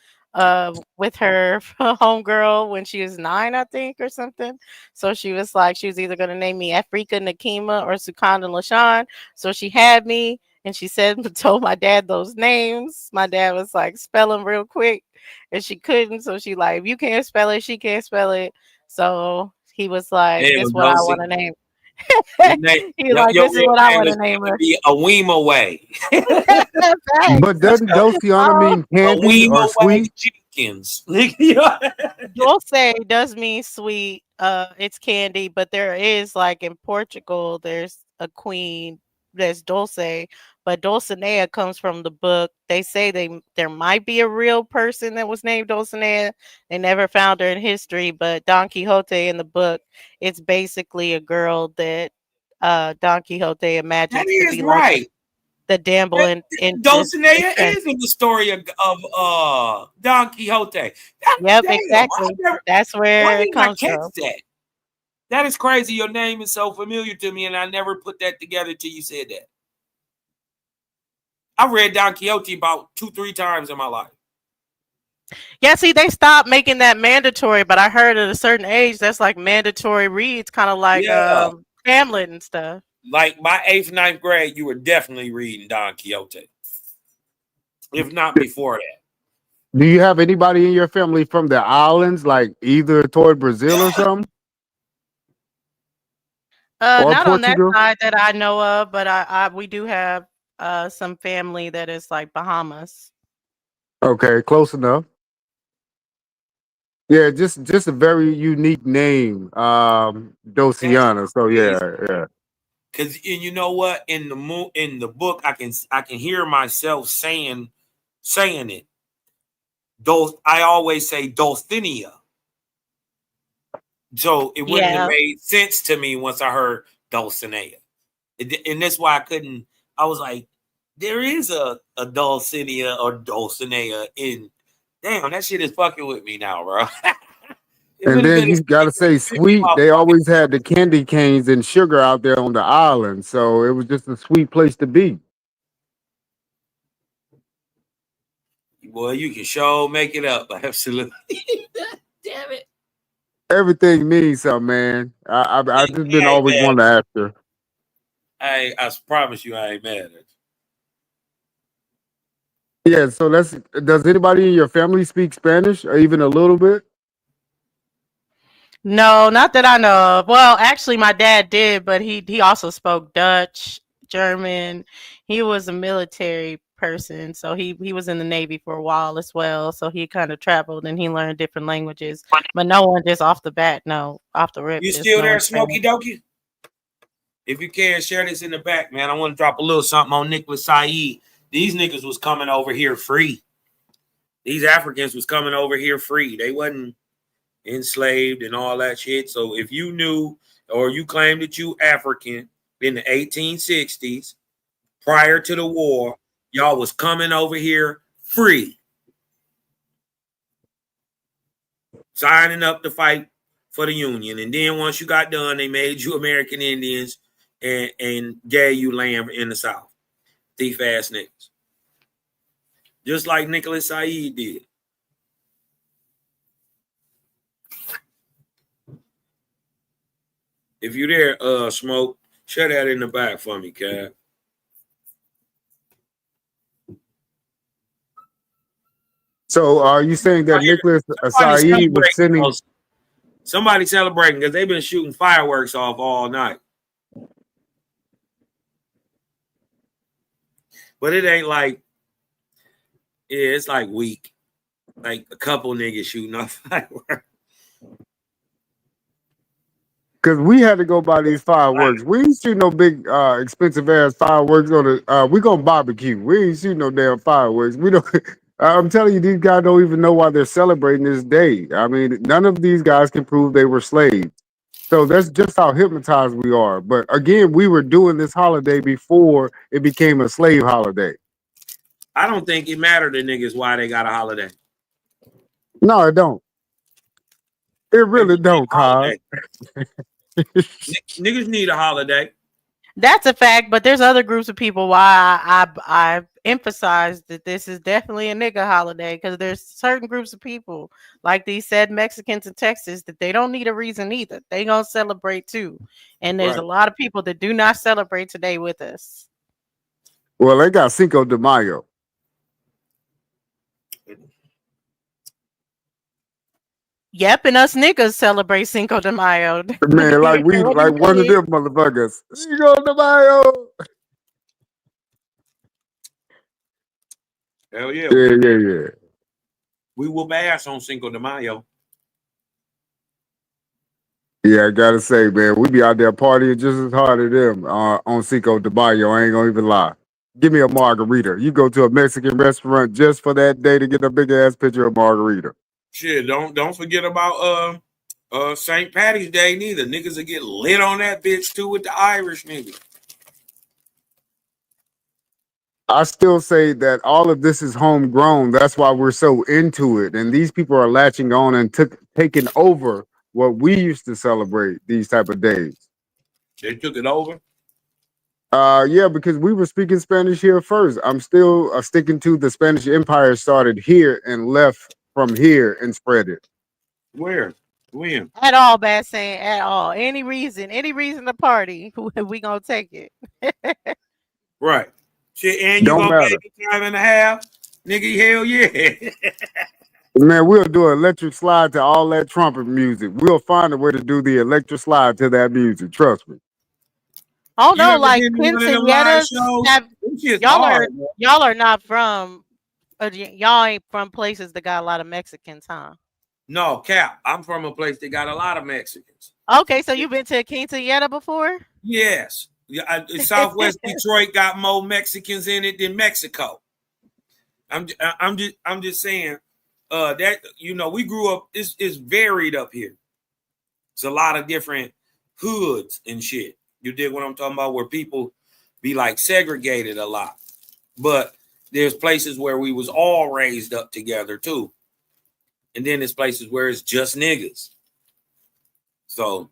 Speaker 11: with her homegirl when she was 9, I think, or something. So she was like she was either gonna name me Afrika Nakima or Sukanda Lashawn. So she had me and she said told my dad those names. My dad was like spell them real quick and she couldn't. So she like if you can't spell it, she can't spell it. So he was like, "This
Speaker 1: Damn,
Speaker 11: what I want
Speaker 1: Dulcie.
Speaker 11: to name."
Speaker 1: Your name,
Speaker 11: He's
Speaker 1: your,
Speaker 11: like,
Speaker 1: your
Speaker 11: "This is
Speaker 1: real
Speaker 11: what I
Speaker 1: name
Speaker 11: want
Speaker 1: is
Speaker 11: to name
Speaker 1: going to
Speaker 11: her."
Speaker 1: be a Weem away.
Speaker 10: but
Speaker 11: Thanks.
Speaker 10: doesn't Dociana
Speaker 11: Oh,
Speaker 10: mean
Speaker 1: A
Speaker 10: candy
Speaker 1: Weem
Speaker 10: or
Speaker 1: away
Speaker 10: sweet?
Speaker 1: Jenkins.
Speaker 11: dulce does mean sweet. It's candy, but there is like in Portugal, there's a queen that's dulce, but Dulcinea comes from the book. They say there might be a real person that was named Dulcinea. They never found her in history, but Don Quixote in the book, it's basically a girl that Don Quixote
Speaker 1: That
Speaker 11: imagines to
Speaker 1: is
Speaker 11: be like
Speaker 1: right.
Speaker 11: the damsel
Speaker 1: That,
Speaker 11: in
Speaker 1: Dulcinea
Speaker 11: distress.
Speaker 1: is in the story of Don Quixote. That,
Speaker 11: Yep,
Speaker 1: damn,
Speaker 11: exactly. That's
Speaker 1: why
Speaker 11: where it
Speaker 1: didn't I
Speaker 11: comes
Speaker 1: catch
Speaker 11: from.
Speaker 1: that? That is crazy. Your name is so familiar to me, and I never put that together till you said that. I read Don Quixote about 2-3 times in my life.
Speaker 11: Yeah, see, they stopped making that mandatory, but I heard at a certain age that's like mandatory reads, kind of like
Speaker 1: Yeah,
Speaker 11: Hamlet and stuff.
Speaker 1: like my 8th, 9th grade, you were definitely reading Don Quixote, if not before that.
Speaker 10: Do you have anybody in your family from the islands, like either toward Brazil or something, or
Speaker 11: Not on that
Speaker 10: Portugal?
Speaker 11: side that I know of, but I we do have some family that is like Bahamas.
Speaker 10: Okay, close enough. Yeah, just a very unique name,
Speaker 1: That's
Speaker 10: Dociana. So
Speaker 1: crazy.
Speaker 10: yeah, yeah.
Speaker 1: Cause and you know what? In the book, I can hear myself saying it. I always say Dulcinea. So it wouldn't have
Speaker 11: Yeah.
Speaker 1: made sense to me once I heard Dulcinea. And that's why I couldn't. I was like, there is a Dulcinea or Dulcinea in. Damn, that shit is fucking with me now, bro. It
Speaker 10: And
Speaker 1: would have
Speaker 10: then
Speaker 1: been
Speaker 10: you got to say sweet.
Speaker 1: my
Speaker 10: They
Speaker 1: fucking.
Speaker 10: always had the candy canes and sugar out there on the island, so it was just a sweet place to be.
Speaker 1: Boy, you can sure make it up. Absolutely. Damn it.
Speaker 10: Everything means something, man. I just been
Speaker 1: I ain't
Speaker 10: always
Speaker 1: mad.
Speaker 10: wanting to ask her.
Speaker 1: I promise you, I ain't mad at you.
Speaker 10: Yeah, so that's. Does anybody in your family speak Spanish or even a little bit?
Speaker 11: No, not that I know of. Well, actually, my dad did, but he also spoke Dutch, German. He was a military person, so he was in the Navy for a while as well. So he kind of traveled and he learned different languages. But no one just off the bat, no, off the rip,
Speaker 1: You
Speaker 11: just
Speaker 1: still there,
Speaker 11: knowing
Speaker 1: Smokey
Speaker 11: Spanish.
Speaker 1: Dokey? If you can, share this in the back, man. I want to drop a little something on Nicholas Saeed. These niggas was coming over here free. These Africans was coming over here free. They wasn't enslaved and all that shit. So if you knew or you claimed that you African in the 1860s, prior to the war, y'all was coming over here free, signing up to fight for the Union. And then once you got done, they made you American Indians and gave you land in the South. Thief ass niggas. Just like Nicholas Said did. If you there, Smoke, share that in the back for me, Cap.
Speaker 10: So are you saying that Nicholas Said was sending?
Speaker 1: Somebody celebrating because they've been shooting fireworks off all night. But it ain't like, yeah, it's like weak. Like a couple niggas shooting off fireworks.
Speaker 10: Because we had to go buy these fireworks. We ain't shoot no big expensive ass fireworks on the we gonna barbecue. We ain't shoot no damn fireworks. We don't I'm telling you, these guys don't even know why they're celebrating this day. I mean, none of these guys can prove they were slaves. So that's just how hypnotized we are. But again, we were doing this holiday before it became a slave holiday.
Speaker 1: I don't think it mattered to niggas why they got a holiday.
Speaker 10: No, it don't. It really don't, Kyle.
Speaker 1: Niggas need a holiday.
Speaker 11: That's a fact, but there's other groups of people why I emphasize that this is definitely a nigga holiday, because there's certain groups of people like these said Mexicans in Texas that they don't need a reason either. They gonna celebrate too, and there's a lot of people that do not celebrate today with us.
Speaker 10: Well, they got Cinco de Mayo.
Speaker 11: Yep, and us niggas celebrate Cinco de Mayo.
Speaker 10: Man, like we like one of them motherfuckers. Cinco de Mayo.
Speaker 1: Hell yeah.
Speaker 10: Yeah.
Speaker 1: We whoop ass on Cinco de Mayo.
Speaker 10: Yeah, I gotta say, man, we be out there partying just as hard as them on Cinco de Mayo. I ain't gonna even lie. Give me a margarita. You go to a Mexican restaurant just for that day to get a big ass picture of margarita.
Speaker 1: Shit, don't forget about St. Patty's Day neither. Niggas will get lit on that bitch too with the Irish niggas.
Speaker 10: I still say that all of this is homegrown. That's why we're so into it. And these people are latching on and taking over what we used to celebrate these type of days.
Speaker 1: They took it over?
Speaker 10: Yeah, because we were speaking Spanish here first. I'm still sticking to the Spanish Empire started here and left from here and spread it.
Speaker 1: Where? When?
Speaker 11: At all, bad saying at all. Any reason to party, we gonna take it.
Speaker 1: Right. Shit, and you gonna pay the time and a half? Nigga, hell yeah.
Speaker 10: Man, we'll do an electric slide to all that trumpet music. We'll find a way to do the electric slide to that music. Trust me.
Speaker 11: Oh no, like quinceañeras. Y'all are not from. Y'all ain't from places that got a lot of Mexicans, huh?
Speaker 1: No, Cap. I'm from a place that got a lot of Mexicans.
Speaker 11: Okay, so you've been to a quinceañera before?
Speaker 1: Yes. Southwest Detroit got more Mexicans in it than Mexico. I'm just saying that, you know, we grew up, it's varied up here. It's a lot of different hoods and shit. You dig what I'm talking about? Where people be like segregated a lot. But there's places where we was all raised up together too. And then there's places where it's just niggas. So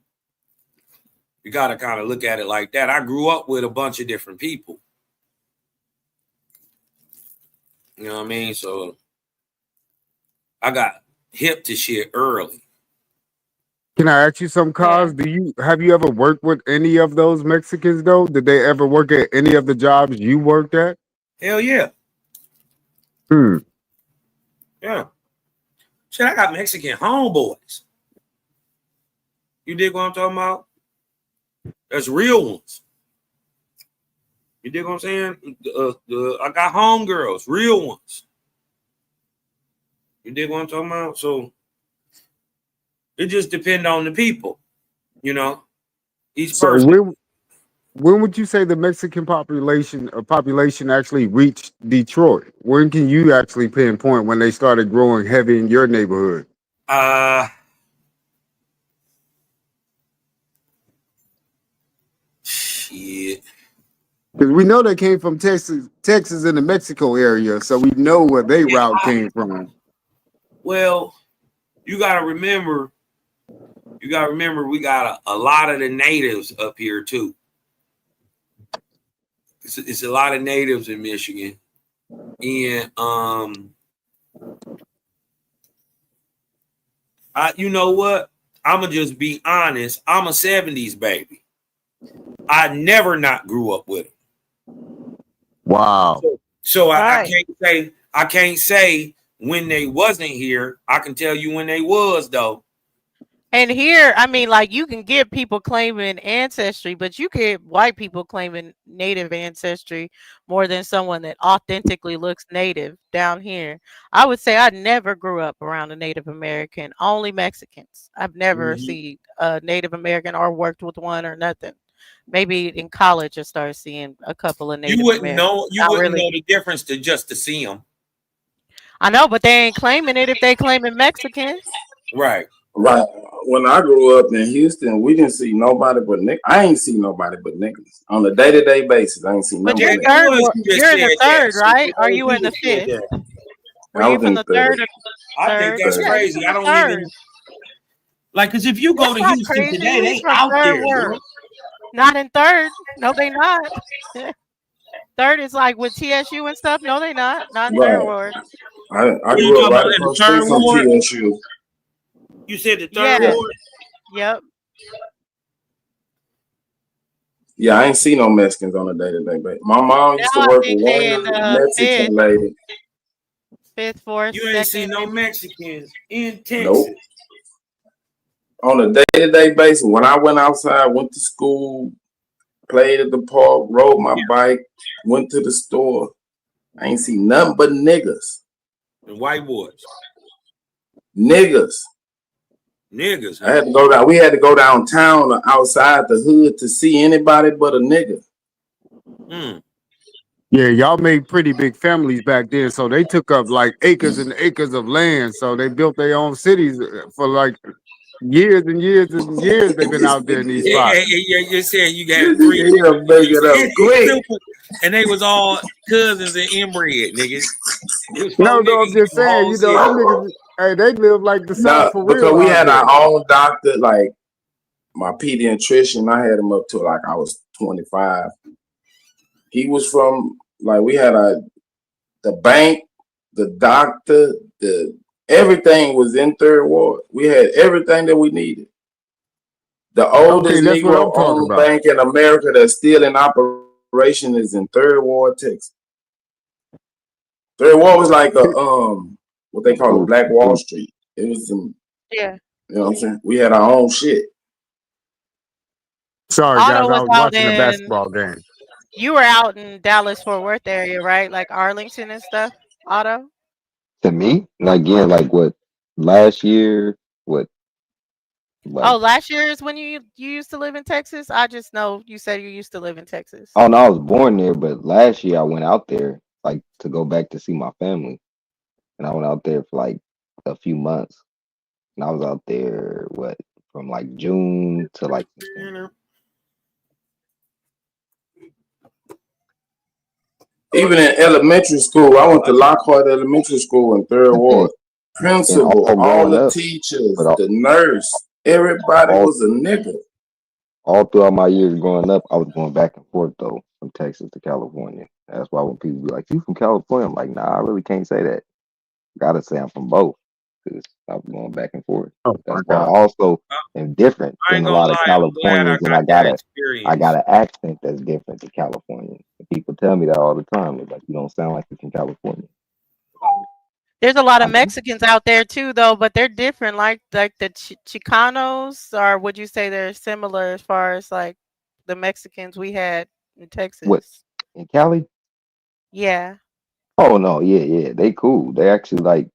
Speaker 1: you got to kind of look at it like that. I grew up with a bunch of different people. You know what I mean? So I got hip to shit early.
Speaker 10: Can I ask you some, cause have you ever worked with any of those Mexicans though? Did they ever work at any of the jobs you worked at?
Speaker 1: Hell yeah. Yeah. Shit, I got Mexican homeboys. You dig what I'm talking about? That's real ones. You dig what I'm saying? I got homegirls, real ones. You dig what I'm talking about? So it just depends on the people, you know. Each person.
Speaker 10: When would you say the Mexican population actually reached Detroit? When can you actually pinpoint when they started growing heavy in your neighborhood?
Speaker 1: Shit.
Speaker 10: Because we know they came from Texas in the Mexico area, so we know where they route came from.
Speaker 1: Well, you gotta remember You got to remember, we got a lot of the natives up here too. It's a lot of natives in Michigan, and you know what? I'm gonna just be honest. I'm a '70s baby. I never not grew up with them.
Speaker 10: Wow.
Speaker 1: So
Speaker 11: Right.
Speaker 1: I can't say when they wasn't here. I can tell you when they was though.
Speaker 11: And here, I mean, like you can get people claiming ancestry, but you get white people claiming native ancestry more than someone that authentically looks native down here. I would say I never grew up around a Native American, only Mexicans. I've never
Speaker 1: Mhm.
Speaker 11: seen a Native American or worked with one or nothing. Maybe in college I started seeing a couple of
Speaker 1: You
Speaker 11: Native
Speaker 1: wouldn't
Speaker 11: Americans.
Speaker 1: know. You
Speaker 11: Not
Speaker 1: wouldn't
Speaker 11: really.
Speaker 1: know the difference to just to see them.
Speaker 11: I know, but they ain't claiming it if they claiming Mexicans.
Speaker 1: Right.
Speaker 17: Right. When I grew up in Houston, we didn't see nobody but niggas. I ain't see nobody but niggas on a day-to-day basis. I ain't see
Speaker 11: But
Speaker 17: nothing but
Speaker 11: you're
Speaker 1: Jack,
Speaker 17: niggas.
Speaker 1: it
Speaker 11: third.
Speaker 1: was you just
Speaker 11: You're in the
Speaker 1: said that.
Speaker 11: third,
Speaker 1: So
Speaker 11: right?
Speaker 1: for
Speaker 11: Are
Speaker 1: those
Speaker 11: you in
Speaker 1: who
Speaker 11: the
Speaker 1: just said
Speaker 11: fifth?
Speaker 1: that,
Speaker 11: Were
Speaker 17: I
Speaker 11: you
Speaker 17: was
Speaker 11: from
Speaker 17: in
Speaker 11: the
Speaker 17: the third.
Speaker 11: third or
Speaker 1: I think
Speaker 11: third?
Speaker 1: that's
Speaker 17: Third.
Speaker 11: Yeah, he's
Speaker 1: crazy.
Speaker 11: from
Speaker 1: I
Speaker 11: the
Speaker 1: don't
Speaker 11: third.
Speaker 1: even like because if you go
Speaker 11: That's
Speaker 1: to
Speaker 11: not
Speaker 1: Houston
Speaker 11: crazy.
Speaker 1: today,
Speaker 11: He's
Speaker 1: they
Speaker 11: from
Speaker 1: out
Speaker 11: third
Speaker 1: there,
Speaker 11: ward.
Speaker 1: bro.
Speaker 11: Not in third. No, they not. Third is like with TSU and stuff. No, they not. Not in third
Speaker 17: Right.
Speaker 11: ward.
Speaker 17: I
Speaker 1: What you
Speaker 17: grew up
Speaker 1: talking
Speaker 17: right
Speaker 1: about in the
Speaker 17: across the street
Speaker 1: third
Speaker 17: from
Speaker 1: ward?
Speaker 17: TSU.
Speaker 1: You said the third
Speaker 17: Yeah.
Speaker 11: Yes.
Speaker 1: ward?
Speaker 11: Yep.
Speaker 17: Yeah, I ain't see no Mexicans on a day-to-day basis. My mom used to
Speaker 11: Now I
Speaker 17: work
Speaker 11: think
Speaker 17: with
Speaker 11: they in
Speaker 17: one Mexican lady.
Speaker 11: fifth, fourth,
Speaker 1: You ain't see
Speaker 11: second,
Speaker 1: no
Speaker 11: maybe.
Speaker 1: Mexicans in
Speaker 17: Nope.
Speaker 1: Texas.
Speaker 17: On a day-to-day basis, when I went outside, went to school, played at the park, rode my bike, went to the store, I ain't see nothing but niggas.
Speaker 1: And white boys.
Speaker 17: Niggas.
Speaker 1: Niggas,
Speaker 17: I
Speaker 1: huh?
Speaker 17: had to go down. We had to go downtown or outside the hood to see anybody but a nigga.
Speaker 1: Hmm.
Speaker 10: Yeah, y'all made pretty big families back then, so they took up like acres and acres of land. So they built their own cities for like years and years and years. They've been out there in these spots.
Speaker 1: You said you got three
Speaker 17: He'll make it up quick.
Speaker 1: and they was all cousins and inbred, niggas. It was four
Speaker 10: No,
Speaker 1: niggas
Speaker 10: I'm
Speaker 1: in
Speaker 10: just
Speaker 1: the
Speaker 10: saying,
Speaker 1: whole
Speaker 10: you know,
Speaker 1: city.
Speaker 10: them niggas, hey, they live like the South
Speaker 17: No,
Speaker 10: for
Speaker 17: because
Speaker 10: real
Speaker 17: we
Speaker 10: out
Speaker 17: had
Speaker 10: there.
Speaker 17: our own doctor, like my pediatrician. I had him up to like I was 25. He was from like we had the bank, the doctor, the everything was in third ward. We had everything that we needed. The
Speaker 10: Okay,
Speaker 17: oldest
Speaker 10: that's what I'm
Speaker 17: Negro
Speaker 10: talking
Speaker 17: owned
Speaker 10: about.
Speaker 17: bank in America that's still in operation is in third ward, Texas. Third ward was like a what they call a Black Wall Street. It was some,
Speaker 11: Yeah.
Speaker 17: you know what I'm saying? We had our own shit.
Speaker 10: Sorry, guys,
Speaker 11: Otto
Speaker 10: I
Speaker 11: was
Speaker 10: was
Speaker 11: out
Speaker 10: watching a
Speaker 11: in.
Speaker 10: basketball game.
Speaker 11: You were out in Dallas Fort Worth area, right? Like Arlington and stuff. Otto.
Speaker 8: To me, like yeah, like what last year, what
Speaker 11: Oh,
Speaker 8: like
Speaker 11: last year is when you used to live in Texas. I just know you said you used to live in Texas.
Speaker 8: oh no, I was born there, but last year I went out there like to go back to see my family, and I went out there for like a few months, and I was out there what from like June to like September.
Speaker 17: Even in elementary school, I went to Lockhart Elementary School in third
Speaker 8: But
Speaker 17: ward.
Speaker 8: then
Speaker 17: Principal,
Speaker 8: all
Speaker 17: all
Speaker 8: growing
Speaker 17: the
Speaker 8: up,
Speaker 17: teachers,
Speaker 8: but
Speaker 17: the nurse, everybody
Speaker 8: all
Speaker 17: was a nigga.
Speaker 8: all throughout my years growing up, I was going back and forth though from Texas to California. That's why when people be like, "You from California?" I'm like, "Nah, I really can't say that. Gotta say I'm from both because I was going back and forth.
Speaker 10: Oh my
Speaker 8: That's why I
Speaker 10: God.
Speaker 8: also am different
Speaker 1: I
Speaker 8: than
Speaker 1: ain't
Speaker 8: a
Speaker 1: gonna
Speaker 8: lot of
Speaker 1: lie, I'm glad I
Speaker 8: Californians, and
Speaker 1: got that
Speaker 8: I got
Speaker 1: experience.
Speaker 8: an accent that's different to Californians. And people tell me that all the time. They're like, "You don't sound like you're from California."
Speaker 11: There's a lot
Speaker 8: I
Speaker 11: of
Speaker 8: know
Speaker 11: Mexicans out there too, though, but they're different. Like the Chicanos, or would you say they're similar as far as like the Mexicans we had in
Speaker 8: what
Speaker 11: Texas?
Speaker 8: in Cali.
Speaker 11: Yeah.
Speaker 8: Oh no, yeah, yeah, they cool. They actually like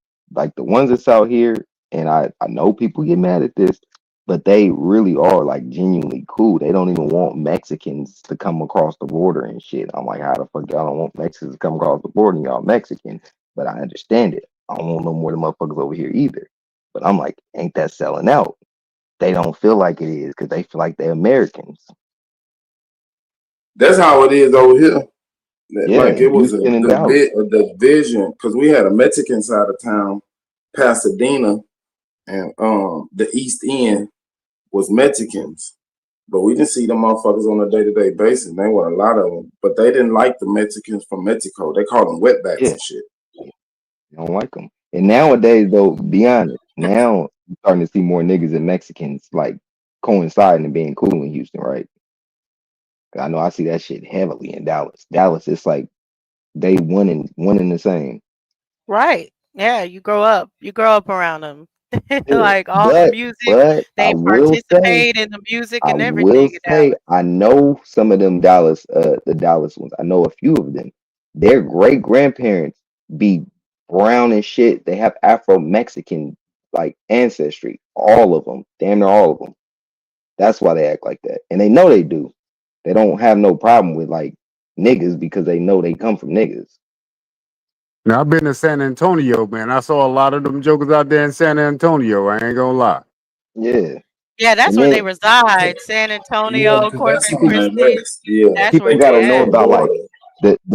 Speaker 8: the ones that's out here, and I know people get mad at this, but they really are like genuinely cool. They don't even want Mexicans to come across the border and shit. I'm like, how the fuck y'all don't want Mexicans to come across the border and y'all Mexican? But I understand it. I don't want no more of the motherfuckers over here either. But I'm like, ain't that selling out? They don't feel like it is because they feel like they're Americans.
Speaker 17: That's how it is over here.
Speaker 8: Yeah,
Speaker 17: Like it
Speaker 8: in
Speaker 17: was a
Speaker 8: Houston and Dallas.
Speaker 17: division because we had a Mexican side of town, Pasadena, and the East End. was Mexicans. But we didn't see them motherfuckers on a day-to-day basis. There were a lot of them. But they didn't like the Mexicans from Mexico. They called them wetbacks
Speaker 8: Yeah,
Speaker 17: and shit.
Speaker 8: I don't like them. And nowadays, though, be honest, now you're starting to see more niggas and Mexicans like coinciding and being cool in Houston, right? I know I see that shit heavily in Dallas. Dallas, it's like they one and the same.
Speaker 11: Right. Yeah, you grow up around them.
Speaker 8: Yeah,
Speaker 11: Like all the music,
Speaker 8: but
Speaker 11: they participate in the music
Speaker 8: I
Speaker 11: and
Speaker 8: will
Speaker 11: everything in
Speaker 8: say,
Speaker 11: Dallas.
Speaker 8: I know some of them Dallas, the Dallas ones. I know a few of them. Their great grandparents be brown and shit. They have Afro Mexican like ancestry. All of them, damn near all of them. That's why they act like that, and they know they do. They don't have no problem with like niggas because they know they come from niggas.
Speaker 10: Now I've been to San Antonio, man. I saw a lot of them jokers out there in San Antonio. I ain't gonna lie.
Speaker 8: Yeah,
Speaker 11: Yeah, that's
Speaker 8: and
Speaker 11: where they
Speaker 8: then
Speaker 11: reside. San
Speaker 17: Yeah,
Speaker 11: Antonio,
Speaker 17: because that's
Speaker 11: Corpus
Speaker 17: on that
Speaker 11: Christi.
Speaker 17: west. Yeah,
Speaker 11: That's
Speaker 8: people
Speaker 11: where
Speaker 17: they
Speaker 11: they
Speaker 8: gotta
Speaker 17: close
Speaker 8: know
Speaker 17: to
Speaker 11: at.
Speaker 17: the
Speaker 8: about like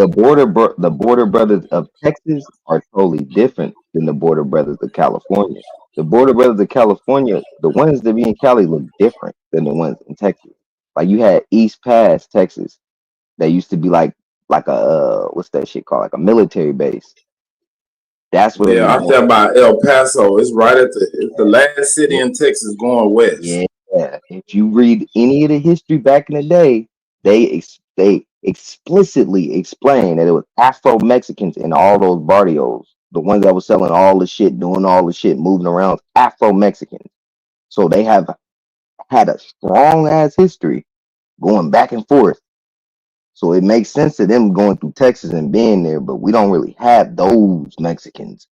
Speaker 17: border.
Speaker 8: the border brothers of Texas are totally different than the border brothers of California. The border brothers of California, the ones that be in Cali look different than the ones in Texas. Like you had East Pass, Texas, that used to be like a what's that shit called? Like a military base. That's what it
Speaker 17: Yeah,
Speaker 8: was
Speaker 17: out
Speaker 8: going.
Speaker 17: there by El Paso. It's right at it's the last city in Texas going west.
Speaker 8: Yeah, if you read any of the history back in the day, they explicitly explain that it was Afro Mexicans in all those barrios, the ones that was selling all the shit, doing all the shit, moving around, Afro Mexicans. So they have had a strong ass history going back and forth. So it makes sense to them going through Texas and being there, but we don't really have those Mexicans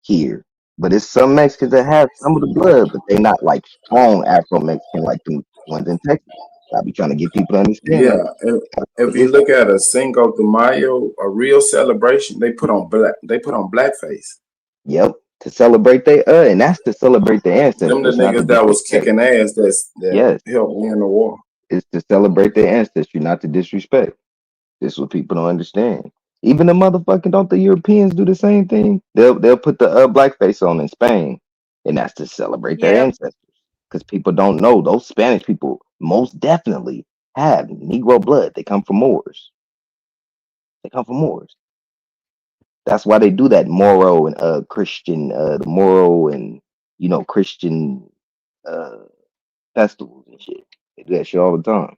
Speaker 8: here. But it's some Mexicans that have some of the blood, but they not like strong Afro Mexican like the ones in Texas. I be trying to get people to understand
Speaker 17: Yeah,
Speaker 8: that.
Speaker 17: if you look at a Cinco de Mayo, a real celebration, they put on black. They put on blackface.
Speaker 8: Yep, to celebrate and that's to celebrate their
Speaker 17: Them the
Speaker 8: ancestors, not to
Speaker 17: niggas that was
Speaker 8: disrespect.
Speaker 17: kicking ass. That
Speaker 8: Yes,
Speaker 17: helped win the war.
Speaker 8: it's to celebrate their ancestry, not to disrespect. This is what people don't understand. Even the motherfucking don't the Europeans do the same thing? They'll put the blackface on in Spain, and that's to celebrate their
Speaker 11: Yep.
Speaker 8: ancestors. Because people don't know those Spanish people most definitely have Negro blood. They come from Moors. They come from Moors. That's why they do that Moro and Christian, the Moro and Christian uh festivals and shit. They do that shit all the time.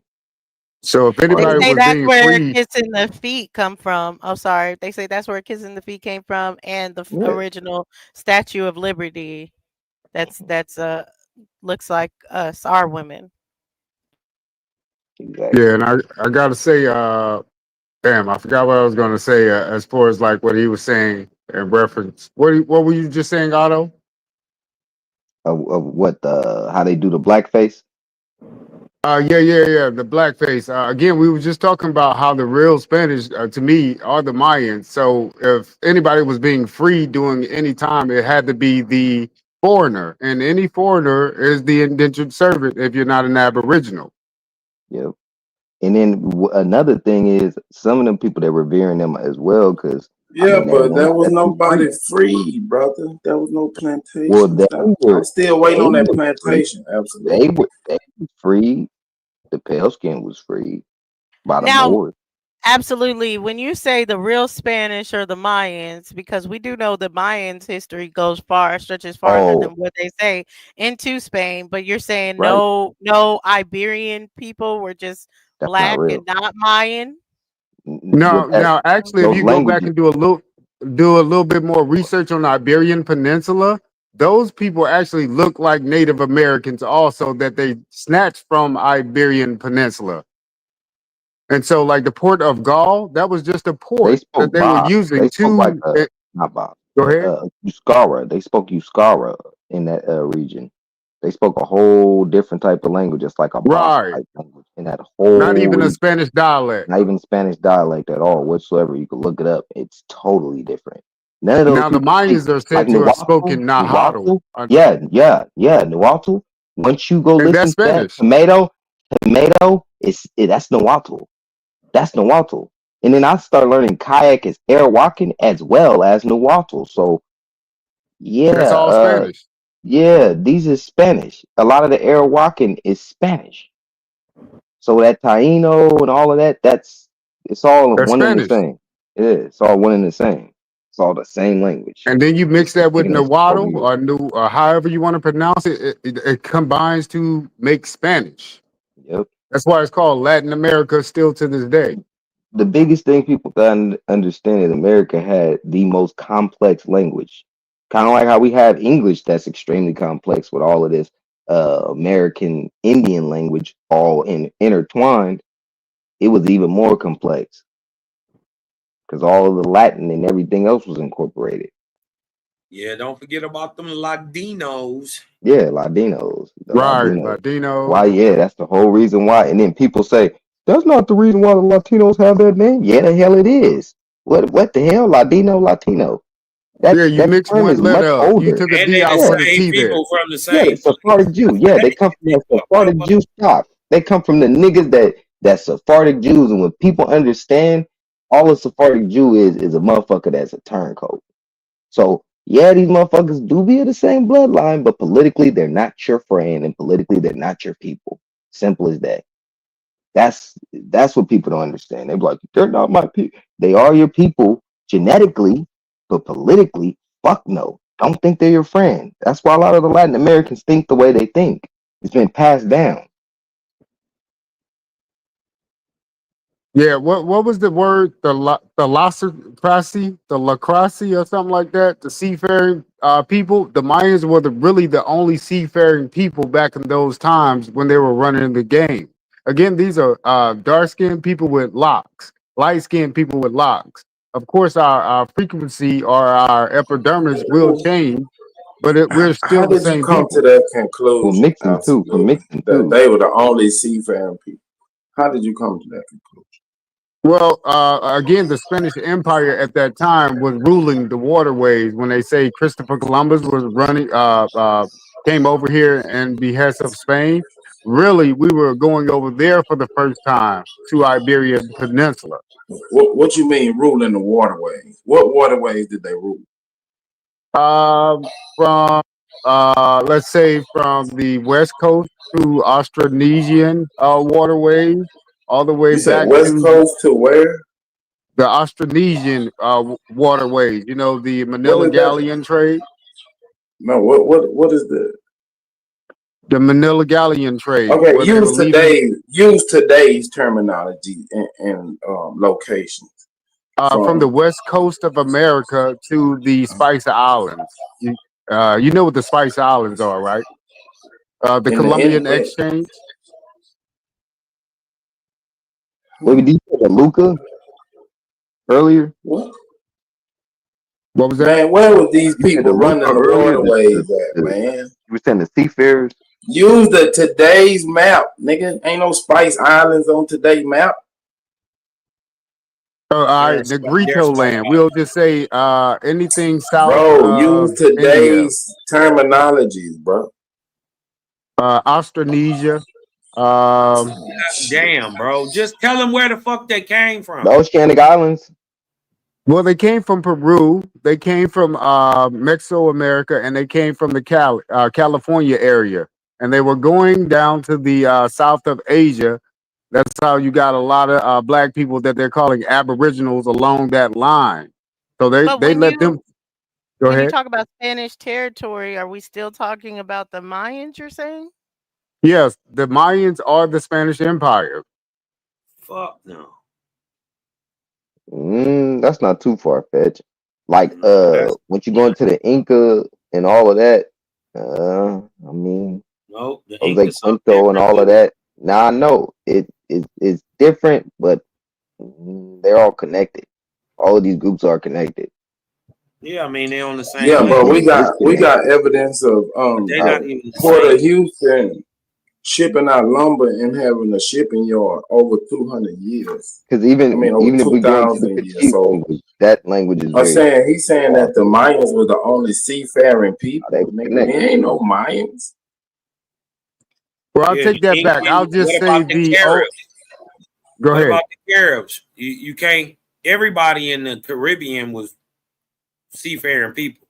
Speaker 10: So if
Speaker 11: They
Speaker 10: anybody
Speaker 8: Or
Speaker 11: say
Speaker 10: was
Speaker 11: that's
Speaker 10: being
Speaker 11: where
Speaker 10: freed,
Speaker 11: kissing the feet come from. Oh, sorry. They say that's where kissing the feet came from, and the
Speaker 8: yeah,
Speaker 11: original Statue of Liberty. That's looks like us, our women.
Speaker 10: yeah,
Speaker 8: exactly.
Speaker 10: and I gotta say, damn, I forgot what I was gonna say as far as like what he was saying in reference. What were you just saying, Otto?
Speaker 8: Of what the how they do the blackface.
Speaker 10: Yeah. The blackface. Again, we were just talking about how the real Spanish, to me, are the Mayans. So if anybody was being free during any time, it had to be the foreigner, and any foreigner is the indentured servant if you're not an Aboriginal.
Speaker 8: Yep. And then another thing is some of them people they're revering them as well because I
Speaker 17: Yeah,
Speaker 8: mean they're the
Speaker 17: but
Speaker 8: ones
Speaker 17: there was
Speaker 8: that be free.
Speaker 17: nobody free, brother. There was no
Speaker 8: Well,
Speaker 17: plantation stuff. I'm still waiting
Speaker 8: they
Speaker 17: on that
Speaker 8: were free.
Speaker 17: plantation. Absolutely.
Speaker 8: They was free. The pale skin was free by the
Speaker 11: Now,
Speaker 8: Moors.
Speaker 11: absolutely. When you say the real Spanish or the Mayans, because we do know the Mayans' history goes far, stretches farther
Speaker 8: Oh,
Speaker 11: than what they say into Spain. But you're saying
Speaker 8: right.
Speaker 11: no Iberian people were just
Speaker 8: That's not
Speaker 11: black and
Speaker 8: real.
Speaker 11: not Mayan.
Speaker 8: With that
Speaker 10: Now, actually, if
Speaker 8: those
Speaker 10: you go back
Speaker 8: languages,
Speaker 10: and do a little bit more research on the Iberian Peninsula, those people actually look like Native Americans, also that they snatched from Iberian Peninsula. And so, like the port of Gaul, that was just a
Speaker 8: they
Speaker 10: port that
Speaker 8: spoke
Speaker 10: they were
Speaker 8: Bob. They
Speaker 10: using
Speaker 8: spoke like
Speaker 10: to.
Speaker 8: not Bob,
Speaker 10: Go
Speaker 8: but
Speaker 10: ahead.
Speaker 8: Euskara. They spoke Euskara in that region. They spoke a whole different type of language, just like a Basque
Speaker 10: Right.
Speaker 8: type language in that
Speaker 10: Not
Speaker 8: whole
Speaker 10: even a
Speaker 8: region.
Speaker 10: Spanish dialect.
Speaker 8: Not even Spanish dialect at all whatsoever. You can look it up. It's totally different. None of those
Speaker 10: Now, the
Speaker 8: people speak
Speaker 10: Mayans are
Speaker 8: like
Speaker 10: said to have
Speaker 8: Nuatu.
Speaker 10: spoken Nahuatl,
Speaker 8: Nuatu. Yeah. Nuatu. Once you go
Speaker 10: and
Speaker 8: listen
Speaker 10: that's
Speaker 8: to that,
Speaker 10: Spanish.
Speaker 8: tomato that's Nuatu. That's Nuatu. And then I started learning kayak is Arawakan as well as Nuatu. So
Speaker 10: That's
Speaker 8: yeah,
Speaker 10: all Spanish.
Speaker 8: Yeah, these is Spanish. A lot of the Arawakan is Spanish. So that Taino and all of that, it's all
Speaker 10: That's
Speaker 8: one and the
Speaker 10: Spanish.
Speaker 8: same. Yeah, it's all one and the same. It's all the same language.
Speaker 10: And then you mix that with
Speaker 8: Taking us over
Speaker 10: Nahuatl
Speaker 8: here.
Speaker 10: or New, or however you want to pronounce it, it combines to make Spanish.
Speaker 8: Yep.
Speaker 10: That's why it's called Latin America still to this day.
Speaker 8: The biggest thing people gotta understand is America had the most complex language. Kind of like how we have English that's extremely complex with all of this American Indian language all intertwined. It was even more complex because all of the Latin and everything else was incorporated.
Speaker 1: Yeah, don't forget about them Latinos.
Speaker 8: Yeah, Latinos, the
Speaker 10: Right,
Speaker 8: Latinos.
Speaker 10: Latino.
Speaker 8: Why? Yeah, that's the whole reason why. And then people say that's not the reason why the Latinos have that name. Yeah, the hell it is. What the hell, Latino?
Speaker 10: Yeah,
Speaker 8: That
Speaker 10: you
Speaker 8: that
Speaker 10: mix
Speaker 8: term
Speaker 10: one
Speaker 8: is
Speaker 10: letter
Speaker 8: much
Speaker 10: up. You
Speaker 8: older.
Speaker 10: took a
Speaker 1: And
Speaker 10: D
Speaker 1: they the
Speaker 10: out,
Speaker 8: Yeah,
Speaker 10: put a
Speaker 1: same
Speaker 10: T there.
Speaker 1: people from the
Speaker 8: yeah, the
Speaker 1: same
Speaker 8: Sephardic Jew. Yeah, they come from that Sephardic Jew stock. They come from the niggas that Sephardic Jews, and when people understand, all a Sephardic Jew is a motherfucker that's a turncoat. So yeah, these motherfuckers do be of the same bloodline, but politically they're not your friend, and politically they're not your people. Simple as that. That's what people don't understand. They're like, they're not my people. They are your people genetically, but politically, fuck no. Don't think they're your friend. That's why a lot of the Latin Americans think the way they think. It's been passed down.
Speaker 10: Yeah, what was the word? The Lacrasi, the Lacrasi or something like that. The seafaring people. The Mayans were really the only seafaring people back in those times when they were running the game. Again, these are dark skinned people with locks, light skinned people with locks. Of course, our frequency or our epidermis will change, but we're
Speaker 17: How
Speaker 10: still the
Speaker 17: did you
Speaker 10: same
Speaker 17: come to
Speaker 10: people.
Speaker 17: that
Speaker 8: Well,
Speaker 17: conclusion?
Speaker 8: mixing too, from
Speaker 17: Absolutely,
Speaker 8: mixing
Speaker 17: that
Speaker 8: too.
Speaker 17: they were the only seafaring people. How did you come to that conclusion?
Speaker 10: Well, again, the Spanish Empire at that time was ruling the waterways. When they say Christopher Columbus was came over here in behest of Spain, really, we were going over there for the first time to Iberian Peninsula.
Speaker 17: What you mean ruling the waterways? What waterways did they rule?
Speaker 10: From let's say from the west coast to Austronesian waterways, all the way
Speaker 17: You said
Speaker 10: back
Speaker 17: West
Speaker 10: to
Speaker 17: Coast to where?
Speaker 10: the Austronesian waterways. You know, the
Speaker 17: What
Speaker 10: Manila
Speaker 17: is that?
Speaker 10: galleon trade.
Speaker 17: No, what is the?
Speaker 10: The Manila galleon trade,
Speaker 17: Okay,
Speaker 10: where they were leaving
Speaker 17: use today's terminology and locations
Speaker 10: from the
Speaker 17: from
Speaker 10: west coast of America to the Spice Islands. You know what the Spice Islands are, right? The
Speaker 17: in the
Speaker 10: Columbian
Speaker 17: in
Speaker 10: Exchange.
Speaker 8: What did you say, the Luca earlier?
Speaker 17: what?
Speaker 10: What was that?
Speaker 17: Man, where was these
Speaker 8: You said the
Speaker 17: people
Speaker 8: Luca
Speaker 17: running the
Speaker 8: earlier.
Speaker 17: waterways at, man?
Speaker 8: You were saying the seafarers.
Speaker 17: Use the today's map, nigga. Ain't no Spice Islands on today's map.
Speaker 10: All
Speaker 1: They're
Speaker 10: right, Negrito land. We'll just say anything south
Speaker 17: Bro, use
Speaker 10: of India,
Speaker 17: today's terminologies, bro.
Speaker 10: Austronesia. Um,
Speaker 1: Damn, bro. Just tell them where the fuck they came
Speaker 8: The
Speaker 1: from.
Speaker 8: Oceanic Islands.
Speaker 10: well, they came from Peru. They came from Mesoamerica, and they came from the California area. And they were going down to the south of Asia. That's how you got a lot of black people that they're calling aboriginals along that line. So
Speaker 11: But
Speaker 10: they let them go
Speaker 11: when you
Speaker 10: ahead.
Speaker 11: talk about Spanish territory, are we still talking about the Mayans? You're saying?
Speaker 10: Yes, the Mayans are the Spanish Empire.
Speaker 1: Fuck no.
Speaker 8: That's not too far fetched. Like
Speaker 1: No, that's
Speaker 8: once you go into the Inca and all of that, I mean
Speaker 1: nope. The
Speaker 8: Jose
Speaker 1: Inca something
Speaker 8: Quinto and
Speaker 1: different
Speaker 8: all of
Speaker 1: too.
Speaker 8: that. Now I know it's different, but they're all connected. All of these groups are connected.
Speaker 1: Yeah, I mean they're on the
Speaker 17: Yeah,
Speaker 1: same
Speaker 17: but
Speaker 1: level,
Speaker 8: They
Speaker 17: we
Speaker 8: disconnect.
Speaker 17: got evidence of
Speaker 1: but they're
Speaker 8: Right.
Speaker 1: not even the
Speaker 17: Port
Speaker 1: same.
Speaker 17: of Houston shipping out lumber and having a shipping yard over 200 years.
Speaker 8: Because
Speaker 17: I mean,
Speaker 8: even
Speaker 17: over
Speaker 8: even if we go into the
Speaker 17: 2,000 years.
Speaker 8: Khachiit
Speaker 17: So
Speaker 8: language, that language is
Speaker 17: I'm
Speaker 8: very
Speaker 17: saying he's saying that the
Speaker 8: powerful.
Speaker 17: Mayans were the only seafaring
Speaker 8: They
Speaker 17: people.
Speaker 8: were
Speaker 17: Nigga, we
Speaker 8: connected.
Speaker 17: ain't no Mayans.
Speaker 10: Well, I'll
Speaker 1: Yeah,
Speaker 10: take
Speaker 1: the
Speaker 10: that back. I'll
Speaker 1: Incan.
Speaker 10: just
Speaker 1: What
Speaker 10: say
Speaker 1: about the
Speaker 10: the
Speaker 1: Caribs?
Speaker 10: go
Speaker 1: What
Speaker 10: ahead.
Speaker 1: about the Caribs? You can't. Everybody in the Caribbean was seafaring people.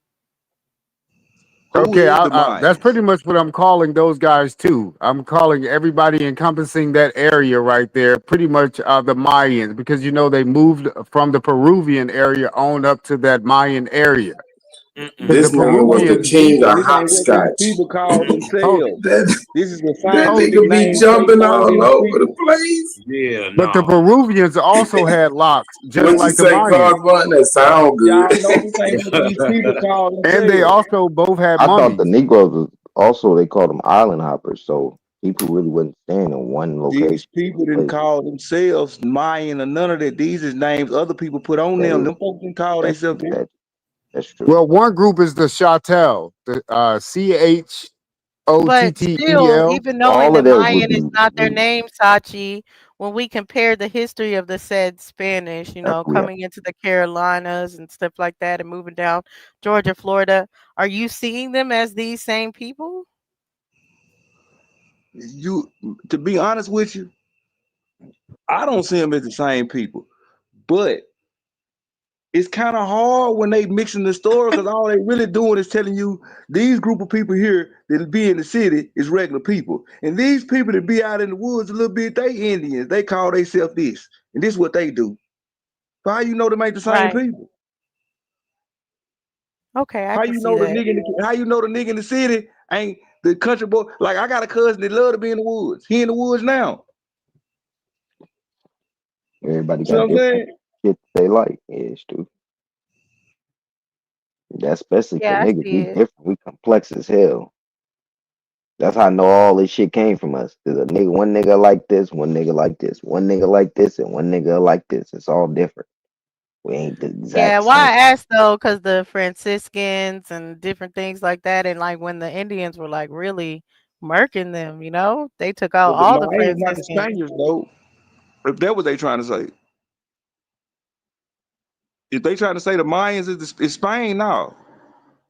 Speaker 2: Who
Speaker 10: Okay,
Speaker 2: is the
Speaker 10: that's
Speaker 2: Mayans?
Speaker 10: pretty much what I'm calling those guys too. I'm calling everybody encompassing that area right there, pretty much the Mayans, because they moved from the Peruvian area on up to that Mayan area. Because the
Speaker 17: This nigga was the
Speaker 10: Peruvians,
Speaker 17: king of
Speaker 2: This ain't what these
Speaker 17: hopscotch.
Speaker 2: people call
Speaker 10: hold,
Speaker 2: themselves.
Speaker 17: That
Speaker 2: This is a
Speaker 17: that
Speaker 10: hold,
Speaker 2: scientific
Speaker 17: nigga be
Speaker 2: name
Speaker 17: jumping
Speaker 2: placed on
Speaker 17: all
Speaker 2: these
Speaker 17: over the
Speaker 2: people.
Speaker 17: place.
Speaker 1: Yeah,
Speaker 10: but the
Speaker 1: no.
Speaker 10: Peruvians also had locks, just
Speaker 17: What you
Speaker 10: like the
Speaker 17: say,
Speaker 10: Mayans,
Speaker 17: Claude? That sound
Speaker 2: Y'all
Speaker 17: good.
Speaker 2: know this ain't what these people call
Speaker 10: and they
Speaker 2: themselves.
Speaker 10: also both had
Speaker 8: I thought the
Speaker 10: mummies.
Speaker 8: Negroes was also they called them island hoppers, so people really wasn't staying in one
Speaker 2: These
Speaker 8: location,
Speaker 2: people
Speaker 8: one
Speaker 2: didn't
Speaker 8: place.
Speaker 2: call themselves Mayan or none of that. These is names other people put on
Speaker 8: That
Speaker 2: them.
Speaker 8: is
Speaker 2: Them folks didn't call
Speaker 8: that's
Speaker 2: themselves that.
Speaker 8: that's true.
Speaker 10: Well, one group is the Chattel, the
Speaker 11: But still,
Speaker 10: Chottel.
Speaker 11: even knowing
Speaker 8: All of
Speaker 11: that
Speaker 8: that would
Speaker 11: Mayan is
Speaker 8: be
Speaker 11: not their name, Sachi, when we compare the history of the said Spanish,
Speaker 8: we have.
Speaker 11: coming into the Carolinas and stuff like that and moving down Georgia, Florida, are you seeing them as these same people?
Speaker 2: To be honest with you, I don't see them as the same people. But it's kind of hard when they mixing the story because all they really doing is telling you these group of people here that be in the city is regular people. And these people that be out in the woods a little bit, they Indians. They call themselves this. And this is what they do. So how you know them ain't the same
Speaker 11: Right.
Speaker 2: people?
Speaker 11: Okay, I
Speaker 2: How
Speaker 11: can
Speaker 2: you
Speaker 11: see
Speaker 2: know the
Speaker 11: that.
Speaker 2: nigga how you know the nigga in the city ain't the country boy? Like I got a cousin that love to be in the woods. He in the woods now.
Speaker 8: Everybody
Speaker 2: See what
Speaker 8: got
Speaker 2: I'm
Speaker 8: different
Speaker 2: saying?
Speaker 8: shit they like. Yeah, it's true. That's especially because
Speaker 11: Yeah, I
Speaker 8: niggas,
Speaker 11: see
Speaker 8: we
Speaker 11: it.
Speaker 8: different. We complex as hell. That's how I know all this shit came from us. There's one nigga like this, one nigga like this, one nigga like this, and one nigga like this. It's all different. We ain't the
Speaker 11: Yeah,
Speaker 8: exact
Speaker 11: why
Speaker 8: same.
Speaker 11: I asked though, because the Franciscans and different things like that, and like when the Indians were like really murking them, they took out
Speaker 2: But the
Speaker 11: all the
Speaker 2: Mayans not the
Speaker 11: Franciscans.
Speaker 2: Spaniards though. If that what they trying to say. If they trying to say the Mayans is Spain, no.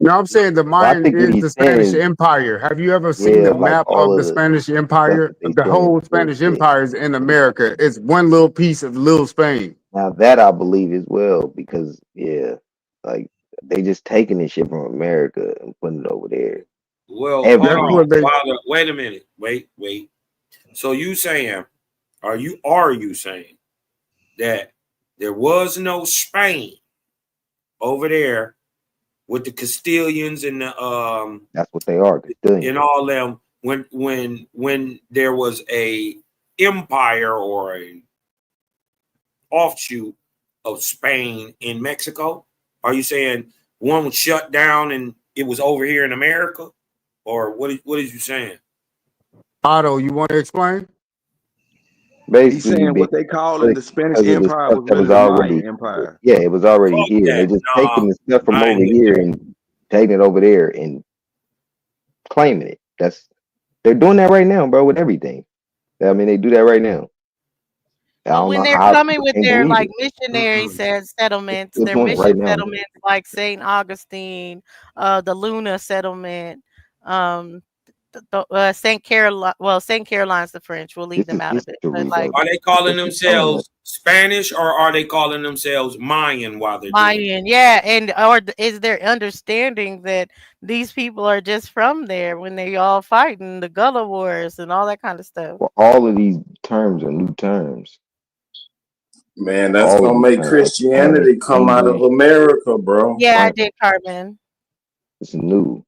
Speaker 10: No, I'm saying the
Speaker 8: Well, I
Speaker 10: Mayan
Speaker 8: think what
Speaker 10: is
Speaker 8: he's
Speaker 10: the
Speaker 8: saying
Speaker 10: Spanish
Speaker 8: is,
Speaker 10: Empire. Have you ever seen
Speaker 8: yeah,
Speaker 10: the
Speaker 8: like
Speaker 10: map
Speaker 8: all
Speaker 10: of the
Speaker 8: of the
Speaker 10: Spanish
Speaker 8: stuff
Speaker 10: Empire?
Speaker 8: that they
Speaker 10: The
Speaker 8: say is
Speaker 10: whole Spanish
Speaker 8: bullshit.
Speaker 10: Empire is in America. It's one little piece of little Spain.
Speaker 8: Now that I believe as well, because yeah, like they just taking this shit from America and putting it over there.
Speaker 1: Well, hold
Speaker 10: That's
Speaker 8: Everything.
Speaker 1: on,
Speaker 10: what they.
Speaker 1: Father. Wait a minute. Wait. So you saying, are you saying that there was no Spain over there with the Castilians and the
Speaker 8: That's what they are,
Speaker 1: and
Speaker 8: Castilians.
Speaker 1: all them when there was a empire or a offshoot of Spain in Mexico? Are you saying one was shut down and it was over here in America, or what is you saying?
Speaker 10: Otto, you want to explain?
Speaker 2: He's
Speaker 8: Basically,
Speaker 2: saying what they call in the Spanish
Speaker 8: because of the
Speaker 2: Empire
Speaker 8: stuff
Speaker 2: was
Speaker 8: that was
Speaker 2: really the Mayan
Speaker 8: already,
Speaker 2: Empire.
Speaker 8: yeah, it was already
Speaker 1: Fuck
Speaker 8: here, and
Speaker 1: that.
Speaker 8: they just
Speaker 1: Nah,
Speaker 8: taking the stuff from
Speaker 1: I ain't
Speaker 8: over
Speaker 1: with
Speaker 8: here
Speaker 1: that.
Speaker 8: and taking it over there and claiming it. They're doing that right now, bro, with everything. I mean, they do that right now. I
Speaker 11: But
Speaker 8: don't
Speaker 11: when
Speaker 8: know
Speaker 11: they're
Speaker 8: how
Speaker 11: coming
Speaker 8: people
Speaker 11: with
Speaker 8: can't
Speaker 11: their
Speaker 8: believe
Speaker 11: like
Speaker 8: it.
Speaker 11: missionary
Speaker 8: They're
Speaker 11: settlements,
Speaker 8: still
Speaker 11: their
Speaker 8: doing it
Speaker 11: mission
Speaker 8: right now, man.
Speaker 11: settlements like Saint Augustine, the Luna settlement, um, Saint Caroline's the French. We'll leave
Speaker 8: This
Speaker 11: them
Speaker 8: is
Speaker 11: out of it. But
Speaker 8: history,
Speaker 11: like
Speaker 8: though.
Speaker 1: Are they
Speaker 8: This
Speaker 1: calling
Speaker 8: what you're telling us.
Speaker 1: themselves Spanish or are they calling themselves Mayan while they're doing it?
Speaker 11: Mayan, yeah, and or is there understanding that these people are just from there when they all fighting the Gullah Wars and all that kind of stuff?
Speaker 8: Well, all of these terms are new terms.
Speaker 17: Man, that's
Speaker 8: All of
Speaker 17: gonna
Speaker 8: these
Speaker 17: make
Speaker 8: terms, like Spanish,
Speaker 17: Christianity come out of
Speaker 8: English,
Speaker 17: America, bro.
Speaker 11: Yeah, I
Speaker 8: right?
Speaker 11: did, Carmen.
Speaker 8: It's new.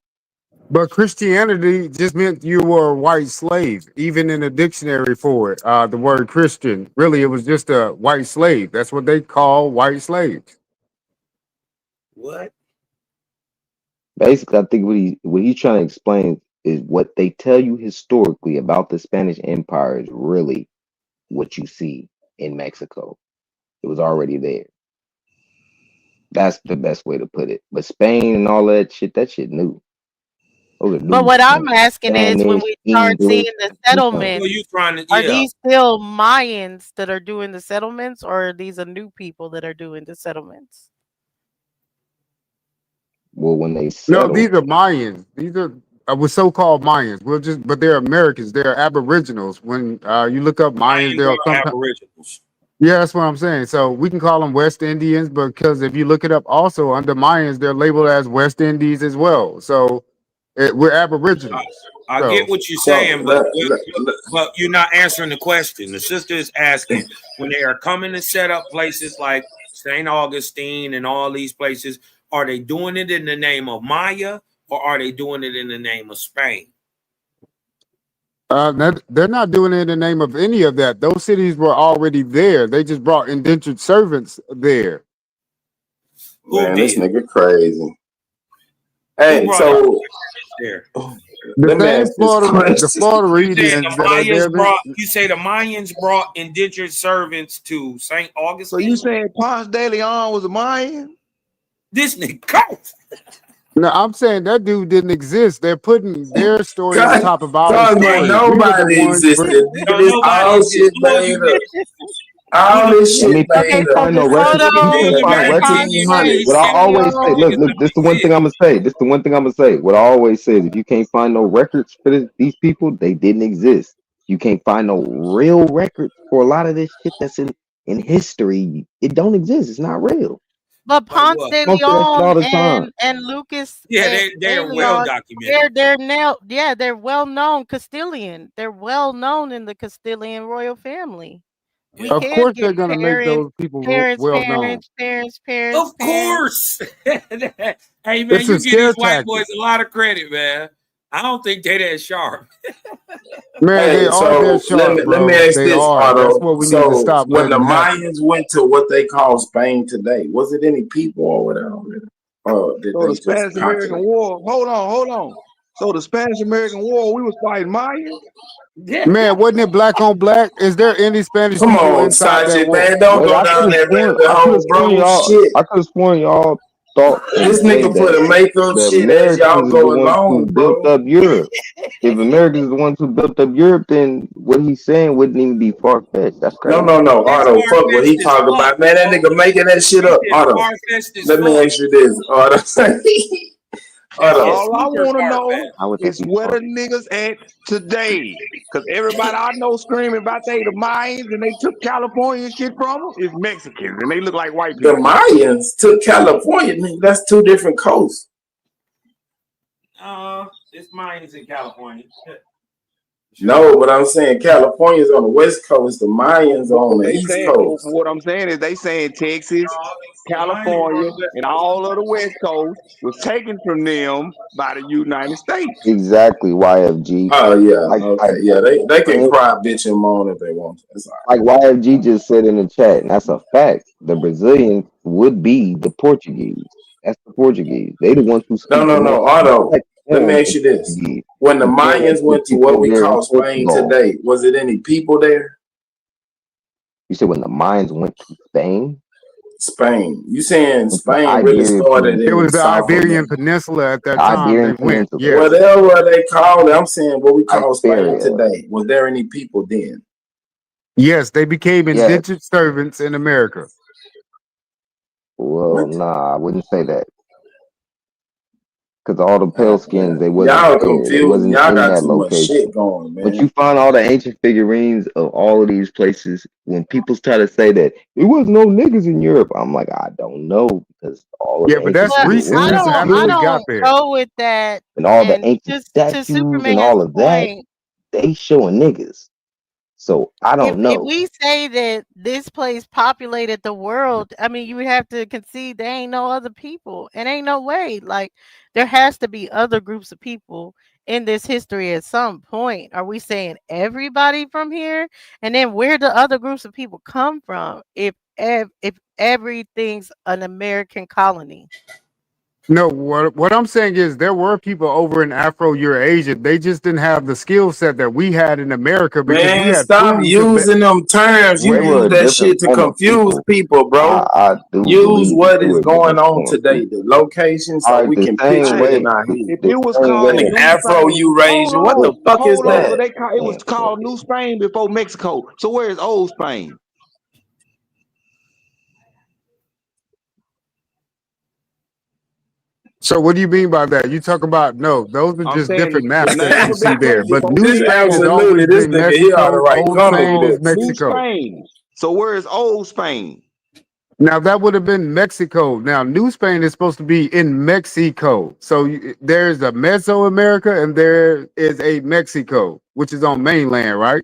Speaker 10: But Christianity just meant you were a white slave, even in a dictionary for it. The word Christian, really, it was just a white slave. That's what they call white slaves.
Speaker 1: What?
Speaker 8: Basically, I think what he's trying to explain is what they tell you historically about the Spanish Empire is really what you see in Mexico. It was already there. That's the best way to put it. But Spain and all that shit new. Those are
Speaker 11: But
Speaker 8: new
Speaker 11: what I'm
Speaker 8: terms.
Speaker 11: asking is when
Speaker 8: Spanish,
Speaker 11: we start
Speaker 8: English,
Speaker 11: seeing the
Speaker 8: that's new terms.
Speaker 1: Well,
Speaker 11: settlements,
Speaker 1: you trying to
Speaker 11: are
Speaker 1: yeah.
Speaker 11: these still Mayans that are doing the settlements, or are these a new people that are doing the settlements?
Speaker 8: Well, when they
Speaker 10: No, these
Speaker 8: settle,
Speaker 10: are Mayans. These are with so-called Mayans. But they're Americans. They're Aboriginals. When you look up Mayans,
Speaker 1: Mayans
Speaker 10: they'll
Speaker 1: are
Speaker 10: sometimes.
Speaker 1: aboriginals.
Speaker 10: Yeah, that's what I'm saying. So we can call them West Indians, because if you look it up, also under Mayans, they're labeled as West Indies as well. So We're Aboriginals.
Speaker 1: I
Speaker 10: So
Speaker 1: get what you're
Speaker 17: So
Speaker 1: saying, but you're not answering the question. The sister is asking when they are coming to set up places like St. Augustine and all these places, are they doing it in the name of Maya or are they doing it in the name of Spain?
Speaker 10: they're not doing it in the name of any of that. Those cities were already there. They just brought indentured servants there.
Speaker 1: Who
Speaker 17: man, this
Speaker 1: did?
Speaker 17: nigga crazy.
Speaker 1: Who
Speaker 17: Hey,
Speaker 1: brought it
Speaker 17: so
Speaker 1: there?
Speaker 10: The
Speaker 17: let me
Speaker 10: same
Speaker 17: ask this
Speaker 10: The
Speaker 17: question.
Speaker 10: Floridians that are there.
Speaker 1: You say the Mayans brought indentured servants to St.
Speaker 2: So you
Speaker 1: Augustine?
Speaker 2: saying Ponce de Leon was a Mayan?
Speaker 1: This nigga cold.
Speaker 10: No, I'm saying that dude didn't exist. They're putting their story on
Speaker 17: God,
Speaker 10: top of our
Speaker 17: God, man,
Speaker 10: story. We're the
Speaker 17: nobody
Speaker 10: ones
Speaker 17: existed.
Speaker 10: bring.
Speaker 17: Nigga,
Speaker 1: No,
Speaker 17: this
Speaker 1: nobody
Speaker 17: all
Speaker 1: exists.
Speaker 17: shit
Speaker 1: Who are you
Speaker 17: made up.
Speaker 1: niggas?
Speaker 17: All
Speaker 1: You
Speaker 17: this
Speaker 8: Let
Speaker 17: shit
Speaker 8: me tell you,
Speaker 17: made
Speaker 8: you
Speaker 17: up.
Speaker 8: find no
Speaker 11: Hold
Speaker 8: records. If you
Speaker 11: on,
Speaker 8: can't
Speaker 1: million
Speaker 8: find
Speaker 11: Mr.
Speaker 1: years,
Speaker 8: records,
Speaker 11: Ponce
Speaker 1: million
Speaker 11: de
Speaker 8: what
Speaker 1: years,
Speaker 8: I
Speaker 1: million
Speaker 8: always say,
Speaker 1: years,
Speaker 8: look,
Speaker 11: Leon.
Speaker 1: niggas
Speaker 8: look, this
Speaker 1: don't
Speaker 8: the one thing
Speaker 1: exist.
Speaker 8: I'm gonna say. This the one thing I'm gonna say. What I always say is, if you can't find no records for these people, they didn't exist. You can't find no real records for a lot of this shit that's in history. It don't exist. It's not real.
Speaker 11: But
Speaker 1: Like
Speaker 11: Ponce
Speaker 1: what?
Speaker 11: de
Speaker 8: I don't say that shit
Speaker 11: Leon
Speaker 8: all the time.
Speaker 11: and Lucas
Speaker 1: Yeah,
Speaker 11: and
Speaker 1: they
Speaker 11: a
Speaker 1: are well
Speaker 11: Leon,
Speaker 1: documented.
Speaker 11: they're now they're well known Castilian. They're well known in the Castilian royal family. We
Speaker 1: Yeah.
Speaker 10: Of
Speaker 11: can
Speaker 10: course,
Speaker 11: get
Speaker 10: they're gonna make those people well known.
Speaker 1: Of course. Hey man,
Speaker 10: It's a
Speaker 1: you give
Speaker 10: scare
Speaker 1: these white
Speaker 10: tactic,
Speaker 1: boys a lot of credit, man. I don't think they that sharp.
Speaker 10: man. They
Speaker 17: Hey,
Speaker 10: are that
Speaker 17: so let
Speaker 10: sharp,
Speaker 17: me let me
Speaker 10: bro.
Speaker 17: ask
Speaker 10: They
Speaker 17: this,
Speaker 10: are. That's
Speaker 17: Otto.
Speaker 10: what we need to
Speaker 17: So
Speaker 10: stop
Speaker 17: when the
Speaker 10: letting happen.
Speaker 17: Mayans went to what they call Spain today, was it any people over there already? Or did
Speaker 2: So
Speaker 17: they
Speaker 2: the
Speaker 17: just
Speaker 2: Spanish
Speaker 17: conquer
Speaker 2: American
Speaker 17: it?
Speaker 2: War. Hold on. So the Spanish American War, we was fighting Mayans.
Speaker 1: Yeah.
Speaker 10: Man, wasn't it black on black? Is there any Spanish
Speaker 17: Come
Speaker 10: people
Speaker 17: on,
Speaker 10: inside that
Speaker 17: Sajid,
Speaker 10: war?
Speaker 17: man, don't
Speaker 8: Wait,
Speaker 17: go down that rabbit
Speaker 8: I could have
Speaker 17: hole,
Speaker 8: sworn
Speaker 17: bro.
Speaker 8: y'all.
Speaker 17: Shit.
Speaker 8: I could have sworn y'all thought and
Speaker 17: This
Speaker 8: said
Speaker 17: nigga put
Speaker 8: that
Speaker 17: a make up
Speaker 8: the
Speaker 17: shit as y'all
Speaker 8: Americans is the
Speaker 17: go
Speaker 8: ones who
Speaker 17: along,
Speaker 8: built
Speaker 17: bro.
Speaker 8: up Europe. If Americans is the ones who built up Europe, then what he's saying wouldn't even be far fetched. That's
Speaker 17: No,
Speaker 8: crazy.
Speaker 17: no, no,
Speaker 1: It's
Speaker 17: Otto. Fuck what he
Speaker 1: far-fetched as
Speaker 17: talking
Speaker 1: fuck,
Speaker 17: about, man. That
Speaker 1: bro.
Speaker 17: nigga making that shit
Speaker 1: This
Speaker 17: up,
Speaker 1: is
Speaker 17: Otto.
Speaker 1: far-fetched as
Speaker 17: Let me
Speaker 1: fuck.
Speaker 17: ask you this, Otto.
Speaker 1: That shit
Speaker 17: Otto.
Speaker 2: All I
Speaker 1: super
Speaker 2: want to know
Speaker 1: far-fetched.
Speaker 8: How would that
Speaker 2: is
Speaker 8: be
Speaker 2: where
Speaker 8: far?
Speaker 2: the niggas at today. Because everybody I know screaming about they the Mayans and they took California and shit from them is Mexicans and they look like white
Speaker 17: The
Speaker 2: people.
Speaker 17: Mayans took California, nigga. That's two different coasts.
Speaker 1: It's mines in California. Sure.
Speaker 17: No, but I'm saying California's on the west coast. The Mayans are on
Speaker 2: But
Speaker 17: the
Speaker 2: they
Speaker 17: east
Speaker 2: saying, but
Speaker 17: coast.
Speaker 2: what I'm saying is they saying Texas,
Speaker 1: The mines are on
Speaker 2: California,
Speaker 1: the west
Speaker 2: and
Speaker 1: coast.
Speaker 2: all of the West Coast was taken from them by the United States.
Speaker 8: Exactly, YFG.
Speaker 17: Oh yeah,
Speaker 8: Like
Speaker 17: okay, yeah. They can cry, bitch, and moan if they want to. It's all
Speaker 8: like YFG just said in the chat, and that's a fact. The Brazilians would be the Portuguese. That's the Portuguese. They the ones who
Speaker 17: right.
Speaker 8: speak
Speaker 17: No,
Speaker 8: the
Speaker 17: no, no,
Speaker 8: language.
Speaker 17: Otto.
Speaker 8: Like
Speaker 17: Let me
Speaker 8: forms
Speaker 17: ask
Speaker 8: of
Speaker 17: you this:
Speaker 8: Portuguese.
Speaker 17: when the
Speaker 8: Compare that
Speaker 17: Mayans
Speaker 8: to the
Speaker 17: went to
Speaker 8: people
Speaker 17: what
Speaker 8: over
Speaker 17: we
Speaker 8: there in
Speaker 17: call Spain
Speaker 8: Portugal.
Speaker 17: today, was it any people there?
Speaker 8: You said when the Mayans went to Spain,
Speaker 17: Spain. You saying
Speaker 8: went to the
Speaker 17: Spain really
Speaker 8: Iberian
Speaker 17: started
Speaker 10: It
Speaker 8: Peninsula,
Speaker 17: in
Speaker 10: was the
Speaker 17: South
Speaker 10: Iberian
Speaker 17: America?
Speaker 10: Peninsula at
Speaker 8: the
Speaker 10: that time. They
Speaker 8: Iberian
Speaker 10: went.
Speaker 8: Peninsula,
Speaker 10: Yes.
Speaker 17: Whatever they call it, I'm saying what we call Spain
Speaker 8: Iberia.
Speaker 17: today. Was there any people then?
Speaker 10: Yes, they became
Speaker 8: Yes.
Speaker 10: indentured servants in America.
Speaker 8: Well,
Speaker 17: What?
Speaker 8: nah, I wouldn't say that. Because all the pale skins,
Speaker 17: Man.
Speaker 8: they wasn't
Speaker 17: Y'all
Speaker 8: there. They
Speaker 17: confused.
Speaker 8: wasn't
Speaker 17: Y'all
Speaker 8: in
Speaker 17: got
Speaker 8: that
Speaker 17: too much
Speaker 8: location.
Speaker 17: shit going,
Speaker 8: But
Speaker 17: man.
Speaker 8: you find all the ancient figurines of all of these places. When people try to say that it was no niggas in Europe, I'm like, I don't know, because all of
Speaker 10: Yeah,
Speaker 8: the
Speaker 10: but
Speaker 8: ancient
Speaker 10: that's
Speaker 11: But
Speaker 10: recent.
Speaker 11: I
Speaker 10: That's
Speaker 8: figurines
Speaker 11: don't I
Speaker 10: after we
Speaker 8: and
Speaker 10: got
Speaker 11: don't
Speaker 10: there.
Speaker 11: go with that.
Speaker 8: all the
Speaker 11: And
Speaker 8: ancient
Speaker 11: just to
Speaker 8: statues and
Speaker 11: Superman's
Speaker 8: all of that,
Speaker 11: point,
Speaker 8: they showing niggas. So I don't
Speaker 11: if
Speaker 8: know.
Speaker 11: we say that this place populated the world, I mean, you would have to concede there ain't no other people, and ain't no way. Like there has to be other groups of people in this history at some point. Are we saying everybody from here, and then where do other groups of people come from? If everything's an American colony.
Speaker 10: No, what I'm saying is there were people over in Afro-Eurasia. They just didn't have the skill set that we had in America because we
Speaker 17: Man,
Speaker 10: had
Speaker 17: stop
Speaker 10: food to.
Speaker 17: using them terms. You
Speaker 8: They were
Speaker 17: use
Speaker 8: a
Speaker 17: that
Speaker 8: different
Speaker 17: shit to
Speaker 8: form of
Speaker 17: confuse
Speaker 8: people.
Speaker 17: people, bro.
Speaker 8: I do
Speaker 17: Use
Speaker 8: believe that
Speaker 17: what
Speaker 8: they
Speaker 17: is
Speaker 8: were a
Speaker 17: going
Speaker 8: different
Speaker 17: on
Speaker 8: form of
Speaker 17: today,
Speaker 8: people.
Speaker 17: the location,
Speaker 8: All
Speaker 17: so
Speaker 8: right,
Speaker 17: we
Speaker 8: the
Speaker 17: can
Speaker 8: same
Speaker 17: picture it in
Speaker 2: Hey,
Speaker 8: way,
Speaker 17: our head.
Speaker 2: if
Speaker 8: the
Speaker 2: it was
Speaker 8: same
Speaker 2: called
Speaker 8: way.
Speaker 17: Like
Speaker 2: New
Speaker 17: Afro
Speaker 2: Spain,
Speaker 17: Eurasia, what the fuck is
Speaker 2: hold on. So
Speaker 17: that?
Speaker 2: it was
Speaker 8: Man, come on,
Speaker 2: called New Spain before Mexico. So where is Old Spain?
Speaker 10: So what do you mean by that? You talk about no, those are
Speaker 2: I'm
Speaker 10: just
Speaker 2: saying
Speaker 10: different
Speaker 2: the
Speaker 10: maps that
Speaker 2: name
Speaker 10: you
Speaker 2: of this
Speaker 10: see there.
Speaker 2: place
Speaker 10: But
Speaker 2: before
Speaker 10: New
Speaker 17: This
Speaker 10: Spain has
Speaker 2: Mexico.
Speaker 10: always
Speaker 17: absolutely, this
Speaker 10: been
Speaker 17: nigga, he ought to
Speaker 10: Mexico.
Speaker 17: write
Speaker 10: Old
Speaker 17: comic
Speaker 10: Spain is
Speaker 17: books.
Speaker 2: New
Speaker 10: Mexico.
Speaker 2: Spain. So where is Old Spain?
Speaker 10: Now that would have been Mexico. Now New Spain is supposed to be in Mexico. So there's a Mesoamerica and there is a Mexico, which is on mainland, right?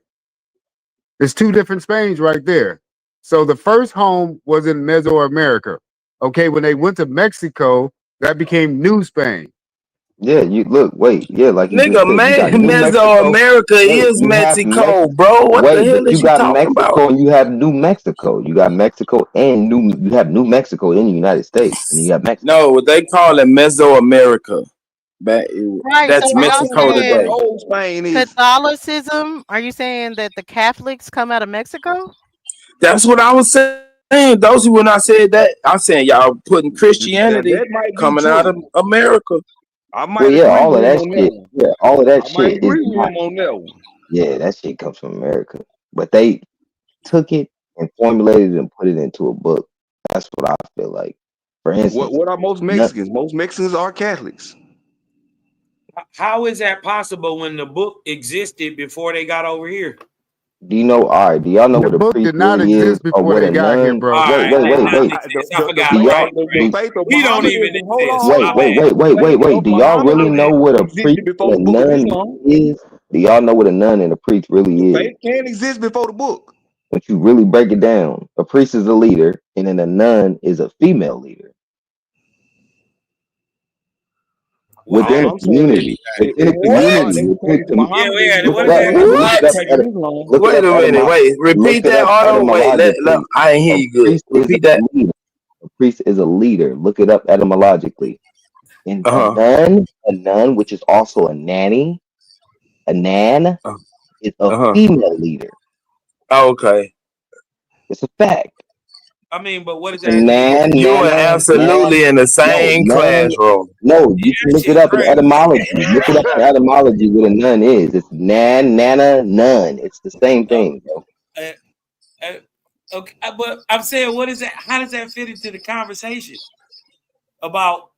Speaker 10: There's two different Spains right there. So the first home was in Mesoamerica. Okay, when they went to Mexico, that became New Spain.
Speaker 8: Yeah, you look, wait, yeah, like you just
Speaker 17: Nigga,
Speaker 8: said, you got New Mexico.
Speaker 17: Mesoamerica
Speaker 8: Wait,
Speaker 17: is
Speaker 8: you have
Speaker 17: Mexico, bro. What the
Speaker 8: wait,
Speaker 17: hell
Speaker 8: but you
Speaker 17: is you
Speaker 8: got
Speaker 17: talking about?
Speaker 8: Mexico and you have New Mexico. You got Mexico and you have New Mexico in the United States, and you have Mexico.
Speaker 17: No, they call it Mesoamerica.
Speaker 11: Right.
Speaker 17: That's
Speaker 11: So are y'all
Speaker 17: Mexico
Speaker 2: What
Speaker 11: saying
Speaker 17: today.
Speaker 2: old Spain is?
Speaker 11: Catholicism? Are you saying that the Catholics come out of Mexico?
Speaker 17: That's what I was saying. Those who when I said that, I'm saying y'all putting
Speaker 2: Now
Speaker 17: Christianity
Speaker 2: that might be
Speaker 17: coming out of
Speaker 2: true.
Speaker 17: America.
Speaker 2: I
Speaker 8: Well,
Speaker 2: might
Speaker 8: yeah,
Speaker 2: agree
Speaker 8: all of
Speaker 2: with him
Speaker 8: that
Speaker 2: on that
Speaker 8: shit.
Speaker 2: one.
Speaker 8: Yeah, all of that
Speaker 2: I might
Speaker 8: shit is
Speaker 2: agree with
Speaker 8: not.
Speaker 2: him on that one.
Speaker 8: Yeah, that shit comes from America, but they took it and formulated it and put it into a book. That's what I feel like. For instance,
Speaker 2: What are most
Speaker 8: no,
Speaker 2: Mexicans? Most Mexicans are Catholics.
Speaker 1: How is that possible when the book existed before they got over here?
Speaker 8: do you know? All right, do y'all know
Speaker 10: The
Speaker 8: what a
Speaker 10: book
Speaker 8: priest
Speaker 10: did not
Speaker 8: really is,
Speaker 10: exist
Speaker 8: or
Speaker 10: before
Speaker 8: what
Speaker 10: they
Speaker 8: a
Speaker 10: got here,
Speaker 8: nun?
Speaker 1: All
Speaker 10: bro.
Speaker 8: Wait,
Speaker 1: right,
Speaker 8: wait,
Speaker 1: that
Speaker 8: wait,
Speaker 1: nothing
Speaker 8: wait.
Speaker 1: exists. I
Speaker 2: The
Speaker 1: forgot.
Speaker 8: Do
Speaker 2: faith
Speaker 8: y'all
Speaker 1: Right,
Speaker 2: of the
Speaker 1: right.
Speaker 8: do?
Speaker 2: faith of
Speaker 1: He don't even
Speaker 2: Mohammedanism. Hold
Speaker 1: exist.
Speaker 2: on,
Speaker 8: Wait,
Speaker 1: My
Speaker 2: hold
Speaker 8: wait,
Speaker 1: bad.
Speaker 2: on.
Speaker 8: wait,
Speaker 2: The
Speaker 8: wait, wait,
Speaker 2: faith
Speaker 8: wait.
Speaker 2: of
Speaker 8: Do y'all really know
Speaker 2: Mohammedanism
Speaker 8: what a priest
Speaker 2: existed before
Speaker 8: and
Speaker 2: the
Speaker 8: a
Speaker 2: book of
Speaker 8: nun
Speaker 2: Islam.
Speaker 8: is? Do y'all know what a nun and a priest
Speaker 2: The
Speaker 8: really is?
Speaker 2: faith can exist before the book.
Speaker 8: When you really break it down, a priest is a leader, and then a nun is a female leader
Speaker 1: What
Speaker 8: within
Speaker 1: happened?
Speaker 8: a
Speaker 2: I'm saying
Speaker 8: community. Within a
Speaker 17: What?
Speaker 8: community,
Speaker 2: they were
Speaker 8: within a
Speaker 2: practicing
Speaker 1: Yeah,
Speaker 2: Mohammedanism
Speaker 1: yeah. What
Speaker 8: look
Speaker 1: does
Speaker 8: it
Speaker 2: before
Speaker 8: up.
Speaker 1: that
Speaker 2: they
Speaker 1: have to
Speaker 2: were
Speaker 1: do
Speaker 8: Look
Speaker 1: with
Speaker 8: it
Speaker 17: What?
Speaker 8: up.
Speaker 1: Christian?
Speaker 2: Islam.
Speaker 8: Look it
Speaker 17: Wait
Speaker 8: up.
Speaker 17: a minute. Wait.
Speaker 8: Look
Speaker 17: Repeat
Speaker 8: it
Speaker 17: that.
Speaker 8: up
Speaker 17: Hold on. Wait.
Speaker 8: etymologically.
Speaker 17: I ain't hear
Speaker 8: A
Speaker 17: you good.
Speaker 8: priest is
Speaker 17: Repeat
Speaker 8: a
Speaker 17: that.
Speaker 8: leader. A priest is a leader. Look it up etymologically. And
Speaker 17: Uh
Speaker 8: a nun, which is also a nanny, a nan,
Speaker 17: huh.
Speaker 8: is a
Speaker 17: Uh
Speaker 8: female leader.
Speaker 17: huh. Okay.
Speaker 8: It's a fact.
Speaker 1: I mean, but what does
Speaker 8: It's a
Speaker 1: that have to do with
Speaker 8: nan,
Speaker 17: You are
Speaker 8: nana, nan.
Speaker 17: absolutely in the
Speaker 8: No,
Speaker 17: same
Speaker 8: nun.
Speaker 17: classroom.
Speaker 8: No,
Speaker 1: yeah,
Speaker 8: you can
Speaker 1: that
Speaker 8: look it
Speaker 1: shit
Speaker 8: up in
Speaker 1: crazy.
Speaker 8: etymology. Look it up in etymology what a nun is. It's nan, nana, nun. It's the same
Speaker 1: uh,
Speaker 8: thing, bro.
Speaker 1: uh, okay, but I'm saying, what is that? How does that fit into the conversation about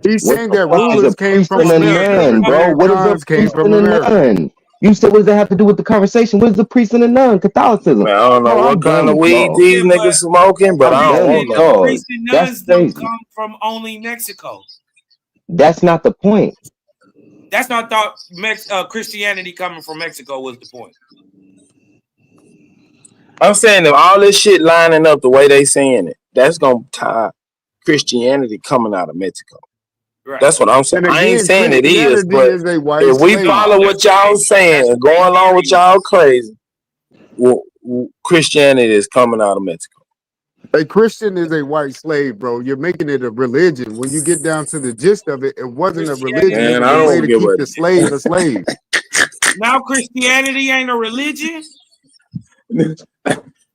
Speaker 10: He's
Speaker 8: What
Speaker 10: saying
Speaker 8: the
Speaker 10: that
Speaker 8: fuck is a
Speaker 10: rulers came
Speaker 8: priest
Speaker 10: from
Speaker 8: and a
Speaker 10: America
Speaker 1: Christianity
Speaker 8: nun,
Speaker 10: and
Speaker 1: coming
Speaker 8: bro?
Speaker 10: their
Speaker 8: What is a
Speaker 10: gods came
Speaker 8: priest
Speaker 10: from
Speaker 8: and a
Speaker 10: America.
Speaker 8: nun? You said, what does that have to do with the conversation? What is a priest and a nun? Catholicism.
Speaker 17: Man, I don't know
Speaker 8: Bro,
Speaker 17: what
Speaker 8: I'm
Speaker 17: kind
Speaker 8: done
Speaker 17: of
Speaker 8: with
Speaker 17: weed
Speaker 8: y'all.
Speaker 17: these
Speaker 1: Yeah, but
Speaker 17: niggas smoking, but
Speaker 8: I'm
Speaker 17: I don't
Speaker 8: done
Speaker 17: want
Speaker 8: with
Speaker 17: none.
Speaker 8: y'all.
Speaker 1: priests and
Speaker 8: That's
Speaker 1: nuns don't
Speaker 8: crazy.
Speaker 1: come from only Mexico.
Speaker 8: That's not the point.
Speaker 1: That's not thought. Christianity coming from Mexico was the point.
Speaker 17: I'm saying if all this shit lining up the way they saying it, that's gonna tie Christianity coming out of Mexico.
Speaker 1: Right.
Speaker 17: That's what I'm saying.
Speaker 10: And
Speaker 17: I ain't
Speaker 10: again,
Speaker 17: saying it is,
Speaker 10: Christianity
Speaker 17: but
Speaker 10: is a white
Speaker 17: if we
Speaker 10: slave.
Speaker 1: No,
Speaker 17: follow
Speaker 1: that's
Speaker 17: what
Speaker 1: what
Speaker 17: y'all
Speaker 1: they.
Speaker 17: saying
Speaker 1: That's
Speaker 17: and
Speaker 1: what they
Speaker 17: going along with
Speaker 1: theory
Speaker 17: y'all
Speaker 1: is.
Speaker 17: crazy, well, Christianity is coming out of Mexico.
Speaker 10: A Christian is a white slave, bro. You're making it a religion. When you get down to the gist of it, it wasn't a religion.
Speaker 1: Christianity
Speaker 10: It
Speaker 17: Man,
Speaker 10: was
Speaker 17: I
Speaker 10: a way
Speaker 1: is
Speaker 17: don't
Speaker 10: to
Speaker 17: give
Speaker 10: keep
Speaker 17: a
Speaker 10: the slave a slave.
Speaker 1: now Christianity ain't a religion.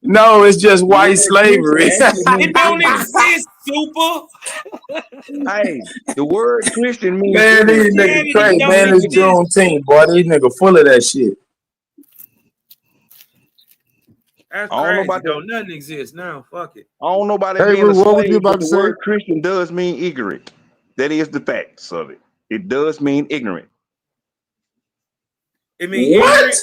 Speaker 17: no. It's just
Speaker 2: The
Speaker 17: white
Speaker 2: word Christian
Speaker 17: slavery.
Speaker 2: actually
Speaker 1: It
Speaker 2: means
Speaker 1: don't
Speaker 2: ignorant.
Speaker 1: exist, super.
Speaker 2: Hey, the word Christian means
Speaker 17: Man, these
Speaker 2: ignorant.
Speaker 17: niggas
Speaker 1: Christianity
Speaker 17: crazy.
Speaker 1: don't
Speaker 17: Man, it's
Speaker 1: exist.
Speaker 17: Juneteenth, boy. These niggas full of that shit.
Speaker 1: That's
Speaker 2: I don't know
Speaker 1: crazy.
Speaker 2: about that.
Speaker 1: Don't nothing exists now. Fuck it.
Speaker 2: I don't know about it
Speaker 10: Hey,
Speaker 2: being a
Speaker 10: Ru, what was you
Speaker 2: slave, but
Speaker 10: about to
Speaker 2: the
Speaker 10: say?
Speaker 2: word Christian does mean ignorant. That is the facts of it. It does mean ignorant.
Speaker 1: It mean
Speaker 17: What?
Speaker 1: ignorant.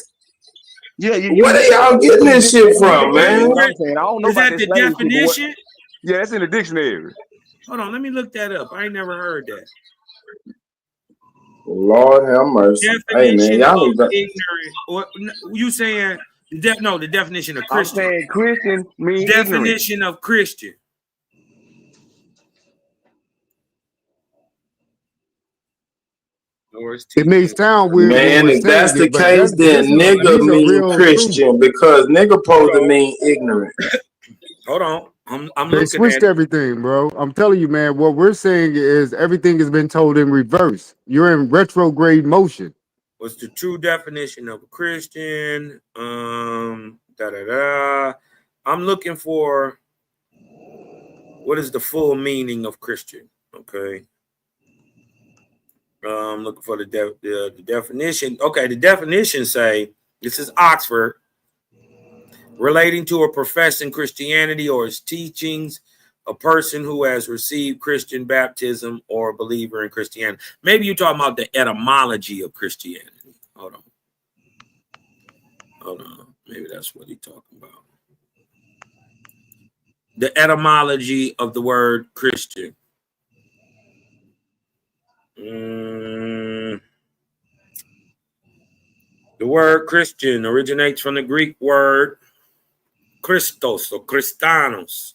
Speaker 2: Yeah,
Speaker 17: Where
Speaker 2: look
Speaker 17: are
Speaker 2: it up
Speaker 17: y'all
Speaker 2: in
Speaker 17: getting
Speaker 2: the
Speaker 17: this shit
Speaker 2: dictionary.
Speaker 17: from,
Speaker 1: Where
Speaker 2: That's
Speaker 17: man?
Speaker 2: what
Speaker 1: where
Speaker 2: I'm saying. I don't know
Speaker 1: is
Speaker 2: about
Speaker 1: that
Speaker 2: that
Speaker 1: the
Speaker 2: slave shit, but what?
Speaker 1: definition?
Speaker 2: Yeah, that's in the dictionary.
Speaker 1: Hold on, let me look that up. I ain't never heard that.
Speaker 17: Lord have mercy. Hey, man,
Speaker 1: Definition
Speaker 17: y'all
Speaker 1: of
Speaker 17: need to.
Speaker 1: ignorant. Or you saying the definition of
Speaker 2: I'm
Speaker 1: Christian.
Speaker 2: saying Christian mean ignorant.
Speaker 1: Definition of Christian. Lord's
Speaker 10: It may
Speaker 1: teaching.
Speaker 10: sound weird when
Speaker 17: Man,
Speaker 10: we're
Speaker 17: if that's
Speaker 10: saying
Speaker 17: the
Speaker 10: it, but
Speaker 17: case, then nigga
Speaker 10: these are
Speaker 17: mean
Speaker 10: real truths.
Speaker 17: Christian because nigga
Speaker 1: Hold
Speaker 17: supposed to
Speaker 1: on.
Speaker 17: mean ignorant.
Speaker 1: Hold on. I'm
Speaker 10: They
Speaker 1: looking at
Speaker 10: switched
Speaker 1: it.
Speaker 10: everything, bro. I'm telling you, man. What we're saying is everything has been told in reverse. You're in retrograde motion.
Speaker 1: What's the true definition of a Christian? Da da da. I'm looking for what is the full meaning of Christian. Okay. I'm looking for the definition. Okay, the definition say this is Oxford, relating to a professing Christianity or its teachings, a person who has received Christian baptism or a believer in Christianity. Maybe you're talking about the etymology of Christianity. Hold on. Hold on. Maybe that's what he's talking about. The etymology of the word Christian. The word Christian originates from the Greek word Christos or Christanos,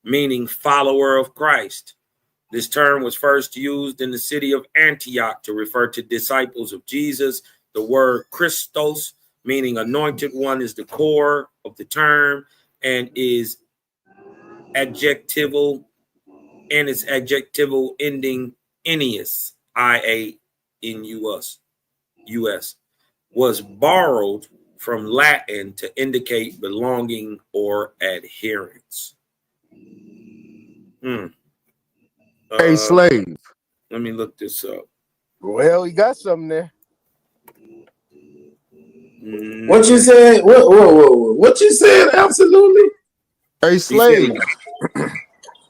Speaker 1: meaning follower of Christ. This term was first used in the city of Antioch to refer to disciples of Jesus. The word Christos, meaning anointed one, is the core of the term and is adjectival, and its adjectival ending "ineus," I-A-N-U-S, U-S, was borrowed from Latin to indicate belonging or adherence.
Speaker 10: A slave.
Speaker 1: Let me look this up.
Speaker 19: Well, you got something there.
Speaker 17: What you said? What you said? Absolutely.
Speaker 10: A slave.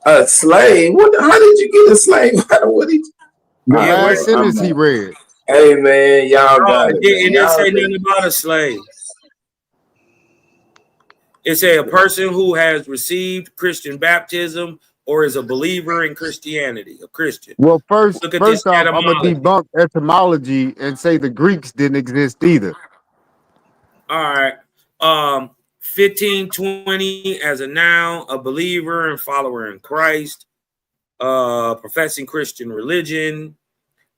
Speaker 17: A slave? What? How did you get a slave? What did?
Speaker 10: The last sentence he read.
Speaker 17: Hey man, y'all got it,
Speaker 1: It
Speaker 17: man.
Speaker 1: didn't say nothing about a slave. It said a person who has received Christian baptism or is a believer in Christianity, a Christian.
Speaker 10: Well, first
Speaker 1: Look at
Speaker 10: off,
Speaker 1: this
Speaker 10: I'm gonna
Speaker 1: etymology.
Speaker 10: debunk etymology and say the Greeks didn't exist either.
Speaker 1: All right. 1520 as a noun, a believer and follower in Christ, professing Christian religion,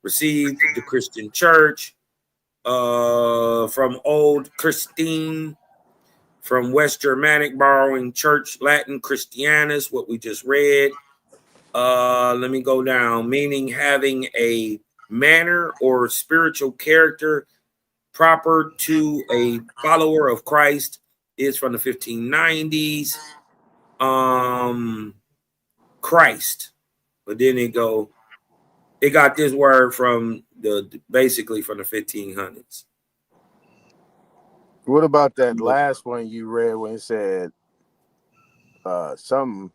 Speaker 1: received the Christian church, from Old Christine, from West Germanic, borrowing church Latin Christianus, what we just read. Let me go down. Meaning having a manner or spiritual character proper to a follower of Christ is from the 1590s. Christ, but then it got this word from basically from the 1500s.
Speaker 19: What about that last one you read when it said something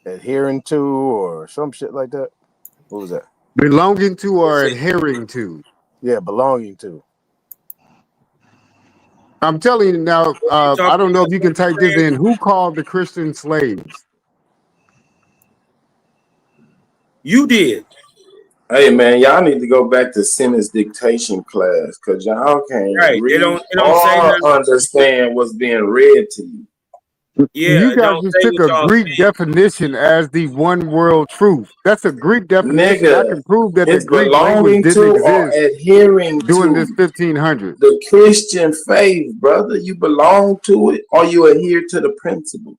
Speaker 19: adhering to or some shit like that? What was that?
Speaker 10: Belonging to or adhering to?
Speaker 19: Yeah, belonging to.
Speaker 10: I'm telling you now, I don't know if you can type this in. Who called the Christian slaves?
Speaker 1: You did.
Speaker 17: Hey man, y'all need to go back to sentence dictation class because y'all can't read
Speaker 1: It don't say
Speaker 17: or
Speaker 1: nothing.
Speaker 17: understand what's being read to you.
Speaker 1: Yeah,
Speaker 10: You guys just took a Greek definition as the one world truth. That's a Greek definition. I
Speaker 17: Nigga,
Speaker 10: can prove that the
Speaker 17: it's
Speaker 10: Greek language
Speaker 17: belonging
Speaker 10: didn't
Speaker 17: to or
Speaker 10: exist
Speaker 17: adhering
Speaker 10: during this
Speaker 17: to
Speaker 10: 1500s.
Speaker 17: the Christian faith, brother. You belong to it or you adhere to the principle.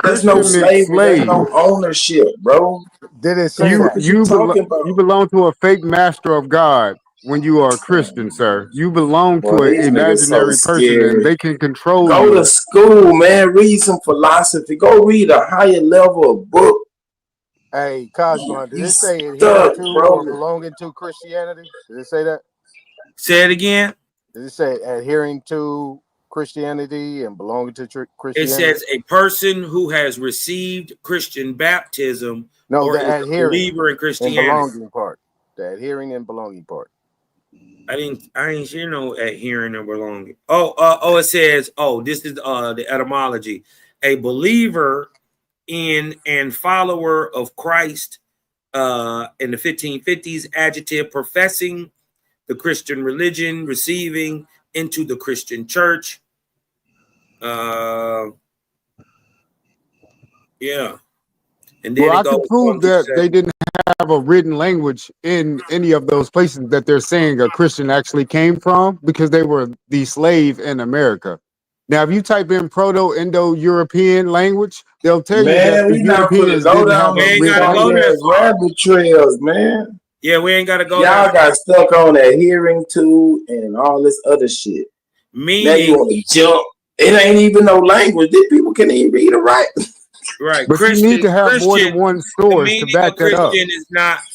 Speaker 17: There's no
Speaker 10: Christian meant
Speaker 17: slavery. There's
Speaker 10: slave.
Speaker 17: no ownership, bro.
Speaker 19: Did it say
Speaker 10: You
Speaker 19: that?
Speaker 17: What you talking about?
Speaker 10: you belong to a fake master of God when you are a Christian, sir. You belong
Speaker 17: Boy,
Speaker 10: to an
Speaker 17: these niggas so
Speaker 10: imaginary person, and
Speaker 17: scary.
Speaker 10: they can control
Speaker 17: Go
Speaker 10: you.
Speaker 17: to school, man. Read some philosophy. Go read a higher level of book.
Speaker 19: Hey, Cosmo, did
Speaker 17: You
Speaker 19: it say adhering
Speaker 17: stuck,
Speaker 19: to
Speaker 17: bro.
Speaker 19: or belonging to Christianity? Did it say that?
Speaker 1: Say it again.
Speaker 19: Did it say adhering to Christianity and belonging to
Speaker 1: It
Speaker 19: Christianity?
Speaker 1: says a person who has received Christian baptism
Speaker 19: No,
Speaker 1: or
Speaker 19: the
Speaker 1: is a
Speaker 19: adhering
Speaker 1: believer in
Speaker 19: and
Speaker 1: Christianity.
Speaker 19: belonging part. The adhering and belonging part.
Speaker 1: I didn't hear no adhering or belonging. It says, this is the etymology. A believer in and follower of Christ in the 1550s, adjective professing the Christian religion, receiving into the Christian church. Yeah. And then
Speaker 10: Well,
Speaker 1: it
Speaker 10: I
Speaker 1: goes
Speaker 10: can
Speaker 1: on
Speaker 10: prove
Speaker 1: to
Speaker 10: that
Speaker 1: say,
Speaker 10: they didn't have a written language in any of those places that they're saying a Christian actually came from because they were the slave in America. Now, if you type in Proto-Indo-European language, they'll tell you that
Speaker 17: Man,
Speaker 10: the
Speaker 17: we not finna
Speaker 10: Europeans
Speaker 17: go
Speaker 10: didn't have
Speaker 17: down
Speaker 1: we
Speaker 10: a
Speaker 1: ain't
Speaker 17: these
Speaker 1: got to
Speaker 10: written
Speaker 1: go
Speaker 17: funny
Speaker 10: language.
Speaker 1: that
Speaker 17: ass
Speaker 1: far.
Speaker 17: rabbit trails, man.
Speaker 1: Yeah, we ain't got to go that
Speaker 17: Y'all
Speaker 1: far.
Speaker 17: got stuck on adhering to and all this other shit. Now you
Speaker 1: Meaning,
Speaker 17: want to jump. It ain't even no language. These people can't even read or write.
Speaker 1: right?
Speaker 10: But you need to have more than
Speaker 1: Christian.
Speaker 10: one
Speaker 1: The
Speaker 10: source to
Speaker 1: meaning
Speaker 10: back
Speaker 1: of
Speaker 10: that up.
Speaker 1: Christian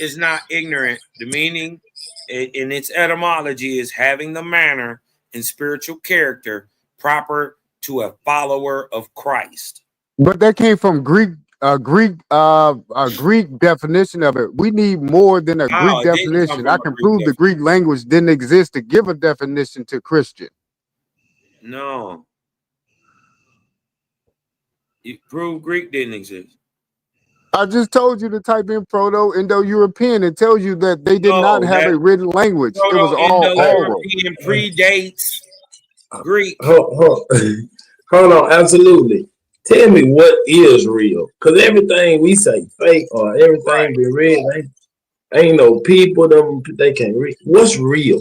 Speaker 1: is not ignorant. The meaning in its etymology is having the manner and spiritual character proper to a follower of Christ.
Speaker 10: But that came from a Greek definition of it. We need more than a Greek
Speaker 1: Oh, it didn't come
Speaker 10: definition.
Speaker 1: from
Speaker 10: I
Speaker 1: a
Speaker 10: can
Speaker 1: Greek
Speaker 10: prove the Greek
Speaker 1: definition.
Speaker 10: language didn't exist to give a definition to Christian.
Speaker 1: No. You prove Greek didn't exist.
Speaker 10: I just told you to type in Proto-Indo-European. It tells you that they did not
Speaker 1: No,
Speaker 10: have
Speaker 1: that
Speaker 10: a written language. It was all oral.
Speaker 1: Proto-Indo-European predates Greek.
Speaker 17: Hold on, absolutely. Tell me what is real, because everything we say fake or everything we read ain't no people them they can't read. What's real?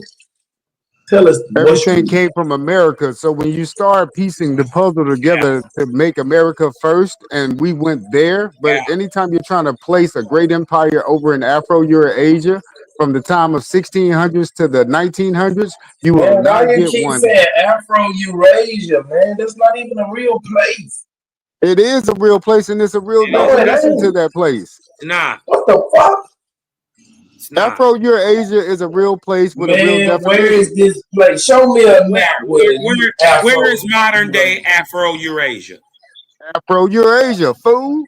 Speaker 17: Tell us what's
Speaker 10: Everything
Speaker 17: real.
Speaker 10: came from America. So when you start piecing the puzzle together to make America first, and we went there, but anytime you're trying to place a great empire over in Afro-Eurasia from the time of 1600s to the 1900s, you will
Speaker 17: Man, why
Speaker 10: not
Speaker 17: you
Speaker 10: get
Speaker 17: keep
Speaker 10: one.
Speaker 17: saying Afro-Eurasia, man? That's not even a real place.
Speaker 10: It is a real place, and it's a real
Speaker 17: No, it
Speaker 10: definition to
Speaker 17: ain't.
Speaker 10: that place.
Speaker 1: Nah.
Speaker 17: What the fuck?
Speaker 10: Afro-Eurasia is a real place with a real
Speaker 17: Man,
Speaker 10: definition.
Speaker 17: where is this place? Show me a map with
Speaker 1: Where is modern day Afro-Eurasia?
Speaker 10: Afro-Eurasia, fool.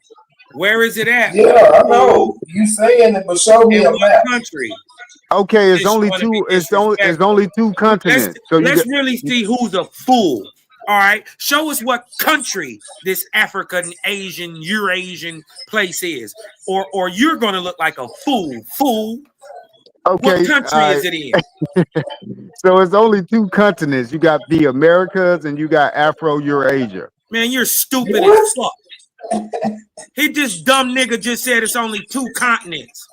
Speaker 1: Where is it at?
Speaker 17: Yeah, I know. You saying it, but show me
Speaker 1: In
Speaker 17: a
Speaker 1: what
Speaker 17: map.
Speaker 1: country?
Speaker 10: Okay, it's
Speaker 1: Just
Speaker 10: only
Speaker 1: wanna be
Speaker 10: two. It's only two continents. So you
Speaker 1: let's
Speaker 10: get,
Speaker 1: really see who's a fool. All right, show us what country this African, Asian, Eurasian place is, or you're gonna look like a fool.
Speaker 10: okay.
Speaker 1: What country is it in?
Speaker 10: So it's only two continents. You got the Americas and you got Afro-Eurasia.
Speaker 1: Man, you're stupid as fuck. This dumb nigga just said it's only two continents.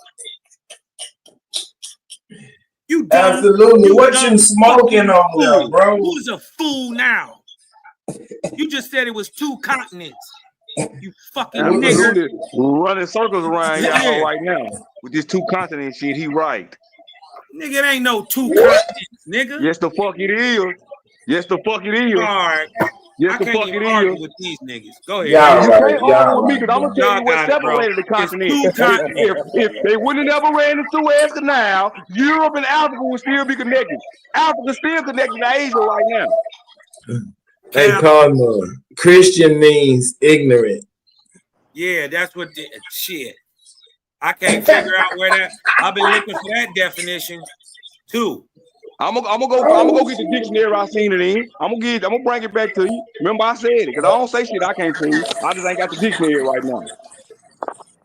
Speaker 1: You dumb.
Speaker 17: Absolutely.
Speaker 1: You
Speaker 17: What
Speaker 1: dumb
Speaker 17: you smoking on there,
Speaker 1: fool.
Speaker 17: bro?
Speaker 1: Who's a fool now? You just said it was two continents. You fucking nigger.
Speaker 2: Absolutely. Running circles around y'all right now with this two continent shit. He right.
Speaker 1: Nigga, it ain't no two continents, nigga.
Speaker 2: Yes, the fuck it is. Yes, the fuck it is.
Speaker 1: All right.
Speaker 2: Yes,
Speaker 1: I
Speaker 2: the
Speaker 1: can't
Speaker 2: fuck
Speaker 1: even
Speaker 2: it
Speaker 1: argue
Speaker 2: is.
Speaker 1: with these niggas. Go ahead.
Speaker 2: You can't argue with me because I'm gonna tell
Speaker 1: Y'all
Speaker 2: you what
Speaker 1: got it, bro.
Speaker 2: separated the
Speaker 1: It's
Speaker 2: continent.
Speaker 1: two continents.
Speaker 2: If they wouldn't have never ran the Suez Canal, Europe and Africa would still be connected. Africa still connected to Asia right now.
Speaker 17: Hey, Cosmo, Christian means ignorant.
Speaker 1: Yeah, that's what the shit. I can't figure out where that. I've been looking for that definition too.
Speaker 2: I'm gonna go get the dictionary I seen it in. I'm gonna bring it back to you. Remember I said it because I don't say shit I can't see. I just ain't got the dictionary right now.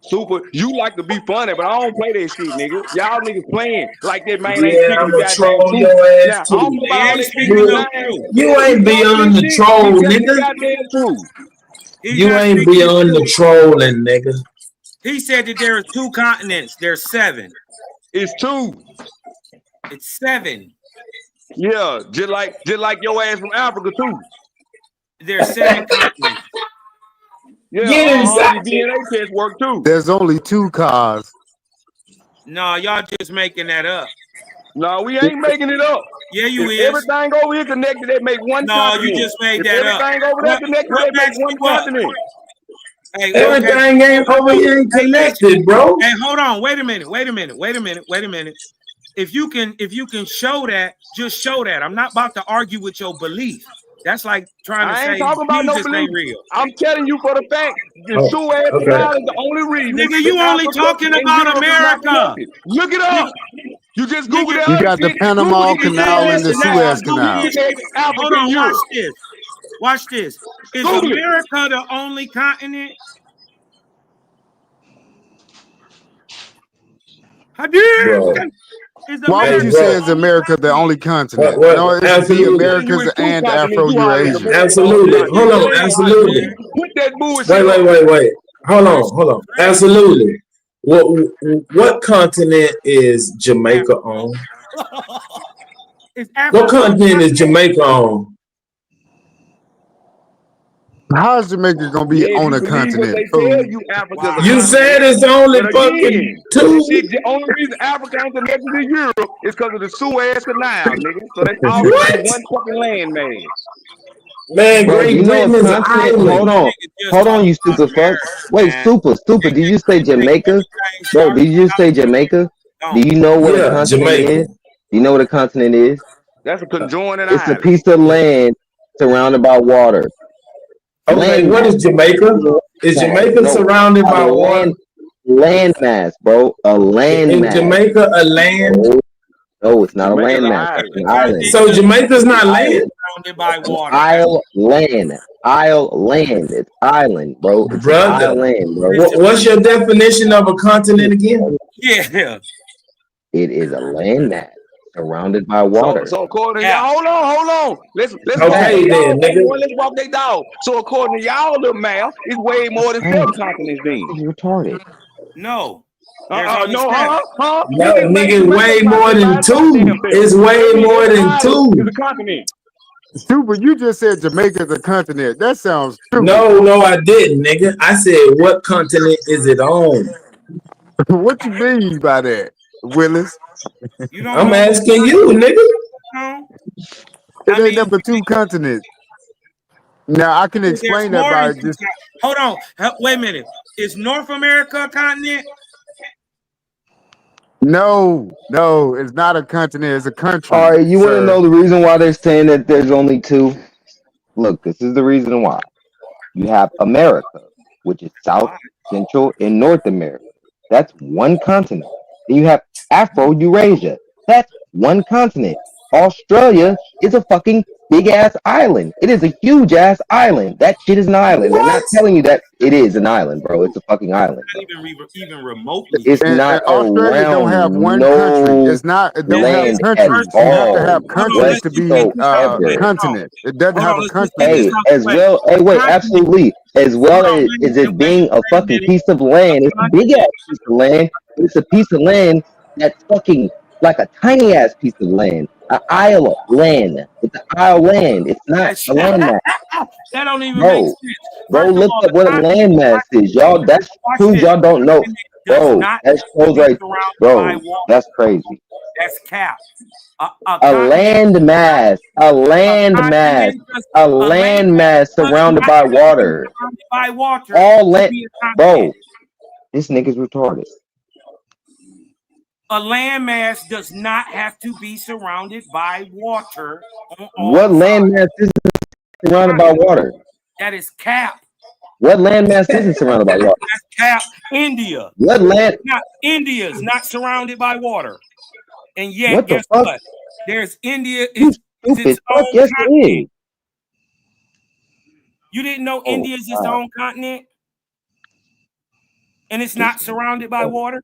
Speaker 2: Super, you like to be funny, but I don't play that shit, nigga. Y'all niggas playing like that man ain't
Speaker 17: Yeah,
Speaker 2: speaking
Speaker 17: I'm
Speaker 2: the
Speaker 17: gonna
Speaker 2: goddamn
Speaker 17: troll
Speaker 2: truth.
Speaker 17: your ass
Speaker 2: Now, I don't
Speaker 17: too.
Speaker 2: know about all that
Speaker 1: speaking
Speaker 2: ignorant
Speaker 1: the
Speaker 2: nine.
Speaker 1: truth.
Speaker 17: You ain't beyond the troll, nigga.
Speaker 2: The goddamn truth.
Speaker 17: You ain't beyond the trolling, nigga.
Speaker 1: He said that there are two continents. There's 7.
Speaker 2: It's 2.
Speaker 1: It's 7.
Speaker 2: Yeah, just like your ass from Africa too.
Speaker 1: There's 7 continents.
Speaker 2: Yeah, your DNA test work too.
Speaker 10: There's only two cars.
Speaker 1: No, y'all just making that up.
Speaker 2: No, we ain't making it up.
Speaker 1: Yeah, you
Speaker 2: if
Speaker 1: is.
Speaker 2: everything over here connected, they make one continent.
Speaker 1: You just made
Speaker 2: if
Speaker 1: that up.
Speaker 2: everything over there connected, they make one continent.
Speaker 1: Hey,
Speaker 17: Everything ain't over here ain't connected, bro.
Speaker 1: Hey, hold on. Wait a minute. If you can show that, just show that. I'm not about to argue with your belief. That's like trying to
Speaker 2: I
Speaker 1: say
Speaker 2: ain't talking about no
Speaker 1: Jesus
Speaker 2: belief.
Speaker 1: ain't real.
Speaker 2: I'm telling you for the fact the Suez Canal is the only reason.
Speaker 1: Nigga, you only talking about America.
Speaker 2: Look it up. You just Google that.
Speaker 10: You got the Panama Canal and the Suez Canal.
Speaker 1: Hold on, watch this. Watch this. Is
Speaker 2: Google it.
Speaker 1: America the only continent?
Speaker 10: Why would you say is America the only continent? No, it's the Americas and Afro-Eurasia.
Speaker 17: Absolutely. Hold on. Absolutely.
Speaker 2: Put that bullshit.
Speaker 17: Wait. Hold on. Absolutely. What continent is Jamaica on? What continent is Jamaica on?
Speaker 10: How is Jamaica gonna be on a continent?
Speaker 17: You said it's only fucking 2.
Speaker 2: The only reason Africa ain't connected to Europe is because of the Suez Canal, nigga. So that's all one fucking land mass.
Speaker 17: Man,
Speaker 8: Bro,
Speaker 17: Great
Speaker 8: you know
Speaker 17: Britain is
Speaker 8: a
Speaker 17: an
Speaker 8: continent.
Speaker 17: island.
Speaker 8: Hold on, you stupid fuck. Wait, stupid. Did you say Jamaica? Bro, did you just say Jamaica? Do you know what a continent
Speaker 17: Jamaica.
Speaker 8: is? Do you know what a continent is?
Speaker 2: That's a conjoining
Speaker 8: It's a
Speaker 2: island.
Speaker 8: piece of land surrounded by water.
Speaker 17: Okay, what is Jamaica? Is Jamaica surrounded by water?
Speaker 8: Landmass, bro. A landmass.
Speaker 17: Is Jamaica a land?
Speaker 8: No, it's not a landmass. It's an island.
Speaker 17: So Jamaica's not land?
Speaker 1: surrounded by water.
Speaker 8: Isle land. Isle land. It's island, bro. It's an
Speaker 17: Brother,
Speaker 8: island, bro.
Speaker 17: what's your definition of a continent again?
Speaker 1: Yeah.
Speaker 8: It is a landmass surrounded by
Speaker 2: So
Speaker 8: water.
Speaker 2: according to
Speaker 1: Yeah.
Speaker 2: y'all, hold on. Let's walk
Speaker 17: Okay
Speaker 2: they
Speaker 17: then,
Speaker 2: dog.
Speaker 17: nigga.
Speaker 2: Let's walk they dog. So according to y'all, little math, it's way more than 7 continents then.
Speaker 8: He's retarded.
Speaker 1: No. There's only
Speaker 2: No,
Speaker 1: 7.
Speaker 17: No,
Speaker 2: Nigga,
Speaker 17: nigga,
Speaker 2: make
Speaker 17: way
Speaker 2: a
Speaker 17: more
Speaker 2: continent by
Speaker 17: than
Speaker 2: its
Speaker 17: 2.
Speaker 2: goddamn self.
Speaker 17: It's way
Speaker 2: That means
Speaker 17: more
Speaker 2: every
Speaker 17: than
Speaker 2: island
Speaker 17: 2.
Speaker 2: is a continent.
Speaker 10: Stupid, you just said Jamaica's a continent. That sounds stupid.
Speaker 17: No, I didn't, nigga. I said, what continent is it on?
Speaker 10: What you mean by that, Willis?
Speaker 1: You don't
Speaker 17: I'm
Speaker 1: know what
Speaker 17: asking you, nigga.
Speaker 1: no?
Speaker 10: It ain't number 2 continents. Now I can
Speaker 1: There's
Speaker 10: explain that
Speaker 1: more
Speaker 10: by
Speaker 1: than 2
Speaker 10: just
Speaker 1: Hold on. Wait a minute. Is North America a continent?
Speaker 10: no, it's not a continent. It's a country,
Speaker 8: All right, you want to
Speaker 10: sir.
Speaker 8: know the reason why they're saying that there's only 2? Look, this is the reason why. You have America, which is South,
Speaker 1: Why?
Speaker 8: Central, and North America. That's one continent. Then you have Afro-Eurasia. That's one continent. Australia is a fucking big ass island. It is a huge ass island. That shit is an island. They're
Speaker 17: What?
Speaker 8: not telling you that it is an island, bro. It's a fucking island,
Speaker 1: Not
Speaker 8: bro.
Speaker 1: even remotely
Speaker 8: It's
Speaker 1: huge.
Speaker 8: not
Speaker 10: And Australia don't have
Speaker 8: around
Speaker 10: one country.
Speaker 8: no
Speaker 10: It's not. It don't have
Speaker 1: It's
Speaker 8: land at
Speaker 10: countries.
Speaker 1: first
Speaker 10: You
Speaker 1: of
Speaker 10: have to
Speaker 1: all,
Speaker 10: have
Speaker 8: all
Speaker 1: hold on,
Speaker 10: countries
Speaker 1: let's
Speaker 10: to
Speaker 1: just get
Speaker 10: be
Speaker 1: this out the way.
Speaker 8: whatsoever.
Speaker 10: continent. It doesn't
Speaker 1: Hold
Speaker 10: have
Speaker 1: on,
Speaker 10: a
Speaker 1: let's just get this
Speaker 10: country.
Speaker 8: Hey,
Speaker 1: out the
Speaker 8: as
Speaker 1: way.
Speaker 8: well, hey,
Speaker 1: A
Speaker 8: wait,
Speaker 1: continent,
Speaker 8: absolutely. As
Speaker 1: hold
Speaker 8: well
Speaker 1: on,
Speaker 8: as it
Speaker 1: wait
Speaker 8: being a
Speaker 1: a
Speaker 8: fucking
Speaker 1: minute.
Speaker 8: piece of
Speaker 1: A
Speaker 8: land, it's a big ass
Speaker 1: continent,
Speaker 8: piece of land. It's a piece of land that's fucking like a tiny ass piece of land. An isle land. It's an isle land. It's not
Speaker 1: that's,
Speaker 8: a landmass.
Speaker 1: that don't even make
Speaker 8: Bro,
Speaker 1: sense.
Speaker 8: go
Speaker 1: First of
Speaker 8: look
Speaker 1: all,
Speaker 8: up what a landmass is. Y'all, that
Speaker 1: watch
Speaker 8: proves
Speaker 1: this.
Speaker 8: y'all don't know.
Speaker 1: Continent does
Speaker 8: Bro,
Speaker 1: not
Speaker 8: that
Speaker 1: have to
Speaker 8: shows
Speaker 1: be
Speaker 8: right,
Speaker 1: surrounded by
Speaker 8: bro,
Speaker 1: water.
Speaker 8: that's crazy.
Speaker 1: That's cap. A
Speaker 8: A
Speaker 1: continent,
Speaker 8: landmass, a
Speaker 1: a
Speaker 8: landmass,
Speaker 1: continent does
Speaker 8: a
Speaker 1: a landmass
Speaker 8: landmass
Speaker 1: does
Speaker 8: surrounded
Speaker 1: not
Speaker 8: by
Speaker 1: have to be
Speaker 8: water.
Speaker 1: surrounded by water
Speaker 8: All
Speaker 1: to
Speaker 8: land,
Speaker 1: be a continent.
Speaker 8: bro. This nigga's retarded.
Speaker 1: A landmass does not have to be surrounded by water on
Speaker 8: What
Speaker 1: all sides.
Speaker 8: landmass isn't surrounded by water?
Speaker 1: That is cap.
Speaker 8: What landmass isn't surrounded by water?
Speaker 1: That's cap. India.
Speaker 8: What land?
Speaker 1: India is not surrounded by water. And yet,
Speaker 8: What the
Speaker 1: guess
Speaker 8: fuck?
Speaker 1: what? There's India
Speaker 8: You
Speaker 1: is its
Speaker 8: stupid fuck.
Speaker 1: own
Speaker 8: Yes, it
Speaker 1: continent.
Speaker 8: is.
Speaker 1: You didn't know
Speaker 8: Oh,
Speaker 1: India is its
Speaker 8: wow.
Speaker 1: own continent? And it's
Speaker 8: This
Speaker 1: not surrounded by water?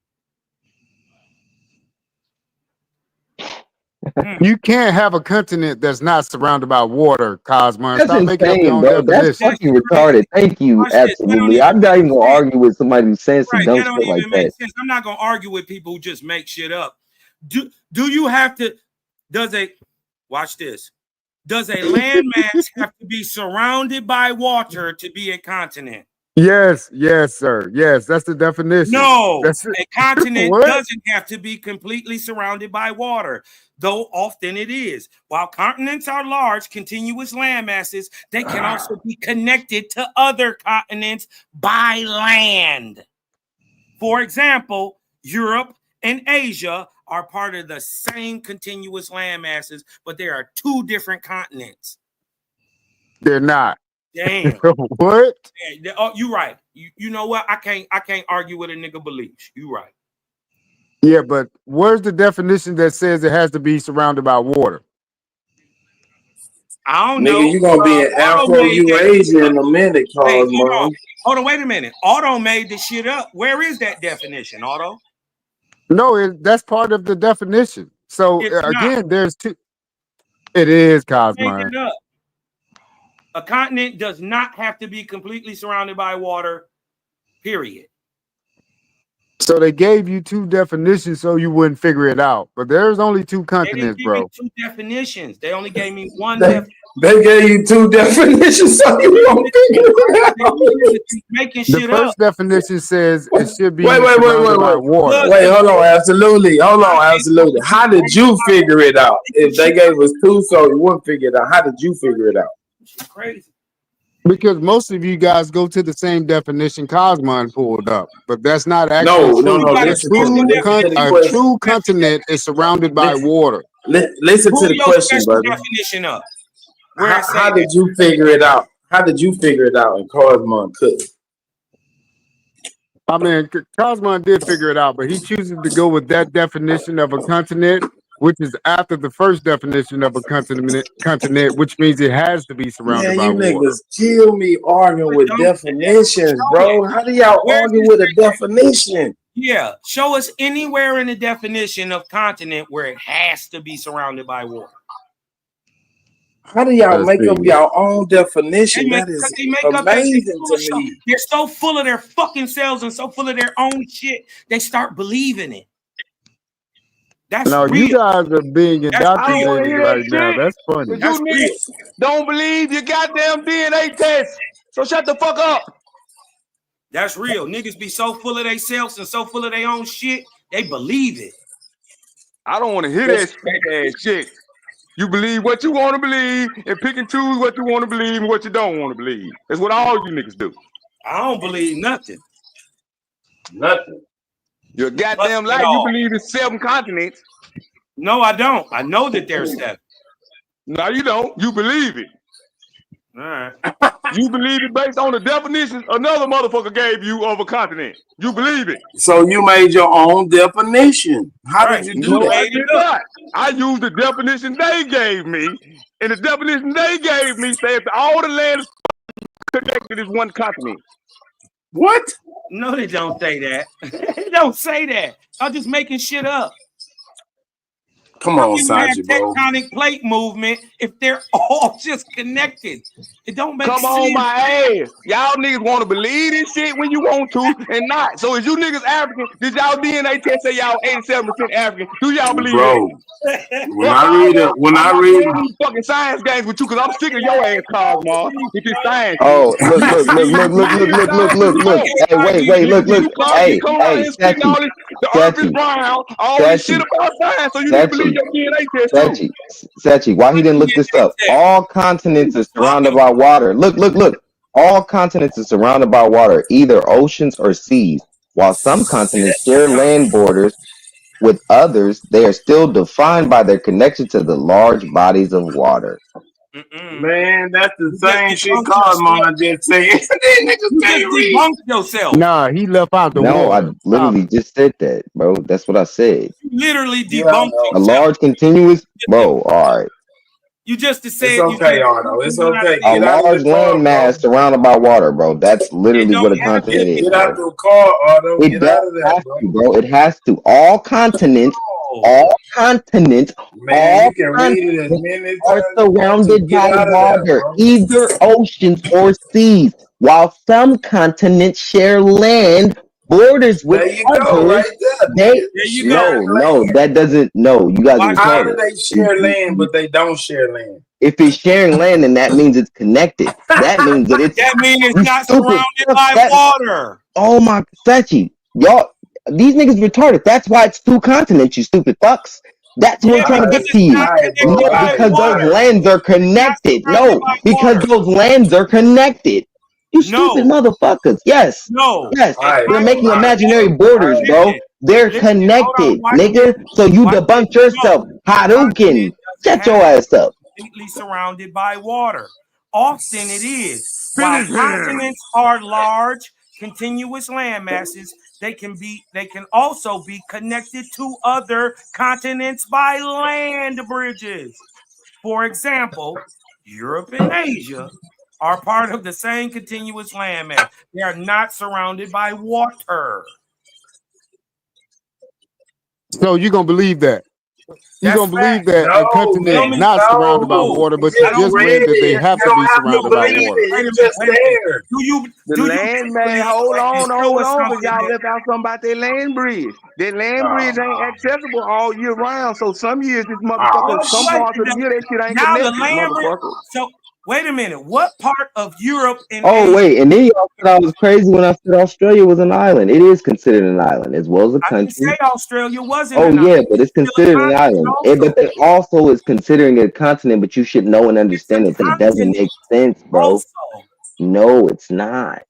Speaker 10: You can't have a continent that's not surrounded by water, Cosmo.
Speaker 8: That's
Speaker 10: Stop making up your
Speaker 8: insane,
Speaker 10: own
Speaker 8: bro. That's
Speaker 10: definition.
Speaker 8: fucking retarded. Thank you.
Speaker 1: Watch this. That don't
Speaker 8: Absolutely.
Speaker 1: even
Speaker 8: I'm not even gonna argue with somebody who's saying some
Speaker 1: right.
Speaker 8: dumb
Speaker 1: That don't
Speaker 8: shit like
Speaker 1: even make
Speaker 8: that.
Speaker 1: sense. I'm not gonna argue with people who just make shit up. Do you have to watch this? Does a landmass have to be surrounded by water to be a continent?
Speaker 10: Yes, sir. Yes, that's the definition.
Speaker 1: No,
Speaker 10: That's it.
Speaker 1: a continent
Speaker 10: What?
Speaker 1: doesn't have to be completely surrounded by water, though often it is. While continents are large, continuous landmasses, they can also be connected to other continents by land. For example, Europe and Asia are part of the same continuous landmasses, but there are 2 different continents.
Speaker 10: They're not.
Speaker 1: Damn.
Speaker 10: What?
Speaker 1: Oh, you right. You know what? I can't argue with a nigga beliefs. You right.
Speaker 10: Yeah, but where's the definition that says it has to be surrounded by water?
Speaker 1: I don't
Speaker 17: Nigga,
Speaker 1: know.
Speaker 17: you gonna be in Afro-Eurasia in a minute,
Speaker 1: Hey,
Speaker 17: Cosmo.
Speaker 1: hold on, wait a minute. Auto made this shit up. Where is that definition, Auto?
Speaker 10: No, that's part of the definition. So
Speaker 1: It's not.
Speaker 10: again, there's 2. It is,
Speaker 1: Make
Speaker 10: Cosmo.
Speaker 1: it up. A continent does not have to be completely surrounded by water, period.
Speaker 10: So they gave you 2 definitions so you wouldn't figure it out. But there's only 2
Speaker 1: They didn't
Speaker 10: continents,
Speaker 1: give me
Speaker 10: bro.
Speaker 1: 2 definitions. They only gave me one
Speaker 17: They,
Speaker 1: definition.
Speaker 17: they gave you 2 definitions so you won't figure it out.
Speaker 1: Making
Speaker 10: The
Speaker 1: shit up.
Speaker 10: first definition says it should be
Speaker 17: Wait.
Speaker 10: surrounded by water.
Speaker 17: Wait, hold on, absolutely. How did you figure it out? If they gave us 2 so you wouldn't figure it out, how did you figure it out?
Speaker 1: Crazy.
Speaker 10: Because most of you guys go to the same definition Cosmon pulled up, but that's not actually
Speaker 17: No.
Speaker 10: true.
Speaker 17: Listen to the
Speaker 10: A
Speaker 17: question.
Speaker 10: true continent is surrounded by water.
Speaker 17: Listen to the question, brother.
Speaker 1: Definition up.
Speaker 17: How did you figure it out? How did you figure it out? And Cosmon couldn't.
Speaker 10: I mean, Cosmon did figure it out, but he chooses to go with that definition of a continent which is after the first definition of a continent, which means it has to be surrounded
Speaker 17: Man,
Speaker 10: by
Speaker 17: you
Speaker 10: water.
Speaker 17: niggas kill me arguing with definitions, bro. How do y'all
Speaker 1: Where
Speaker 17: argue
Speaker 1: does
Speaker 17: with
Speaker 1: it
Speaker 17: a definition?
Speaker 1: Yeah, show us anywhere in the definition of continent where it has to be surrounded by water.
Speaker 17: How do y'all
Speaker 10: Let's
Speaker 17: make up
Speaker 10: see.
Speaker 17: your own definition? That
Speaker 1: They
Speaker 17: is
Speaker 1: make up that
Speaker 17: amazing to me.
Speaker 1: they're so full of their fucking selves and so full of their own shit, they start believing it. That's
Speaker 10: No,
Speaker 1: real.
Speaker 10: you guys are being
Speaker 1: That's
Speaker 2: I don't want to
Speaker 10: indoctrinated
Speaker 2: hear that
Speaker 10: right now.
Speaker 2: shit.
Speaker 10: That's funny.
Speaker 2: But
Speaker 1: That's
Speaker 2: you
Speaker 1: real.
Speaker 2: niggas don't believe your goddamn DNA test. So shut the fuck up.
Speaker 1: That's real. Niggas be so full of themselves and so full of their own shit, they believe it.
Speaker 2: I don't want to hear that fake ass shit. You believe what you want to believe and pick and choose what you want to believe and what you don't want to believe. That's what all you niggas do.
Speaker 1: I don't believe nothing.
Speaker 17: Nothing.
Speaker 2: You're goddamn light. You believe in 7 continents.
Speaker 1: No, I don't. I know that there's 7.
Speaker 2: No, you don't. You believe it.
Speaker 1: All right.
Speaker 2: You believe it based on the definitions another motherfucker gave you of a continent. You believe it.
Speaker 17: So you made your own definition. How did you do
Speaker 2: No,
Speaker 17: that?
Speaker 2: I did not. I used the definition they gave me, and the definition they gave me said all the land is connected as one continent.
Speaker 17: What?
Speaker 1: No, they don't say that. They don't say that. I'm just making shit up.
Speaker 17: Come on,
Speaker 1: you have
Speaker 17: Saji, bro.
Speaker 1: tectonic plate movement if they're all just connected. It don't make
Speaker 2: Come
Speaker 1: sense.
Speaker 2: on, my ass. Y'all niggas want to believe this shit when you want to and not. So is you niggas African? Did y'all DNA test say y'all 87% African? Do y'all believe
Speaker 17: Bro,
Speaker 2: that?
Speaker 17: when I read
Speaker 2: I'm these fucking science games with you because I'm sick of your ass, Cosmo. With this science.
Speaker 8: Oh, look. Hey, wait, look. Hey, Sachi.
Speaker 2: The earth is round. All this shit about science, so you need to believe your DNA test too.
Speaker 8: Sachi, why he didn't look this up? All continents are surrounded by water. Look. All continents are surrounded by water, either oceans or seas. While some continents share land borders with others, they are still defined by their connection to the large bodies of water.
Speaker 17: Man, that's the same shit Cosmo just said. These niggas can't read.
Speaker 1: Yourself.
Speaker 10: Nah, he left out the
Speaker 8: No,
Speaker 10: water.
Speaker 8: I literally just said that, bro. That's what I said.
Speaker 1: You literally debunked
Speaker 8: A large continuous, bro. All right.
Speaker 1: You just said
Speaker 17: it's okay, Arno. It's okay.
Speaker 8: A large landmass surrounded by water, bro. That's literally what a continent is.
Speaker 17: Get out the car, Arno.
Speaker 8: It
Speaker 17: Get out of there,
Speaker 8: bro. It has to. All continents, all
Speaker 17: Man, you can read it as many
Speaker 8: are
Speaker 17: times
Speaker 8: surrounded
Speaker 17: get
Speaker 8: by
Speaker 17: out of
Speaker 8: water,
Speaker 17: there, bro.
Speaker 8: either oceans or seas. While some continents share land borders with
Speaker 17: There you
Speaker 8: others,
Speaker 17: go, right there.
Speaker 8: no, that doesn't. No, you guys are
Speaker 17: How do
Speaker 8: retarded.
Speaker 17: they share land, but they don't share land?
Speaker 8: If it's sharing land, then that means it's connected. That means that it's.
Speaker 1: That means it's
Speaker 8: you
Speaker 1: not
Speaker 8: stupid
Speaker 1: surrounded
Speaker 8: fuck,
Speaker 1: by water.
Speaker 8: Oh my, Sachi, y'all, these niggas retarded. That's why it's 2 continents, you stupid fucks. That's what we're trying to get to you. No, because those lands are connected. No, because those lands are connected. You stupid motherfuckers. Yes. Yes. They're making imaginary borders, bro. They're connected, nigga. So you debunked yourself. Hadouken. Shut your ass up.
Speaker 1: Completely surrounded by water. Often it is. While continents are large, continuous land masses, they can also be connected to other continents by land bridges. For example, Europe and Asia are part of the same continuous landmass. They are not surrounded by water.
Speaker 10: So you're gonna believe that? You're gonna believe that a continent is not surrounded by water, but you just read that they have to be surrounded by water.
Speaker 17: It's just there.
Speaker 2: The land man, hold on, because y'all left out something about that land bridge. That land bridge ain't accessible all year round. So some years this motherfucker, some parts of the year that shit ain't
Speaker 1: Now the
Speaker 2: connected,
Speaker 1: land bridge.
Speaker 2: motherfucker.
Speaker 1: So wait a minute. What part of Europe and
Speaker 8: Oh
Speaker 1: Asia?
Speaker 8: wait, and then y'all said I was crazy when I said Australia was an island. It is considered an island as well as a
Speaker 1: I didn't
Speaker 8: country.
Speaker 1: say Australia wasn't.
Speaker 8: Oh
Speaker 1: an
Speaker 8: yeah,
Speaker 1: island.
Speaker 8: but it's considered an island. But they also is considering it a continent. But you should know and understand that it doesn't make sense, bro. No, it's not.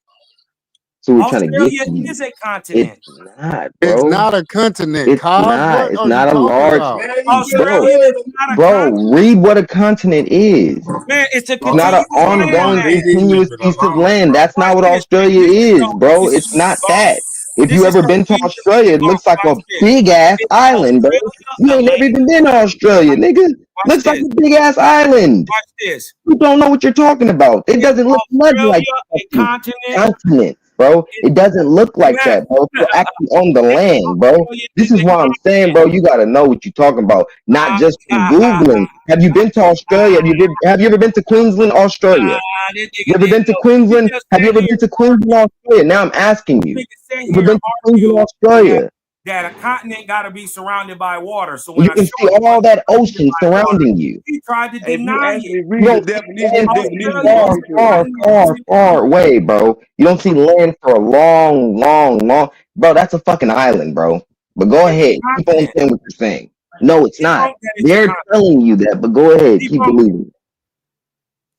Speaker 8: So we're trying to get
Speaker 1: Australia
Speaker 8: to you.
Speaker 1: is a continent.
Speaker 8: It's not, bro.
Speaker 10: It's not a continent.
Speaker 8: It's not. It's not a large.
Speaker 1: Australia is not a continent.
Speaker 8: Read what a continent is.
Speaker 1: Man, it's a
Speaker 8: It's not an ongoing,
Speaker 1: landmass.
Speaker 8: continuous piece of land. That's not what Australia is, bro. It's not that. If
Speaker 1: This
Speaker 8: you
Speaker 1: is
Speaker 8: ever
Speaker 1: so
Speaker 8: been to
Speaker 1: easy.
Speaker 8: Australia, it
Speaker 1: Watch
Speaker 8: looks like a
Speaker 1: this.
Speaker 8: big ass
Speaker 1: Is
Speaker 8: island, bro. You
Speaker 1: Australia a
Speaker 8: ain't never
Speaker 1: land?
Speaker 8: even been to Australia, nigga.
Speaker 1: Watch
Speaker 8: Looks like
Speaker 1: this.
Speaker 8: a big ass island.
Speaker 1: Watch this.
Speaker 8: You don't know what you're talking about. It
Speaker 1: Is
Speaker 8: doesn't look nothing like
Speaker 1: Australia a
Speaker 8: fucking
Speaker 1: continent?
Speaker 8: continent, bro.
Speaker 1: Is,
Speaker 8: It doesn't look like that, bro. You're actually on the land, bro.
Speaker 1: Australia
Speaker 8: This
Speaker 1: is
Speaker 8: is
Speaker 1: a
Speaker 8: why I'm saying, bro, you gotta know what you're talking about. Not just from Googling. Have you been to Australia? Have you ever been to Queensland, Australia?
Speaker 1: this
Speaker 8: You
Speaker 1: nigga
Speaker 8: ever
Speaker 1: didn't
Speaker 8: been to
Speaker 1: know. You
Speaker 8: Queensland?
Speaker 1: just
Speaker 8: Have you
Speaker 1: sat
Speaker 8: ever
Speaker 1: here
Speaker 8: been to
Speaker 1: and
Speaker 8: Queensland, Australia? Now I'm asking you.
Speaker 1: nigga sit
Speaker 8: You ever
Speaker 1: here
Speaker 8: been
Speaker 1: and
Speaker 8: to Queensland,
Speaker 1: argue
Speaker 8: Australia?
Speaker 1: that a continent got to be surrounded by water. So when
Speaker 8: You
Speaker 1: I
Speaker 8: can
Speaker 1: show
Speaker 8: see
Speaker 1: him
Speaker 8: all
Speaker 1: what's
Speaker 8: that
Speaker 1: surrounded
Speaker 8: ocean
Speaker 1: by water,
Speaker 8: surrounding you.
Speaker 1: he tried to
Speaker 2: If you
Speaker 1: deny it.
Speaker 2: actually
Speaker 8: You
Speaker 2: read the
Speaker 8: don't see
Speaker 2: definition,
Speaker 8: land
Speaker 2: the
Speaker 8: for
Speaker 2: definition
Speaker 1: Australia
Speaker 2: go
Speaker 1: is
Speaker 8: far,
Speaker 2: into
Speaker 1: a
Speaker 2: it.
Speaker 8: far, far,
Speaker 1: continent.
Speaker 8: far away, bro. You don't see land for a long, long, long. Bro, that's a fucking island, bro. But go
Speaker 1: It's a
Speaker 8: ahead. Keep on
Speaker 1: continent.
Speaker 8: saying what you're saying. No, it's not.
Speaker 1: Debunk that it's a
Speaker 8: They're
Speaker 1: continent.
Speaker 8: telling you that, but go ahead. Keep
Speaker 1: Debunk it.
Speaker 8: believing.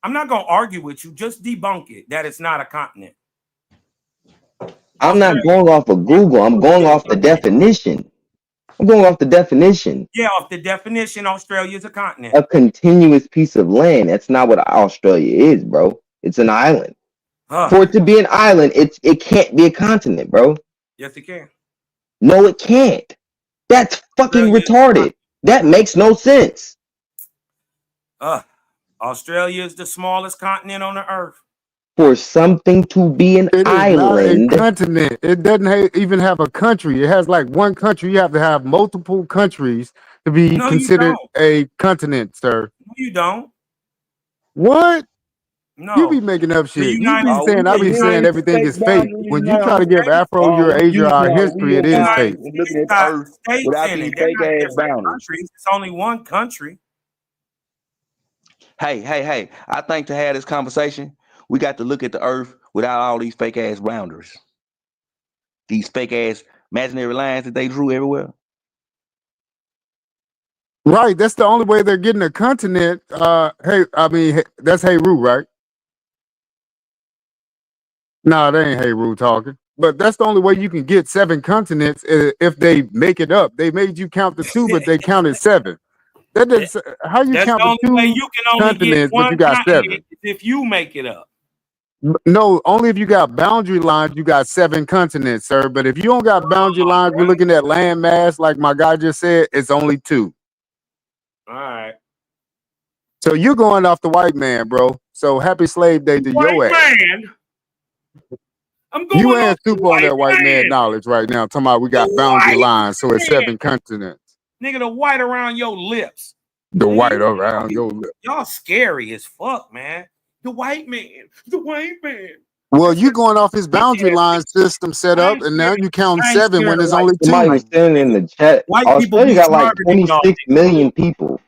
Speaker 1: I'm not going to argue with you. Just debunk it that it's not a continent.
Speaker 8: I'm not
Speaker 1: Australia
Speaker 8: going off of Google. I'm
Speaker 1: absolutely
Speaker 8: going
Speaker 1: is a
Speaker 8: off the
Speaker 1: continent.
Speaker 8: definition. I'm going off the definition.
Speaker 1: Yeah, off the definition, Australia is a continent.
Speaker 8: A continuous piece of land. That's not what Australia is, bro. It's an island. For it to be an island, it can't be a continent, bro.
Speaker 1: Yes, it can.
Speaker 8: No, it can't. That's fucking
Speaker 1: Australia is a
Speaker 8: retarded. That makes no sense.
Speaker 1: Australia is the smallest continent on the earth.
Speaker 8: For something to be an
Speaker 10: It is not a
Speaker 8: island,
Speaker 10: continent. It doesn't even have a country. It has like one country. You have to have multiple countries to be
Speaker 1: No, you
Speaker 10: considered
Speaker 1: don't.
Speaker 10: a continent, sir.
Speaker 1: No, you don't.
Speaker 10: What? You be
Speaker 1: No.
Speaker 10: making up
Speaker 1: The
Speaker 10: shit. You be
Speaker 1: United
Speaker 2: All we
Speaker 10: saying, I
Speaker 1: the
Speaker 10: be
Speaker 2: using
Speaker 10: saying
Speaker 1: United
Speaker 2: is
Speaker 10: everything
Speaker 2: state
Speaker 10: is fake.
Speaker 2: boundaries
Speaker 10: When you try
Speaker 2: now.
Speaker 10: to give
Speaker 1: States,
Speaker 10: Afro
Speaker 2: All we
Speaker 10: Eurasia our
Speaker 2: using are
Speaker 10: history,
Speaker 2: we
Speaker 10: it
Speaker 1: the
Speaker 10: is
Speaker 1: United
Speaker 10: fake.
Speaker 2: applying and
Speaker 1: States
Speaker 2: looking at the
Speaker 1: got
Speaker 2: earth
Speaker 1: states
Speaker 2: without
Speaker 1: in
Speaker 2: these
Speaker 1: it. They're
Speaker 2: fake
Speaker 1: not
Speaker 2: ass
Speaker 1: different
Speaker 2: boundaries.
Speaker 1: countries. It's only one country.
Speaker 2: Hey. I think to have this conversation, we got to look at the earth without all these fake ass boundaries. These fake ass imaginary lines that they drew everywhere.
Speaker 10: Right. That's the only way they're getting a continent. That's Heru, right? No, they ain't Heru talking. But that's the only way you can get 7 continents if they make it up. They made you count the 2, but they counted 7. That does how you
Speaker 1: That's
Speaker 10: count
Speaker 1: the
Speaker 10: the
Speaker 1: only way
Speaker 10: 2
Speaker 1: you can only get
Speaker 10: continents, but
Speaker 1: one
Speaker 10: you got
Speaker 1: continent
Speaker 10: 7.
Speaker 1: is if you make it up.
Speaker 10: No, only if you got boundary lines, you got 7 continents, sir. But if you don't got boundary lines, we're looking at land mass, like my guy just said, it's only 2.
Speaker 1: All right.
Speaker 10: So you're going off the white man, bro. So happy slave day to
Speaker 1: White
Speaker 10: your ass.
Speaker 1: man. I'm
Speaker 10: You
Speaker 1: going
Speaker 10: ain't
Speaker 1: off the
Speaker 10: super on
Speaker 1: white
Speaker 10: that white man
Speaker 1: man.
Speaker 10: knowledge right now. Talking about we
Speaker 1: The
Speaker 10: got boundary
Speaker 1: white
Speaker 10: lines, so it's
Speaker 1: man.
Speaker 10: 7 continents.
Speaker 1: Nigga, the white around your lips.
Speaker 10: The
Speaker 1: Nigga,
Speaker 10: white around your lip.
Speaker 1: y'all scary as fuck, man. The white man. The white man.
Speaker 10: Well, you going off his boundary
Speaker 1: Yeah,
Speaker 10: line system set
Speaker 1: I
Speaker 10: up,
Speaker 1: ain't
Speaker 10: and now
Speaker 1: scared.
Speaker 10: you count
Speaker 1: I ain't
Speaker 10: 7
Speaker 1: scared
Speaker 10: when
Speaker 1: of
Speaker 10: there's
Speaker 1: white
Speaker 10: only
Speaker 8: somebody
Speaker 10: 2.
Speaker 8: was
Speaker 1: like
Speaker 8: saying in
Speaker 1: nigga.
Speaker 8: the chat,
Speaker 1: White people
Speaker 8: Australia
Speaker 1: be
Speaker 8: got like
Speaker 1: smarter than y'all
Speaker 8: 26
Speaker 1: niggas.
Speaker 8: million people.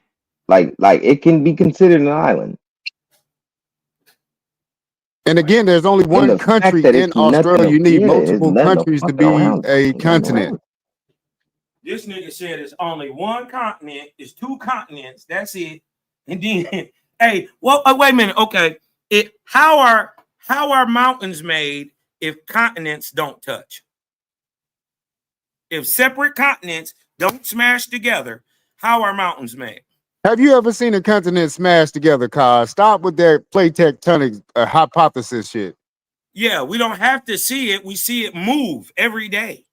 Speaker 8: Like it can be considered an island.
Speaker 10: And again, there's only
Speaker 8: And
Speaker 10: one
Speaker 8: the fact
Speaker 10: country
Speaker 8: that
Speaker 10: in
Speaker 8: it's nothing
Speaker 10: Australia.
Speaker 8: of
Speaker 10: You need
Speaker 8: it's
Speaker 10: multiple
Speaker 8: nothing of
Speaker 10: countries to
Speaker 8: fucking
Speaker 10: be
Speaker 8: around.
Speaker 10: a
Speaker 8: Ain't nothing
Speaker 10: continent.
Speaker 8: wrong.
Speaker 1: This nigga said it's only one continent. It's 2 continents. That's it. And then, hey, well, wait a minute. Okay, how are mountains made if continents don't touch? If separate continents don't smash together, how are mountains made?
Speaker 10: Have you ever seen a continent smash together, Kaz? Stop with that plate tectonic hypothesis shit.
Speaker 1: Yeah, we don't have to see it. We see it move every day.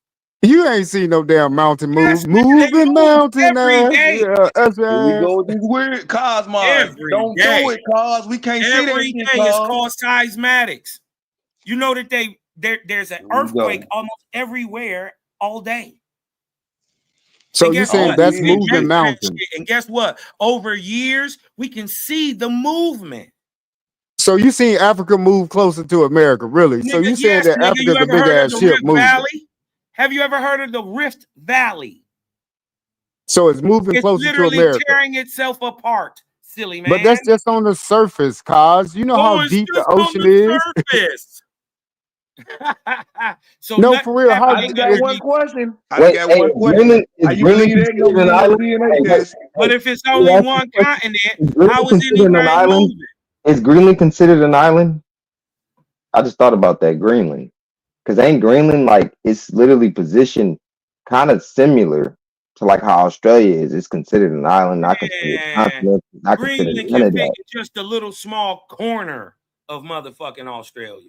Speaker 10: You ain't seen no damn mountain
Speaker 1: Yes,
Speaker 10: move.
Speaker 1: nigga, they
Speaker 10: Moving
Speaker 1: move
Speaker 10: mountain
Speaker 1: every
Speaker 10: ass.
Speaker 1: day.
Speaker 10: Yeah, that's
Speaker 2: Here we
Speaker 10: ass.
Speaker 2: go with these weird cosmos.
Speaker 1: Every
Speaker 2: Don't
Speaker 1: day.
Speaker 2: do it, cause we can't see that
Speaker 1: Every
Speaker 2: shit,
Speaker 1: day is
Speaker 2: cause.
Speaker 1: called seismatics. You know that there's an
Speaker 2: Here we
Speaker 1: earthquake
Speaker 2: go.
Speaker 1: almost everywhere all day.
Speaker 10: So
Speaker 1: And
Speaker 10: you
Speaker 1: guess
Speaker 10: saying
Speaker 1: what?
Speaker 2: Oh,
Speaker 10: that's
Speaker 2: we
Speaker 1: We
Speaker 2: is
Speaker 10: moving
Speaker 1: measure
Speaker 2: shit.
Speaker 1: that
Speaker 10: mountains?
Speaker 1: shit. And guess what? Over years, we can see the movement.
Speaker 10: So you seen Africa move closer to America, really? So
Speaker 1: Nigga,
Speaker 10: you saying
Speaker 1: yes,
Speaker 10: that
Speaker 1: nigga. You
Speaker 10: Africa's a
Speaker 1: ever
Speaker 10: big
Speaker 1: heard of
Speaker 10: ass
Speaker 1: the
Speaker 10: ship
Speaker 1: Rift
Speaker 10: moving?
Speaker 1: Valley? Have you ever heard of the Rift Valley?
Speaker 10: So it's moving
Speaker 1: It's
Speaker 10: closer to
Speaker 1: literally
Speaker 10: America.
Speaker 1: tearing itself apart, silly
Speaker 10: But
Speaker 1: man.
Speaker 10: that's just on the surface, cause you know how
Speaker 1: Oh, it's
Speaker 10: deep the
Speaker 1: just on
Speaker 10: ocean
Speaker 1: the
Speaker 10: is.
Speaker 1: surface. So
Speaker 10: No, for
Speaker 1: nothing's
Speaker 10: real, how
Speaker 2: I
Speaker 1: happening
Speaker 2: just
Speaker 10: deep
Speaker 2: got
Speaker 10: is
Speaker 2: one
Speaker 1: underneath.
Speaker 2: question. I just
Speaker 8: Wait,
Speaker 2: got
Speaker 8: hey,
Speaker 2: one question.
Speaker 8: Is
Speaker 2: How you
Speaker 8: Greenland
Speaker 2: believe that?
Speaker 8: considered
Speaker 2: Gonna
Speaker 8: an
Speaker 2: believe your
Speaker 8: island?
Speaker 2: DNA
Speaker 8: Hey,
Speaker 2: test.
Speaker 1: But if it's
Speaker 8: let me
Speaker 1: only
Speaker 8: ask you
Speaker 1: one
Speaker 8: a question.
Speaker 1: continent,
Speaker 8: Is Greenland
Speaker 1: how is
Speaker 8: considered an
Speaker 1: anything
Speaker 8: island?
Speaker 1: moving?
Speaker 8: Is Greenland considered an island? I just thought about that, Greenland. Because ain't Greenland like it's literally positioned kind of similar to like how Australia is. It's considered an island, not considered a
Speaker 1: Man,
Speaker 8: continent, not considered
Speaker 1: Greenland
Speaker 8: none
Speaker 1: can
Speaker 8: of
Speaker 1: fit
Speaker 8: that.
Speaker 1: in just a little small corner of motherfucking Australia.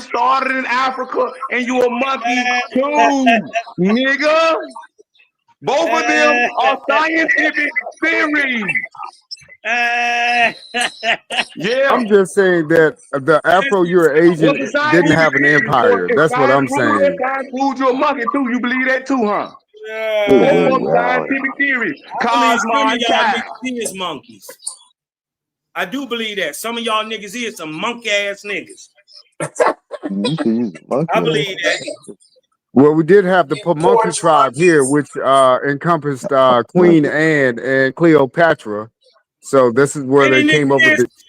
Speaker 2: started in Africa, and you a monkey too, nigga. Both of them are scientific theories. Yeah.
Speaker 10: I'm just saying that the Afro-Eurasian
Speaker 2: What's a
Speaker 10: didn't
Speaker 2: scientific
Speaker 10: have an
Speaker 2: theory?
Speaker 10: empire.
Speaker 2: If
Speaker 10: That's what I'm saying.
Speaker 2: science proved you a monkey too, you believe that too, huh?
Speaker 8: Oh,
Speaker 2: Both of them
Speaker 8: wow.
Speaker 2: scientific theories.
Speaker 1: I believe some
Speaker 2: Cosmon
Speaker 1: of y'all
Speaker 2: child.
Speaker 1: niggas is monkeys. I do believe that. Some of y'all niggas is some monkey ass niggas.
Speaker 8: You could use a monkey.
Speaker 1: I believe that.
Speaker 10: Well, we did have the
Speaker 17: And
Speaker 10: Pamunkey
Speaker 17: porch
Speaker 10: tribe here,
Speaker 17: monkeys.
Speaker 10: which encompassed Queen
Speaker 8: Monkey.
Speaker 10: Anne and Cleopatra. So this is where
Speaker 1: They
Speaker 10: they
Speaker 1: didn't
Speaker 10: came up with
Speaker 1: exist.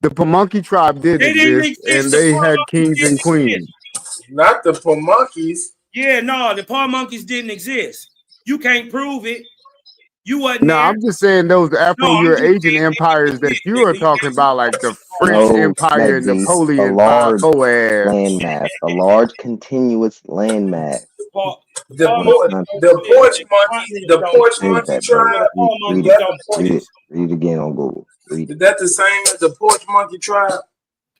Speaker 10: the Pamunkey tribe did
Speaker 1: They didn't
Speaker 10: exist,
Speaker 1: exist.
Speaker 10: and
Speaker 1: The
Speaker 10: they
Speaker 1: Paw
Speaker 10: had
Speaker 1: Monkeys
Speaker 10: kings
Speaker 1: didn't
Speaker 10: and queens.
Speaker 1: exist.
Speaker 17: Not the Pamunkeys.
Speaker 1: Yeah, no, the Paw Monkeys didn't exist. You can't prove it. You wasn't
Speaker 10: No,
Speaker 1: there.
Speaker 10: I'm just saying those
Speaker 1: No, I'm just
Speaker 10: Afro-Eurasian
Speaker 1: saying
Speaker 10: empires
Speaker 1: they
Speaker 10: that
Speaker 1: didn't
Speaker 10: you are
Speaker 1: exist.
Speaker 10: talking about, like the French
Speaker 8: No,
Speaker 10: Empire,
Speaker 8: Smack a
Speaker 10: Napoleon,
Speaker 8: large
Speaker 10: Boaz.
Speaker 8: landmass, a large continuous landmass.
Speaker 17: The
Speaker 1: Paw
Speaker 8: Not a
Speaker 17: porch,
Speaker 1: Monkeys
Speaker 8: continent.
Speaker 1: don't
Speaker 17: the
Speaker 1: exist.
Speaker 17: porch
Speaker 1: The
Speaker 17: monkeys,
Speaker 1: continents
Speaker 17: the
Speaker 1: don't
Speaker 17: porch
Speaker 8: Where is
Speaker 1: exist.
Speaker 17: monkey
Speaker 8: that, brother?
Speaker 1: Yeah, the
Speaker 17: tribe.
Speaker 1: Paw
Speaker 8: Read
Speaker 1: Monkeys
Speaker 8: it.
Speaker 1: don't
Speaker 8: Read it.
Speaker 1: exist.
Speaker 8: Read it again on Google. Read
Speaker 17: Is
Speaker 8: it.
Speaker 17: that the same as the porch monkey tribe?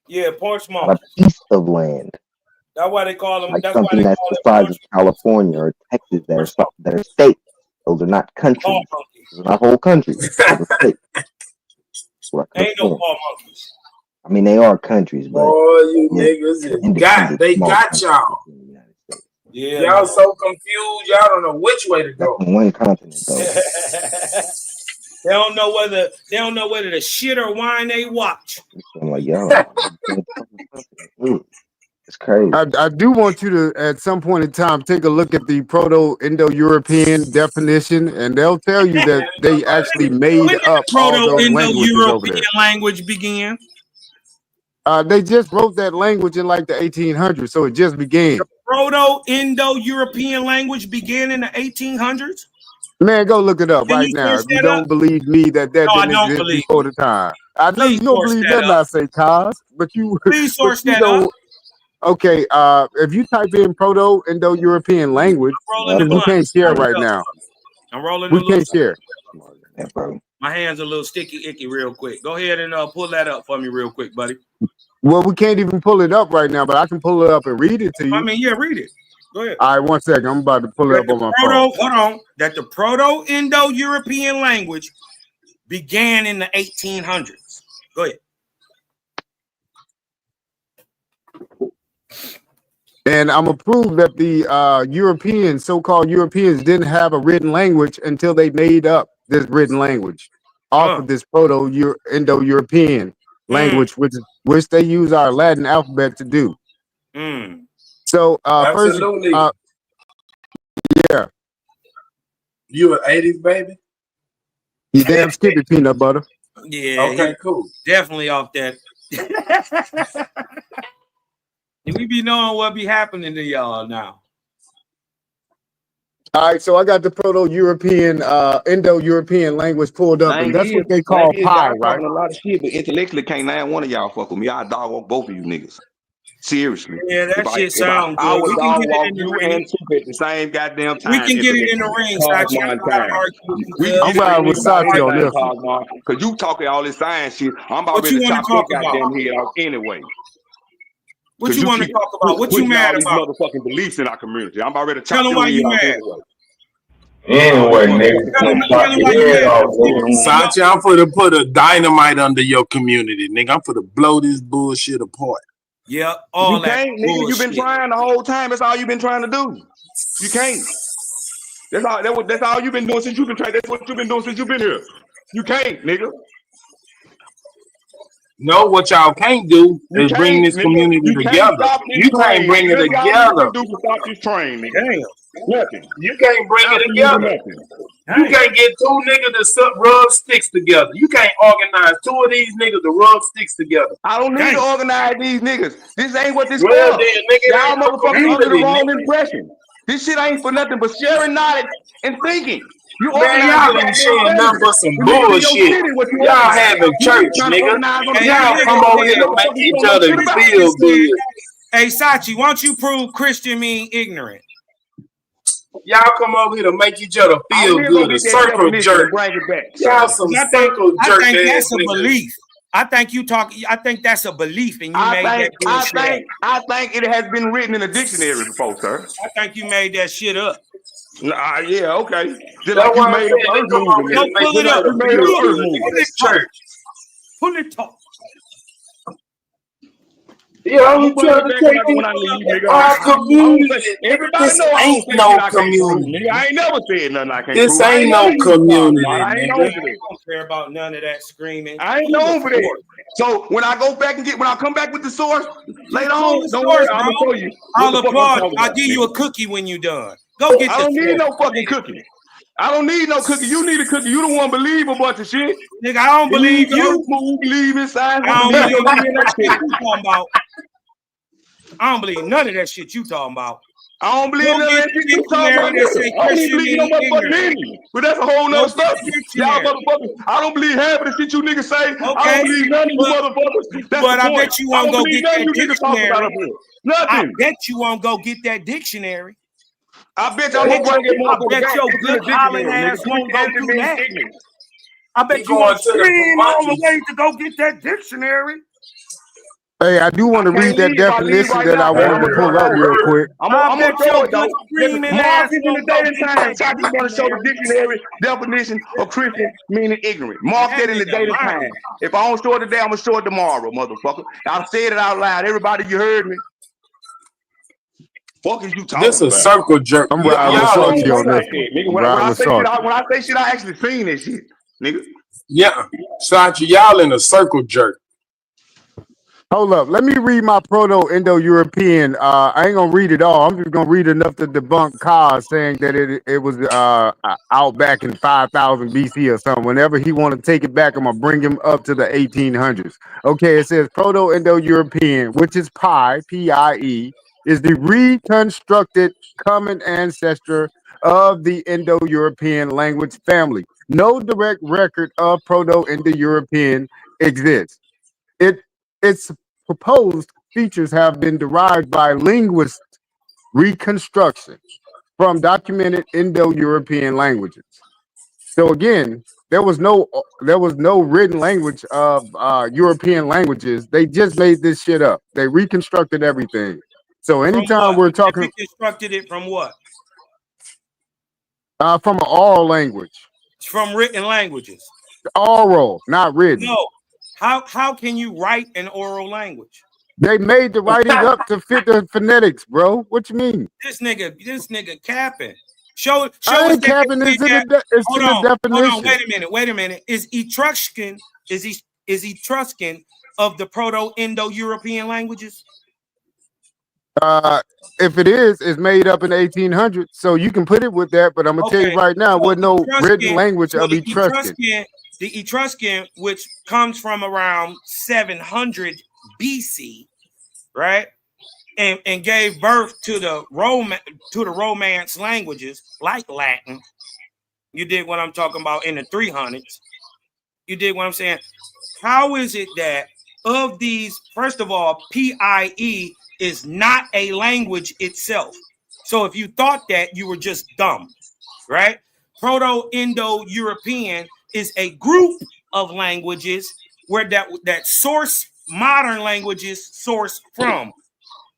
Speaker 1: Yeah, porch
Speaker 8: Not a
Speaker 1: monkeys.
Speaker 8: piece of land,
Speaker 1: That's why they call them.
Speaker 8: like
Speaker 1: That's why
Speaker 8: something
Speaker 1: they
Speaker 8: that's
Speaker 1: call
Speaker 8: the
Speaker 1: them
Speaker 8: size
Speaker 1: porch
Speaker 8: of California or Texas
Speaker 1: monkeys.
Speaker 8: that are states. Those are not
Speaker 1: Paw
Speaker 8: countries.
Speaker 1: monkeys.
Speaker 8: Those are not whole countries. Those are states. That's what I could have
Speaker 1: Ain't no
Speaker 8: sworn.
Speaker 1: paw monkeys.
Speaker 8: I mean, they are countries, but
Speaker 17: Boy, you
Speaker 8: yeah,
Speaker 17: niggas
Speaker 8: they're
Speaker 17: is got,
Speaker 8: independent
Speaker 17: they
Speaker 8: small
Speaker 17: got
Speaker 8: countries
Speaker 17: y'all.
Speaker 8: within the United States.
Speaker 1: Yeah,
Speaker 17: Y'all
Speaker 1: man.
Speaker 17: so confused, y'all don't know which way to
Speaker 8: That's
Speaker 17: go.
Speaker 8: on one continent, though.
Speaker 1: They don't know whether to shit or whine they watch.
Speaker 8: I'm like, y'all on one fucking continent. It's crazy.
Speaker 10: I do want you to, at some point in time, take a look at the Proto-Indo-European definition, and they'll tell you that they actually made
Speaker 1: When did the
Speaker 10: up all those languages over
Speaker 1: Proto-Indo-European
Speaker 10: there.
Speaker 1: language begin?
Speaker 10: They just wrote that language in like the 1800s, so it just began.
Speaker 1: Proto-Indo-European language began in the 1800s?
Speaker 10: Man, go look it up
Speaker 1: Can
Speaker 10: right
Speaker 1: you
Speaker 10: now.
Speaker 1: source
Speaker 10: If you
Speaker 1: that up?
Speaker 10: don't believe me that
Speaker 1: No, I
Speaker 10: didn't
Speaker 1: don't
Speaker 10: exist
Speaker 1: believe
Speaker 10: before
Speaker 1: you.
Speaker 10: the time. I know
Speaker 1: Please
Speaker 10: you don't
Speaker 1: source
Speaker 10: believe
Speaker 1: that
Speaker 10: nothing
Speaker 1: up.
Speaker 10: I say, Cos, but you
Speaker 1: Please
Speaker 10: but
Speaker 1: source
Speaker 10: you
Speaker 1: that up.
Speaker 10: don't. Okay, if you type in Proto-Indo-European language,
Speaker 1: Rolling the
Speaker 10: because we
Speaker 1: blunt.
Speaker 10: can't share
Speaker 1: Turn it
Speaker 10: right
Speaker 1: up.
Speaker 10: now.
Speaker 1: I'm rolling a
Speaker 10: We
Speaker 1: little.
Speaker 10: can't share.
Speaker 1: My hand's a little sticky, icky, real quick. Go ahead and pull that up for me, real quick, buddy.
Speaker 10: Well, we can't even pull it up right now, but I can pull it up and read it to you.
Speaker 1: I mean, yeah, read it. Go ahead.
Speaker 10: All right, 1 second. I'm about to pull it up on my phone.
Speaker 1: Hold on. That the Proto-Indo-European language began in the 1800s. Go ahead.
Speaker 10: And I'm gonna prove that the Europeans, so-called Europeans, didn't have a written language until they made up this written language off of this Proto-Indo-European language, which they use our Latin alphabet to do. So first,
Speaker 17: Absolutely.
Speaker 10: yeah,
Speaker 17: You an 80s baby?
Speaker 10: you damn skippy peanut butter.
Speaker 1: Yeah.
Speaker 17: Okay, cool.
Speaker 1: Definitely off that. We be knowing what be happening to y'all now.
Speaker 10: All right, so I got the Proto-European, Indo-European language pulled up, and that's what they call pi,
Speaker 2: y'all
Speaker 10: right?
Speaker 2: talking a lot of shit, but intellectually can't none one of y'all fuck with me. I dog walk both of you niggas. Seriously.
Speaker 1: Yeah, that shit sound
Speaker 2: I
Speaker 1: good.
Speaker 2: would
Speaker 1: We can
Speaker 2: dog
Speaker 1: get it
Speaker 2: walk
Speaker 1: in the
Speaker 2: you
Speaker 1: ring.
Speaker 2: and Super at the same goddamn
Speaker 1: We
Speaker 2: time.
Speaker 1: can get it in the
Speaker 2: Intellectually.
Speaker 1: ring, Sachi. I
Speaker 2: Cosmo
Speaker 1: know
Speaker 2: and
Speaker 1: how to
Speaker 2: time.
Speaker 1: argue with you
Speaker 2: We
Speaker 1: good.
Speaker 2: can
Speaker 10: I'm
Speaker 2: get it in
Speaker 10: riding
Speaker 2: the
Speaker 10: with
Speaker 2: ring about
Speaker 10: Sachi on
Speaker 2: anything,
Speaker 10: this one.
Speaker 2: Cosmo. Because you talking all this science shit. I'm about
Speaker 1: What
Speaker 2: ready
Speaker 1: you
Speaker 2: to
Speaker 1: want to
Speaker 2: chop your
Speaker 1: talk about?
Speaker 2: goddamn head off anyway.
Speaker 1: What you want to talk about? What you
Speaker 2: pushing
Speaker 1: mad
Speaker 2: all these
Speaker 1: about?
Speaker 2: motherfucking beliefs in our community. I'm about ready to
Speaker 1: Tell
Speaker 2: chop
Speaker 1: them
Speaker 2: your
Speaker 1: why
Speaker 2: head
Speaker 1: you
Speaker 2: off
Speaker 1: mad.
Speaker 2: anyway.
Speaker 16: Anyway, nigga,
Speaker 1: Tell them
Speaker 16: chop
Speaker 1: why
Speaker 16: your
Speaker 1: you
Speaker 16: head
Speaker 1: mad.
Speaker 16: off, nigga.
Speaker 17: Sachi, I'm for to put a dynamite under your community, nigga. I'm for to blow this bullshit apart.
Speaker 1: Yeah, all
Speaker 2: You
Speaker 1: that
Speaker 2: can't, nigga. You've been
Speaker 1: bullshit.
Speaker 2: trying the whole time. That's all you've been trying to do. You can't. That's all you've been doing since you've been trying. That's what you've been doing since you've been here. You can't, nigga.
Speaker 17: No, what y'all can't do
Speaker 2: You
Speaker 17: is bring
Speaker 2: can't,
Speaker 17: this
Speaker 2: nigga.
Speaker 17: community
Speaker 2: You can't
Speaker 17: together.
Speaker 2: stop this
Speaker 17: You can't
Speaker 2: train,
Speaker 17: bring
Speaker 2: nigga.
Speaker 17: it
Speaker 2: That's all you
Speaker 17: together.
Speaker 2: can do to stop this train, nigga.
Speaker 1: Damn.
Speaker 2: Nothing.
Speaker 17: You can't bring it
Speaker 2: Absolutely
Speaker 17: together.
Speaker 2: nothing.
Speaker 17: You can't get two niggas to rub sticks together. You can't organize two of these niggas to rub sticks together.
Speaker 2: I don't need to organize these niggas. This ain't what this
Speaker 17: Well,
Speaker 2: for.
Speaker 17: then, nigga, it
Speaker 2: Y'all
Speaker 17: ain't no
Speaker 2: motherfuckers under the
Speaker 17: community,
Speaker 2: wrong
Speaker 17: nigga.
Speaker 2: impression. This shit ain't for nothing but sharing knowledge and thinking. You
Speaker 17: Man,
Speaker 2: organize
Speaker 17: y'all
Speaker 2: your
Speaker 17: ain't
Speaker 2: goddamn
Speaker 17: sharing nothing
Speaker 2: family.
Speaker 17: but some
Speaker 2: The niggas in your
Speaker 17: bullshit.
Speaker 2: city, what you
Speaker 17: Y'all
Speaker 2: organize.
Speaker 17: having
Speaker 2: You
Speaker 17: church,
Speaker 2: trying to
Speaker 17: nigga.
Speaker 2: organize on the
Speaker 17: Y'all
Speaker 2: internet.
Speaker 17: come over here to
Speaker 2: Motherfuckers,
Speaker 17: make
Speaker 2: you
Speaker 17: each
Speaker 2: don't know
Speaker 17: other
Speaker 2: shit about.
Speaker 17: feel good.
Speaker 1: Hey, Sachi, why don't you prove Christian mean ignorant?
Speaker 17: Y'all come over here to make each other
Speaker 2: I
Speaker 17: feel
Speaker 2: will go
Speaker 17: good. A
Speaker 2: get that
Speaker 17: circle
Speaker 2: definition
Speaker 17: jerk.
Speaker 2: and bring it back,
Speaker 17: Y'all
Speaker 2: sir.
Speaker 17: some
Speaker 1: I
Speaker 17: circle jerk
Speaker 1: think
Speaker 17: ass
Speaker 1: that's a
Speaker 17: niggas.
Speaker 1: belief. I think that's a belief, and you made that bullshit.
Speaker 2: I think it has been written in a dictionary before, sir.
Speaker 1: I think you made that shit up.
Speaker 2: Yeah, okay. Just
Speaker 17: That's
Speaker 2: like you
Speaker 17: why I'm
Speaker 2: made up
Speaker 17: saying
Speaker 2: the
Speaker 17: they
Speaker 2: earth
Speaker 17: come over
Speaker 2: movement,
Speaker 17: here
Speaker 1: Go
Speaker 17: to
Speaker 2: nigga.
Speaker 17: make
Speaker 1: pull
Speaker 2: Just
Speaker 1: it
Speaker 17: each
Speaker 2: like
Speaker 1: up.
Speaker 17: other
Speaker 2: you made up
Speaker 17: feel
Speaker 2: the earth
Speaker 17: good.
Speaker 2: movement.
Speaker 17: Nigga,
Speaker 1: Pull
Speaker 17: this
Speaker 1: it up.
Speaker 17: church.
Speaker 1: Pull it up.
Speaker 17: Yeah,
Speaker 2: I'm
Speaker 17: I'm
Speaker 2: gonna bring
Speaker 17: trying
Speaker 2: it
Speaker 17: to
Speaker 2: back
Speaker 17: take
Speaker 2: when I
Speaker 17: it
Speaker 2: leave, nigga.
Speaker 17: our
Speaker 2: I don't
Speaker 17: community.
Speaker 2: say everybody
Speaker 17: This
Speaker 2: know I don't
Speaker 17: ain't
Speaker 2: say shit
Speaker 17: no
Speaker 2: I can't prove,
Speaker 17: community.
Speaker 2: nigga. I ain't never said nothing I can't
Speaker 17: This
Speaker 2: prove. I
Speaker 17: ain't
Speaker 2: ain't
Speaker 17: no
Speaker 2: never used Bob
Speaker 17: community,
Speaker 2: I ain't
Speaker 17: nigga.
Speaker 2: known for
Speaker 1: I
Speaker 2: that.
Speaker 1: don't care about none of that screaming.
Speaker 2: I ain't
Speaker 1: Pull the
Speaker 2: known for that.
Speaker 1: source.
Speaker 2: So when I go back and when I come back with the source
Speaker 1: Just
Speaker 2: later
Speaker 1: pull
Speaker 2: on,
Speaker 1: the
Speaker 2: don't worry,
Speaker 1: source,
Speaker 2: I'm
Speaker 1: bro.
Speaker 2: gonna show you what
Speaker 1: I'll
Speaker 2: the fuck I'm
Speaker 1: applaud you.
Speaker 2: talking
Speaker 1: I'll
Speaker 2: about,
Speaker 1: give you
Speaker 2: nigga.
Speaker 1: a cookie when you done. Go get
Speaker 2: I
Speaker 1: the
Speaker 2: don't need
Speaker 1: source.
Speaker 2: no fucking cookie. I don't need no cookie. You need a cookie. You the one believe a bunch of shit.
Speaker 1: Nigga, I don't
Speaker 2: Believe
Speaker 1: believe
Speaker 2: the earth
Speaker 1: you.
Speaker 2: move, believe in science,
Speaker 1: I don't
Speaker 2: believe
Speaker 1: believe
Speaker 2: your
Speaker 1: none of
Speaker 2: DNA
Speaker 1: that shit
Speaker 2: shit.
Speaker 1: you talking about. I don't believe none of that shit you talking about.
Speaker 2: I don't believe
Speaker 1: Go
Speaker 2: none of
Speaker 1: get
Speaker 2: that
Speaker 1: the
Speaker 2: shit you talking
Speaker 1: dictionary
Speaker 2: about,
Speaker 1: that
Speaker 2: nigga.
Speaker 1: say
Speaker 2: I don't even
Speaker 1: Christian
Speaker 2: believe your
Speaker 1: mean
Speaker 2: motherfucking
Speaker 1: ignorant.
Speaker 2: enemy. But that's a whole
Speaker 1: Go
Speaker 2: nother
Speaker 1: get
Speaker 2: stuff.
Speaker 1: the
Speaker 2: Y'all
Speaker 1: dictionary.
Speaker 2: motherfuckers, I don't believe half of the shit you niggas say. I don't
Speaker 1: Okay,
Speaker 2: believe none of you motherfuckers. That's the
Speaker 1: but I
Speaker 2: point.
Speaker 1: bet you
Speaker 2: I
Speaker 1: won't
Speaker 2: don't
Speaker 1: go
Speaker 2: believe
Speaker 1: get
Speaker 2: none of
Speaker 1: that
Speaker 2: you niggas talk about up
Speaker 1: dictionary.
Speaker 2: here.
Speaker 1: I
Speaker 2: Nothing.
Speaker 1: bet you won't go get that dictionary.
Speaker 2: I bet y'all gonna bring that
Speaker 1: I
Speaker 2: motherfucker
Speaker 1: bet
Speaker 2: back.
Speaker 1: your
Speaker 2: It's in
Speaker 1: good
Speaker 2: the
Speaker 1: hollering
Speaker 2: dictionary, nigga.
Speaker 1: ass won't go
Speaker 2: Christianity
Speaker 1: through
Speaker 2: means
Speaker 1: that.
Speaker 2: ignorance.
Speaker 1: I
Speaker 17: He
Speaker 1: bet you
Speaker 17: going
Speaker 1: won't
Speaker 17: to the
Speaker 1: scream all the
Speaker 17: curmudgeon.
Speaker 1: way to go get that dictionary.
Speaker 10: Hey, I do want
Speaker 2: I
Speaker 10: to
Speaker 2: can't
Speaker 10: read that
Speaker 2: leave. If I leave
Speaker 10: definition
Speaker 2: right
Speaker 10: that
Speaker 2: now,
Speaker 10: I
Speaker 2: I'm
Speaker 10: wanted to
Speaker 2: gonna
Speaker 10: pull
Speaker 2: start
Speaker 10: up real
Speaker 2: over.
Speaker 10: quick.
Speaker 1: I
Speaker 2: I'm gonna
Speaker 1: bet
Speaker 2: show
Speaker 1: your
Speaker 2: it
Speaker 1: good
Speaker 2: though.
Speaker 1: screaming
Speaker 2: Mark
Speaker 1: ass
Speaker 2: is in the
Speaker 1: won't go
Speaker 2: date and
Speaker 1: get
Speaker 2: time.
Speaker 1: that
Speaker 2: Tati's gonna show the
Speaker 1: dictionary.
Speaker 2: dictionary definition of Christian meaning ignorant. Mark
Speaker 1: That
Speaker 2: that in the
Speaker 1: nigga
Speaker 2: date and
Speaker 1: lying.
Speaker 2: time. If I don't show it today, I'm gonna show it tomorrow, motherfucker. I said it out loud. Everybody, you heard me. Fuck is you talking
Speaker 17: This a
Speaker 2: about?
Speaker 17: circle jerk.
Speaker 10: I'm riding with
Speaker 2: I
Speaker 17: Y'all
Speaker 2: don't
Speaker 10: Salty
Speaker 17: in
Speaker 2: play
Speaker 10: on this
Speaker 2: like
Speaker 10: one.
Speaker 2: that, nigga.
Speaker 10: I'm
Speaker 2: When
Speaker 10: riding
Speaker 2: I
Speaker 10: with
Speaker 2: say shit,
Speaker 10: Salty.
Speaker 2: when I say shit, I actually seen that shit, nigga.
Speaker 17: yeah, Sachi, y'all in a circle jerk.
Speaker 10: Hold up. Let me read my Proto-Indo-European. I ain't gonna read it all. I'm just gonna read enough to debunk Kaz saying that it was out back in 5000 BC or something. Whenever he want to take it back, I'm gonna bring him up to the 1800s. Okay, it says Proto-Indo-European, which is Pi, P-I-E, is the reconstructed common ancestor of the Indo-European language family. No direct record of Proto-Indo-European exists. It its proposed features have been derived by linguist reconstruction from documented Indo-European languages. So again, there was no written language of European languages. They just made this shit up. They reconstructed everything. So
Speaker 1: From
Speaker 10: anytime
Speaker 1: what?
Speaker 10: we're
Speaker 1: They
Speaker 10: talking
Speaker 1: reconstructed it from what?
Speaker 10: from an oral language,
Speaker 1: From written languages.
Speaker 10: oral, not written.
Speaker 1: No. How can you write an oral language?
Speaker 10: They made the writing up to fit the phonetics, bro. What you mean?
Speaker 1: This nigga capping. Show us
Speaker 10: I ain't
Speaker 1: that
Speaker 10: capping.
Speaker 1: they did that.
Speaker 10: It's in the
Speaker 1: Hold on.
Speaker 10: definition.
Speaker 1: Wait a minute. Is Etruscan Etruscan of the Proto-Indo-European languages?
Speaker 10: Uh, if it is, it's made up in 1800s. So you can put it with that, but I'm gonna tell you
Speaker 1: Okay.
Speaker 10: right now,
Speaker 1: So
Speaker 10: with no written language of Etruscan.
Speaker 1: the Etruscan, which comes from around 700 BC, right? And gave birth to the Romance languages like Latin. You dig what I'm talking about in the 300s? You dig what I'm saying? How is it that of these, first of all, PIE is not a language itself. So if you thought that, you were just dumb, right? Proto-Indo-European is a group of languages where that source modern languages source from.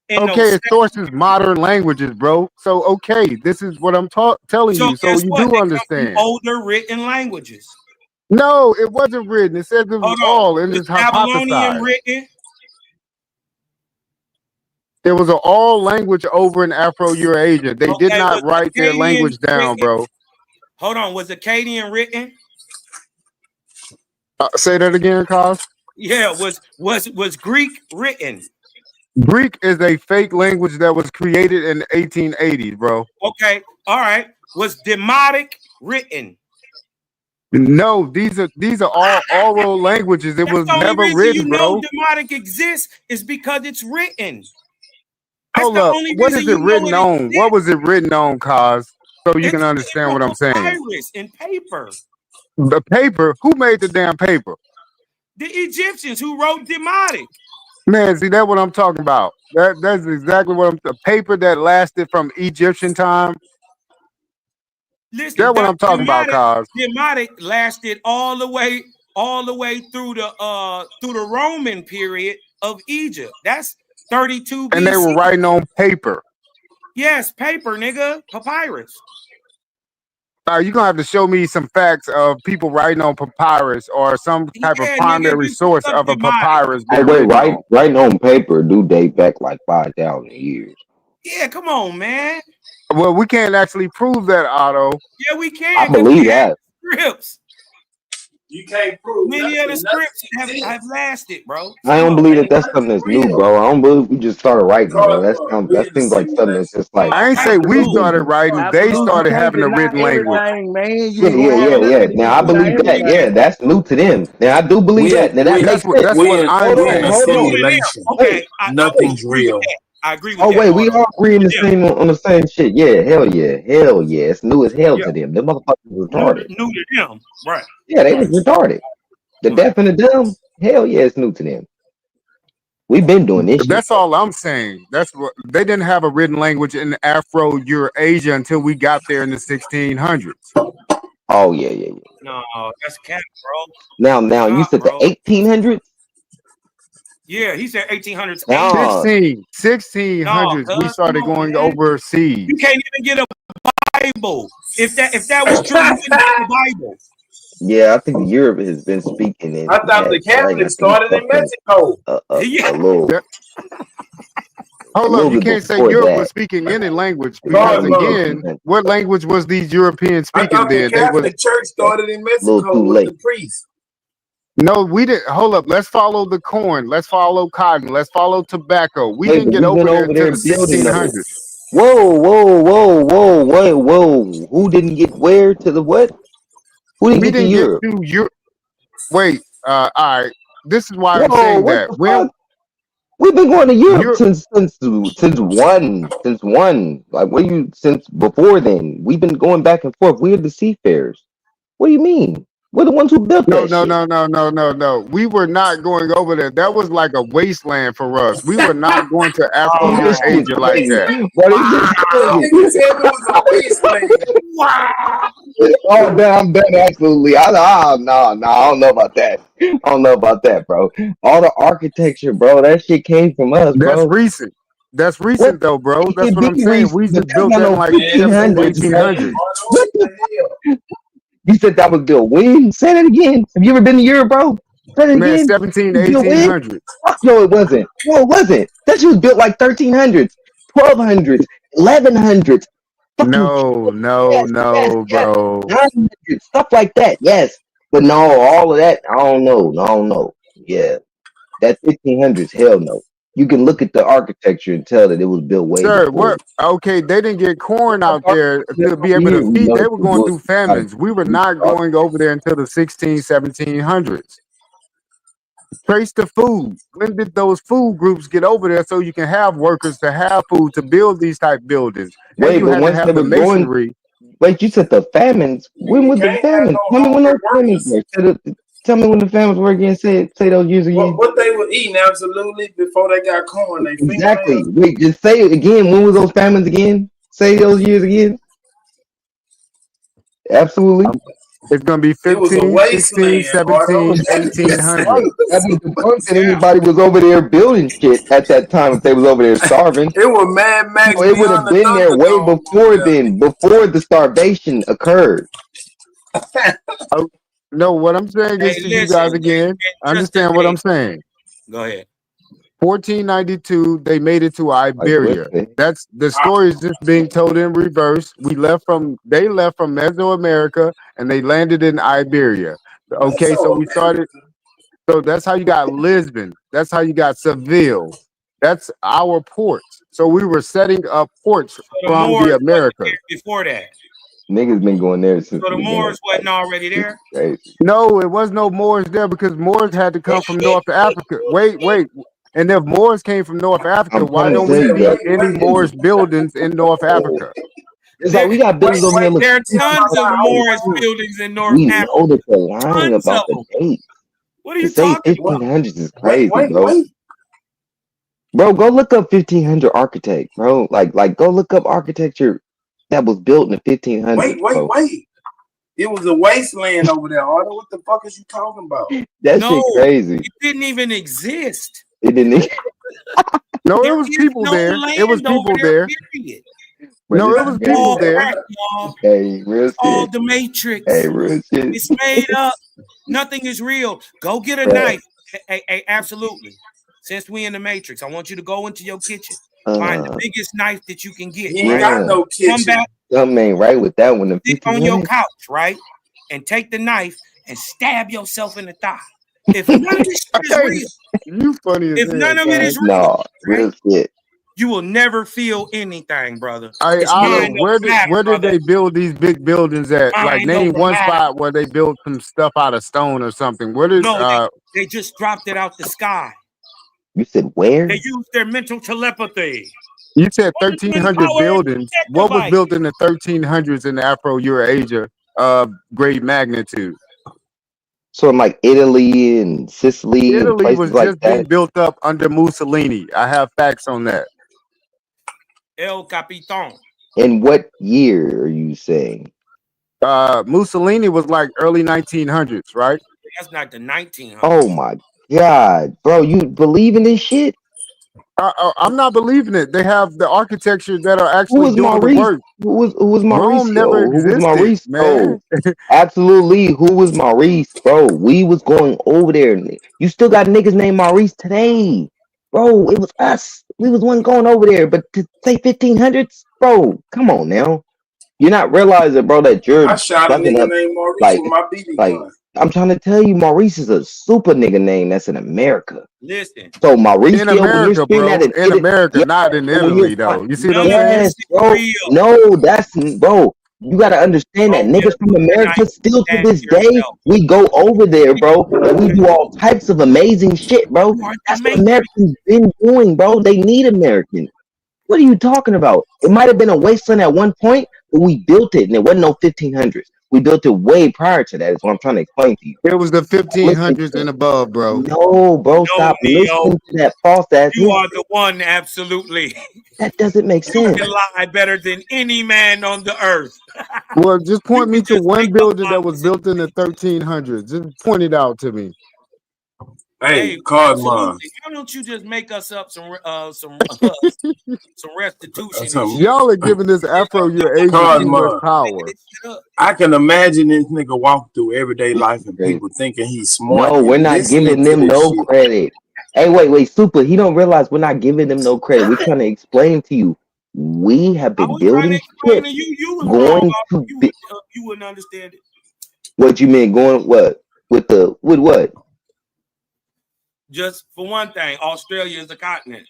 Speaker 1: In
Speaker 10: Okay,
Speaker 1: those
Speaker 10: it sources modern languages, bro. So okay, this is what I'm telling
Speaker 1: So
Speaker 10: you. So
Speaker 1: guess
Speaker 10: you
Speaker 1: what?
Speaker 10: do
Speaker 1: They come from
Speaker 10: understand.
Speaker 1: older written languages.
Speaker 10: No, it wasn't written. It says it was
Speaker 1: Hold on.
Speaker 10: all, and
Speaker 1: Was
Speaker 10: it's
Speaker 1: Babylonian
Speaker 10: hypothesized.
Speaker 1: written?
Speaker 10: It was an all language over in Afro-Eurasia. They did
Speaker 1: Okay. Was
Speaker 10: not write their
Speaker 1: Akkadian
Speaker 10: language down,
Speaker 1: written?
Speaker 10: bro.
Speaker 1: Hold on. Was Akkadian written?
Speaker 10: Say that again, Cos.
Speaker 1: Yeah. Was Greek written?
Speaker 10: Greek is a fake language that was created in the 1880s, bro.
Speaker 1: Okay. All right. Was Demotic written?
Speaker 10: No, these are all oral languages. It
Speaker 1: That's
Speaker 10: was
Speaker 1: the only
Speaker 10: never
Speaker 1: reason you
Speaker 10: written,
Speaker 1: know
Speaker 10: bro.
Speaker 1: Demotic exists is because it's written. That's
Speaker 10: Hold
Speaker 1: the
Speaker 10: up.
Speaker 1: only
Speaker 10: What
Speaker 1: reason
Speaker 10: is it
Speaker 1: you know
Speaker 10: written
Speaker 1: it
Speaker 10: on? What
Speaker 1: exists.
Speaker 10: was it written on, Cos? So you can
Speaker 1: It's written
Speaker 10: understand
Speaker 1: on
Speaker 10: what I'm saying.
Speaker 1: papyrus in paper.
Speaker 10: The paper, who made the damn paper?
Speaker 1: The Egyptians who wrote Demotic.
Speaker 10: Man, see, that's what I'm talking about. That's exactly what I'm the paper that lasted from Egyptian time.
Speaker 1: Listen,
Speaker 10: That's what I'm talking about, Cos.
Speaker 1: Demotic lasted all the way through the Roman period of Egypt. That's 32
Speaker 10: And they were
Speaker 1: BC.
Speaker 10: writing on paper.
Speaker 1: Yes, paper, nigga, papyrus.
Speaker 10: You're gonna have to show me some facts of people writing on papyrus or some type of
Speaker 1: Yeah, nigga, if
Speaker 10: primary
Speaker 1: you do
Speaker 10: source of a
Speaker 1: subdivide it.
Speaker 10: papyrus
Speaker 8: Oh
Speaker 10: being
Speaker 8: wait,
Speaker 10: written on.
Speaker 8: writing on paper do date back like 5,000 years.
Speaker 1: Yeah, come on, man.
Speaker 10: Well, we can't actually prove that, Otto.
Speaker 1: Yeah, we
Speaker 8: I
Speaker 1: can because we
Speaker 8: believe
Speaker 1: have
Speaker 8: that.
Speaker 1: scripts.
Speaker 17: You can't prove
Speaker 1: Many of the
Speaker 17: nothing. Nothing
Speaker 1: scripts have lasted, bro.
Speaker 8: I
Speaker 1: Come
Speaker 8: don't
Speaker 1: on,
Speaker 8: believe
Speaker 1: man.
Speaker 8: that that's something
Speaker 17: Nothing
Speaker 8: that's new,
Speaker 17: real.
Speaker 8: bro. I don't believe we just started writing, bro. That
Speaker 17: We in the
Speaker 8: seems like something that's
Speaker 17: simulation.
Speaker 8: just
Speaker 1: Come
Speaker 8: like
Speaker 10: I
Speaker 1: on,
Speaker 10: ain't say we
Speaker 1: absolute.
Speaker 10: started writing; they
Speaker 2: Absolute. You
Speaker 10: started
Speaker 2: can't
Speaker 10: having a
Speaker 2: deny
Speaker 10: written language.
Speaker 2: everything, man. You
Speaker 8: yeah,
Speaker 2: ain't gonna have
Speaker 8: yeah.
Speaker 2: nothing if
Speaker 8: Now
Speaker 2: you
Speaker 8: I
Speaker 2: deny
Speaker 8: believe that.
Speaker 2: everything.
Speaker 8: Yeah, that's new to them. Now I do believe that. Now that makes sense.
Speaker 10: That's what I'm
Speaker 17: We in a
Speaker 10: saying.
Speaker 8: Hold on.
Speaker 1: New to them.
Speaker 17: simulation.
Speaker 1: Okay,
Speaker 8: Wait,
Speaker 1: okay, I
Speaker 17: Nothing's
Speaker 1: agree with
Speaker 17: real.
Speaker 1: that. I agree with
Speaker 8: Oh
Speaker 1: that,
Speaker 8: wait, we
Speaker 1: Auto.
Speaker 8: all agreeing
Speaker 1: To
Speaker 8: the
Speaker 1: them.
Speaker 8: same on the same shit. Yeah, hell yeah, hell yeah. It's new as hell
Speaker 1: Yeah,
Speaker 8: to them. Them motherfuckers was
Speaker 1: new
Speaker 8: retarded.
Speaker 1: to them. Right,
Speaker 8: Yeah, they was
Speaker 1: right,
Speaker 8: retarded. The
Speaker 1: right.
Speaker 8: deaf and the dumb. Hell yeah, it's new to them. We've been doing this shit.
Speaker 10: That's all I'm saying. That's what they didn't have a written language in Afro-Eurasia until we got there in the 1600s.
Speaker 8: Oh yeah.
Speaker 1: No, that's cap, bro.
Speaker 8: Now you
Speaker 1: Stop,
Speaker 8: said the
Speaker 1: bro.
Speaker 8: 1800s.
Speaker 1: Yeah, he said 1800s AD.
Speaker 8: Nah,
Speaker 10: 1600s, we
Speaker 1: Cuz, come
Speaker 10: started
Speaker 1: on,
Speaker 10: going
Speaker 1: man. You
Speaker 10: overseas.
Speaker 1: can't even get a Bible. If that was true, you couldn't get the Bible.
Speaker 8: yeah, I think Europe has been speaking
Speaker 17: I
Speaker 8: in
Speaker 17: thought the
Speaker 8: that slang. I
Speaker 17: Catholics
Speaker 8: think
Speaker 17: started in
Speaker 8: something
Speaker 17: Mexico.
Speaker 1: Yeah.
Speaker 10: That-
Speaker 8: a
Speaker 10: Hold up,
Speaker 8: little
Speaker 10: you
Speaker 8: bit
Speaker 10: can't say
Speaker 8: before
Speaker 10: Europe was
Speaker 8: that.
Speaker 10: speaking any language
Speaker 8: Like
Speaker 10: because
Speaker 8: in the
Speaker 10: again,
Speaker 8: 1600s.
Speaker 10: what language was these Europeans
Speaker 17: I
Speaker 10: speaking
Speaker 17: thought the
Speaker 10: then? They was
Speaker 17: Catholic Church started in
Speaker 8: A little
Speaker 17: Mexico
Speaker 8: too
Speaker 17: with the
Speaker 8: late.
Speaker 17: priests.
Speaker 10: no, we didn't. Hold up, let's follow the corn, let's follow cotton, let's follow tobacco. We
Speaker 8: Wait,
Speaker 10: didn't
Speaker 8: but
Speaker 10: get
Speaker 8: we
Speaker 10: over
Speaker 8: went
Speaker 10: there
Speaker 8: over
Speaker 10: until
Speaker 8: there
Speaker 10: the
Speaker 8: building those.
Speaker 10: 1600s.
Speaker 8: Whoa. Who didn't get where to the what? Who didn't
Speaker 10: We
Speaker 8: get to
Speaker 10: didn't get
Speaker 8: Europe?
Speaker 10: to Europe. Wait, all right. This is why I'm
Speaker 8: Whoa,
Speaker 10: saying
Speaker 8: what
Speaker 10: that
Speaker 8: the
Speaker 10: when
Speaker 8: fuck? We've been going to Europe
Speaker 10: Europe,
Speaker 8: since one. Like what you since before then? We've been going back and forth. We're the seafarers. What do you mean? We're the ones who built
Speaker 10: no,
Speaker 8: that
Speaker 10: no,
Speaker 8: shit.
Speaker 10: no, no, no, no, no. We were not going over there. That was like a wasteland for us. We were not going to
Speaker 8: Oh, this shit
Speaker 10: Afro-Eurasia like
Speaker 8: crazy.
Speaker 10: that.
Speaker 8: Bro, this shit
Speaker 17: That
Speaker 8: crazy.
Speaker 17: nigga said it was a wasteland.
Speaker 1: Wow.
Speaker 8: Oh, damn, I'm done. Absolutely. No, I don't know about that. I don't know about that, bro. All the architecture, bro, that shit came from us,
Speaker 10: That's
Speaker 8: bro.
Speaker 10: recent. That's
Speaker 8: What?
Speaker 10: recent though, bro.
Speaker 8: It
Speaker 10: That's
Speaker 8: can
Speaker 10: what
Speaker 8: be
Speaker 10: I'm saying. We
Speaker 8: recent, but
Speaker 10: just
Speaker 8: that's
Speaker 10: built
Speaker 8: not
Speaker 10: that in
Speaker 8: no
Speaker 10: like
Speaker 17: Man, it was a
Speaker 8: 1500s, bro.
Speaker 17: wasteland.
Speaker 10: 1800s.
Speaker 8: What the? You said that was built when? Say that again. Have you ever been to Europe, bro? Say that
Speaker 10: Man,
Speaker 8: again.
Speaker 10: 17,
Speaker 8: It was built when?
Speaker 10: 1800s.
Speaker 8: Fuck no, it wasn't. No, it wasn't. That shit was built like 1300s, 1200s, 1100s. Fucking
Speaker 10: No, no, no,
Speaker 8: yes.
Speaker 10: bro.
Speaker 8: 900s, stuff like that. Yes, but no, all of that. I don't know. I don't know. Yeah, that 1500s. Hell no. You can look at the architecture and tell that it was built way
Speaker 10: Sir,
Speaker 8: before.
Speaker 10: what? Okay, they didn't get corn out there to be able to
Speaker 8: Here, we
Speaker 10: feed.
Speaker 8: know
Speaker 10: They
Speaker 8: that
Speaker 10: were
Speaker 8: the
Speaker 10: going
Speaker 8: wood
Speaker 10: through
Speaker 8: not a
Speaker 10: famines. We were not
Speaker 8: architecture.
Speaker 10: going over there until the 16, 1700s. Trace the food. When did those food groups get over there so you can have workers to have food to build these type buildings? And
Speaker 8: Wait,
Speaker 10: you
Speaker 8: but
Speaker 10: had to
Speaker 8: once they
Speaker 10: have the
Speaker 8: were going,
Speaker 10: masonry.
Speaker 8: wait, you said the famines. When
Speaker 17: You
Speaker 8: was the
Speaker 17: can't have
Speaker 8: famines?
Speaker 17: no
Speaker 8: Tell me when
Speaker 17: hungry
Speaker 8: those famines
Speaker 17: workers.
Speaker 8: were. Tell me when the famines were again. Say those years again.
Speaker 17: What they were eating absolutely before they got corn, they
Speaker 8: Exactly.
Speaker 17: fingernails.
Speaker 8: Wait, just say it again. When was those famines again? Say those years again. Absolutely.
Speaker 10: It's going to be
Speaker 17: It was a
Speaker 10: 15, 16,
Speaker 17: wasteland, Ardo.
Speaker 10: 17,
Speaker 8: Right.
Speaker 10: 1800.
Speaker 8: That was the point that
Speaker 1: Yeah.
Speaker 8: anybody was over there building shit at that time if they was over there starving.
Speaker 17: It was Mad Max
Speaker 8: No, it would
Speaker 17: Beyond
Speaker 8: have
Speaker 17: the
Speaker 8: been there way
Speaker 17: Thunderdome
Speaker 8: before
Speaker 17: over
Speaker 8: then, before the starvation occurred.
Speaker 17: there.
Speaker 10: Oh, no, what I'm saying
Speaker 1: Hey,
Speaker 10: is to you
Speaker 1: listen,
Speaker 10: guys again,
Speaker 1: just to,
Speaker 10: understand what I'm saying.
Speaker 1: go ahead.
Speaker 10: 1492, they made it to
Speaker 8: Like what?
Speaker 10: Iberia. That's the story is just being told in reverse. They left from Mesoamerica and they landed in Iberia.
Speaker 17: That's
Speaker 10: Okay, so
Speaker 17: so
Speaker 10: we started.
Speaker 17: American.
Speaker 10: So that's how you got Lisbon. That's how you got Seville. That's our ports. So we were setting up ports
Speaker 1: So the
Speaker 10: from the
Speaker 1: Moors wasn't
Speaker 10: Americas.
Speaker 1: there before that.
Speaker 8: Niggas been going there since
Speaker 1: So
Speaker 8: the
Speaker 1: the
Speaker 8: beginning.
Speaker 1: Moors wasn't
Speaker 8: Like
Speaker 1: already
Speaker 8: this is
Speaker 1: there.
Speaker 8: crazy.
Speaker 10: No, it was no Moors there because Moors had to come from North Africa. Wait. And if Moors came from North Africa,
Speaker 8: I'm
Speaker 10: why
Speaker 8: trying to
Speaker 10: don't
Speaker 8: tell
Speaker 10: we
Speaker 8: you,
Speaker 10: see
Speaker 8: bro.
Speaker 10: any Moorish buildings in North Africa?
Speaker 8: It's like we got
Speaker 17: Wait,
Speaker 8: buildings over here.
Speaker 1: There are tons of Moorish
Speaker 8: Look,
Speaker 1: buildings in North
Speaker 8: we
Speaker 1: Africa.
Speaker 8: know that they're lying
Speaker 1: Tons of
Speaker 8: about the
Speaker 1: them.
Speaker 8: date.
Speaker 1: What are
Speaker 8: To
Speaker 1: you
Speaker 8: say
Speaker 1: talking about?
Speaker 8: 1500s is
Speaker 17: wait,
Speaker 8: crazy, bro.
Speaker 17: wait.
Speaker 8: Bro, go look up 1500 architect, bro. Like go look up architecture that was built in the 1500s, bro.
Speaker 17: Wait. It was a wasteland over there, Ardo. What the fuck is you talking about?
Speaker 8: That
Speaker 1: No,
Speaker 8: shit crazy.
Speaker 1: it didn't even exist.
Speaker 8: It didn't.
Speaker 10: No, it
Speaker 1: There
Speaker 10: was
Speaker 1: is
Speaker 10: people
Speaker 1: no
Speaker 10: there. It was
Speaker 1: land over
Speaker 10: people
Speaker 1: there,
Speaker 10: there.
Speaker 1: period.
Speaker 8: But
Speaker 10: No,
Speaker 8: this
Speaker 10: it
Speaker 8: is
Speaker 10: was
Speaker 8: crazy
Speaker 10: people
Speaker 14: All
Speaker 8: though.
Speaker 10: there.
Speaker 14: crack, y'all.
Speaker 8: Hey, real
Speaker 14: All
Speaker 8: shit.
Speaker 14: the
Speaker 8: Hey,
Speaker 14: Matrix.
Speaker 8: real shit.
Speaker 14: It's made up. Nothing is real. Go get a
Speaker 8: Bruh.
Speaker 14: knife. Hey, absolutely. Since we in the Matrix, I want you to go into your kitchen, find the biggest knife that you can get,
Speaker 17: He ain't
Speaker 14: right?
Speaker 17: got no
Speaker 14: Come
Speaker 17: kitchen.
Speaker 14: back,
Speaker 8: Something ain't right with that one. The
Speaker 14: sit on your
Speaker 8: 1500.
Speaker 14: couch, right? And take the knife and stab yourself in the thigh. If none of this shit is
Speaker 10: Hey,
Speaker 14: real,
Speaker 10: you funny as
Speaker 14: if
Speaker 10: hell,
Speaker 14: none of it
Speaker 10: dog.
Speaker 14: is real,
Speaker 8: No,
Speaker 14: right?
Speaker 8: real shit.
Speaker 14: You will never feel anything, brother.
Speaker 10: Hey,
Speaker 14: It's
Speaker 10: Olive,
Speaker 14: mind over matter,
Speaker 10: where did
Speaker 14: brother.
Speaker 10: they build these big buildings at? Like,
Speaker 14: Mind over
Speaker 10: name one
Speaker 14: matter.
Speaker 10: spot where they built some stuff out of stone or something. Where did
Speaker 14: No, they just dropped it out the sky.
Speaker 8: You said
Speaker 14: They
Speaker 8: where?
Speaker 14: use their mental telepathy.
Speaker 10: You said
Speaker 14: Quantum
Speaker 10: 1,300
Speaker 14: powered
Speaker 10: buildings. What was
Speaker 14: device.
Speaker 10: built in the 1300s in Afro-Eurasia of great magnitude?
Speaker 8: So in like Italy and Sicily and
Speaker 10: Italy
Speaker 8: places
Speaker 10: was
Speaker 8: like
Speaker 10: just being
Speaker 8: that.
Speaker 10: built up under Mussolini. I have facts on that.
Speaker 14: El Capitan.
Speaker 8: In what year are you saying?
Speaker 10: Mussolini was like early 1900s, right?
Speaker 14: That's not the 1900s.
Speaker 8: Oh my God, bro, you believe in this shit?
Speaker 10: I'm not believing it. They have the architecture that are
Speaker 8: Who
Speaker 10: actually
Speaker 8: was
Speaker 10: doing the
Speaker 8: Maurice?
Speaker 10: work.
Speaker 8: Who was
Speaker 10: Rome
Speaker 8: Mauricio?
Speaker 10: never
Speaker 8: Who was
Speaker 10: existed,
Speaker 8: Maurice, bro?
Speaker 10: man.
Speaker 8: Absolutely, who was Maurice, bro? We was going over there. You still got niggas named Maurice today, bro. It was us. We was one going over there. But to say 1500s, bro, come on now. You're not realizing, bro, that
Speaker 17: I
Speaker 8: you're
Speaker 17: shot a
Speaker 8: fucking
Speaker 17: nigga
Speaker 8: up.
Speaker 17: named Maurice with
Speaker 8: Like,
Speaker 17: my BB
Speaker 8: like
Speaker 17: gun.
Speaker 8: I'm trying to tell you, Maurice is a super nigga name that's in America.
Speaker 14: Listen,
Speaker 8: So
Speaker 10: In
Speaker 8: Mauricio, when you're
Speaker 10: America,
Speaker 8: saying that
Speaker 10: bro.
Speaker 8: in
Speaker 10: In
Speaker 8: Italy,
Speaker 10: America,
Speaker 8: yeah,
Speaker 10: not in
Speaker 8: but when you're
Speaker 10: Italy, though. You see what I'm
Speaker 14: none of
Speaker 10: saying?
Speaker 14: this
Speaker 8: yes,
Speaker 14: is
Speaker 8: bro,
Speaker 14: real.
Speaker 8: no, that's bro. You gotta understand that
Speaker 14: Go get
Speaker 8: niggas
Speaker 14: a
Speaker 8: from
Speaker 14: Bowie knife
Speaker 8: America
Speaker 14: and
Speaker 8: still to
Speaker 14: stab
Speaker 8: this day,
Speaker 14: yourself.
Speaker 8: we go over there, bro, and we do all types of amazing shit, bro.
Speaker 14: You are the
Speaker 8: That's what
Speaker 14: Matrix.
Speaker 8: Americans been doing, bro. They need Americans. What are you talking about? It might have been a wasteland at one point, but we built it, and it wasn't no 1500s. We built it way prior to that. Is what I'm trying to explain to you.
Speaker 10: It was the
Speaker 8: Listen
Speaker 10: 1500s
Speaker 8: to
Speaker 10: and
Speaker 8: it.
Speaker 10: above, bro.
Speaker 8: No, bro,
Speaker 14: No,
Speaker 8: stop
Speaker 14: Neo.
Speaker 8: listening to that false ass
Speaker 14: You are
Speaker 8: history.
Speaker 14: the one, absolutely.
Speaker 8: That doesn't make
Speaker 14: You
Speaker 8: sense.
Speaker 14: can lie better than any man on the earth.
Speaker 10: Well, just
Speaker 14: You
Speaker 10: point me
Speaker 14: can
Speaker 10: to
Speaker 14: just
Speaker 10: one
Speaker 14: make up
Speaker 10: building that was
Speaker 14: lies.
Speaker 10: built in the 1300s. Just point it out to me.
Speaker 17: Hey,
Speaker 14: Hey,
Speaker 17: Cardman.
Speaker 14: absolutely. Why don't you just make us up some restitution and shit?
Speaker 10: Y'all are giving this Afro-Eurasia too much
Speaker 17: Cardman.
Speaker 10: power.
Speaker 14: This shit up.
Speaker 17: I can imagine this nigga walk through everyday
Speaker 8: This
Speaker 17: life
Speaker 8: is
Speaker 17: and
Speaker 8: crazy.
Speaker 17: people thinking he's smart
Speaker 8: No, we're
Speaker 17: and
Speaker 8: not
Speaker 17: listening
Speaker 8: giving
Speaker 17: to
Speaker 8: them
Speaker 17: this
Speaker 8: no
Speaker 17: shit.
Speaker 8: credit. Hey, wait, Super. He don't realize we're not giving them no credit. We're trying to explain to you. We have
Speaker 14: I
Speaker 8: been
Speaker 14: was trying to
Speaker 8: building
Speaker 14: explain
Speaker 8: shit.
Speaker 14: to you. You was wrong.
Speaker 8: Going to
Speaker 14: You wouldn't understand it.
Speaker 8: what you mean? Going what with what?
Speaker 14: Just for one thing, Australia is a continent.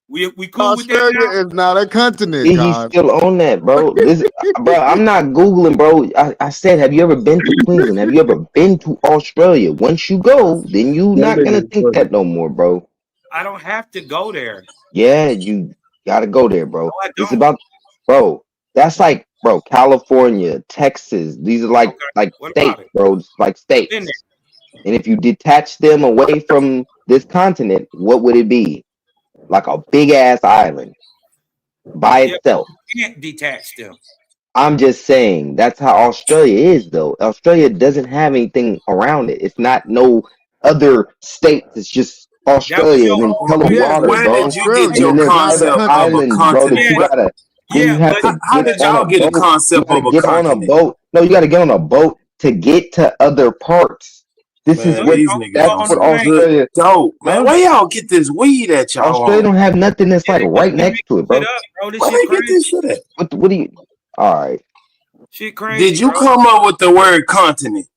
Speaker 14: We cool with that
Speaker 10: Australia
Speaker 14: now?
Speaker 10: is not a continent,
Speaker 8: He's
Speaker 10: God.
Speaker 8: still on that, bro. This, bro. I'm not googling, bro. I said, have you ever been to Queensland? Have you ever been to Australia? Once you go, then you
Speaker 10: That
Speaker 8: not gonna
Speaker 10: nigga is
Speaker 8: think
Speaker 10: funny.
Speaker 8: that no more, bro.
Speaker 14: I don't have to go there.
Speaker 8: Yeah, you gotta go there, bro.
Speaker 14: No, I
Speaker 8: It's
Speaker 14: don't.
Speaker 8: about, bro. That's like, bro, California, Texas. These are
Speaker 14: Okay.
Speaker 8: like
Speaker 14: What about
Speaker 8: states,
Speaker 14: it?
Speaker 8: bro. It's like
Speaker 14: Been there.
Speaker 8: states. And if you detach them away from this continent, what would it be? Like a big ass island by
Speaker 14: Yeah,
Speaker 8: itself.
Speaker 14: you can't detach them.
Speaker 8: I'm just saying that's how Australia is, though. Australia doesn't have anything around it. It's not no other states. It's just
Speaker 14: That was
Speaker 8: Australia
Speaker 14: your
Speaker 8: and then
Speaker 14: whole
Speaker 8: hella
Speaker 10: Yeah,
Speaker 8: water,
Speaker 10: that's
Speaker 17: Where did
Speaker 8: bro.
Speaker 17: you get
Speaker 8: And
Speaker 10: Australia.
Speaker 17: your
Speaker 8: then
Speaker 10: It's
Speaker 8: there's
Speaker 10: not a
Speaker 8: other
Speaker 17: concept of a
Speaker 10: continent.
Speaker 8: islands, bro, that
Speaker 17: continent?
Speaker 8: you
Speaker 14: yeah,
Speaker 8: gotta. Then you
Speaker 14: yeah,
Speaker 8: have
Speaker 14: but
Speaker 8: to
Speaker 17: How
Speaker 8: get
Speaker 17: did
Speaker 8: on
Speaker 17: y'all
Speaker 8: a
Speaker 17: get a
Speaker 8: boat. You
Speaker 17: concept
Speaker 8: gotta
Speaker 17: of a
Speaker 8: get on a
Speaker 17: continent?
Speaker 8: boat. No, you gotta get on a boat to get to other parts. This is
Speaker 14: no,
Speaker 17: Man,
Speaker 14: you
Speaker 8: what.
Speaker 17: these
Speaker 14: don't. You
Speaker 17: niggas
Speaker 14: go
Speaker 17: on
Speaker 8: That's
Speaker 14: on
Speaker 8: what
Speaker 14: a
Speaker 17: some
Speaker 14: plane.
Speaker 17: good
Speaker 8: Australia.
Speaker 17: dope, man.
Speaker 8: Huh?
Speaker 17: Where y'all get this weed that y'all
Speaker 8: Australia
Speaker 17: on?
Speaker 8: don't have nothing that's
Speaker 14: Yeah,
Speaker 8: like right
Speaker 14: they
Speaker 8: next
Speaker 14: make
Speaker 8: to it,
Speaker 14: shit
Speaker 8: bro.
Speaker 14: up, bro. This
Speaker 17: Where
Speaker 14: shit
Speaker 17: they get this
Speaker 14: crazy.
Speaker 17: shit at?
Speaker 8: What do you? All right.
Speaker 14: Shit
Speaker 17: Did
Speaker 14: crazy,
Speaker 17: you
Speaker 14: bro.
Speaker 17: come up with the word continent?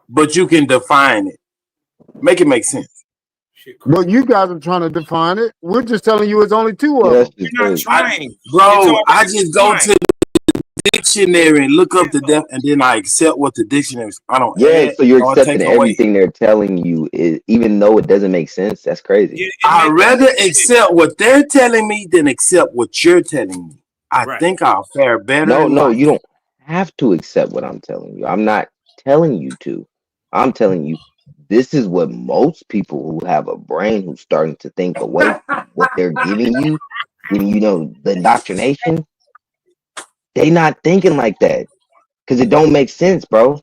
Speaker 17: But you can define it. Make it make sense.
Speaker 14: Shit
Speaker 10: Well,
Speaker 14: crazy.
Speaker 10: you guys are trying to define it. We're just telling you it's only two
Speaker 8: Yeah,
Speaker 10: of
Speaker 8: that's
Speaker 10: them.
Speaker 8: just
Speaker 14: We're not
Speaker 8: crazy.
Speaker 14: trying. It's
Speaker 17: Bro, I
Speaker 14: already
Speaker 17: just go
Speaker 14: defined.
Speaker 17: to the dictionary and look up the
Speaker 14: Yeah,
Speaker 17: def, and then I accept what the dictionary. I don't
Speaker 8: Yeah,
Speaker 17: add
Speaker 8: so you're
Speaker 17: or
Speaker 8: accepting
Speaker 17: take away.
Speaker 8: everything they're telling you, even though it doesn't make sense. That's crazy.
Speaker 14: it
Speaker 17: I
Speaker 14: makes
Speaker 17: rather accept what they're telling me than accept what you're telling me. I
Speaker 14: right.
Speaker 17: think I'll fare better
Speaker 8: No,
Speaker 17: in
Speaker 8: no, you
Speaker 17: life.
Speaker 8: don't have to accept what I'm telling you. I'm not telling you to. I'm telling you this is what most people who have a brain who's starting to think away from what they're giving you know, the indoctrination, they not thinking like that because it don't make sense, bro.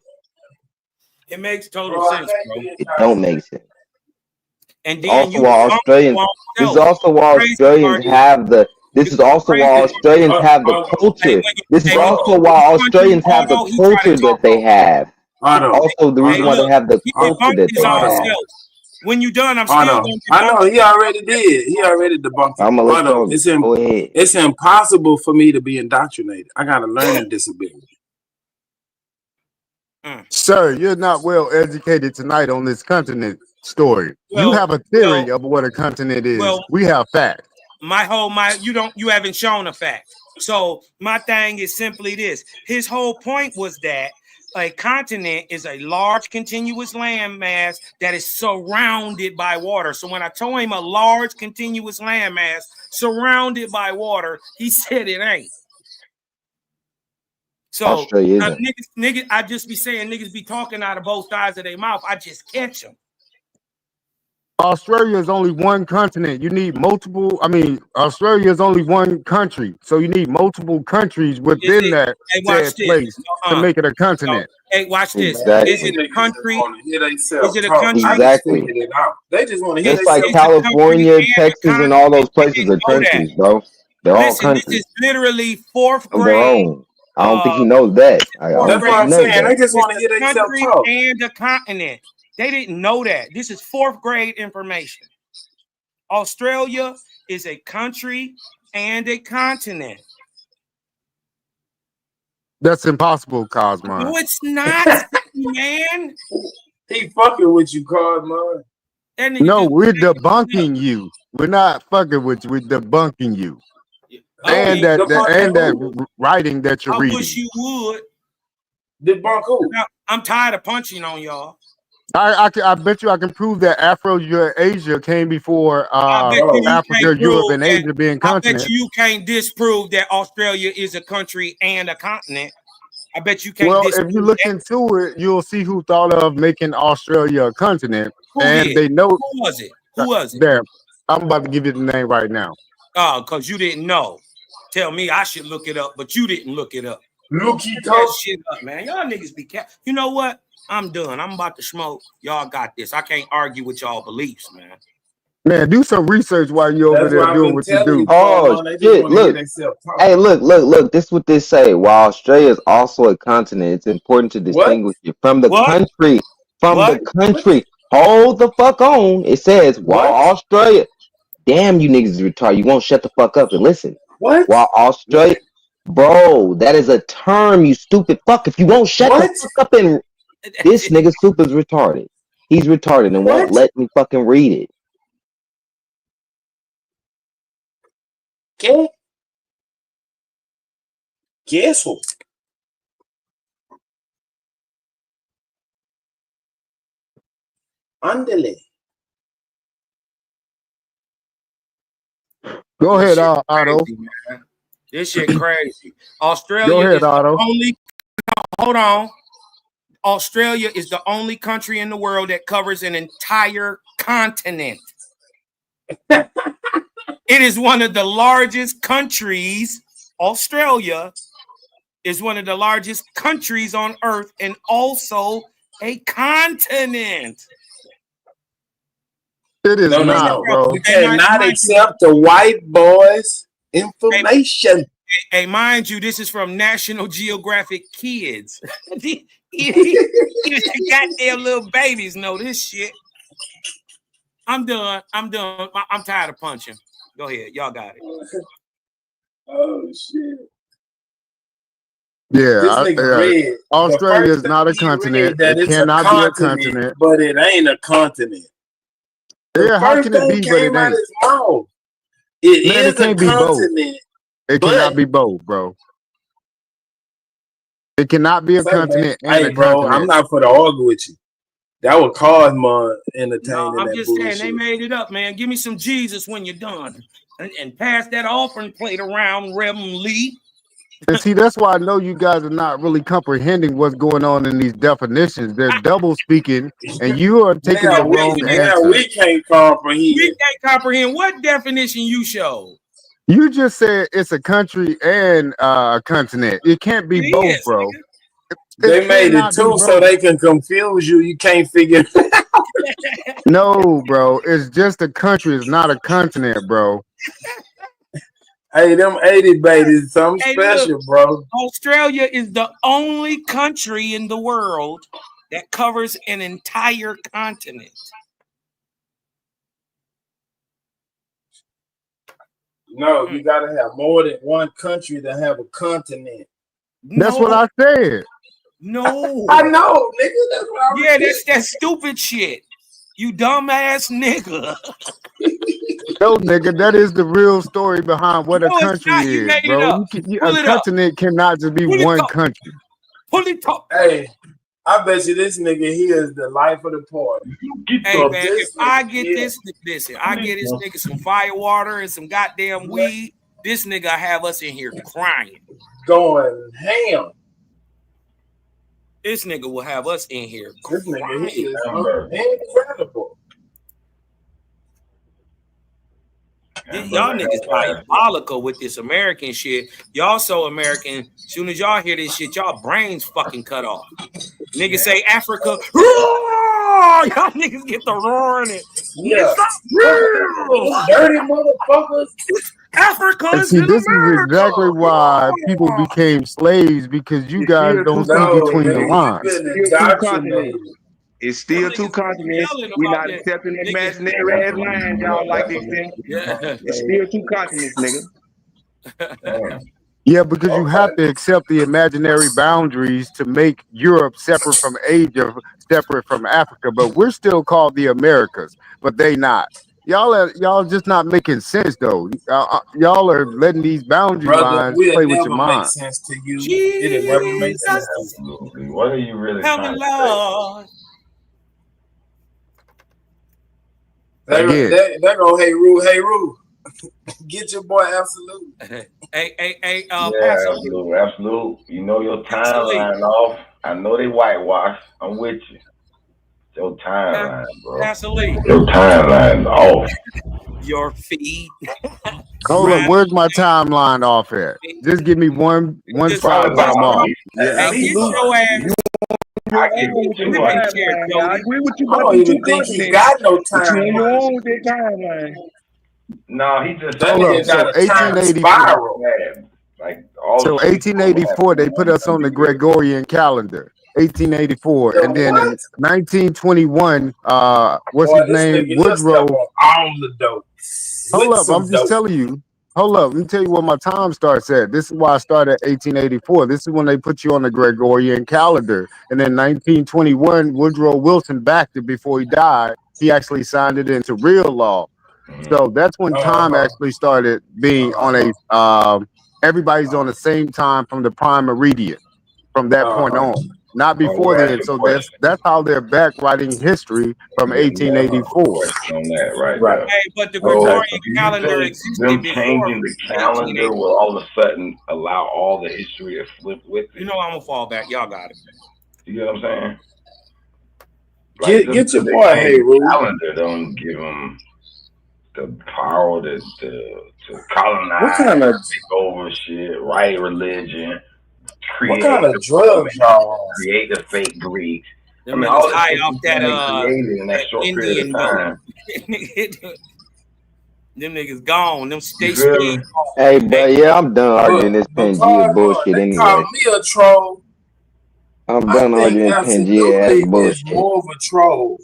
Speaker 14: It makes total sense, bro.
Speaker 8: It don't make sense.
Speaker 14: And then
Speaker 8: Also,
Speaker 14: you
Speaker 8: why
Speaker 14: bump your
Speaker 8: Australians,
Speaker 14: own
Speaker 8: this is
Speaker 14: self.
Speaker 8: also why
Speaker 14: Crazy
Speaker 8: Australians
Speaker 14: part is
Speaker 8: have the This is also why Australians have the culture. This is also why Australians have the culture that they have. Also, the reason why they have the culture that they have.
Speaker 1: When you done, I'm
Speaker 17: I
Speaker 1: still
Speaker 17: know.
Speaker 1: going to
Speaker 17: I know.
Speaker 1: debunk
Speaker 17: He already did. He already debunked it.
Speaker 8: I'm gonna let
Speaker 17: Auto.
Speaker 8: y'all go ahead.
Speaker 17: It's impossible for me to be indoctrinated. I got a learning disability.
Speaker 10: Sir, you're not well educated tonight on this continent story. You
Speaker 1: Well,
Speaker 10: have a theory of what a continent is.
Speaker 1: well,
Speaker 10: We have facts.
Speaker 1: You haven't shown a fact. So my thing is simply this. His whole point was that a continent is a large continuous landmass that is surrounded by water. So when I told him a large continuous landmass surrounded by water, he said it ain't. So
Speaker 8: Australia isn't.
Speaker 1: niggas, I just be saying niggas be talking out of both sides of their mouth. I just catch them.
Speaker 10: Australia is only one continent. You need multiple. I mean, Australia is only one country, so you need multiple countries within that said place to make it a continent.
Speaker 1: Hey, watch this.
Speaker 8: Exactly.
Speaker 1: Is it a country?
Speaker 17: Is
Speaker 1: it a country?
Speaker 8: Exactly.
Speaker 17: They just want to hear
Speaker 8: Just like
Speaker 17: themselves.
Speaker 8: California, Texas, and all those places are countries, bro. They're all
Speaker 1: Listen, this
Speaker 8: countries
Speaker 1: is literally fourth
Speaker 8: of their
Speaker 1: grade.
Speaker 8: own. I don't think he knows that. I don't
Speaker 17: That's
Speaker 8: think
Speaker 17: what
Speaker 8: he
Speaker 17: I'm
Speaker 8: knows
Speaker 17: saying.
Speaker 8: that.
Speaker 17: They just want to hear
Speaker 1: It's a
Speaker 17: themselves
Speaker 1: country
Speaker 17: talk.
Speaker 1: and a continent. They didn't know that. This is fourth grade information. Australia is a country and a continent.
Speaker 10: That's impossible, Cosmo.
Speaker 1: No, it's not, man.
Speaker 17: He fucking with you, Cosmo.
Speaker 10: No, we're debunking you. We're not fucking with you. We're debunking you. And that writing that you're
Speaker 1: I
Speaker 10: reading.
Speaker 1: wish you would.
Speaker 17: Debunk who?
Speaker 1: I'm tired of punching on y'all.
Speaker 10: I bet you I can prove that Afro-Asia came before Africa, Europe, and Asia being
Speaker 1: I bet
Speaker 10: continents.
Speaker 1: you can't disprove that Australia is a country and a continent. I bet you can't
Speaker 10: Well,
Speaker 1: disprove
Speaker 10: if you look
Speaker 1: that.
Speaker 10: into it, you'll see who thought of making Australia a continent.
Speaker 1: Who
Speaker 10: and
Speaker 1: did?
Speaker 10: they know
Speaker 1: Who was it? Who was it?
Speaker 10: Damn, I'm about to give you the name right now.
Speaker 1: Oh, because you didn't know. Tell me I should look it up, but you didn't look it up.
Speaker 17: Look
Speaker 1: that shit up, man. Y'all niggas be You know what? I'm done. I'm about to smoke. Y'all got this. I can't argue with y'all beliefs, man.
Speaker 10: Man, do some research while you're over there doing what you do.
Speaker 8: Oh shit! Look, hey, look. This is what they say. While Australia is also a continent, it's important to distinguish it from the country. From the country. Hold the fuck on. It says while Australia. Damn, you niggas is retarded. You won't shut the fuck up and listen.
Speaker 17: What?
Speaker 8: While Australia, bro, that is a term. You stupid fuck. If you won't shut the fuck up and this nigga super is retarded. He's retarded and won't let me fucking read it.
Speaker 17: ¿Qué? ¿Qué eso? Ándele.
Speaker 10: Go ahead,
Speaker 1: This shit
Speaker 10: Otto.
Speaker 1: crazy, man. This shit crazy. Australia
Speaker 10: Go ahead,
Speaker 1: is the
Speaker 10: Otto.
Speaker 1: only. Hold on. Australia is the only country in the world that covers an entire continent. It is one of the largest countries. Australia is one of the largest countries on earth and also a continent.
Speaker 10: It is
Speaker 17: No.
Speaker 10: bro.
Speaker 17: You cannot accept the white boys' information.
Speaker 1: Hey, mind you, this is from National Geographic Kids. Goddamn little babies know this shit. I'm done. I'm tired of punching. Go ahead. Y'all got it.
Speaker 17: Oh, shit.
Speaker 10: Yeah,
Speaker 17: read.
Speaker 10: Australia is not a continent. It cannot be a continent.
Speaker 17: But it ain't a continent.
Speaker 10: Yeah, how can it be? But it ain't.
Speaker 17: It can't
Speaker 10: be both.
Speaker 17: continent.
Speaker 10: It cannot be both, bro. It cannot be a continent and a
Speaker 17: bro,
Speaker 10: continent.
Speaker 17: I'm not for to argue with you. That would cause more entertaining.
Speaker 1: No, I'm
Speaker 17: that
Speaker 1: just
Speaker 17: bullshit.
Speaker 1: saying they made it up, man. Give me some Jesus when you're done, and pass that offering plate around, Reverend Lee.
Speaker 10: And see, that's why I know you guys are not really comprehending what's going on in these definitions. They're double speaking, and you are taking the wrong answer.
Speaker 17: We can't comprehend.
Speaker 1: We can't comprehend what definition you showed.
Speaker 10: You just said it's a country and a continent. It can't be both, bro.
Speaker 17: They made it too so they can confuse you. You can't figure it out.
Speaker 10: No, bro. It's just a country. It's not a continent, bro.
Speaker 17: Hey, them 80 babies, something
Speaker 1: Hey,
Speaker 17: special,
Speaker 1: look,
Speaker 17: bro.
Speaker 1: Australia is the only country in the world that covers an entire continent.
Speaker 17: No, you gotta have more than one country to have a continent.
Speaker 10: That's what I said.
Speaker 1: No.
Speaker 17: I know, nigga. That's what I
Speaker 1: Yeah, that's that stupid shit. You dumbass nigga.
Speaker 10: No, nigga, that is the real story behind what a
Speaker 1: No, it's
Speaker 10: country
Speaker 1: not. You
Speaker 10: is,
Speaker 1: made it
Speaker 10: bro.
Speaker 1: up.
Speaker 10: A
Speaker 1: Pull it up.
Speaker 10: continent cannot just be
Speaker 1: Pull it
Speaker 10: one
Speaker 1: up.
Speaker 10: country.
Speaker 1: Pull it up.
Speaker 17: Hey, I bet you this nigga here is the life of the party.
Speaker 1: Hey man, if I get this, listen, I get this nigga some fire water and some goddamn weed, this nigga have us in here crying.
Speaker 17: Going ham.
Speaker 1: This nigga will have us in here
Speaker 17: This nigga he is
Speaker 16: Hamburger.
Speaker 17: incredible.
Speaker 1: Y'all niggas diabolical with this American shit. Y'all so American. Soon as y'all hear this shit, y'all brains fucking cut off. Niggas say Africa. Roar! Y'all niggas get the roaring it.
Speaker 17: Yeah.
Speaker 1: It's not real.
Speaker 17: Dirty motherfuckers.
Speaker 1: Africa
Speaker 10: And
Speaker 1: is
Speaker 10: see,
Speaker 1: in
Speaker 10: this
Speaker 1: America.
Speaker 10: is exactly why people became slaves, because you guys don't see between the lines.
Speaker 2: It's still two continents. We're not accepting imaginary ass lines y'all like to accept. It's still two continents, nigga.
Speaker 10: Yeah, because you have to accept the imaginary boundaries to make Europe separate from Asia, separate from Africa. But we're still called the Americas, but they not. Y'all just not making sense though. Y'all are letting these boundary lines play with your mind.
Speaker 17: Sense to you. It'll never make sense.
Speaker 16: Absolutely. What are you really
Speaker 1: Help me,
Speaker 16: trying to
Speaker 1: Lord.
Speaker 17: They go, hey Rue. Get your boy Absolute.
Speaker 1: Hey,
Speaker 16: yeah,
Speaker 1: Pastor
Speaker 16: absolute. You know your timeline off. I know they whitewash. I'm with you. Your timeline, bro.
Speaker 1: Pastor Lee.
Speaker 16: Your timeline's off.
Speaker 1: Your feed.
Speaker 10: Hold up, where's my timeline off at? Just give me one side that I'm off.
Speaker 1: Yeah, get your ass.
Speaker 2: I agree with you
Speaker 17: I don't even think he got no time.
Speaker 2: You on with that timeline.
Speaker 16: No, he just
Speaker 17: that nigga got a time spiral.
Speaker 16: Like all
Speaker 10: so 1884, they put us on the Gregorian calendar. 1884, and then in 1921, what's his name? Woodrow.
Speaker 17: On the dope.
Speaker 10: Hold up, I'm just telling you. Hold up, let me tell you where my time starts at. This is why I started at 1884. This is when they put you on the Gregorian calendar. And then 1921, Woodrow Wilson backed it before he died. He actually signed it into real law. So that's when time actually started being on a everybody's on the same time from the prime meridian from that point on. Not before then. So that's how they're back writing history from 1884.
Speaker 16: Right.
Speaker 1: Hey, but the Gregorian calendar
Speaker 16: them
Speaker 1: existed
Speaker 16: changing the calendar will all of a sudden allow all the history to flip with it.
Speaker 1: You know I'm gonna fall back. Y'all got it.
Speaker 16: You get what I'm saying? Like
Speaker 17: get your boy hey
Speaker 16: calendar don't give them the power to colonize,
Speaker 17: what kind of
Speaker 16: take over shit, write religion, create
Speaker 17: what kind of drugs y'all on?
Speaker 16: Create the fake Greek.
Speaker 1: I mean, all high off that
Speaker 16: in that short
Speaker 1: Indian
Speaker 16: period of time.
Speaker 1: Them niggas gone. Them stay speed.
Speaker 8: Hey, bro, yeah, I'm done arguing this Pangea bullshit
Speaker 17: they
Speaker 8: anyway.
Speaker 17: call me a troll.
Speaker 8: I'm done arguing Pangea ass bullshit.
Speaker 17: More of a troll.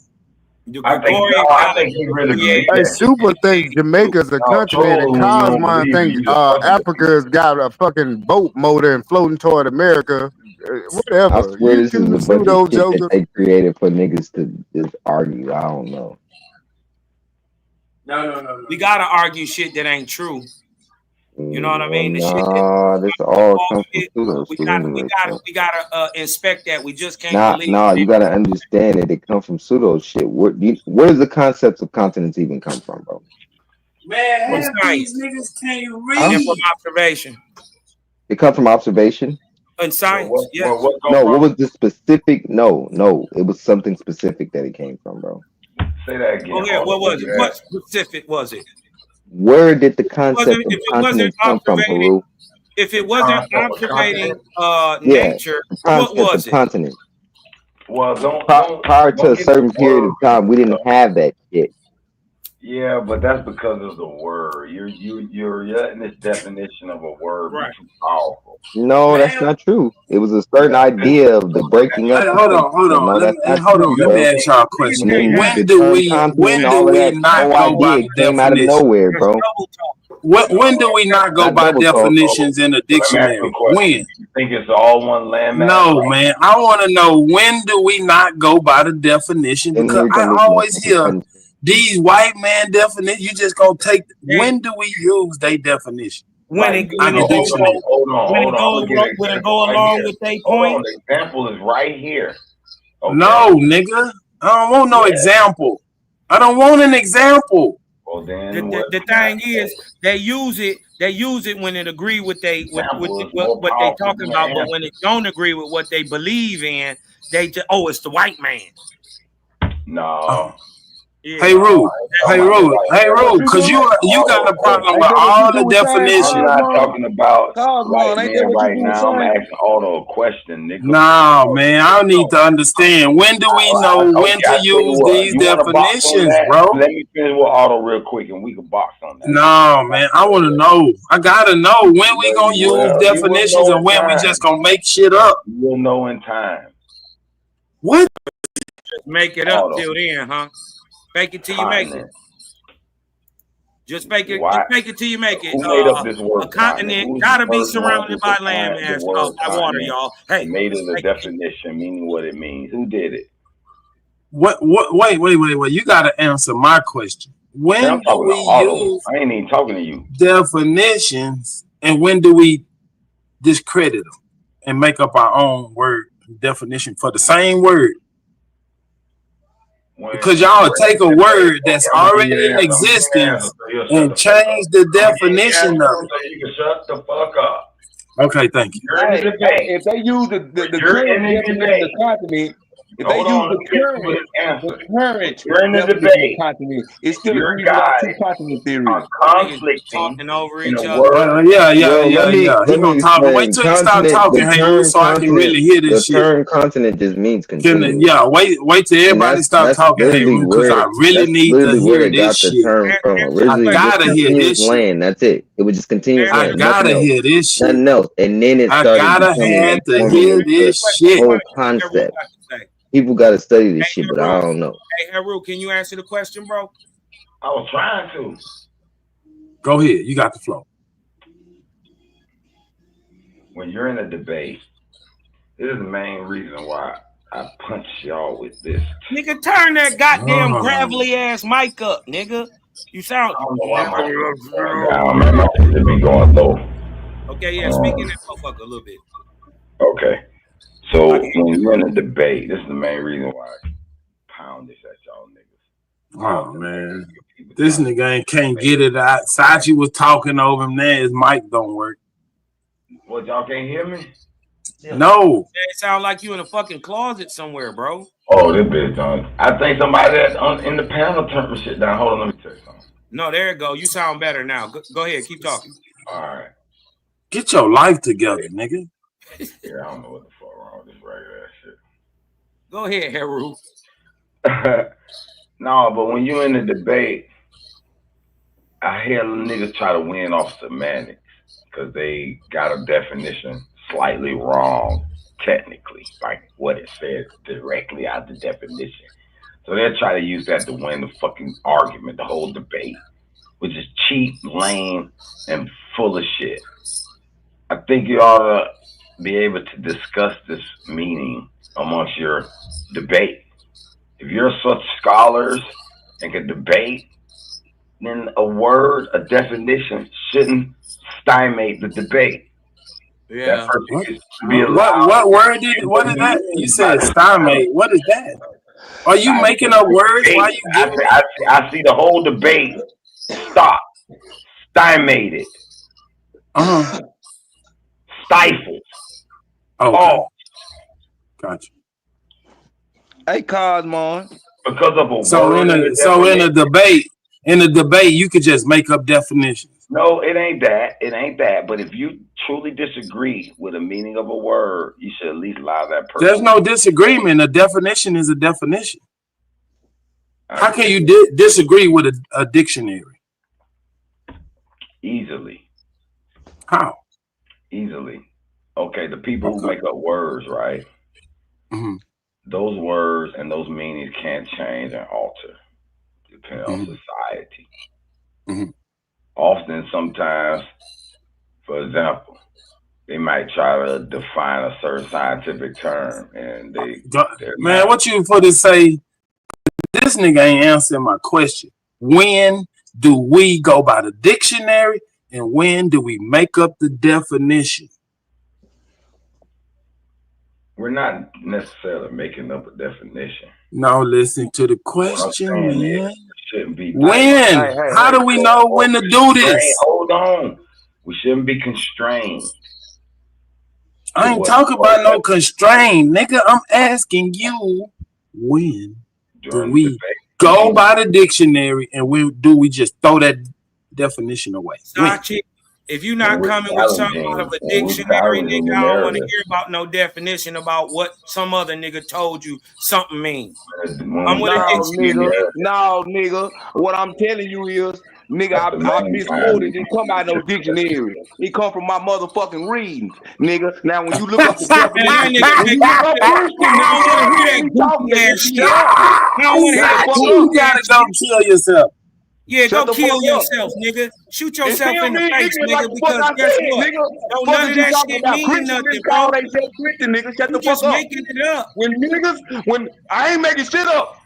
Speaker 16: I think he really
Speaker 10: Hey, Super thinks Jamaica's a continent, and Cosmon thinks Africa's got a fucking boat motor and floating toward America. Whatever.
Speaker 8: I swear this is a bunch
Speaker 10: pseudo
Speaker 8: of shit
Speaker 10: jokers.
Speaker 8: that they created for niggas to just argue. I don't know.
Speaker 17: No.
Speaker 1: We gotta argue shit that ain't true. You know what I mean? The shit
Speaker 8: Nah, this all comes from pseudo shit anyway.
Speaker 1: We gotta inspect that. We just can't believe.
Speaker 8: Nah, you gotta understand that it comes from pseudo shit. Where does the concepts of continents even come from, bro?
Speaker 17: Man, half these niggas can't read.
Speaker 1: And from observation.
Speaker 8: It comes from observation.
Speaker 1: And science, yes.
Speaker 8: No, what was the specific? No, it was something specific that it came from, bro.
Speaker 16: Say that again.
Speaker 1: Oh yeah, what was it? What specific was it?
Speaker 8: Where did the concept of continents come from, Peru?
Speaker 1: If it wasn't observating
Speaker 8: Yeah,
Speaker 1: nature,
Speaker 8: the concept
Speaker 1: what was
Speaker 8: of
Speaker 1: it?
Speaker 8: continent.
Speaker 16: Well,
Speaker 8: prior to a certain period of time, we didn't have that shit.
Speaker 16: Yeah, but that's because of the word. You're letting this definition of a word be
Speaker 1: Right.
Speaker 16: too powerful.
Speaker 8: No, that's
Speaker 1: Man,
Speaker 8: not true. It was a certain idea of the breaking
Speaker 17: Hey,
Speaker 8: up of
Speaker 17: hold
Speaker 8: things.
Speaker 17: on, hold
Speaker 8: So
Speaker 17: on.
Speaker 8: no, that's not
Speaker 17: Hold on.
Speaker 8: true,
Speaker 17: Let me
Speaker 8: bro.
Speaker 17: ask y'all a
Speaker 8: And
Speaker 17: question.
Speaker 8: then the
Speaker 17: When
Speaker 8: term continent, all of
Speaker 17: do
Speaker 8: that
Speaker 17: we
Speaker 8: whole
Speaker 17: not go
Speaker 8: idea
Speaker 17: by
Speaker 8: came out of
Speaker 17: definition?
Speaker 8: nowhere,
Speaker 1: that's
Speaker 8: bro.
Speaker 1: double talk.
Speaker 17: When do we not go
Speaker 8: Not
Speaker 17: by
Speaker 8: double talk.
Speaker 17: definitions in the
Speaker 16: So let me ask you a
Speaker 17: dictionary?
Speaker 16: question.
Speaker 17: When?
Speaker 16: You think it's all one landmass,
Speaker 17: No,
Speaker 16: right?
Speaker 17: man. I want to know, when do we not go by the definition?
Speaker 8: And
Speaker 17: Because
Speaker 8: here
Speaker 17: I
Speaker 8: come this
Speaker 17: always hear
Speaker 8: motherfucker.
Speaker 17: these white man definitions. You just gonna take.
Speaker 1: Hey,
Speaker 17: When do we use their definition
Speaker 1: when
Speaker 16: Like,
Speaker 1: it when
Speaker 17: out the
Speaker 1: it go
Speaker 17: dictionary?
Speaker 1: when it
Speaker 16: hold on. I'm
Speaker 1: go
Speaker 16: gonna give you an
Speaker 1: when it
Speaker 16: example
Speaker 1: go
Speaker 16: right
Speaker 1: along
Speaker 16: here.
Speaker 1: with their
Speaker 16: Hold on,
Speaker 1: point.
Speaker 16: the example is right here. Okay.
Speaker 17: No, nigga. I don't want no
Speaker 16: Yeah.
Speaker 17: example. I don't want an example.
Speaker 16: Well,
Speaker 1: The,
Speaker 16: then
Speaker 1: the,
Speaker 16: what
Speaker 1: the
Speaker 16: we got
Speaker 1: thing is, they use it when it agree with they
Speaker 16: example is
Speaker 1: what
Speaker 16: more
Speaker 1: they
Speaker 16: powerful
Speaker 1: talking
Speaker 16: than the
Speaker 1: about, but
Speaker 16: answer.
Speaker 1: when it don't agree with what they believe in, they just it's the white man.
Speaker 16: No.
Speaker 1: Yeah,
Speaker 17: Hey,
Speaker 16: No,
Speaker 17: Rue.
Speaker 16: I ain't
Speaker 17: Hey,
Speaker 16: talking about
Speaker 17: Rue.
Speaker 16: nobody
Speaker 17: Hey,
Speaker 2: That what
Speaker 17: Rue.
Speaker 2: you
Speaker 17: Because
Speaker 2: do?
Speaker 17: you got a problem
Speaker 2: Ain't
Speaker 17: with
Speaker 2: that what you
Speaker 17: all
Speaker 2: do
Speaker 17: the
Speaker 2: with Sam
Speaker 16: I'm
Speaker 17: definitions.
Speaker 16: not
Speaker 2: Cosmo?
Speaker 16: talking about white
Speaker 2: Cosmo, ain't that
Speaker 16: man
Speaker 2: what you
Speaker 16: right
Speaker 2: do with
Speaker 16: now. I'm
Speaker 2: Sam?
Speaker 16: asking Otto a question, nigga.
Speaker 17: Nah, man. I need to understand. When do we know when
Speaker 16: Okay,
Speaker 17: to
Speaker 16: I tell you
Speaker 17: use
Speaker 16: what.
Speaker 17: these
Speaker 16: You want to box on
Speaker 17: definitions,
Speaker 16: that?
Speaker 17: bro?
Speaker 16: Let me finish with Otto real quick, and we can box on that.
Speaker 17: No, man. I want to know. I gotta know when we gonna use
Speaker 16: Well, you will
Speaker 17: definitions
Speaker 16: know
Speaker 17: and
Speaker 16: in
Speaker 17: when we
Speaker 16: time.
Speaker 17: just gonna make shit up.
Speaker 16: You will know in time.
Speaker 17: What?
Speaker 1: just make it up
Speaker 16: Otto,
Speaker 1: till then, huh? Fake it till you make it.
Speaker 16: continent.
Speaker 1: Just fake it.
Speaker 16: Why?
Speaker 1: Just fake it till you make it.
Speaker 16: Who made up this
Speaker 1: A
Speaker 16: word continent?
Speaker 1: continent
Speaker 16: Who was the
Speaker 1: gotta be
Speaker 16: first one to
Speaker 1: surrounded by land
Speaker 16: define the
Speaker 1: mass,
Speaker 16: word
Speaker 1: by water,
Speaker 16: continent
Speaker 1: y'all.
Speaker 16: and
Speaker 1: Hey,
Speaker 16: made it a
Speaker 1: fake it.
Speaker 16: definition, meaning what it means? Who did it?
Speaker 17: What? Wait. You gotta answer my question.
Speaker 16: Man, I'm
Speaker 17: When do
Speaker 16: talking to
Speaker 17: we
Speaker 16: Otto.
Speaker 17: use
Speaker 16: I ain't even talking to you.
Speaker 17: definitions and when do we discredit them and make up our own word definition for the same word?
Speaker 16: When
Speaker 17: Because
Speaker 16: you're
Speaker 17: y'all
Speaker 16: in
Speaker 17: take
Speaker 16: the
Speaker 17: a
Speaker 16: debate,
Speaker 17: word
Speaker 16: okay,
Speaker 17: that's
Speaker 16: I'm gonna give you
Speaker 17: already
Speaker 16: the
Speaker 17: in
Speaker 16: answer. I'm gonna give you the answer
Speaker 17: existence
Speaker 16: so you'll shut
Speaker 17: and
Speaker 16: the fuck up.
Speaker 17: change the
Speaker 16: I'm gonna give you the
Speaker 17: definition
Speaker 16: answer
Speaker 17: of
Speaker 16: so you can shut the fuck up.
Speaker 17: it. Okay, thank you.
Speaker 16: You're in the debate.
Speaker 2: If they use
Speaker 16: When
Speaker 2: the
Speaker 16: you're
Speaker 2: current
Speaker 16: in the
Speaker 2: definition of
Speaker 16: debate,
Speaker 2: continent, if they
Speaker 16: hold
Speaker 2: use
Speaker 16: on, let me get to his
Speaker 2: the
Speaker 16: answer. When
Speaker 2: current
Speaker 16: you're in the
Speaker 2: definition of
Speaker 16: debate,
Speaker 2: continent, it still
Speaker 16: your
Speaker 2: agrees with our two
Speaker 16: guys
Speaker 2: continent theory.
Speaker 16: are
Speaker 1: Niggas
Speaker 16: conflicting
Speaker 1: talking over
Speaker 16: in
Speaker 1: each
Speaker 16: a
Speaker 1: other.
Speaker 16: word.
Speaker 8: Well,
Speaker 17: He
Speaker 8: let me
Speaker 17: gonna talk. Wait
Speaker 8: explain.
Speaker 17: till you stop
Speaker 8: Continent,
Speaker 17: talking,
Speaker 8: the
Speaker 17: hey Roo,
Speaker 8: term
Speaker 17: so I can
Speaker 8: continent,
Speaker 17: really hear
Speaker 8: the
Speaker 17: this shit.
Speaker 8: term continent just means continuous.
Speaker 17: Wait till
Speaker 8: And
Speaker 17: everybody stop
Speaker 8: that's
Speaker 17: talking, hey
Speaker 8: literally
Speaker 17: Roo, because I
Speaker 8: where
Speaker 17: really need to
Speaker 8: they
Speaker 17: hear this
Speaker 8: got the
Speaker 17: shit.
Speaker 8: term from.
Speaker 17: I
Speaker 8: Originally just
Speaker 17: gotta hear
Speaker 8: continuous
Speaker 17: this shit.
Speaker 8: land. That's it. It was just continuous
Speaker 1: Answer
Speaker 17: I
Speaker 1: the
Speaker 8: land, nothing
Speaker 17: gotta
Speaker 8: else.
Speaker 17: hear this shit.
Speaker 8: Nothing else. And then it
Speaker 17: I
Speaker 8: started
Speaker 17: gotta
Speaker 8: becoming
Speaker 17: have
Speaker 8: a
Speaker 17: to
Speaker 8: formula
Speaker 17: hear
Speaker 8: into
Speaker 17: this
Speaker 8: a
Speaker 17: shit.
Speaker 8: whole
Speaker 1: Haru
Speaker 8: concept.
Speaker 1: got to say.
Speaker 8: People gotta study this
Speaker 1: Hey
Speaker 8: shit, but
Speaker 1: Haru,
Speaker 8: I don't know.
Speaker 1: can you answer the question, bro?
Speaker 16: I was trying to.
Speaker 17: Go ahead, you got the flow.
Speaker 16: When you're in a debate, this is the main reason why I punch y'all with this.
Speaker 1: Nigga, turn that goddamn
Speaker 17: Oh.
Speaker 1: gravelly ass mic up, nigga. You sound.
Speaker 16: I don't know why my shit is going down, man. My shit be going low.
Speaker 1: Okay, yeah. Speak in that motherfucker a little bit.
Speaker 16: Okay.
Speaker 1: I
Speaker 16: So
Speaker 1: can.
Speaker 16: when you're in a debate, this is the main reason why I pound this at y'all niggas.
Speaker 17: Oh man, this nigga can't get it out. Sachi was talking over him. There, his mic don't work.
Speaker 16: What, y'all can't hear me?
Speaker 17: No.
Speaker 1: It sound like you in a fucking closet somewhere, bro.
Speaker 16: Oh, this bitch on. I think somebody that in the panel turned the shit down. Hold on, let me tell you something.
Speaker 1: No, there you go. You sound better now. Go ahead, keep talking.
Speaker 16: All right.
Speaker 17: Get your life together, nigga.
Speaker 16: Yeah, I don't know what the fuck wrong with this regular ass shit.
Speaker 1: Go ahead, Haru.
Speaker 16: No, but when you in the debate, I hear niggas try to win off semantics because they got a definition slightly wrong technically, like what it says directly out the definition. So they'll try to use that to win the fucking argument, the whole debate, which is cheap, lame, and full of shit. I think you ought to be able to discuss this meaning amongst your debate. If you're such scholars and can debate, then a word, a definition shouldn't stymie the debate. That
Speaker 1: Yeah.
Speaker 16: person should be allowed
Speaker 17: What word did
Speaker 16: to
Speaker 17: what is that? You said
Speaker 16: by
Speaker 17: stymie. What is that? Are you making up words while you giving me?
Speaker 16: I see the whole debate stop, stymied, stifled.
Speaker 17: Okay. Gotcha.
Speaker 2: Hey, Cosmo.
Speaker 16: Because of a
Speaker 17: So
Speaker 16: word
Speaker 17: in
Speaker 16: and a
Speaker 17: a debate, you could just make up definitions.
Speaker 16: No, it ain't that. It ain't that. But if you truly disagree with the meaning of a word, you should at least allow that person.
Speaker 17: There's no disagreement. A definition is a definition. How can you disagree with a dictionary?
Speaker 16: Easily.
Speaker 17: How?
Speaker 16: Easily. Okay, the people who make up words, right?
Speaker 17: Mm-hmm.
Speaker 16: Those words and those meanings can't change and alter depending on society.
Speaker 17: Mm-hmm.
Speaker 16: Often, sometimes, for example, they might try to define a certain scientific term, and they're
Speaker 17: Man,
Speaker 16: not.
Speaker 17: what you for to say? This nigga ain't answering my question. When do we go by the dictionary, and when do we make up the definition?
Speaker 16: We're not necessarily making up a definition.
Speaker 17: No, listen to the
Speaker 16: What I'm
Speaker 17: question,
Speaker 16: saying is,
Speaker 17: man.
Speaker 16: it shouldn't be.
Speaker 17: When? How do we know when to do this?
Speaker 16: Hold on. We shouldn't be constrained.
Speaker 17: I ain't talking about no constraint, nigga. I'm asking you, when do we go by the dictionary, and when do we just throw that definition away?
Speaker 1: Sachi, if you're not coming with something out of a dictionary, nigga, I don't want to hear about no definition about what some other nigga told you something means. I'm with a dictionary.
Speaker 2: No, nigga. What I'm telling you is, nigga, I misquoted. It come out no dictionary. It come from my motherfucking readings, nigga. Now, when you look up the definition, when you look up Christian, nigga, you don't hear me talking that shit.
Speaker 1: I don't want to hear that
Speaker 17: You gotta go kill yourself.
Speaker 1: Yeah,
Speaker 2: Shut
Speaker 1: go
Speaker 2: the
Speaker 1: kill
Speaker 2: fuck up.
Speaker 1: yourself, nigga. Shoot
Speaker 2: And
Speaker 1: yourself
Speaker 2: feel
Speaker 1: in the
Speaker 2: me
Speaker 1: face,
Speaker 2: ignorant
Speaker 1: nigga,
Speaker 2: like the fuck
Speaker 1: because
Speaker 2: I
Speaker 1: guess
Speaker 2: said,
Speaker 1: what?
Speaker 2: nigga.
Speaker 1: Don't
Speaker 2: Fuck
Speaker 1: none
Speaker 2: is
Speaker 1: of
Speaker 2: you
Speaker 1: that
Speaker 2: talking
Speaker 1: shit
Speaker 2: about?
Speaker 1: mean
Speaker 2: Christians
Speaker 1: nothing,
Speaker 2: didn't
Speaker 1: bro.
Speaker 2: call themselves Christian, nigga. Shut
Speaker 1: You
Speaker 2: the fuck
Speaker 1: just
Speaker 2: up.
Speaker 1: making it up.
Speaker 2: When I ain't making shit up.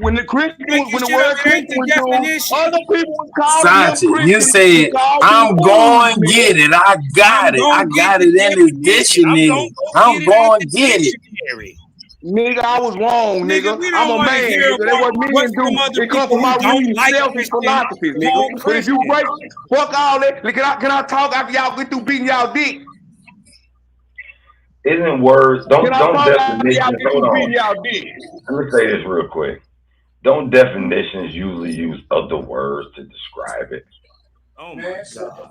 Speaker 2: When the Christian, when the
Speaker 1: shit up,
Speaker 2: word
Speaker 1: it ain't
Speaker 2: Christian
Speaker 1: the
Speaker 2: was used,
Speaker 1: definition.
Speaker 2: other people was calling them
Speaker 17: Sachi, you
Speaker 2: Christians.
Speaker 17: said,
Speaker 2: called
Speaker 17: I'm
Speaker 2: them
Speaker 17: going
Speaker 2: fools,
Speaker 17: get
Speaker 2: nigga.
Speaker 17: it. I got it. I got it in this dictionary. I'm going get it.
Speaker 2: Nigga, I was wrong, nigga.
Speaker 1: We
Speaker 2: I'm
Speaker 1: don't
Speaker 2: a
Speaker 1: want to
Speaker 2: man,
Speaker 1: hear
Speaker 2: nigga. That
Speaker 1: about
Speaker 2: what men
Speaker 1: what
Speaker 2: do.
Speaker 1: some other
Speaker 2: It come
Speaker 1: people
Speaker 2: from
Speaker 1: who
Speaker 2: my
Speaker 1: don't
Speaker 2: reading
Speaker 1: like
Speaker 2: selfish
Speaker 1: Christian
Speaker 2: philosophies,
Speaker 1: call
Speaker 2: nigga. But if you
Speaker 1: Christian.
Speaker 2: break, fuck all that. Can I talk after y'all get through beating y'all dick?
Speaker 16: Isn't words,
Speaker 2: Can
Speaker 16: don't
Speaker 2: I talk after y'all
Speaker 16: definitions,
Speaker 2: get
Speaker 16: hold
Speaker 2: through
Speaker 16: on.
Speaker 2: beating y'all dick?
Speaker 16: Let me say this real quick. Don't definitions usually use other words to describe it?
Speaker 1: Oh my God.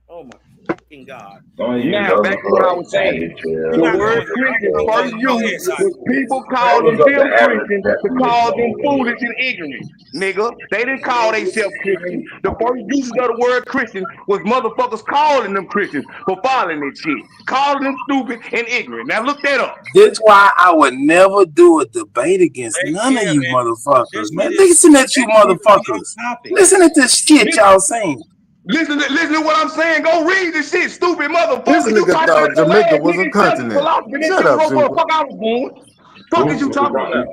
Speaker 1: Oh my fucking God.
Speaker 16: Don't use
Speaker 2: Now, back
Speaker 16: other
Speaker 2: to what I
Speaker 16: words,
Speaker 2: was saying.
Speaker 1: We're
Speaker 2: The
Speaker 1: not
Speaker 2: word
Speaker 1: going there.
Speaker 2: Christian
Speaker 1: Go
Speaker 2: first
Speaker 1: ahead,
Speaker 2: used
Speaker 1: Sachi.
Speaker 2: was people
Speaker 16: That
Speaker 2: calling
Speaker 16: was up
Speaker 2: them
Speaker 16: the average
Speaker 2: Christians to
Speaker 16: definition
Speaker 2: call
Speaker 16: of
Speaker 2: them
Speaker 16: a word.
Speaker 2: foolish and ignorant. Nigga, they didn't call themselves Christians. The first usage of the word Christian was motherfuckers calling them Christians for following that shit. Calling them stupid and ignorant. Now look that up.
Speaker 17: That's why I would never do a debate against none of you motherfuckers, man. Listen at you motherfuckers. Listen at this shit y'all saying.
Speaker 2: Listen to what I'm saying. Go read this shit, stupid motherfucker.
Speaker 10: This
Speaker 2: You
Speaker 10: nigga
Speaker 2: talking
Speaker 10: thought
Speaker 2: about your
Speaker 10: Jamaica
Speaker 2: ass,
Speaker 10: was a
Speaker 2: nigga, selfish
Speaker 10: continent.
Speaker 2: philosophy. That
Speaker 10: Shut
Speaker 2: shit
Speaker 10: up,
Speaker 2: wrote for the
Speaker 10: Super.
Speaker 2: fuck I was born. Fuck is you talking about?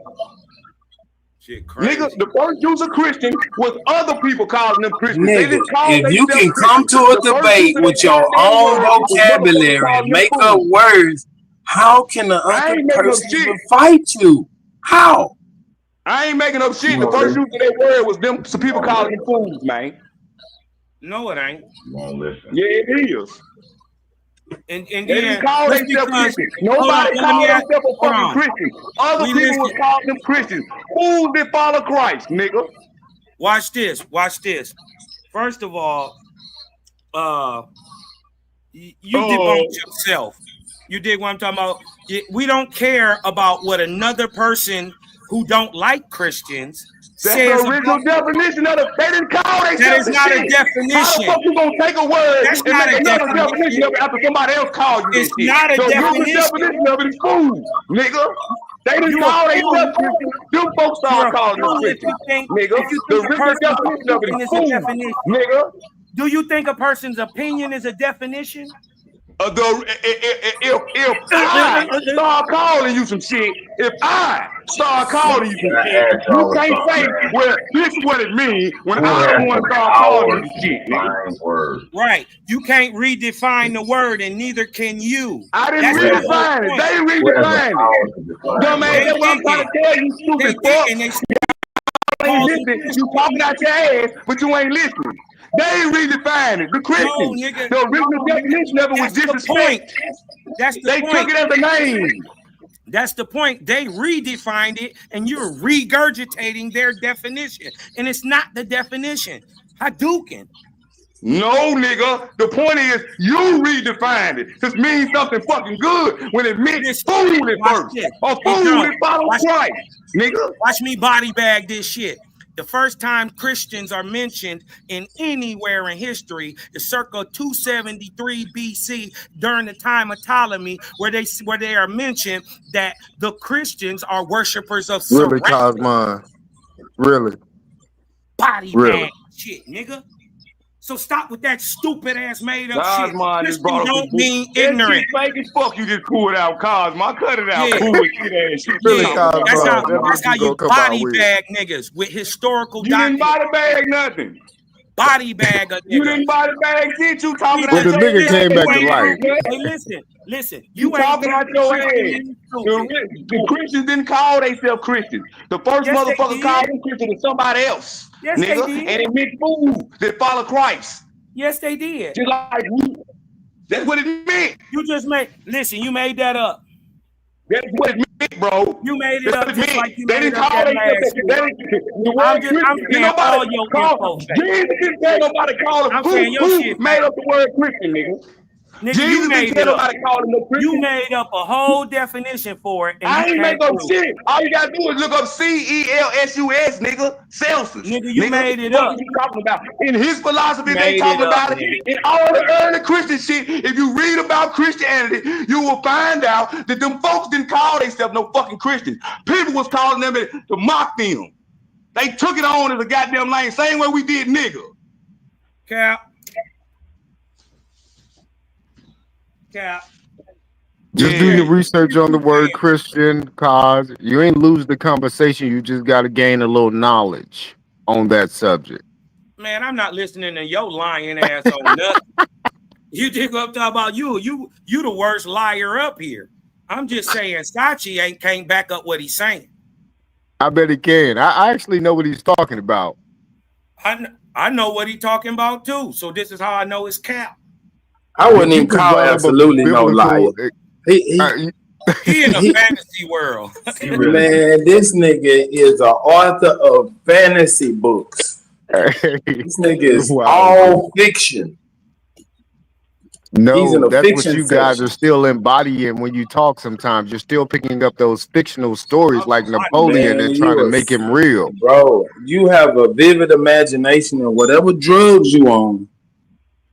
Speaker 1: Shit crazy.
Speaker 2: Nigga, the first use of Christian was other people calling them Christians. They
Speaker 17: Nigga,
Speaker 2: didn't call
Speaker 17: if you
Speaker 2: themselves
Speaker 17: can come
Speaker 2: Christians.
Speaker 17: to a
Speaker 2: The first use
Speaker 17: debate
Speaker 2: of that
Speaker 17: with your
Speaker 2: goddamn
Speaker 17: own
Speaker 2: word was motherfuckers
Speaker 17: vocabulary and
Speaker 2: calling them
Speaker 17: make up
Speaker 2: fools.
Speaker 17: words, how can the
Speaker 2: I
Speaker 17: other
Speaker 2: ain't making up
Speaker 17: person
Speaker 2: shit.
Speaker 17: even fight you? How?
Speaker 2: I ain't making up shit. The first use of that word was them some people calling them fools, man.
Speaker 1: No, it ain't.
Speaker 16: You won't listen.
Speaker 2: Yeah, it is.
Speaker 1: And
Speaker 2: They
Speaker 1: then
Speaker 2: didn't call
Speaker 1: just
Speaker 2: themselves
Speaker 1: because
Speaker 2: Christians.
Speaker 1: hold on,
Speaker 2: Nobody
Speaker 1: let me
Speaker 2: called
Speaker 1: ask,
Speaker 2: themselves a
Speaker 1: hold
Speaker 2: fucking
Speaker 1: on.
Speaker 2: Christian. Other
Speaker 1: We
Speaker 2: people was
Speaker 1: listen.
Speaker 2: calling them Christians. Fools that follow Christ, nigga.
Speaker 1: Watch this. Watch this. First of all, you debunked yourself. You dig what I'm talking about? We don't care about what another person who don't like Christians
Speaker 2: That's the
Speaker 1: says
Speaker 2: original
Speaker 1: about.
Speaker 2: definition of it. They didn't call
Speaker 1: That
Speaker 2: themselves
Speaker 1: is
Speaker 2: the
Speaker 1: not a
Speaker 2: shit. How the
Speaker 1: definition.
Speaker 2: fuck you gonna take a word
Speaker 1: That's
Speaker 2: and
Speaker 1: not
Speaker 2: make
Speaker 1: a
Speaker 2: another definition
Speaker 1: definition.
Speaker 2: of it after somebody else called you that
Speaker 1: It's
Speaker 2: shit?
Speaker 1: not a
Speaker 2: The original
Speaker 1: definition.
Speaker 2: definition of it is food, nigga. They didn't
Speaker 1: You a
Speaker 2: call themselves
Speaker 1: fool.
Speaker 2: Christians. Them folks
Speaker 1: You're
Speaker 2: started
Speaker 1: a
Speaker 2: calling them
Speaker 1: fool
Speaker 2: Christians, nigga.
Speaker 1: if you
Speaker 2: The
Speaker 1: think a
Speaker 2: original
Speaker 1: person's
Speaker 2: definition of it
Speaker 1: opinion
Speaker 2: is
Speaker 1: is a
Speaker 2: food,
Speaker 1: definition.
Speaker 2: nigga.
Speaker 1: Do you think a person's opinion is a definition?
Speaker 2: If I start calling you some shit, if I start calling you some shit,
Speaker 16: I ask
Speaker 2: you
Speaker 16: y'all
Speaker 2: can't
Speaker 16: something,
Speaker 2: say,
Speaker 16: man.
Speaker 2: well, this is what it means when
Speaker 16: Who
Speaker 2: I
Speaker 16: has
Speaker 2: don't want
Speaker 16: the
Speaker 2: to start calling
Speaker 16: power
Speaker 2: you
Speaker 16: to
Speaker 2: shit, nigga.
Speaker 16: define words?
Speaker 1: Right. You can't redefine the word, and neither can you.
Speaker 2: I didn't
Speaker 1: That's the whole
Speaker 2: redefine it.
Speaker 1: point.
Speaker 2: They
Speaker 16: Who has the
Speaker 2: redefined
Speaker 16: power
Speaker 2: it.
Speaker 16: to define
Speaker 2: Dumbass,
Speaker 16: words?
Speaker 2: that's what I'm trying to tell you,
Speaker 1: They
Speaker 2: stupid
Speaker 1: did,
Speaker 2: fuck.
Speaker 1: and they
Speaker 2: You ain't
Speaker 1: called them
Speaker 2: listening. You
Speaker 1: Christians.
Speaker 2: talking out your ass, but you ain't listening. They redefined it. The
Speaker 1: No,
Speaker 2: Christians.
Speaker 1: nigga.
Speaker 2: The original definition of it was
Speaker 1: That's the point.
Speaker 2: disrespect.
Speaker 1: That's the
Speaker 2: They took
Speaker 1: point.
Speaker 2: it as a name.
Speaker 1: That's the point. They redefined it, and you're regurgitating their definition, and it's not the definition. Hadouken.
Speaker 2: No, nigga. The point is, you redefined it. This means something fucking good when it meant food at first. Or food that follows Christ, nigga.
Speaker 1: Watch me body bag this shit. The first time Christians are mentioned in anywhere in history is circa 273 BC during the time of Ptolemy, where they are mentioned that the Christians are worshipers of
Speaker 10: Really,
Speaker 1: Serapis.
Speaker 10: Cosmon? Really?
Speaker 1: Body
Speaker 10: Really?
Speaker 1: bag shit, nigga. So stop with that stupid ass made up shit.
Speaker 2: Cosmon just brought
Speaker 1: Christian
Speaker 2: up
Speaker 1: don't mean
Speaker 2: that
Speaker 1: ignorant.
Speaker 2: shit fake as fuck. You just pulled out Cosmon. Cut it out.
Speaker 1: Yeah.
Speaker 2: Bullshit ass shit.
Speaker 10: Really,
Speaker 1: Yeah,
Speaker 10: Cosmon?
Speaker 1: that's how you
Speaker 10: gonna come out
Speaker 1: body
Speaker 10: with.
Speaker 1: bag niggas with historical
Speaker 2: You didn't
Speaker 1: documents.
Speaker 2: body bag nothing.
Speaker 1: Body bag a nigga.
Speaker 2: You didn't body bag shit. You talking
Speaker 10: Well,
Speaker 2: out
Speaker 10: the
Speaker 2: your
Speaker 10: nigga
Speaker 2: ass.
Speaker 10: came back to life.
Speaker 1: Hey, listen.
Speaker 2: You talking out your ass. The Christians didn't call themselves Christians. The first
Speaker 1: Yes, they
Speaker 2: motherfucker
Speaker 1: did.
Speaker 2: called them Christians to somebody else.
Speaker 1: Yes, they
Speaker 2: nigga.
Speaker 1: did.
Speaker 2: And it meant food that follow Christ.
Speaker 1: Yes, they did.
Speaker 2: Just like we. That's what it meant.
Speaker 1: You just you made that up.
Speaker 2: That's what it meant, bro.
Speaker 1: You made it up just like you
Speaker 2: they
Speaker 1: made
Speaker 2: didn't
Speaker 1: up
Speaker 2: call
Speaker 1: that
Speaker 2: themselves.
Speaker 1: last
Speaker 2: I'm
Speaker 1: saying all your info fake.
Speaker 2: Jesus didn't tell nobody call him.
Speaker 1: I'm saying your
Speaker 2: Who
Speaker 1: shit
Speaker 2: made
Speaker 1: fake.
Speaker 2: up the word Christian, nigga?
Speaker 1: Nigga,
Speaker 2: Jesus
Speaker 1: you made
Speaker 2: didn't tell
Speaker 1: it up.
Speaker 2: nobody call him no Christian.
Speaker 1: You made up a whole definition for it. And
Speaker 2: I
Speaker 1: you
Speaker 2: ain't
Speaker 1: can't
Speaker 2: make up
Speaker 1: prove
Speaker 2: shit. All you gotta do is look up CELSUS, nigga. Celsius.
Speaker 1: Nigga, you made it up.
Speaker 2: What you talking about? In his philosophy,
Speaker 1: You
Speaker 2: they
Speaker 1: made
Speaker 2: talking
Speaker 1: it up,
Speaker 2: about it.
Speaker 1: nigga.
Speaker 2: In all the early Christian shit, if you read about Christianity, you will find out that them folks didn't call themselves no fucking Christians. People was calling them to mock them. They took it on as a goddamn lane, same way we did nigga.
Speaker 1: Cap.
Speaker 10: Just do your research on the word Christian, cause you ain't lose the conversation. You just got to gain a little knowledge on that subject.
Speaker 1: Man, I'm not listening to your lying ass on nothing. You think I'm talking about you. You the worst liar up here. I'm just saying Sachi can't back up what he's saying.
Speaker 10: I bet he can. I actually know what he's talking about.
Speaker 1: I know what he's talking about too. So this is how I know it's cap.
Speaker 17: I wouldn't even call absolutely no liar. He
Speaker 1: in a fantasy world.
Speaker 17: Man, this nigga is an author of fantasy books. This nigga is all fiction.
Speaker 10: No, that's what you guys are still embodying when you talk sometimes. You're still picking up those fictional stories like Napoleon and trying to make him real.
Speaker 17: Bro, you have a vivid imagination and whatever drugs you on,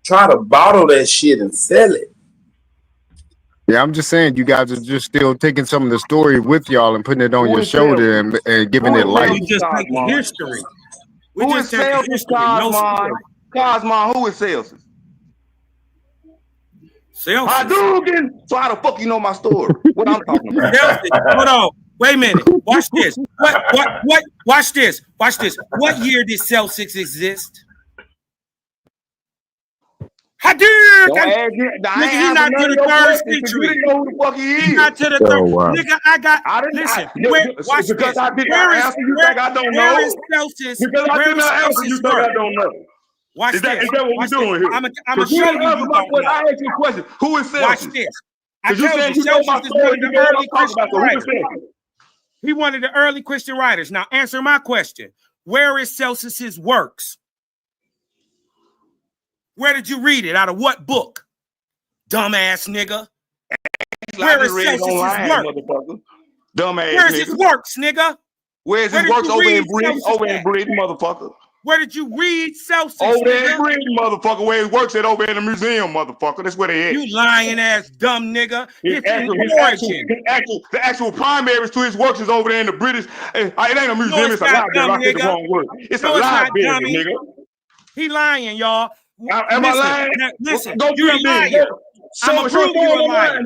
Speaker 17: try to bottle that shit and sell it.
Speaker 10: Yeah, I'm just saying you guys are just still taking some of the story with y'all and putting it on your shoulder and giving it life.
Speaker 1: We just taking history.
Speaker 2: Who is Celsius, Cosmon? Cosmon, who is Celsius?
Speaker 1: Celsius.
Speaker 2: Hadouken. So how the fuck you know my story? What I'm talking about?
Speaker 1: Celsius. Hold on. Wait a minute. Watch this. What? Watch this. Watch this. What year did Celsius exist? Hadouken. Nigga, he not to the third century.
Speaker 2: You didn't know who the fuck he is.
Speaker 1: He not to the third. Nigga,
Speaker 2: Listen,
Speaker 1: watch this.
Speaker 2: Because I didn't answer, you think I don't know?
Speaker 1: Where is Celsius?
Speaker 2: Because I didn't answer, you think I don't know?
Speaker 1: Watch
Speaker 2: is that
Speaker 1: this.
Speaker 2: what we're doing here?
Speaker 1: I'm gonna show you. You don't know.
Speaker 2: I asked you a question. Who is Celsius?
Speaker 1: Watch this. I
Speaker 2: you
Speaker 1: told
Speaker 2: said
Speaker 1: you,
Speaker 2: you know my
Speaker 1: Celsius is
Speaker 2: story.
Speaker 1: one of
Speaker 2: You
Speaker 1: the
Speaker 2: know what
Speaker 1: early
Speaker 2: I'm talking
Speaker 1: Christian
Speaker 2: about. So who is
Speaker 1: writers.
Speaker 2: Celsius?
Speaker 1: He one of the early Christian writers. Now answer my question. Where is Celsius's works? Where did you read it? Out of what book? Dumbass nigga. Where is Celsius's work?
Speaker 2: Dumbass
Speaker 1: Where's his works, nigga?
Speaker 2: Where's his works? Over in Britain, motherfucker.
Speaker 1: Where did you read Celsius?
Speaker 2: Over there in Britain, motherfucker. Where his works at? Over in the museum, motherfucker. That's where they at.
Speaker 1: You lying ass dumb nigga.
Speaker 2: The actual primaries to his works is over there in the British. It ain't a museum, it's a library. I said the wrong word. It's a library, nigga.
Speaker 1: He lying, y'all.
Speaker 2: Am I lying?
Speaker 1: Listen,
Speaker 2: go
Speaker 1: you're a liar. I'm gonna prove you're a liar.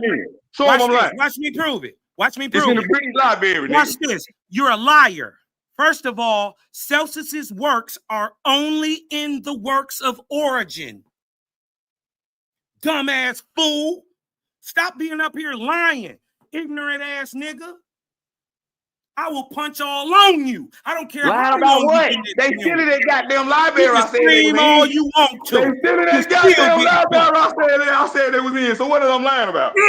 Speaker 2: Show him I'm lying.
Speaker 1: Watch me prove it. Watch me
Speaker 2: It's
Speaker 1: prove
Speaker 2: in
Speaker 1: it.
Speaker 2: the British library, nigga.
Speaker 1: Watch this. You're a liar. First of all, Celsius's works are only in the works of origin. Dumbass fool. Stop being up here lying. Ignorant ass nigga. I will punch all on you. I don't care
Speaker 2: how
Speaker 1: long
Speaker 2: what? They still in that goddamn library.
Speaker 1: You
Speaker 2: I said
Speaker 1: scream all you want to.
Speaker 2: They still in that goddamn library. I said they was in. So what am I lying about? They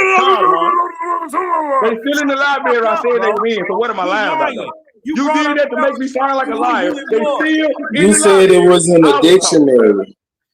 Speaker 2: still in the library. I said they was in. So what am I lying about? Though? You did that to make me sound like a liar. They still.
Speaker 17: You said it was in the dictionary.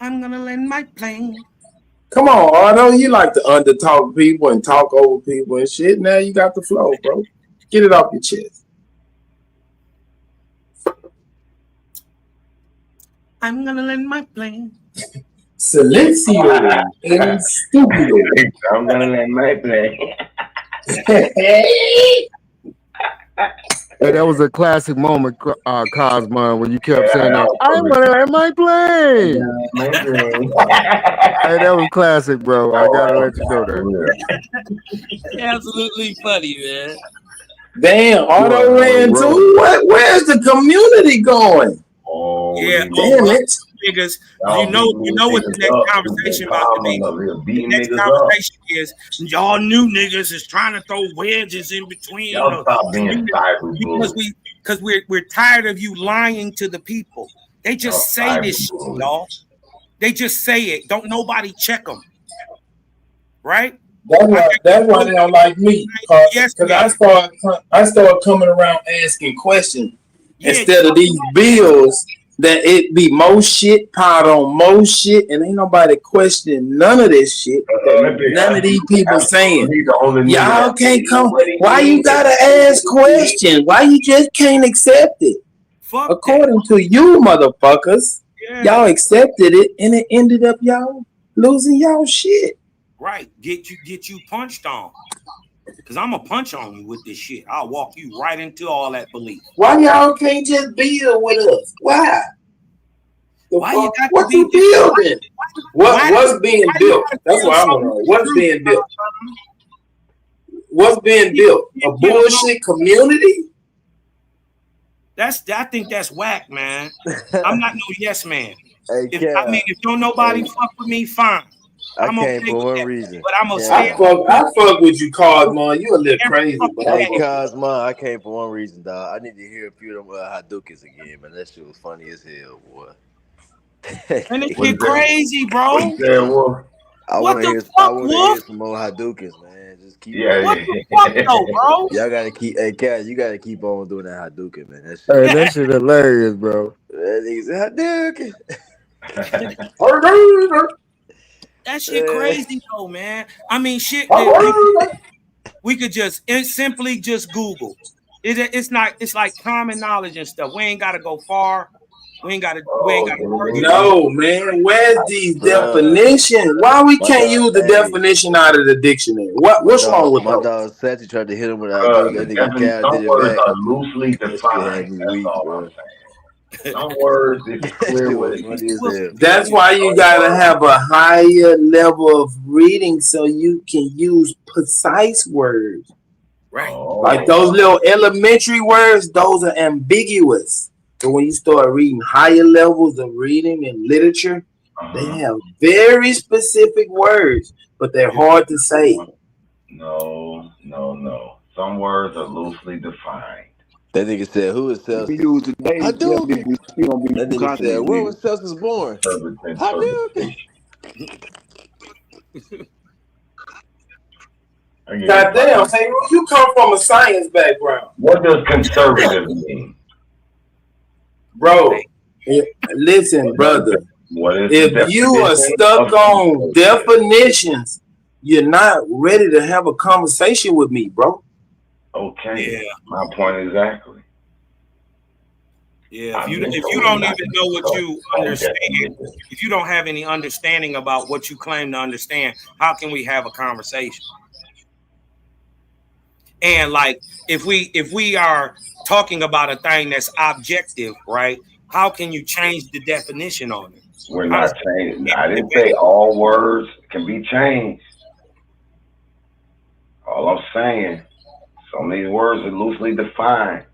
Speaker 1: I'm gonna land my plane.
Speaker 17: Come on, Arno. You like to undertalk people and talk over people and shit. Now you got the flow, bro. Get it off your chest.
Speaker 1: I'm gonna land my plane.
Speaker 17: Silencio en stupido.
Speaker 16: I'm gonna land my plane.
Speaker 10: Hey, that was a classic moment, Cosmo, when you kept saying
Speaker 16: Yeah,
Speaker 10: that. I want to land my plane.
Speaker 16: amazing.
Speaker 10: Hey, that was classic, bro. I gotta let you know that.
Speaker 1: Absolutely funny, man.
Speaker 17: Damn, Auto ran too. What? Where's the community going?
Speaker 16: Oh,
Speaker 1: Yeah.
Speaker 17: Damn
Speaker 1: Oh,
Speaker 17: it.
Speaker 1: niggas.
Speaker 16: y'all
Speaker 1: You know what the
Speaker 16: niggas
Speaker 1: next
Speaker 16: up.
Speaker 1: conversation about to be.
Speaker 16: We're
Speaker 1: The
Speaker 16: beating
Speaker 1: next
Speaker 16: niggas up.
Speaker 1: conversation is y'all new niggas is trying to throw wedges in between
Speaker 16: Y'all stop being
Speaker 1: community
Speaker 16: cyber
Speaker 1: because
Speaker 16: bullies.
Speaker 1: we're tired of you lying to the people. They just
Speaker 16: Y'all
Speaker 1: say
Speaker 16: cyber
Speaker 1: this shit,
Speaker 16: bullies.
Speaker 1: y'all. They just say it. Don't nobody check them, right?
Speaker 17: That's why they don't like me. Cause
Speaker 1: Yes,
Speaker 17: I start coming around asking questions
Speaker 1: Yeah,
Speaker 17: instead of these bills that it be more shit piled on more shit and ain't nobody questioning none of this shit. None of these people saying y'all can't come. Why you gotta ask questions? Why you just can't accept it?
Speaker 1: Fuck
Speaker 17: According to you motherfuckers,
Speaker 1: Yeah.
Speaker 17: y'all accepted it and it ended up y'all losing y'all shit.
Speaker 1: Right. Get you punched on. Cause I'm gonna punch on you with this shit. I'll walk you right into all that belief.
Speaker 17: Why y'all can't just build with us? Why?
Speaker 1: Why you got
Speaker 17: what
Speaker 1: to
Speaker 17: you
Speaker 1: be
Speaker 17: building? What's being
Speaker 1: why
Speaker 17: built?
Speaker 1: you
Speaker 17: That's what I want to know. What's being built? What's being built? A bullshit community?
Speaker 1: I think that's whack, man. I'm not no yes man.
Speaker 13: Hey,
Speaker 1: If don't nobody fuck with me, fine. I'm
Speaker 13: came
Speaker 1: okay
Speaker 13: for
Speaker 1: with
Speaker 13: one
Speaker 1: that.
Speaker 13: reason.
Speaker 1: But I'm gonna
Speaker 17: I fuck with you, Cosmo. You a little crazy, but I
Speaker 13: Hey,
Speaker 17: fuck with you.
Speaker 13: Cosmo, I came for one reason, dog. I need to hear a few of them Hadoukens again, man. That shit was funny as hell, boy.
Speaker 1: And this shit crazy, bro.
Speaker 13: I
Speaker 1: What
Speaker 13: want to
Speaker 1: the
Speaker 13: hear. I
Speaker 1: fuck,
Speaker 13: want to hear
Speaker 1: Wolf?
Speaker 13: some more Hadoukens, man. Just keep.
Speaker 1: What the fuck, though, bro?
Speaker 13: Y'all gotta keep. Hey, Cat, you gotta keep on doing that Hadouken, man. That
Speaker 10: Hey,
Speaker 13: shit.
Speaker 10: that shit hilarious, bro.
Speaker 13: That nigga said Hadouken.
Speaker 1: That shit crazy though, man. I mean, shit that we could just simply just Google. It's not. It's like common knowledge and stuff. We ain't got to go far. We ain't got to. Argue about it.
Speaker 17: No, man. Where's these
Speaker 13: Bruh.
Speaker 17: definitions? Why we
Speaker 13: My
Speaker 17: can't
Speaker 13: dog,
Speaker 17: use the
Speaker 13: hey,
Speaker 17: definition out of the dictionary? What's wrong with
Speaker 13: my
Speaker 17: those?
Speaker 13: dog Satchy tried to hit him with a Hadouken. That nigga Cal
Speaker 16: Some
Speaker 13: did it
Speaker 16: words
Speaker 13: back.
Speaker 16: are loosely
Speaker 13: That shit
Speaker 16: defined.
Speaker 13: had me
Speaker 16: That's
Speaker 13: weak,
Speaker 16: all I'm
Speaker 13: bro.
Speaker 16: saying. Some words, it's
Speaker 13: That
Speaker 16: clear
Speaker 13: shit
Speaker 16: what
Speaker 13: was
Speaker 16: it
Speaker 13: funny as
Speaker 16: means.
Speaker 13: hell.
Speaker 17: That's why you gotta have a higher level of reading so you can use precise words.
Speaker 1: Right.
Speaker 17: Like those little elementary words, those are ambiguous. But when you start reading higher levels of reading and literature, they have very specific words, but they're hard to say.
Speaker 16: No. Some words are loosely defined.
Speaker 13: That nigga said, "Who is
Speaker 2: We
Speaker 13: Celsius?"
Speaker 2: use today,
Speaker 13: Hadouken.
Speaker 2: we gonna be
Speaker 13: That
Speaker 2: too
Speaker 13: nigga said,
Speaker 2: complicated,
Speaker 13: "Where
Speaker 2: nigga.
Speaker 13: was Celsius born?" Hadouken.
Speaker 17: Goddamn, hey, you come from a science background.
Speaker 16: What does conservative mean?
Speaker 17: Bro, listen, brother.
Speaker 16: What is
Speaker 17: If
Speaker 16: the
Speaker 17: you are
Speaker 16: definition
Speaker 17: stuck
Speaker 16: of
Speaker 17: on
Speaker 16: conservative?
Speaker 17: definitions, you're not ready to have a conversation with me, bro.
Speaker 16: Okay.
Speaker 1: Yeah.
Speaker 16: My point exactly.
Speaker 1: Yeah. If you don't even know what you understand, if you don't have any understanding about what you claim to understand, how can we have a conversation? And like if we are talking about a thing that's objective, right? How can you change the definition on it?
Speaker 16: We're not changing. I didn't say all words can be changed. All I'm saying, some of these words are loosely defined.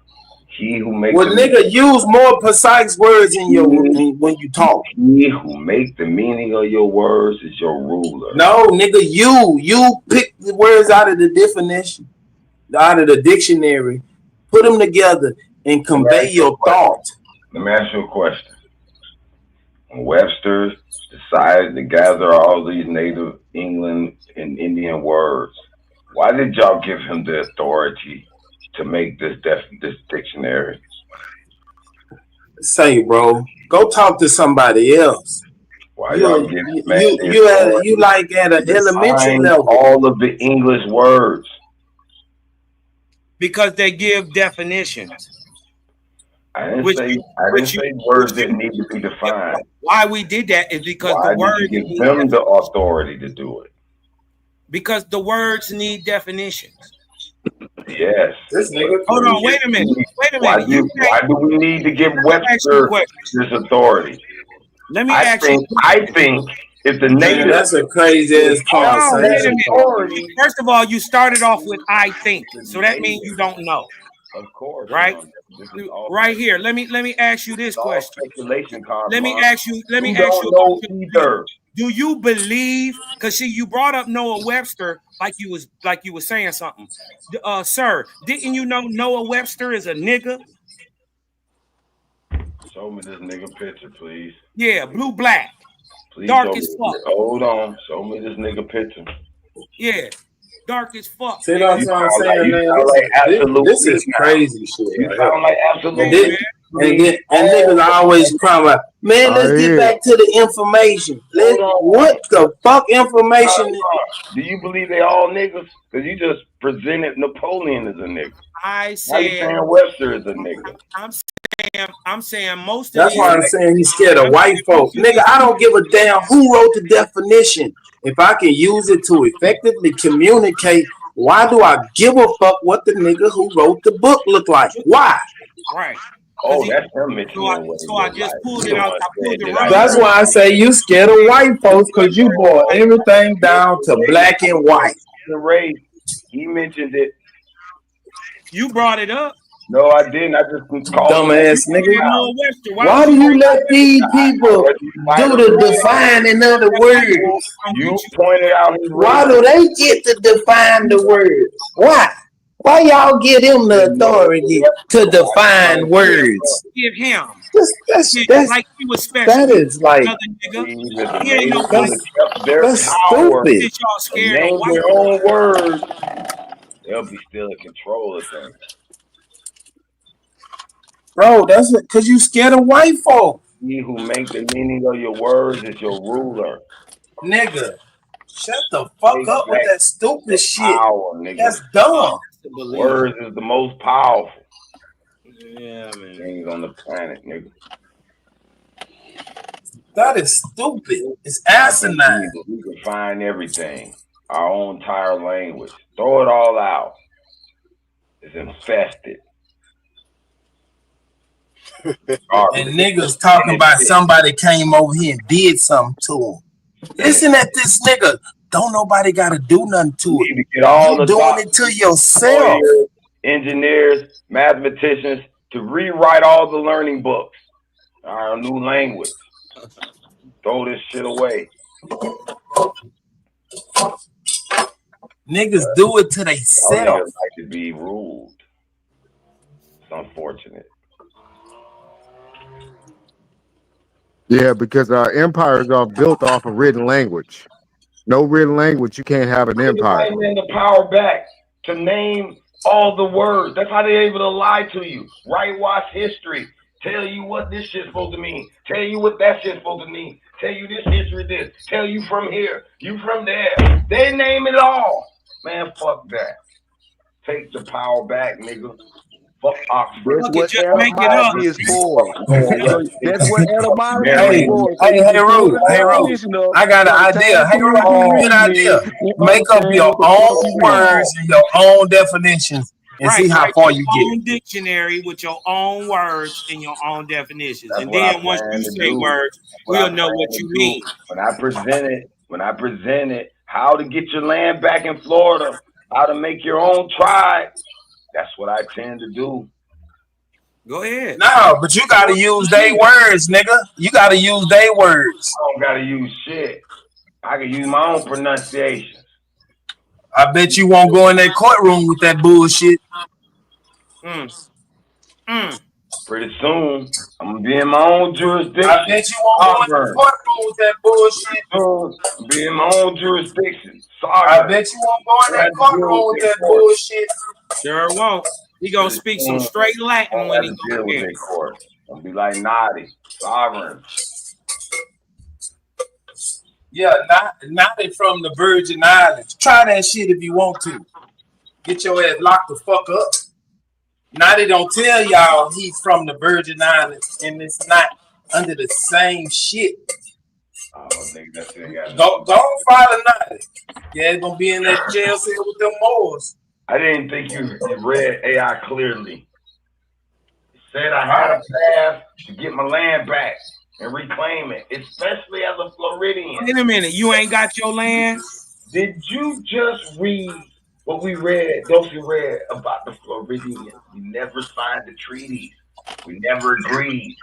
Speaker 16: He who makes
Speaker 17: Well, nigga, use more precise words in your when you talk.
Speaker 16: He who make the meaning of your words is your ruler.
Speaker 17: No, nigga, you pick the words out of the definition, out of the dictionary, put them together, and convey your thought.
Speaker 16: Let me ask you a question. When Webster decided to gather all these native England and Indian words, why did y'all give him the authority to make this dictionary?
Speaker 17: Say, bro, go talk to somebody else.
Speaker 16: Why y'all give man
Speaker 17: You like at an elementary level.
Speaker 16: all of the English words?
Speaker 1: Because they give definitions.
Speaker 16: I didn't say words didn't need to be defined.
Speaker 1: Why we did that is because
Speaker 16: Why
Speaker 1: the words
Speaker 16: did you give them the authority to do it?
Speaker 1: because the words need definitions.
Speaker 16: Yes.
Speaker 17: This nigga
Speaker 11: Hold on,
Speaker 17: crazy.
Speaker 11: wait a minute. Wait a
Speaker 16: Why
Speaker 11: minute. You say,
Speaker 16: why do we need to give
Speaker 11: let me ask you a
Speaker 16: Webster
Speaker 11: question.
Speaker 16: this authority?
Speaker 11: Let me ask you.
Speaker 16: I think if the
Speaker 17: Man,
Speaker 16: native
Speaker 17: that's a crazy ass
Speaker 11: Hold on, wait a
Speaker 17: conversation.
Speaker 11: minute. First of all, you started off with I think, so that means you don't know,
Speaker 16: Of course,
Speaker 11: right?
Speaker 16: this is all
Speaker 11: Right here. Let me ask you this
Speaker 16: it's all
Speaker 11: question.
Speaker 16: speculation,
Speaker 11: Let me
Speaker 16: Cosmo.
Speaker 11: ask you. Let me
Speaker 16: You
Speaker 11: ask you
Speaker 16: don't know
Speaker 11: about.
Speaker 16: either.
Speaker 11: Do you believe? Because see, you brought up Noah Webster like you was saying something. Sir, didn't you know Noah Webster is a nigga?
Speaker 16: Show me this nigga picture, please.
Speaker 11: Yeah, blue black,
Speaker 16: Please show
Speaker 11: dark
Speaker 16: me.
Speaker 11: as fuck.
Speaker 16: Hold on. Show me this nigga picture.
Speaker 11: Yeah, dark as fuck,
Speaker 17: See,
Speaker 11: nigga.
Speaker 17: that's what I'm saying, man. This is crazy shit.
Speaker 16: You
Speaker 17: Right
Speaker 16: sound like
Speaker 17: here.
Speaker 16: absolute.
Speaker 17: And niggas always crying about, man, let's get back to the information. What the fuck information?
Speaker 16: Do you believe they all niggas? Because you just presented Napoleon as a nigga.
Speaker 11: I
Speaker 16: Why you
Speaker 11: said
Speaker 16: saying Webster is a nigga?
Speaker 11: I'm saying most of
Speaker 17: That's
Speaker 11: these.
Speaker 17: why I'm saying he's scared of white folk. Nigga, I don't give a damn who wrote the definition. If I can use it to effectively communicate, why do I give a fuck what the nigga who wrote the book look like? Why?
Speaker 11: Right.
Speaker 16: Oh, that's him mentioning what he
Speaker 11: So I
Speaker 16: look
Speaker 11: just
Speaker 16: like.
Speaker 11: pulled
Speaker 16: He
Speaker 11: it
Speaker 16: the
Speaker 11: out.
Speaker 16: one
Speaker 11: I pulled
Speaker 16: said
Speaker 11: it
Speaker 16: that
Speaker 11: right.
Speaker 17: That's why I say you scared of white folks, because you boil everything down to black and white.
Speaker 16: The race, he mentioned it.
Speaker 11: You brought it up.
Speaker 16: No, I didn't. I just called
Speaker 17: Dumbass
Speaker 16: him.
Speaker 17: nigga. Why do you let these people do the defining of the words?
Speaker 16: You pointed out his
Speaker 17: Why do they get to define the words? Why? Why y'all give them the authority to define words?
Speaker 11: Give him.
Speaker 17: That's
Speaker 11: Like he was special.
Speaker 17: that is like
Speaker 16: the natives would accept their
Speaker 17: that's
Speaker 16: power
Speaker 17: stupid.
Speaker 11: Since y'all
Speaker 16: and
Speaker 11: scared of
Speaker 16: name
Speaker 11: white
Speaker 16: their own words, they'll be still in control of things.
Speaker 17: Bro, that's because you scared of white folk.
Speaker 16: He who make the meaning of your words is your ruler.
Speaker 17: Nigga, shut the fuck up with that stupid shit.
Speaker 16: Power, nigga.
Speaker 17: That's dumb.
Speaker 16: Words is the most powerful
Speaker 11: Yeah, man.
Speaker 16: things on the planet, nigga.
Speaker 17: That is stupid. It's
Speaker 16: I think
Speaker 17: asinine.
Speaker 16: we can find everything. Our own entire language. Throw it all out. It's infested.
Speaker 17: And niggas talking about somebody came over here and did something to them. Listen at this nigga. Don't nobody gotta do nothing to it.
Speaker 16: You get all
Speaker 17: You doing it to yourself.
Speaker 16: lawyers, engineers, mathematicians to rewrite all the learning books. Our new language. Throw this shit away.
Speaker 17: Niggas do it to
Speaker 16: Y'all
Speaker 17: themselves.
Speaker 16: niggas like to be ruled. It's unfortunate.
Speaker 10: Yeah, because empires are built off of written language. No written language, you can't have an empire.
Speaker 16: Give the power back to name all the words. That's how they're able to lie to you. Whitewash history. Tell you what this shit's supposed to mean. Tell you what that shit's supposed to mean. Tell you this history this. Tell you from here. You from there. They name it all. Man, fuck that. Take the power back, nigga. Fuck Oxford.
Speaker 2: That's what etymology is for. That's what etymology is for.
Speaker 17: Hey, Ru. I got an idea. Hey, Ru, good idea. Make up your own words and your own definitions and see how far you
Speaker 11: your own
Speaker 17: get.
Speaker 11: dictionary with your own words and your own definitions.
Speaker 16: That's
Speaker 11: and
Speaker 16: what I
Speaker 11: then once
Speaker 16: plan
Speaker 11: you
Speaker 16: to
Speaker 11: say
Speaker 16: do.
Speaker 11: words, we'll know what you mean.
Speaker 16: When I present it, how to get your land back in Florida, how to make your own tribe. That's what I tend to do.
Speaker 11: Go ahead.
Speaker 17: No, but you gotta use their words, nigga. You gotta use their words.
Speaker 16: I don't gotta use shit. I can use my own pronunciation.
Speaker 17: I bet you won't go in that courtroom with that bullshit.
Speaker 16: Pretty soon, I'm gonna be in my own jurisdiction.
Speaker 17: I bet you won't go in the courtroom with that bullshit.
Speaker 16: Soon, be in my own jurisdiction. Sorry.
Speaker 17: I bet you won't go in that courtroom with that bullshit.
Speaker 11: Sure won't. He gonna speak some straight Latin when he
Speaker 16: deal with their court. I'll be like naughty, sovereign.
Speaker 17: Yeah, not from the Virgin Islands. Try that shit if you want to. Get your ass locked the fuck up. Now they don't tell y'all he's from the Virgin Islands and it's not under the same shit.
Speaker 16: Oh, nigga, that's it.
Speaker 17: Don't file a naughty. Yeah, it's gonna be in that jail cell with them Moors.
Speaker 16: I didn't think you read AI clearly. It said I had a path to get my land back and reclaim it, especially as a Floridian.
Speaker 1: Wait a minute, you ain't got your land?
Speaker 16: Did you just read what we read, those who read about the Floridians? We never signed the treaties. We never agreed.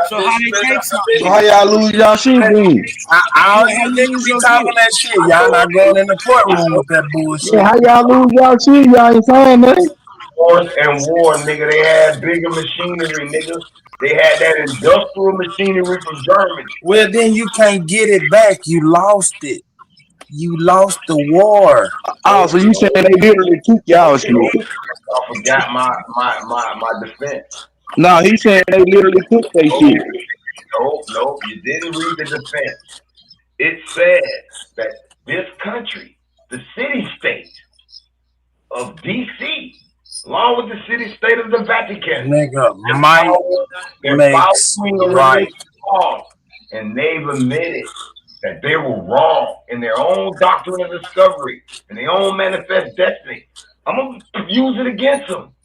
Speaker 1: So how they take something?
Speaker 17: So how y'all lose y'all shit then?
Speaker 1: Yeah,
Speaker 17: All
Speaker 1: how
Speaker 17: you
Speaker 1: you
Speaker 17: niggas
Speaker 1: lose
Speaker 17: be
Speaker 1: your
Speaker 17: talking
Speaker 1: shit?
Speaker 17: that shit. Y'all not going in the courtroom with that bullshit.
Speaker 8: Yeah, how y'all lose y'all shit? Y'all ain't saying nothing.
Speaker 16: Force and war, nigga. They had bigger machinery, nigga. They had that industrial machinery from Germany.
Speaker 17: Well, then you can't get it back. You lost it. You lost the war.
Speaker 8: Oh, so you saying they literally took y'all shit?
Speaker 16: I forgot my defense.
Speaker 8: No, he saying they literally took their shit.
Speaker 16: No, you didn't read the defense. It said that this country, the city state of DC, along with the city state of the Vatican,
Speaker 17: Nigga, might
Speaker 16: they're
Speaker 17: makes
Speaker 16: following a
Speaker 17: right.
Speaker 16: religious law, and they've admitted that they were wrong in their own doctrine of discovery and their own manifest destiny. I'm gonna use it against them.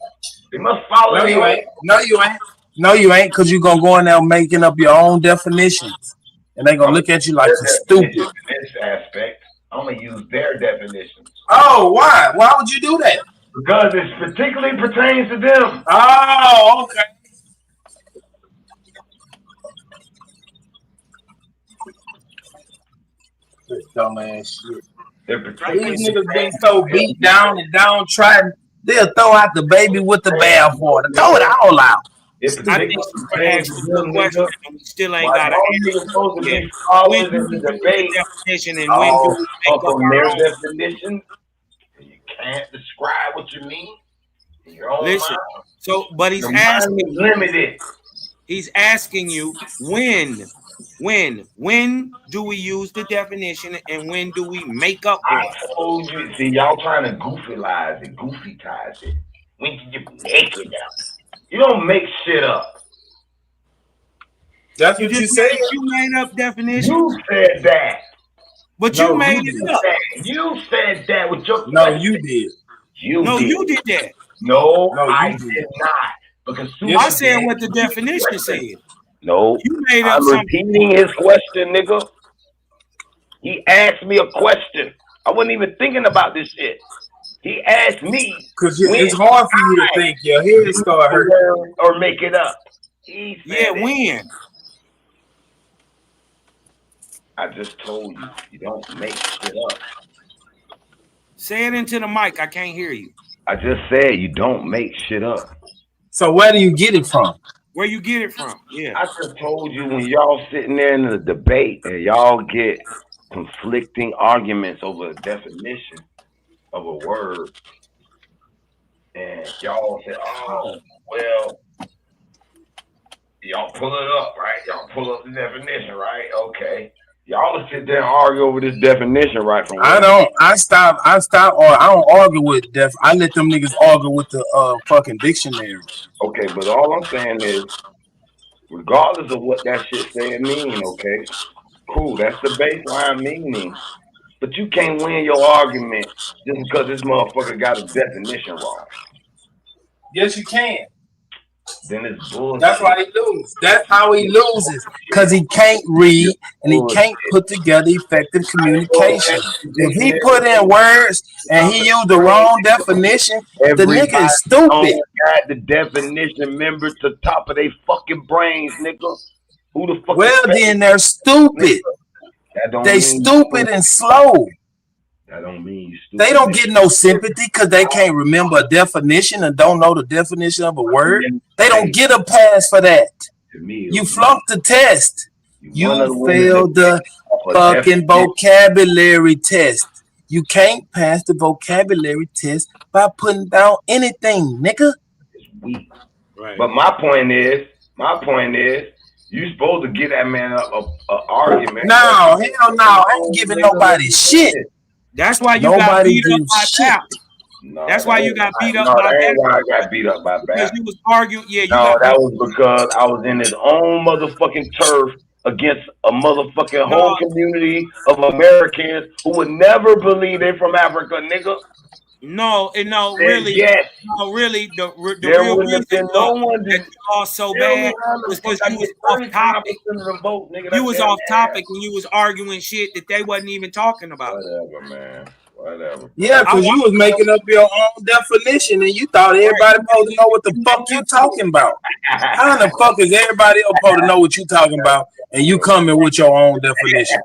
Speaker 16: They must follow
Speaker 17: No,
Speaker 16: their
Speaker 17: you
Speaker 16: own.
Speaker 17: ain't. No, you ain't. No, you ain't, because you're going to go in there making up your own definitions. And they're going to look at you like
Speaker 16: Their
Speaker 17: you're
Speaker 16: definition
Speaker 17: stupid.
Speaker 16: in this aspect. I'm gonna use their definitions.
Speaker 17: Oh, why? Why would you do that?
Speaker 16: Because it particularly pertains to them.
Speaker 17: Oh, okay. This dumbass shit. These niggas been so beat down and downtrodden, they'll throw out the baby with the bathwater. Throw it all out.
Speaker 1: I think someone asked a good question and we still ain't got an answer
Speaker 16: Supposed to
Speaker 1: yet.
Speaker 16: be
Speaker 1: When
Speaker 16: scholars
Speaker 1: do
Speaker 16: in
Speaker 1: we
Speaker 16: the
Speaker 1: use the
Speaker 16: debate,
Speaker 1: definition and when do we make
Speaker 16: up
Speaker 1: up
Speaker 16: on
Speaker 1: our
Speaker 16: their
Speaker 1: own?
Speaker 16: definition. You can't describe what you mean in your own
Speaker 1: Listen,
Speaker 16: mind.
Speaker 1: so but he's
Speaker 16: Your mind
Speaker 1: asking
Speaker 16: is
Speaker 1: you,
Speaker 16: limited.
Speaker 1: he's asking you when do we use the definition and when do we make up one?
Speaker 16: I told you. See, y'all trying to goofies it, goofy ties it. When can you make it up? You don't make shit up.
Speaker 17: That's
Speaker 1: You
Speaker 17: what
Speaker 1: just
Speaker 17: you said.
Speaker 1: you made up definitions.
Speaker 16: You said that.
Speaker 1: But
Speaker 17: No,
Speaker 1: you made
Speaker 17: you
Speaker 1: it
Speaker 17: did.
Speaker 1: up.
Speaker 16: You said that with your
Speaker 17: No,
Speaker 16: question.
Speaker 17: you did.
Speaker 1: No, you did that.
Speaker 16: No,
Speaker 17: No,
Speaker 16: I
Speaker 17: you did.
Speaker 16: did not. Because
Speaker 1: I
Speaker 17: Yes, you
Speaker 1: said
Speaker 17: did.
Speaker 1: what the definition said.
Speaker 16: No,
Speaker 1: You made up
Speaker 16: I'm
Speaker 1: something.
Speaker 16: repeating his question, nigga. He asked me a question. I wasn't even thinking about this shit. He asked me
Speaker 17: Because
Speaker 16: when
Speaker 17: it's hard for you to think. Your head
Speaker 16: use
Speaker 17: start
Speaker 16: the
Speaker 17: hurting.
Speaker 16: word or make it up. He
Speaker 1: Yeah,
Speaker 16: said it.
Speaker 1: when?
Speaker 16: I just told you, you don't make shit up.
Speaker 1: Say it into the mic. I can't hear you.
Speaker 16: I just said you don't make shit up.
Speaker 17: So where do you get it from?
Speaker 1: Where you get it from? Yeah.
Speaker 16: I just told you when y'all sitting there in the debate and y'all get conflicting arguments over a definition of a word, and y'all say, "Oh, well, y'all pull it up, right? Y'all pull up the definition, right? Okay." Y'all will sit there and argue over this definition, right? From
Speaker 17: I
Speaker 16: what?
Speaker 17: don't. I stop. Or I don't argue with def. I let them niggas argue with the fucking dictionary.
Speaker 16: Okay, but all I'm saying is, regardless of what that shit say and mean, okay, cool, that's the baseline meaning. But you can't win your argument just because this motherfucker got a definition wrong.
Speaker 17: Yes, you can.
Speaker 16: Then it's bullshit.
Speaker 17: That's why he loses. That's how he loses. Because he can't read and he can't put together effective communication. If he put in words and he used the wrong definition, the
Speaker 16: Everybody
Speaker 17: nigga is stupid.
Speaker 16: got the definition, remember, to top of their fucking brains, nigga. Who the fuck?
Speaker 17: Well, then they're stupid. They stupid and slow.
Speaker 16: That don't mean you stupid.
Speaker 17: They don't get no sympathy because they can't remember a definition and don't know the definition of a word. They don't get a pass for that. You flunked the test. You failed the fucking vocabulary test. You can't pass the vocabulary test by putting down anything, nigga.
Speaker 16: It's weak. Right. But my point is, you supposed to get that man a argument.
Speaker 17: No, hell no. I ain't giving nobody shit.
Speaker 1: That's why you got beat up by Pap. That's why you got beat up by
Speaker 16: Pap. Why I got beat up by Pap.
Speaker 1: Because you was arguing. Yeah, you
Speaker 16: got that was because I was in his own motherfucking turf against a motherfucking
Speaker 1: No,
Speaker 16: whole community of Americans who would never believe they from Africa, nigga.
Speaker 1: no,
Speaker 16: And yes,
Speaker 1: really, the
Speaker 16: there
Speaker 1: real
Speaker 16: wouldn't have
Speaker 1: reason
Speaker 16: been no one
Speaker 1: that
Speaker 16: to
Speaker 1: you lost so
Speaker 16: tell me
Speaker 1: bad
Speaker 16: how the
Speaker 1: was
Speaker 16: fuck
Speaker 1: because
Speaker 16: I
Speaker 1: you
Speaker 16: get
Speaker 1: was off
Speaker 16: 35%
Speaker 1: topic.
Speaker 16: of the vote, nigga.
Speaker 1: You
Speaker 16: That's
Speaker 1: was
Speaker 16: damn
Speaker 1: off
Speaker 16: ass.
Speaker 1: topic and you was arguing shit that they wasn't even talking about.
Speaker 16: Whatever, man. Whatever,
Speaker 17: Yeah,
Speaker 16: bro.
Speaker 1: I
Speaker 17: because you was making up your own definition and you thought everybody supposed to know what the fuck you talking about. How in the fuck is everybody else supposed to know what you talking about and you coming with your own definition?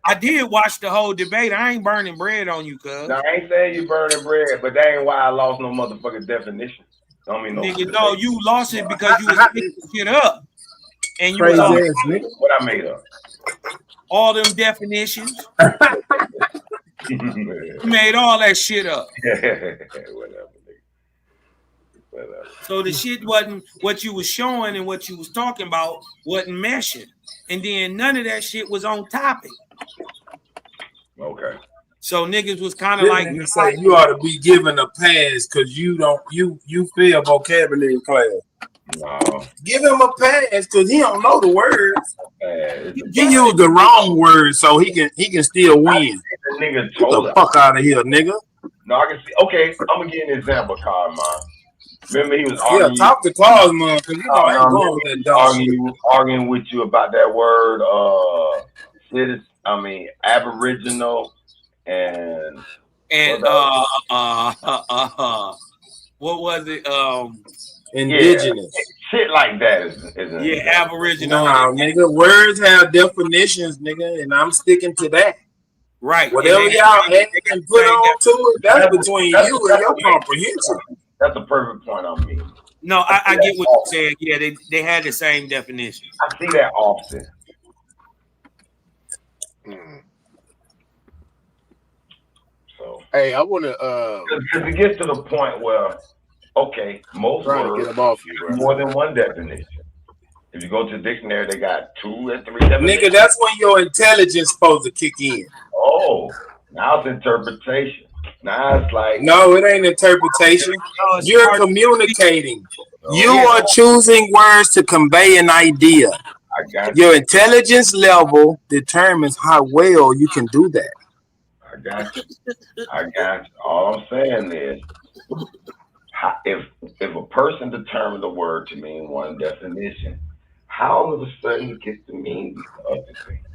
Speaker 1: I did watch the whole debate. I ain't burning bread on you, cuz.
Speaker 16: Now, I ain't saying you burning bread, but that ain't why I lost no motherfucking definition. Don't mean no
Speaker 1: Nigga,
Speaker 16: debate.
Speaker 1: no, you lost it because you was making shit up. And you was
Speaker 17: Crazy
Speaker 1: off
Speaker 17: ass nigga.
Speaker 16: What I made up?
Speaker 1: all them definitions. You made all that shit up.
Speaker 16: Whatever, nigga. Whatever.
Speaker 1: So the shit wasn't what you was showing and what you was talking about wasn't meshing. And then none of that shit was on topic.
Speaker 16: Okay.
Speaker 1: So niggas was kind of
Speaker 17: This
Speaker 1: like,
Speaker 17: nigga say you ought to be given a pass because you fail vocabulary class.
Speaker 16: No.
Speaker 17: Give him a pass because he don't know the words. He
Speaker 16: He
Speaker 17: used the wrong words so he can still win.
Speaker 16: The nigga
Speaker 17: Get
Speaker 16: told
Speaker 17: the
Speaker 16: us.
Speaker 17: fuck out of here, nigga.
Speaker 16: No, I can see. Okay, I'm gonna give you an example, Carl, man. Remember he was arguing.
Speaker 17: Yeah, talk to Claus, man, because you know I ain't going with that dumb shit.
Speaker 16: Arguing with you about that word, Aboriginal and
Speaker 1: what was it?
Speaker 17: Indigenous.
Speaker 16: Yeah, shit like that is
Speaker 1: Aboriginal.
Speaker 17: Nah, nigga, words have definitions, nigga, and I'm sticking to that.
Speaker 1: Right.
Speaker 17: Whatever y'all add and put on to it, that's between you and your comprehension.
Speaker 16: That's a perfect point on me.
Speaker 1: No, I get what you're saying. Yeah, they had the same definition.
Speaker 16: I see that often. So
Speaker 19: hey, I want to
Speaker 16: because it gets to the point where most words
Speaker 19: get them off you, bro.
Speaker 16: More than one definition. If you go to the dictionary, they got 2 or 3 definitions.
Speaker 17: Nigga, that's when your intelligence supposed to kick in.
Speaker 16: Oh, now it's interpretation. Now it's like
Speaker 17: no, it ain't interpretation. You're communicating. You are choosing words to convey an idea.
Speaker 16: I got
Speaker 17: your intelligence level determines how well you can do that.
Speaker 16: I got you. All I'm saying is, if a person determines a word to mean one definition, how all of a sudden it gets to mean these other things?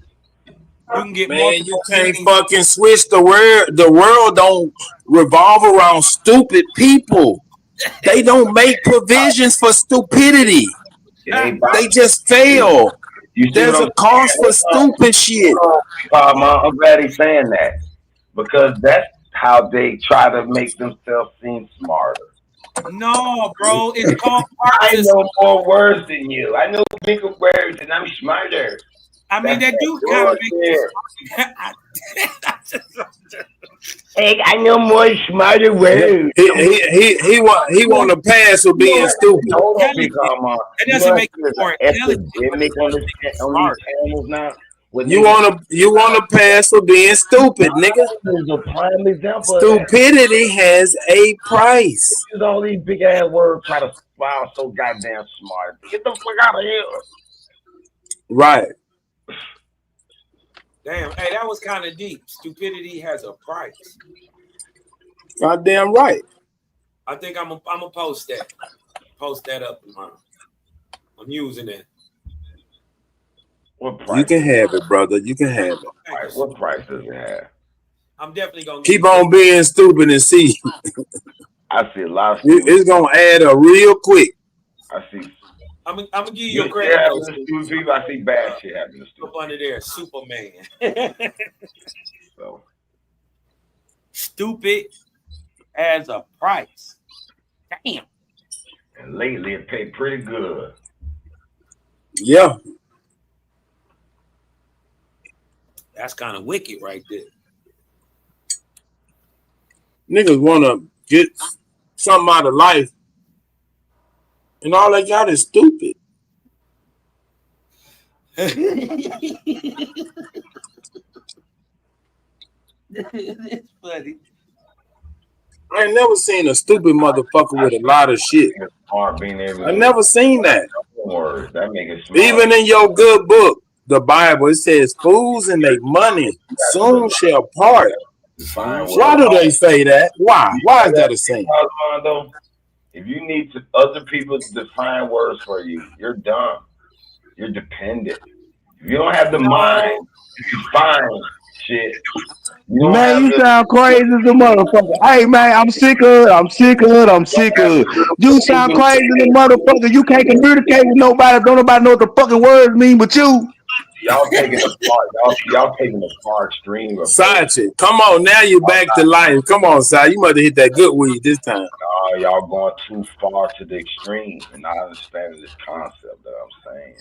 Speaker 1: You can get
Speaker 17: man, you can't fucking switch the word. The world don't revolve around stupid people. They don't make provisions for stupidity. They just fail. There's a cost for stupid shit.
Speaker 16: I'm glad he's saying that, because that's how they try to make themselves seem smarter.
Speaker 1: No, bro, it's called
Speaker 16: I know more words than you. I know bigger words, and I'm smarter.
Speaker 1: I mean, that do kind of
Speaker 16: Hey, I know more smarter words.
Speaker 17: He want to pass for being stupid.
Speaker 1: That doesn't make you more intelligent.
Speaker 17: You wanna pass for being stupid, nigga.
Speaker 16: A prime example.
Speaker 17: Stupidity has a price.
Speaker 16: Use all these big ass words, try to sound so goddamn smart. Get the fuck out of here.
Speaker 17: Right.
Speaker 1: Damn, hey, that was kind of deep. Stupidity has a price.
Speaker 17: Goddamn right.
Speaker 1: I think I'm gonna post that. Post that up tomorrow. I'm using it.
Speaker 16: What price?
Speaker 17: You can have it, brother. You can have it.
Speaker 16: What price does it have?
Speaker 1: I'm definitely gonna
Speaker 17: keep on being stupid and see.
Speaker 16: I see a lot of
Speaker 17: it's gonna add up real quick.
Speaker 16: I see.
Speaker 1: I'm gonna give you your credit.
Speaker 16: People, I see bad shit happening.
Speaker 1: Up under there, Superman.
Speaker 16: So
Speaker 1: stupid as a price. Damn.
Speaker 16: And lately, it paid pretty good.
Speaker 17: Yeah.
Speaker 1: That's kind of wicked right there.
Speaker 17: Niggas want to get something out of life, and all they got is stupid.
Speaker 1: It's funny.
Speaker 17: I ain't never seen a stupid motherfucker with a lot of shit. I never seen that.
Speaker 16: words. That make it smart.
Speaker 17: Even in your good book, the Bible, it says, "Fools and their money soon shall part." Why do they say that? Why? Why is that a saying?
Speaker 16: Though, if you need other people to define words for you, you're dumb. You're dependent. If you don't have the mind to define shit, you don't
Speaker 2: Man,
Speaker 16: have
Speaker 2: you
Speaker 16: the.
Speaker 2: sound crazy as a motherfucker. Hey, man, I'm sick of it. I'm sick of it. I'm sick of it. You sound crazy as a motherfucker. You can't communicate with nobody. Don't nobody know what the fucking words mean but you.
Speaker 16: Y'all taking a far. Y'all taking a far extreme approach.
Speaker 17: Sachi, come on, now you're back to life. Come on, Si, you must have hit that good weed this time.
Speaker 16: No, y'all going too far to the extreme and not understanding this concept that I'm saying.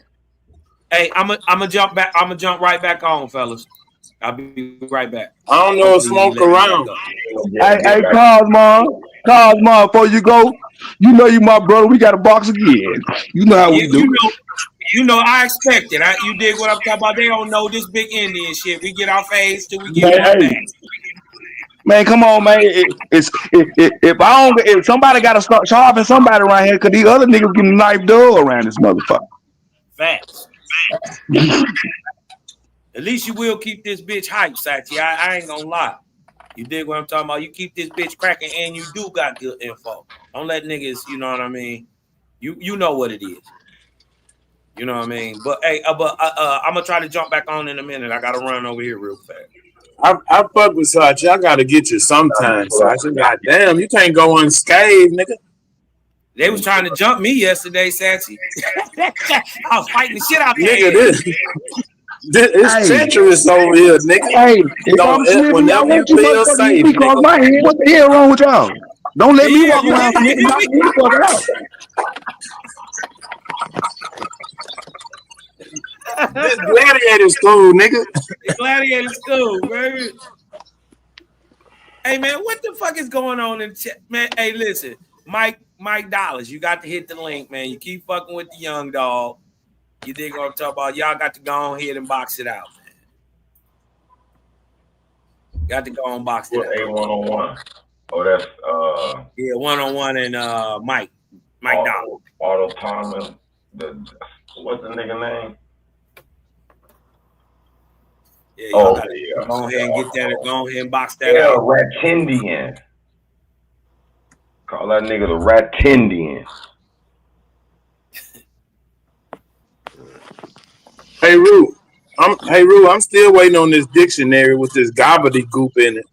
Speaker 1: Hey, I'm gonna jump back. I'm gonna jump right back on, fellas. I'll be right back.
Speaker 17: I don't know if smoke around.
Speaker 2: Hey, Cosmo, before you go, you know you my brother. We got a box again. You know how we do.
Speaker 1: You know, I expect it. You dig what I'm talking about? They don't know this big Indian shit. We get our face till we get
Speaker 2: Man,
Speaker 1: one
Speaker 2: hey,
Speaker 1: back.
Speaker 2: man, come on, man. If somebody got to start sharpening somebody around here, cause these other niggas getting knifed dull around this motherfucker.
Speaker 1: Facts. At least you will keep this bitch hype, Sachi. I ain't gonna lie. You dig what I'm talking about? You keep this bitch cracking, and you do got good info. Don't let niggas, you know what I mean? You know what it is. You know what I mean? But hey, I'm gonna try to jump back on in a minute. I gotta run over here real fast.
Speaker 17: I fuck with Sachi. I gotta get you sometime, Sachi. God damn, you can't go unscathed, nigga.
Speaker 1: They was trying to jump me yesterday, Sachi. I was fighting the shit out
Speaker 17: Nigga,
Speaker 1: there.
Speaker 17: it's treacherous over here, nigga.
Speaker 2: Hey, if I'm slipping, y'all
Speaker 17: Whenever you
Speaker 2: let you
Speaker 17: feel
Speaker 2: motherfuckers hit
Speaker 17: safe,
Speaker 2: me cross
Speaker 17: nigga.
Speaker 2: my head. What the hell wrong with y'all? Don't let me walk
Speaker 1: you
Speaker 2: around slipping. Knock me the fuck out.
Speaker 17: This gladiator school, nigga.
Speaker 1: Gladiator school, baby. Hey man, what the fuck is going on in chat? Man, hey, listen, Mike Dollars, you got to hit the link, man. You keep fucking with the young dog. You dig what I'm talking about? Y'all got to go on ahead and box it out, man. Got to go on box it out.
Speaker 16: A 1-on-1. Oh, that's
Speaker 1: yeah, 1-on-1 and Mike Dollars.
Speaker 16: Otto Thomas. What's the nigga name?
Speaker 1: Yeah, y'all got to go ahead and get that. Go ahead and box that out.
Speaker 16: Ratindian. Call that nigga the Ratindian.
Speaker 17: Hey Rue, I'm still waiting on this dictionary with this gobbledygook in it.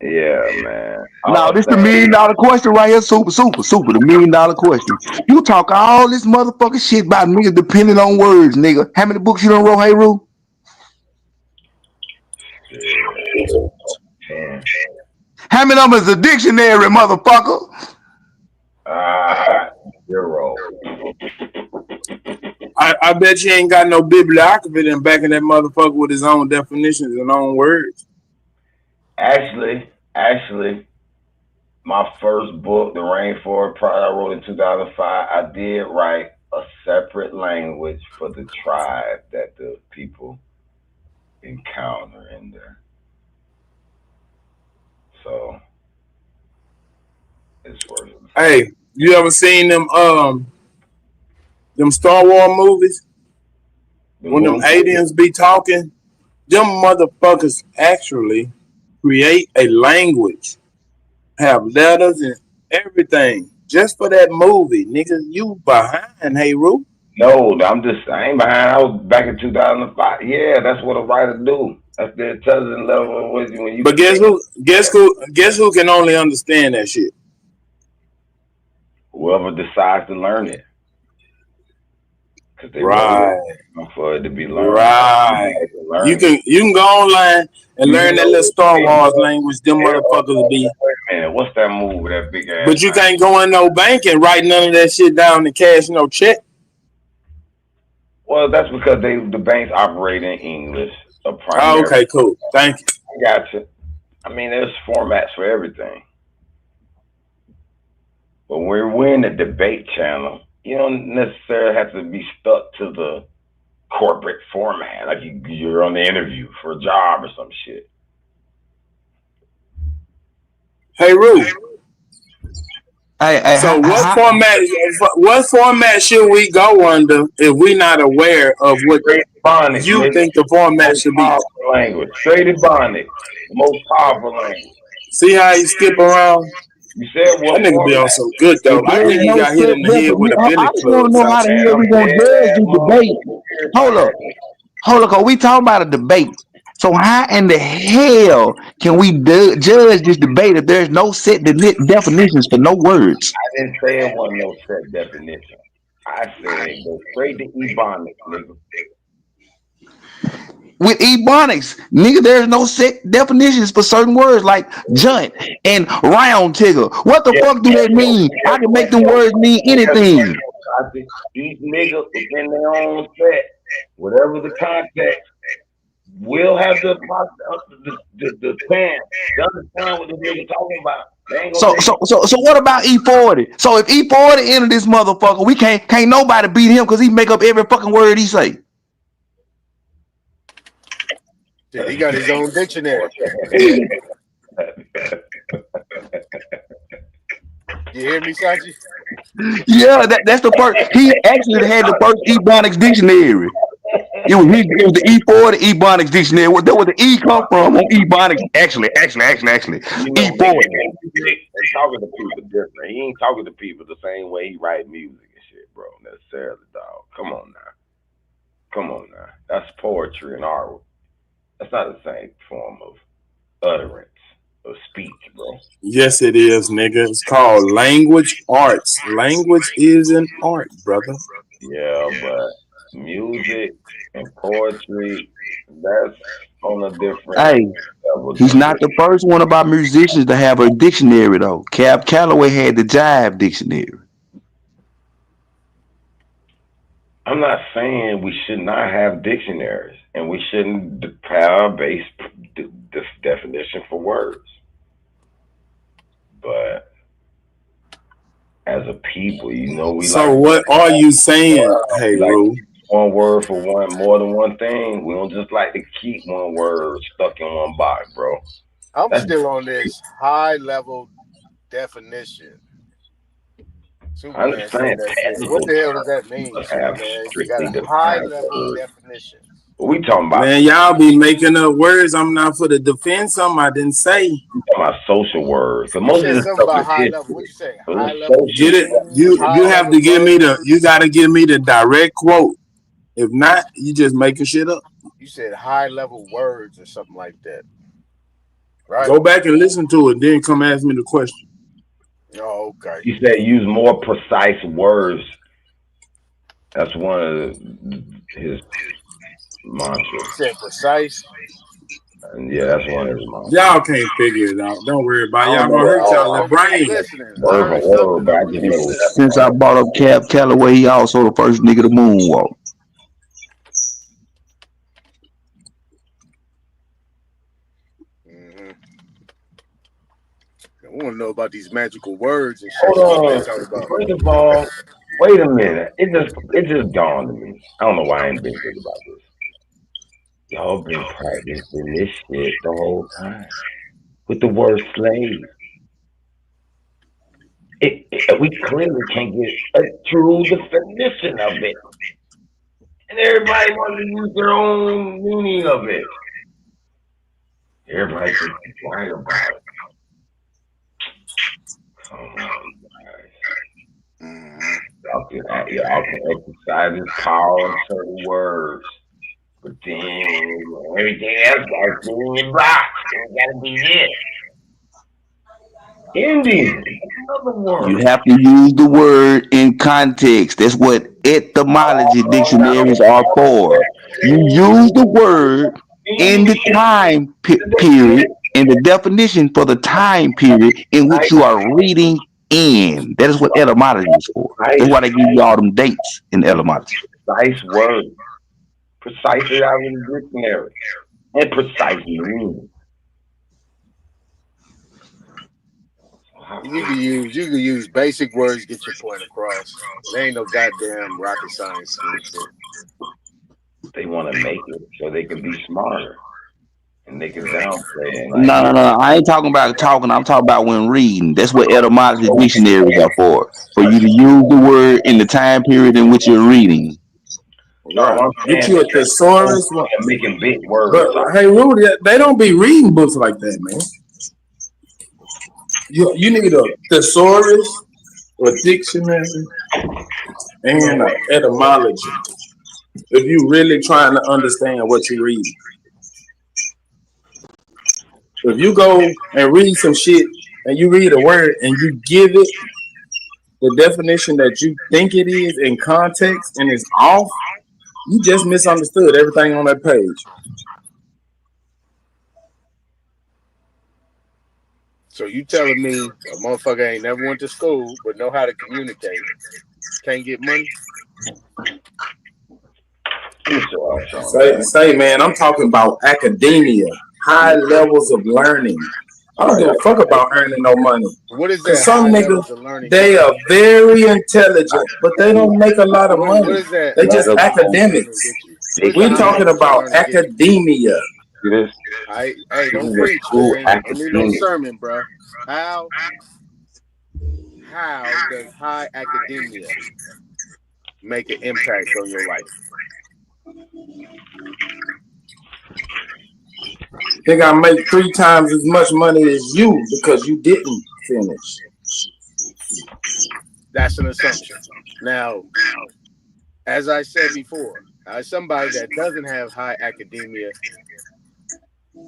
Speaker 16: Yeah, man.
Speaker 2: Now, this the $1 million question right here. Super. The $1 million question. You talk all this motherfucking shit about niggas depending on words, nigga. How many books you done wrote, hey, Rue?
Speaker 16: 10.
Speaker 2: How many of them is a dictionary, motherfucker?
Speaker 16: 0.
Speaker 17: I bet you ain't got no bibliography in back in that motherfucker with his own definitions and own words.
Speaker 16: Actually, my first book, The Rainforest Pride, I wrote in 2005. I did write a separate language for the tribe that the people encounter in there. So it's worth it.
Speaker 17: Hey, you ever seen them Star Wars movies? When them aliens be talking, them motherfuckers actually create a language, have letters and everything just for that movie, nigga. You behind, hey Roo?
Speaker 16: No, I ain't behind. I was back in 2005. Yeah, that's what a writer do. That's the intelligence level when you.
Speaker 17: But guess who can only understand that shit?
Speaker 16: Whoever decides to learn it. They
Speaker 17: right.
Speaker 16: For it to be learned.
Speaker 17: Right. You can go online and learn that little Star Wars language. Them motherfuckers be.
Speaker 16: Wait a minute, what's that move with that big ass?
Speaker 17: But you can't go in no bank and write none of that shit down and cash no check.
Speaker 16: Well, that's because the banks operate in English.
Speaker 17: Oh, okay, cool. Thank you.
Speaker 16: I got you. I mean, there's formats for everything. But we're in the debate channel. You don't necessarily have to be stuck to the corporate format. Like you're on the interview for a job or some shit.
Speaker 17: Hey, Rue.
Speaker 21: Hey,
Speaker 17: So what format should we go under if we're not aware of what
Speaker 16: Straight Ebonics,
Speaker 17: you
Speaker 16: nigga.
Speaker 17: think the format
Speaker 16: Most
Speaker 17: should be?
Speaker 16: powerful language. Straight Ebonics. The most powerful language.
Speaker 17: See how he skip around?
Speaker 16: You said
Speaker 17: That
Speaker 16: what
Speaker 17: nigga be on
Speaker 16: format?
Speaker 17: some good
Speaker 8: If
Speaker 17: dope. I
Speaker 8: there's
Speaker 17: think he
Speaker 8: no
Speaker 17: got hit
Speaker 8: set
Speaker 17: in the head with a
Speaker 8: I
Speaker 17: billy
Speaker 8: just
Speaker 17: club
Speaker 8: want to know how the
Speaker 17: sometime.
Speaker 8: hell
Speaker 16: Man,
Speaker 8: we
Speaker 16: I'm
Speaker 8: gonna judge
Speaker 16: dead
Speaker 8: this debate.
Speaker 16: serious
Speaker 8: Hold
Speaker 16: about
Speaker 8: up.
Speaker 16: that.
Speaker 8: Hold up, 'cause we talking about a debate. So how in the hell can we judge this debate if there's no set definitions for no words?
Speaker 16: I didn't say it wasn't no set definition. I said go straight to Ebonics, nigga.
Speaker 8: With ebonics, nigga, there's no set definitions for certain words like junt and round tigger. What the
Speaker 16: Guess,
Speaker 8: fuck do
Speaker 16: guess
Speaker 8: that
Speaker 16: what?
Speaker 8: mean? I
Speaker 16: Guess
Speaker 8: can
Speaker 16: what
Speaker 8: make them
Speaker 16: though?
Speaker 8: words mean
Speaker 16: Guess what
Speaker 8: anything.
Speaker 16: though? I said each nigga within their own set, whatever the context, will have the chance to understand what the nigga talking about. They ain't gonna
Speaker 8: So
Speaker 16: take
Speaker 8: so so so what about E40? So if E40 enter this motherfucker, we can't nobody beat him because he make up every fucking word he say.
Speaker 19: Shit, he got his own dictionary. You hear me, Sachi?
Speaker 8: Yeah, that's the first. He actually had the first Ebonics dictionary. It was the E4, the Ebonics dictionary. Where the E come from on Ebonics? Actually,
Speaker 16: You know,
Speaker 8: E40.
Speaker 16: music and talking to people different. He ain't talking to people the same way he write music and shit, bro. Necessarily, dog. Come on now. Come on now. That's poetry and art. That's not the same form of utterance or speech, bro.
Speaker 17: Yes, it is, nigga. It's called language arts. Language is an art, brother.
Speaker 16: Yeah, but music and poetry, that's on a different
Speaker 8: Hey,
Speaker 16: level
Speaker 8: he's
Speaker 16: than
Speaker 8: not
Speaker 16: just.
Speaker 8: the first one about musicians to have a dictionary though. Cab Calloway had the Jive dictionary.
Speaker 16: I'm not saying we should not have dictionaries and we shouldn't have a base definition for words. But as a people, we like
Speaker 17: So what are you saying,
Speaker 16: we
Speaker 17: hey
Speaker 16: like to
Speaker 17: Rue?
Speaker 16: use one word for more than one thing. We don't just like to keep one word stuck in one box, bro.
Speaker 19: I'm
Speaker 16: That's
Speaker 19: still on this high level definition.
Speaker 16: I
Speaker 19: Superman said
Speaker 16: understand
Speaker 19: that shit. What
Speaker 16: technical
Speaker 19: the hell does
Speaker 16: terms
Speaker 19: that mean,
Speaker 16: must have
Speaker 19: Superman? You got
Speaker 16: strictly
Speaker 19: a high
Speaker 16: defined
Speaker 19: level
Speaker 16: words.
Speaker 19: definition.
Speaker 16: But we talking about
Speaker 17: Man, y'all be making up words. I'm not for to defend something I didn't say.
Speaker 16: social words. Because
Speaker 19: You
Speaker 16: most of
Speaker 19: said
Speaker 16: this
Speaker 19: something
Speaker 16: stuff
Speaker 19: about
Speaker 16: is
Speaker 19: high level.
Speaker 16: history.
Speaker 19: What'd you say?
Speaker 16: So
Speaker 19: High
Speaker 16: this
Speaker 19: level
Speaker 16: social
Speaker 17: Get it?
Speaker 16: stuff.
Speaker 19: meanings,
Speaker 17: You
Speaker 19: high
Speaker 17: have
Speaker 19: level
Speaker 17: to give me the. You
Speaker 19: words.
Speaker 17: got to give me the direct quote. If not, you just making shit up.
Speaker 19: You said high level words or something like that. Right?
Speaker 17: Go back and listen to it, then come ask me the question.
Speaker 19: Oh, okay.
Speaker 16: He said use more precise words. That's one of his mantras.
Speaker 19: You said precise.
Speaker 16: And yeah, that's one of his mantras.
Speaker 17: Y'all can't figure it out. Don't worry
Speaker 16: I
Speaker 17: about it.
Speaker 16: don't
Speaker 17: Y'all
Speaker 16: know
Speaker 17: gonna
Speaker 16: it
Speaker 17: hurt
Speaker 19: I
Speaker 17: y'all
Speaker 16: all
Speaker 17: little
Speaker 19: wasn't even
Speaker 17: brain.
Speaker 19: listening. I
Speaker 16: word for
Speaker 19: heard
Speaker 16: word,
Speaker 19: something.
Speaker 16: but
Speaker 19: I
Speaker 16: I
Speaker 19: wasn't
Speaker 16: just
Speaker 19: even
Speaker 16: know
Speaker 19: listening.
Speaker 8: Since I brought up Cab Calloway, he also the first nigga to moonwalk.
Speaker 19: Mm-hmm. I want to know about these magical words and shit
Speaker 16: hold
Speaker 19: Superman
Speaker 16: on.
Speaker 19: talking about.
Speaker 16: First of all, wait a minute. It just dawned on me. I don't know why I ain't been thinking about this. Y'all been practicing this shit the whole time with the word slave. We clearly can't get a true definition of it, and everybody wants to use their own meaning of it. Everybody thinks he's right about it. Come on, guys.
Speaker 19: Mm-hmm.
Speaker 16: Y'all can exercise this power in certain words, but then everything else gotta be in your box. It gotta be this. Indian, another
Speaker 8: You
Speaker 16: word.
Speaker 8: have to use the word in context. That's what etymology
Speaker 16: Oh,
Speaker 8: dictionaries are for. You use the word in the time period and the definition for the time period in which you are reading in. That is what etymology is for. That's
Speaker 16: Precise,
Speaker 8: why they give you all them dates in etymology.
Speaker 16: precise word. Precisely out of the dictionary. And precise meaning.
Speaker 19: You can use basic words to get your point across. There ain't no goddamn rocket science to this shit.
Speaker 16: They want to make it so they can be smarter. And niggas downplaying like
Speaker 2: No. I ain't talking about talking. I'm talking about when reading. That's what etymology dictionaries are for. For you to use the word in the time period in which you're reading.
Speaker 16: no,
Speaker 17: Right.
Speaker 16: I'm
Speaker 17: Get
Speaker 16: saying
Speaker 17: you a
Speaker 16: that
Speaker 17: thesaurus.
Speaker 16: they're making big words.
Speaker 17: But hey, Rudy, they don't be reading books like that, man. You need a thesaurus, a dictionary, and an etymology if you really trying to understand what you read. If you go and read some shit and you read a word and you give it the definition that you think it is in context and it's off, you just misunderstood everything on that page.
Speaker 19: So you telling me a motherfucker ain't never went to school but know how to communicate, can't get money?
Speaker 17: Say, man, I'm talking about academia, high levels of learning. I don't give a fuck about earning no money.
Speaker 19: What is
Speaker 17: Cause
Speaker 19: that
Speaker 17: some
Speaker 19: high
Speaker 17: niggas,
Speaker 19: levels of learning?
Speaker 17: they are very intelligent, but they don't make a lot of
Speaker 19: What
Speaker 17: money.
Speaker 19: is that?
Speaker 17: They just
Speaker 19: High levels of learning
Speaker 17: academics.
Speaker 19: get you? What is the
Speaker 17: We're
Speaker 19: high
Speaker 17: talking
Speaker 19: levels of
Speaker 17: about
Speaker 19: learning get you?
Speaker 17: academia.
Speaker 19: Hey, don't preach, man. Don't need no sermon, bro. How does high academia make an impact on your life?
Speaker 17: Think I make 3 times as much money as you because you didn't finish.
Speaker 19: That's an assumption. Now, as I said before, as somebody that doesn't have high academia,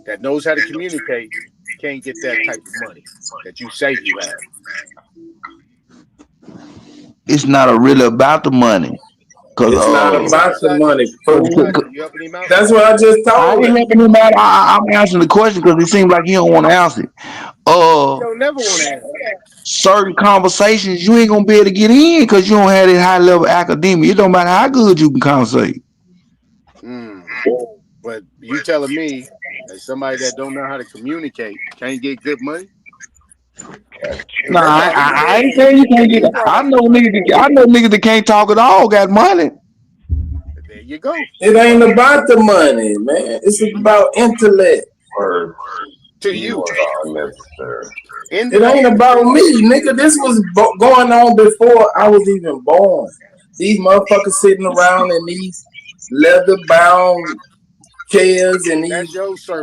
Speaker 19: that knows how to communicate, can't get that type of money that you say you have.
Speaker 2: It's not really about the money. Cause
Speaker 17: It's not about the money, fool.
Speaker 19: You helping him out?
Speaker 17: That's what I just
Speaker 2: I
Speaker 17: told
Speaker 2: ain't
Speaker 17: him.
Speaker 2: helping him out. I'm answering the question because it seems like you don't want to answer it.
Speaker 19: You don't never want to answer.
Speaker 2: Certain conversations you ain't gonna be able to get in because you don't have that high level academia. It don't matter how good you can conversate.
Speaker 19: But you telling me as somebody that don't know how to communicate can't get good money?
Speaker 2: Nah, I ain't saying you can't get. I know niggas that can't talk at all got money.
Speaker 19: There you go.
Speaker 17: It ain't about the money, man. It's about intellect.
Speaker 19: To you.
Speaker 17: It ain't about me, nigga. This was going on before I was even born. These motherfuckers sitting around in these leather bound chairs and these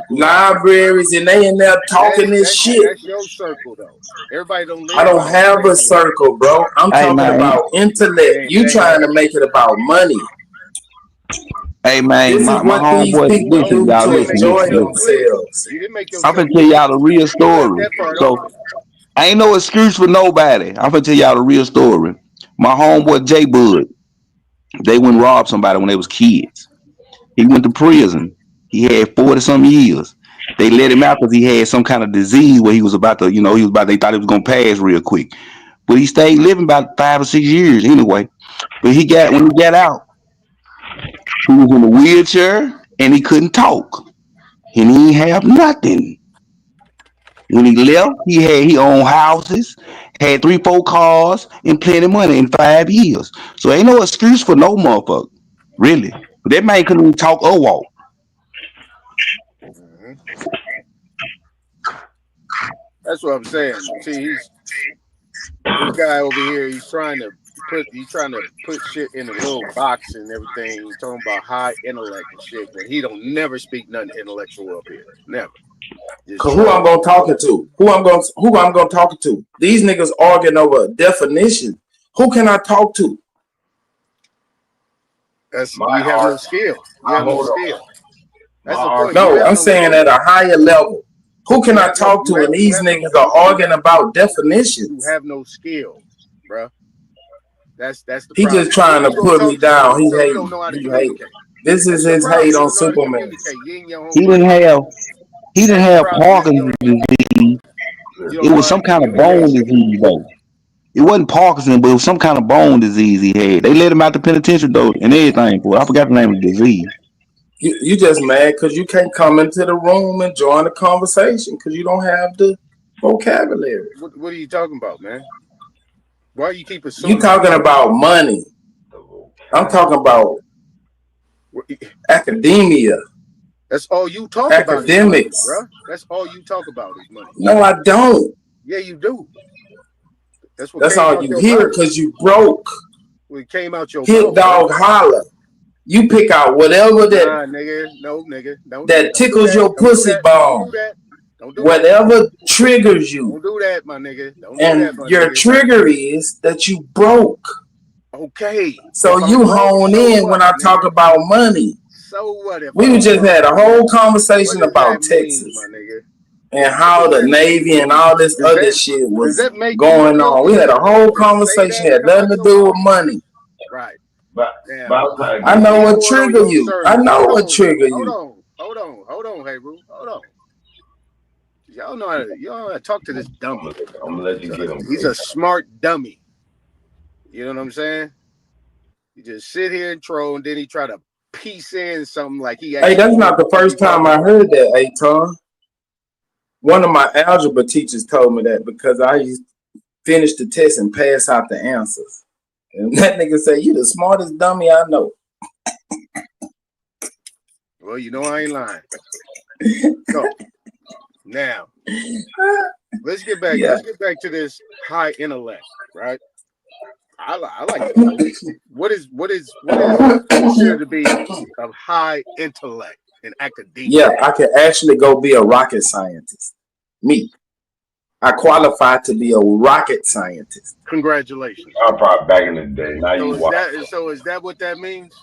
Speaker 17: libraries, and they in there talking this shit.
Speaker 19: That's your circle, though. Everybody don't live.
Speaker 17: I don't have a circle, bro. I'm talking about intellect. You trying to make it about money.
Speaker 2: Hey man,
Speaker 17: This is what these people do to enjoy themselves.
Speaker 19: You didn't make your
Speaker 2: I'm gonna tell y'all the real story. So ain't no excuse for nobody. I'm gonna tell y'all the real story. My homeboy J Bud, they went and robbed somebody when they was kids. He went to prison. He had 40 some years. They let him out because he had some kind of disease where he was about to, they thought he was gonna pass real quick. But he stayed living about 5 or 6 years anyway. But when he got out, he was in a wheelchair and he couldn't talk. And he didn't have nothing. When he left, he owned houses, had 3, 4 cars, and plenty of money in 5 years. So ain't no excuse for no motherfucker, really. But that man couldn't even talk or walk.
Speaker 19: That's what I'm saying. See, this guy over here. He's trying to put shit in a little box and everything. He's talking about high intellect and shit when he don't never speak nothing intellectual up here. Never.
Speaker 17: Cause who I'm gonna talk to? Who I'm gonna talk to? These niggas arguing over a definition. Who can I talk to?
Speaker 19: You have no skill. You have no skill. That's the point.
Speaker 17: No, I'm saying at a higher level. Who can I talk to? And these niggas are arguing about definitions.
Speaker 19: You have no skill, bro. That's the
Speaker 17: he
Speaker 19: problem.
Speaker 17: Just trying to put me down. He hating. He hating. This is his hate on Superman.
Speaker 2: He didn't have Parkinson's disease. It was some kind of bone disease though. It wasn't Parkinson, but it was some kind of bone disease he had. They let him out the penitentiary though, and everything. Boy, I forgot the name of the disease.
Speaker 17: You just mad because you can't come into the room and join the conversation because you don't have the vocabulary.
Speaker 19: What are you talking about, man? Why you keep assuming?
Speaker 17: You talking about money. I'm talking about academia.
Speaker 19: That's all you talk about is money,
Speaker 17: Academics.
Speaker 19: bro. That's all you talk about is money.
Speaker 17: No, I don't.
Speaker 19: Yeah, you do. That's what
Speaker 17: That's
Speaker 19: came
Speaker 17: all
Speaker 19: out
Speaker 17: you
Speaker 19: your
Speaker 17: hear
Speaker 19: mouth.
Speaker 17: because you broke.
Speaker 19: What came out your
Speaker 17: Hit
Speaker 19: mouth, bro.
Speaker 17: dog holler. You pick out whatever
Speaker 19: Nah, nigga. No, nigga. Don't
Speaker 17: that
Speaker 19: do
Speaker 17: tickles
Speaker 19: that.
Speaker 17: your
Speaker 19: Don't do
Speaker 17: pussy
Speaker 19: that. Don't do
Speaker 17: bone.
Speaker 19: that. Don't do that.
Speaker 17: Whatever triggers you.
Speaker 19: Don't do that, my nigga. Don't do
Speaker 17: And
Speaker 19: that, my
Speaker 17: your
Speaker 19: nigga.
Speaker 17: trigger is that you broke.
Speaker 19: Okay.
Speaker 17: So
Speaker 19: If I'm
Speaker 17: you
Speaker 19: broke,
Speaker 17: hone
Speaker 19: so
Speaker 17: in
Speaker 19: what,
Speaker 17: when I talk
Speaker 19: nigga?
Speaker 17: about money.
Speaker 19: So what if
Speaker 17: We
Speaker 19: I'm
Speaker 17: just
Speaker 19: broke,
Speaker 17: had a
Speaker 19: nigga?
Speaker 17: whole
Speaker 19: What
Speaker 17: conversation
Speaker 19: does that
Speaker 17: about
Speaker 19: mean,
Speaker 17: Texas
Speaker 19: my nigga?
Speaker 17: and
Speaker 19: What
Speaker 17: how
Speaker 19: does
Speaker 17: the
Speaker 19: that mean?
Speaker 17: Navy and all this
Speaker 19: Does
Speaker 17: other
Speaker 19: that
Speaker 17: shit
Speaker 19: does
Speaker 17: was
Speaker 19: that make you
Speaker 17: going on. We
Speaker 19: filthy
Speaker 17: had a
Speaker 19: to
Speaker 17: whole
Speaker 19: say
Speaker 17: conversation,
Speaker 19: that
Speaker 17: had
Speaker 19: come
Speaker 17: nothing
Speaker 19: out
Speaker 17: to
Speaker 19: your
Speaker 17: do with
Speaker 19: mouth?
Speaker 17: money.
Speaker 19: Right.
Speaker 16: But
Speaker 19: Now,
Speaker 16: I was trying to
Speaker 17: I
Speaker 16: get
Speaker 17: know
Speaker 19: me
Speaker 17: what
Speaker 19: going on
Speaker 17: trigger
Speaker 19: your
Speaker 17: you. I
Speaker 19: service.
Speaker 17: know
Speaker 19: Hold
Speaker 17: what
Speaker 19: on now.
Speaker 17: trigger
Speaker 19: Hold
Speaker 17: you.
Speaker 19: on. Hold on, hey bro. Hold on. Y'all know how to talk to this dummy.
Speaker 16: I'm gonna let you get him.
Speaker 19: He's a smart dummy. You know what I'm saying? You just sit here and troll, and then he try to piece in something like he
Speaker 17: Hey,
Speaker 19: actually
Speaker 17: that's not
Speaker 19: knows
Speaker 17: the
Speaker 19: what we
Speaker 17: first time
Speaker 19: talking
Speaker 17: I
Speaker 19: about.
Speaker 17: heard that, Aton. One of my algebra teachers told me that because I used to finish the test and pass out the answers. And that nigga said, "You the smartest dummy I know."
Speaker 19: Well, you know I ain't lying. So now let's get back.
Speaker 17: Yeah.
Speaker 19: Let's get back to this high intellect, right? I like to know what is considered to be of high intellect in academia.
Speaker 17: Yeah, I could actually go be a rocket scientist. Me. I qualify to be a rocket scientist.
Speaker 19: Congratulations.
Speaker 16: I probably back in the day. Now
Speaker 19: So
Speaker 16: you
Speaker 19: is
Speaker 16: watch.
Speaker 19: that what that means?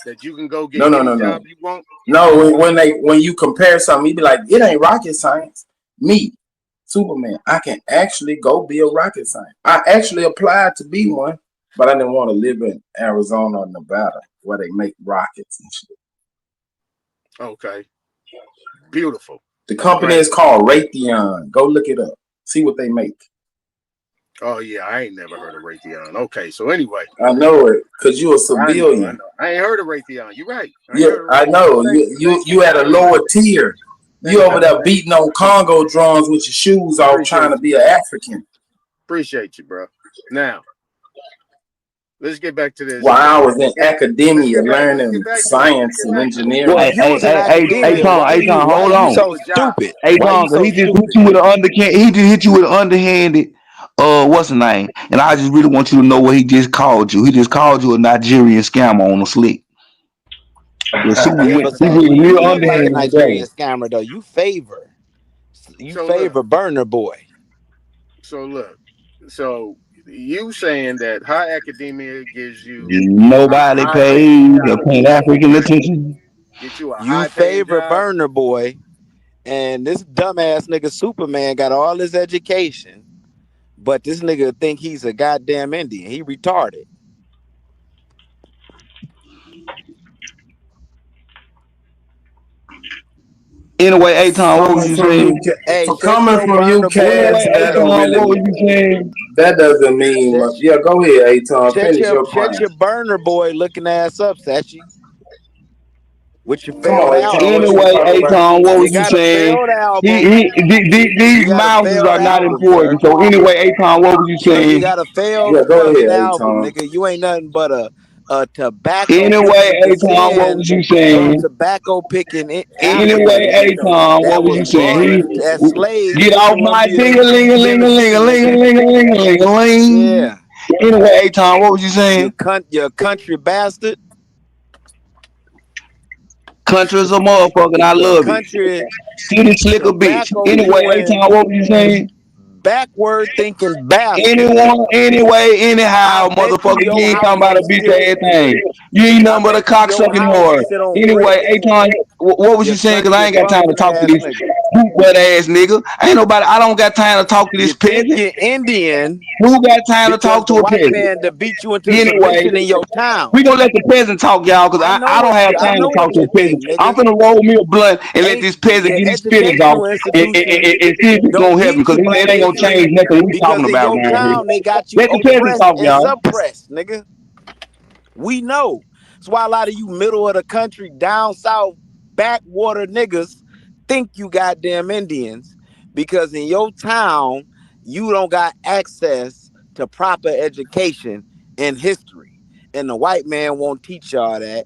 Speaker 19: That you can go
Speaker 17: No,
Speaker 19: get
Speaker 17: no,
Speaker 19: any
Speaker 17: no, no.
Speaker 19: job you want?
Speaker 17: No, when you compare something, you be like, it ain't rocket science. Me, Superman, I can actually go be a rocket scientist. I actually applied to be one, but I didn't want to live in Arizona or Nevada where they make rockets and shit.
Speaker 19: Okay. Beautiful.
Speaker 17: The company is called Raytheon. Go look it up. See what they make.
Speaker 19: Oh yeah, I ain't never heard of Raytheon. Okay, so anyway.
Speaker 17: I know it, because you a
Speaker 19: I know.
Speaker 17: civilian.
Speaker 19: I ain't heard of Raytheon. You're right. I ain't
Speaker 17: Yeah,
Speaker 19: heard of
Speaker 17: I
Speaker 19: Raytheon.
Speaker 17: know. You at a lower tier. You over there beating on Congo drums with your shoes off trying to be an African.
Speaker 19: Appreciate you, bro. Now, let's get back to this.
Speaker 17: While I was in academia learning science and engineering.
Speaker 9: Well, Tom, hold on. Hey, Tom, he just hit you with an underhand. He just hit you with an underhanded. What's the name? And I just really want you to know what he just called you. He just called you a Nigerian scammer on the slick. Yeah, super
Speaker 22: Yeah,
Speaker 9: went.
Speaker 22: but
Speaker 9: He was
Speaker 22: Satchel, you
Speaker 9: real
Speaker 22: look like a
Speaker 9: underhanded
Speaker 22: Nigerian
Speaker 9: today.
Speaker 22: scammer though. You favor
Speaker 19: So look.
Speaker 22: Burner Boy.
Speaker 19: So look. So you saying that high academia gives you a
Speaker 9: Nobody
Speaker 19: high paying
Speaker 9: paid the
Speaker 19: job,
Speaker 9: Pan African attention.
Speaker 19: get you a
Speaker 22: You
Speaker 19: high paying
Speaker 22: favor
Speaker 19: job.
Speaker 22: Burner Boy, and this dumbass nigga Superman got all his education, but this nigga think he's a goddamn Indian. He retarded.
Speaker 9: Anyway, Aton, what was
Speaker 17: Coming
Speaker 9: you
Speaker 17: from
Speaker 9: saying?
Speaker 17: UK,
Speaker 22: Hey,
Speaker 17: for
Speaker 22: shut
Speaker 17: coming
Speaker 22: your
Speaker 17: from
Speaker 22: Burner Boy.
Speaker 17: UCAS,
Speaker 9: Anyway,
Speaker 17: that don't
Speaker 9: Aton, what
Speaker 17: really.
Speaker 9: was you saying?
Speaker 17: That doesn't mean
Speaker 22: Shut,
Speaker 17: much. Yeah, go ahead, Aton. Finish your
Speaker 22: shut
Speaker 17: claim.
Speaker 22: your Burner Boy looking ass up, Sachi. With your
Speaker 17: Come
Speaker 22: failed
Speaker 17: on, Aton. What
Speaker 22: album.
Speaker 17: you
Speaker 9: Anyway,
Speaker 17: talk about?
Speaker 9: Aton, what
Speaker 22: You
Speaker 9: was you
Speaker 22: got a
Speaker 9: saying?
Speaker 22: failed album. You
Speaker 9: These
Speaker 22: got a
Speaker 9: mouses
Speaker 22: failed
Speaker 9: are not
Speaker 22: album, sir.
Speaker 9: important. So anyway, Aton, what was you
Speaker 22: You
Speaker 9: saying?
Speaker 22: got a failed
Speaker 17: Yeah, go
Speaker 22: fucking
Speaker 17: ahead,
Speaker 22: album,
Speaker 17: Aton.
Speaker 22: nigga. You ain't nothing but a tobacco
Speaker 9: Anyway,
Speaker 22: picking
Speaker 9: Aton, what was
Speaker 22: gazin
Speaker 9: you
Speaker 22: from a
Speaker 9: saying?
Speaker 22: tobacco picking
Speaker 9: Anyway,
Speaker 22: African
Speaker 9: Aton, what
Speaker 22: that
Speaker 9: was
Speaker 22: was
Speaker 9: you saying?
Speaker 22: brought as slaves
Speaker 9: Get
Speaker 22: to
Speaker 9: off my ding
Speaker 22: Columbia,
Speaker 9: a ling a ling a ling a
Speaker 22: Tennessee,
Speaker 9: ling a
Speaker 22: nigga.
Speaker 9: ling a ling a ling a ling.
Speaker 22: Yeah.
Speaker 9: Anyway, Aton, what was you
Speaker 22: You
Speaker 9: saying?
Speaker 22: country bastard.
Speaker 9: Country's a motherfucker and I
Speaker 22: Your
Speaker 9: love it.
Speaker 22: country
Speaker 9: City slicker bitch.
Speaker 22: tobacco
Speaker 9: Anyway,
Speaker 22: chewing,
Speaker 9: Aton, what was you saying?
Speaker 22: backward thinking bastard.
Speaker 9: Anyone, anyway,
Speaker 22: I
Speaker 9: anyhow,
Speaker 22: bet you
Speaker 9: motherfucker, you
Speaker 22: your
Speaker 9: ain't talking
Speaker 22: house
Speaker 9: about a
Speaker 22: ain't
Speaker 9: bitch
Speaker 22: sit.
Speaker 9: ass thing. You ain't
Speaker 22: I
Speaker 9: nothing but a
Speaker 22: bet you
Speaker 9: cock
Speaker 22: your
Speaker 9: sucking
Speaker 22: house
Speaker 9: whore.
Speaker 22: sit on
Speaker 9: Anyway,
Speaker 22: bricks.
Speaker 9: Aton, what was
Speaker 22: You
Speaker 9: you saying? Cause I
Speaker 22: country
Speaker 9: ain't got time to
Speaker 22: bumpkin
Speaker 9: talk to
Speaker 22: ass
Speaker 9: this
Speaker 22: nigga.
Speaker 9: poop butt ass nigga. Ain't nobody. I don't got time to talk to
Speaker 22: You
Speaker 9: this
Speaker 22: think
Speaker 9: peasant.
Speaker 22: you're Indian
Speaker 9: Who got time to
Speaker 22: because
Speaker 9: talk
Speaker 22: the
Speaker 9: to a
Speaker 22: white
Speaker 9: peasant?
Speaker 22: man that beat you into
Speaker 9: Anyway,
Speaker 22: submission in your town.
Speaker 9: we gonna let the peasant talk, y'all, cause I don't have
Speaker 22: I
Speaker 9: time to
Speaker 22: know
Speaker 9: talk
Speaker 22: what
Speaker 9: to
Speaker 22: you
Speaker 9: a peasant.
Speaker 22: think,
Speaker 9: I'm
Speaker 22: nigga.
Speaker 9: finna roll me a blunt and let
Speaker 22: Ain't
Speaker 9: this peasant
Speaker 22: your
Speaker 9: get his feelings off
Speaker 22: educational
Speaker 9: and
Speaker 22: institutions
Speaker 9: see if it's
Speaker 22: don't
Speaker 9: gonna help me,
Speaker 22: need
Speaker 9: cause
Speaker 22: you, my
Speaker 9: it ain't gonna
Speaker 22: nigga,
Speaker 9: change nothing we
Speaker 22: because
Speaker 9: talking
Speaker 22: in
Speaker 9: about
Speaker 22: your
Speaker 9: down here.
Speaker 22: town they got you
Speaker 9: Let the peasant
Speaker 22: oppressed
Speaker 9: talk,
Speaker 22: and
Speaker 9: y'all.
Speaker 22: suppressed, nigga. We know. That's why a lot of you middle of the country, down south, backwater niggas think you goddamn Indians because in your town you don't got access to proper education and history. And the white man won't teach y'all that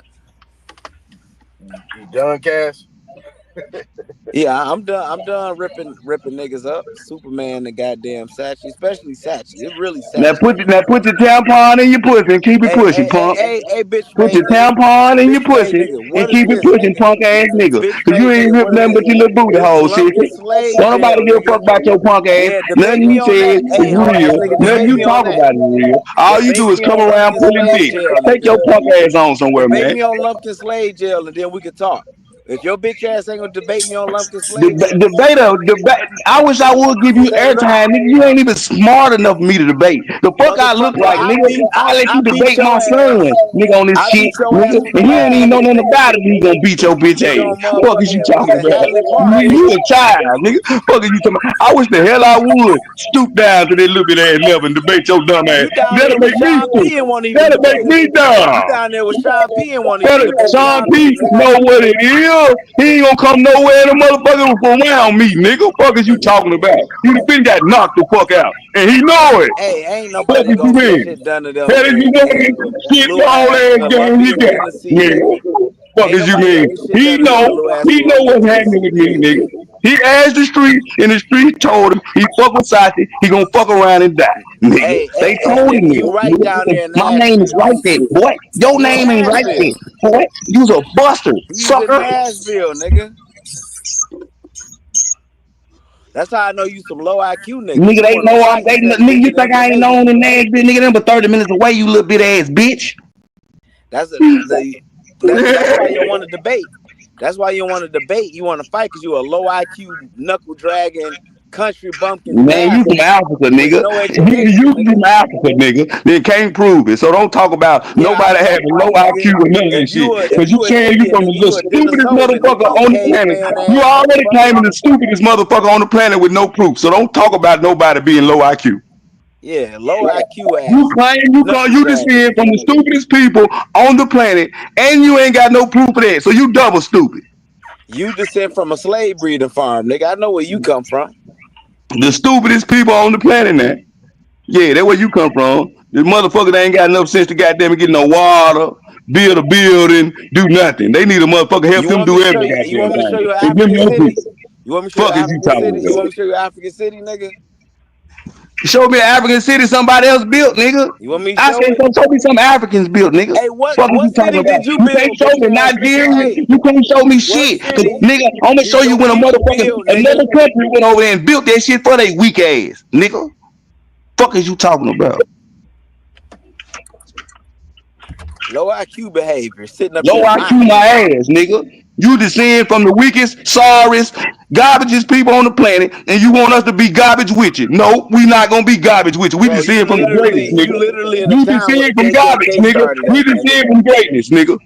Speaker 19: You done, Cass?
Speaker 22: Yeah, I'm done. I'm done ripping niggas up. Superman and goddamn Sachi, especially Sachi. It's really Sachi.
Speaker 9: Now put your tampon in your pussy and keep it
Speaker 22: Hey,
Speaker 9: pushing,
Speaker 22: hey, hey,
Speaker 9: punk.
Speaker 22: hey, hey, bitch
Speaker 9: Put
Speaker 22: made
Speaker 9: your
Speaker 22: nigga.
Speaker 9: tampon in your
Speaker 22: Bitch made
Speaker 9: pussy
Speaker 22: nigga.
Speaker 9: and
Speaker 22: What is
Speaker 9: keep it
Speaker 22: this,
Speaker 9: pushing,
Speaker 22: nigga?
Speaker 9: punk ass nigga.
Speaker 22: Bitch
Speaker 9: Cause you
Speaker 22: made
Speaker 9: ain't
Speaker 22: nigga.
Speaker 9: ripped
Speaker 22: What
Speaker 9: nothing
Speaker 22: is
Speaker 9: but
Speaker 22: it?
Speaker 9: your little booty
Speaker 22: This
Speaker 9: hole, sister.
Speaker 22: Lumpkin slave
Speaker 9: Don't nobody
Speaker 22: jail,
Speaker 9: give a
Speaker 22: nigga.
Speaker 9: fuck about your punk ass.
Speaker 22: Yeah,
Speaker 9: Nothing
Speaker 22: debate
Speaker 9: you
Speaker 22: me on
Speaker 9: said
Speaker 22: that.
Speaker 9: is
Speaker 22: Hey, hoe ass
Speaker 9: real.
Speaker 22: nigga,
Speaker 9: Nothing
Speaker 22: debate
Speaker 9: you
Speaker 22: me on
Speaker 9: talk
Speaker 22: that.
Speaker 9: about is real. All you
Speaker 22: Debate
Speaker 9: do is
Speaker 22: me
Speaker 9: come
Speaker 22: on
Speaker 9: around
Speaker 22: Lumpkin
Speaker 9: pulling
Speaker 22: slave
Speaker 9: dick.
Speaker 22: jail,
Speaker 9: Take
Speaker 22: nigga.
Speaker 9: your punk ass on somewhere,
Speaker 22: Debate
Speaker 9: man.
Speaker 22: me on Lumpkin slave jail, and then we can talk. If your bitch ass ain't gonna debate me on Lumpkin slave jail,
Speaker 9: Debate. I wish I would give you
Speaker 22: say less.
Speaker 9: airtime, nigga. You ain't even smart enough for me to debate. The fuck I look
Speaker 22: Motherfucker,
Speaker 9: like, nigga. I let you
Speaker 22: I beat
Speaker 9: debate my
Speaker 22: your
Speaker 9: son,
Speaker 22: ass.
Speaker 9: nigga, on this
Speaker 22: I
Speaker 9: shit,
Speaker 22: beat your
Speaker 9: nigga.
Speaker 22: ass on the
Speaker 9: And he don't
Speaker 22: last
Speaker 9: even know
Speaker 22: debate,
Speaker 9: nothing
Speaker 22: nigga.
Speaker 9: about it. He gonna beat your bitch
Speaker 22: Nigga
Speaker 9: ass.
Speaker 22: on
Speaker 9: Fuck is you
Speaker 22: motherfucking what was
Speaker 9: talking
Speaker 22: it,
Speaker 9: about?
Speaker 22: Hadley Park,
Speaker 9: Nigga, you
Speaker 22: nigga.
Speaker 9: a child, nigga. Fuck is you talking about? I wish the hell I would stoop down to that little bit ass level and debate your dumb ass.
Speaker 22: You down there
Speaker 9: That'll
Speaker 22: with
Speaker 9: make me
Speaker 22: Sean P and
Speaker 9: stupid.
Speaker 22: won't even
Speaker 9: That'll make
Speaker 22: debate.
Speaker 9: me
Speaker 22: You
Speaker 9: dumb.
Speaker 22: down there with Sean P and won't even
Speaker 9: Better
Speaker 22: debate.
Speaker 9: Sean
Speaker 22: Y'all
Speaker 9: P
Speaker 22: niggas ain't
Speaker 9: know what it is. He ain't gonna come nowhere the motherfucker from around me, nigga. Fuck is you talking about? He done been got knocked the fuck out. And he know it.
Speaker 22: hey, ain't
Speaker 9: Fuck
Speaker 22: nobody
Speaker 9: is you
Speaker 22: gonna get
Speaker 9: mean?
Speaker 22: shit done to them
Speaker 9: Hell is you
Speaker 22: in
Speaker 9: know shit
Speaker 22: little
Speaker 9: all
Speaker 22: ass
Speaker 9: ass game he
Speaker 22: Columbia,
Speaker 9: got,
Speaker 22: Tennessee,
Speaker 9: nigga.
Speaker 22: nigga.
Speaker 9: Fuck
Speaker 22: Ain't
Speaker 9: is you
Speaker 22: nobody gonna
Speaker 9: mean?
Speaker 22: get shit
Speaker 9: He
Speaker 22: done to them in
Speaker 9: know,
Speaker 22: little ass
Speaker 9: he know
Speaker 22: Columbia,
Speaker 9: what's happening
Speaker 22: Tennessee,
Speaker 9: with me,
Speaker 22: nigga.
Speaker 9: nigga. He asked the street, and the street told him he fuck with Sachi, he gonna fuck around and die, nigga. They
Speaker 22: Hey,
Speaker 9: told him
Speaker 22: nigga,
Speaker 9: this,
Speaker 22: you right down
Speaker 9: nigga.
Speaker 22: there in
Speaker 9: My name is
Speaker 22: Nashville.
Speaker 9: like that, boy. Your
Speaker 22: You in
Speaker 9: name ain't like
Speaker 22: Nashville.
Speaker 9: that, boy. You's a buster,
Speaker 22: You's in
Speaker 9: sucker.
Speaker 22: Nashville, nigga. That's how I know you some low IQ niggas.
Speaker 9: Nigga,
Speaker 22: You
Speaker 9: they
Speaker 22: want to
Speaker 9: know
Speaker 22: fight instead of
Speaker 9: nigga, you
Speaker 22: giving
Speaker 9: think I ain't
Speaker 22: information.
Speaker 9: known in Nashville, nigga, them but 30 minutes away, you little bit ass bitch.
Speaker 22: That's that's why you don't want to debate. That's why you don't want to debate. You want to fight because you're a low IQ, knuckle dragging, country bumpkin
Speaker 9: Man, you from
Speaker 22: bastard
Speaker 9: Africa,
Speaker 22: with
Speaker 9: nigga.
Speaker 22: no
Speaker 9: You
Speaker 22: education, nigga.
Speaker 9: from Africa, nigga. They can't prove it. So don't talk about
Speaker 22: Yeah, I
Speaker 9: nobody
Speaker 22: know,
Speaker 9: having low
Speaker 22: nigga.
Speaker 9: IQ or none of that shit.
Speaker 22: If
Speaker 9: Cause you
Speaker 22: you an
Speaker 9: saying you
Speaker 22: Indian,
Speaker 9: from
Speaker 22: nigga,
Speaker 9: the
Speaker 22: you a Dennis
Speaker 9: stupidest
Speaker 22: Hogan, nigga.
Speaker 9: motherfucker
Speaker 22: You
Speaker 9: on the planet.
Speaker 22: caveman
Speaker 9: You
Speaker 22: ass
Speaker 9: already
Speaker 22: motherfucker.
Speaker 9: claiming the stupidest motherfucker on the planet with no proof. So don't talk about nobody being low IQ.
Speaker 22: Yeah, low IQ
Speaker 9: You
Speaker 22: ass
Speaker 9: claim you call
Speaker 22: knuckle
Speaker 9: you
Speaker 22: dragging.
Speaker 9: descend from the stupidest people on the planet, and you ain't got no proof of that. So you double stupid.
Speaker 22: You descend from a slave breeding farm, nigga. I know where you come from.
Speaker 9: The stupidest people on the planet now. Yeah, that's where you come from. The motherfucker that ain't got enough sense to goddamn get no water, build a building, do nothing. They need a motherfucker help
Speaker 22: You
Speaker 9: them
Speaker 22: want me
Speaker 9: do
Speaker 22: to
Speaker 9: every
Speaker 22: show you? You
Speaker 9: goddamn
Speaker 22: want me to show
Speaker 9: thing.
Speaker 22: you an
Speaker 9: It's them
Speaker 22: African
Speaker 9: your
Speaker 22: city?
Speaker 9: people.
Speaker 22: You want me to show you
Speaker 9: Fuck is you
Speaker 22: African
Speaker 9: talking
Speaker 22: city? You
Speaker 9: about?
Speaker 22: want me to show you African city, nigga?
Speaker 9: Show me an African city somebody else built, nigga.
Speaker 22: You want me to
Speaker 9: I
Speaker 22: show
Speaker 9: said,
Speaker 22: it?
Speaker 9: show me some Africans built, nigga.
Speaker 22: Hey, what
Speaker 9: Fuck is you
Speaker 22: what
Speaker 9: talking
Speaker 22: city
Speaker 9: about?
Speaker 22: did you
Speaker 9: You can't
Speaker 22: build,
Speaker 9: show
Speaker 22: bitch
Speaker 9: me
Speaker 22: ass nigga?
Speaker 9: Nigerian.
Speaker 22: Hey,
Speaker 9: You can't show me
Speaker 22: what
Speaker 9: shit. Cause
Speaker 22: city
Speaker 9: nigga, I'm gonna show
Speaker 22: did
Speaker 9: you
Speaker 22: your
Speaker 9: when a
Speaker 22: people
Speaker 9: motherfucker
Speaker 22: build,
Speaker 9: another
Speaker 22: nigga?
Speaker 9: country went over there and built that shit for they weak ass, nigga. Fuck is you talking about?
Speaker 22: Low IQ behavior, sitting up
Speaker 9: Low
Speaker 22: here
Speaker 9: IQ
Speaker 22: lying.
Speaker 9: my ass, nigga. You descend from the weakest, sorriest, garbagest people on the planet, and you want us to be garbage with you. No, we not gonna be garbage with you. We
Speaker 22: Bro,
Speaker 9: descend from the greatest,
Speaker 22: you
Speaker 9: nigga.
Speaker 22: literally in the
Speaker 9: You
Speaker 22: town where
Speaker 9: descend
Speaker 22: the
Speaker 9: from garbage,
Speaker 22: KKK
Speaker 9: nigga.
Speaker 22: started
Speaker 9: We
Speaker 22: at, nigga.
Speaker 9: descend from greatness, nigga.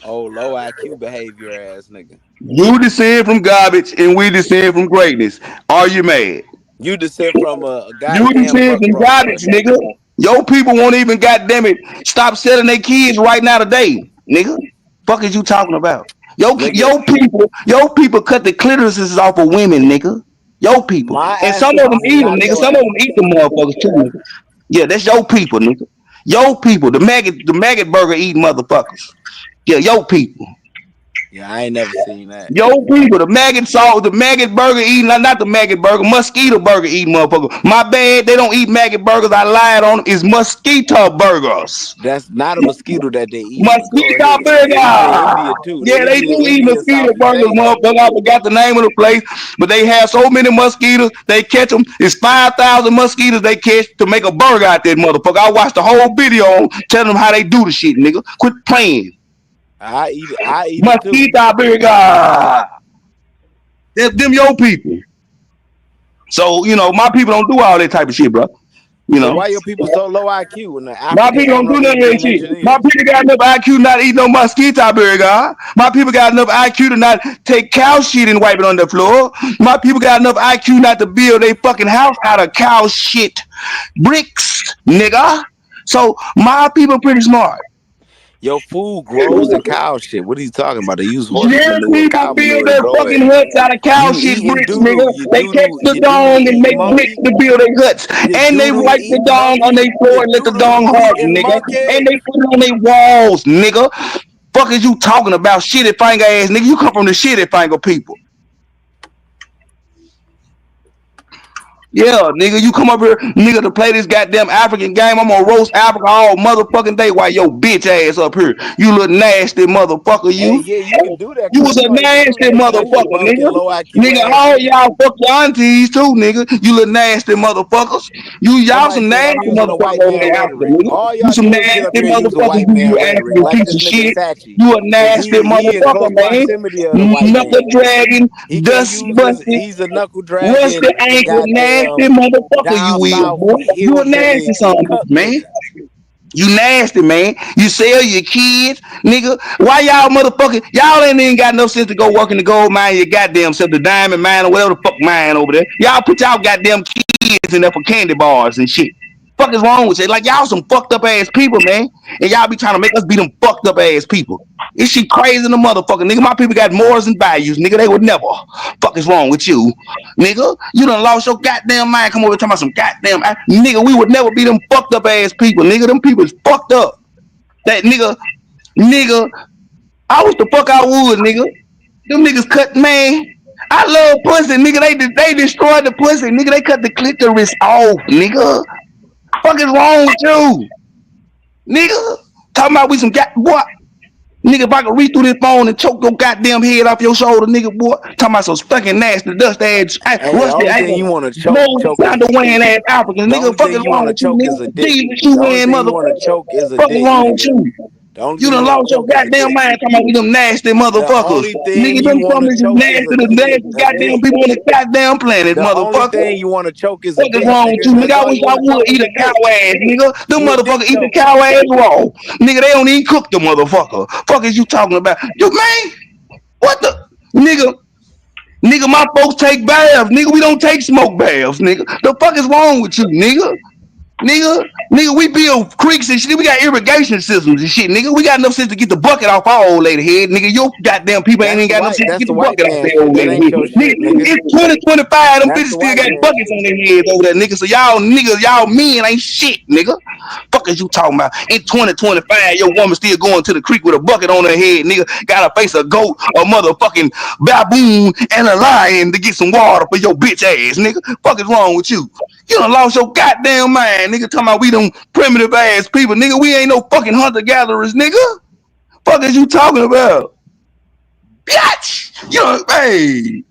Speaker 22: Oh, low IQ behavior ass nigga.
Speaker 9: You descend from garbage, and we descend from greatness. Are you mad?
Speaker 22: You descend from a
Speaker 9: You
Speaker 22: goddamn
Speaker 9: descend
Speaker 22: buck
Speaker 9: from
Speaker 22: program,
Speaker 9: garbage,
Speaker 22: nigga.
Speaker 9: nigga. Your people won't even, goddamn it, stop selling their kids right now today, nigga. Fuck is you talking about?
Speaker 22: Nigga,
Speaker 9: Your people cut the clitorises off of women, nigga. Your people,
Speaker 22: my
Speaker 9: and some of them
Speaker 22: ancestors is
Speaker 9: eat them,
Speaker 22: not
Speaker 9: nigga.
Speaker 22: your
Speaker 9: Some of them eat them
Speaker 22: ancestors, nigga.
Speaker 9: motherfuckers too, nigga. Yeah, that's your people, nigga. Your people, the maggot burger eating motherfuckers. Yeah, your people.
Speaker 22: Yeah, I ain't never seen that.
Speaker 9: Yo, people, the maggot burger eating, not the maggot burger, mosquito burger eating motherfucker. My bad, they don't eat maggot burgers. I lied on them. It's mosquito burgers.
Speaker 22: That's not a mosquito that they eat, but go
Speaker 9: Mosquito
Speaker 22: ahead. They eat it in
Speaker 9: burger.
Speaker 22: India too. They
Speaker 9: Yeah,
Speaker 22: eat
Speaker 9: they
Speaker 22: it
Speaker 9: do
Speaker 22: in
Speaker 9: eat
Speaker 22: India and
Speaker 9: mosquito
Speaker 22: Southeast
Speaker 9: burgers,
Speaker 22: Asia.
Speaker 9: motherfucker. I forgot the name of the place, but they have so many mosquitoes. They catch them. It's 5,000 mosquitoes they catch to make a burger out there, motherfucker. I watched the whole video on telling them how they do the shit, nigga. Quit playing.
Speaker 22: I eat it. I eat it too.
Speaker 9: Mosquito burger. Them your people. So, my people don't do all that type of shit, bro. You
Speaker 22: So
Speaker 9: know,
Speaker 22: why your people so low IQ and the
Speaker 9: my
Speaker 22: Africans
Speaker 9: people
Speaker 22: don't
Speaker 9: don't
Speaker 22: know
Speaker 9: do none of that
Speaker 22: anything
Speaker 9: shit. My
Speaker 22: engineers?
Speaker 9: people got enough IQ not to eat no mosquito burger. My people got enough IQ to not take cow shit and wipe it on the floor. My people got enough IQ not to build a fucking house out of cow shit bricks, nigga. So my people pretty smart.
Speaker 22: Your food grows in cow shit. What are you talking about? They use horse
Speaker 9: Yeah,
Speaker 22: manure and
Speaker 9: people
Speaker 22: cow
Speaker 9: build
Speaker 22: manure to
Speaker 9: their
Speaker 22: grow it.
Speaker 9: fucking huts out of cow
Speaker 22: You
Speaker 9: shit
Speaker 22: eating
Speaker 9: bricks,
Speaker 22: doo
Speaker 9: nigga.
Speaker 22: doo. Your
Speaker 9: They
Speaker 22: doo
Speaker 9: catch
Speaker 22: doo.
Speaker 9: the
Speaker 22: Your doo doo
Speaker 9: dong and make
Speaker 22: eating
Speaker 9: bricks
Speaker 22: monkey.
Speaker 9: to build their huts.
Speaker 22: Your
Speaker 9: And they
Speaker 22: doo doo
Speaker 9: wipe the
Speaker 22: eating
Speaker 9: dong on
Speaker 22: monkey.
Speaker 9: their floor
Speaker 22: Your
Speaker 9: and let the
Speaker 22: doo doo
Speaker 9: dong harden,
Speaker 22: eating
Speaker 9: nigga. And
Speaker 22: monkey.
Speaker 9: they put it on their walls, nigga. Fuck is you talking about, shitty finger ass nigga? You come from the shitty finger people. Yeah, nigga, you come up here, nigga, to play this goddamn African game. I'm gonna roast Africa all motherfucking day while your bitch ass up here. You little nasty motherfucker,
Speaker 22: Hey,
Speaker 9: you.
Speaker 22: yeah, you can do that
Speaker 9: You
Speaker 22: because
Speaker 9: was
Speaker 22: you
Speaker 9: a
Speaker 22: know they can do
Speaker 9: nasty
Speaker 22: that, country
Speaker 9: motherfucker,
Speaker 22: bumpkin,
Speaker 9: nigga.
Speaker 22: low IQ
Speaker 9: Nigga,
Speaker 22: ass
Speaker 9: all
Speaker 22: nigga.
Speaker 9: y'all fuck your aunties too, nigga. You little nasty motherfuckers. Y'all
Speaker 22: Somebody
Speaker 9: some
Speaker 22: said I'm
Speaker 9: nasty
Speaker 22: using a
Speaker 9: motherfuckers
Speaker 22: white
Speaker 9: over
Speaker 22: man
Speaker 9: there Africa,
Speaker 22: rhetoric.
Speaker 9: nigga.
Speaker 22: All
Speaker 9: You
Speaker 22: y'all
Speaker 9: some
Speaker 22: do is sit up
Speaker 9: nasty
Speaker 22: here and use a
Speaker 9: motherfuckers,
Speaker 22: white
Speaker 9: you
Speaker 22: man
Speaker 9: African
Speaker 22: rhetoric, like
Speaker 9: piece
Speaker 22: this
Speaker 9: of
Speaker 22: nigga
Speaker 9: shit.
Speaker 22: Sachi,
Speaker 9: You a
Speaker 22: because
Speaker 9: nasty
Speaker 22: he in
Speaker 9: motherfucker,
Speaker 22: close
Speaker 9: man.
Speaker 22: proximity of the white
Speaker 9: Knuckle
Speaker 22: man.
Speaker 9: dragging,
Speaker 22: He can't
Speaker 9: dust
Speaker 22: use his.
Speaker 9: busted,
Speaker 22: He's a knuckle
Speaker 9: rusty
Speaker 22: dragging,
Speaker 9: ankle, nasty
Speaker 22: goddamn
Speaker 9: motherfucker
Speaker 22: down
Speaker 9: you is,
Speaker 22: south
Speaker 9: boy. You a nasty
Speaker 22: hillbilly
Speaker 9: son of a
Speaker 22: cuck
Speaker 9: bitch, man.
Speaker 22: nigga.
Speaker 9: You nasty, man. You sell your kids, nigga. Why y'all motherfucking, y'all ain't even got no sense to go work in the gold mine, your goddamn self, the diamond mine or whatever the fuck mine over there. Y'all put y'all goddamn kids in there for candy bars and shit. Fuck is wrong with you? Like y'all some fucked up ass people, man. And y'all be trying to make us be them fucked up ass people. This shit crazy in the motherfucker, nigga. My people got morals and values, nigga. They would never. Fuck is wrong with you, nigga? You done lost your goddamn mind. Come over talking about some goddamn nigga. We would never be them fucked up ass people, nigga. Them people is fucked up. That nigga. I wish the fuck I would, nigga. Them niggas cut, man. I love pussy, nigga. They destroyed the pussy, nigga. They cut the clitoris off, nigga. Fuck is wrong with you, nigga? Talking about we some what? Nigga, if I could reach through this phone and choke your goddamn head off your shoulder, nigga, boy. Talking about some fucking nasty, dust ass,
Speaker 22: Hey, the
Speaker 9: rusty
Speaker 22: only
Speaker 9: ass,
Speaker 22: thing you want to choke
Speaker 9: nose
Speaker 22: is
Speaker 9: sound wearing ass Africans,
Speaker 22: the
Speaker 9: nigga.
Speaker 22: only
Speaker 9: Fuck
Speaker 22: thing
Speaker 9: is
Speaker 22: you
Speaker 9: wrong
Speaker 22: want to
Speaker 9: with you,
Speaker 22: choke is a
Speaker 9: nigga?
Speaker 22: dick.
Speaker 9: Jesus, you
Speaker 22: The only
Speaker 9: wearing
Speaker 22: thing you want to
Speaker 9: motherfucker.
Speaker 22: choke is a
Speaker 9: Fuck is
Speaker 22: dick,
Speaker 9: wrong with
Speaker 22: nigga.
Speaker 9: you?
Speaker 22: The only
Speaker 9: You
Speaker 22: thing you
Speaker 9: done
Speaker 22: want to
Speaker 9: lost your
Speaker 22: choke is a
Speaker 9: goddamn
Speaker 22: dick.
Speaker 9: mind talking about we them nasty
Speaker 22: The
Speaker 9: motherfuckers.
Speaker 22: only thing
Speaker 9: Nigga,
Speaker 22: you
Speaker 9: them
Speaker 22: want
Speaker 9: some
Speaker 22: to
Speaker 9: of the
Speaker 22: choke is
Speaker 9: nasty,
Speaker 22: a
Speaker 9: the
Speaker 22: dick.
Speaker 9: nasty
Speaker 22: A
Speaker 9: goddamn
Speaker 22: dick.
Speaker 9: people on the goddamn planet,
Speaker 22: The only
Speaker 9: motherfucker.
Speaker 22: thing you want to choke is a
Speaker 9: What is
Speaker 22: dick,
Speaker 9: wrong with
Speaker 22: nigga.
Speaker 9: you, nigga?
Speaker 22: That's
Speaker 9: I
Speaker 22: all
Speaker 9: wish
Speaker 22: you
Speaker 9: I
Speaker 22: want to
Speaker 9: would
Speaker 22: choke is
Speaker 9: eat
Speaker 22: a
Speaker 9: a cow
Speaker 22: dick.
Speaker 9: ass, nigga. Them
Speaker 22: You a dick
Speaker 9: motherfuckers eat the
Speaker 22: choker.
Speaker 9: cow ass raw. Nigga, they don't even cook the motherfucker. Fuck is you talking about? You man, what the nigga? Nigga, my folks take baths. Nigga, we don't take smoke baths, nigga. The fuck is wrong with you, nigga? Nigga, we build creeks and shit. We got irrigation systems and shit, nigga. We got enough sense to get the bucket off our old lady head, nigga. Your goddamn people ain't even got no sense to
Speaker 22: That's
Speaker 9: get
Speaker 22: the
Speaker 9: the
Speaker 22: white
Speaker 9: bucket off
Speaker 22: man
Speaker 9: their
Speaker 22: shit.
Speaker 9: old
Speaker 22: That
Speaker 9: lady
Speaker 22: ain't
Speaker 9: head.
Speaker 22: your
Speaker 9: Nigga,
Speaker 22: shit, nigga.
Speaker 9: it's 2025. Them
Speaker 22: That's
Speaker 9: bitches
Speaker 22: the
Speaker 9: still
Speaker 22: white
Speaker 9: got
Speaker 22: man
Speaker 9: buckets
Speaker 22: shit.
Speaker 9: on their heads over there, nigga. So y'all niggas, y'all men ain't shit, nigga. Fuck is you talking about? In 2025, your woman still going to the creek with a bucket on her head, nigga. Gotta face a goat, a motherfucking baboon, and a lion to get some water for your bitch ass, nigga. Fuck is wrong with you? You done lost your goddamn mind, nigga. Talking about we them primitive ass people, nigga. We ain't no fucking hunter gatherers, nigga. Fuck is you talking about? Bitch! You know, hey.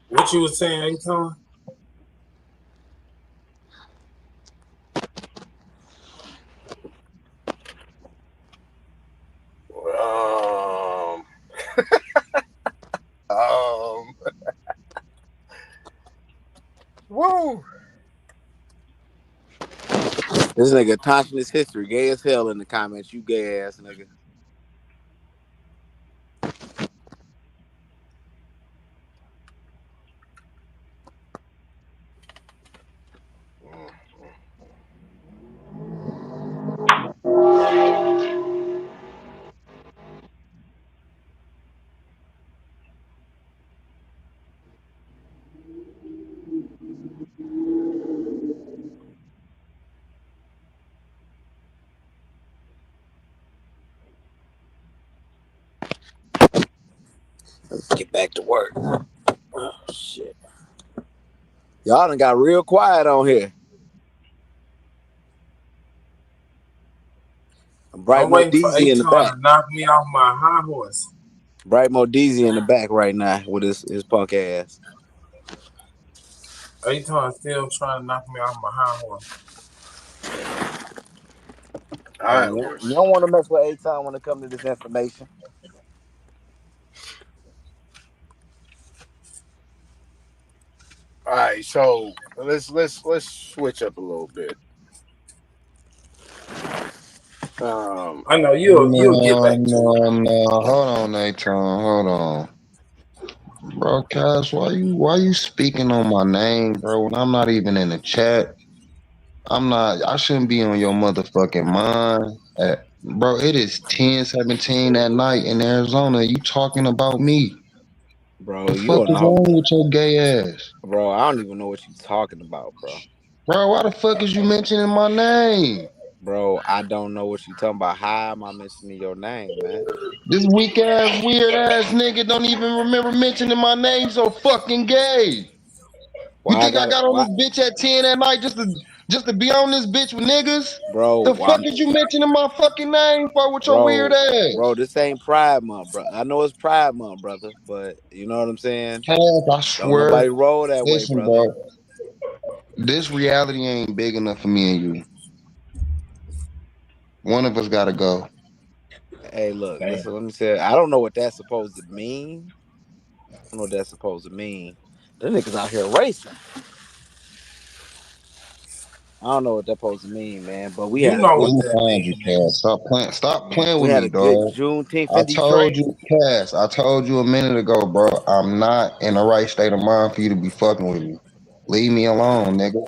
Speaker 5: What you was saying, Aton?
Speaker 22: Um, um, woo. This nigga taunting his history, gay as hell in the comments. You gay ass nigga. Let's get back to work. Oh shit. Y'all done got real quiet on here. Bright
Speaker 5: I'm waiting for
Speaker 22: Modizi in the
Speaker 5: Aton
Speaker 22: back.
Speaker 5: to knock me off my high horse.
Speaker 22: Bright Modizi in the back right now with his punk ass.
Speaker 5: Aton still trying to knock me off my high horse.
Speaker 22: Hey, you don't want to mess with Aton when it comes to this information.
Speaker 19: All right, so let's switch up a little bit.
Speaker 5: I know you'll get
Speaker 7: No,
Speaker 5: back to it.
Speaker 7: no, no. Hold on, Natron. Hold on. Bro, Cash, why you speaking on my name, bro, when I'm not even in the chat? I shouldn't be on your motherfucking mind. Bro, it is 10:17 at night in Arizona. You talking about me.
Speaker 22: Bro,
Speaker 7: The
Speaker 22: you
Speaker 7: fuck
Speaker 22: don't
Speaker 7: is
Speaker 22: know.
Speaker 7: wrong with your gay ass?
Speaker 22: Bro, I don't even know what you're talking about, bro.
Speaker 7: Bro, why the fuck is you mentioning my name?
Speaker 22: Bro, I don't know what you're talking about. How am I mentioning your name, man?
Speaker 7: This weak ass, weird ass nigga don't even remember mentioning my name, so fucking gay. You
Speaker 22: Why I
Speaker 7: think I
Speaker 22: gotta
Speaker 7: got on
Speaker 22: why
Speaker 7: this bitch at 10 at night just to be on this bitch with niggas?
Speaker 22: bro,
Speaker 7: The
Speaker 22: why
Speaker 7: fuck is you mentioning my fucking name for with your weird
Speaker 22: bro,
Speaker 7: ass?
Speaker 22: this ain't Pride Month, bro. I know it's Pride Month, brother, but you know what I'm saying?
Speaker 7: Cass, I
Speaker 22: Don't
Speaker 7: swear.
Speaker 22: nobody roll that way,
Speaker 7: Listen,
Speaker 22: brother.
Speaker 7: bro. This reality ain't big enough for me and you. One of us gotta go.
Speaker 22: Hey, look, listen, let me say I don't know what that's supposed to mean. I don't know what that's supposed to mean. The niggas out here racing. I don't know what that's supposed to mean, man. But we
Speaker 5: You
Speaker 22: had a
Speaker 5: know
Speaker 22: good
Speaker 5: what
Speaker 7: I'm
Speaker 5: that
Speaker 7: find you,
Speaker 5: mean, nigga.
Speaker 7: Cass. Stop playing
Speaker 22: we
Speaker 7: with
Speaker 22: had
Speaker 7: me,
Speaker 22: a good
Speaker 7: dog.
Speaker 22: Juneteenth
Speaker 7: I
Speaker 22: in Detroit.
Speaker 7: told you, Cass. I told you a minute ago, bro. I'm not in the right state of mind for you to be fucking with me. Leave me alone, nigga.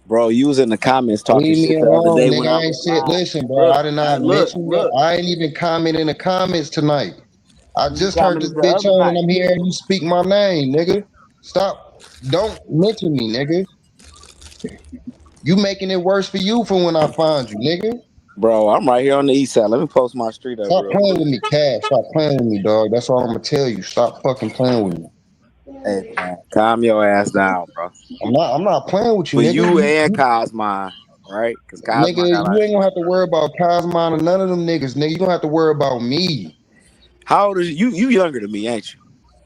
Speaker 22: Bro, you was in the comments talking
Speaker 7: Leave me
Speaker 22: shit the other
Speaker 7: alone,
Speaker 22: day when
Speaker 7: nigga.
Speaker 22: I
Speaker 7: I ain't
Speaker 22: was
Speaker 7: said.
Speaker 22: live.
Speaker 7: Listen, bro.
Speaker 22: Look,
Speaker 7: I did not
Speaker 22: look,
Speaker 7: mention that.
Speaker 22: look.
Speaker 7: I ain't even comment in the comments tonight. I
Speaker 22: You
Speaker 7: just heard this
Speaker 22: commented the
Speaker 7: bitch
Speaker 22: other
Speaker 7: on and
Speaker 22: night.
Speaker 7: I'm hearing you speak my name, nigga. Stop. Don't mention me, nigga. You making it worse for you for when I find you, nigga.
Speaker 22: Bro, I'm right here on the east side. Let me post my street up
Speaker 7: Stop
Speaker 22: real
Speaker 7: playing
Speaker 22: quick.
Speaker 7: with me, Cash. Stop playing with me, dog. That's all I'm gonna tell you. Stop fucking playing with me.
Speaker 22: Hey man, calm your ass down, bro.
Speaker 7: I'm not playing with you,
Speaker 22: For
Speaker 7: nigga.
Speaker 22: you
Speaker 7: You,
Speaker 22: and
Speaker 7: you
Speaker 22: Cosmine, right? Because
Speaker 7: nigga,
Speaker 22: Cosmine got
Speaker 7: you
Speaker 22: like
Speaker 7: ain't gonna have to worry about Cosmine or none of them niggas, nigga. You gonna have to worry about me.
Speaker 22: how old is you? You younger than me, ain't you?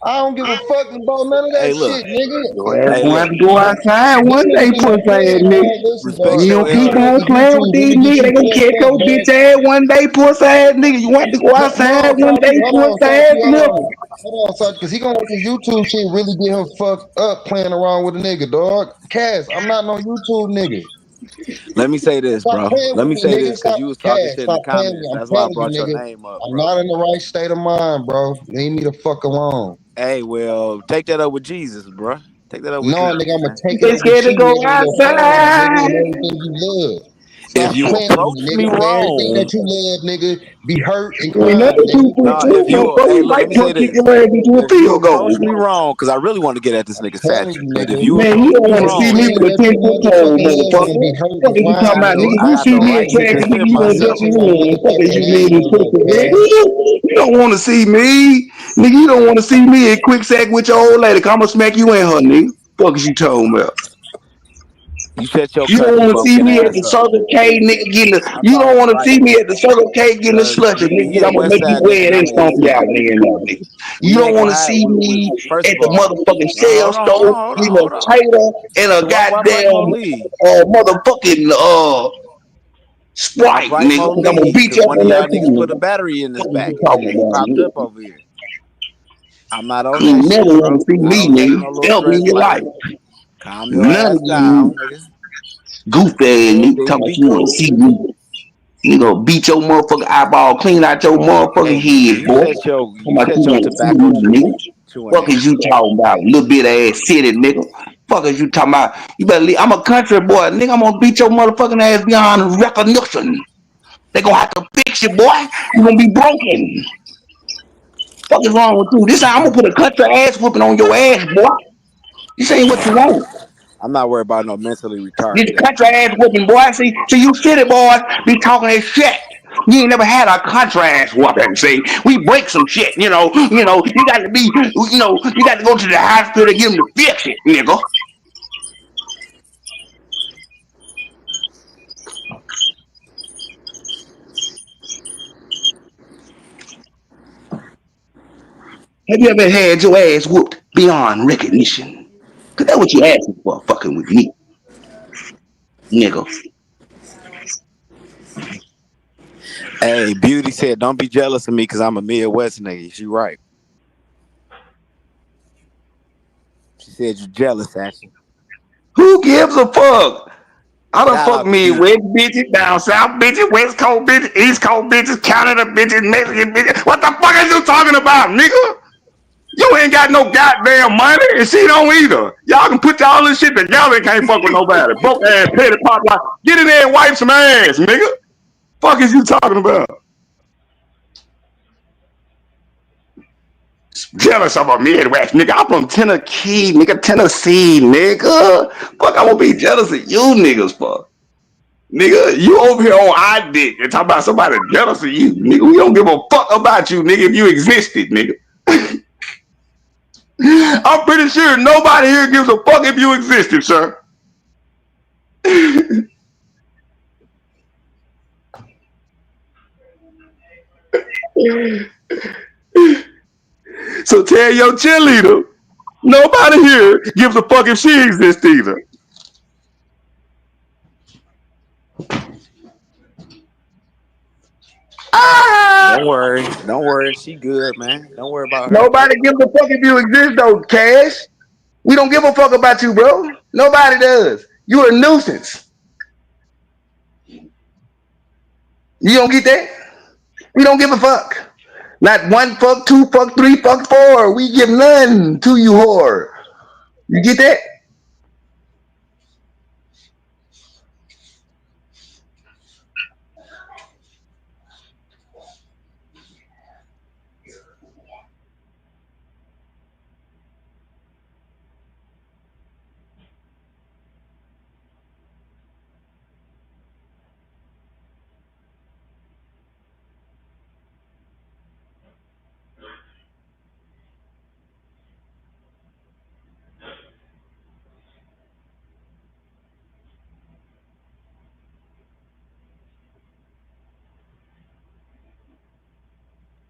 Speaker 7: I don't give a fuck about none of
Speaker 22: Hey,
Speaker 7: that
Speaker 22: look.
Speaker 7: shit, nigga.
Speaker 9: Your ass
Speaker 22: Hey,
Speaker 9: gonna have
Speaker 22: look.
Speaker 9: to go outside
Speaker 7: This
Speaker 9: one
Speaker 7: nigga
Speaker 9: day,
Speaker 7: think I'm
Speaker 9: pussy ass
Speaker 7: playing,
Speaker 9: nigga.
Speaker 7: dog. Listen,
Speaker 22: Respect
Speaker 7: dog.
Speaker 9: You
Speaker 22: your
Speaker 9: don't
Speaker 7: Sometimes
Speaker 9: keep
Speaker 22: elders.
Speaker 9: on
Speaker 7: fucking
Speaker 9: playing with
Speaker 7: YouTube
Speaker 9: these
Speaker 7: really get
Speaker 9: niggas.
Speaker 7: you
Speaker 9: They gonna
Speaker 7: fucked
Speaker 9: catch
Speaker 7: up,
Speaker 9: your
Speaker 7: dog.
Speaker 9: bitch ass one day, pussy ass nigga. You want to go outside
Speaker 7: No,
Speaker 9: one day,
Speaker 7: Salty, hold on,
Speaker 9: pussy ass
Speaker 7: Salty, hold
Speaker 9: nigga.
Speaker 7: on. Hold on, Salty, because he gonna let this YouTube shit really get him fucked up playing around with a nigga, dog. Cass, I'm not no YouTube nigga.
Speaker 22: Let me say this,
Speaker 7: Stop
Speaker 22: bro.
Speaker 7: playing
Speaker 22: Let
Speaker 7: with
Speaker 22: me
Speaker 7: me,
Speaker 22: say
Speaker 7: nigga.
Speaker 22: this because
Speaker 7: Stop,
Speaker 22: you was talking
Speaker 7: Cash.
Speaker 22: shit in the
Speaker 7: Stop playing with
Speaker 22: comments.
Speaker 7: me. I'm
Speaker 22: That's why I
Speaker 7: telling you,
Speaker 22: brought your
Speaker 7: nigga.
Speaker 22: name up,
Speaker 7: I'm
Speaker 22: bro.
Speaker 7: not in the right state of mind, bro. Leave me the fuck alone.
Speaker 22: Hey, well, take that up with Jesus, bro. Take that up with
Speaker 7: No,
Speaker 22: Jesus,
Speaker 7: nigga, I'm gonna
Speaker 22: man.
Speaker 7: take it
Speaker 9: They
Speaker 7: up with
Speaker 9: scared to
Speaker 7: you,
Speaker 9: go
Speaker 7: nigga, and your family, nigga,
Speaker 9: outside.
Speaker 7: and everything you love.
Speaker 22: If
Speaker 7: Stop
Speaker 22: you
Speaker 7: playing with me,
Speaker 22: approach me
Speaker 7: nigga, because everything that
Speaker 22: wrong,
Speaker 7: you love, nigga, be hurt and
Speaker 9: Ain't
Speaker 7: crying,
Speaker 9: nothing
Speaker 7: nigga.
Speaker 9: too quick,
Speaker 22: no,
Speaker 9: too,
Speaker 22: if you,
Speaker 9: motherfucker.
Speaker 22: hey,
Speaker 9: You
Speaker 22: look, let
Speaker 9: might
Speaker 22: me say
Speaker 9: put kick
Speaker 22: this.
Speaker 9: your ass into a
Speaker 22: If you
Speaker 9: field goal.
Speaker 22: approach me wrong, because I really want to get at this nigga
Speaker 7: Telling
Speaker 22: statue,
Speaker 7: you,
Speaker 22: but if
Speaker 7: nigga.
Speaker 22: you
Speaker 9: Man, you
Speaker 22: approach
Speaker 9: don't
Speaker 22: me
Speaker 9: want to see
Speaker 22: wrong,
Speaker 9: me
Speaker 7: Everything
Speaker 9: with a
Speaker 7: that you
Speaker 9: 10-foot pole,
Speaker 7: motherfucking love gonna
Speaker 9: motherfucker.
Speaker 7: be hurt
Speaker 9: Fuck
Speaker 7: and
Speaker 9: is you
Speaker 22: I
Speaker 9: talking
Speaker 7: crying,
Speaker 22: got
Speaker 9: about,
Speaker 22: the
Speaker 7: nigga.
Speaker 9: nigga?
Speaker 22: I
Speaker 9: You
Speaker 22: got
Speaker 9: see
Speaker 22: the
Speaker 9: me in
Speaker 22: right
Speaker 7: Stop
Speaker 22: to
Speaker 9: traffic, nigga,
Speaker 22: defend
Speaker 9: you gonna
Speaker 7: playing
Speaker 9: jump
Speaker 22: myself.
Speaker 9: me
Speaker 7: with my
Speaker 9: in. Fuck is
Speaker 7: motherfucking
Speaker 9: you mean
Speaker 7: name,
Speaker 9: this
Speaker 7: dog,
Speaker 9: pussy, nigga?
Speaker 7: man.
Speaker 9: You don't want to see me. Nigga, you don't want to see me in quick sack with your old lady. 'Cause I'ma smack you in her, nigga. Fuck is you talking about?
Speaker 22: You shut your
Speaker 9: You don't
Speaker 22: country
Speaker 9: want to see
Speaker 22: bumpkin
Speaker 9: me at the
Speaker 22: ass up.
Speaker 9: Circle K, nigga, getting the.
Speaker 22: I
Speaker 9: You
Speaker 22: thought
Speaker 9: don't
Speaker 22: I was
Speaker 9: want to see
Speaker 22: right.
Speaker 9: me at the Circle K getting the
Speaker 22: Cause
Speaker 9: slusher, nigga.
Speaker 22: he
Speaker 9: 'Cause
Speaker 22: a
Speaker 9: I'm gonna
Speaker 22: west
Speaker 9: make you
Speaker 22: side
Speaker 9: wear
Speaker 22: nigga
Speaker 9: it
Speaker 22: and
Speaker 9: and
Speaker 22: I'm an
Speaker 9: stomp
Speaker 22: east
Speaker 9: you out
Speaker 22: side
Speaker 9: there,
Speaker 22: nigga.
Speaker 9: nigga. You
Speaker 22: We
Speaker 9: don't
Speaker 22: ain't
Speaker 9: want
Speaker 22: gonna
Speaker 9: to
Speaker 22: have
Speaker 9: see me
Speaker 22: first
Speaker 9: at
Speaker 22: of
Speaker 9: the
Speaker 22: all.
Speaker 9: motherfucking
Speaker 22: Now
Speaker 9: sale
Speaker 22: hold on, hold
Speaker 9: store
Speaker 22: on, hold on,
Speaker 9: getting a
Speaker 22: hold on.
Speaker 9: tater and a
Speaker 22: So why Bright Mo
Speaker 9: goddamn
Speaker 22: leave?
Speaker 9: motherfucking
Speaker 22: Why
Speaker 9: Sprite,
Speaker 22: Bright
Speaker 9: nigga.
Speaker 22: Mo
Speaker 9: 'Cause I'm gonna
Speaker 22: leave?
Speaker 9: beat
Speaker 22: Cause
Speaker 9: you up
Speaker 22: one of
Speaker 9: in that
Speaker 22: y'all niggas
Speaker 9: too,
Speaker 22: put a
Speaker 9: nigga.
Speaker 22: battery in his
Speaker 9: What are
Speaker 22: back
Speaker 9: you
Speaker 22: and
Speaker 9: talking
Speaker 22: he
Speaker 9: about,
Speaker 22: popped
Speaker 9: nigga?
Speaker 22: up over here. I'm not on
Speaker 9: You
Speaker 22: that
Speaker 9: never
Speaker 22: shit,
Speaker 9: want
Speaker 22: bro.
Speaker 9: to see
Speaker 22: I
Speaker 9: me,
Speaker 22: don't take
Speaker 9: nigga.
Speaker 22: no little
Speaker 9: Help me in
Speaker 22: stress
Speaker 9: your
Speaker 22: like
Speaker 9: life.
Speaker 22: that. Calm your
Speaker 9: None
Speaker 22: ass
Speaker 9: of you
Speaker 22: down, nigga.
Speaker 9: goofy ass
Speaker 22: Then
Speaker 9: nigga
Speaker 22: then
Speaker 9: talking about
Speaker 22: be
Speaker 9: you want to
Speaker 22: cool.
Speaker 9: see me. Nigga, beat your motherfucking eyeball, clean out your motherfucking
Speaker 22: Hey man,
Speaker 9: head, boy. Talking
Speaker 22: you
Speaker 9: about you
Speaker 22: shut your
Speaker 9: want to see
Speaker 22: tobacco
Speaker 9: me, nigga.
Speaker 22: chewing
Speaker 9: Fuck
Speaker 22: ass
Speaker 9: is you
Speaker 22: up.
Speaker 9: talking about, little bit ass city, nigga? Fuck is you talking about? You better leave. I'm a country boy, nigga. I'm gonna beat your motherfucking ass beyond recognition. They gonna have to fix you, boy. You gonna be broken. Fuck is wrong with you? This I'm gonna put a country ass whooping on your ass, boy. This ain't what you want.
Speaker 22: I'm not worried about no mentally
Speaker 9: This
Speaker 22: retarded
Speaker 9: country
Speaker 22: ass
Speaker 9: ass
Speaker 22: nigga.
Speaker 9: whooping, boy. See you city boys be talking that shit. You ain't never had a country ass whooping. See, we break some shit. You got to be. You got to go to the hospital to get them to fix it, nigga. Have you ever had your ass whooped beyond recognition? Cause that's what you asking for, fucking with me, nigga.
Speaker 22: Hey, Beauty said, don't be jealous of me because I'm a Midwest nigga. She right. She said you're jealous, actually.
Speaker 9: Who gives a fuck? I done
Speaker 22: Shout
Speaker 9: fuck
Speaker 22: out to
Speaker 9: me
Speaker 22: you.
Speaker 9: West bitches, down south bitches, West Coast bitches, East Coast bitches, Canada bitches, Mexican bitches. What the fuck are you talking about, nigga? You ain't got no goddamn money, and she don't either. Y'all can put all this shit together and can't fuck with nobody. Broke ass, petty pop like, get in there and wipe some ass, nigga. Fuck is you talking about? Jealous of a Midwest nigga. I'm from Tennessee, nigga. Tennessee, nigga. Fuck, I won't be jealous of you niggas, fuck. Nigga, you over here on our dick and talk about somebody jealous of you, nigga. We don't give a fuck about you, nigga, if you existed, nigga. I'm pretty sure nobody here gives a fuck if you existed, sir. So tell your cheerleader, nobody here gives a fuck if she exists either.
Speaker 22: Don't worry. She good, man. Don't worry about her.
Speaker 9: Nobody gives a fuck if you exist though, Cash. We don't give a fuck about you, bro. Nobody does. You're a nuisance. You don't get that? We don't give a fuck. Not one fuck, two fuck, three fuck, four. We give none to you, whore. You get that?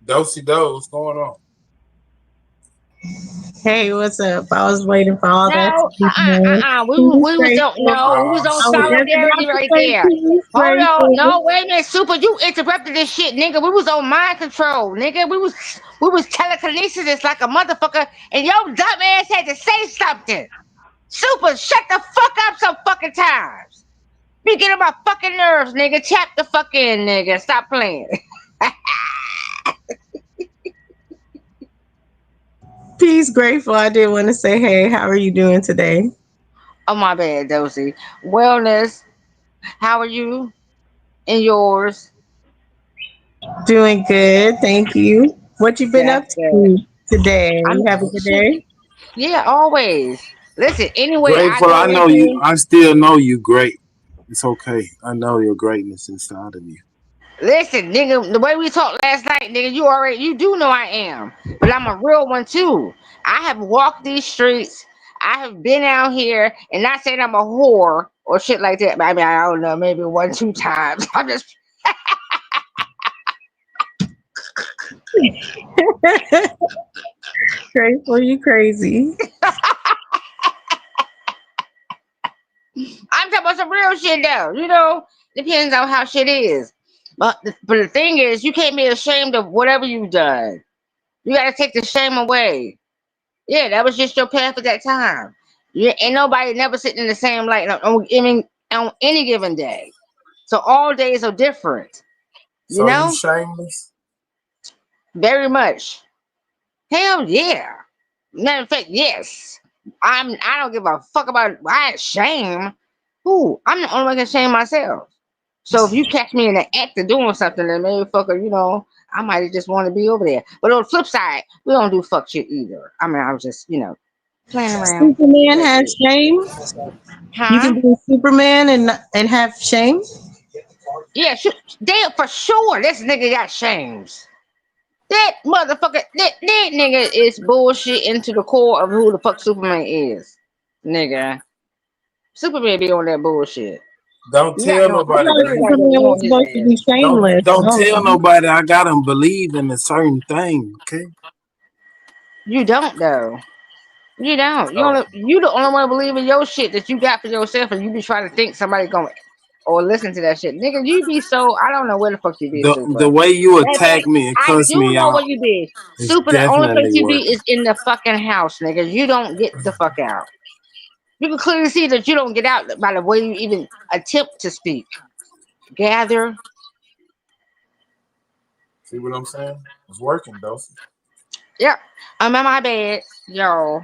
Speaker 3: Dosey Do, what's going on?
Speaker 11: Hey, what's up? I was waiting for all that to
Speaker 18: No,
Speaker 11: be done.
Speaker 18: we was on no, we was on
Speaker 11: I was just
Speaker 18: solidarity
Speaker 11: about to
Speaker 18: right
Speaker 11: say
Speaker 18: there.
Speaker 11: peace,
Speaker 18: Hold on,
Speaker 11: grateful.
Speaker 18: no, wait a minute, Super, you interrupted this shit, nigga. We was on mind control, nigga. We was telekinesis like a motherfucker, and your dumb ass had to say something. Super, shut the fuck up some fucking times. You get on my fucking nerves, nigga. Tap the fuck in, nigga. Stop playing.
Speaker 11: Peace, grateful. I did want to say, hey, how are you doing today?
Speaker 18: Oh my bad, Dosey. Wellness. How are you? And yours?
Speaker 11: Doing good, thank you. What you been
Speaker 18: That's
Speaker 11: up
Speaker 18: good.
Speaker 11: to today?
Speaker 18: I'm
Speaker 11: You having a good
Speaker 18: shit.
Speaker 11: day?
Speaker 18: Yeah, always. Listen, anyway, I
Speaker 3: Grateful,
Speaker 18: go
Speaker 3: I know you.
Speaker 18: into
Speaker 3: I still know you great. It's okay. I know your greatness inside of you.
Speaker 18: listen, nigga, the way we talked last night, nigga, you do know I am. But I'm a real one too. I have walked these streets. I have been out here and not saying I'm a whore or shit like that. But I mean, I don't know, maybe one, two times. I'm just
Speaker 11: Grateful, you crazy.
Speaker 18: I'm talking about some real shit though. Depends on how shit is. But the thing is, you can't be ashamed of whatever you've done. You gotta take the shame away. Yeah, that was just your path at that time. Ain't nobody never sitting in the same light on any given day. So all days are different. You
Speaker 3: So you
Speaker 18: know,
Speaker 3: shameless?
Speaker 18: very much. Hell yeah. Matter of fact, yes. I don't give a fuck about I shame. Who? I'm the only one that can shame myself. So if you catch me in the act of doing something, then maybe fucker, I might just want to be over there. But on the flip side, we don't do fuck shit either. I mean, I was just, playing around.
Speaker 11: Superman
Speaker 18: That's
Speaker 11: has
Speaker 18: it.
Speaker 11: shame. You can
Speaker 18: Huh?
Speaker 11: be Superman and have shame.
Speaker 18: Yeah, they for sure. This nigga got shames. That motherfucker, that nigga is bullshit into the core of who the fuck Superman is. Nigga. Superman be on that bullshit.
Speaker 3: Don't
Speaker 18: You gotta
Speaker 3: tell
Speaker 18: know,
Speaker 11: I
Speaker 3: nobody,
Speaker 11: thought
Speaker 3: man.
Speaker 18: everybody gotta
Speaker 11: Superman
Speaker 18: know
Speaker 11: was
Speaker 18: his
Speaker 11: supposed to be
Speaker 18: ass.
Speaker 3: Don't
Speaker 11: shameless.
Speaker 3: don't tell
Speaker 11: Oh,
Speaker 3: nobody I gotta believe in a certain thing, okay?
Speaker 18: You don't though. You don't.
Speaker 3: Oh.
Speaker 18: You the only one believe in your shit that you got for yourself, and you be trying to think somebody going.
Speaker 12: or listen to that shit. Nigga, you be so I don't know where the fuck you be,
Speaker 3: The
Speaker 12: Super.
Speaker 3: way you
Speaker 12: That
Speaker 3: attack me and
Speaker 12: I
Speaker 3: cuss
Speaker 12: do
Speaker 3: me
Speaker 12: know
Speaker 3: out
Speaker 12: where you be.
Speaker 3: is
Speaker 12: Super, the only place
Speaker 3: definitely
Speaker 12: you be
Speaker 3: working.
Speaker 12: is in the fucking house, nigga. You don't get the fuck out. You can clearly see that you don't get out by the way you even attempt to speak. Gather.
Speaker 3: See what I'm saying? It's working, though.
Speaker 12: Yep. I'm in my bed, yo.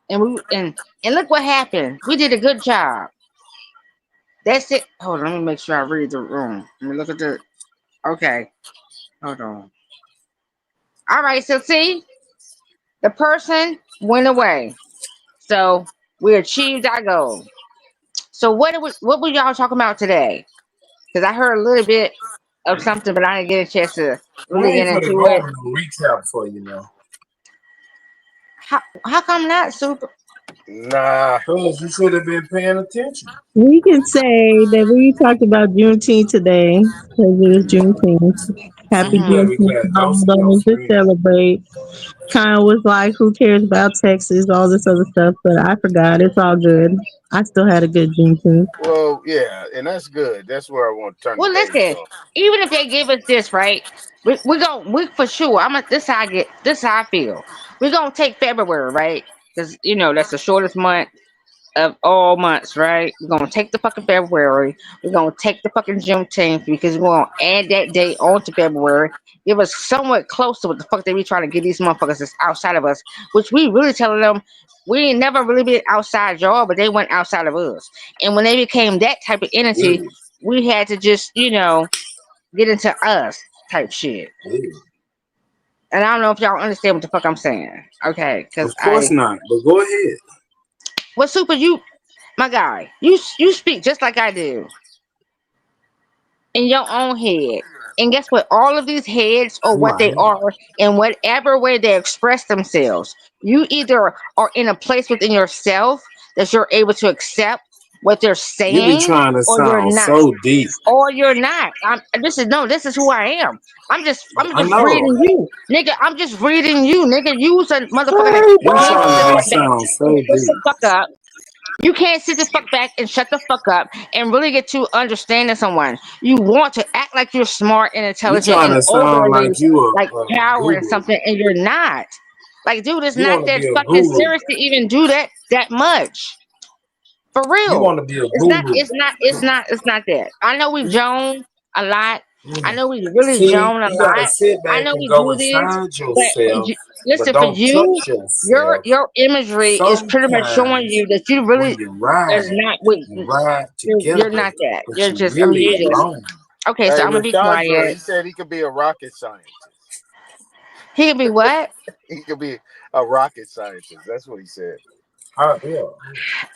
Speaker 12: And look what happened. We did a good job. That's it. Hold on, let me make sure I read the room. Let me look at the okay. Hold on. All right, so see, the person went away. So we achieved our goal. So what were y'all talking about today? Because I heard a little bit of something, but I didn't get a chance to
Speaker 3: We
Speaker 12: really get
Speaker 3: ain't finna
Speaker 12: into
Speaker 3: go
Speaker 12: it.
Speaker 3: on no recap for you now.
Speaker 12: How come not, Super?
Speaker 3: Nah, cause you should have been paying attention.
Speaker 20: We can say that we talked about Juneteenth today because it was Juneteenth. Happy
Speaker 3: I'm glad we
Speaker 20: Juneteenth
Speaker 3: glad
Speaker 20: to all
Speaker 3: Dawson your
Speaker 20: those that
Speaker 3: friend.
Speaker 20: celebrate. Kind of was like, who cares about Texas, all this other stuff, but I forgot. It's all good. I still had a good Juneteenth.
Speaker 19: Well, yeah, and that's good. That's where I want to turn the
Speaker 12: Well,
Speaker 19: page
Speaker 12: listen.
Speaker 19: on.
Speaker 12: Even if they give us this, right? We for sure. This how I get. This how I feel. We're gonna take February, right? Because that's the shortest month of all months, right? We're gonna take the fucking February. We're gonna take the fucking Juneteenth because we're gonna add that date onto February. Give us somewhat close to what the fuck they be trying to get these motherfuckers that's outside of us, which we really telling them we ain't never really been outside y'all, but they went outside of us. And when they became that type of entity,
Speaker 3: Really?
Speaker 12: we had to just, get into us type shit.
Speaker 3: Really?
Speaker 12: And I don't know if y'all understand what the fuck I'm saying. Okay, because
Speaker 3: Of course not. But go ahead.
Speaker 12: well, Super, my guy, you speak just like I do in your own head. And guess what? All of these heads are
Speaker 3: In
Speaker 12: what
Speaker 3: my
Speaker 12: they
Speaker 3: head.
Speaker 12: are in whatever way they express themselves. You either are in a place within yourself that you're able to accept what they're
Speaker 3: You be
Speaker 12: saying,
Speaker 3: trying to
Speaker 12: or you're
Speaker 3: sound
Speaker 12: not.
Speaker 3: so deep.
Speaker 12: Or you're not. This is who I am. I'm
Speaker 3: I
Speaker 12: just
Speaker 3: know.
Speaker 12: reading you, nigga. I'm just reading you, nigga. You's a motherfucker that
Speaker 20: Hey,
Speaker 3: You
Speaker 12: needs to
Speaker 3: trying to
Speaker 12: sit
Speaker 3: be
Speaker 20: Paul.
Speaker 12: back
Speaker 3: sound
Speaker 12: and
Speaker 3: so
Speaker 12: shut the
Speaker 3: deep.
Speaker 12: fuck up. You can't sit the fuck back and shut the fuck up and really get to understanding someone. You want to act like you're smart and
Speaker 3: You
Speaker 12: intelligent
Speaker 3: trying
Speaker 12: and
Speaker 3: to sound
Speaker 12: overly
Speaker 3: like you
Speaker 12: like
Speaker 3: a
Speaker 12: powering
Speaker 3: guru.
Speaker 12: something, and you're not. Like, dude, it's
Speaker 3: You
Speaker 12: not
Speaker 3: want to
Speaker 12: that
Speaker 3: be a
Speaker 12: fucking
Speaker 3: guru.
Speaker 12: serious to even do that much. For
Speaker 3: You
Speaker 12: real.
Speaker 3: want to be a
Speaker 12: It's not
Speaker 3: guru.
Speaker 12: it's not it's not it's not that. I know we Joan a lot. I know we really
Speaker 3: See,
Speaker 12: Joan a
Speaker 3: you gotta
Speaker 12: lot.
Speaker 3: sit
Speaker 12: I
Speaker 3: back
Speaker 12: know
Speaker 3: and
Speaker 12: we
Speaker 3: go
Speaker 12: do this,
Speaker 3: inside
Speaker 12: but
Speaker 3: yourself, but
Speaker 12: listen, for
Speaker 3: don't
Speaker 12: you,
Speaker 3: touch
Speaker 12: your
Speaker 3: yourself.
Speaker 12: your imagery is pretty much showing
Speaker 3: Sometimes
Speaker 12: you that you
Speaker 3: when
Speaker 12: really
Speaker 3: you
Speaker 12: is
Speaker 3: ride,
Speaker 12: not with
Speaker 3: you ride
Speaker 12: you're
Speaker 3: together,
Speaker 12: not that.
Speaker 3: but
Speaker 12: You're
Speaker 3: you
Speaker 12: just
Speaker 3: really
Speaker 12: you're just
Speaker 3: alone.
Speaker 12: okay, so
Speaker 19: Hey,
Speaker 12: I'm gonna be
Speaker 19: Lashandra,
Speaker 12: quiet.
Speaker 19: he said he could be a rocket scientist.
Speaker 12: He can be what?
Speaker 19: He could be a rocket scientist. That's what he said.
Speaker 3: Yeah.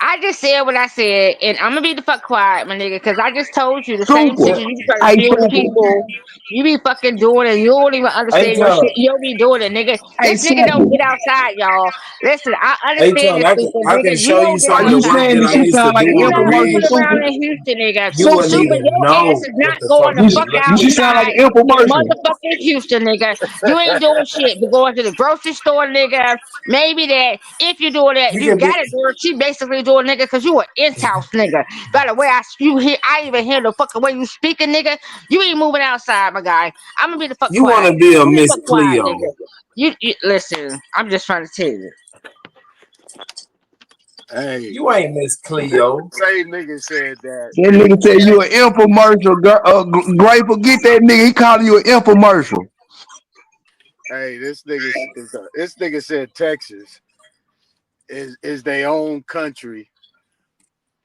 Speaker 12: I just said what I said, and I'm gonna be the fuck quiet, my nigga, because I just told you the same
Speaker 9: Super.
Speaker 12: shit
Speaker 3: Yeah.
Speaker 12: you be trying to
Speaker 9: Hey,
Speaker 12: deal with
Speaker 9: super.
Speaker 12: people. You be fucking doing it. You don't even
Speaker 3: Hey,
Speaker 12: understand your shit.
Speaker 3: John.
Speaker 12: You don't be doing it, nigga.
Speaker 9: Hey,
Speaker 12: This nigga
Speaker 9: super.
Speaker 12: don't get outside, y'all. Listen, I
Speaker 3: Hey,
Speaker 12: understand
Speaker 3: John.
Speaker 12: this, super,
Speaker 3: I can
Speaker 12: nigga. You
Speaker 3: show you
Speaker 12: don't get
Speaker 9: Are
Speaker 3: some of
Speaker 9: you
Speaker 3: the work
Speaker 9: saying
Speaker 12: outside.
Speaker 3: that
Speaker 9: that
Speaker 3: I
Speaker 9: she
Speaker 3: used to
Speaker 9: sound like
Speaker 3: do
Speaker 9: an
Speaker 12: You
Speaker 3: on the
Speaker 12: don't
Speaker 9: infomercial,
Speaker 12: sit
Speaker 3: rig.
Speaker 12: around
Speaker 9: super?
Speaker 12: in Houston, nigga.
Speaker 3: You wouldn't
Speaker 12: Super,
Speaker 3: even
Speaker 12: your ass
Speaker 3: know
Speaker 12: is
Speaker 3: what
Speaker 12: not
Speaker 3: the fuck
Speaker 12: going the
Speaker 9: You,
Speaker 3: you
Speaker 12: fuck
Speaker 3: was looking
Speaker 9: you
Speaker 3: at.
Speaker 9: sound like
Speaker 12: outside
Speaker 9: an
Speaker 12: in
Speaker 9: infomercial.
Speaker 12: motherfucking Houston, nigga. You ain't doing shit but going to the grocery store, nigga. Maybe that if you doing that,
Speaker 3: You
Speaker 12: you
Speaker 3: can be.
Speaker 12: gotta do it. She basically doing nigga because you a in-house nigga. By the way, I even hear the fucking way you speaking, nigga. You ain't moving outside, my guy. I'm gonna be the fuck
Speaker 3: You want
Speaker 12: quiet.
Speaker 3: to be a
Speaker 12: Be the
Speaker 3: Miss
Speaker 12: fuck quiet,
Speaker 3: Cleo.
Speaker 12: nigga. You listen. I'm just trying to tell you.
Speaker 19: Hey,
Speaker 3: You ain't Miss Cleo.
Speaker 19: same nigga said that.
Speaker 9: That nigga tell you an infomercial. Grateful, get that nigga. He calling you an infomercial.
Speaker 19: Hey, this nigga said Texas is their own country,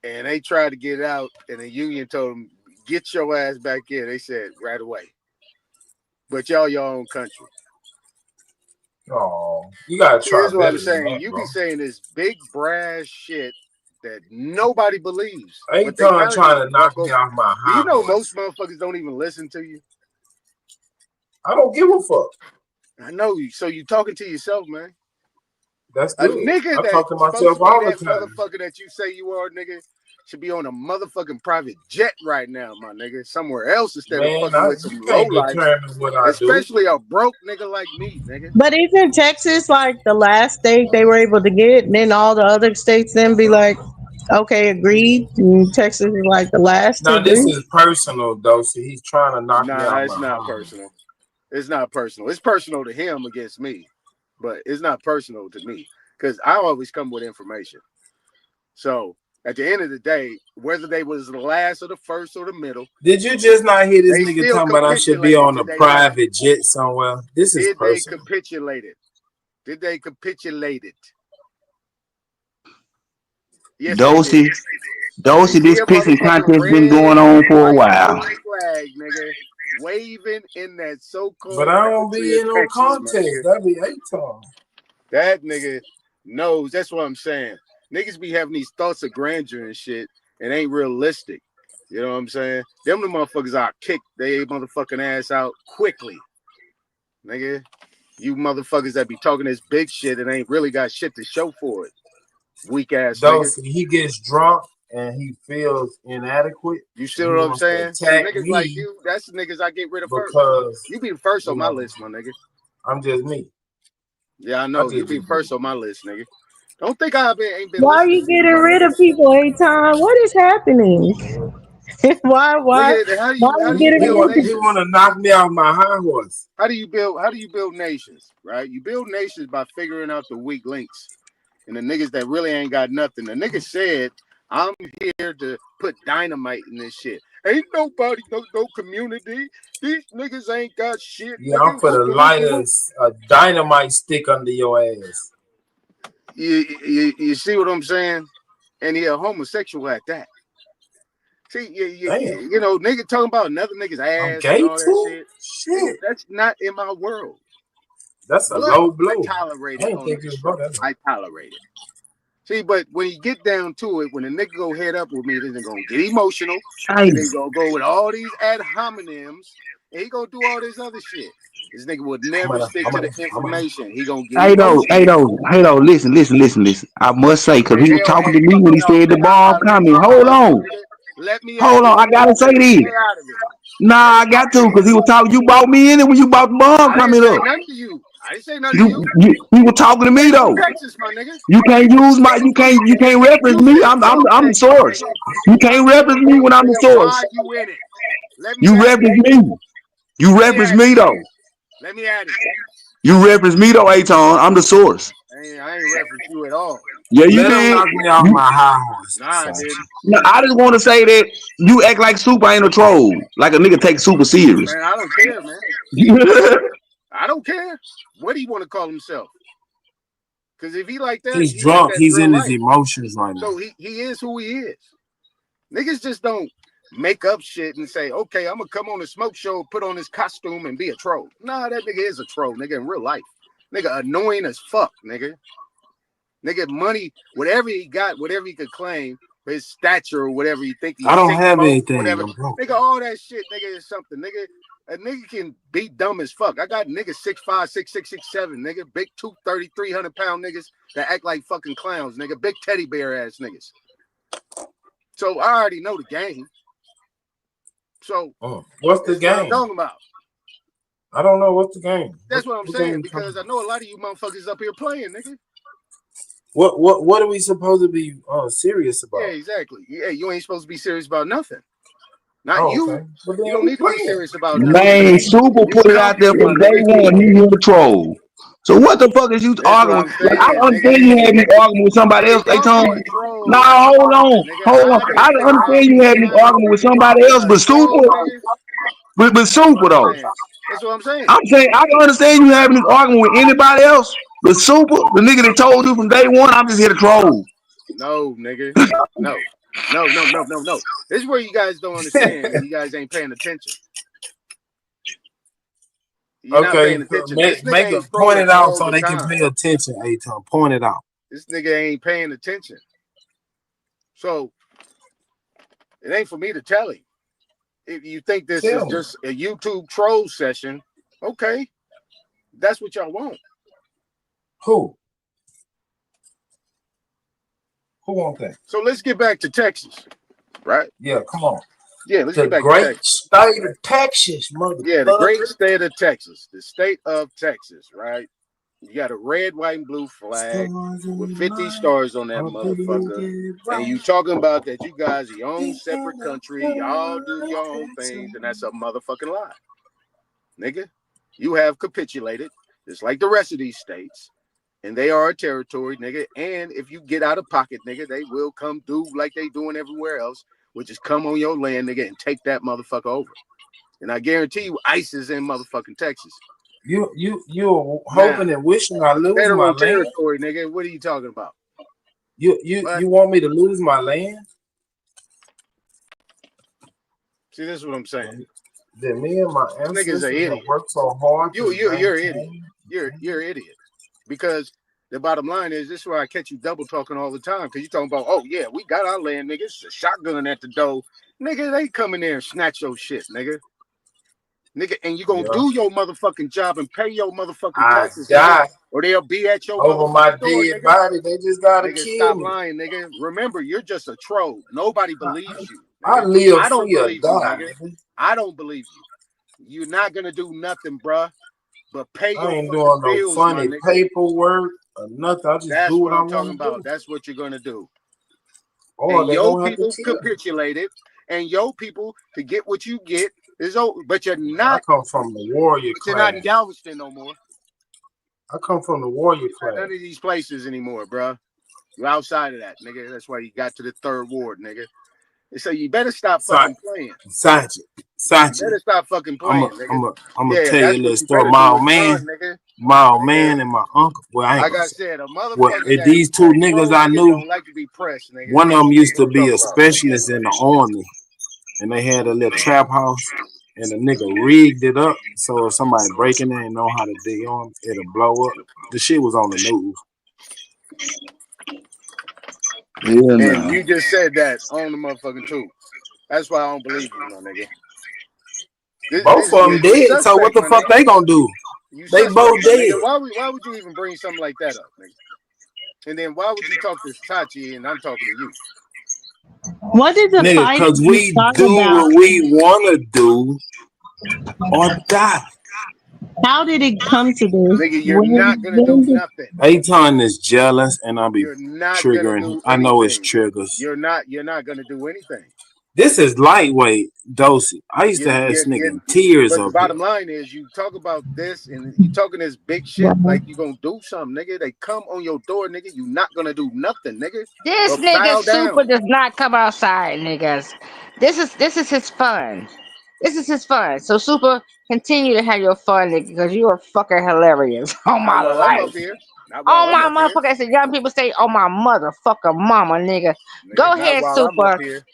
Speaker 19: and they tried to get out, and the union told them, "Get your ass back in." They said right away, but y'all your own country.
Speaker 3: Oh, you gotta
Speaker 19: See,
Speaker 3: try
Speaker 19: this is what
Speaker 3: better
Speaker 19: I'm
Speaker 3: than
Speaker 19: saying.
Speaker 3: that,
Speaker 19: You
Speaker 3: bro.
Speaker 19: be saying this big brass shit that nobody believes, but they
Speaker 3: Akon
Speaker 19: kind of
Speaker 3: trying
Speaker 19: just
Speaker 3: to knock
Speaker 19: walk
Speaker 3: me
Speaker 19: over.
Speaker 3: off my
Speaker 19: Do you
Speaker 3: high
Speaker 19: know most
Speaker 3: horse.
Speaker 19: motherfuckers don't even listen to you?
Speaker 3: I don't give a fuck.
Speaker 19: I know you. So you talking to yourself, man.
Speaker 3: That's
Speaker 19: A
Speaker 3: good.
Speaker 19: nigga
Speaker 3: I talk to
Speaker 19: that's supposed
Speaker 3: myself
Speaker 19: to be
Speaker 3: all the
Speaker 19: that
Speaker 3: time.
Speaker 19: motherfucker that you say you are, nigga, should be on a motherfucking private jet right now, my nigga. Somewhere else instead of
Speaker 3: Man,
Speaker 19: fucking with
Speaker 3: you
Speaker 19: some low
Speaker 3: can't
Speaker 19: lives,
Speaker 3: determine what I do.
Speaker 19: especially a broke nigga like me, nigga.
Speaker 20: But isn't Texas like the last state they were able to get? And then all the other states then be like, Okay, agreed. Texas is like the last to
Speaker 5: No, this
Speaker 20: agree.
Speaker 5: is personal, though. See, he's trying to knock me
Speaker 19: Nah,
Speaker 5: out
Speaker 19: it's
Speaker 5: my
Speaker 19: not
Speaker 5: home.
Speaker 19: personal. It's not personal. It's personal to him against me, but it's not personal to me because I always come with information. So at the end of the day, whether they was the last or the first or the middle,
Speaker 5: Did you just not hear this
Speaker 19: they
Speaker 5: nigga
Speaker 19: still
Speaker 5: talking about I should be
Speaker 19: capitulated.
Speaker 5: on a
Speaker 19: Did they not?
Speaker 5: private jet somewhere? This is
Speaker 19: Did they
Speaker 5: personal.
Speaker 19: capitulate it? Did they capitulate it? Yes, they did.
Speaker 9: Dosey,
Speaker 19: You see
Speaker 9: this
Speaker 19: a
Speaker 9: pissing
Speaker 19: motherfucking
Speaker 9: contest been
Speaker 19: red,
Speaker 9: going on for a
Speaker 19: white,
Speaker 9: while.
Speaker 19: blue flag, nigga, waving in that
Speaker 5: But
Speaker 19: so-called
Speaker 5: I don't
Speaker 19: country
Speaker 5: be
Speaker 19: of
Speaker 5: in no
Speaker 19: Texas, my
Speaker 5: contest.
Speaker 19: nigga.
Speaker 5: That be A-Tom.
Speaker 19: That nigga knows. That's what I'm saying. Niggas be having these thoughts of grandeur and shit, and ain't realistic. You know what I'm saying? Them the motherfuckers I kick they motherfucking ass out quickly, nigga. You motherfuckers that be talking this big shit and ain't really got shit to show for it. Weak ass niggas.
Speaker 5: Dosey, he gets drunk and he feels inadequate.
Speaker 19: You see
Speaker 5: And
Speaker 19: what
Speaker 5: he
Speaker 19: I'm
Speaker 5: wants to
Speaker 19: saying? See,
Speaker 5: attack
Speaker 19: niggas like
Speaker 5: me
Speaker 19: you, that's the niggas I get rid of first.
Speaker 5: because,
Speaker 19: You be first
Speaker 5: you
Speaker 19: on my
Speaker 5: know,
Speaker 19: list, my nigga.
Speaker 5: I'm just me.
Speaker 19: Yeah, I
Speaker 5: I
Speaker 19: know. You
Speaker 5: just
Speaker 19: be
Speaker 5: be me.
Speaker 19: first on my list, nigga. Don't think I ain't been
Speaker 20: Why are
Speaker 19: listening
Speaker 20: you
Speaker 19: to you,
Speaker 20: getting
Speaker 19: my
Speaker 20: rid
Speaker 19: nigga.
Speaker 20: of people, A-Time? What is happening? why
Speaker 19: Nigga, how do
Speaker 20: why
Speaker 19: you
Speaker 20: are
Speaker 19: how
Speaker 20: you
Speaker 19: do you
Speaker 20: getting
Speaker 5: He
Speaker 20: rid
Speaker 19: build
Speaker 20: of people?
Speaker 5: want
Speaker 19: nations?
Speaker 5: to knock me off my high horse.
Speaker 19: How do you build nations, right? You build nations by figuring out the weak links and the niggas that really ain't got nothing. The nigga said, I'm here to put dynamite in this shit. Ain't nobody, no community. These niggas ain't got shit,
Speaker 5: Yeah, I'm
Speaker 19: nigga.
Speaker 5: for
Speaker 19: Whoop
Speaker 5: the
Speaker 19: de whoop de whoop.
Speaker 5: lightest a dynamite stick under your ass.
Speaker 19: You see what I'm saying? And he a homosexual at that. See,
Speaker 5: Damn,
Speaker 19: you know, nigga talking about another nigga's
Speaker 5: I'm
Speaker 19: ass and
Speaker 5: gay
Speaker 19: all that
Speaker 5: too?
Speaker 19: shit. Nigga,
Speaker 5: Shit.
Speaker 19: that's not in my world.
Speaker 5: That's a
Speaker 19: But
Speaker 5: low
Speaker 19: I
Speaker 5: blow.
Speaker 19: tolerate
Speaker 5: I
Speaker 19: it
Speaker 5: ain't
Speaker 19: on
Speaker 5: think
Speaker 19: the
Speaker 5: you would go
Speaker 19: show.
Speaker 5: that low.
Speaker 19: I tolerate it. See, but when you get down to it, when the nigga go head up with me, then they gonna get emotional,
Speaker 20: Hey,
Speaker 19: and they gonna go with all these ad hominems, and he gonna do all this other shit. This nigga would
Speaker 5: I'm
Speaker 19: never
Speaker 5: gonna,
Speaker 19: stick
Speaker 5: I'm
Speaker 19: to
Speaker 5: gonna,
Speaker 19: the
Speaker 5: I'm gonna.
Speaker 19: information. He gonna get emotional.
Speaker 9: Hey, though, listen. I must say, because
Speaker 19: The
Speaker 9: he was
Speaker 19: hell
Speaker 9: talking
Speaker 19: no
Speaker 9: to me when
Speaker 19: fucking
Speaker 9: he
Speaker 19: no,
Speaker 9: said the
Speaker 19: nigga.
Speaker 9: bomb coming.
Speaker 19: Nigga. Let me at
Speaker 9: Hold
Speaker 19: it.
Speaker 9: on, I gotta say
Speaker 19: Let me
Speaker 9: this.
Speaker 19: stay out of it.
Speaker 9: Nah,
Speaker 19: Let me
Speaker 9: I
Speaker 19: talk
Speaker 9: got
Speaker 19: to
Speaker 9: to,
Speaker 19: you.
Speaker 9: because he was talking, you brought me in it when you brought the bomb
Speaker 19: I didn't
Speaker 9: coming
Speaker 19: say
Speaker 9: up.
Speaker 19: nothing to you. I didn't say nothing to you.
Speaker 9: You were talking to me,
Speaker 19: Nigga from
Speaker 9: though.
Speaker 19: Texas, my nigga.
Speaker 9: You can't use you can't reference
Speaker 19: You
Speaker 9: me.
Speaker 19: said from
Speaker 9: I'm the
Speaker 19: Texas,
Speaker 9: source.
Speaker 19: nigga.
Speaker 9: You
Speaker 19: And
Speaker 9: can't
Speaker 19: I'm saying,
Speaker 9: reference me when I'm the
Speaker 19: then
Speaker 9: source.
Speaker 19: why you in it? Let me
Speaker 9: You
Speaker 19: at it.
Speaker 9: reference me. You
Speaker 19: Let me
Speaker 9: reference
Speaker 19: at it.
Speaker 9: me though.
Speaker 19: Let me at it.
Speaker 9: You reference me though, Aton. I'm the source.
Speaker 19: I ain't reference you at all.
Speaker 9: Yeah, you
Speaker 5: Let him
Speaker 9: did.
Speaker 5: knock me off
Speaker 9: You,
Speaker 5: my high horse.
Speaker 19: Nah, I
Speaker 5: So.
Speaker 19: didn't.
Speaker 9: no, I just want to say that you act like Super ain't a troll. Like a nigga take Super serious.
Speaker 19: Man, I don't care, man. I don't care. What do you want to call himself? Because if he like that,
Speaker 5: He's
Speaker 19: he like
Speaker 5: drunk.
Speaker 19: that in
Speaker 5: He's
Speaker 19: real
Speaker 5: in his
Speaker 19: life.
Speaker 5: emotions right now.
Speaker 19: So he is who he is. Niggas just don't make up shit and say, okay, I'm gonna come on a smoke show, put on this costume, and be a troll. Nah, that nigga is a troll, nigga, in real life. Nigga annoying as fuck, nigga. Nigga, money, whatever he got, whatever he could claim, his stature or whatever you think
Speaker 5: I
Speaker 19: he's
Speaker 5: don't have
Speaker 19: 6'4",
Speaker 5: anything.
Speaker 19: whatever.
Speaker 5: I'm broke.
Speaker 19: Nigga, all that shit, nigga, is something. Nigga, a nigga can be dumb as fuck. I got niggas 6'5", 6'6", 6'7", nigga, big 230, 300-pound niggas that act like fucking clowns, nigga, big teddy bear ass niggas. So I already know the game. So
Speaker 5: What's the
Speaker 19: that's what I'm
Speaker 5: game?
Speaker 19: talking about.
Speaker 5: I don't know what's the game.
Speaker 19: That's what I'm
Speaker 5: What
Speaker 19: saying,
Speaker 5: game
Speaker 19: because I know a lot of you motherfuckers up here playing, nigga.
Speaker 5: What are we supposed to be serious
Speaker 19: Yeah,
Speaker 5: about?
Speaker 19: exactly. Yeah, you ain't supposed to be serious about nothing. Not
Speaker 5: Oh,
Speaker 19: you.
Speaker 5: okay. Well, then
Speaker 19: You don't
Speaker 5: we
Speaker 19: need to be
Speaker 5: playing.
Speaker 19: serious about nothing.
Speaker 9: Man, Super
Speaker 19: You
Speaker 9: put it out there
Speaker 19: comfortable, my
Speaker 9: from day
Speaker 19: nigga.
Speaker 9: one. He here to troll. So what the fuck is you
Speaker 19: That's what
Speaker 9: arguing?
Speaker 19: I'm
Speaker 9: Like I
Speaker 19: saying,
Speaker 9: understand
Speaker 19: nigga.
Speaker 9: you had me arguing with somebody
Speaker 19: They
Speaker 9: else. They
Speaker 19: call
Speaker 9: told
Speaker 19: me a
Speaker 9: me,
Speaker 19: troll.
Speaker 9: nah,
Speaker 19: Fine, nigga.
Speaker 9: hold on.
Speaker 19: I
Speaker 9: I
Speaker 19: just say
Speaker 9: understand
Speaker 19: why
Speaker 9: you
Speaker 19: you
Speaker 9: had me
Speaker 19: trying to
Speaker 9: arguing with
Speaker 19: call
Speaker 9: somebody
Speaker 19: me
Speaker 9: else,
Speaker 19: a
Speaker 9: but Super,
Speaker 19: troll, nigga.
Speaker 9: but
Speaker 19: That's what
Speaker 9: Super
Speaker 19: I'm
Speaker 9: though.
Speaker 19: saying. That's what I'm saying.
Speaker 9: I'm saying I can understand you having this argument with anybody else, but Super, the nigga that told you from day one, I'm just here to troll.
Speaker 19: No, nigga. No. No. This is where you guys don't understand and you guys ain't paying attention. You're not
Speaker 5: Okay,
Speaker 19: paying attention. This nigga
Speaker 5: make a
Speaker 19: ain't
Speaker 5: point
Speaker 19: trolling
Speaker 5: it out
Speaker 19: all
Speaker 5: so
Speaker 19: the
Speaker 5: they can
Speaker 19: time.
Speaker 5: pay attention. Aton, point it out.
Speaker 19: This nigga ain't paying attention. So it ain't for me to tell him. If you think this is
Speaker 5: Tell me
Speaker 19: just a YouTube troll session, okay, that's what y'all want.
Speaker 5: who want that?
Speaker 19: So let's get back to Texas, right?
Speaker 5: Yeah, come on.
Speaker 19: Yeah, let's
Speaker 5: The
Speaker 19: get back to
Speaker 5: great
Speaker 19: Texas.
Speaker 5: state of Texas,
Speaker 19: Yeah, the great
Speaker 5: motherfucker.
Speaker 19: state of Texas, the state of Texas, right? You got a red, white, and blue flag with 50 stars on that motherfucker. And you talking about that you guys are your own separate country, y'all do your own things, and that's a motherfucking lie. Nigga, you have capitulated, just like the rest of these states. And they are a territory, nigga. And if you get out of pocket, nigga, they will come do like they doing everywhere else, which is come on your land, nigga, and take that motherfucker over. And I guarantee you, ICE is in motherfucking Texas.
Speaker 3: You're hoping and wishing I lose
Speaker 19: Federal
Speaker 3: my land.
Speaker 19: territory, nigga. What are you talking about?
Speaker 3: You want me to lose my land?
Speaker 19: See, this is what I'm saying.
Speaker 3: That me and my ancestors have worked so hard.
Speaker 19: You're an idiot. You're an idiot. Because the bottom line is, this is why I catch you double talking all the time. Because you're talking about, oh yeah, we got our land, nigga. It's a shotgun at the door, nigga. They come in there and snatch your shit, nigga. Nigga, and you gonna do your motherfucking job and pay your motherfucking taxes, nigga, or they'll be at your
Speaker 3: over my
Speaker 19: motherfucking door,
Speaker 3: dead
Speaker 19: nigga.
Speaker 3: body. They just gotta
Speaker 19: Nigga,
Speaker 3: kill
Speaker 19: stop
Speaker 3: me.
Speaker 19: lying, nigga. Remember, you're just a troll. Nobody believes you.
Speaker 3: I
Speaker 19: Nigga.
Speaker 3: live
Speaker 19: I don't
Speaker 3: free or
Speaker 19: believe you,
Speaker 3: die,
Speaker 19: nigga.
Speaker 3: nigga.
Speaker 19: I don't believe you. You're not gonna do nothing, bruh. But pay
Speaker 3: I
Speaker 19: your
Speaker 3: ain't
Speaker 19: fucking
Speaker 3: doing no
Speaker 19: bills, my
Speaker 3: funny
Speaker 19: nigga.
Speaker 3: paperwork or nothing. I just
Speaker 19: That's
Speaker 3: do
Speaker 19: what
Speaker 3: what I
Speaker 19: I'm
Speaker 3: want
Speaker 19: talking
Speaker 3: to
Speaker 19: about.
Speaker 3: do.
Speaker 19: That's what you're gonna do.
Speaker 3: Or
Speaker 19: And
Speaker 3: they
Speaker 19: your
Speaker 3: gonna have to
Speaker 19: people
Speaker 3: kill me.
Speaker 19: capitulated, and your people to get what you get is over. But you're
Speaker 3: Man,
Speaker 19: not.
Speaker 3: I come from the warrior
Speaker 19: But you're not in
Speaker 3: class.
Speaker 19: Galveston no more.
Speaker 3: I come from the warrior
Speaker 19: You're
Speaker 3: class.
Speaker 19: not none of these places anymore, bruh. You're outside of that, nigga. That's why you got to the third ward, nigga. So you better stop fucking playing.
Speaker 3: Sachi.
Speaker 19: You better stop fucking playing, nigga.
Speaker 3: I'm gonna
Speaker 19: Yeah,
Speaker 3: tell you a
Speaker 19: that's
Speaker 3: little
Speaker 19: what you
Speaker 3: story.
Speaker 19: better
Speaker 3: My
Speaker 19: do
Speaker 3: old
Speaker 19: is
Speaker 3: man,
Speaker 19: run, nigga.
Speaker 3: and my uncle. Well, I ain't
Speaker 19: Like
Speaker 3: gonna
Speaker 19: I
Speaker 3: say.
Speaker 19: said, a
Speaker 3: Well,
Speaker 19: motherfucker that
Speaker 3: these two
Speaker 19: that
Speaker 3: niggas
Speaker 19: troll
Speaker 3: I
Speaker 19: niggas
Speaker 3: knew,
Speaker 19: don't like to be pressed, nigga.
Speaker 3: one of them used to
Speaker 19: What I'm
Speaker 3: be
Speaker 19: talking
Speaker 3: a
Speaker 19: about.
Speaker 3: specialist in the army, and they had a little trap house, and the nigga rigged it up so if somebody breaking it and know how to dig on, it'll blow up. The shit was on the news.
Speaker 9: Yeah,
Speaker 19: And
Speaker 9: nah.
Speaker 19: you just said that on the motherfucking tube. That's why I don't believe you, my nigga.
Speaker 3: Both of them
Speaker 19: You
Speaker 3: dead. So what
Speaker 19: suspect,
Speaker 3: the
Speaker 19: my
Speaker 3: fuck
Speaker 19: nigga.
Speaker 3: they gonna do?
Speaker 19: You
Speaker 3: They
Speaker 19: suspect,
Speaker 3: both
Speaker 19: my
Speaker 3: dead.
Speaker 19: nigga. Why would you even bring something like that up, nigga? And then why would you talk to Tachi and I'm talking to you?
Speaker 20: What did the
Speaker 3: Nigga,
Speaker 20: fight
Speaker 3: cause we
Speaker 20: start
Speaker 3: do
Speaker 20: about?
Speaker 3: what we wanna do or die.
Speaker 20: How did it come to this?
Speaker 19: Nigga, you're not gonna do nothing.
Speaker 3: Aton is jealous and I'll be
Speaker 19: You're not gonna
Speaker 3: triggering.
Speaker 19: do
Speaker 3: I know it's
Speaker 19: anything, bro.
Speaker 3: triggers.
Speaker 19: You're not gonna do anything.
Speaker 3: This is lightweight dosing. I used to have this nigga in tears
Speaker 19: But the
Speaker 3: up here.
Speaker 19: bottom line is you talk about this and you talking this big shit like you gonna do something, nigga. They come on your door, nigga. You not gonna do nothing, nigga.
Speaker 12: This
Speaker 19: But
Speaker 12: nigga
Speaker 19: bow
Speaker 12: Super
Speaker 19: down.
Speaker 12: does not come outside, niggas. This is his fun. This is his fun. So Super, continue to have your fun, nigga, because you are fucking hilarious. Oh
Speaker 19: Not
Speaker 12: my
Speaker 19: while I'm up
Speaker 12: life.
Speaker 19: here. Not while
Speaker 12: Oh
Speaker 19: I'm
Speaker 12: my
Speaker 19: up here.
Speaker 12: motherfucker. As the young people say, oh my motherfucker mama, nigga. Go
Speaker 19: Nigga, not
Speaker 12: ahead,
Speaker 19: while I'm up
Speaker 12: Super.
Speaker 19: here.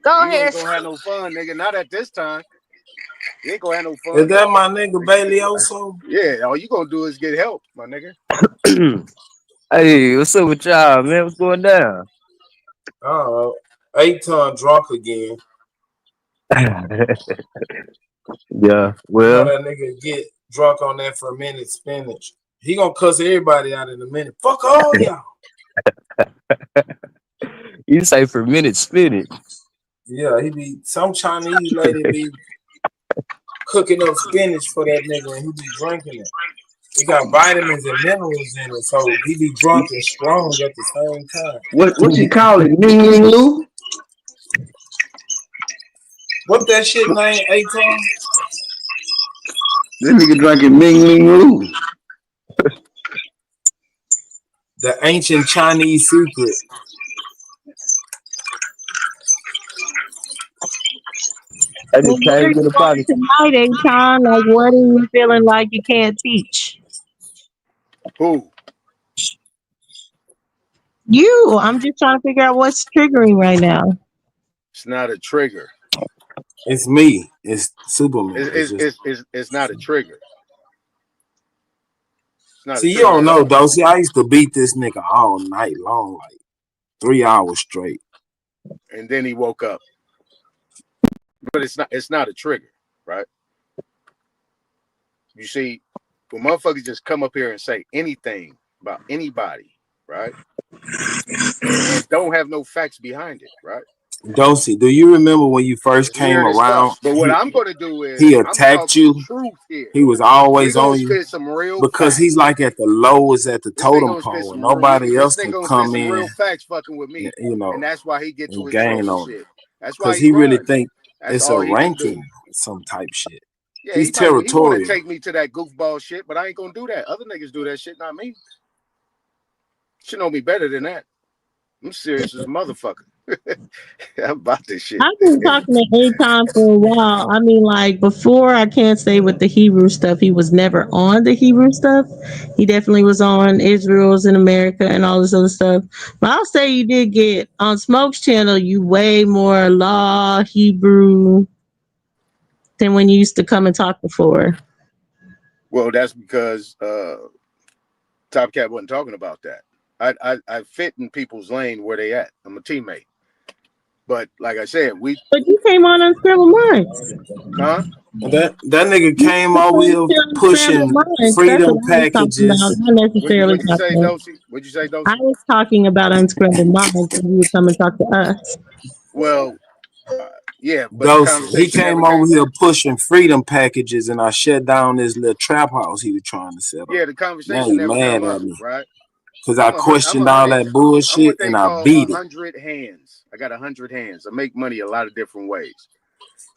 Speaker 12: Go
Speaker 19: You ain't
Speaker 12: ahead.
Speaker 19: gonna have no fun, nigga. Not at this time. You ain't gonna have no
Speaker 3: Is
Speaker 19: fun.
Speaker 3: that my nigga Bailey also?
Speaker 19: Yeah, all you gonna do is get help, my nigga.
Speaker 4: Hey, what's up with y'all, man? What's going down?
Speaker 3: Aton drunk again.
Speaker 4: Yeah,
Speaker 3: You know
Speaker 4: well,
Speaker 3: that nigga get drunk on that fermented spinach. He gonna cuss everybody out in a minute. Fuck all y'all.
Speaker 4: you say for minute spinach.
Speaker 3: Yeah, he be some Chinese lady be cooking up spinach for that nigga and he be drinking it. It got vitamins and minerals in it, so he be drunk and strong at the same time.
Speaker 9: What you call it? Ling Ling Lou?
Speaker 3: What that shit name, Aton?
Speaker 9: This nigga drinking Ming Ling Lou.
Speaker 3: The ancient Chinese secret.
Speaker 4: I
Speaker 20: Well,
Speaker 4: just
Speaker 20: what are
Speaker 4: came
Speaker 20: you
Speaker 4: to the
Speaker 20: doing
Speaker 4: pocket.
Speaker 20: tonight, Aton? Like, what are you feeling like you can't teach?
Speaker 19: Who?
Speaker 20: You. I'm just trying to figure out what's triggering right now.
Speaker 19: It's not a trigger.
Speaker 3: It's me. It's Superman.
Speaker 19: It's not a trigger. It's not a
Speaker 3: See, you
Speaker 19: trigger
Speaker 3: don't
Speaker 19: at
Speaker 3: know,
Speaker 19: all.
Speaker 3: though. See, I used to beat this nigga all night long, like 3 hours straight.
Speaker 19: And then he woke up. But it's not a trigger, right? You see, when motherfuckers just come up here and say anything about anybody, right? And don't have no facts behind it, right?
Speaker 5: Dosey, do you remember when you first came
Speaker 19: Hear the
Speaker 5: around?
Speaker 19: stuff. But what I'm gonna do
Speaker 5: He
Speaker 19: is I'm
Speaker 5: attacked
Speaker 19: talking
Speaker 5: you.
Speaker 19: truth here.
Speaker 5: He was
Speaker 19: We
Speaker 5: always
Speaker 19: gonna
Speaker 5: on you
Speaker 19: spit some real
Speaker 5: because he's
Speaker 19: facts.
Speaker 5: like at the lowest at the
Speaker 19: This nigga
Speaker 5: totem
Speaker 19: gonna spit
Speaker 5: pole.
Speaker 19: some
Speaker 5: Nobody
Speaker 19: this
Speaker 5: else
Speaker 19: nigga
Speaker 5: can
Speaker 19: gonna spit
Speaker 5: come
Speaker 19: some
Speaker 5: in,
Speaker 19: real facts fucking with me.
Speaker 5: you
Speaker 19: And
Speaker 5: know,
Speaker 19: that's why he get to
Speaker 5: and
Speaker 19: his
Speaker 5: gain
Speaker 19: trolling
Speaker 5: on
Speaker 19: shit.
Speaker 5: it.
Speaker 19: That's why
Speaker 5: Because
Speaker 19: he
Speaker 5: he really
Speaker 19: run.
Speaker 5: think
Speaker 19: That's
Speaker 5: it's a
Speaker 19: all he can do.
Speaker 5: ranking, some type shit.
Speaker 19: Yeah,
Speaker 5: He's
Speaker 19: he wanna
Speaker 5: territorial.
Speaker 19: take me to that goofball shit, but I ain't gonna do that. Other niggas do that shit, not me. She know me better than that. I'm serious as a motherfucker. I'm about this shit.
Speaker 20: I've been talking to Aton for a while. I mean, like before, I can't say with the Hebrew stuff. He was never on the Hebrew stuff. He definitely was on Israel's in America and all this other stuff. But I'll say you did get on Smoke's channel. You way more law Hebrew than when you used to come and talk before.
Speaker 19: Well, that's because Top Cat wasn't talking about that. I fit in people's lane where they at. I'm a teammate. But like I said,
Speaker 20: But you came on Unscrambled Minds.
Speaker 19: huh?
Speaker 5: That nigga
Speaker 20: You
Speaker 5: came
Speaker 20: came
Speaker 5: over here
Speaker 20: on Unscrambled
Speaker 5: pushing
Speaker 20: Minds. That's what
Speaker 5: freedom
Speaker 20: I was talking about.
Speaker 5: packages.
Speaker 20: Not necessarily
Speaker 19: What'd you say,
Speaker 20: talking.
Speaker 19: Dosey? What'd you say,
Speaker 20: I
Speaker 19: Dosey?
Speaker 20: was talking about Unscrambled Minds, and you would come and talk to us.
Speaker 19: Well, yeah, but the
Speaker 5: Dosey, he
Speaker 19: conversation never
Speaker 5: came over
Speaker 19: came
Speaker 5: here
Speaker 19: up.
Speaker 5: pushing freedom packages, and I shut down this little trap house he was trying to set up.
Speaker 19: Yeah, the
Speaker 5: Now
Speaker 19: conversation
Speaker 5: he
Speaker 19: never
Speaker 5: mad
Speaker 19: come
Speaker 5: at
Speaker 19: up,
Speaker 5: me
Speaker 19: right?
Speaker 5: because I
Speaker 19: I'm
Speaker 5: questioned
Speaker 19: a
Speaker 5: all
Speaker 19: hundred.
Speaker 5: that
Speaker 19: I'm
Speaker 5: bullshit
Speaker 19: what they
Speaker 5: and I
Speaker 19: call
Speaker 5: beat it.
Speaker 19: 100 hands. I got 100 hands. I make money a lot of different ways.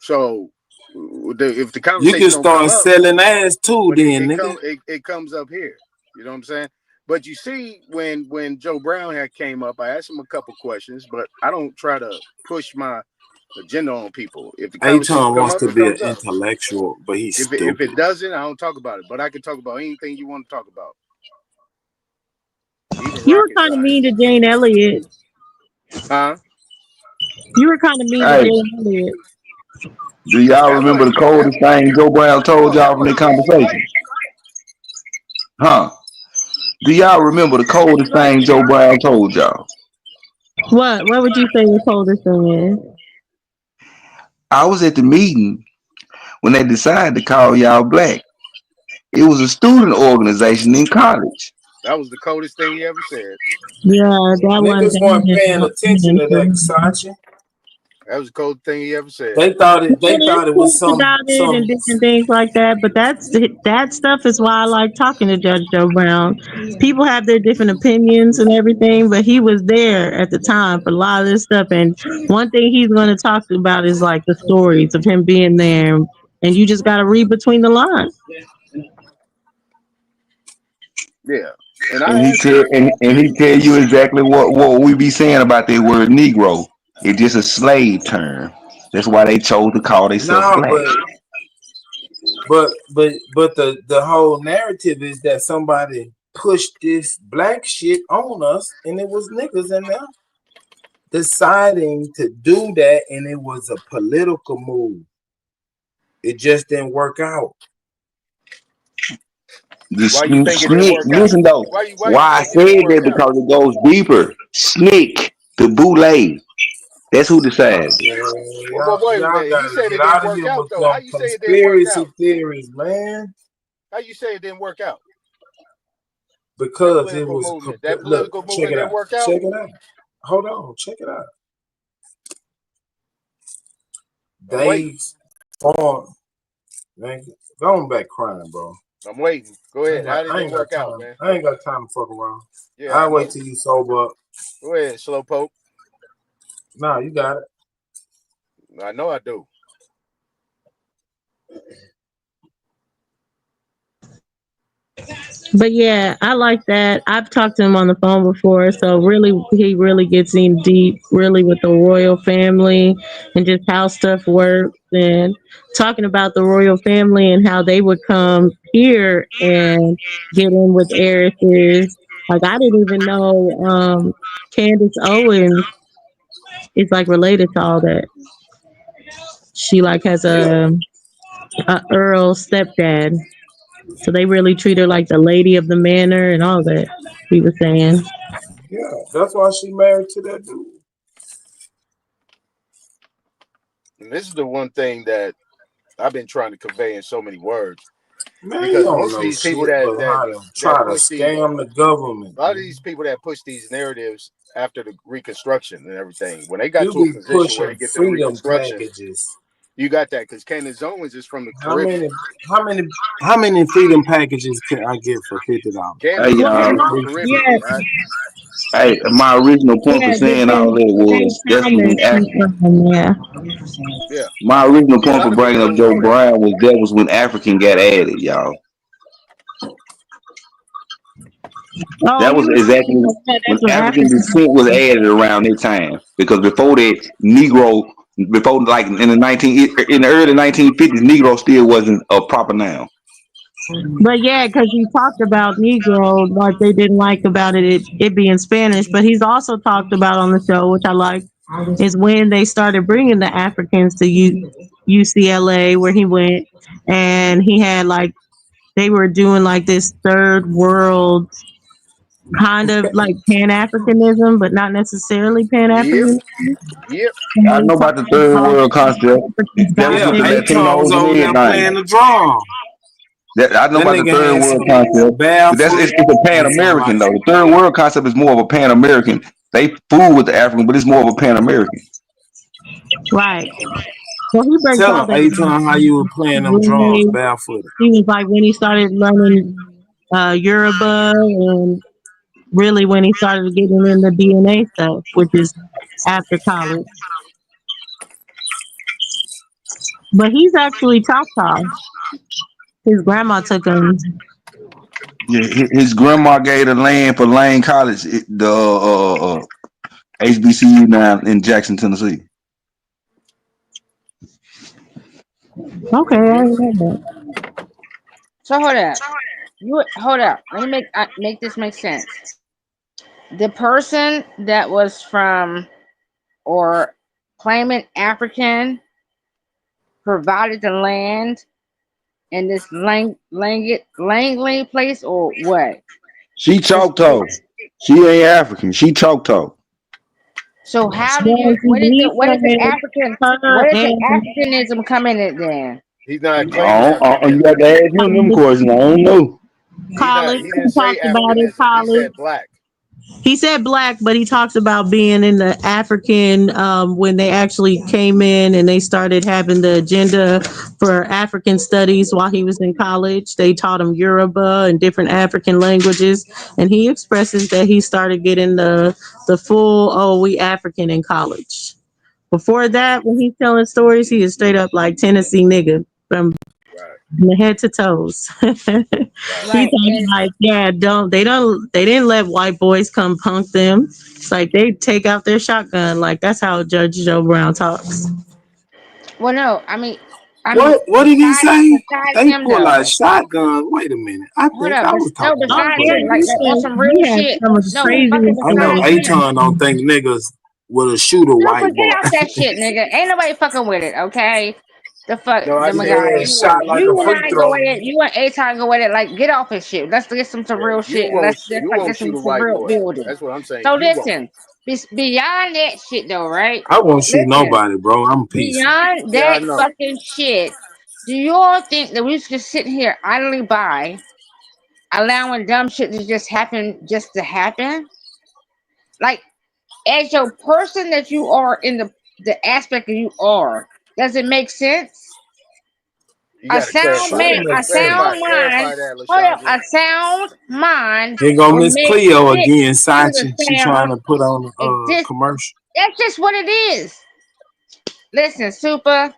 Speaker 19: So if the
Speaker 5: You
Speaker 19: conversation
Speaker 5: can
Speaker 19: don't come
Speaker 5: start
Speaker 19: up,
Speaker 5: selling ass too,
Speaker 19: but
Speaker 5: then, nigga.
Speaker 19: it comes up here. You know what I'm saying? But you see, when Joe Brown had came up, I asked him a couple questions, but I don't try to push my agenda on people. If the conversation
Speaker 5: Aton
Speaker 19: come
Speaker 5: wants
Speaker 19: up,
Speaker 5: to
Speaker 19: it
Speaker 5: be an
Speaker 19: comes up.
Speaker 5: intellectual, but he's
Speaker 19: If
Speaker 5: stupid.
Speaker 19: it doesn't, I don't talk about it. But I can talk about anything you want to talk about, even
Speaker 20: You were
Speaker 19: rocket
Speaker 20: kind of mean to
Speaker 19: science.
Speaker 20: Jane Elliott.
Speaker 19: Huh?
Speaker 20: You were kind of mean to
Speaker 9: Hey,
Speaker 20: Jane Elliott.
Speaker 9: do y'all
Speaker 19: That
Speaker 9: remember the
Speaker 19: wasn't
Speaker 9: coldest thing Joe Brown told
Speaker 19: no,
Speaker 9: y'all
Speaker 19: that
Speaker 9: from the
Speaker 19: wasn't Jane
Speaker 9: conversation?
Speaker 19: Elliott.
Speaker 9: Huh? Do y'all remember the coldest thing Joe Brown told y'all?
Speaker 20: What? What would you say the coldest thing is?
Speaker 9: I was at the meeting when they decided to call y'all black. It was a student organization in college.
Speaker 19: That was the coldest thing he ever said.
Speaker 20: Yeah, that one.
Speaker 5: Niggas weren't paying attention to that, Kasachi.
Speaker 19: That was the coldest thing he ever said.
Speaker 5: They thought it.
Speaker 20: Yeah,
Speaker 5: They
Speaker 20: there's
Speaker 5: thought it was
Speaker 20: talks about it and
Speaker 5: some.
Speaker 20: different things like that, but that stuff is why I like talking to Judge Joe Brown. People have their different opinions and everything, but he was there at the time for a lot of this stuff. And one thing he's going to talk about is like the stories of him being there, and you just got to read between the lines.
Speaker 19: Yeah. And
Speaker 9: And
Speaker 19: I
Speaker 9: he
Speaker 19: asked
Speaker 9: tell
Speaker 19: him,
Speaker 9: and he tell you exactly what we be saying about that word Negro. It's just a slave term. That's why they chose to call themselves
Speaker 5: Nah,
Speaker 9: black.
Speaker 5: but the whole narrative is that somebody pushed this black shit on us, and it was niggas in there deciding to do that, and it was a political move. It just didn't work out.
Speaker 9: The
Speaker 19: why you think it didn't
Speaker 9: snick.
Speaker 19: work out?
Speaker 9: Listen though,
Speaker 19: Why you
Speaker 9: why I
Speaker 19: think it didn't
Speaker 9: said that
Speaker 19: work out?
Speaker 9: because it goes deeper. Snick, the boule. That's who decided.
Speaker 5: Man,
Speaker 19: Well, wait a
Speaker 5: y'all
Speaker 19: minute. He
Speaker 5: gotta
Speaker 19: said
Speaker 5: get
Speaker 19: it didn't
Speaker 5: out of
Speaker 19: work
Speaker 5: here
Speaker 19: out
Speaker 5: with
Speaker 19: though. How
Speaker 5: some
Speaker 19: you say it didn't work
Speaker 5: conspiracy
Speaker 19: out?
Speaker 5: theories, man.
Speaker 19: How you say it didn't work out? That
Speaker 5: Because it
Speaker 19: political
Speaker 5: was
Speaker 19: movement. That
Speaker 5: look,
Speaker 19: political
Speaker 5: check
Speaker 19: movement
Speaker 5: it
Speaker 19: didn't
Speaker 5: out.
Speaker 19: work out.
Speaker 5: Check it out. Hold on, check it out.
Speaker 19: I'm waiting.
Speaker 5: They formed. Man, go on back crying, bro.
Speaker 19: I'm waiting. Go
Speaker 5: I
Speaker 19: ahead.
Speaker 5: ain't got,
Speaker 19: How did
Speaker 5: I
Speaker 19: it
Speaker 5: ain't got
Speaker 19: work out,
Speaker 5: time.
Speaker 19: man?
Speaker 5: I ain't got time to fuck around.
Speaker 19: Yeah, I
Speaker 5: I'll wait
Speaker 19: know.
Speaker 5: till you sober up.
Speaker 19: Go ahead, Slowpoke.
Speaker 5: Nah, you got it.
Speaker 19: I know I do.
Speaker 20: But yeah, I like that. I've talked to him on the phone before, so really, he really gets in deep, really with the royal family and just how stuff works, and talking about the royal family and how they would come here and get in with heiresses. Like I didn't even know Candace Owens is like related to all that. She like has
Speaker 5: Yeah,
Speaker 20: a Earl stepdad. So they really treat her like the lady of the manor and all that. He was saying.
Speaker 5: yeah. That's why she married to that dude.
Speaker 19: And this is the one thing that I've been trying to convey in so many words.
Speaker 5: Man, you
Speaker 19: Because
Speaker 5: don't
Speaker 19: most of
Speaker 5: know
Speaker 19: these people
Speaker 5: shit but how to
Speaker 19: that
Speaker 5: try to
Speaker 19: push these,
Speaker 5: scam the government.
Speaker 19: a lot of
Speaker 5: Man.
Speaker 19: these people that push these narratives after the Reconstruction and everything, when they got
Speaker 5: You
Speaker 19: to a
Speaker 5: be
Speaker 19: position where they
Speaker 5: pushing
Speaker 19: get to the
Speaker 5: freedom
Speaker 19: Reconstruction,
Speaker 5: packages.
Speaker 19: you got that because Candace Owens is from the
Speaker 5: How
Speaker 19: Caribbean.
Speaker 5: many how many how many freedom packages can I get for $50?
Speaker 9: Hey,
Speaker 19: Candace
Speaker 20: Well,
Speaker 19: is
Speaker 9: y'all.
Speaker 19: from the
Speaker 20: yeah,
Speaker 19: Caribbean, right?
Speaker 9: Hey, my original point for
Speaker 20: yeah,
Speaker 9: saying all that
Speaker 20: James
Speaker 9: was that's when
Speaker 20: Thomas. Yeah.
Speaker 19: Yeah.
Speaker 9: my original
Speaker 19: A
Speaker 9: point
Speaker 19: lot
Speaker 9: for
Speaker 19: of people
Speaker 9: bringing up
Speaker 19: don't
Speaker 9: Joe
Speaker 19: know that.
Speaker 9: Brown was that was when African got added, y'all.
Speaker 20: Oh,
Speaker 9: That was
Speaker 20: you
Speaker 9: exactly when
Speaker 20: that's what
Speaker 9: African
Speaker 20: African.
Speaker 9: descent was added around that time. Because before that, Negro, before like in the early 1950s, Negro still wasn't a proper noun.
Speaker 20: But yeah, because you talked about Negro, like they didn't like about it being Spanish. But he's also talked about on the show, which I like, is when they started bringing the Africans to UCLA, where he went, and he had like they were doing like this third world kind of like Pan Africanism, but not necessarily Pan
Speaker 19: Yep.
Speaker 20: Africanism.
Speaker 19: Yep.
Speaker 9: I know about the third world concept. That was
Speaker 5: Yeah,
Speaker 9: with the
Speaker 5: Aton was
Speaker 9: Latinos and
Speaker 5: over there playing
Speaker 9: everything.
Speaker 5: the drum.
Speaker 9: I know
Speaker 5: That
Speaker 9: about the
Speaker 5: nigga
Speaker 9: third
Speaker 5: had
Speaker 9: world
Speaker 5: some
Speaker 9: concept. But
Speaker 5: barefoot.
Speaker 9: it's a Pan
Speaker 5: Aton
Speaker 9: American
Speaker 5: like
Speaker 9: though. The third world concept is more of a Pan American. They fool with the African, but it's more of a Pan American.
Speaker 20: Right. So he breaks
Speaker 5: tell
Speaker 20: all
Speaker 5: him
Speaker 20: that.
Speaker 5: Aton how you were playing them drums barefooted.
Speaker 20: He was like when he started learning Yoruba, and really when he started getting into DNA stuff, which is after college. But he's actually Choctaw. His grandma took him.
Speaker 9: Yeah, his grandma gave the land for Lane College, the HBCU now in Jackson, Tennessee.
Speaker 20: Okay, I didn't know that.
Speaker 12: So hold up. You hold up. Let me make this make sense. The person that was from or claiming African provided the land in this Langley place or what?
Speaker 9: She
Speaker 12: This
Speaker 9: Choctaw. She ain't African. She Choctaw.
Speaker 12: so how do you
Speaker 20: Well, he
Speaker 12: what is the
Speaker 20: said
Speaker 12: African
Speaker 20: her
Speaker 12: what is the
Speaker 20: and
Speaker 12: Africanism come in it then?
Speaker 19: He's not claiming
Speaker 9: You
Speaker 19: Africanism.
Speaker 9: got to ask him them questions. I don't know.
Speaker 20: college.
Speaker 19: He
Speaker 20: He
Speaker 19: didn't say
Speaker 20: talked about it.
Speaker 19: Africanism. He
Speaker 20: College.
Speaker 19: said black.
Speaker 20: He said black, but he talks about being in the African when they actually came in and they started having the agenda for African studies while he was in college. They taught him Yoruba and different African languages, and he expresses that he started getting the full we African in college. Before that, when he's telling stories, he is straight up like Tennessee nigga from the head to toes. He's
Speaker 12: Right. And
Speaker 20: like, yeah, they didn't let white boys come punk them. It's like they take out their shotgun. Like that's how Judge Joe Brown talks.
Speaker 12: well no, I mean
Speaker 5: What did he say?
Speaker 12: besides
Speaker 5: They
Speaker 12: him
Speaker 5: pull
Speaker 12: though.
Speaker 5: out shotguns. Wait a minute. I
Speaker 12: Hold
Speaker 5: think
Speaker 12: up,
Speaker 5: I
Speaker 12: but
Speaker 5: was
Speaker 12: no,
Speaker 5: talking
Speaker 20: Oh
Speaker 5: about
Speaker 12: besides
Speaker 20: yeah,
Speaker 12: him,
Speaker 5: Brother
Speaker 12: like on
Speaker 5: Aton.
Speaker 12: some real
Speaker 20: he had
Speaker 12: shit.
Speaker 20: some of the
Speaker 12: No, fucking
Speaker 20: craziest
Speaker 5: I know
Speaker 12: besides
Speaker 20: things.
Speaker 12: him.
Speaker 5: Aton don't think niggas will shoot a
Speaker 12: Super,
Speaker 5: white
Speaker 12: get
Speaker 5: boy.
Speaker 12: off that shit, nigga. Ain't nobody fucking with it, okay? The fuck,
Speaker 19: No, I
Speaker 12: the
Speaker 19: said
Speaker 12: guy.
Speaker 5: Yeah, shot like a
Speaker 12: You and
Speaker 5: free
Speaker 12: I go
Speaker 5: throw.
Speaker 12: at it. You and A-Time go at it. Like, get off his shit. Let's get some
Speaker 19: yeah,
Speaker 12: real shit, and let's
Speaker 19: you
Speaker 12: like
Speaker 19: won't
Speaker 12: get
Speaker 19: shoot
Speaker 12: some
Speaker 19: a
Speaker 12: for
Speaker 19: white
Speaker 12: real
Speaker 19: boy.
Speaker 12: building.
Speaker 19: That's what I'm saying.
Speaker 12: So
Speaker 19: You won't.
Speaker 12: listen, beyond that shit though, right?
Speaker 5: I won't shoot
Speaker 12: Listen,
Speaker 5: nobody, bro. I'm peaceful.
Speaker 12: beyond
Speaker 19: Yeah, I
Speaker 12: that
Speaker 19: know.
Speaker 12: fucking shit, do you all think that we just sitting here idly by, allowing dumb shit to just to happen? Like, as your person that you are in the aspect that you are, does it make sense?
Speaker 19: You got to clarify
Speaker 5: Sure
Speaker 19: that.
Speaker 12: A
Speaker 5: makes
Speaker 12: sound
Speaker 5: sense.
Speaker 12: mind.
Speaker 19: Clarify that,
Speaker 12: Hold up,
Speaker 19: Lashandra.
Speaker 12: a sound mind
Speaker 5: Here go
Speaker 12: would
Speaker 5: Miss
Speaker 12: make
Speaker 5: Cleo
Speaker 12: sense
Speaker 5: again,
Speaker 12: to the
Speaker 5: Sachi. She trying
Speaker 12: sound.
Speaker 5: to put on
Speaker 12: It
Speaker 5: a
Speaker 12: just
Speaker 5: commercial.
Speaker 12: that's just what it is. Listen, Super.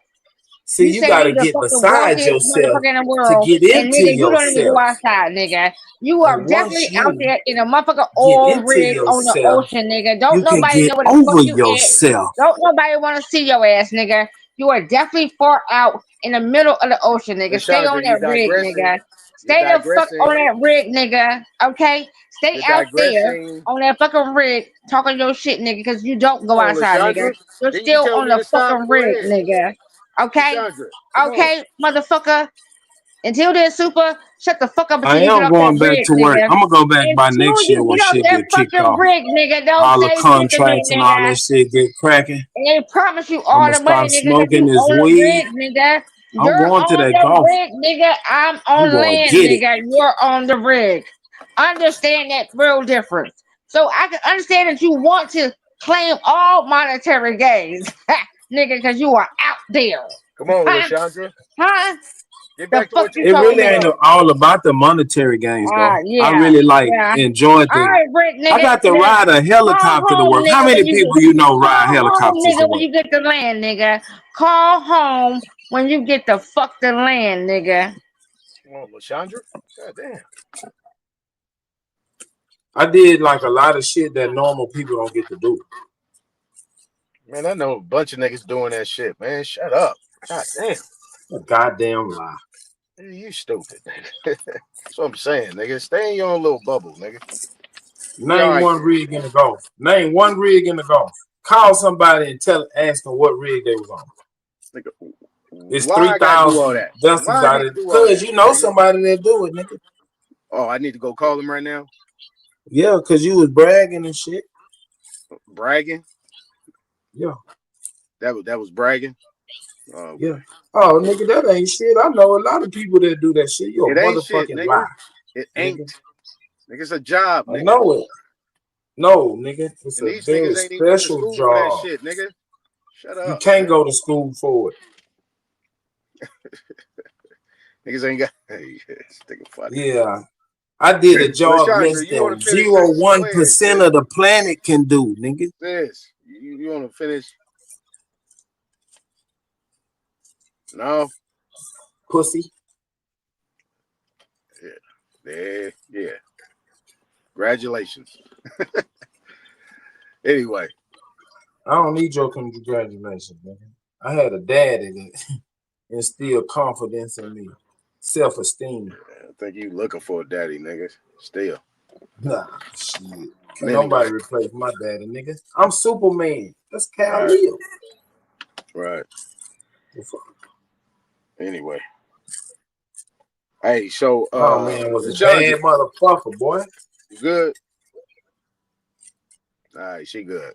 Speaker 5: See,
Speaker 12: You
Speaker 5: you
Speaker 12: say you
Speaker 5: gotta
Speaker 12: the
Speaker 5: get
Speaker 12: fucking
Speaker 5: beside
Speaker 12: wealthiest
Speaker 5: yourself
Speaker 12: motherfucker in the
Speaker 5: to
Speaker 12: world,
Speaker 5: get
Speaker 12: and
Speaker 5: into
Speaker 12: nigga, you don't even go
Speaker 5: yourself.
Speaker 12: outside, nigga. You are
Speaker 5: And once
Speaker 12: definitely out
Speaker 5: you
Speaker 12: there in a motherfucking
Speaker 5: get
Speaker 12: oil
Speaker 5: into
Speaker 12: rig on the
Speaker 5: yourself,
Speaker 12: ocean, nigga. Don't
Speaker 5: you can
Speaker 12: nobody
Speaker 5: get
Speaker 12: know where the fuck
Speaker 5: over
Speaker 12: you at.
Speaker 5: yourself.
Speaker 12: Don't nobody want to see your ass, nigga. You are definitely far out in the middle of the ocean, nigga. Stay on
Speaker 19: Lashandra, you
Speaker 12: that rig,
Speaker 19: digressing.
Speaker 12: nigga.
Speaker 19: You're
Speaker 12: Stay the fuck on
Speaker 19: digressing.
Speaker 12: that rig, nigga. Okay? Stay
Speaker 19: You're
Speaker 12: out there
Speaker 19: digressing.
Speaker 12: on that fucking rig talking your shit, nigga, because you don't go
Speaker 19: Come on,
Speaker 12: outside, nigga.
Speaker 19: Lashandra.
Speaker 12: You're
Speaker 19: Didn't you
Speaker 12: still
Speaker 19: tell
Speaker 12: on
Speaker 19: me
Speaker 12: the
Speaker 19: to stop?
Speaker 12: fucking
Speaker 19: Go
Speaker 12: rig,
Speaker 19: ahead.
Speaker 12: nigga. Okay?
Speaker 19: Lashandra, come on.
Speaker 12: Okay, motherfucker. Until then, Super, shut the fuck up
Speaker 5: I
Speaker 12: until you get
Speaker 5: am
Speaker 12: off that
Speaker 5: going back
Speaker 12: rig,
Speaker 5: to work.
Speaker 12: nigga.
Speaker 5: I'm gonna go back by
Speaker 12: Until
Speaker 5: next year
Speaker 12: you
Speaker 5: when
Speaker 12: get off
Speaker 5: shit
Speaker 12: that
Speaker 5: get kicked
Speaker 12: fucking
Speaker 5: off.
Speaker 12: rig, nigga, don't
Speaker 5: All the
Speaker 12: say shit to me,
Speaker 5: contracts and all
Speaker 12: nigga.
Speaker 5: that shit get cracking.
Speaker 12: And they promise you
Speaker 5: I'm
Speaker 12: all
Speaker 5: gonna
Speaker 12: the money,
Speaker 5: start
Speaker 12: nigga, because
Speaker 5: smoking
Speaker 12: you
Speaker 5: this
Speaker 12: own a
Speaker 5: weed.
Speaker 12: rig, nigga.
Speaker 5: I'm
Speaker 12: You're
Speaker 5: going to
Speaker 12: on
Speaker 5: that
Speaker 12: the
Speaker 5: golf.
Speaker 12: rig, nigga. I'm
Speaker 5: I'm
Speaker 12: on
Speaker 5: going to
Speaker 12: land,
Speaker 5: get it.
Speaker 12: nigga. You're on the rig. Understand that real difference. So I can understand that you want to claim all monetary gains, nigga, because you are out there.
Speaker 19: Come on,
Speaker 12: Huh?
Speaker 19: Lashandra.
Speaker 12: Huh?
Speaker 19: Get
Speaker 12: The
Speaker 19: back to
Speaker 12: fuck
Speaker 19: what you
Speaker 12: you
Speaker 5: It
Speaker 19: was
Speaker 12: talking
Speaker 5: really
Speaker 19: talking
Speaker 5: ain't
Speaker 12: about?
Speaker 19: about.
Speaker 5: all about the monetary gains, though. I
Speaker 12: Yeah,
Speaker 5: really
Speaker 12: yeah.
Speaker 5: enjoyed
Speaker 12: All
Speaker 5: the.
Speaker 12: right, Rick,
Speaker 5: I
Speaker 12: nigga.
Speaker 5: got to
Speaker 12: Now,
Speaker 5: ride a
Speaker 12: call
Speaker 5: helicopter to
Speaker 12: home,
Speaker 5: work. How
Speaker 12: nigga,
Speaker 5: many
Speaker 12: when you
Speaker 5: people
Speaker 12: get.
Speaker 5: you know ride
Speaker 12: Call home,
Speaker 5: helicopters to
Speaker 12: nigga, when
Speaker 5: work?
Speaker 12: you get the land, nigga. Call home when you get the fuck the land, nigga.
Speaker 19: Oh, Lashandra? God damn.
Speaker 5: I did like a lot of shit that normal people don't get to do.
Speaker 19: Man, I know a bunch of niggas doing that shit, man. Shut up. God damn.
Speaker 5: A goddamn lie.
Speaker 19: Man, you stupid, nigga. That's what I'm saying, nigga. Stay in your own little bubble, nigga. Be all
Speaker 5: Name
Speaker 19: right
Speaker 5: one
Speaker 19: there.
Speaker 5: rig in the golf. Name one rig in the golf. Call somebody and ask them what rig they was on.
Speaker 19: Nigga,
Speaker 5: It's
Speaker 19: why I gotta do all
Speaker 5: 3,000
Speaker 19: that?
Speaker 5: vessels
Speaker 19: Why I
Speaker 5: out
Speaker 19: need
Speaker 5: of
Speaker 19: to
Speaker 5: it.
Speaker 19: do all
Speaker 5: Cause
Speaker 19: that,
Speaker 5: you know
Speaker 19: nigga?
Speaker 5: somebody that do it, nigga.
Speaker 19: Oh, I need to go call him right now?
Speaker 5: Yeah, cause you was bragging and shit.
Speaker 19: Bragging?
Speaker 5: Yeah.
Speaker 19: That was bragging? Oh,
Speaker 5: Yeah.
Speaker 19: okay.
Speaker 5: Oh, nigga, that ain't shit. I know a lot of people that do that shit. You a
Speaker 19: It ain't shit,
Speaker 5: motherfucking lie,
Speaker 19: nigga. It ain't.
Speaker 5: nigga.
Speaker 19: Nigga, it's a job,
Speaker 5: I
Speaker 19: nigga.
Speaker 5: know it. No, nigga, it's
Speaker 19: And
Speaker 5: a
Speaker 19: these
Speaker 5: very
Speaker 19: niggas ain't even went to
Speaker 5: special
Speaker 19: school for that
Speaker 5: job.
Speaker 19: shit, nigga. Shut
Speaker 5: You
Speaker 19: up,
Speaker 5: can't
Speaker 19: man.
Speaker 5: go to school for it.
Speaker 19: Niggas ain't got. Hey, this nigga funny.
Speaker 5: Yeah. I did a job less
Speaker 19: Lashandra, you want
Speaker 5: than
Speaker 19: to finish this? Go ahead,
Speaker 5: 0.1%
Speaker 19: sis.
Speaker 5: of the planet can do, nigga.
Speaker 19: Sis, you want to finish? No?
Speaker 5: Pussy.
Speaker 19: Yeah. Congratulations. Anyway.
Speaker 5: I don't need your congratulations, nigga. I had a daddy that instilled confidence in me, self-esteem.
Speaker 19: I think you looking for a daddy, nigga. Still.
Speaker 5: Nah, shit. Can
Speaker 19: Anyway.
Speaker 5: nobody replace my daddy, nigga? I'm Superman. That's Cal
Speaker 19: Right.
Speaker 5: Leo.
Speaker 19: Right. Anyway. Hey, so
Speaker 5: Oh man, was a
Speaker 19: Lashandra,
Speaker 5: bad motherfucker, boy.
Speaker 19: you good? All right, she good.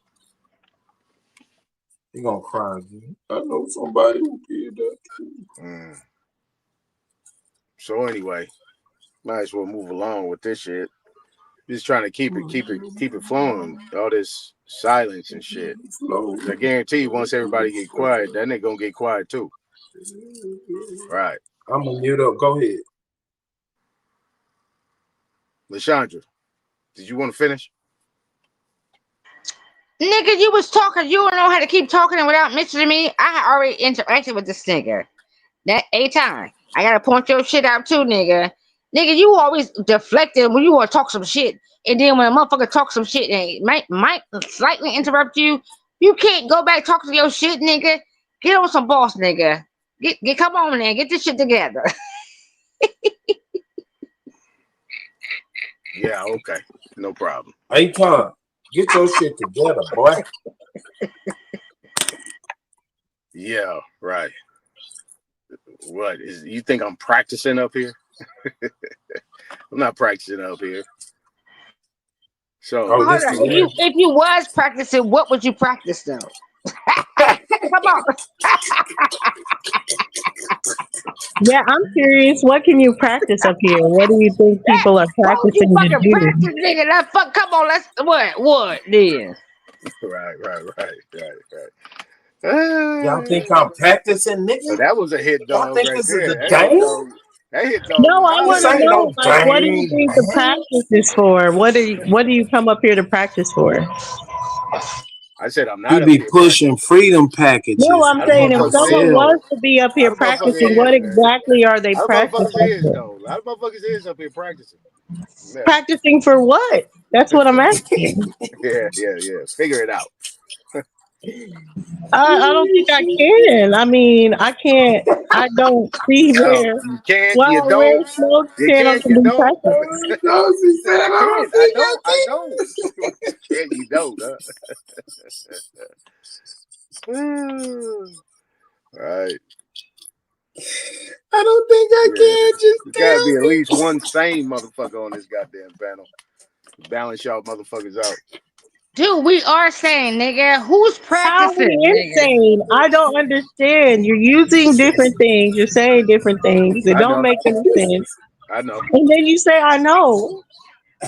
Speaker 5: He gonna cry again. I know somebody who did that too.
Speaker 19: So anyway, might as well move along with this shit. Just trying to keep it flowing. All this silence and shit. I guarantee you, once everybody get quiet, that nigga gonna get quiet too. Right.
Speaker 5: I'm gonna mute up. Go ahead.
Speaker 19: Lashandra, did you want to finish?
Speaker 12: Nigga, you was talking. You don't know how to keep talking without mentioning me. I had already interacted with this nigga. That a time. I gotta point your shit out too, nigga. Nigga, you always deflecting when you want to talk some shit, and then when a motherfucker talks some shit and might slightly interrupt you, you can't go back talking to your shit, nigga. Get on some boss, nigga. Get come on, man. Get this shit together.
Speaker 19: Yeah. Okay. No problem.
Speaker 5: Hey, Tom, get your shit together, boy.
Speaker 19: Yeah. Right. What is? You think I'm practicing up here? I'm not practicing up here. So
Speaker 12: Hold on. If you was practicing, what would you practice though? Come on.
Speaker 20: Yeah, I'm curious. What can you practice up here? What do you think people are
Speaker 12: What would you
Speaker 20: practicing to
Speaker 12: fucking
Speaker 20: do?
Speaker 12: practice, nigga? That fuck. Come on. Let's what then?
Speaker 19: Right.
Speaker 5: Y'all think I'm practicing, nigga?
Speaker 19: So that was a hit
Speaker 5: Y'all
Speaker 19: dog
Speaker 5: think
Speaker 19: right
Speaker 5: this is
Speaker 19: there.
Speaker 5: a
Speaker 19: That hit
Speaker 5: game?
Speaker 19: dog. That hit dog
Speaker 20: No,
Speaker 19: was
Speaker 20: I
Speaker 19: out
Speaker 20: want
Speaker 5: This
Speaker 20: to
Speaker 19: there.
Speaker 5: ain't
Speaker 20: know.
Speaker 5: no
Speaker 20: Like, what do you
Speaker 5: game,
Speaker 20: think the
Speaker 5: man.
Speaker 20: practice is for? What do you come up here to practice for?
Speaker 19: I said I'm
Speaker 5: He
Speaker 19: not up
Speaker 5: be
Speaker 19: here
Speaker 5: pushing
Speaker 19: practicing.
Speaker 5: freedom
Speaker 20: No,
Speaker 5: packages,
Speaker 20: I'm
Speaker 19: How the
Speaker 20: saying if
Speaker 5: man. He
Speaker 19: motherfuckers
Speaker 20: someone
Speaker 19: is
Speaker 5: said,
Speaker 20: was
Speaker 19: though?
Speaker 20: to be up
Speaker 19: How
Speaker 20: here
Speaker 19: the motherfuckers
Speaker 20: practicing,
Speaker 19: is,
Speaker 20: what
Speaker 19: man?
Speaker 20: exactly are they
Speaker 19: How the
Speaker 20: practicing
Speaker 19: motherfuckers is
Speaker 20: for?
Speaker 19: though? How the motherfuckers is up here practicing? Yeah.
Speaker 20: Practicing for what? That's what I'm asking.
Speaker 19: Yeah. Figure it out.
Speaker 20: I don't think I can. I mean, I can't. I don't see
Speaker 19: Oh,
Speaker 20: where.
Speaker 19: you can't, you
Speaker 20: Well, where
Speaker 19: don't,
Speaker 20: smoke
Speaker 19: you
Speaker 20: channel
Speaker 19: can't,
Speaker 20: can
Speaker 19: you
Speaker 20: be
Speaker 19: don't.
Speaker 20: practiced.
Speaker 5: no, she
Speaker 19: Said
Speaker 5: said,
Speaker 19: I
Speaker 5: I don't
Speaker 19: can't, I
Speaker 5: think I
Speaker 19: don't, I don't. you can't, you don't, huh? All right.
Speaker 5: I don't think I
Speaker 19: Yeah.
Speaker 5: can. Just
Speaker 19: There gotta be
Speaker 5: tell
Speaker 19: at
Speaker 5: me.
Speaker 19: least one sane motherfucker on this goddamn panel. Balance y'all motherfuckers out.
Speaker 12: Dude, we are saying, nigga, who's
Speaker 20: How are
Speaker 12: practicing,
Speaker 20: we
Speaker 12: nigga?
Speaker 20: insane? I don't understand. You're using different things. You're saying different things. It
Speaker 19: I
Speaker 20: don't
Speaker 19: know.
Speaker 20: make any sense.
Speaker 19: I know.
Speaker 20: And then you say, I know.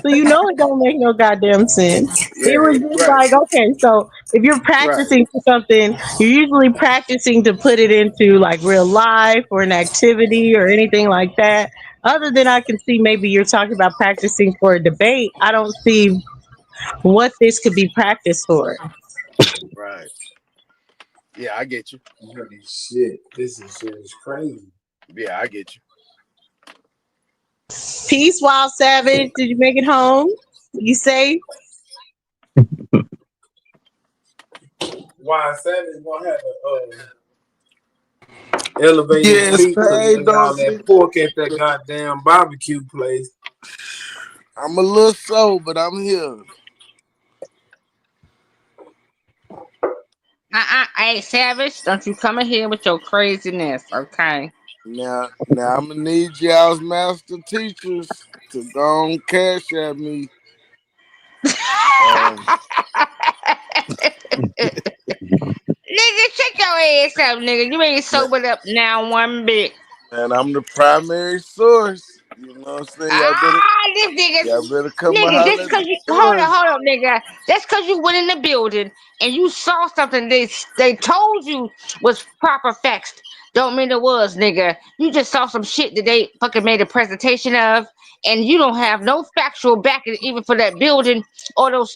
Speaker 20: So you know it don't make no goddamn sense. It
Speaker 19: Yeah,
Speaker 20: was just
Speaker 19: right,
Speaker 20: like, okay, so if you're
Speaker 19: right.
Speaker 20: practicing for something, you're usually practicing to put it into like real life or an activity or anything like that. Other than I can see maybe you're talking about practicing for a debate. I don't see what this could be practiced for.
Speaker 19: Right. Yeah, I get you.
Speaker 5: Holy shit. This is shit is crazy.
Speaker 19: Yeah, I get you.
Speaker 20: Peace, Wild Savage. Did you make it home? You safe?
Speaker 5: Why Savage gonna have to elevate his
Speaker 21: Yes,
Speaker 5: feet because he
Speaker 21: hey,
Speaker 5: ate all
Speaker 21: Dawson.
Speaker 5: that pork at that goddamn barbecue place.
Speaker 21: I'm a little slow, but I'm here.
Speaker 12: Hey, Savage, don't you come in here with your craziness, okay?
Speaker 21: Now I'm gonna need y'all's master teachers to go on cash at me. Um,
Speaker 12: Nigga, shut your ass up, nigga. You ain't
Speaker 21: man,
Speaker 12: sobered up now one bit.
Speaker 21: man, I'm the primary source. You know what I'm saying?
Speaker 12: This
Speaker 21: Y'all better come and
Speaker 12: nigga,
Speaker 21: holler
Speaker 12: just
Speaker 21: at the
Speaker 12: cause you
Speaker 21: source.
Speaker 12: hold on, nigga. Just cause you went in the building and you saw something they told you was proper facts, don't mean it was, nigga. You just saw some shit that they fucking made a presentation of, and you don't have no factual backing even for that building or those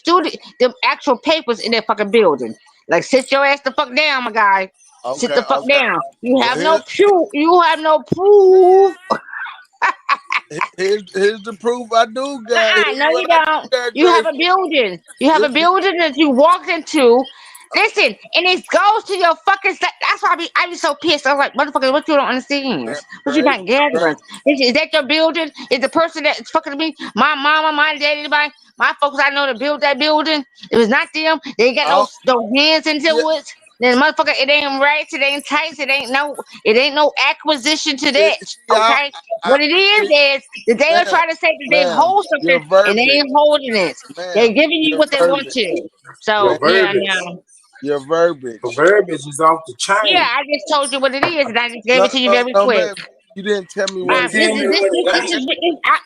Speaker 12: them actual papers in that fucking building. Like, sit your ass the fuck down, my guy. Sit
Speaker 21: Okay,
Speaker 12: the fuck
Speaker 21: okay.
Speaker 12: down. You
Speaker 21: Well,
Speaker 12: have no proof. You have no proof.
Speaker 21: here's the proof I do got. Here's
Speaker 12: No, you
Speaker 21: what I do
Speaker 12: don't.
Speaker 21: got,
Speaker 12: You have a
Speaker 21: Grateful.
Speaker 12: building. You have a
Speaker 21: Here- here-
Speaker 12: building that you walked into. Listen, and it goes to your fucking. That's why I be so pissed. I was like, motherfucker, what you don't understand? What you not gathering?
Speaker 21: Grateful.
Speaker 12: Is that your building? Is the person that's fucking me, my mama, my daddy, anybody, my folks I know to build that building? If it's not them, they ain't got
Speaker 21: Oh,
Speaker 12: no hands into
Speaker 21: yeah,
Speaker 12: it. Then motherfucker, it ain't rights, it ain't tights, it ain't no acquisition to
Speaker 21: see,
Speaker 12: that.
Speaker 21: y'all,
Speaker 12: Okay, what it
Speaker 21: see,
Speaker 12: is that they are
Speaker 21: ma'am,
Speaker 12: trying to say that they
Speaker 21: ma'am,
Speaker 12: hold
Speaker 21: your
Speaker 12: something and they
Speaker 21: verbiage,
Speaker 12: ain't holding it. They
Speaker 21: ma'am,
Speaker 12: giving you
Speaker 21: your
Speaker 12: what they want
Speaker 21: verbiage,
Speaker 12: to.
Speaker 5: Your
Speaker 12: So yeah,
Speaker 5: verbiage.
Speaker 12: no.
Speaker 21: your
Speaker 5: Your
Speaker 21: verbiage.
Speaker 5: verbiage is off the
Speaker 12: Yeah,
Speaker 5: chain.
Speaker 12: I just told you what it is, and I just gave
Speaker 21: No,
Speaker 12: it to you
Speaker 21: no,
Speaker 12: very
Speaker 21: no,
Speaker 12: quick.
Speaker 21: ma'am. You didn't tell me what
Speaker 5: But
Speaker 21: it
Speaker 12: This
Speaker 5: tell
Speaker 12: is
Speaker 5: me
Speaker 21: is.
Speaker 5: what it ain't.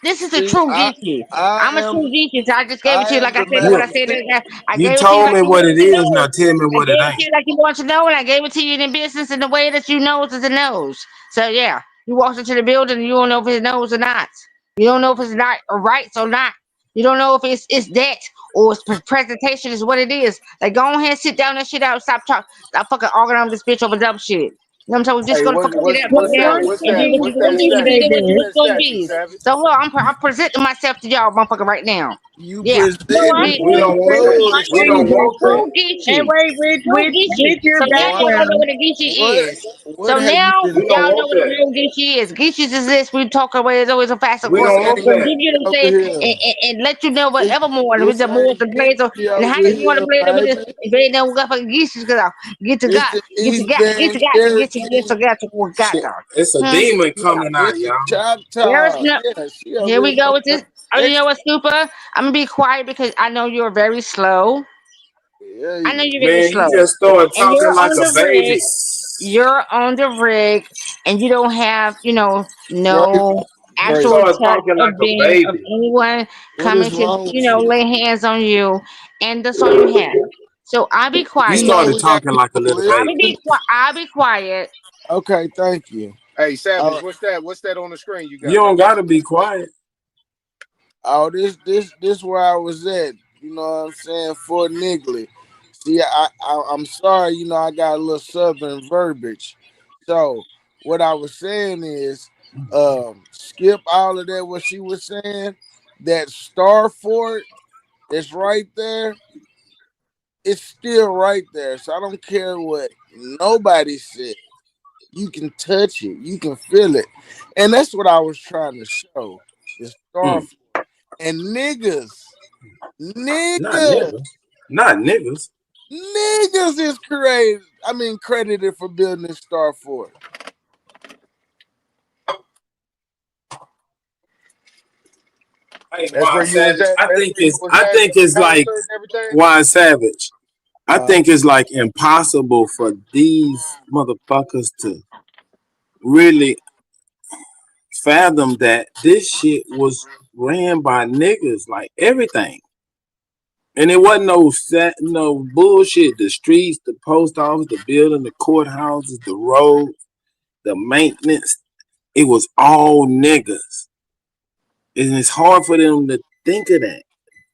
Speaker 12: this is the
Speaker 21: See,
Speaker 12: true Geechee.
Speaker 21: I
Speaker 12: I'm a true
Speaker 21: am,
Speaker 12: Geechee, so I just gave it
Speaker 21: I
Speaker 12: to you
Speaker 21: am
Speaker 12: like I
Speaker 21: the
Speaker 12: said what I
Speaker 21: master
Speaker 12: said.
Speaker 21: teacher.
Speaker 12: I
Speaker 5: You
Speaker 12: gave it to you
Speaker 5: told
Speaker 12: like
Speaker 5: me
Speaker 12: you
Speaker 5: what
Speaker 12: wanted
Speaker 5: it
Speaker 12: to
Speaker 5: is. Now
Speaker 12: know.
Speaker 5: tell me
Speaker 12: I
Speaker 5: what it
Speaker 12: gave it to
Speaker 5: ain't.
Speaker 12: you like you want to know, and I gave it to you in business in the way that you knows is a nose. So yeah, you walked into the building, and you don't know if it's nose or not. You don't know if it's not or rights or not. You don't know if it's that or it's presentation is what it is. Like go ahead, sit down that shit out, stop talking, stop fucking arguing with this bitch over dumb shit. You know what I'm saying? We're just
Speaker 19: Hey,
Speaker 12: gonna
Speaker 19: what's
Speaker 12: fucking sit
Speaker 19: what's
Speaker 12: down, fuck
Speaker 19: what's
Speaker 20: Well,
Speaker 19: that?
Speaker 12: down,
Speaker 19: What's
Speaker 12: and do
Speaker 19: that?
Speaker 12: what
Speaker 20: Savage,
Speaker 12: you
Speaker 19: What's
Speaker 12: gonna
Speaker 19: that
Speaker 12: do, and
Speaker 19: statue?
Speaker 12: be that what
Speaker 19: What's
Speaker 12: you
Speaker 20: baby.
Speaker 19: that
Speaker 12: supposed to
Speaker 19: statue,
Speaker 12: be.
Speaker 19: Savage?
Speaker 12: So look, I'm presenting myself to y'all, motherfucker, right now.
Speaker 21: You
Speaker 12: Yeah,
Speaker 20: No,
Speaker 12: true
Speaker 20: I'm
Speaker 21: presenting
Speaker 5: We
Speaker 12: Geechee,
Speaker 5: don't
Speaker 21: is
Speaker 5: want
Speaker 20: saying,
Speaker 5: that.
Speaker 20: my
Speaker 5: We
Speaker 21: bullshit.
Speaker 5: don't
Speaker 20: name is
Speaker 5: want that.
Speaker 12: true
Speaker 20: and
Speaker 12: Geechee,
Speaker 20: wait,
Speaker 12: true
Speaker 20: with
Speaker 12: Geechee.
Speaker 20: your
Speaker 12: So now y'all know
Speaker 20: background.
Speaker 12: what a Geechee
Speaker 21: What
Speaker 12: is.
Speaker 21: what
Speaker 12: So
Speaker 21: have you
Speaker 12: now
Speaker 21: been?
Speaker 5: We don't
Speaker 12: y'all know
Speaker 5: want
Speaker 12: what a
Speaker 5: that.
Speaker 12: real Geechee is. Geechees is this. We talk away. It's always a faster
Speaker 5: We
Speaker 12: course.
Speaker 5: don't want
Speaker 12: So
Speaker 5: that.
Speaker 12: give you what I'm
Speaker 21: Over
Speaker 12: saying
Speaker 21: here.
Speaker 12: and let you know
Speaker 21: It's
Speaker 12: whatever more with
Speaker 21: it's
Speaker 12: the more
Speaker 21: ain't
Speaker 12: the plays.
Speaker 21: Geechee
Speaker 12: And
Speaker 21: over
Speaker 12: how can you want to
Speaker 21: here,
Speaker 12: play them with this?
Speaker 21: baby.
Speaker 12: If they ain't no fucking Geechees, cause get to
Speaker 21: It's
Speaker 12: God,
Speaker 21: the East
Speaker 12: get to
Speaker 21: Van
Speaker 12: God, get
Speaker 21: Cherokee.
Speaker 12: to God to what God
Speaker 5: Shit.
Speaker 12: God.
Speaker 5: It's a
Speaker 12: Hmm?
Speaker 5: demon
Speaker 12: Yeah.
Speaker 5: coming out,
Speaker 21: It's the
Speaker 5: y'all.
Speaker 12: There's
Speaker 21: Choctaw.
Speaker 12: no.
Speaker 21: Yeah, she
Speaker 12: Here
Speaker 21: over here
Speaker 12: we go
Speaker 21: talking
Speaker 12: with
Speaker 21: about
Speaker 12: this. Oh, you
Speaker 21: ex.
Speaker 12: know what, Super? I'm gonna be quiet because I know you're very slow.
Speaker 21: Yeah,
Speaker 12: I know you're very
Speaker 5: Man, you
Speaker 12: slow,
Speaker 5: just started
Speaker 12: and
Speaker 5: talking
Speaker 12: you're
Speaker 5: like
Speaker 12: on
Speaker 5: a
Speaker 12: the
Speaker 5: baby.
Speaker 12: rig. You're on the rig, and you don't have, no
Speaker 21: grateful,
Speaker 5: You
Speaker 12: actual
Speaker 21: grateful.
Speaker 5: started
Speaker 12: touch
Speaker 5: talking
Speaker 12: or
Speaker 5: like a
Speaker 12: being of
Speaker 5: baby.
Speaker 12: anyone
Speaker 21: What is
Speaker 12: coming to,
Speaker 21: wrong with you?
Speaker 12: lay hands on you, and that's all you have. So I'll be
Speaker 5: You
Speaker 21: You know
Speaker 12: quiet.
Speaker 5: started
Speaker 21: we got
Speaker 5: talking like a
Speaker 21: people
Speaker 5: little
Speaker 12: I'll
Speaker 5: baby.
Speaker 21: listening.
Speaker 12: be quiet. I'll be quiet.
Speaker 21: Okay, thank you.
Speaker 19: Hey, Savage,
Speaker 21: Uh,
Speaker 19: what's that? What's that on the screen you
Speaker 5: You
Speaker 19: got
Speaker 5: don't
Speaker 19: right there?
Speaker 5: gotta be quiet.
Speaker 21: oh, this where I was at. You know what I'm saying? Fort Niggly. See, I'm sorry. You know I got a little southern verbiage. So what I was saying is, skip all of that. What she was saying, that Star Fort that's right there, it's still right there. So I don't care what nobody said. You can touch it. You can feel it. And that's what I was trying to show. The Star
Speaker 5: Mm.
Speaker 21: Fort. And niggas,
Speaker 5: Not
Speaker 21: niggas,
Speaker 5: niggas. Not niggas.
Speaker 21: niggas is created. I mean, credited for building this Star Fort.
Speaker 5: Hey,
Speaker 19: That's
Speaker 5: Wine
Speaker 19: where you was
Speaker 5: Savage.
Speaker 19: at.
Speaker 5: I
Speaker 19: That's
Speaker 5: think
Speaker 19: where you was at with the
Speaker 5: it's like
Speaker 19: concert and everything.
Speaker 5: Wine Savage. I think it's like impossible for these motherfuckers to really fathom that this shit was ran by niggas, like everything. And it wasn't no bullshit. The streets, the post office, the building, the courthouses, the roads, the maintenance. It was all niggas. And it's hard for them to think of that.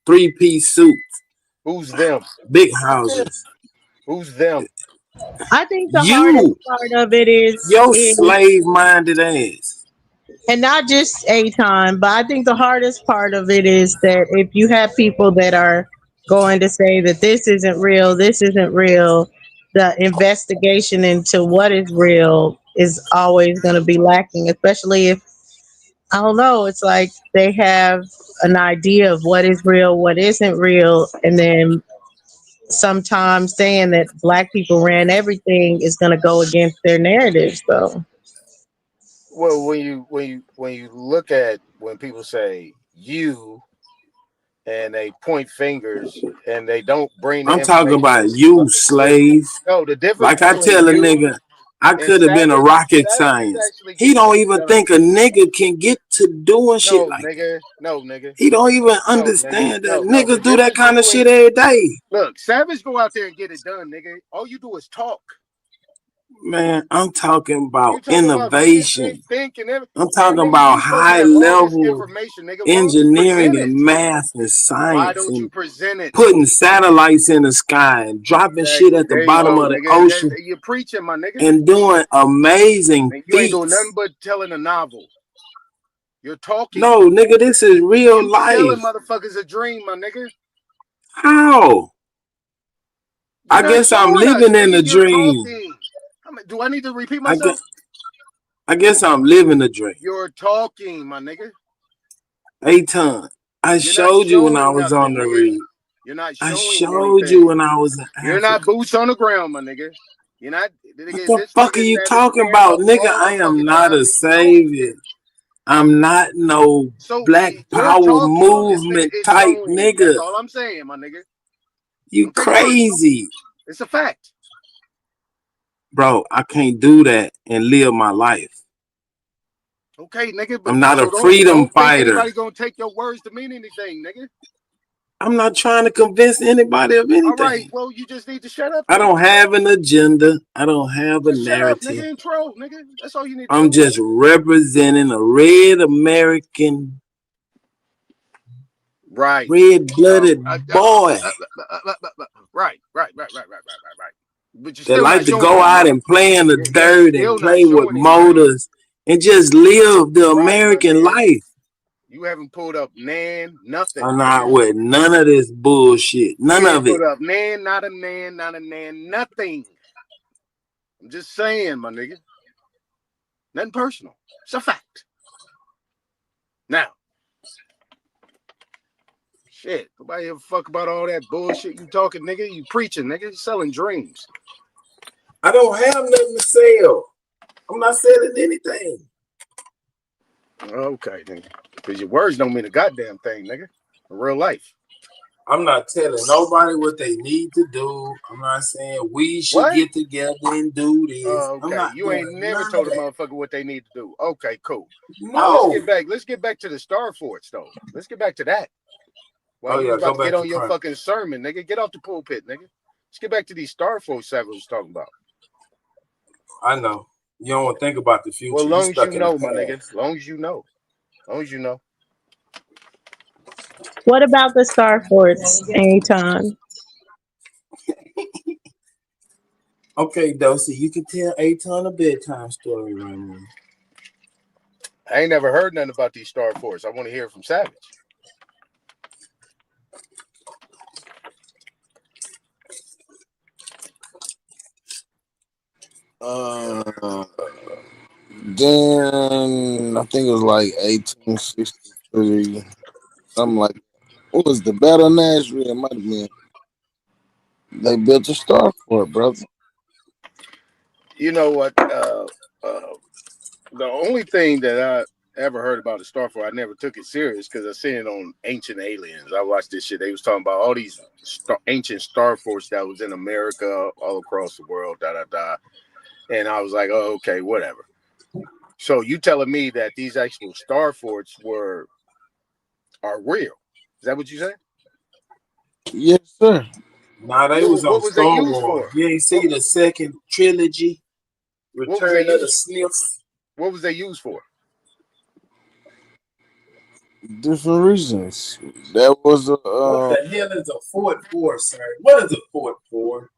Speaker 5: 3-piece suits,
Speaker 19: Who's them?
Speaker 5: big houses.
Speaker 19: Who's them?
Speaker 20: I think the hardest
Speaker 5: You,
Speaker 20: part of it
Speaker 5: your
Speaker 20: is
Speaker 5: slave-minded ass.
Speaker 20: and not just Aton, but I think the hardest part of it is that if you have people that are going to say that this isn't real, the investigation into what is real is always going to be lacking, especially if, I don't know, it's like they have an idea of what is real, what isn't real, and then sometimes saying that black people ran everything is going to go against their narratives, though.
Speaker 19: Well, when you look at when people say you and they point fingers and they don't bring the
Speaker 5: I'm talking
Speaker 19: information
Speaker 5: about
Speaker 19: of
Speaker 5: you,
Speaker 19: the truth.
Speaker 5: slave.
Speaker 19: No, the difference
Speaker 5: Like I
Speaker 19: between
Speaker 5: tell a
Speaker 19: you
Speaker 5: nigga, I
Speaker 19: and
Speaker 5: could have been a
Speaker 19: Savage,
Speaker 5: rocket
Speaker 19: Savage is
Speaker 5: science.
Speaker 19: actually
Speaker 5: He
Speaker 19: getting
Speaker 5: don't
Speaker 19: shit
Speaker 5: even
Speaker 19: done.
Speaker 5: think a nigga can get to doing shit
Speaker 19: No,
Speaker 5: like that.
Speaker 19: nigga. No, nigga.
Speaker 5: He don't even
Speaker 19: No, nigga.
Speaker 5: understand that
Speaker 19: No. The
Speaker 5: niggas do that
Speaker 19: difference
Speaker 5: kind of
Speaker 19: between
Speaker 5: shit every day.
Speaker 19: look, Savage go out there and get it done, nigga. All you do is talk.
Speaker 5: Man, I'm talking about
Speaker 19: You talking about
Speaker 5: innovation.
Speaker 19: think and everything.
Speaker 5: I'm
Speaker 19: Man,
Speaker 5: talking
Speaker 19: nigga,
Speaker 5: about
Speaker 19: you supposed to
Speaker 5: high
Speaker 19: have all this
Speaker 5: level
Speaker 19: information, nigga. Why don't you
Speaker 5: engineering
Speaker 19: present
Speaker 5: and
Speaker 19: it?
Speaker 5: math and
Speaker 19: Why
Speaker 5: science
Speaker 19: don't you
Speaker 5: and
Speaker 19: present it?
Speaker 5: putting satellites in the sky and dropping shit
Speaker 19: Exactly.
Speaker 5: at the
Speaker 19: There you
Speaker 5: bottom
Speaker 19: go,
Speaker 5: of the
Speaker 19: nigga.
Speaker 5: ocean
Speaker 19: You're preaching, my nigga.
Speaker 5: and doing amazing
Speaker 19: And you ain't doing nothing
Speaker 5: feats.
Speaker 19: but telling a novel. You're talking.
Speaker 5: No, nigga, this is real
Speaker 19: You
Speaker 5: life.
Speaker 19: selling motherfuckers a dream, my nigga.
Speaker 5: How?
Speaker 19: You're
Speaker 5: I
Speaker 19: not
Speaker 5: guess I'm
Speaker 19: showing us,
Speaker 5: living in
Speaker 19: nigga.
Speaker 5: a
Speaker 19: You're
Speaker 5: dream.
Speaker 19: talking. Do I need to repeat
Speaker 5: I
Speaker 19: myself?
Speaker 5: guess, I guess I'm living a dream.
Speaker 19: You're talking, my nigga.
Speaker 5: Aton, I
Speaker 19: You're not
Speaker 5: showed you when I
Speaker 19: showing
Speaker 5: was on
Speaker 19: nothing,
Speaker 5: the
Speaker 19: nigga.
Speaker 5: read.
Speaker 19: You're not
Speaker 5: I
Speaker 19: showing
Speaker 5: showed you
Speaker 19: anything.
Speaker 5: when I was in
Speaker 19: You're not
Speaker 5: Africa.
Speaker 19: boots on the ground, my nigga. You're not.
Speaker 5: What
Speaker 19: Nigga,
Speaker 5: the
Speaker 19: this
Speaker 5: fuck are
Speaker 19: nigga
Speaker 5: you
Speaker 19: Savage
Speaker 5: talking
Speaker 19: stand
Speaker 5: about,
Speaker 19: up
Speaker 5: nigga?
Speaker 19: all the
Speaker 5: I am
Speaker 19: fucking
Speaker 5: not
Speaker 19: time
Speaker 5: a
Speaker 19: and he showing
Speaker 5: savior.
Speaker 19: shit.
Speaker 5: I'm not no
Speaker 19: So
Speaker 5: black
Speaker 19: you're
Speaker 5: power
Speaker 19: talking. This nigga
Speaker 5: movement
Speaker 19: is
Speaker 5: type
Speaker 19: showing. That's
Speaker 5: nigga.
Speaker 19: all I'm saying, my nigga.
Speaker 5: You
Speaker 19: Don't take it personal.
Speaker 5: crazy.
Speaker 19: It's a fact.
Speaker 5: Bro, I can't do that and live my life.
Speaker 19: Okay, nigga,
Speaker 5: I'm
Speaker 19: but
Speaker 5: not a
Speaker 19: so
Speaker 5: freedom
Speaker 19: don't think
Speaker 5: fighter.
Speaker 19: anybody gonna take your words to mean anything, nigga.
Speaker 5: I'm not trying to convince anybody of
Speaker 19: All right,
Speaker 5: anything.
Speaker 19: well, you just need to shut up
Speaker 5: I
Speaker 19: then.
Speaker 5: don't have an agenda. I don't have a
Speaker 19: Just shut up,
Speaker 5: narrative.
Speaker 19: nigga, and troll, nigga. That's all you need to
Speaker 5: I'm
Speaker 19: do.
Speaker 5: just representing a red American,
Speaker 19: Right.
Speaker 5: red-blooded boy
Speaker 19: Right. But you're
Speaker 5: that
Speaker 19: still
Speaker 5: like
Speaker 19: not
Speaker 5: to
Speaker 19: showing
Speaker 5: go
Speaker 19: nothing,
Speaker 5: out
Speaker 19: right?
Speaker 5: and play in the
Speaker 19: You're
Speaker 5: dirt and
Speaker 19: still not
Speaker 5: play with
Speaker 19: showing anything.
Speaker 5: motors and just live the
Speaker 19: Right, my
Speaker 5: American
Speaker 19: nigga.
Speaker 5: life.
Speaker 19: You haven't pulled up nothing.
Speaker 5: I'm not with none of this bullshit. None
Speaker 19: You ain't
Speaker 5: of it.
Speaker 19: put up not a nothing. I'm just saying, my nigga. Nothing personal. It's a fact. Now, shit, nobody ever fuck about all that bullshit you talking, nigga. You preaching, nigga. You selling dreams.
Speaker 5: I don't have nothing to sell. I'm not selling anything.
Speaker 19: Okay, nigga. Because your words don't mean a goddamn thing, nigga. In real life.
Speaker 5: I'm not telling nobody what they need to do. I'm not saying we should get together and do this. I'm
Speaker 19: Okay.
Speaker 5: not
Speaker 19: You
Speaker 5: doing
Speaker 19: ain't never
Speaker 5: none of
Speaker 19: told a
Speaker 5: that.
Speaker 19: motherfucker what they need to do. Okay, cool. Now let's
Speaker 5: No.
Speaker 19: get back to the Star Forts, though. Let's get back to that. While you
Speaker 5: Yeah,
Speaker 19: about
Speaker 5: go
Speaker 19: to get
Speaker 5: back to
Speaker 19: on your
Speaker 5: crime.
Speaker 19: fucking sermon, nigga. Get off the pulpit, nigga. Let's get back to these Star Force Savage was talking about.
Speaker 5: I know. You don't want to think about the future.
Speaker 19: Well, as
Speaker 5: You
Speaker 19: long as you
Speaker 5: stuck in the
Speaker 19: know, my nigga.
Speaker 5: past.
Speaker 19: As long as you know. As long as you know.
Speaker 20: What about the Star Forts, Anytime?
Speaker 5: Okay, Dosey, you can tell Aton a bedtime story right now.
Speaker 19: I ain't never heard nothing about these Star Force. I want to hear it from Savage.
Speaker 22: Then I think it was like 1863, something like that. What was the Battle of Nashville? It might have been. They built a star for it, brother.
Speaker 19: You know what? The only thing that ever heard about a Star Force. I never took it serious because I seen it on Ancient Aliens. I watched this shit. They was talking about all these ancient Star Force that was in America, all across the world, da da da. And I was like, oh, okay, whatever. So you telling me that these actual Star Forts are real? Is that what you said?
Speaker 5: Yes, sir.
Speaker 3: Nah, they was on
Speaker 19: What was they
Speaker 3: Star
Speaker 19: used
Speaker 3: Wars.
Speaker 19: for?
Speaker 3: You ain't see the second trilogy,
Speaker 19: What was they
Speaker 3: Return of the
Speaker 19: used?
Speaker 3: Sniffs?
Speaker 19: What was they used for?
Speaker 5: Different reasons. That was a
Speaker 3: What the hell is a Fort for, sir? What is a Fort for?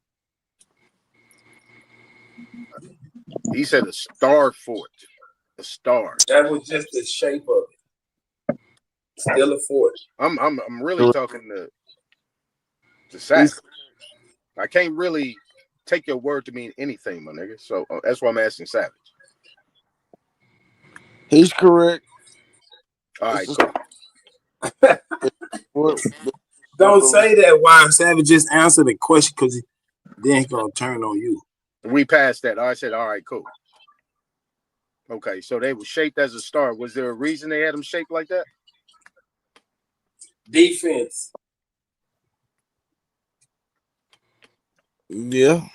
Speaker 19: He said a Star Fort. A star.
Speaker 3: That was just the shape of it. Still a fort.
Speaker 19: I'm really talking to Savage. I can't really take your word to mean anything, my nigga. So that's why I'm asking Savage.
Speaker 5: He's correct.
Speaker 19: All right, cool.
Speaker 3: Don't say that, Wine Savage. Just answer the question because then he's gonna turn on you.
Speaker 19: We passed that. I said, all right, cool. Okay, so they were shaped as a star. Was there a reason they had them shaped like that?
Speaker 3: Defense.
Speaker 5: Yeah.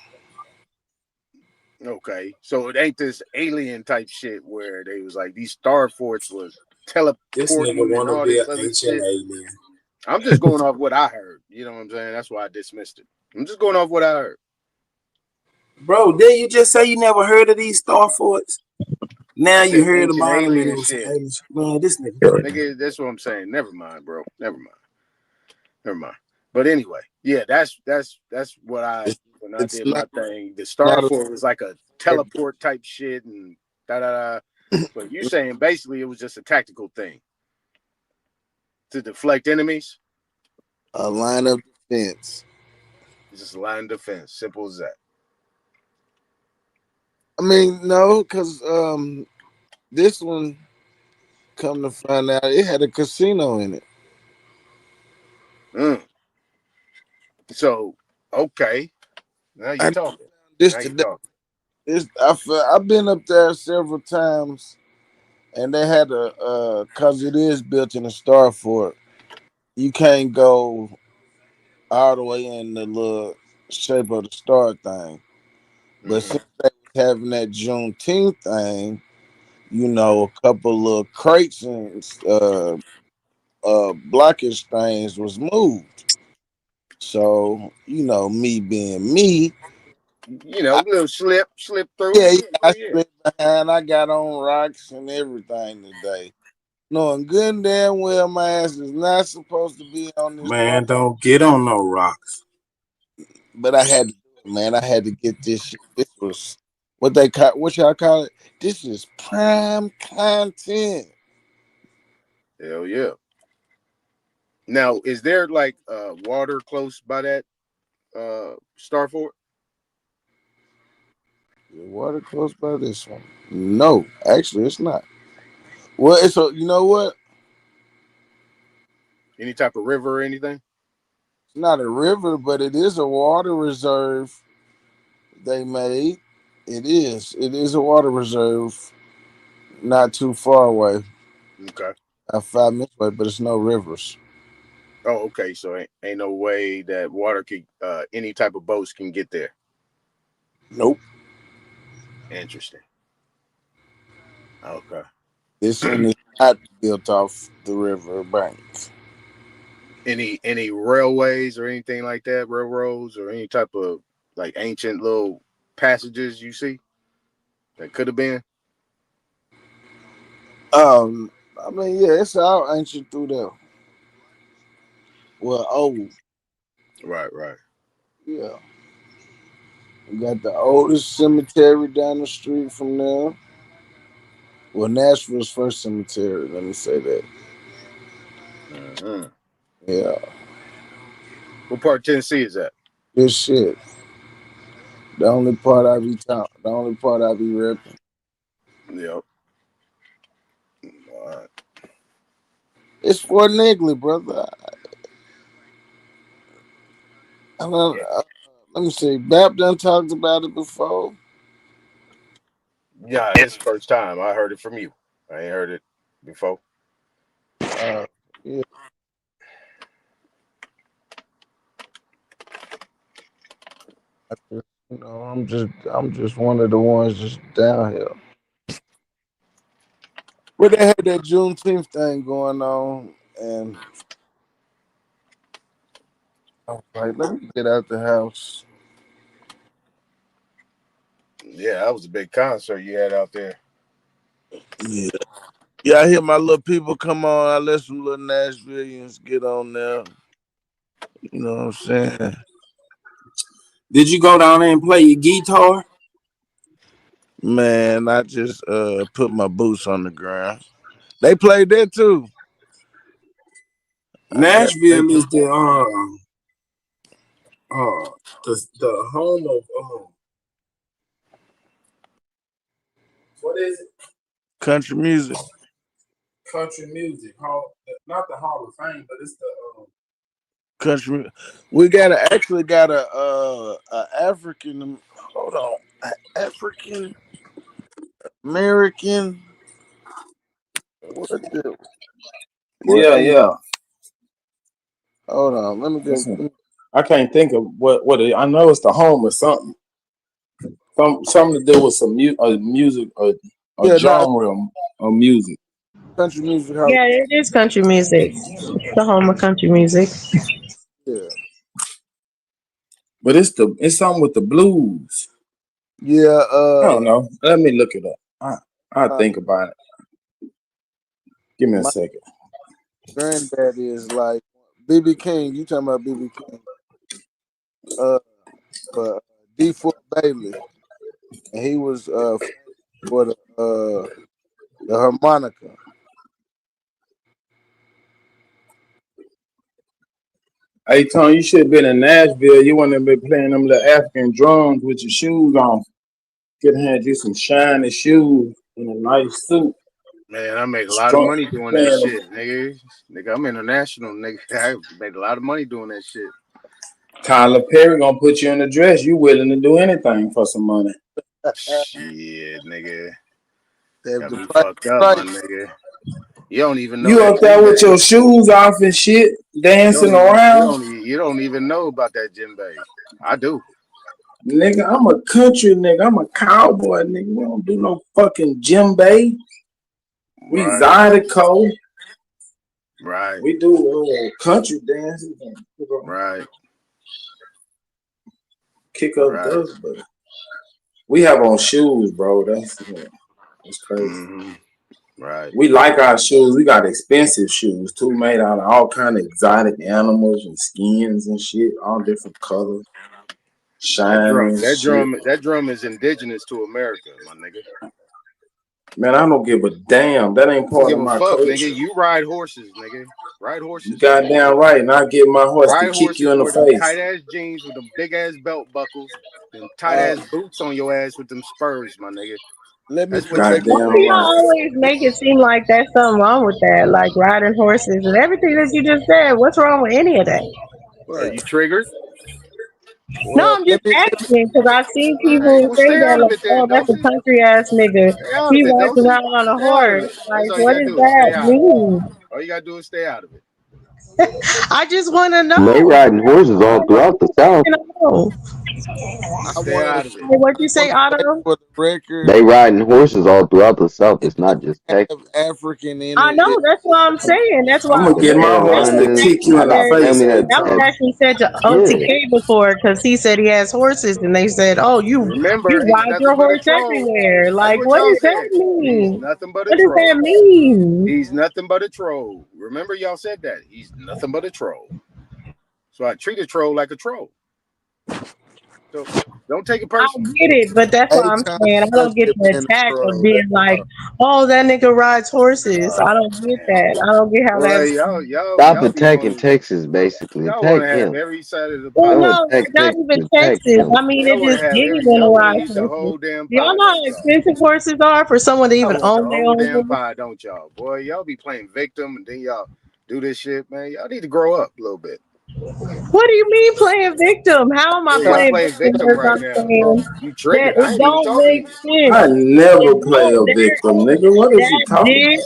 Speaker 19: Okay, so it ain't this alien type shit where they was like these star forts was teleporting
Speaker 3: This nigga
Speaker 19: and
Speaker 3: want to
Speaker 19: all
Speaker 3: be
Speaker 19: this
Speaker 3: an
Speaker 19: other
Speaker 3: ancient
Speaker 19: shit.
Speaker 3: alien.
Speaker 19: I'm just going off what I heard. You know what I'm saying? That's why I dismissed it. I'm just going off what I heard.
Speaker 3: Bro, didn't you just say you never heard of these star forts? Now you heard
Speaker 19: Ancient
Speaker 3: about them and it
Speaker 19: alien
Speaker 3: was some
Speaker 19: shit.
Speaker 3: alien shit. Man, this nigga.
Speaker 19: Nigga, that's what I'm saying. Never mind, bro. Never mind. But anyway, yeah, that's what when I did my thing. The Star Fort was like a teleport type shit and da da da. But you're saying basically it was just a tactical thing to deflect enemies.
Speaker 5: A line of defense.
Speaker 19: Just a line of defense. Simple as that.
Speaker 5: I mean, no, because this one, come to find out, it had a casino in it.
Speaker 19: So okay, now you talking.
Speaker 5: This
Speaker 19: Now you
Speaker 5: today.
Speaker 19: talking.
Speaker 5: I've been up there several times, and they had cause it is built in a star fort. You can't go all the way in the little shape of the star thing. But since they was having that Juneteenth thing, you know, a couple little crates and blockage things was moved. So, you know, me being me,
Speaker 19: You know, little slip through.
Speaker 5: yeah, I slipped behind. I got on rocks and everything today. Knowing good and damn well my ass is not supposed to be on this
Speaker 3: Man, don't get on no rocks.
Speaker 5: but I had to do it, man. I had to get this shit. This was what y'all call it? This is prime content.
Speaker 19: Hell yeah. Now, is there like water close by that Star Fort?
Speaker 5: The water close by this one. No, actually it's not. Well, it's a you know what?
Speaker 19: Any type of river or anything?
Speaker 5: It's not a river, but it is a water reserve they made. It is. It is a water reserve not too far away.
Speaker 19: Okay.
Speaker 5: 5 minutes away, but it's no rivers.
Speaker 19: Oh, okay. So ain't no way that water could any type of boats can get there.
Speaker 5: Nope.
Speaker 19: Interesting. Okay.
Speaker 5: This one is not built off the river banks.
Speaker 19: Any railways or anything like that, railroads or any type of like ancient little passages you see that could have been?
Speaker 5: I mean, yeah, it's all ancient through there. Well, old.
Speaker 19: Right.
Speaker 5: Yeah. We got the oldest cemetery down the street from there. Well, Nashville's first cemetery, let me say that. Yeah.
Speaker 19: What part of Tennessee is that?
Speaker 5: Good shit. The only part I be repping.
Speaker 19: Yep. All right.
Speaker 5: It's Fort Negley, brother. Let me see. Bap done talked about it before.
Speaker 19: Yeah, it's the first time I heard it from you. I ain't heard it before.
Speaker 21: Yeah. I'm just one of the ones just down here. But they had that Juneteenth thing going on, and I was like, let me get out the house.
Speaker 19: Yeah, that was a big concert you had out there.
Speaker 21: Yeah. Yeah, I hear my little people come on. I let some little Nashvilleians get on there. You know what I'm saying?
Speaker 17: Did you go down there and play your guitar?
Speaker 21: Man, I just put my boots on the ground. They played there too.
Speaker 17: Nashville is the home of what is it?
Speaker 21: Country music.
Speaker 17: Country music. Not the Hall of Fame, but it's the
Speaker 21: Country. We actually got a African. Hold on, African American.
Speaker 17: Yeah.
Speaker 21: Hold on, let me go.
Speaker 17: I can't think of what it, I know it's the home or something. Something to do with some music or genre of music.
Speaker 21: Country music house.
Speaker 20: Yeah, it is country music. It's the home of country music.
Speaker 21: Yeah.
Speaker 17: But it's something with the blues.
Speaker 21: Yeah.
Speaker 17: I don't know. Let me look it up. I'll think about it. Give me a second.
Speaker 21: Granddaddy is like BB King. You talking about BB King? But D4 Bailey, and he was for the harmonica.
Speaker 17: Hey Tony, you should have been in Nashville. You wouldn't have been playing them little African drums with your shoes on. Could have had you some shiny shoes and a nice suit.
Speaker 19: Man, I make a lot of money doing that shit, nigga. Nigga, I'm international, nigga. I made a lot of money doing that shit.
Speaker 17: Tyler Perry gonna put you in a dress. You willing to do anything for some money?
Speaker 19: Shit, nigga. Got me
Speaker 21: Right.
Speaker 19: fucked up, my nigga. You don't even know.
Speaker 17: You up there with your shoes off and shit, dancing around.
Speaker 19: You don't even know about that djembe. I do.
Speaker 17: Nigga, I'm a country nigga. I'm a cowboy nigga. We don't do no fucking djembe. We zydeco.
Speaker 19: Right.
Speaker 17: We do country dances.
Speaker 19: Right.
Speaker 17: Kick up dust, but we have on shoes, bro. That's crazy.
Speaker 19: Mm-hmm. Right.
Speaker 17: We like our shoes. We got expensive shoes too, made out of all kind of exotic animals and skins and shit, all different colors. Shining.
Speaker 19: That drum is indigenous to America, my nigga.
Speaker 17: Man, I don't give a damn. That ain't part of my culture.
Speaker 19: Nigga. You ride horses, nigga. Ride horses.
Speaker 17: You goddamn right. And I get my horse to kick you in the face.
Speaker 19: Tight ass jeans with them big ass belt buckles, them tight ass boots on your ass with them spurs, my nigga.
Speaker 20: Why do y'all always make it seem like there's something wrong with that? Like riding horses and everything that you just said. What's wrong with any of that?
Speaker 19: Well, you triggered?
Speaker 20: No, I'm just asking because I've seen people say that like, oh, that's a country ass nigga. He rides around on a horse. Like, what does that mean?
Speaker 19: All you gotta do is stay out of it.
Speaker 20: I just want to know.
Speaker 8: They riding horses all throughout the South.
Speaker 19: Stay out of it.
Speaker 20: What'd you say, Otto?
Speaker 21: For the record,
Speaker 8: they riding horses all throughout the South. It's not just Texas.
Speaker 21: African in
Speaker 20: I know. That's what I'm saying. That's why
Speaker 17: I'm gonna get my horse to kick you in the face.
Speaker 20: That was actually said to OTK before because he said he has horses, and they said, "Oh, you ride your horse everywhere." Like, what does that mean?
Speaker 19: Nothing but a
Speaker 20: what does
Speaker 19: troll.
Speaker 20: that mean?
Speaker 19: He's nothing but a troll. Remember, y'all said that he's nothing but a troll. So I treat a troll like a troll. So don't take it personally.
Speaker 20: I get it, but that's what I'm saying. I don't get the attack of being like, "Oh, that nigga rides horses." I don't get that. I don't get how that's.
Speaker 8: Stop attacking Texas, basically. Attack him.
Speaker 19: Every side of the
Speaker 20: well, no, it's not even Texas. I mean, it just anyone to ride horses. Y'all know how expensive horses are for someone to even own their own
Speaker 19: damn pie, don't y'all? Boy, y'all be playing victim and then y'all do this shit, man. Y'all need to grow up a little bit.
Speaker 20: What do you mean playing victim? How am I playing victim
Speaker 19: right now? You triggered.
Speaker 20: It don't make sense.
Speaker 17: I never play a victim, nigga. What is you talking about?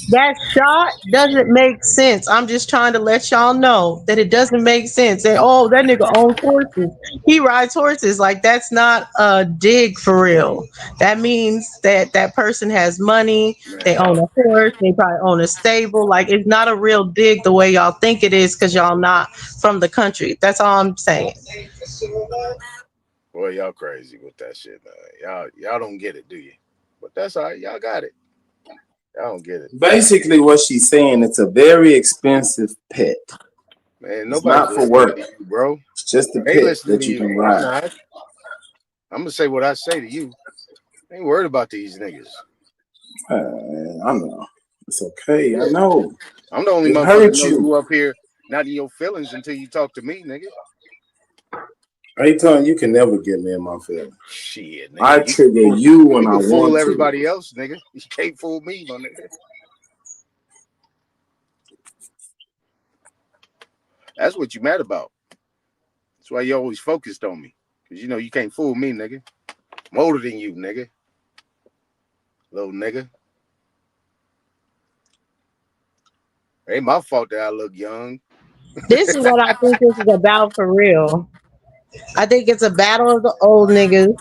Speaker 11: That shot doesn't make sense. I'm just trying to let y'all know that it doesn't make sense. And oh, that nigga owns horses. He rides horses. Like that's not a dig for real. That means that that person has money. They own
Speaker 19: Man,
Speaker 11: a horse. They probably own a stable. Like it's not a real dig the way y'all think it is because y'all not from the country. That's all I'm saying.
Speaker 19: boy, y'all crazy with that shit, man. Y'all don't get it, do you? But that's all right. Y'all got it. Y'all don't get it.
Speaker 17: Basically, what she's saying, it's a very expensive pet.
Speaker 19: Man,
Speaker 17: It's
Speaker 19: nobody's
Speaker 17: not for
Speaker 19: listening
Speaker 17: work.
Speaker 19: to you, bro.
Speaker 17: It's just a
Speaker 19: They
Speaker 17: pet
Speaker 19: listening to
Speaker 17: that you
Speaker 19: you.
Speaker 17: can
Speaker 19: I'm
Speaker 17: ride.
Speaker 19: not. I'm gonna say what I say to you. I ain't worried about these niggas.
Speaker 17: I know. It's okay. I know.
Speaker 19: I'm the only
Speaker 17: It
Speaker 19: motherfucker
Speaker 17: hurts
Speaker 19: know
Speaker 17: you.
Speaker 19: you up here not in your feelings until you talk to me, nigga.
Speaker 17: I ain't telling you can never get me in my feelings.
Speaker 19: Shit,
Speaker 17: I
Speaker 19: nigga.
Speaker 17: trigger you when
Speaker 19: You
Speaker 17: I
Speaker 19: can fool
Speaker 17: want to.
Speaker 19: everybody else, nigga. You can't fool me, my nigga. That's what you mad about. That's why you always focused on me. Cause you know you can't fool me, nigga. I'm older than you, nigga. Little nigga. It ain't my fault that I look young.
Speaker 11: This is what I think this is about for real. I think it's a battle of the old niggas.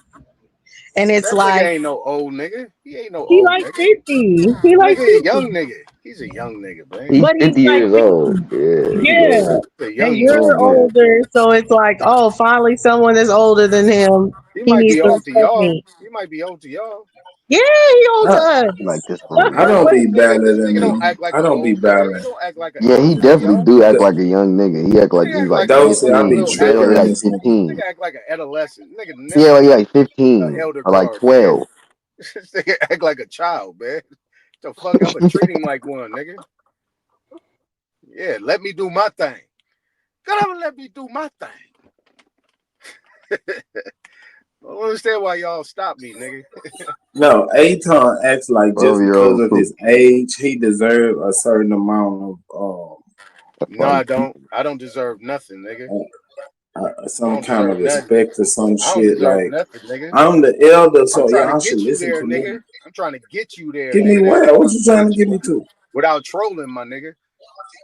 Speaker 11: And it's
Speaker 19: That nigga
Speaker 11: like
Speaker 19: ain't no old nigga. He ain't no
Speaker 11: he
Speaker 19: old
Speaker 11: like
Speaker 19: nigga.
Speaker 11: 50. He like
Speaker 19: Nigga, a
Speaker 11: 50.
Speaker 19: young nigga. He's a young nigga, man.
Speaker 8: He's
Speaker 11: But he's
Speaker 8: 50
Speaker 11: like
Speaker 8: years
Speaker 11: 50.
Speaker 8: old. Yeah, he
Speaker 11: Yeah.
Speaker 8: old.
Speaker 19: He's a
Speaker 11: And
Speaker 19: young
Speaker 8: He
Speaker 19: nigga.
Speaker 11: you're
Speaker 8: don't get it.
Speaker 11: older. So it's like, oh, finally someone that's older than him.
Speaker 19: He
Speaker 11: He
Speaker 19: might
Speaker 11: needs
Speaker 19: be
Speaker 11: to
Speaker 19: old to
Speaker 11: respect
Speaker 19: y'all.
Speaker 11: me.
Speaker 19: He might be old to y'all.
Speaker 11: Yeah, he old to
Speaker 17: I,
Speaker 11: us.
Speaker 8: He like this one.
Speaker 17: I don't
Speaker 11: But
Speaker 17: be better
Speaker 19: This
Speaker 17: than
Speaker 19: nigga don't
Speaker 17: me.
Speaker 19: act like
Speaker 17: I
Speaker 19: an
Speaker 17: don't be
Speaker 19: old nigga. He
Speaker 17: better.
Speaker 19: don't act like an
Speaker 8: Yeah, he
Speaker 19: elder to
Speaker 8: definitely
Speaker 19: y'all.
Speaker 8: do act like a young nigga. He act like
Speaker 19: Nigga
Speaker 8: he's
Speaker 19: act
Speaker 8: like
Speaker 19: like a
Speaker 17: Don't
Speaker 19: little,
Speaker 17: say I
Speaker 19: a
Speaker 17: be
Speaker 19: little
Speaker 8: 15. Damn, he
Speaker 17: triggering
Speaker 8: like
Speaker 19: adolescent.
Speaker 17: this nigga.
Speaker 8: 15.
Speaker 19: Nigga act like an adolescent. Nigga
Speaker 8: Yeah,
Speaker 19: never
Speaker 8: like,
Speaker 19: been
Speaker 8: yeah, like
Speaker 19: an
Speaker 8: 15
Speaker 19: elder
Speaker 8: or like
Speaker 19: guard, nigga.
Speaker 8: 12.
Speaker 19: This nigga act like a child, man. The fuck, I'ma treat him like one, nigga. Yeah, let me do my thing. Come on, let me do my thing. I don't understand why y'all stop me, nigga.
Speaker 17: No, Aton acts like just
Speaker 8: 12-year
Speaker 17: because
Speaker 8: old
Speaker 17: of
Speaker 8: cool.
Speaker 17: his age, he deserves a certain amount of
Speaker 8: That's
Speaker 19: No,
Speaker 8: why he
Speaker 19: I don't. I don't deserve nothing, nigga. I
Speaker 17: some
Speaker 19: don't
Speaker 17: kind of
Speaker 19: deserve nothing.
Speaker 17: respect or some
Speaker 19: I don't
Speaker 17: shit.
Speaker 19: deserve
Speaker 17: Like
Speaker 19: nothing, nigga.
Speaker 17: I'm the elder,
Speaker 19: I'm
Speaker 17: so
Speaker 19: trying to
Speaker 17: y'all should
Speaker 19: get you
Speaker 17: listen
Speaker 19: there,
Speaker 17: to me.
Speaker 19: nigga. I'm trying to get you there,
Speaker 17: Give me
Speaker 19: nigga. That's
Speaker 17: where?
Speaker 19: what
Speaker 17: What
Speaker 19: I'm
Speaker 17: you
Speaker 19: trying
Speaker 17: trying to
Speaker 19: to
Speaker 17: get
Speaker 19: do
Speaker 17: me to?
Speaker 19: without trolling, my nigga.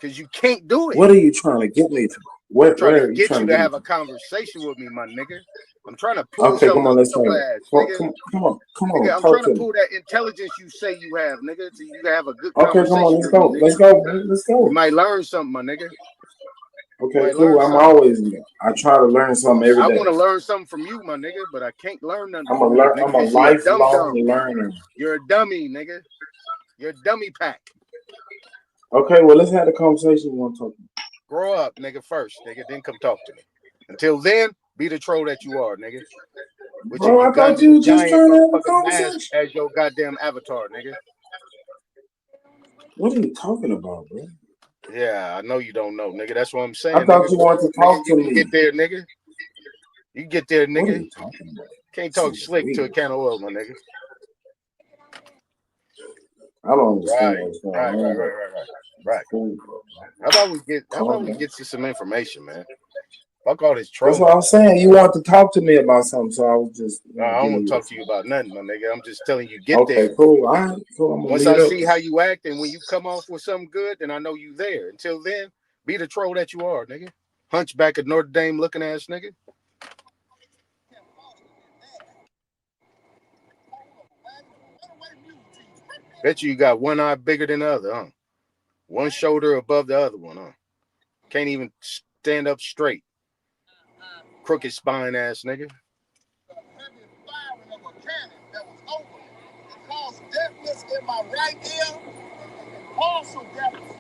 Speaker 19: Because you can't do it.
Speaker 17: What are you trying to get me to?
Speaker 19: I'm trying to
Speaker 17: Where are you
Speaker 19: get
Speaker 17: trying
Speaker 19: you
Speaker 17: to
Speaker 19: to
Speaker 17: get me
Speaker 19: have
Speaker 17: to?
Speaker 19: a conversation with me, my nigga. I'm trying to pull
Speaker 17: Okay, come
Speaker 19: something
Speaker 17: on,
Speaker 19: out
Speaker 17: let's
Speaker 19: your
Speaker 17: have it.
Speaker 19: ass,
Speaker 17: Well,
Speaker 19: nigga.
Speaker 17: come on,
Speaker 19: Nigga, I'm
Speaker 17: talk
Speaker 19: trying to
Speaker 17: to me.
Speaker 19: pull that intelligence you say you have, nigga, so you can have a good
Speaker 17: Okay, come on,
Speaker 19: conversation
Speaker 17: let's
Speaker 19: with me,
Speaker 17: go. Let's
Speaker 19: nigga.
Speaker 17: go, man. Let's
Speaker 19: You
Speaker 17: go.
Speaker 19: might learn something, my nigga. You
Speaker 17: Okay,
Speaker 19: might learn
Speaker 17: cool.
Speaker 19: something.
Speaker 17: I try to learn something every
Speaker 19: I
Speaker 17: day.
Speaker 19: want to learn something from you, my nigga, but I can't learn nothing
Speaker 17: I'm
Speaker 19: from you, nigga,
Speaker 17: I'm a
Speaker 19: because you're a dumb
Speaker 17: lifelong
Speaker 19: dumb.
Speaker 17: learner.
Speaker 19: You're a dummy, nigga. You're a dummy pack.
Speaker 17: Okay, well, let's have the conversation we want to talk about.
Speaker 19: Grow up, nigga, first, nigga, then come talk to me. Until then, be the troll that you are, nigga. With your
Speaker 17: Bro, I thought you
Speaker 19: Ugandan
Speaker 17: were just
Speaker 19: giant
Speaker 17: trying to have a
Speaker 19: motherfucking mask
Speaker 17: conversation.
Speaker 19: as your goddamn avatar, nigga.
Speaker 17: What are you talking about, bro?
Speaker 19: Yeah, I know you don't know, nigga. That's what I'm
Speaker 17: I
Speaker 19: saying, nigga.
Speaker 17: thought you
Speaker 19: Grow
Speaker 17: wanted
Speaker 19: up,
Speaker 17: to
Speaker 19: nigga.
Speaker 17: talk
Speaker 19: You
Speaker 17: to
Speaker 19: can
Speaker 17: me.
Speaker 19: get there, nigga. You get there,
Speaker 17: What are
Speaker 19: nigga.
Speaker 17: you talking about?
Speaker 19: Can't
Speaker 17: This
Speaker 19: talk
Speaker 17: nigga's
Speaker 19: slick to a
Speaker 17: weird.
Speaker 19: can of oil, my nigga.
Speaker 17: I don't understand
Speaker 19: Right,
Speaker 17: what's going
Speaker 19: right, right,
Speaker 17: on,
Speaker 19: right,
Speaker 17: but
Speaker 19: right, right. Right.
Speaker 17: cool, bro.
Speaker 19: How about
Speaker 17: Calm
Speaker 19: we
Speaker 17: down.
Speaker 19: get to some information, man? Fuck all this
Speaker 17: That's what
Speaker 19: trolling.
Speaker 17: I was saying. You want to talk to me about something, so I was just,
Speaker 19: I don't
Speaker 17: giving
Speaker 19: want to
Speaker 17: you the
Speaker 19: talk to you
Speaker 17: floor.
Speaker 19: about nothing, my nigga. I'm just telling you, get
Speaker 17: Okay,
Speaker 19: there.
Speaker 17: cool. All right, cool. I'm gonna
Speaker 19: Once
Speaker 17: leave
Speaker 19: I
Speaker 17: it up.
Speaker 19: see how you act and when you come off with something good, then I know you there. Until then, be the troll that you are, nigga. Hunchback of Notre Dame looking ass nigga. Bet you got one eye bigger than the other, huh? One shoulder above the other one, huh? Can't even stand up straight. Crooked spine ass nigga.
Speaker 18: Deafness in my right ear, also deafness.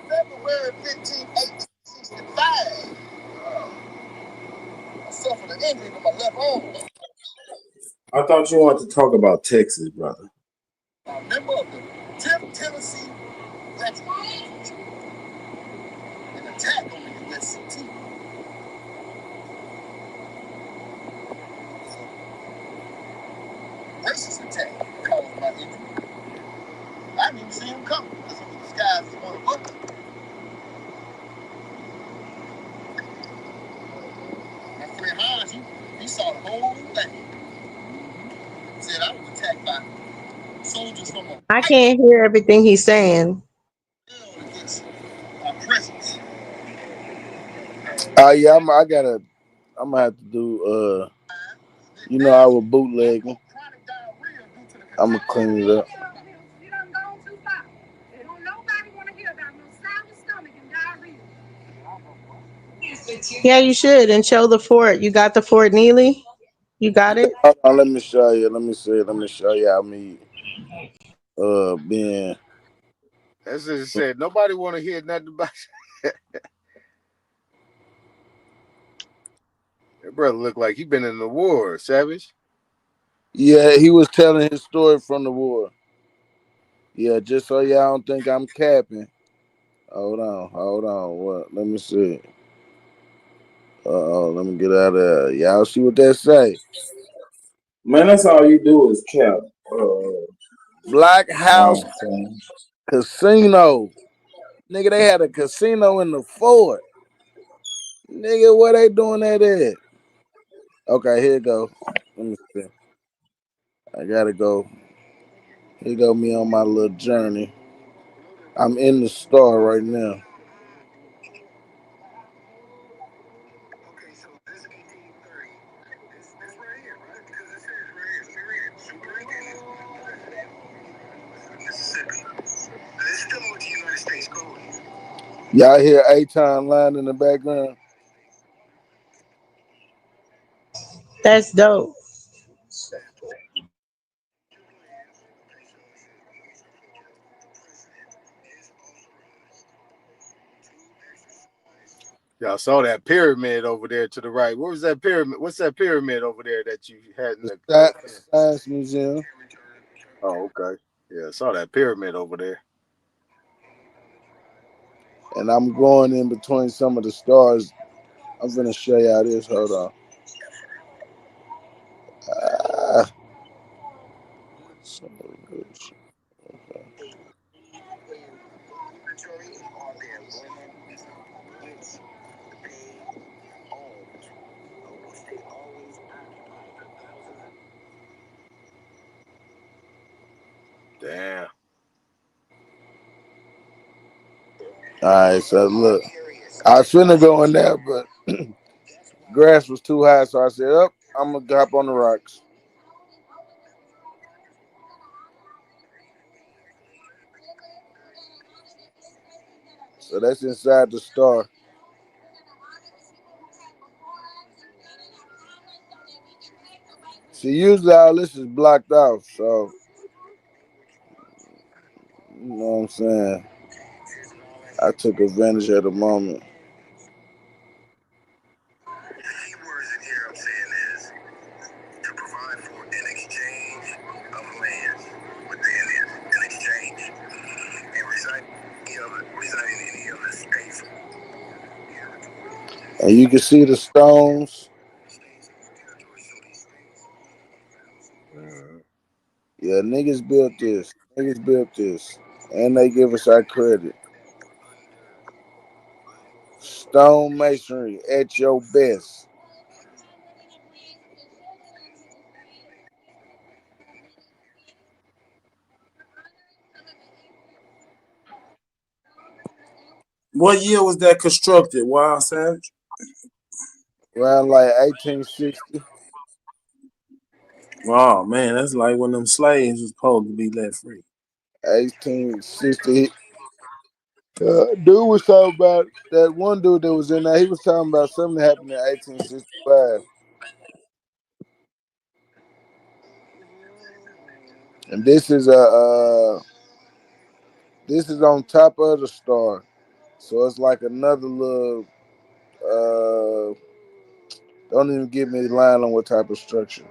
Speaker 18: February 15, 1865, I suffered an injury to my left arm.
Speaker 17: I thought you wanted to talk about Texas, brother.
Speaker 18: A member of the 10th Tennessee Regiment, an attack on the USCT. Racist attack caused my injury. I didn't even see him coming. This was disguised as one of us. My friend Hans, he saw the whole thing. Said I was attacked by
Speaker 20: I can't hear everything he's saying.
Speaker 21: Yeah, I'm gonna have to do you know, I was bootlegging. I'm gonna clean it up.
Speaker 20: Yeah, you should, and show the fort. You got the Fort Neely? You got it?
Speaker 21: Hold on, let me show you. Let me see. Let me show you how me being.
Speaker 19: That's what it said. Nobody want to hear nothing about that brother look like he been in the war, Savage.
Speaker 21: Yeah, he was telling his story from the war. Yeah, just so y'all don't think I'm capping. Hold on. What? Let me see. Let me get out of there. Y'all see what that say?
Speaker 17: Man, that's all you do is cap.
Speaker 21: Black House
Speaker 17: Saying.
Speaker 21: Casino. Nigga, they had a casino in the fort. Nigga, where they doing that at? Okay, here you go. Let me see. I gotta go. Here go me on my little journey. I'm in the store right now. Y'all hear A-Town line in the background?
Speaker 20: That's dope.
Speaker 19: Y'all saw that pyramid over there to the right. What was that pyramid? What's that pyramid over there that you had in the
Speaker 21: Science Museum.
Speaker 19: Oh, okay. Yeah, I saw that pyramid over there.
Speaker 21: And I'm going in between some of the stars. I'm gonna show y'all this. Hold on. So good. Okay.
Speaker 19: Damn.
Speaker 21: All right, so look, I was finna go in there, but grass was too high, so I said, "Up, I'm gonna hop on the rocks." So that's inside the star. See, usually all this is blocked off, so you know what I'm saying. I took advantage of the moment. And you can see the stones. Yeah, niggas built this. Niggas built this. And they give us our credit. Stone masonry at your best.
Speaker 17: What year was that constructed, Wild Savage?
Speaker 21: Around like 1860.
Speaker 17: Oh man, that's like when them slaves was supposed to be let free.
Speaker 21: 1860. Dude was talking about that one dude that was in there. He was talking about something that happened in 1865. And this is on top of the star. So it's like another little don't even give me a line on what type of structure.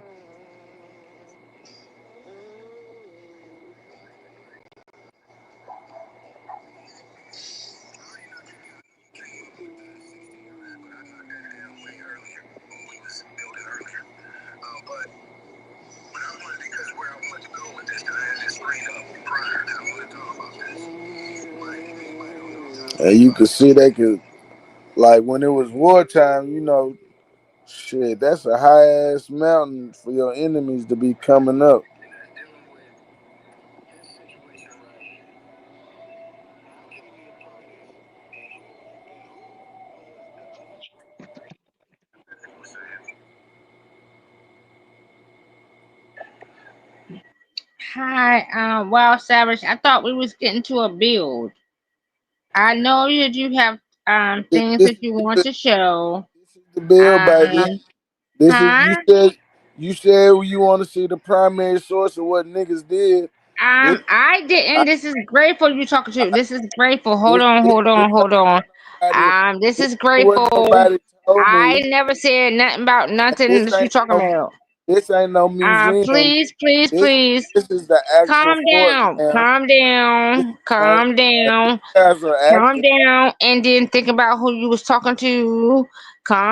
Speaker 21: And you could see they could, like when it was wartime, you know, shit, that's a high ass mountain for your enemies to be coming up.
Speaker 12: Hi, well, Savage, I thought we was getting to a build. I know that you have things
Speaker 21: This
Speaker 12: that you want
Speaker 21: is
Speaker 12: to show.
Speaker 21: the bill, baby. This is
Speaker 12: Huh?
Speaker 21: you said you want to see the primary source of what niggas did. This
Speaker 12: I didn't.
Speaker 21: I,
Speaker 12: This is grateful you talking to. This is grateful. Hold
Speaker 21: this
Speaker 12: on,
Speaker 21: this
Speaker 12: hold
Speaker 21: this
Speaker 12: on, hold on.
Speaker 21: nobody,
Speaker 12: This
Speaker 21: this
Speaker 12: is
Speaker 21: what
Speaker 12: grateful.
Speaker 21: nobody told
Speaker 12: I
Speaker 21: me.
Speaker 12: never said nothing about
Speaker 21: And
Speaker 12: nothing that you talking about.
Speaker 21: this ain't no museum.
Speaker 12: Please, please,
Speaker 21: This
Speaker 12: please,
Speaker 21: this is the actual
Speaker 12: calm
Speaker 21: fort,
Speaker 12: down,
Speaker 21: ma'am.
Speaker 12: calm
Speaker 21: This,
Speaker 12: down,
Speaker 21: now,
Speaker 12: calm
Speaker 21: if you
Speaker 12: down,
Speaker 21: guys are
Speaker 12: calm
Speaker 21: acting,
Speaker 12: down, and then think about who you was talking to.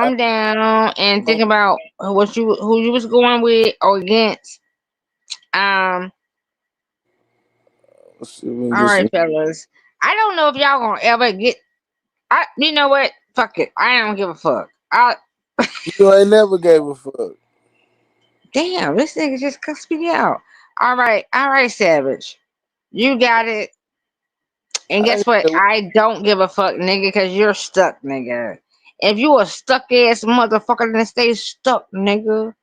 Speaker 21: I
Speaker 12: Calm down and think
Speaker 21: don't
Speaker 12: about who you was going with or against. Um,
Speaker 21: see me
Speaker 12: all
Speaker 21: this.
Speaker 12: right, fellas. I don't know if y'all gonna ever get. You know what? Fuck it. I don't give a fuck.
Speaker 21: You ain't never gave a fuck.
Speaker 12: Damn, this nigga just cussed me out. All right, Savage. You got it. And
Speaker 21: I
Speaker 12: guess
Speaker 21: ain't
Speaker 12: what?
Speaker 21: said,
Speaker 12: I don't give a fuck, nigga, because you're stuck, nigga. If you a stuck ass motherfucker, then stay stuck, nigga.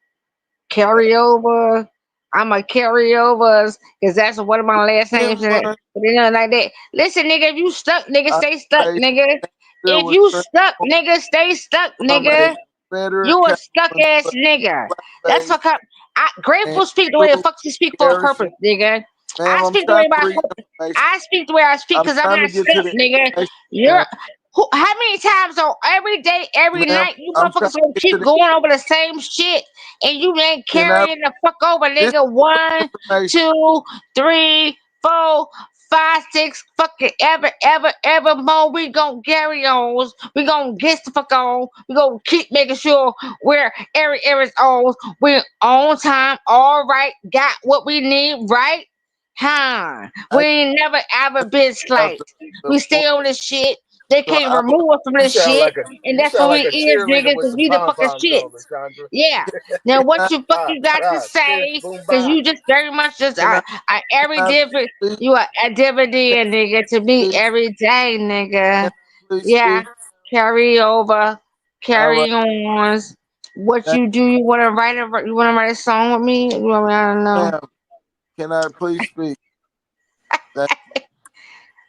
Speaker 12: Carry over. I'm a carryovers, because that's one of my last
Speaker 21: give
Speaker 12: names in it.
Speaker 21: one.
Speaker 12: But you know, like that. Listen, nigga, if you stuck, nigga,
Speaker 21: I
Speaker 12: stay stuck,
Speaker 21: say
Speaker 12: nigga.
Speaker 21: there
Speaker 12: If
Speaker 21: was
Speaker 12: you
Speaker 21: trans
Speaker 12: stuck, nigga, stay stuck,
Speaker 21: from a
Speaker 12: nigga.
Speaker 21: Confederate
Speaker 12: You a stuck
Speaker 21: capitalist
Speaker 12: ass nigga. That's
Speaker 21: blackface
Speaker 12: fuck up.
Speaker 21: and
Speaker 12: Grateful speak the way the
Speaker 21: true
Speaker 12: fuck you speak for a purpose,
Speaker 21: parachute.
Speaker 12: nigga.
Speaker 21: Ma'am,
Speaker 12: I
Speaker 21: I'm
Speaker 12: speak the
Speaker 21: trying
Speaker 12: way
Speaker 21: to
Speaker 12: my
Speaker 21: read information.
Speaker 12: I speak the way I speak
Speaker 21: I'm
Speaker 12: because I'm
Speaker 21: trying to
Speaker 12: not
Speaker 21: get to
Speaker 12: stuck,
Speaker 21: the
Speaker 12: nigga.
Speaker 21: information,
Speaker 12: You're
Speaker 21: ma'am.
Speaker 12: how many times on every day, every
Speaker 21: Ma'am,
Speaker 12: night, you
Speaker 21: I'm trying
Speaker 12: motherfuckers
Speaker 21: to
Speaker 12: gonna
Speaker 21: get to
Speaker 12: keep
Speaker 21: the
Speaker 12: going over the same shit and you ain't
Speaker 21: can I
Speaker 12: carrying the fuck over,
Speaker 21: this
Speaker 12: nigga. One,
Speaker 21: information.
Speaker 12: 2, 3, 4, 5, 6, fucking ever more. We gonna carry on. We gonna get the fuck on. We gonna keep making sure we're every on. We're on time. All right, got what we need, right? Huh? We
Speaker 21: I
Speaker 12: ain't never ever been
Speaker 21: have
Speaker 12: slight.
Speaker 21: the
Speaker 12: We
Speaker 21: point.
Speaker 12: stay on this shit. They
Speaker 21: So
Speaker 12: can't remove us from
Speaker 19: You
Speaker 12: this
Speaker 19: sound
Speaker 12: shit,
Speaker 19: like a
Speaker 12: and
Speaker 19: you
Speaker 12: that's what
Speaker 19: sound
Speaker 12: we
Speaker 19: like a
Speaker 12: is,
Speaker 19: cheerleader
Speaker 12: nigga,
Speaker 19: with
Speaker 12: because
Speaker 19: some
Speaker 12: we the
Speaker 19: pom
Speaker 12: fucking
Speaker 19: poms
Speaker 12: shit.
Speaker 19: on, Chandra.
Speaker 12: Yeah. Now, what
Speaker 21: can
Speaker 12: you fuck you got to
Speaker 19: Cheers,
Speaker 12: say?
Speaker 19: boom
Speaker 12: Because
Speaker 19: bye.
Speaker 12: you just very much just
Speaker 21: I
Speaker 12: every
Speaker 21: can I
Speaker 12: different.
Speaker 21: please
Speaker 12: You are a
Speaker 21: can
Speaker 12: dividend, nigga, to me
Speaker 21: please
Speaker 12: every day,
Speaker 21: can
Speaker 12: nigga.
Speaker 21: I please
Speaker 12: Yeah.
Speaker 21: speak?
Speaker 12: Carry over,
Speaker 21: All right,
Speaker 12: carry on. What
Speaker 21: thank
Speaker 12: you do? You want to write a? You want to write a song with me? You want me? I don't
Speaker 21: you,
Speaker 12: know.
Speaker 21: ma'am. Can I please speak? Thank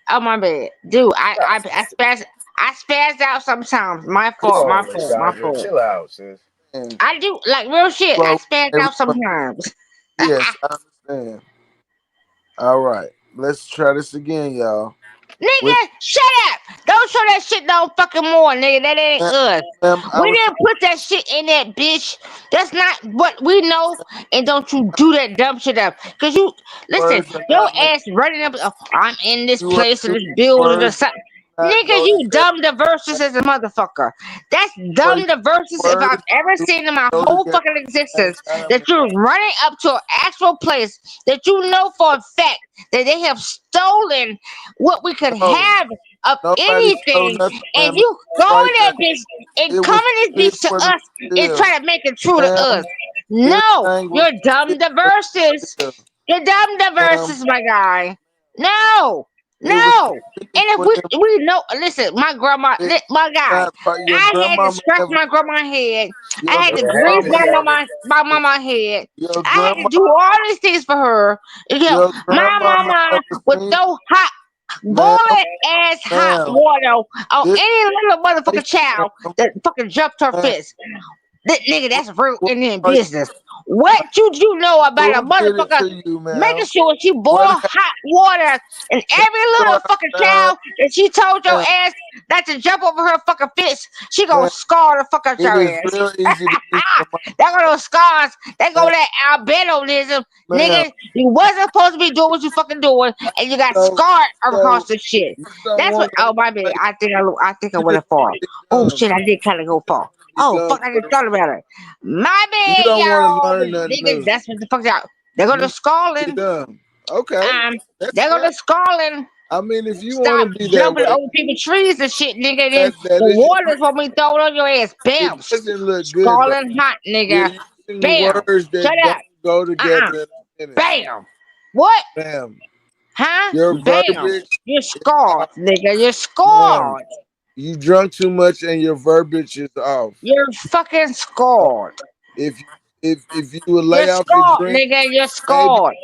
Speaker 12: Oh my bad, dude. I spaz out sometimes. My
Speaker 19: Come
Speaker 12: fault. My
Speaker 19: on,
Speaker 12: fault. My
Speaker 19: Lashondra.
Speaker 12: fault.
Speaker 19: Chill out, sis.
Speaker 21: you, ma'am.
Speaker 12: I do like real shit. I
Speaker 21: Well,
Speaker 12: spaz out
Speaker 21: everyone,
Speaker 12: sometimes.
Speaker 21: yes, I understand. All right, let's try this again, y'all. With
Speaker 12: Nigga, shut up! Don't show that shit no fucking more, nigga. That ain't
Speaker 21: ma'am,
Speaker 12: us.
Speaker 21: ma'am, I
Speaker 12: We
Speaker 21: was
Speaker 12: didn't put that shit in that bitch. That's not what we know. And don't you do that dumb shit up. Cause you listen,
Speaker 21: words are
Speaker 12: your
Speaker 21: not meant.
Speaker 12: ass running up. "Oh, I'm in this
Speaker 21: You are
Speaker 12: place in this
Speaker 21: using
Speaker 12: building or
Speaker 21: words that
Speaker 12: something.
Speaker 21: do not
Speaker 12: Nigga,
Speaker 21: go
Speaker 12: you
Speaker 21: together.
Speaker 12: dumb diverses as a motherfucker. That's
Speaker 21: You are
Speaker 12: dumb
Speaker 21: using
Speaker 12: diverses if I've
Speaker 21: words
Speaker 12: ever
Speaker 21: that do
Speaker 12: seen in my
Speaker 21: not go
Speaker 12: whole
Speaker 21: together
Speaker 12: fucking
Speaker 21: at the
Speaker 12: existence.
Speaker 21: same time,
Speaker 12: That you're running up to an actual place that you know for a fact that they have stolen what we could
Speaker 21: no,
Speaker 12: have of
Speaker 21: nobody stole
Speaker 12: anything,
Speaker 21: nothing,
Speaker 12: and
Speaker 21: ma'am. It
Speaker 12: you
Speaker 21: was
Speaker 12: go
Speaker 21: right
Speaker 12: in that
Speaker 21: there.
Speaker 12: bitch and
Speaker 21: It
Speaker 12: come
Speaker 21: was
Speaker 12: in
Speaker 21: big
Speaker 12: this bitch to
Speaker 21: for me
Speaker 12: us
Speaker 21: to
Speaker 12: and
Speaker 21: live.
Speaker 12: try to make it true to us.
Speaker 21: Ma'am,
Speaker 12: No,
Speaker 21: anything was
Speaker 12: you're dumb
Speaker 21: big for me
Speaker 12: diverses.
Speaker 21: to live.
Speaker 12: You're dumb
Speaker 21: Ma'am,
Speaker 12: diverses, my guy. No,
Speaker 21: it was
Speaker 12: no. And
Speaker 21: convenient
Speaker 12: if
Speaker 21: for them.
Speaker 12: we know, listen, my grandma,
Speaker 21: It's
Speaker 12: my guy,
Speaker 21: not part your
Speaker 12: I had to
Speaker 21: grandmama
Speaker 12: scratch
Speaker 21: never
Speaker 12: my grandma's head. I
Speaker 21: your
Speaker 12: had to
Speaker 19: Yeah, hang
Speaker 12: grease
Speaker 19: on,
Speaker 21: grandmama
Speaker 19: Savage.
Speaker 12: my mama head.
Speaker 21: your
Speaker 12: I had to
Speaker 21: grandma
Speaker 12: do all these things for her. You know,
Speaker 21: your
Speaker 12: my
Speaker 21: grandmama
Speaker 12: mama
Speaker 21: never
Speaker 12: would
Speaker 21: seen
Speaker 12: throw hot,
Speaker 21: ma'am,
Speaker 12: boiling ass hot
Speaker 21: ma'am.
Speaker 12: water on
Speaker 21: This
Speaker 12: any little motherfucking
Speaker 21: information,
Speaker 12: child
Speaker 21: ma'am,
Speaker 12: that fucking jumped her
Speaker 21: ma'am,
Speaker 12: fist. That nigga,
Speaker 21: who,
Speaker 12: that's real
Speaker 21: what
Speaker 12: Indian
Speaker 21: are you
Speaker 12: business. What you know about a
Speaker 21: who did it
Speaker 12: motherfucker
Speaker 21: to you,
Speaker 12: making
Speaker 21: ma'am?
Speaker 12: sure she boil
Speaker 21: What
Speaker 12: hot water and
Speaker 21: can
Speaker 12: every
Speaker 21: you go
Speaker 12: little fucking
Speaker 21: outside?
Speaker 12: child that she told your
Speaker 21: Ma'am,
Speaker 12: ass not to jump over her fucking fist, she gonna
Speaker 21: ma'am,
Speaker 12: scar the fuck out
Speaker 21: it
Speaker 12: your
Speaker 21: is
Speaker 12: ass.
Speaker 21: real easy to read your mind.
Speaker 12: That go those scars. That go
Speaker 21: Ma'am,
Speaker 12: that albinoism.
Speaker 21: ma'am,
Speaker 12: Nigga, you wasn't supposed to be doing what you fucking doing, and you got
Speaker 21: so
Speaker 12: scarred across
Speaker 21: so
Speaker 12: the shit.
Speaker 21: you don't
Speaker 12: That's what.
Speaker 21: want
Speaker 12: Oh my bad.
Speaker 21: to
Speaker 12: I think I
Speaker 21: you
Speaker 12: went
Speaker 21: just
Speaker 12: far.
Speaker 21: be
Speaker 12: Oh
Speaker 21: dumb.
Speaker 12: shit, I did kind of go
Speaker 21: You
Speaker 12: far.
Speaker 21: want to be
Speaker 12: Oh
Speaker 21: dumb
Speaker 12: fuck, I just
Speaker 21: first.
Speaker 12: thought about it. My
Speaker 21: You
Speaker 12: bad,
Speaker 21: don't want to
Speaker 12: y'all.
Speaker 21: learn nothing
Speaker 12: Nigga,
Speaker 21: new.
Speaker 12: that's what the fuck's out. They go
Speaker 21: You
Speaker 12: to
Speaker 21: want to be
Speaker 12: Scotland.
Speaker 21: dumb. Okay, that's
Speaker 12: They go
Speaker 21: fine.
Speaker 12: to Scotland.
Speaker 21: I mean, if you want
Speaker 12: Stop
Speaker 21: to be that
Speaker 12: jumping
Speaker 21: way,
Speaker 12: over people's trees and shit, nigga. Then
Speaker 21: that
Speaker 12: the
Speaker 21: is your
Speaker 12: water's gonna be thrown on your ass.
Speaker 21: it
Speaker 12: Bam.
Speaker 21: doesn't look good though.
Speaker 12: Scalding hot,
Speaker 21: You're
Speaker 12: nigga.
Speaker 21: using
Speaker 12: Bam.
Speaker 21: words
Speaker 12: Shut
Speaker 21: that
Speaker 12: up.
Speaker 21: don't go together in a sentence.
Speaker 12: Bam. What?
Speaker 21: Ma'am,
Speaker 12: Huh?
Speaker 21: your
Speaker 12: Bam.
Speaker 21: verbiage
Speaker 12: You're
Speaker 21: is off.
Speaker 12: scarred, nigga. You're
Speaker 21: Ma'am,
Speaker 12: scarred.
Speaker 21: you drunk too much and your verbiage is off.
Speaker 12: You're fucking
Speaker 21: Uh,
Speaker 12: scarred.
Speaker 21: if you if you would
Speaker 12: You're
Speaker 21: lay off the
Speaker 12: scarred,
Speaker 21: drink,
Speaker 12: nigga. You're
Speaker 21: maybe
Speaker 12: scarred.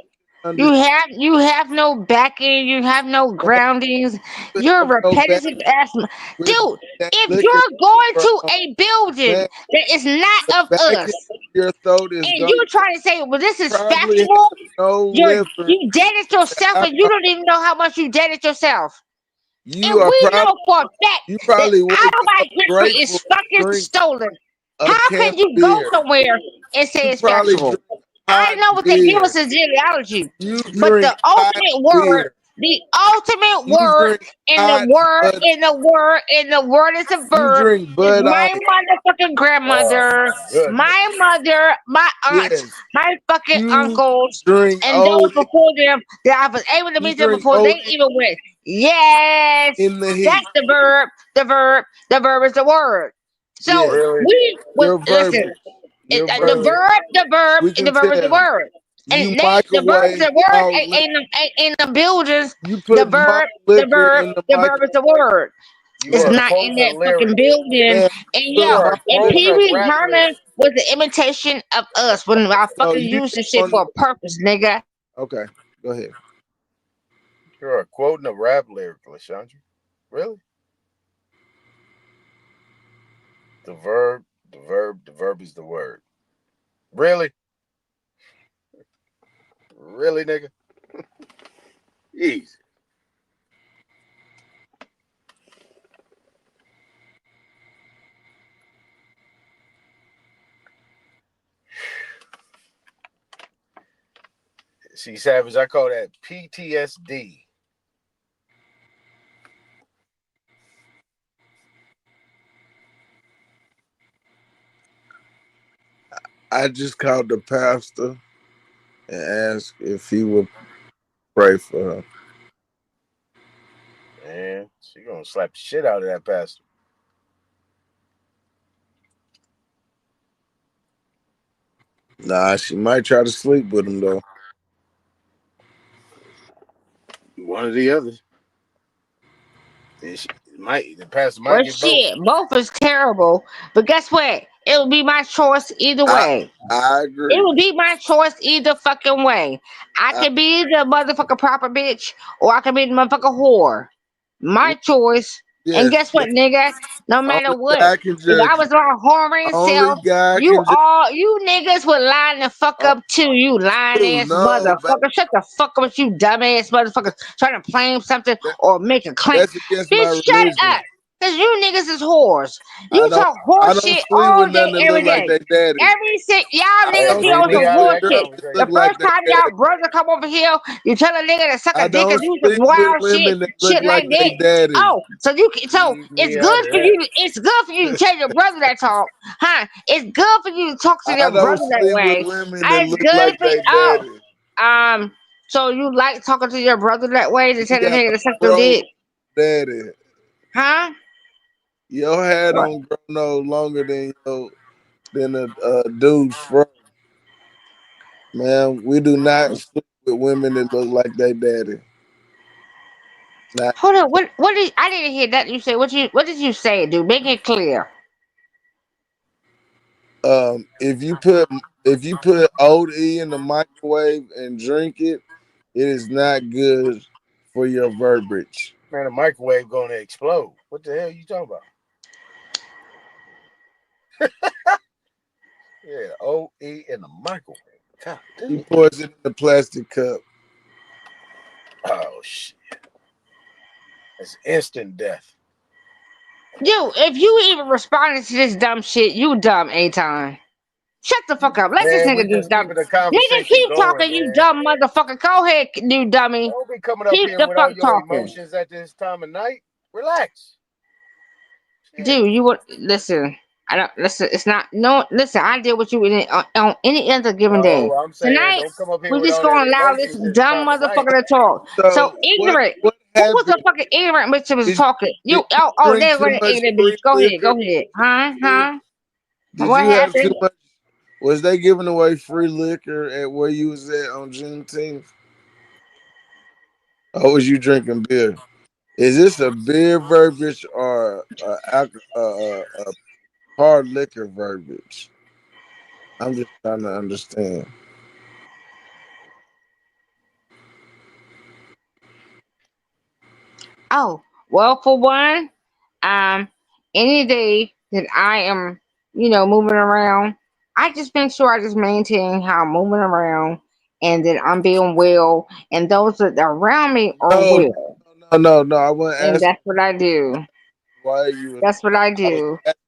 Speaker 12: You have no backing. You have no groundings. You're a
Speaker 21: No back
Speaker 12: repetitive ass.
Speaker 21: with
Speaker 12: Dude,
Speaker 21: that
Speaker 12: if
Speaker 21: liquor,
Speaker 12: you're going
Speaker 21: bro.
Speaker 12: to a building
Speaker 21: Man,
Speaker 12: that is
Speaker 21: the
Speaker 12: not of
Speaker 21: back end
Speaker 12: us,
Speaker 21: of your throat is
Speaker 12: and
Speaker 21: gonna
Speaker 12: you're trying to say, well, this is
Speaker 21: probably have
Speaker 12: factual,
Speaker 21: no liver.
Speaker 12: you dead it yourself, and you
Speaker 21: Alcohol.
Speaker 12: don't even know how much you dead it yourself.
Speaker 21: You
Speaker 12: And
Speaker 21: are
Speaker 12: we
Speaker 21: probably
Speaker 12: know for a fact
Speaker 21: you
Speaker 12: that
Speaker 21: probably wake
Speaker 12: all of our
Speaker 21: up
Speaker 12: history
Speaker 21: grateful
Speaker 12: is
Speaker 21: to
Speaker 12: fucking
Speaker 21: drink
Speaker 12: stolen.
Speaker 21: a
Speaker 12: How
Speaker 21: can
Speaker 12: can
Speaker 21: of
Speaker 12: you go
Speaker 21: beer.
Speaker 12: somewhere and say
Speaker 21: You
Speaker 12: it's
Speaker 21: probably
Speaker 12: factual?
Speaker 21: drink
Speaker 12: I
Speaker 21: hot
Speaker 12: know what they give us
Speaker 21: beer.
Speaker 12: is genealogy,
Speaker 21: You
Speaker 12: but
Speaker 21: drink hot beer.
Speaker 12: the ultimate
Speaker 21: You
Speaker 12: word,
Speaker 21: drink hot Bud.
Speaker 12: in the word is a
Speaker 21: You
Speaker 12: verb,
Speaker 21: drink
Speaker 12: is
Speaker 21: Bud
Speaker 12: my
Speaker 21: Ice.
Speaker 12: motherfucking
Speaker 21: Oh
Speaker 12: grandmother,
Speaker 21: my goodness.
Speaker 12: my mother, my aunts,
Speaker 21: Yes.
Speaker 12: my fucking
Speaker 21: You
Speaker 12: uncles,
Speaker 21: drink
Speaker 12: and those
Speaker 21: OD.
Speaker 12: before them that I was able to
Speaker 21: You
Speaker 12: meet them
Speaker 21: drink
Speaker 12: before they
Speaker 21: OD
Speaker 12: even went. Yes,
Speaker 21: in the
Speaker 12: that's
Speaker 21: heat.
Speaker 12: the verb. The verb is the word. So
Speaker 21: Yes. Really?
Speaker 12: we was
Speaker 21: Your
Speaker 12: listen.
Speaker 21: verbiage. Your
Speaker 12: The
Speaker 21: verbiage.
Speaker 12: verb,
Speaker 21: We
Speaker 12: the
Speaker 21: can
Speaker 12: verb is the
Speaker 21: tell.
Speaker 12: word. And
Speaker 21: You
Speaker 12: the verb is
Speaker 21: microwave
Speaker 12: the word
Speaker 21: malt liquor.
Speaker 12: ain't in the buildings.
Speaker 21: You put malt liquor in the
Speaker 12: The verb is the
Speaker 21: microwave.
Speaker 12: word.
Speaker 21: Man,
Speaker 12: It's not in that fucking building.
Speaker 21: man,
Speaker 12: And
Speaker 21: put
Speaker 12: yo,
Speaker 21: malt
Speaker 12: and
Speaker 21: liquor
Speaker 12: Pee
Speaker 21: in
Speaker 12: Wee Herman was an imitation of us when I
Speaker 21: so
Speaker 12: fucking
Speaker 21: you
Speaker 12: used this shit
Speaker 21: don't
Speaker 12: for a purpose, nigga.
Speaker 21: okay, go ahead. You're quoting a rap lyricist, aren't you? Really? The verb, the verb is the word. Really? Really, nigga? Easy. See, Savage, I call that PTSD. I just called the pastor and asked if he would pray for her. Man, she gonna slap the shit out of that pastor. Nah, she might try to sleep with him though. One or the other. The pastor might
Speaker 12: Well,
Speaker 21: get both.
Speaker 12: shit, both is terrible. But guess what? It would be my choice either
Speaker 21: I
Speaker 12: way.
Speaker 21: I
Speaker 12: It
Speaker 21: agree.
Speaker 12: would be my choice either fucking way. I
Speaker 21: I,
Speaker 12: could be the motherfucking proper bitch, or I could be the motherfucking whore. My choice. And
Speaker 21: yes,
Speaker 12: guess what, nigga? No matter
Speaker 21: only
Speaker 12: what,
Speaker 21: God can
Speaker 12: if I
Speaker 21: judge you.
Speaker 12: was my whoring
Speaker 21: Only
Speaker 12: self,
Speaker 21: God can judge
Speaker 12: you niggas would line the fuck
Speaker 21: you.
Speaker 12: up too. You lying
Speaker 21: Oh,
Speaker 12: ass
Speaker 21: no,
Speaker 12: motherfucker. Shut the fuck up with you dumbass motherfucker trying to claim something
Speaker 21: that,
Speaker 12: or make a claim.
Speaker 21: that's against
Speaker 12: Bitch,
Speaker 21: my
Speaker 12: shut up.
Speaker 21: religion.
Speaker 12: Cause you niggas is whores.
Speaker 21: I
Speaker 12: You
Speaker 21: don't
Speaker 12: talk horse
Speaker 21: I don't
Speaker 12: shit
Speaker 21: sleep
Speaker 12: all
Speaker 21: with
Speaker 12: day,
Speaker 21: nothing that
Speaker 12: every
Speaker 21: look like
Speaker 12: day.
Speaker 21: they daddy.
Speaker 12: Y'all
Speaker 21: I
Speaker 12: niggas
Speaker 21: don't
Speaker 12: be
Speaker 21: sleep
Speaker 12: on some
Speaker 21: with
Speaker 12: bullshit.
Speaker 21: girls that
Speaker 12: The
Speaker 21: look like
Speaker 12: first
Speaker 21: they
Speaker 12: time
Speaker 21: daddy.
Speaker 12: y'all brother come over here, you tell a nigga to suck a
Speaker 21: I
Speaker 12: dick and
Speaker 21: don't
Speaker 12: do some
Speaker 21: sleep with
Speaker 12: wild shit,
Speaker 21: women that look
Speaker 12: like
Speaker 21: like they
Speaker 12: that.
Speaker 21: daddy.
Speaker 12: Oh, so it's
Speaker 21: Me out
Speaker 12: good
Speaker 21: of
Speaker 12: for
Speaker 21: that.
Speaker 12: you. It's good for you to tell your brother that talk, huh? It's good for you to talk to
Speaker 21: I
Speaker 12: your
Speaker 21: don't
Speaker 12: brother that
Speaker 21: sleep with
Speaker 12: way.
Speaker 21: women that
Speaker 12: It's
Speaker 21: look
Speaker 12: good
Speaker 21: like
Speaker 12: for
Speaker 21: they daddy.
Speaker 12: so you like talking to your brother that way to
Speaker 21: You
Speaker 12: tell the
Speaker 21: got
Speaker 12: nigga
Speaker 21: a
Speaker 12: to suck your
Speaker 21: fro
Speaker 12: dick,
Speaker 21: daddy.
Speaker 12: huh?
Speaker 21: Your hair
Speaker 12: What?
Speaker 21: don't grow no longer than a dude's fro. Man, we do not sleep with women that look like they daddy. Not
Speaker 12: Hold on. What did I didn't hear that you say? What did you say, dude? Make it clear.
Speaker 21: if you put old E in the microwave and drink it, it is not good for your verbiage. Man, the microwave gonna explode. What the hell you talking about? Yeah, OE in the microwave. God damn. He pours it in the plastic cup. Oh shit. It's instant death.
Speaker 12: You, if you even responded to this dumb shit, you dumb, A-Time. Shut the fuck up. Let this
Speaker 21: Man,
Speaker 12: nigga
Speaker 21: we
Speaker 12: do
Speaker 21: just
Speaker 12: dumb.
Speaker 21: keeping the
Speaker 12: Nigga,
Speaker 21: conversation
Speaker 12: keep
Speaker 21: going,
Speaker 12: talking, you
Speaker 21: man.
Speaker 12: dumb motherfucker. Go ahead, you dummy.
Speaker 21: Don't be coming up
Speaker 12: Keep
Speaker 21: here
Speaker 12: the
Speaker 21: with
Speaker 12: fuck
Speaker 21: all your
Speaker 12: talking.
Speaker 21: emotions at this time of night. Relax. Shit.
Speaker 12: Dude, you would listen. I don't listen. It's not no. Listen, I deal with you on any other given day.
Speaker 21: No, I'm saying
Speaker 12: Tonight,
Speaker 21: don't come up here
Speaker 12: we
Speaker 21: with
Speaker 12: just
Speaker 21: all that
Speaker 12: gonna allow this
Speaker 21: emotions this
Speaker 12: dumb
Speaker 21: time of night.
Speaker 12: motherfucker to talk. So
Speaker 21: So
Speaker 12: ignorant.
Speaker 21: what
Speaker 12: Who was the
Speaker 21: happened?
Speaker 12: fucking ignorant bitch that was
Speaker 21: Did
Speaker 12: talking?
Speaker 21: did
Speaker 12: You.
Speaker 21: you
Speaker 12: Oh,
Speaker 21: drink
Speaker 12: there go
Speaker 21: too
Speaker 12: the
Speaker 21: much
Speaker 12: ignorant bitch.
Speaker 21: free
Speaker 12: Go ahead.
Speaker 21: liquor?
Speaker 12: Go ahead. Huh? Huh?
Speaker 21: Did
Speaker 12: What
Speaker 21: you have too
Speaker 12: happened?
Speaker 21: much? Was they giving away free liquor at where you was at on Juneteenth? Or was you drinking beer? Is this a beer verbiage or a hard liquor verbiage? I'm just trying to understand.
Speaker 12: Oh, well, for one, um, any day that I am, moving around, I just make sure I just maintain how I'm moving around and that I'm being well, and those that are around me are
Speaker 21: No,
Speaker 12: well,
Speaker 21: no. I wasn't
Speaker 12: and
Speaker 21: asking
Speaker 12: that's what I do.
Speaker 21: why you were.
Speaker 12: That's what I
Speaker 21: I was
Speaker 12: do.
Speaker 21: asking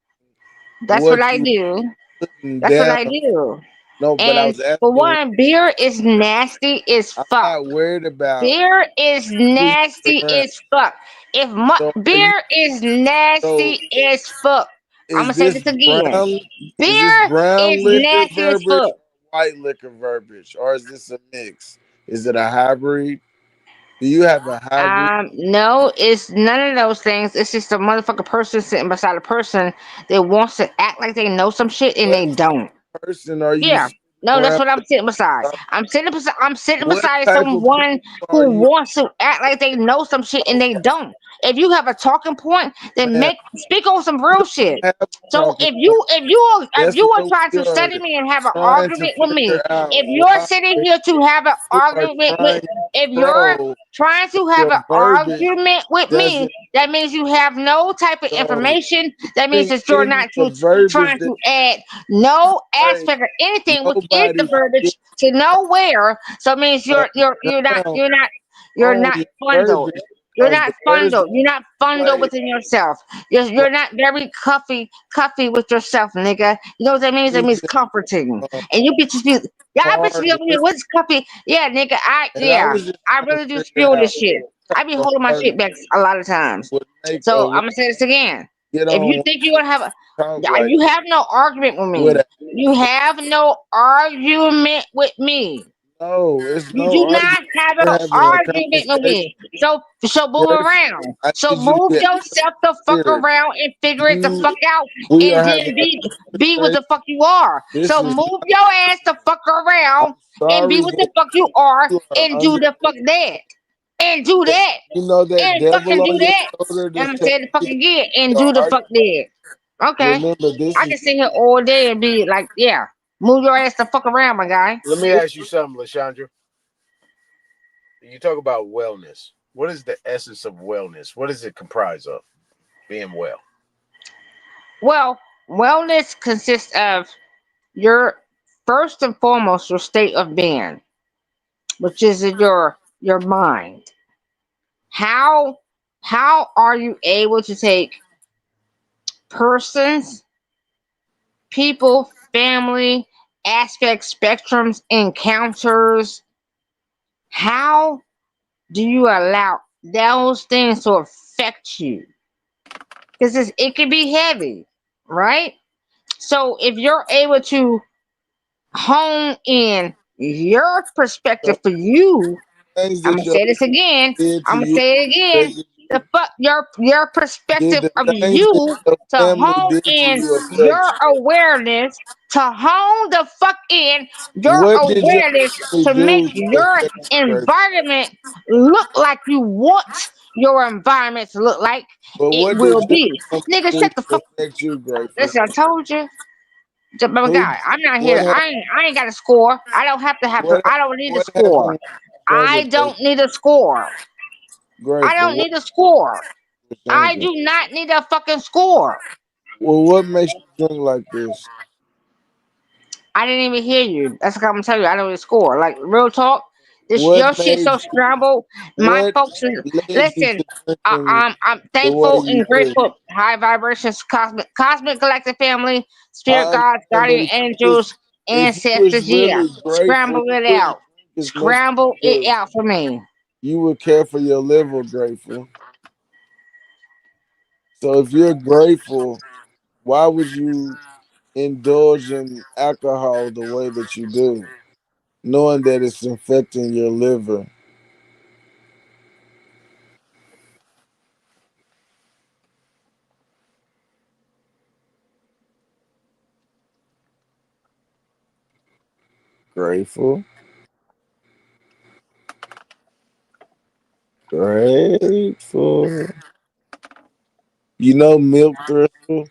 Speaker 12: That's what
Speaker 21: what
Speaker 12: I
Speaker 21: you
Speaker 12: do.
Speaker 21: were putting
Speaker 12: That's what
Speaker 21: down.
Speaker 12: I do.
Speaker 21: No, but I
Speaker 12: And
Speaker 21: was
Speaker 12: for
Speaker 21: asking.
Speaker 12: one, beer is nasty as
Speaker 21: I'm
Speaker 12: fuck.
Speaker 21: not worried about
Speaker 12: Beer is
Speaker 21: moving
Speaker 12: nasty
Speaker 21: around.
Speaker 12: as fuck.
Speaker 21: So are you?
Speaker 12: Beer is
Speaker 21: So
Speaker 12: nasty as fuck. I'm
Speaker 21: is
Speaker 12: gonna say
Speaker 21: this
Speaker 12: this again.
Speaker 21: brown? Is this
Speaker 12: Beer
Speaker 21: brown
Speaker 12: is
Speaker 21: liquor
Speaker 12: nasty as
Speaker 21: verbiage
Speaker 12: fuck.
Speaker 21: or white liquor verbiage, or is this a mix? Is it a hybrid? Do you have a hybrid?
Speaker 12: No, it's none of those things. It's just a motherfucking person sitting beside a person that wants to act like they know some shit and
Speaker 21: What
Speaker 12: they don't.
Speaker 21: person are you
Speaker 12: Yeah.
Speaker 21: sitting
Speaker 12: No, that's
Speaker 21: around?
Speaker 12: what I'm sitting beside. I'm sitting
Speaker 21: What
Speaker 12: beside
Speaker 21: type of people
Speaker 12: someone
Speaker 21: are
Speaker 12: who
Speaker 21: you?
Speaker 12: wants to act like they know some shit and they don't. If you have a talking point, then
Speaker 21: Man,
Speaker 12: speak on some
Speaker 21: you
Speaker 12: real
Speaker 21: don't
Speaker 12: shit.
Speaker 21: have a
Speaker 12: So
Speaker 21: talking point.
Speaker 12: if
Speaker 21: That's
Speaker 12: you are
Speaker 21: what
Speaker 12: trying
Speaker 21: we
Speaker 12: to
Speaker 21: are
Speaker 12: study me and have an
Speaker 21: trying to
Speaker 12: argument with
Speaker 21: figure
Speaker 12: me,
Speaker 21: out.
Speaker 12: if you're
Speaker 21: Why
Speaker 12: sitting here to have an
Speaker 21: you are
Speaker 12: argument with,
Speaker 21: trying to
Speaker 12: if you're
Speaker 21: troll
Speaker 12: trying to
Speaker 21: your
Speaker 12: have an
Speaker 21: verbiage
Speaker 12: argument with me,
Speaker 21: doesn't
Speaker 12: that means you have no type of
Speaker 21: go.
Speaker 12: information. That means
Speaker 21: Giving
Speaker 12: that you're
Speaker 21: any
Speaker 12: not
Speaker 21: the verbiage
Speaker 12: trying
Speaker 21: that
Speaker 12: to add no
Speaker 21: right,
Speaker 12: aspect or anything within the
Speaker 21: nobody should
Speaker 12: verbiage to nowhere. So it means
Speaker 21: slow down
Speaker 12: you're
Speaker 21: on
Speaker 12: not
Speaker 21: your
Speaker 12: fundled.
Speaker 21: verbiage
Speaker 12: You're
Speaker 21: because
Speaker 12: not
Speaker 21: the words that
Speaker 12: You're not
Speaker 21: you
Speaker 12: fundled
Speaker 21: play
Speaker 12: within yourself. You're not very cuffy with yourself, nigga. You know what that means? That
Speaker 21: use
Speaker 12: means
Speaker 21: it
Speaker 12: comforting. And you bitches be y'all bitches
Speaker 21: hard
Speaker 12: be over here.
Speaker 21: liquor.
Speaker 12: What's cuffy? Yeah, nigga.
Speaker 21: And I was just
Speaker 12: I
Speaker 21: trying to
Speaker 12: really do
Speaker 21: figure
Speaker 12: spill
Speaker 21: out
Speaker 12: this shit.
Speaker 21: what
Speaker 12: I be
Speaker 21: type of
Speaker 12: holding my
Speaker 21: hard
Speaker 12: shit back a lot of times.
Speaker 21: would make
Speaker 12: So
Speaker 21: a
Speaker 12: I'm
Speaker 21: woman
Speaker 12: gonna say this again.
Speaker 21: get
Speaker 12: If you
Speaker 21: on
Speaker 12: think you're gonna have a
Speaker 21: talk like
Speaker 12: you have no argument with
Speaker 21: with
Speaker 12: me.
Speaker 21: a
Speaker 12: You have no argument with me.
Speaker 21: no, it's
Speaker 12: You
Speaker 21: no
Speaker 12: do
Speaker 21: argument.
Speaker 12: not have an
Speaker 21: We're having a
Speaker 12: argument with
Speaker 21: conversation.
Speaker 12: me. So move
Speaker 21: Grateful.
Speaker 12: around.
Speaker 21: I
Speaker 12: So
Speaker 21: need you to
Speaker 12: move
Speaker 21: get
Speaker 12: yourself the fuck
Speaker 21: clear.
Speaker 12: around and figure it the
Speaker 21: You
Speaker 12: fuck out
Speaker 21: we are
Speaker 12: and then
Speaker 21: having a
Speaker 12: be what
Speaker 21: conversation.
Speaker 12: the fuck you are.
Speaker 21: This
Speaker 12: So
Speaker 21: is
Speaker 12: move your ass the fuck
Speaker 21: I'm
Speaker 12: around and be
Speaker 21: sorry
Speaker 12: what the
Speaker 21: that
Speaker 12: fuck you are
Speaker 21: you are
Speaker 12: and do
Speaker 21: under
Speaker 12: the fuck that. And do that.
Speaker 21: you know that
Speaker 12: And
Speaker 21: devil
Speaker 12: fucking do
Speaker 21: on your
Speaker 12: that.
Speaker 21: shoulder
Speaker 12: And
Speaker 21: that's
Speaker 12: I'm gonna
Speaker 21: telling
Speaker 12: say it the fuck
Speaker 21: you that
Speaker 12: again
Speaker 21: you
Speaker 12: and
Speaker 21: are
Speaker 12: do the
Speaker 21: arguing.
Speaker 12: fuck that. Okay.
Speaker 21: Remember this
Speaker 12: I
Speaker 21: is
Speaker 12: can sit here all day and be like, yeah, move your ass the fuck around, my guy.
Speaker 19: Let me ask you something, Lashandra. You talk about wellness. What is the essence of wellness? What does it comprise of? Being well.
Speaker 12: Well, wellness consists of your first and foremost your state of being, which is your mind. How how are you able to take persons, people, family, aspects, spectrums, encounters? How do you allow those things to affect you? Because it can be heavy, right? So if you're able to hone in your
Speaker 21: so
Speaker 12: perspective for you,
Speaker 21: things
Speaker 12: I'm
Speaker 21: that
Speaker 12: gonna
Speaker 21: your
Speaker 12: say this again.
Speaker 21: did to
Speaker 12: I'm gonna
Speaker 21: you
Speaker 12: say it again.
Speaker 21: affected
Speaker 12: The
Speaker 21: you?
Speaker 12: fuck your
Speaker 21: Did
Speaker 12: perspective
Speaker 21: the
Speaker 12: of
Speaker 21: things that
Speaker 12: you
Speaker 21: your
Speaker 12: to
Speaker 21: family
Speaker 12: hone
Speaker 21: did to
Speaker 12: in
Speaker 21: you
Speaker 12: your
Speaker 21: affect you?
Speaker 12: awareness, to hone the fuck in your
Speaker 21: What did your
Speaker 12: awareness
Speaker 21: family
Speaker 12: to make
Speaker 21: do to
Speaker 12: your
Speaker 21: affect you, Grateful?
Speaker 12: environment look like you want your environment to look like
Speaker 21: But
Speaker 12: it
Speaker 21: what
Speaker 12: will
Speaker 21: did your
Speaker 12: be.
Speaker 21: family
Speaker 12: Nigga,
Speaker 21: do
Speaker 12: shut the
Speaker 21: to
Speaker 12: fuck.
Speaker 21: affect you, Grateful?
Speaker 12: Listen, I told you. My
Speaker 21: Who
Speaker 12: guy, I'm not
Speaker 21: what
Speaker 12: here.
Speaker 21: happened
Speaker 12: I ain't got a score. I don't have to have to.
Speaker 21: what
Speaker 12: I don't need a
Speaker 21: what
Speaker 12: score.
Speaker 21: happened with your
Speaker 12: I
Speaker 21: brother,
Speaker 12: don't
Speaker 21: Grateful?
Speaker 12: need a score. I
Speaker 21: Grateful.
Speaker 12: don't
Speaker 21: What
Speaker 12: need a score.
Speaker 21: with
Speaker 12: I
Speaker 21: Chandra?
Speaker 12: do not need a fucking score.
Speaker 21: Well, what makes you drink like this?
Speaker 12: I didn't even hear you. That's what I'm gonna tell you. I don't need a score. Like real talk. This
Speaker 21: What
Speaker 12: your shit
Speaker 21: made
Speaker 12: so
Speaker 21: you
Speaker 12: scrambled. My
Speaker 21: what
Speaker 12: folks,
Speaker 21: led you
Speaker 12: listen.
Speaker 21: to drinking
Speaker 12: I'm
Speaker 21: the way
Speaker 12: thankful
Speaker 21: you
Speaker 12: and
Speaker 21: do?
Speaker 12: grateful. High vibrations, cosmic collective family, spirit
Speaker 21: I
Speaker 12: guides,
Speaker 21: understand, but
Speaker 12: guardian angels,
Speaker 21: if you was
Speaker 12: ancestors. Yeah,
Speaker 21: really grateful,
Speaker 12: scramble
Speaker 21: you
Speaker 12: it
Speaker 21: wouldn't
Speaker 12: out.
Speaker 21: drink as much as
Speaker 12: Scramble
Speaker 21: you
Speaker 12: it
Speaker 21: do.
Speaker 12: out for me.
Speaker 21: You would care for your liver, grateful. So if you're grateful, why would you indulge in alcohol the way that you do, knowing that it's infecting your liver? Grateful, grateful. You know, milk thistle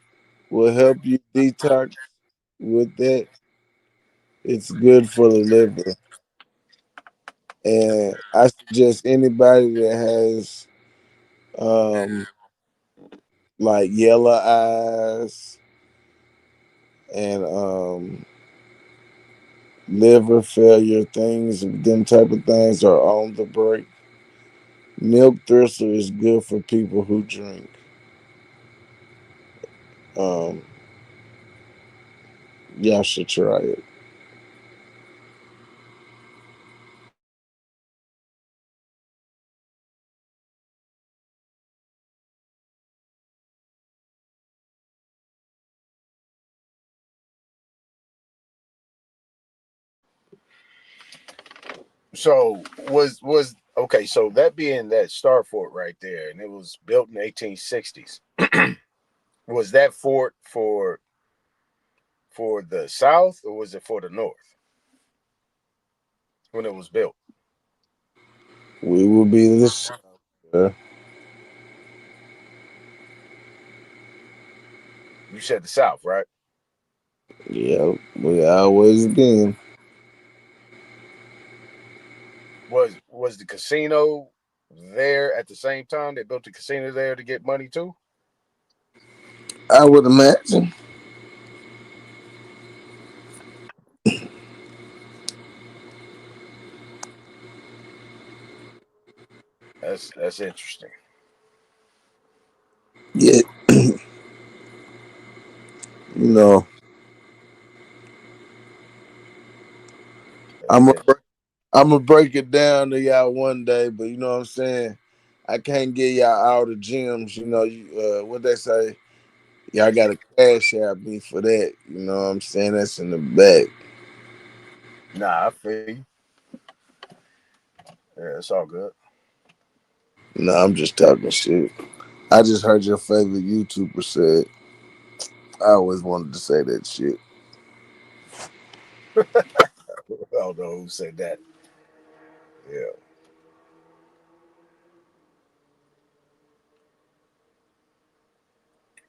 Speaker 21: will help you detox with that. It's good for the liver. And I suggest anybody that has um, like yellow eyes and liver failure things, them type of things are on the break. Milk thistle is good for people who drink. Um, y'all should try it.
Speaker 19: So was okay. So that being that star fort right there, and it was built in the 1860s. Was that fort for the South or was it for the North when it was built?
Speaker 21: We will be this.
Speaker 19: You said the South, right?
Speaker 21: Yeah, we always been.
Speaker 19: Was the casino there at the same time? They built the casino there to get money too.
Speaker 21: I would imagine.
Speaker 19: That's interesting.
Speaker 21: Yeah, you know,
Speaker 19: That's
Speaker 21: I'm a,
Speaker 19: it.
Speaker 21: I'm gonna break it down to y'all one day, but you know what I'm saying. I can't get y'all all the gems. You know, what they say. Y'all got to cash out me for that. You know what I'm saying? That's in the back.
Speaker 19: Nah, I feel you. Yeah, it's all good.
Speaker 21: No, I'm just talking shit. I just heard your favorite YouTuber said. I always wanted to say that shit.
Speaker 19: I don't know who said that.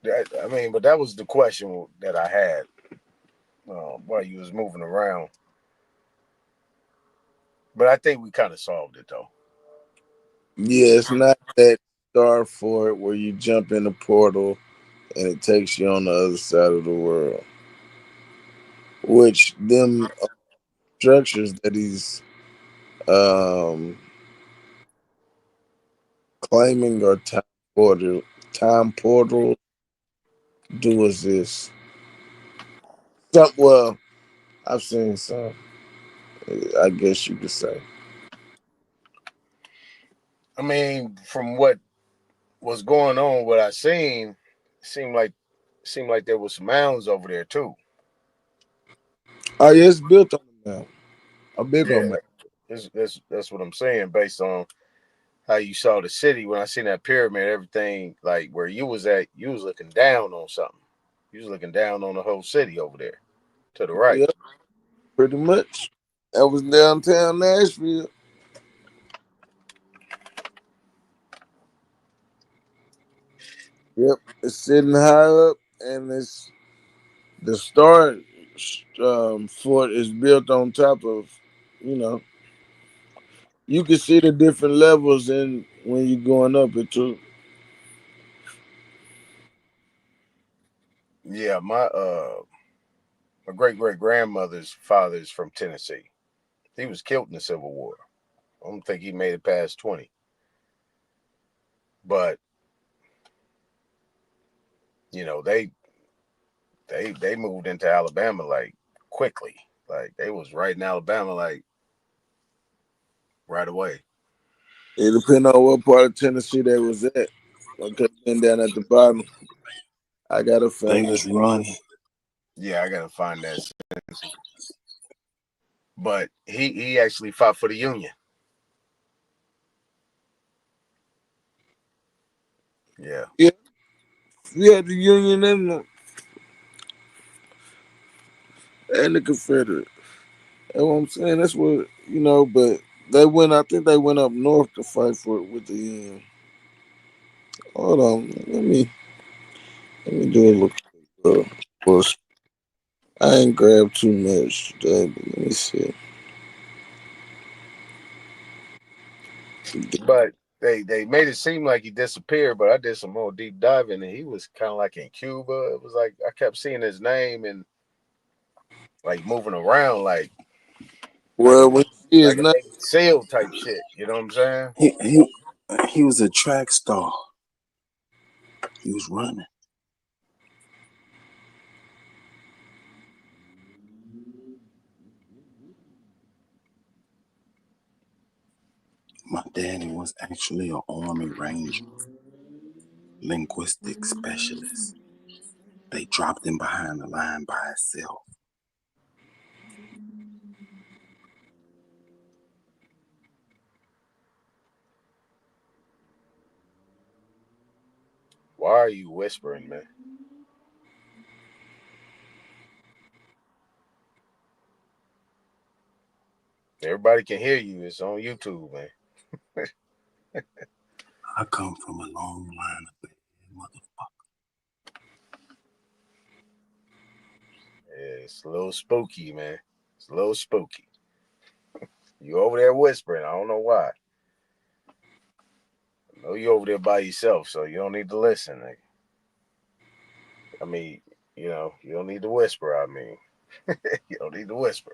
Speaker 19: Yeah, I mean, but that was the question that I had while you was moving around. But I think we kind of solved it though.
Speaker 21: Yeah, it's not that star for it where you jump in the portal and it takes you on the other side of the world. Which them structures that he's um, claiming are time portal do exist. Some well, I've seen some. I guess you could say.
Speaker 19: I mean, from what was going on, what I seen, seemed like seemed like there was some mounds over there too.
Speaker 21: Oh yeah, it's built on the mountain. A big
Speaker 19: Yeah,
Speaker 21: old mountain.
Speaker 19: that's what I'm saying based on how you saw the city. When I seen that pyramid, everything like where you was at, you was looking down on something. You was looking down on the whole city over there to the right.
Speaker 21: Yeah, pretty much. That was downtown Nashville. Yep, it's sitting high up, and it's the star fort is built on top of. You know, you can see the different levels in when you're going up it too.
Speaker 19: Yeah, my great grandmother's father is from Tennessee. He was killed in the Civil War. I don't think he made it past 20. But you know they moved into Alabama like quickly. Like they was right in Alabama like right away.
Speaker 21: It depends on what part of Tennessee they was at. Okay, been down at the bottom. I got a
Speaker 6: They
Speaker 21: family.
Speaker 6: was running.
Speaker 19: Yeah, I gotta find that sense. But he actually fought for the Union. Yeah.
Speaker 21: Yeah, we had the Union and the Confederate. That's what I'm saying. That's what but they went. I think they went up north to fight for it with the Union. Hold on, let me do a look. Was I ain't grabbed too much today, but let me see.
Speaker 19: But they made it seem like he disappeared, but I did some more deep diving, and he was kind of like in Cuba. It was like I kept seeing his name and like moving around,
Speaker 21: Well, when you see his
Speaker 19: like a
Speaker 21: name,
Speaker 19: Navy SEAL type shit. You know what I'm saying?
Speaker 17: He was a track star. He was running. My daddy was actually an Army Ranger, linguistic specialist. They dropped him behind the line by himself.
Speaker 19: Why are you whispering, man? Everybody can hear you. It's on YouTube, man.
Speaker 17: I come from a long line of bad motherfuckers.
Speaker 19: Yeah, it's a little spooky, man. It's a little spooky. You over there whispering. I don't know why. I know you over there by yourself, so you don't need to listen. I mean, you don't need to whisper. I mean, you don't need to whisper.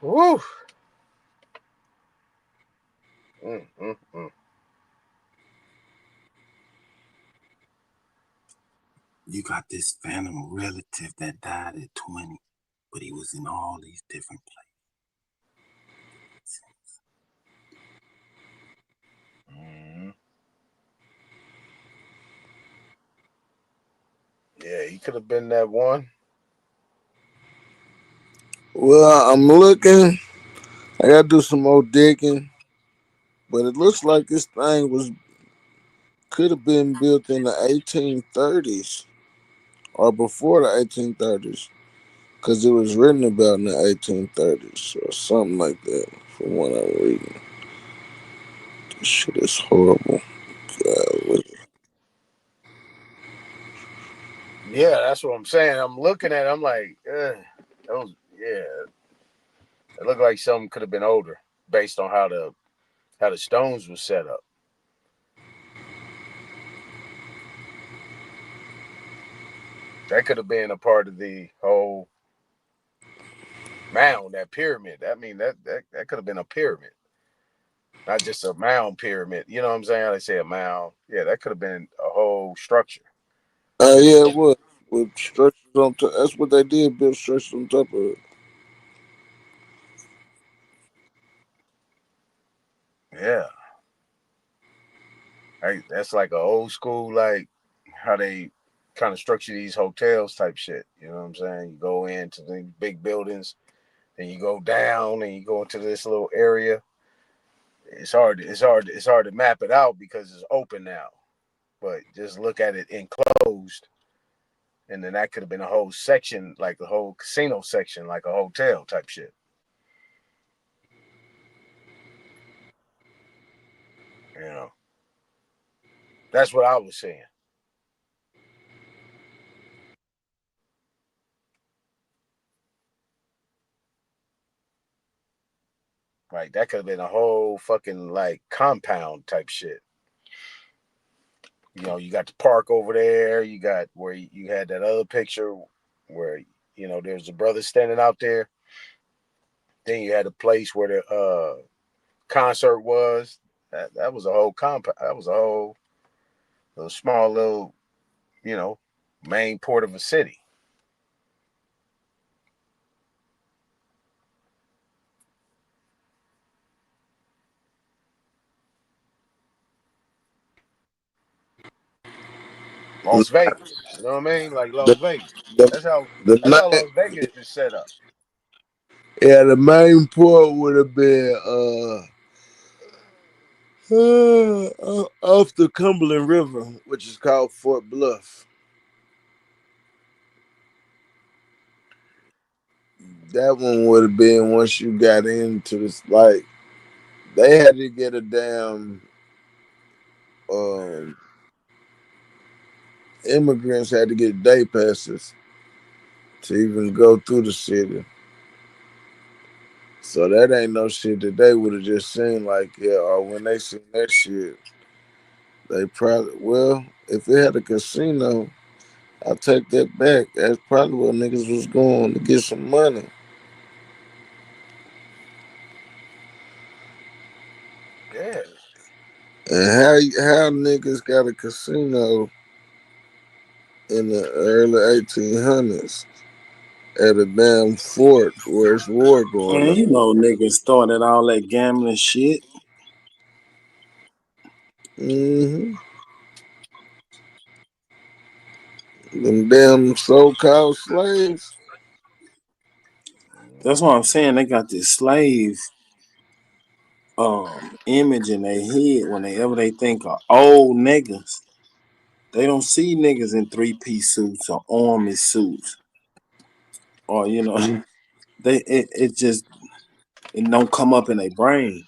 Speaker 19: Woo. Mm.
Speaker 17: You got this phantom relative that died at 20, but he was in all these different places.
Speaker 19: Yeah, he could have been that one.
Speaker 21: well, I'm looking. I gotta do some more digging, but it looks like this thing could have been built in the 1830s or before the 1830s, because it was written about in the 1830s or something like that. From what I'm reading, this shit is horrible. God,
Speaker 19: Yeah, that's what I'm saying. I'm looking at it, I'm like, those, yeah, it looked like something could have been older based on how the stones were set up. That could have been a part of the whole mound, that pyramid. I mean, that could have been a pyramid, not just a mound pyramid. You know what I'm saying? How they say a mound. Yeah, that could have been a whole structure.
Speaker 21: yeah, it was with structures on top. That's what they did, build structures on top of it.
Speaker 19: Yeah, that's like a old school, like how they kind of structure these hotels type shit. You know what I'm saying? You go into the big buildings, then you go down, and you go into this little area. It's hard to map it out because it's open now. But just look at it enclosed, and then that could have been a whole section, like the whole casino section, like a hotel type shit. You know, that's what I was saying. Like that could have been a whole fucking like compound type shit. You got the park over there. You got where you had that other picture where there's a brother standing out there. Then you had a place where the concert was. That was a whole compound. That was a whole little small little you know main port of a city. Las Vegas. You know what I mean? Like Las
Speaker 21: The
Speaker 19: Vegas.
Speaker 21: the
Speaker 19: That's how
Speaker 21: the
Speaker 19: that's how
Speaker 21: main
Speaker 19: Las Vegas is set up.
Speaker 21: yeah, the main port would have been off the Cumberland River, which is called Fort Bluff. That one would have been once you got into this, like they had to get a damn um immigrants had to get day passes to even go through the city. So that ain't no shit that they would have just seen like, yeah, or when they seen that shit, they probably, well, if it had a casino, I take that back. That's probably where niggas was going to get some money.
Speaker 19: Yeah.
Speaker 21: And how niggas got a casino in the early 1800s at a damn fort where it's war going
Speaker 17: Man,
Speaker 21: on?
Speaker 17: you know niggas started all that gambling shit.
Speaker 21: Mm-hmm. Them damn so-called slaves.
Speaker 17: That's what I'm saying. They got this slave image in their head whenever they think of old niggas. They don't see niggas in 3-piece suits or army suits. Or, you know, it just it don't come up in their brain.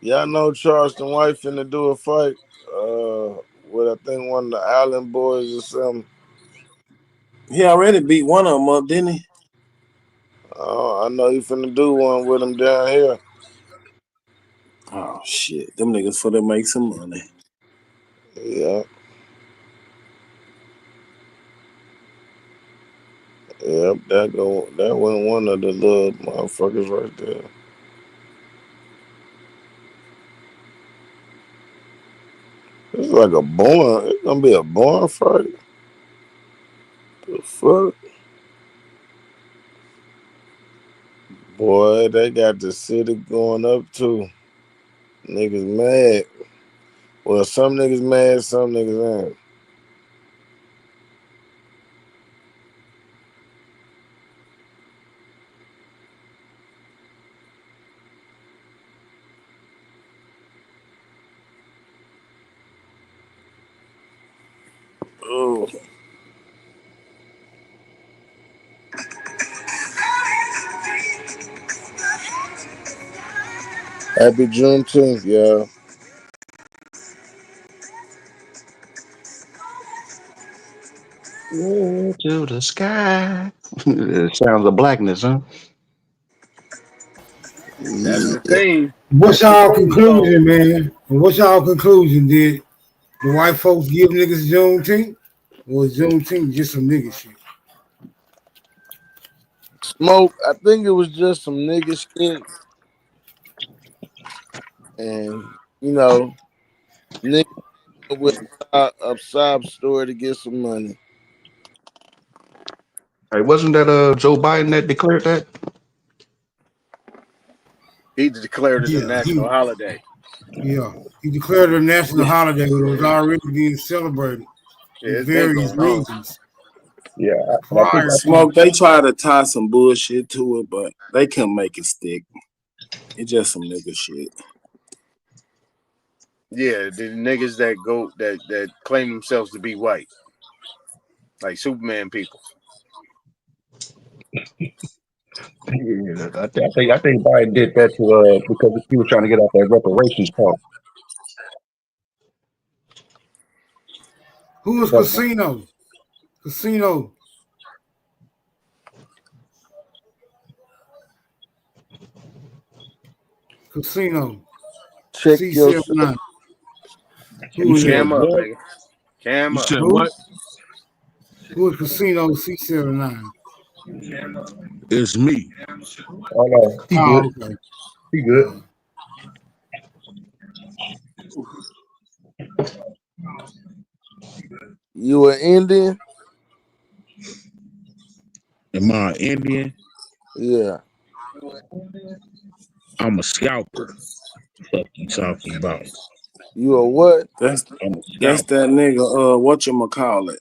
Speaker 21: Y'all know Charleston White finna do a fight with I think one of the Island Boys or something.
Speaker 17: He already beat one of them up, didn't he?
Speaker 21: I know he finna do one with him down here.
Speaker 17: Oh shit, them niggas for to make some money.
Speaker 21: Yeah. Yep, that went one of the little motherfuckers right there. It's like a born. It's gonna be a born fight. The fuck, boy, they got the city going up too. Niggas mad. Well, some niggas mad, some niggas ain't. Oh, happy Juneteenth, y'all.
Speaker 9: To the sky. Sounds of blackness, huh?
Speaker 19: That's the
Speaker 21: Yeah.
Speaker 19: theme.
Speaker 14: What's
Speaker 19: That's the
Speaker 14: y'all
Speaker 19: theme song.
Speaker 14: conclusion, man? What's y'all conclusion? Did the white folks give niggas Juneteenth? Or is Juneteenth just some nigga shit?
Speaker 21: Smoke, I think it was just some nigga shit. And, niggas with a sob story to get some money.
Speaker 9: Hey, wasn't that Joe Biden that declared that?
Speaker 19: He declared it a
Speaker 14: Yeah,
Speaker 19: national holiday.
Speaker 14: he declared it a national
Speaker 19: Yeah,
Speaker 14: holiday, but it was already being celebrated in
Speaker 19: it's been
Speaker 14: various
Speaker 19: going on.
Speaker 14: regions
Speaker 9: Yeah,
Speaker 14: prior to.
Speaker 17: Smoke, they try to tie some bullshit to it, but they couldn't make it stick. It's just some nigga shit.
Speaker 19: Yeah, the niggas that claim themselves to be white, like Superman people.
Speaker 9: Yeah, I think Biden did that to because he was trying to get out that reparations part.
Speaker 14: Who was
Speaker 9: But
Speaker 14: Casino? Casino. Casino.
Speaker 21: Check yourself.
Speaker 14: C79.
Speaker 10: You
Speaker 14: Who is
Speaker 10: said
Speaker 14: that?
Speaker 19: Cam up,
Speaker 10: what?
Speaker 19: nigga. Cam
Speaker 10: You
Speaker 19: up.
Speaker 10: said
Speaker 14: Who?
Speaker 10: what?
Speaker 14: Who is Casino C79?
Speaker 10: It's me.
Speaker 9: oh no, he good.
Speaker 14: Oh, okay.
Speaker 9: He good.
Speaker 21: You an Indian?
Speaker 10: Am I an Indian?
Speaker 21: Yeah.
Speaker 10: I'm a scalper. What you talking about?
Speaker 21: You a what?
Speaker 17: That's
Speaker 10: I'm a
Speaker 17: that's
Speaker 10: scalper.
Speaker 17: that nigga. What you call it?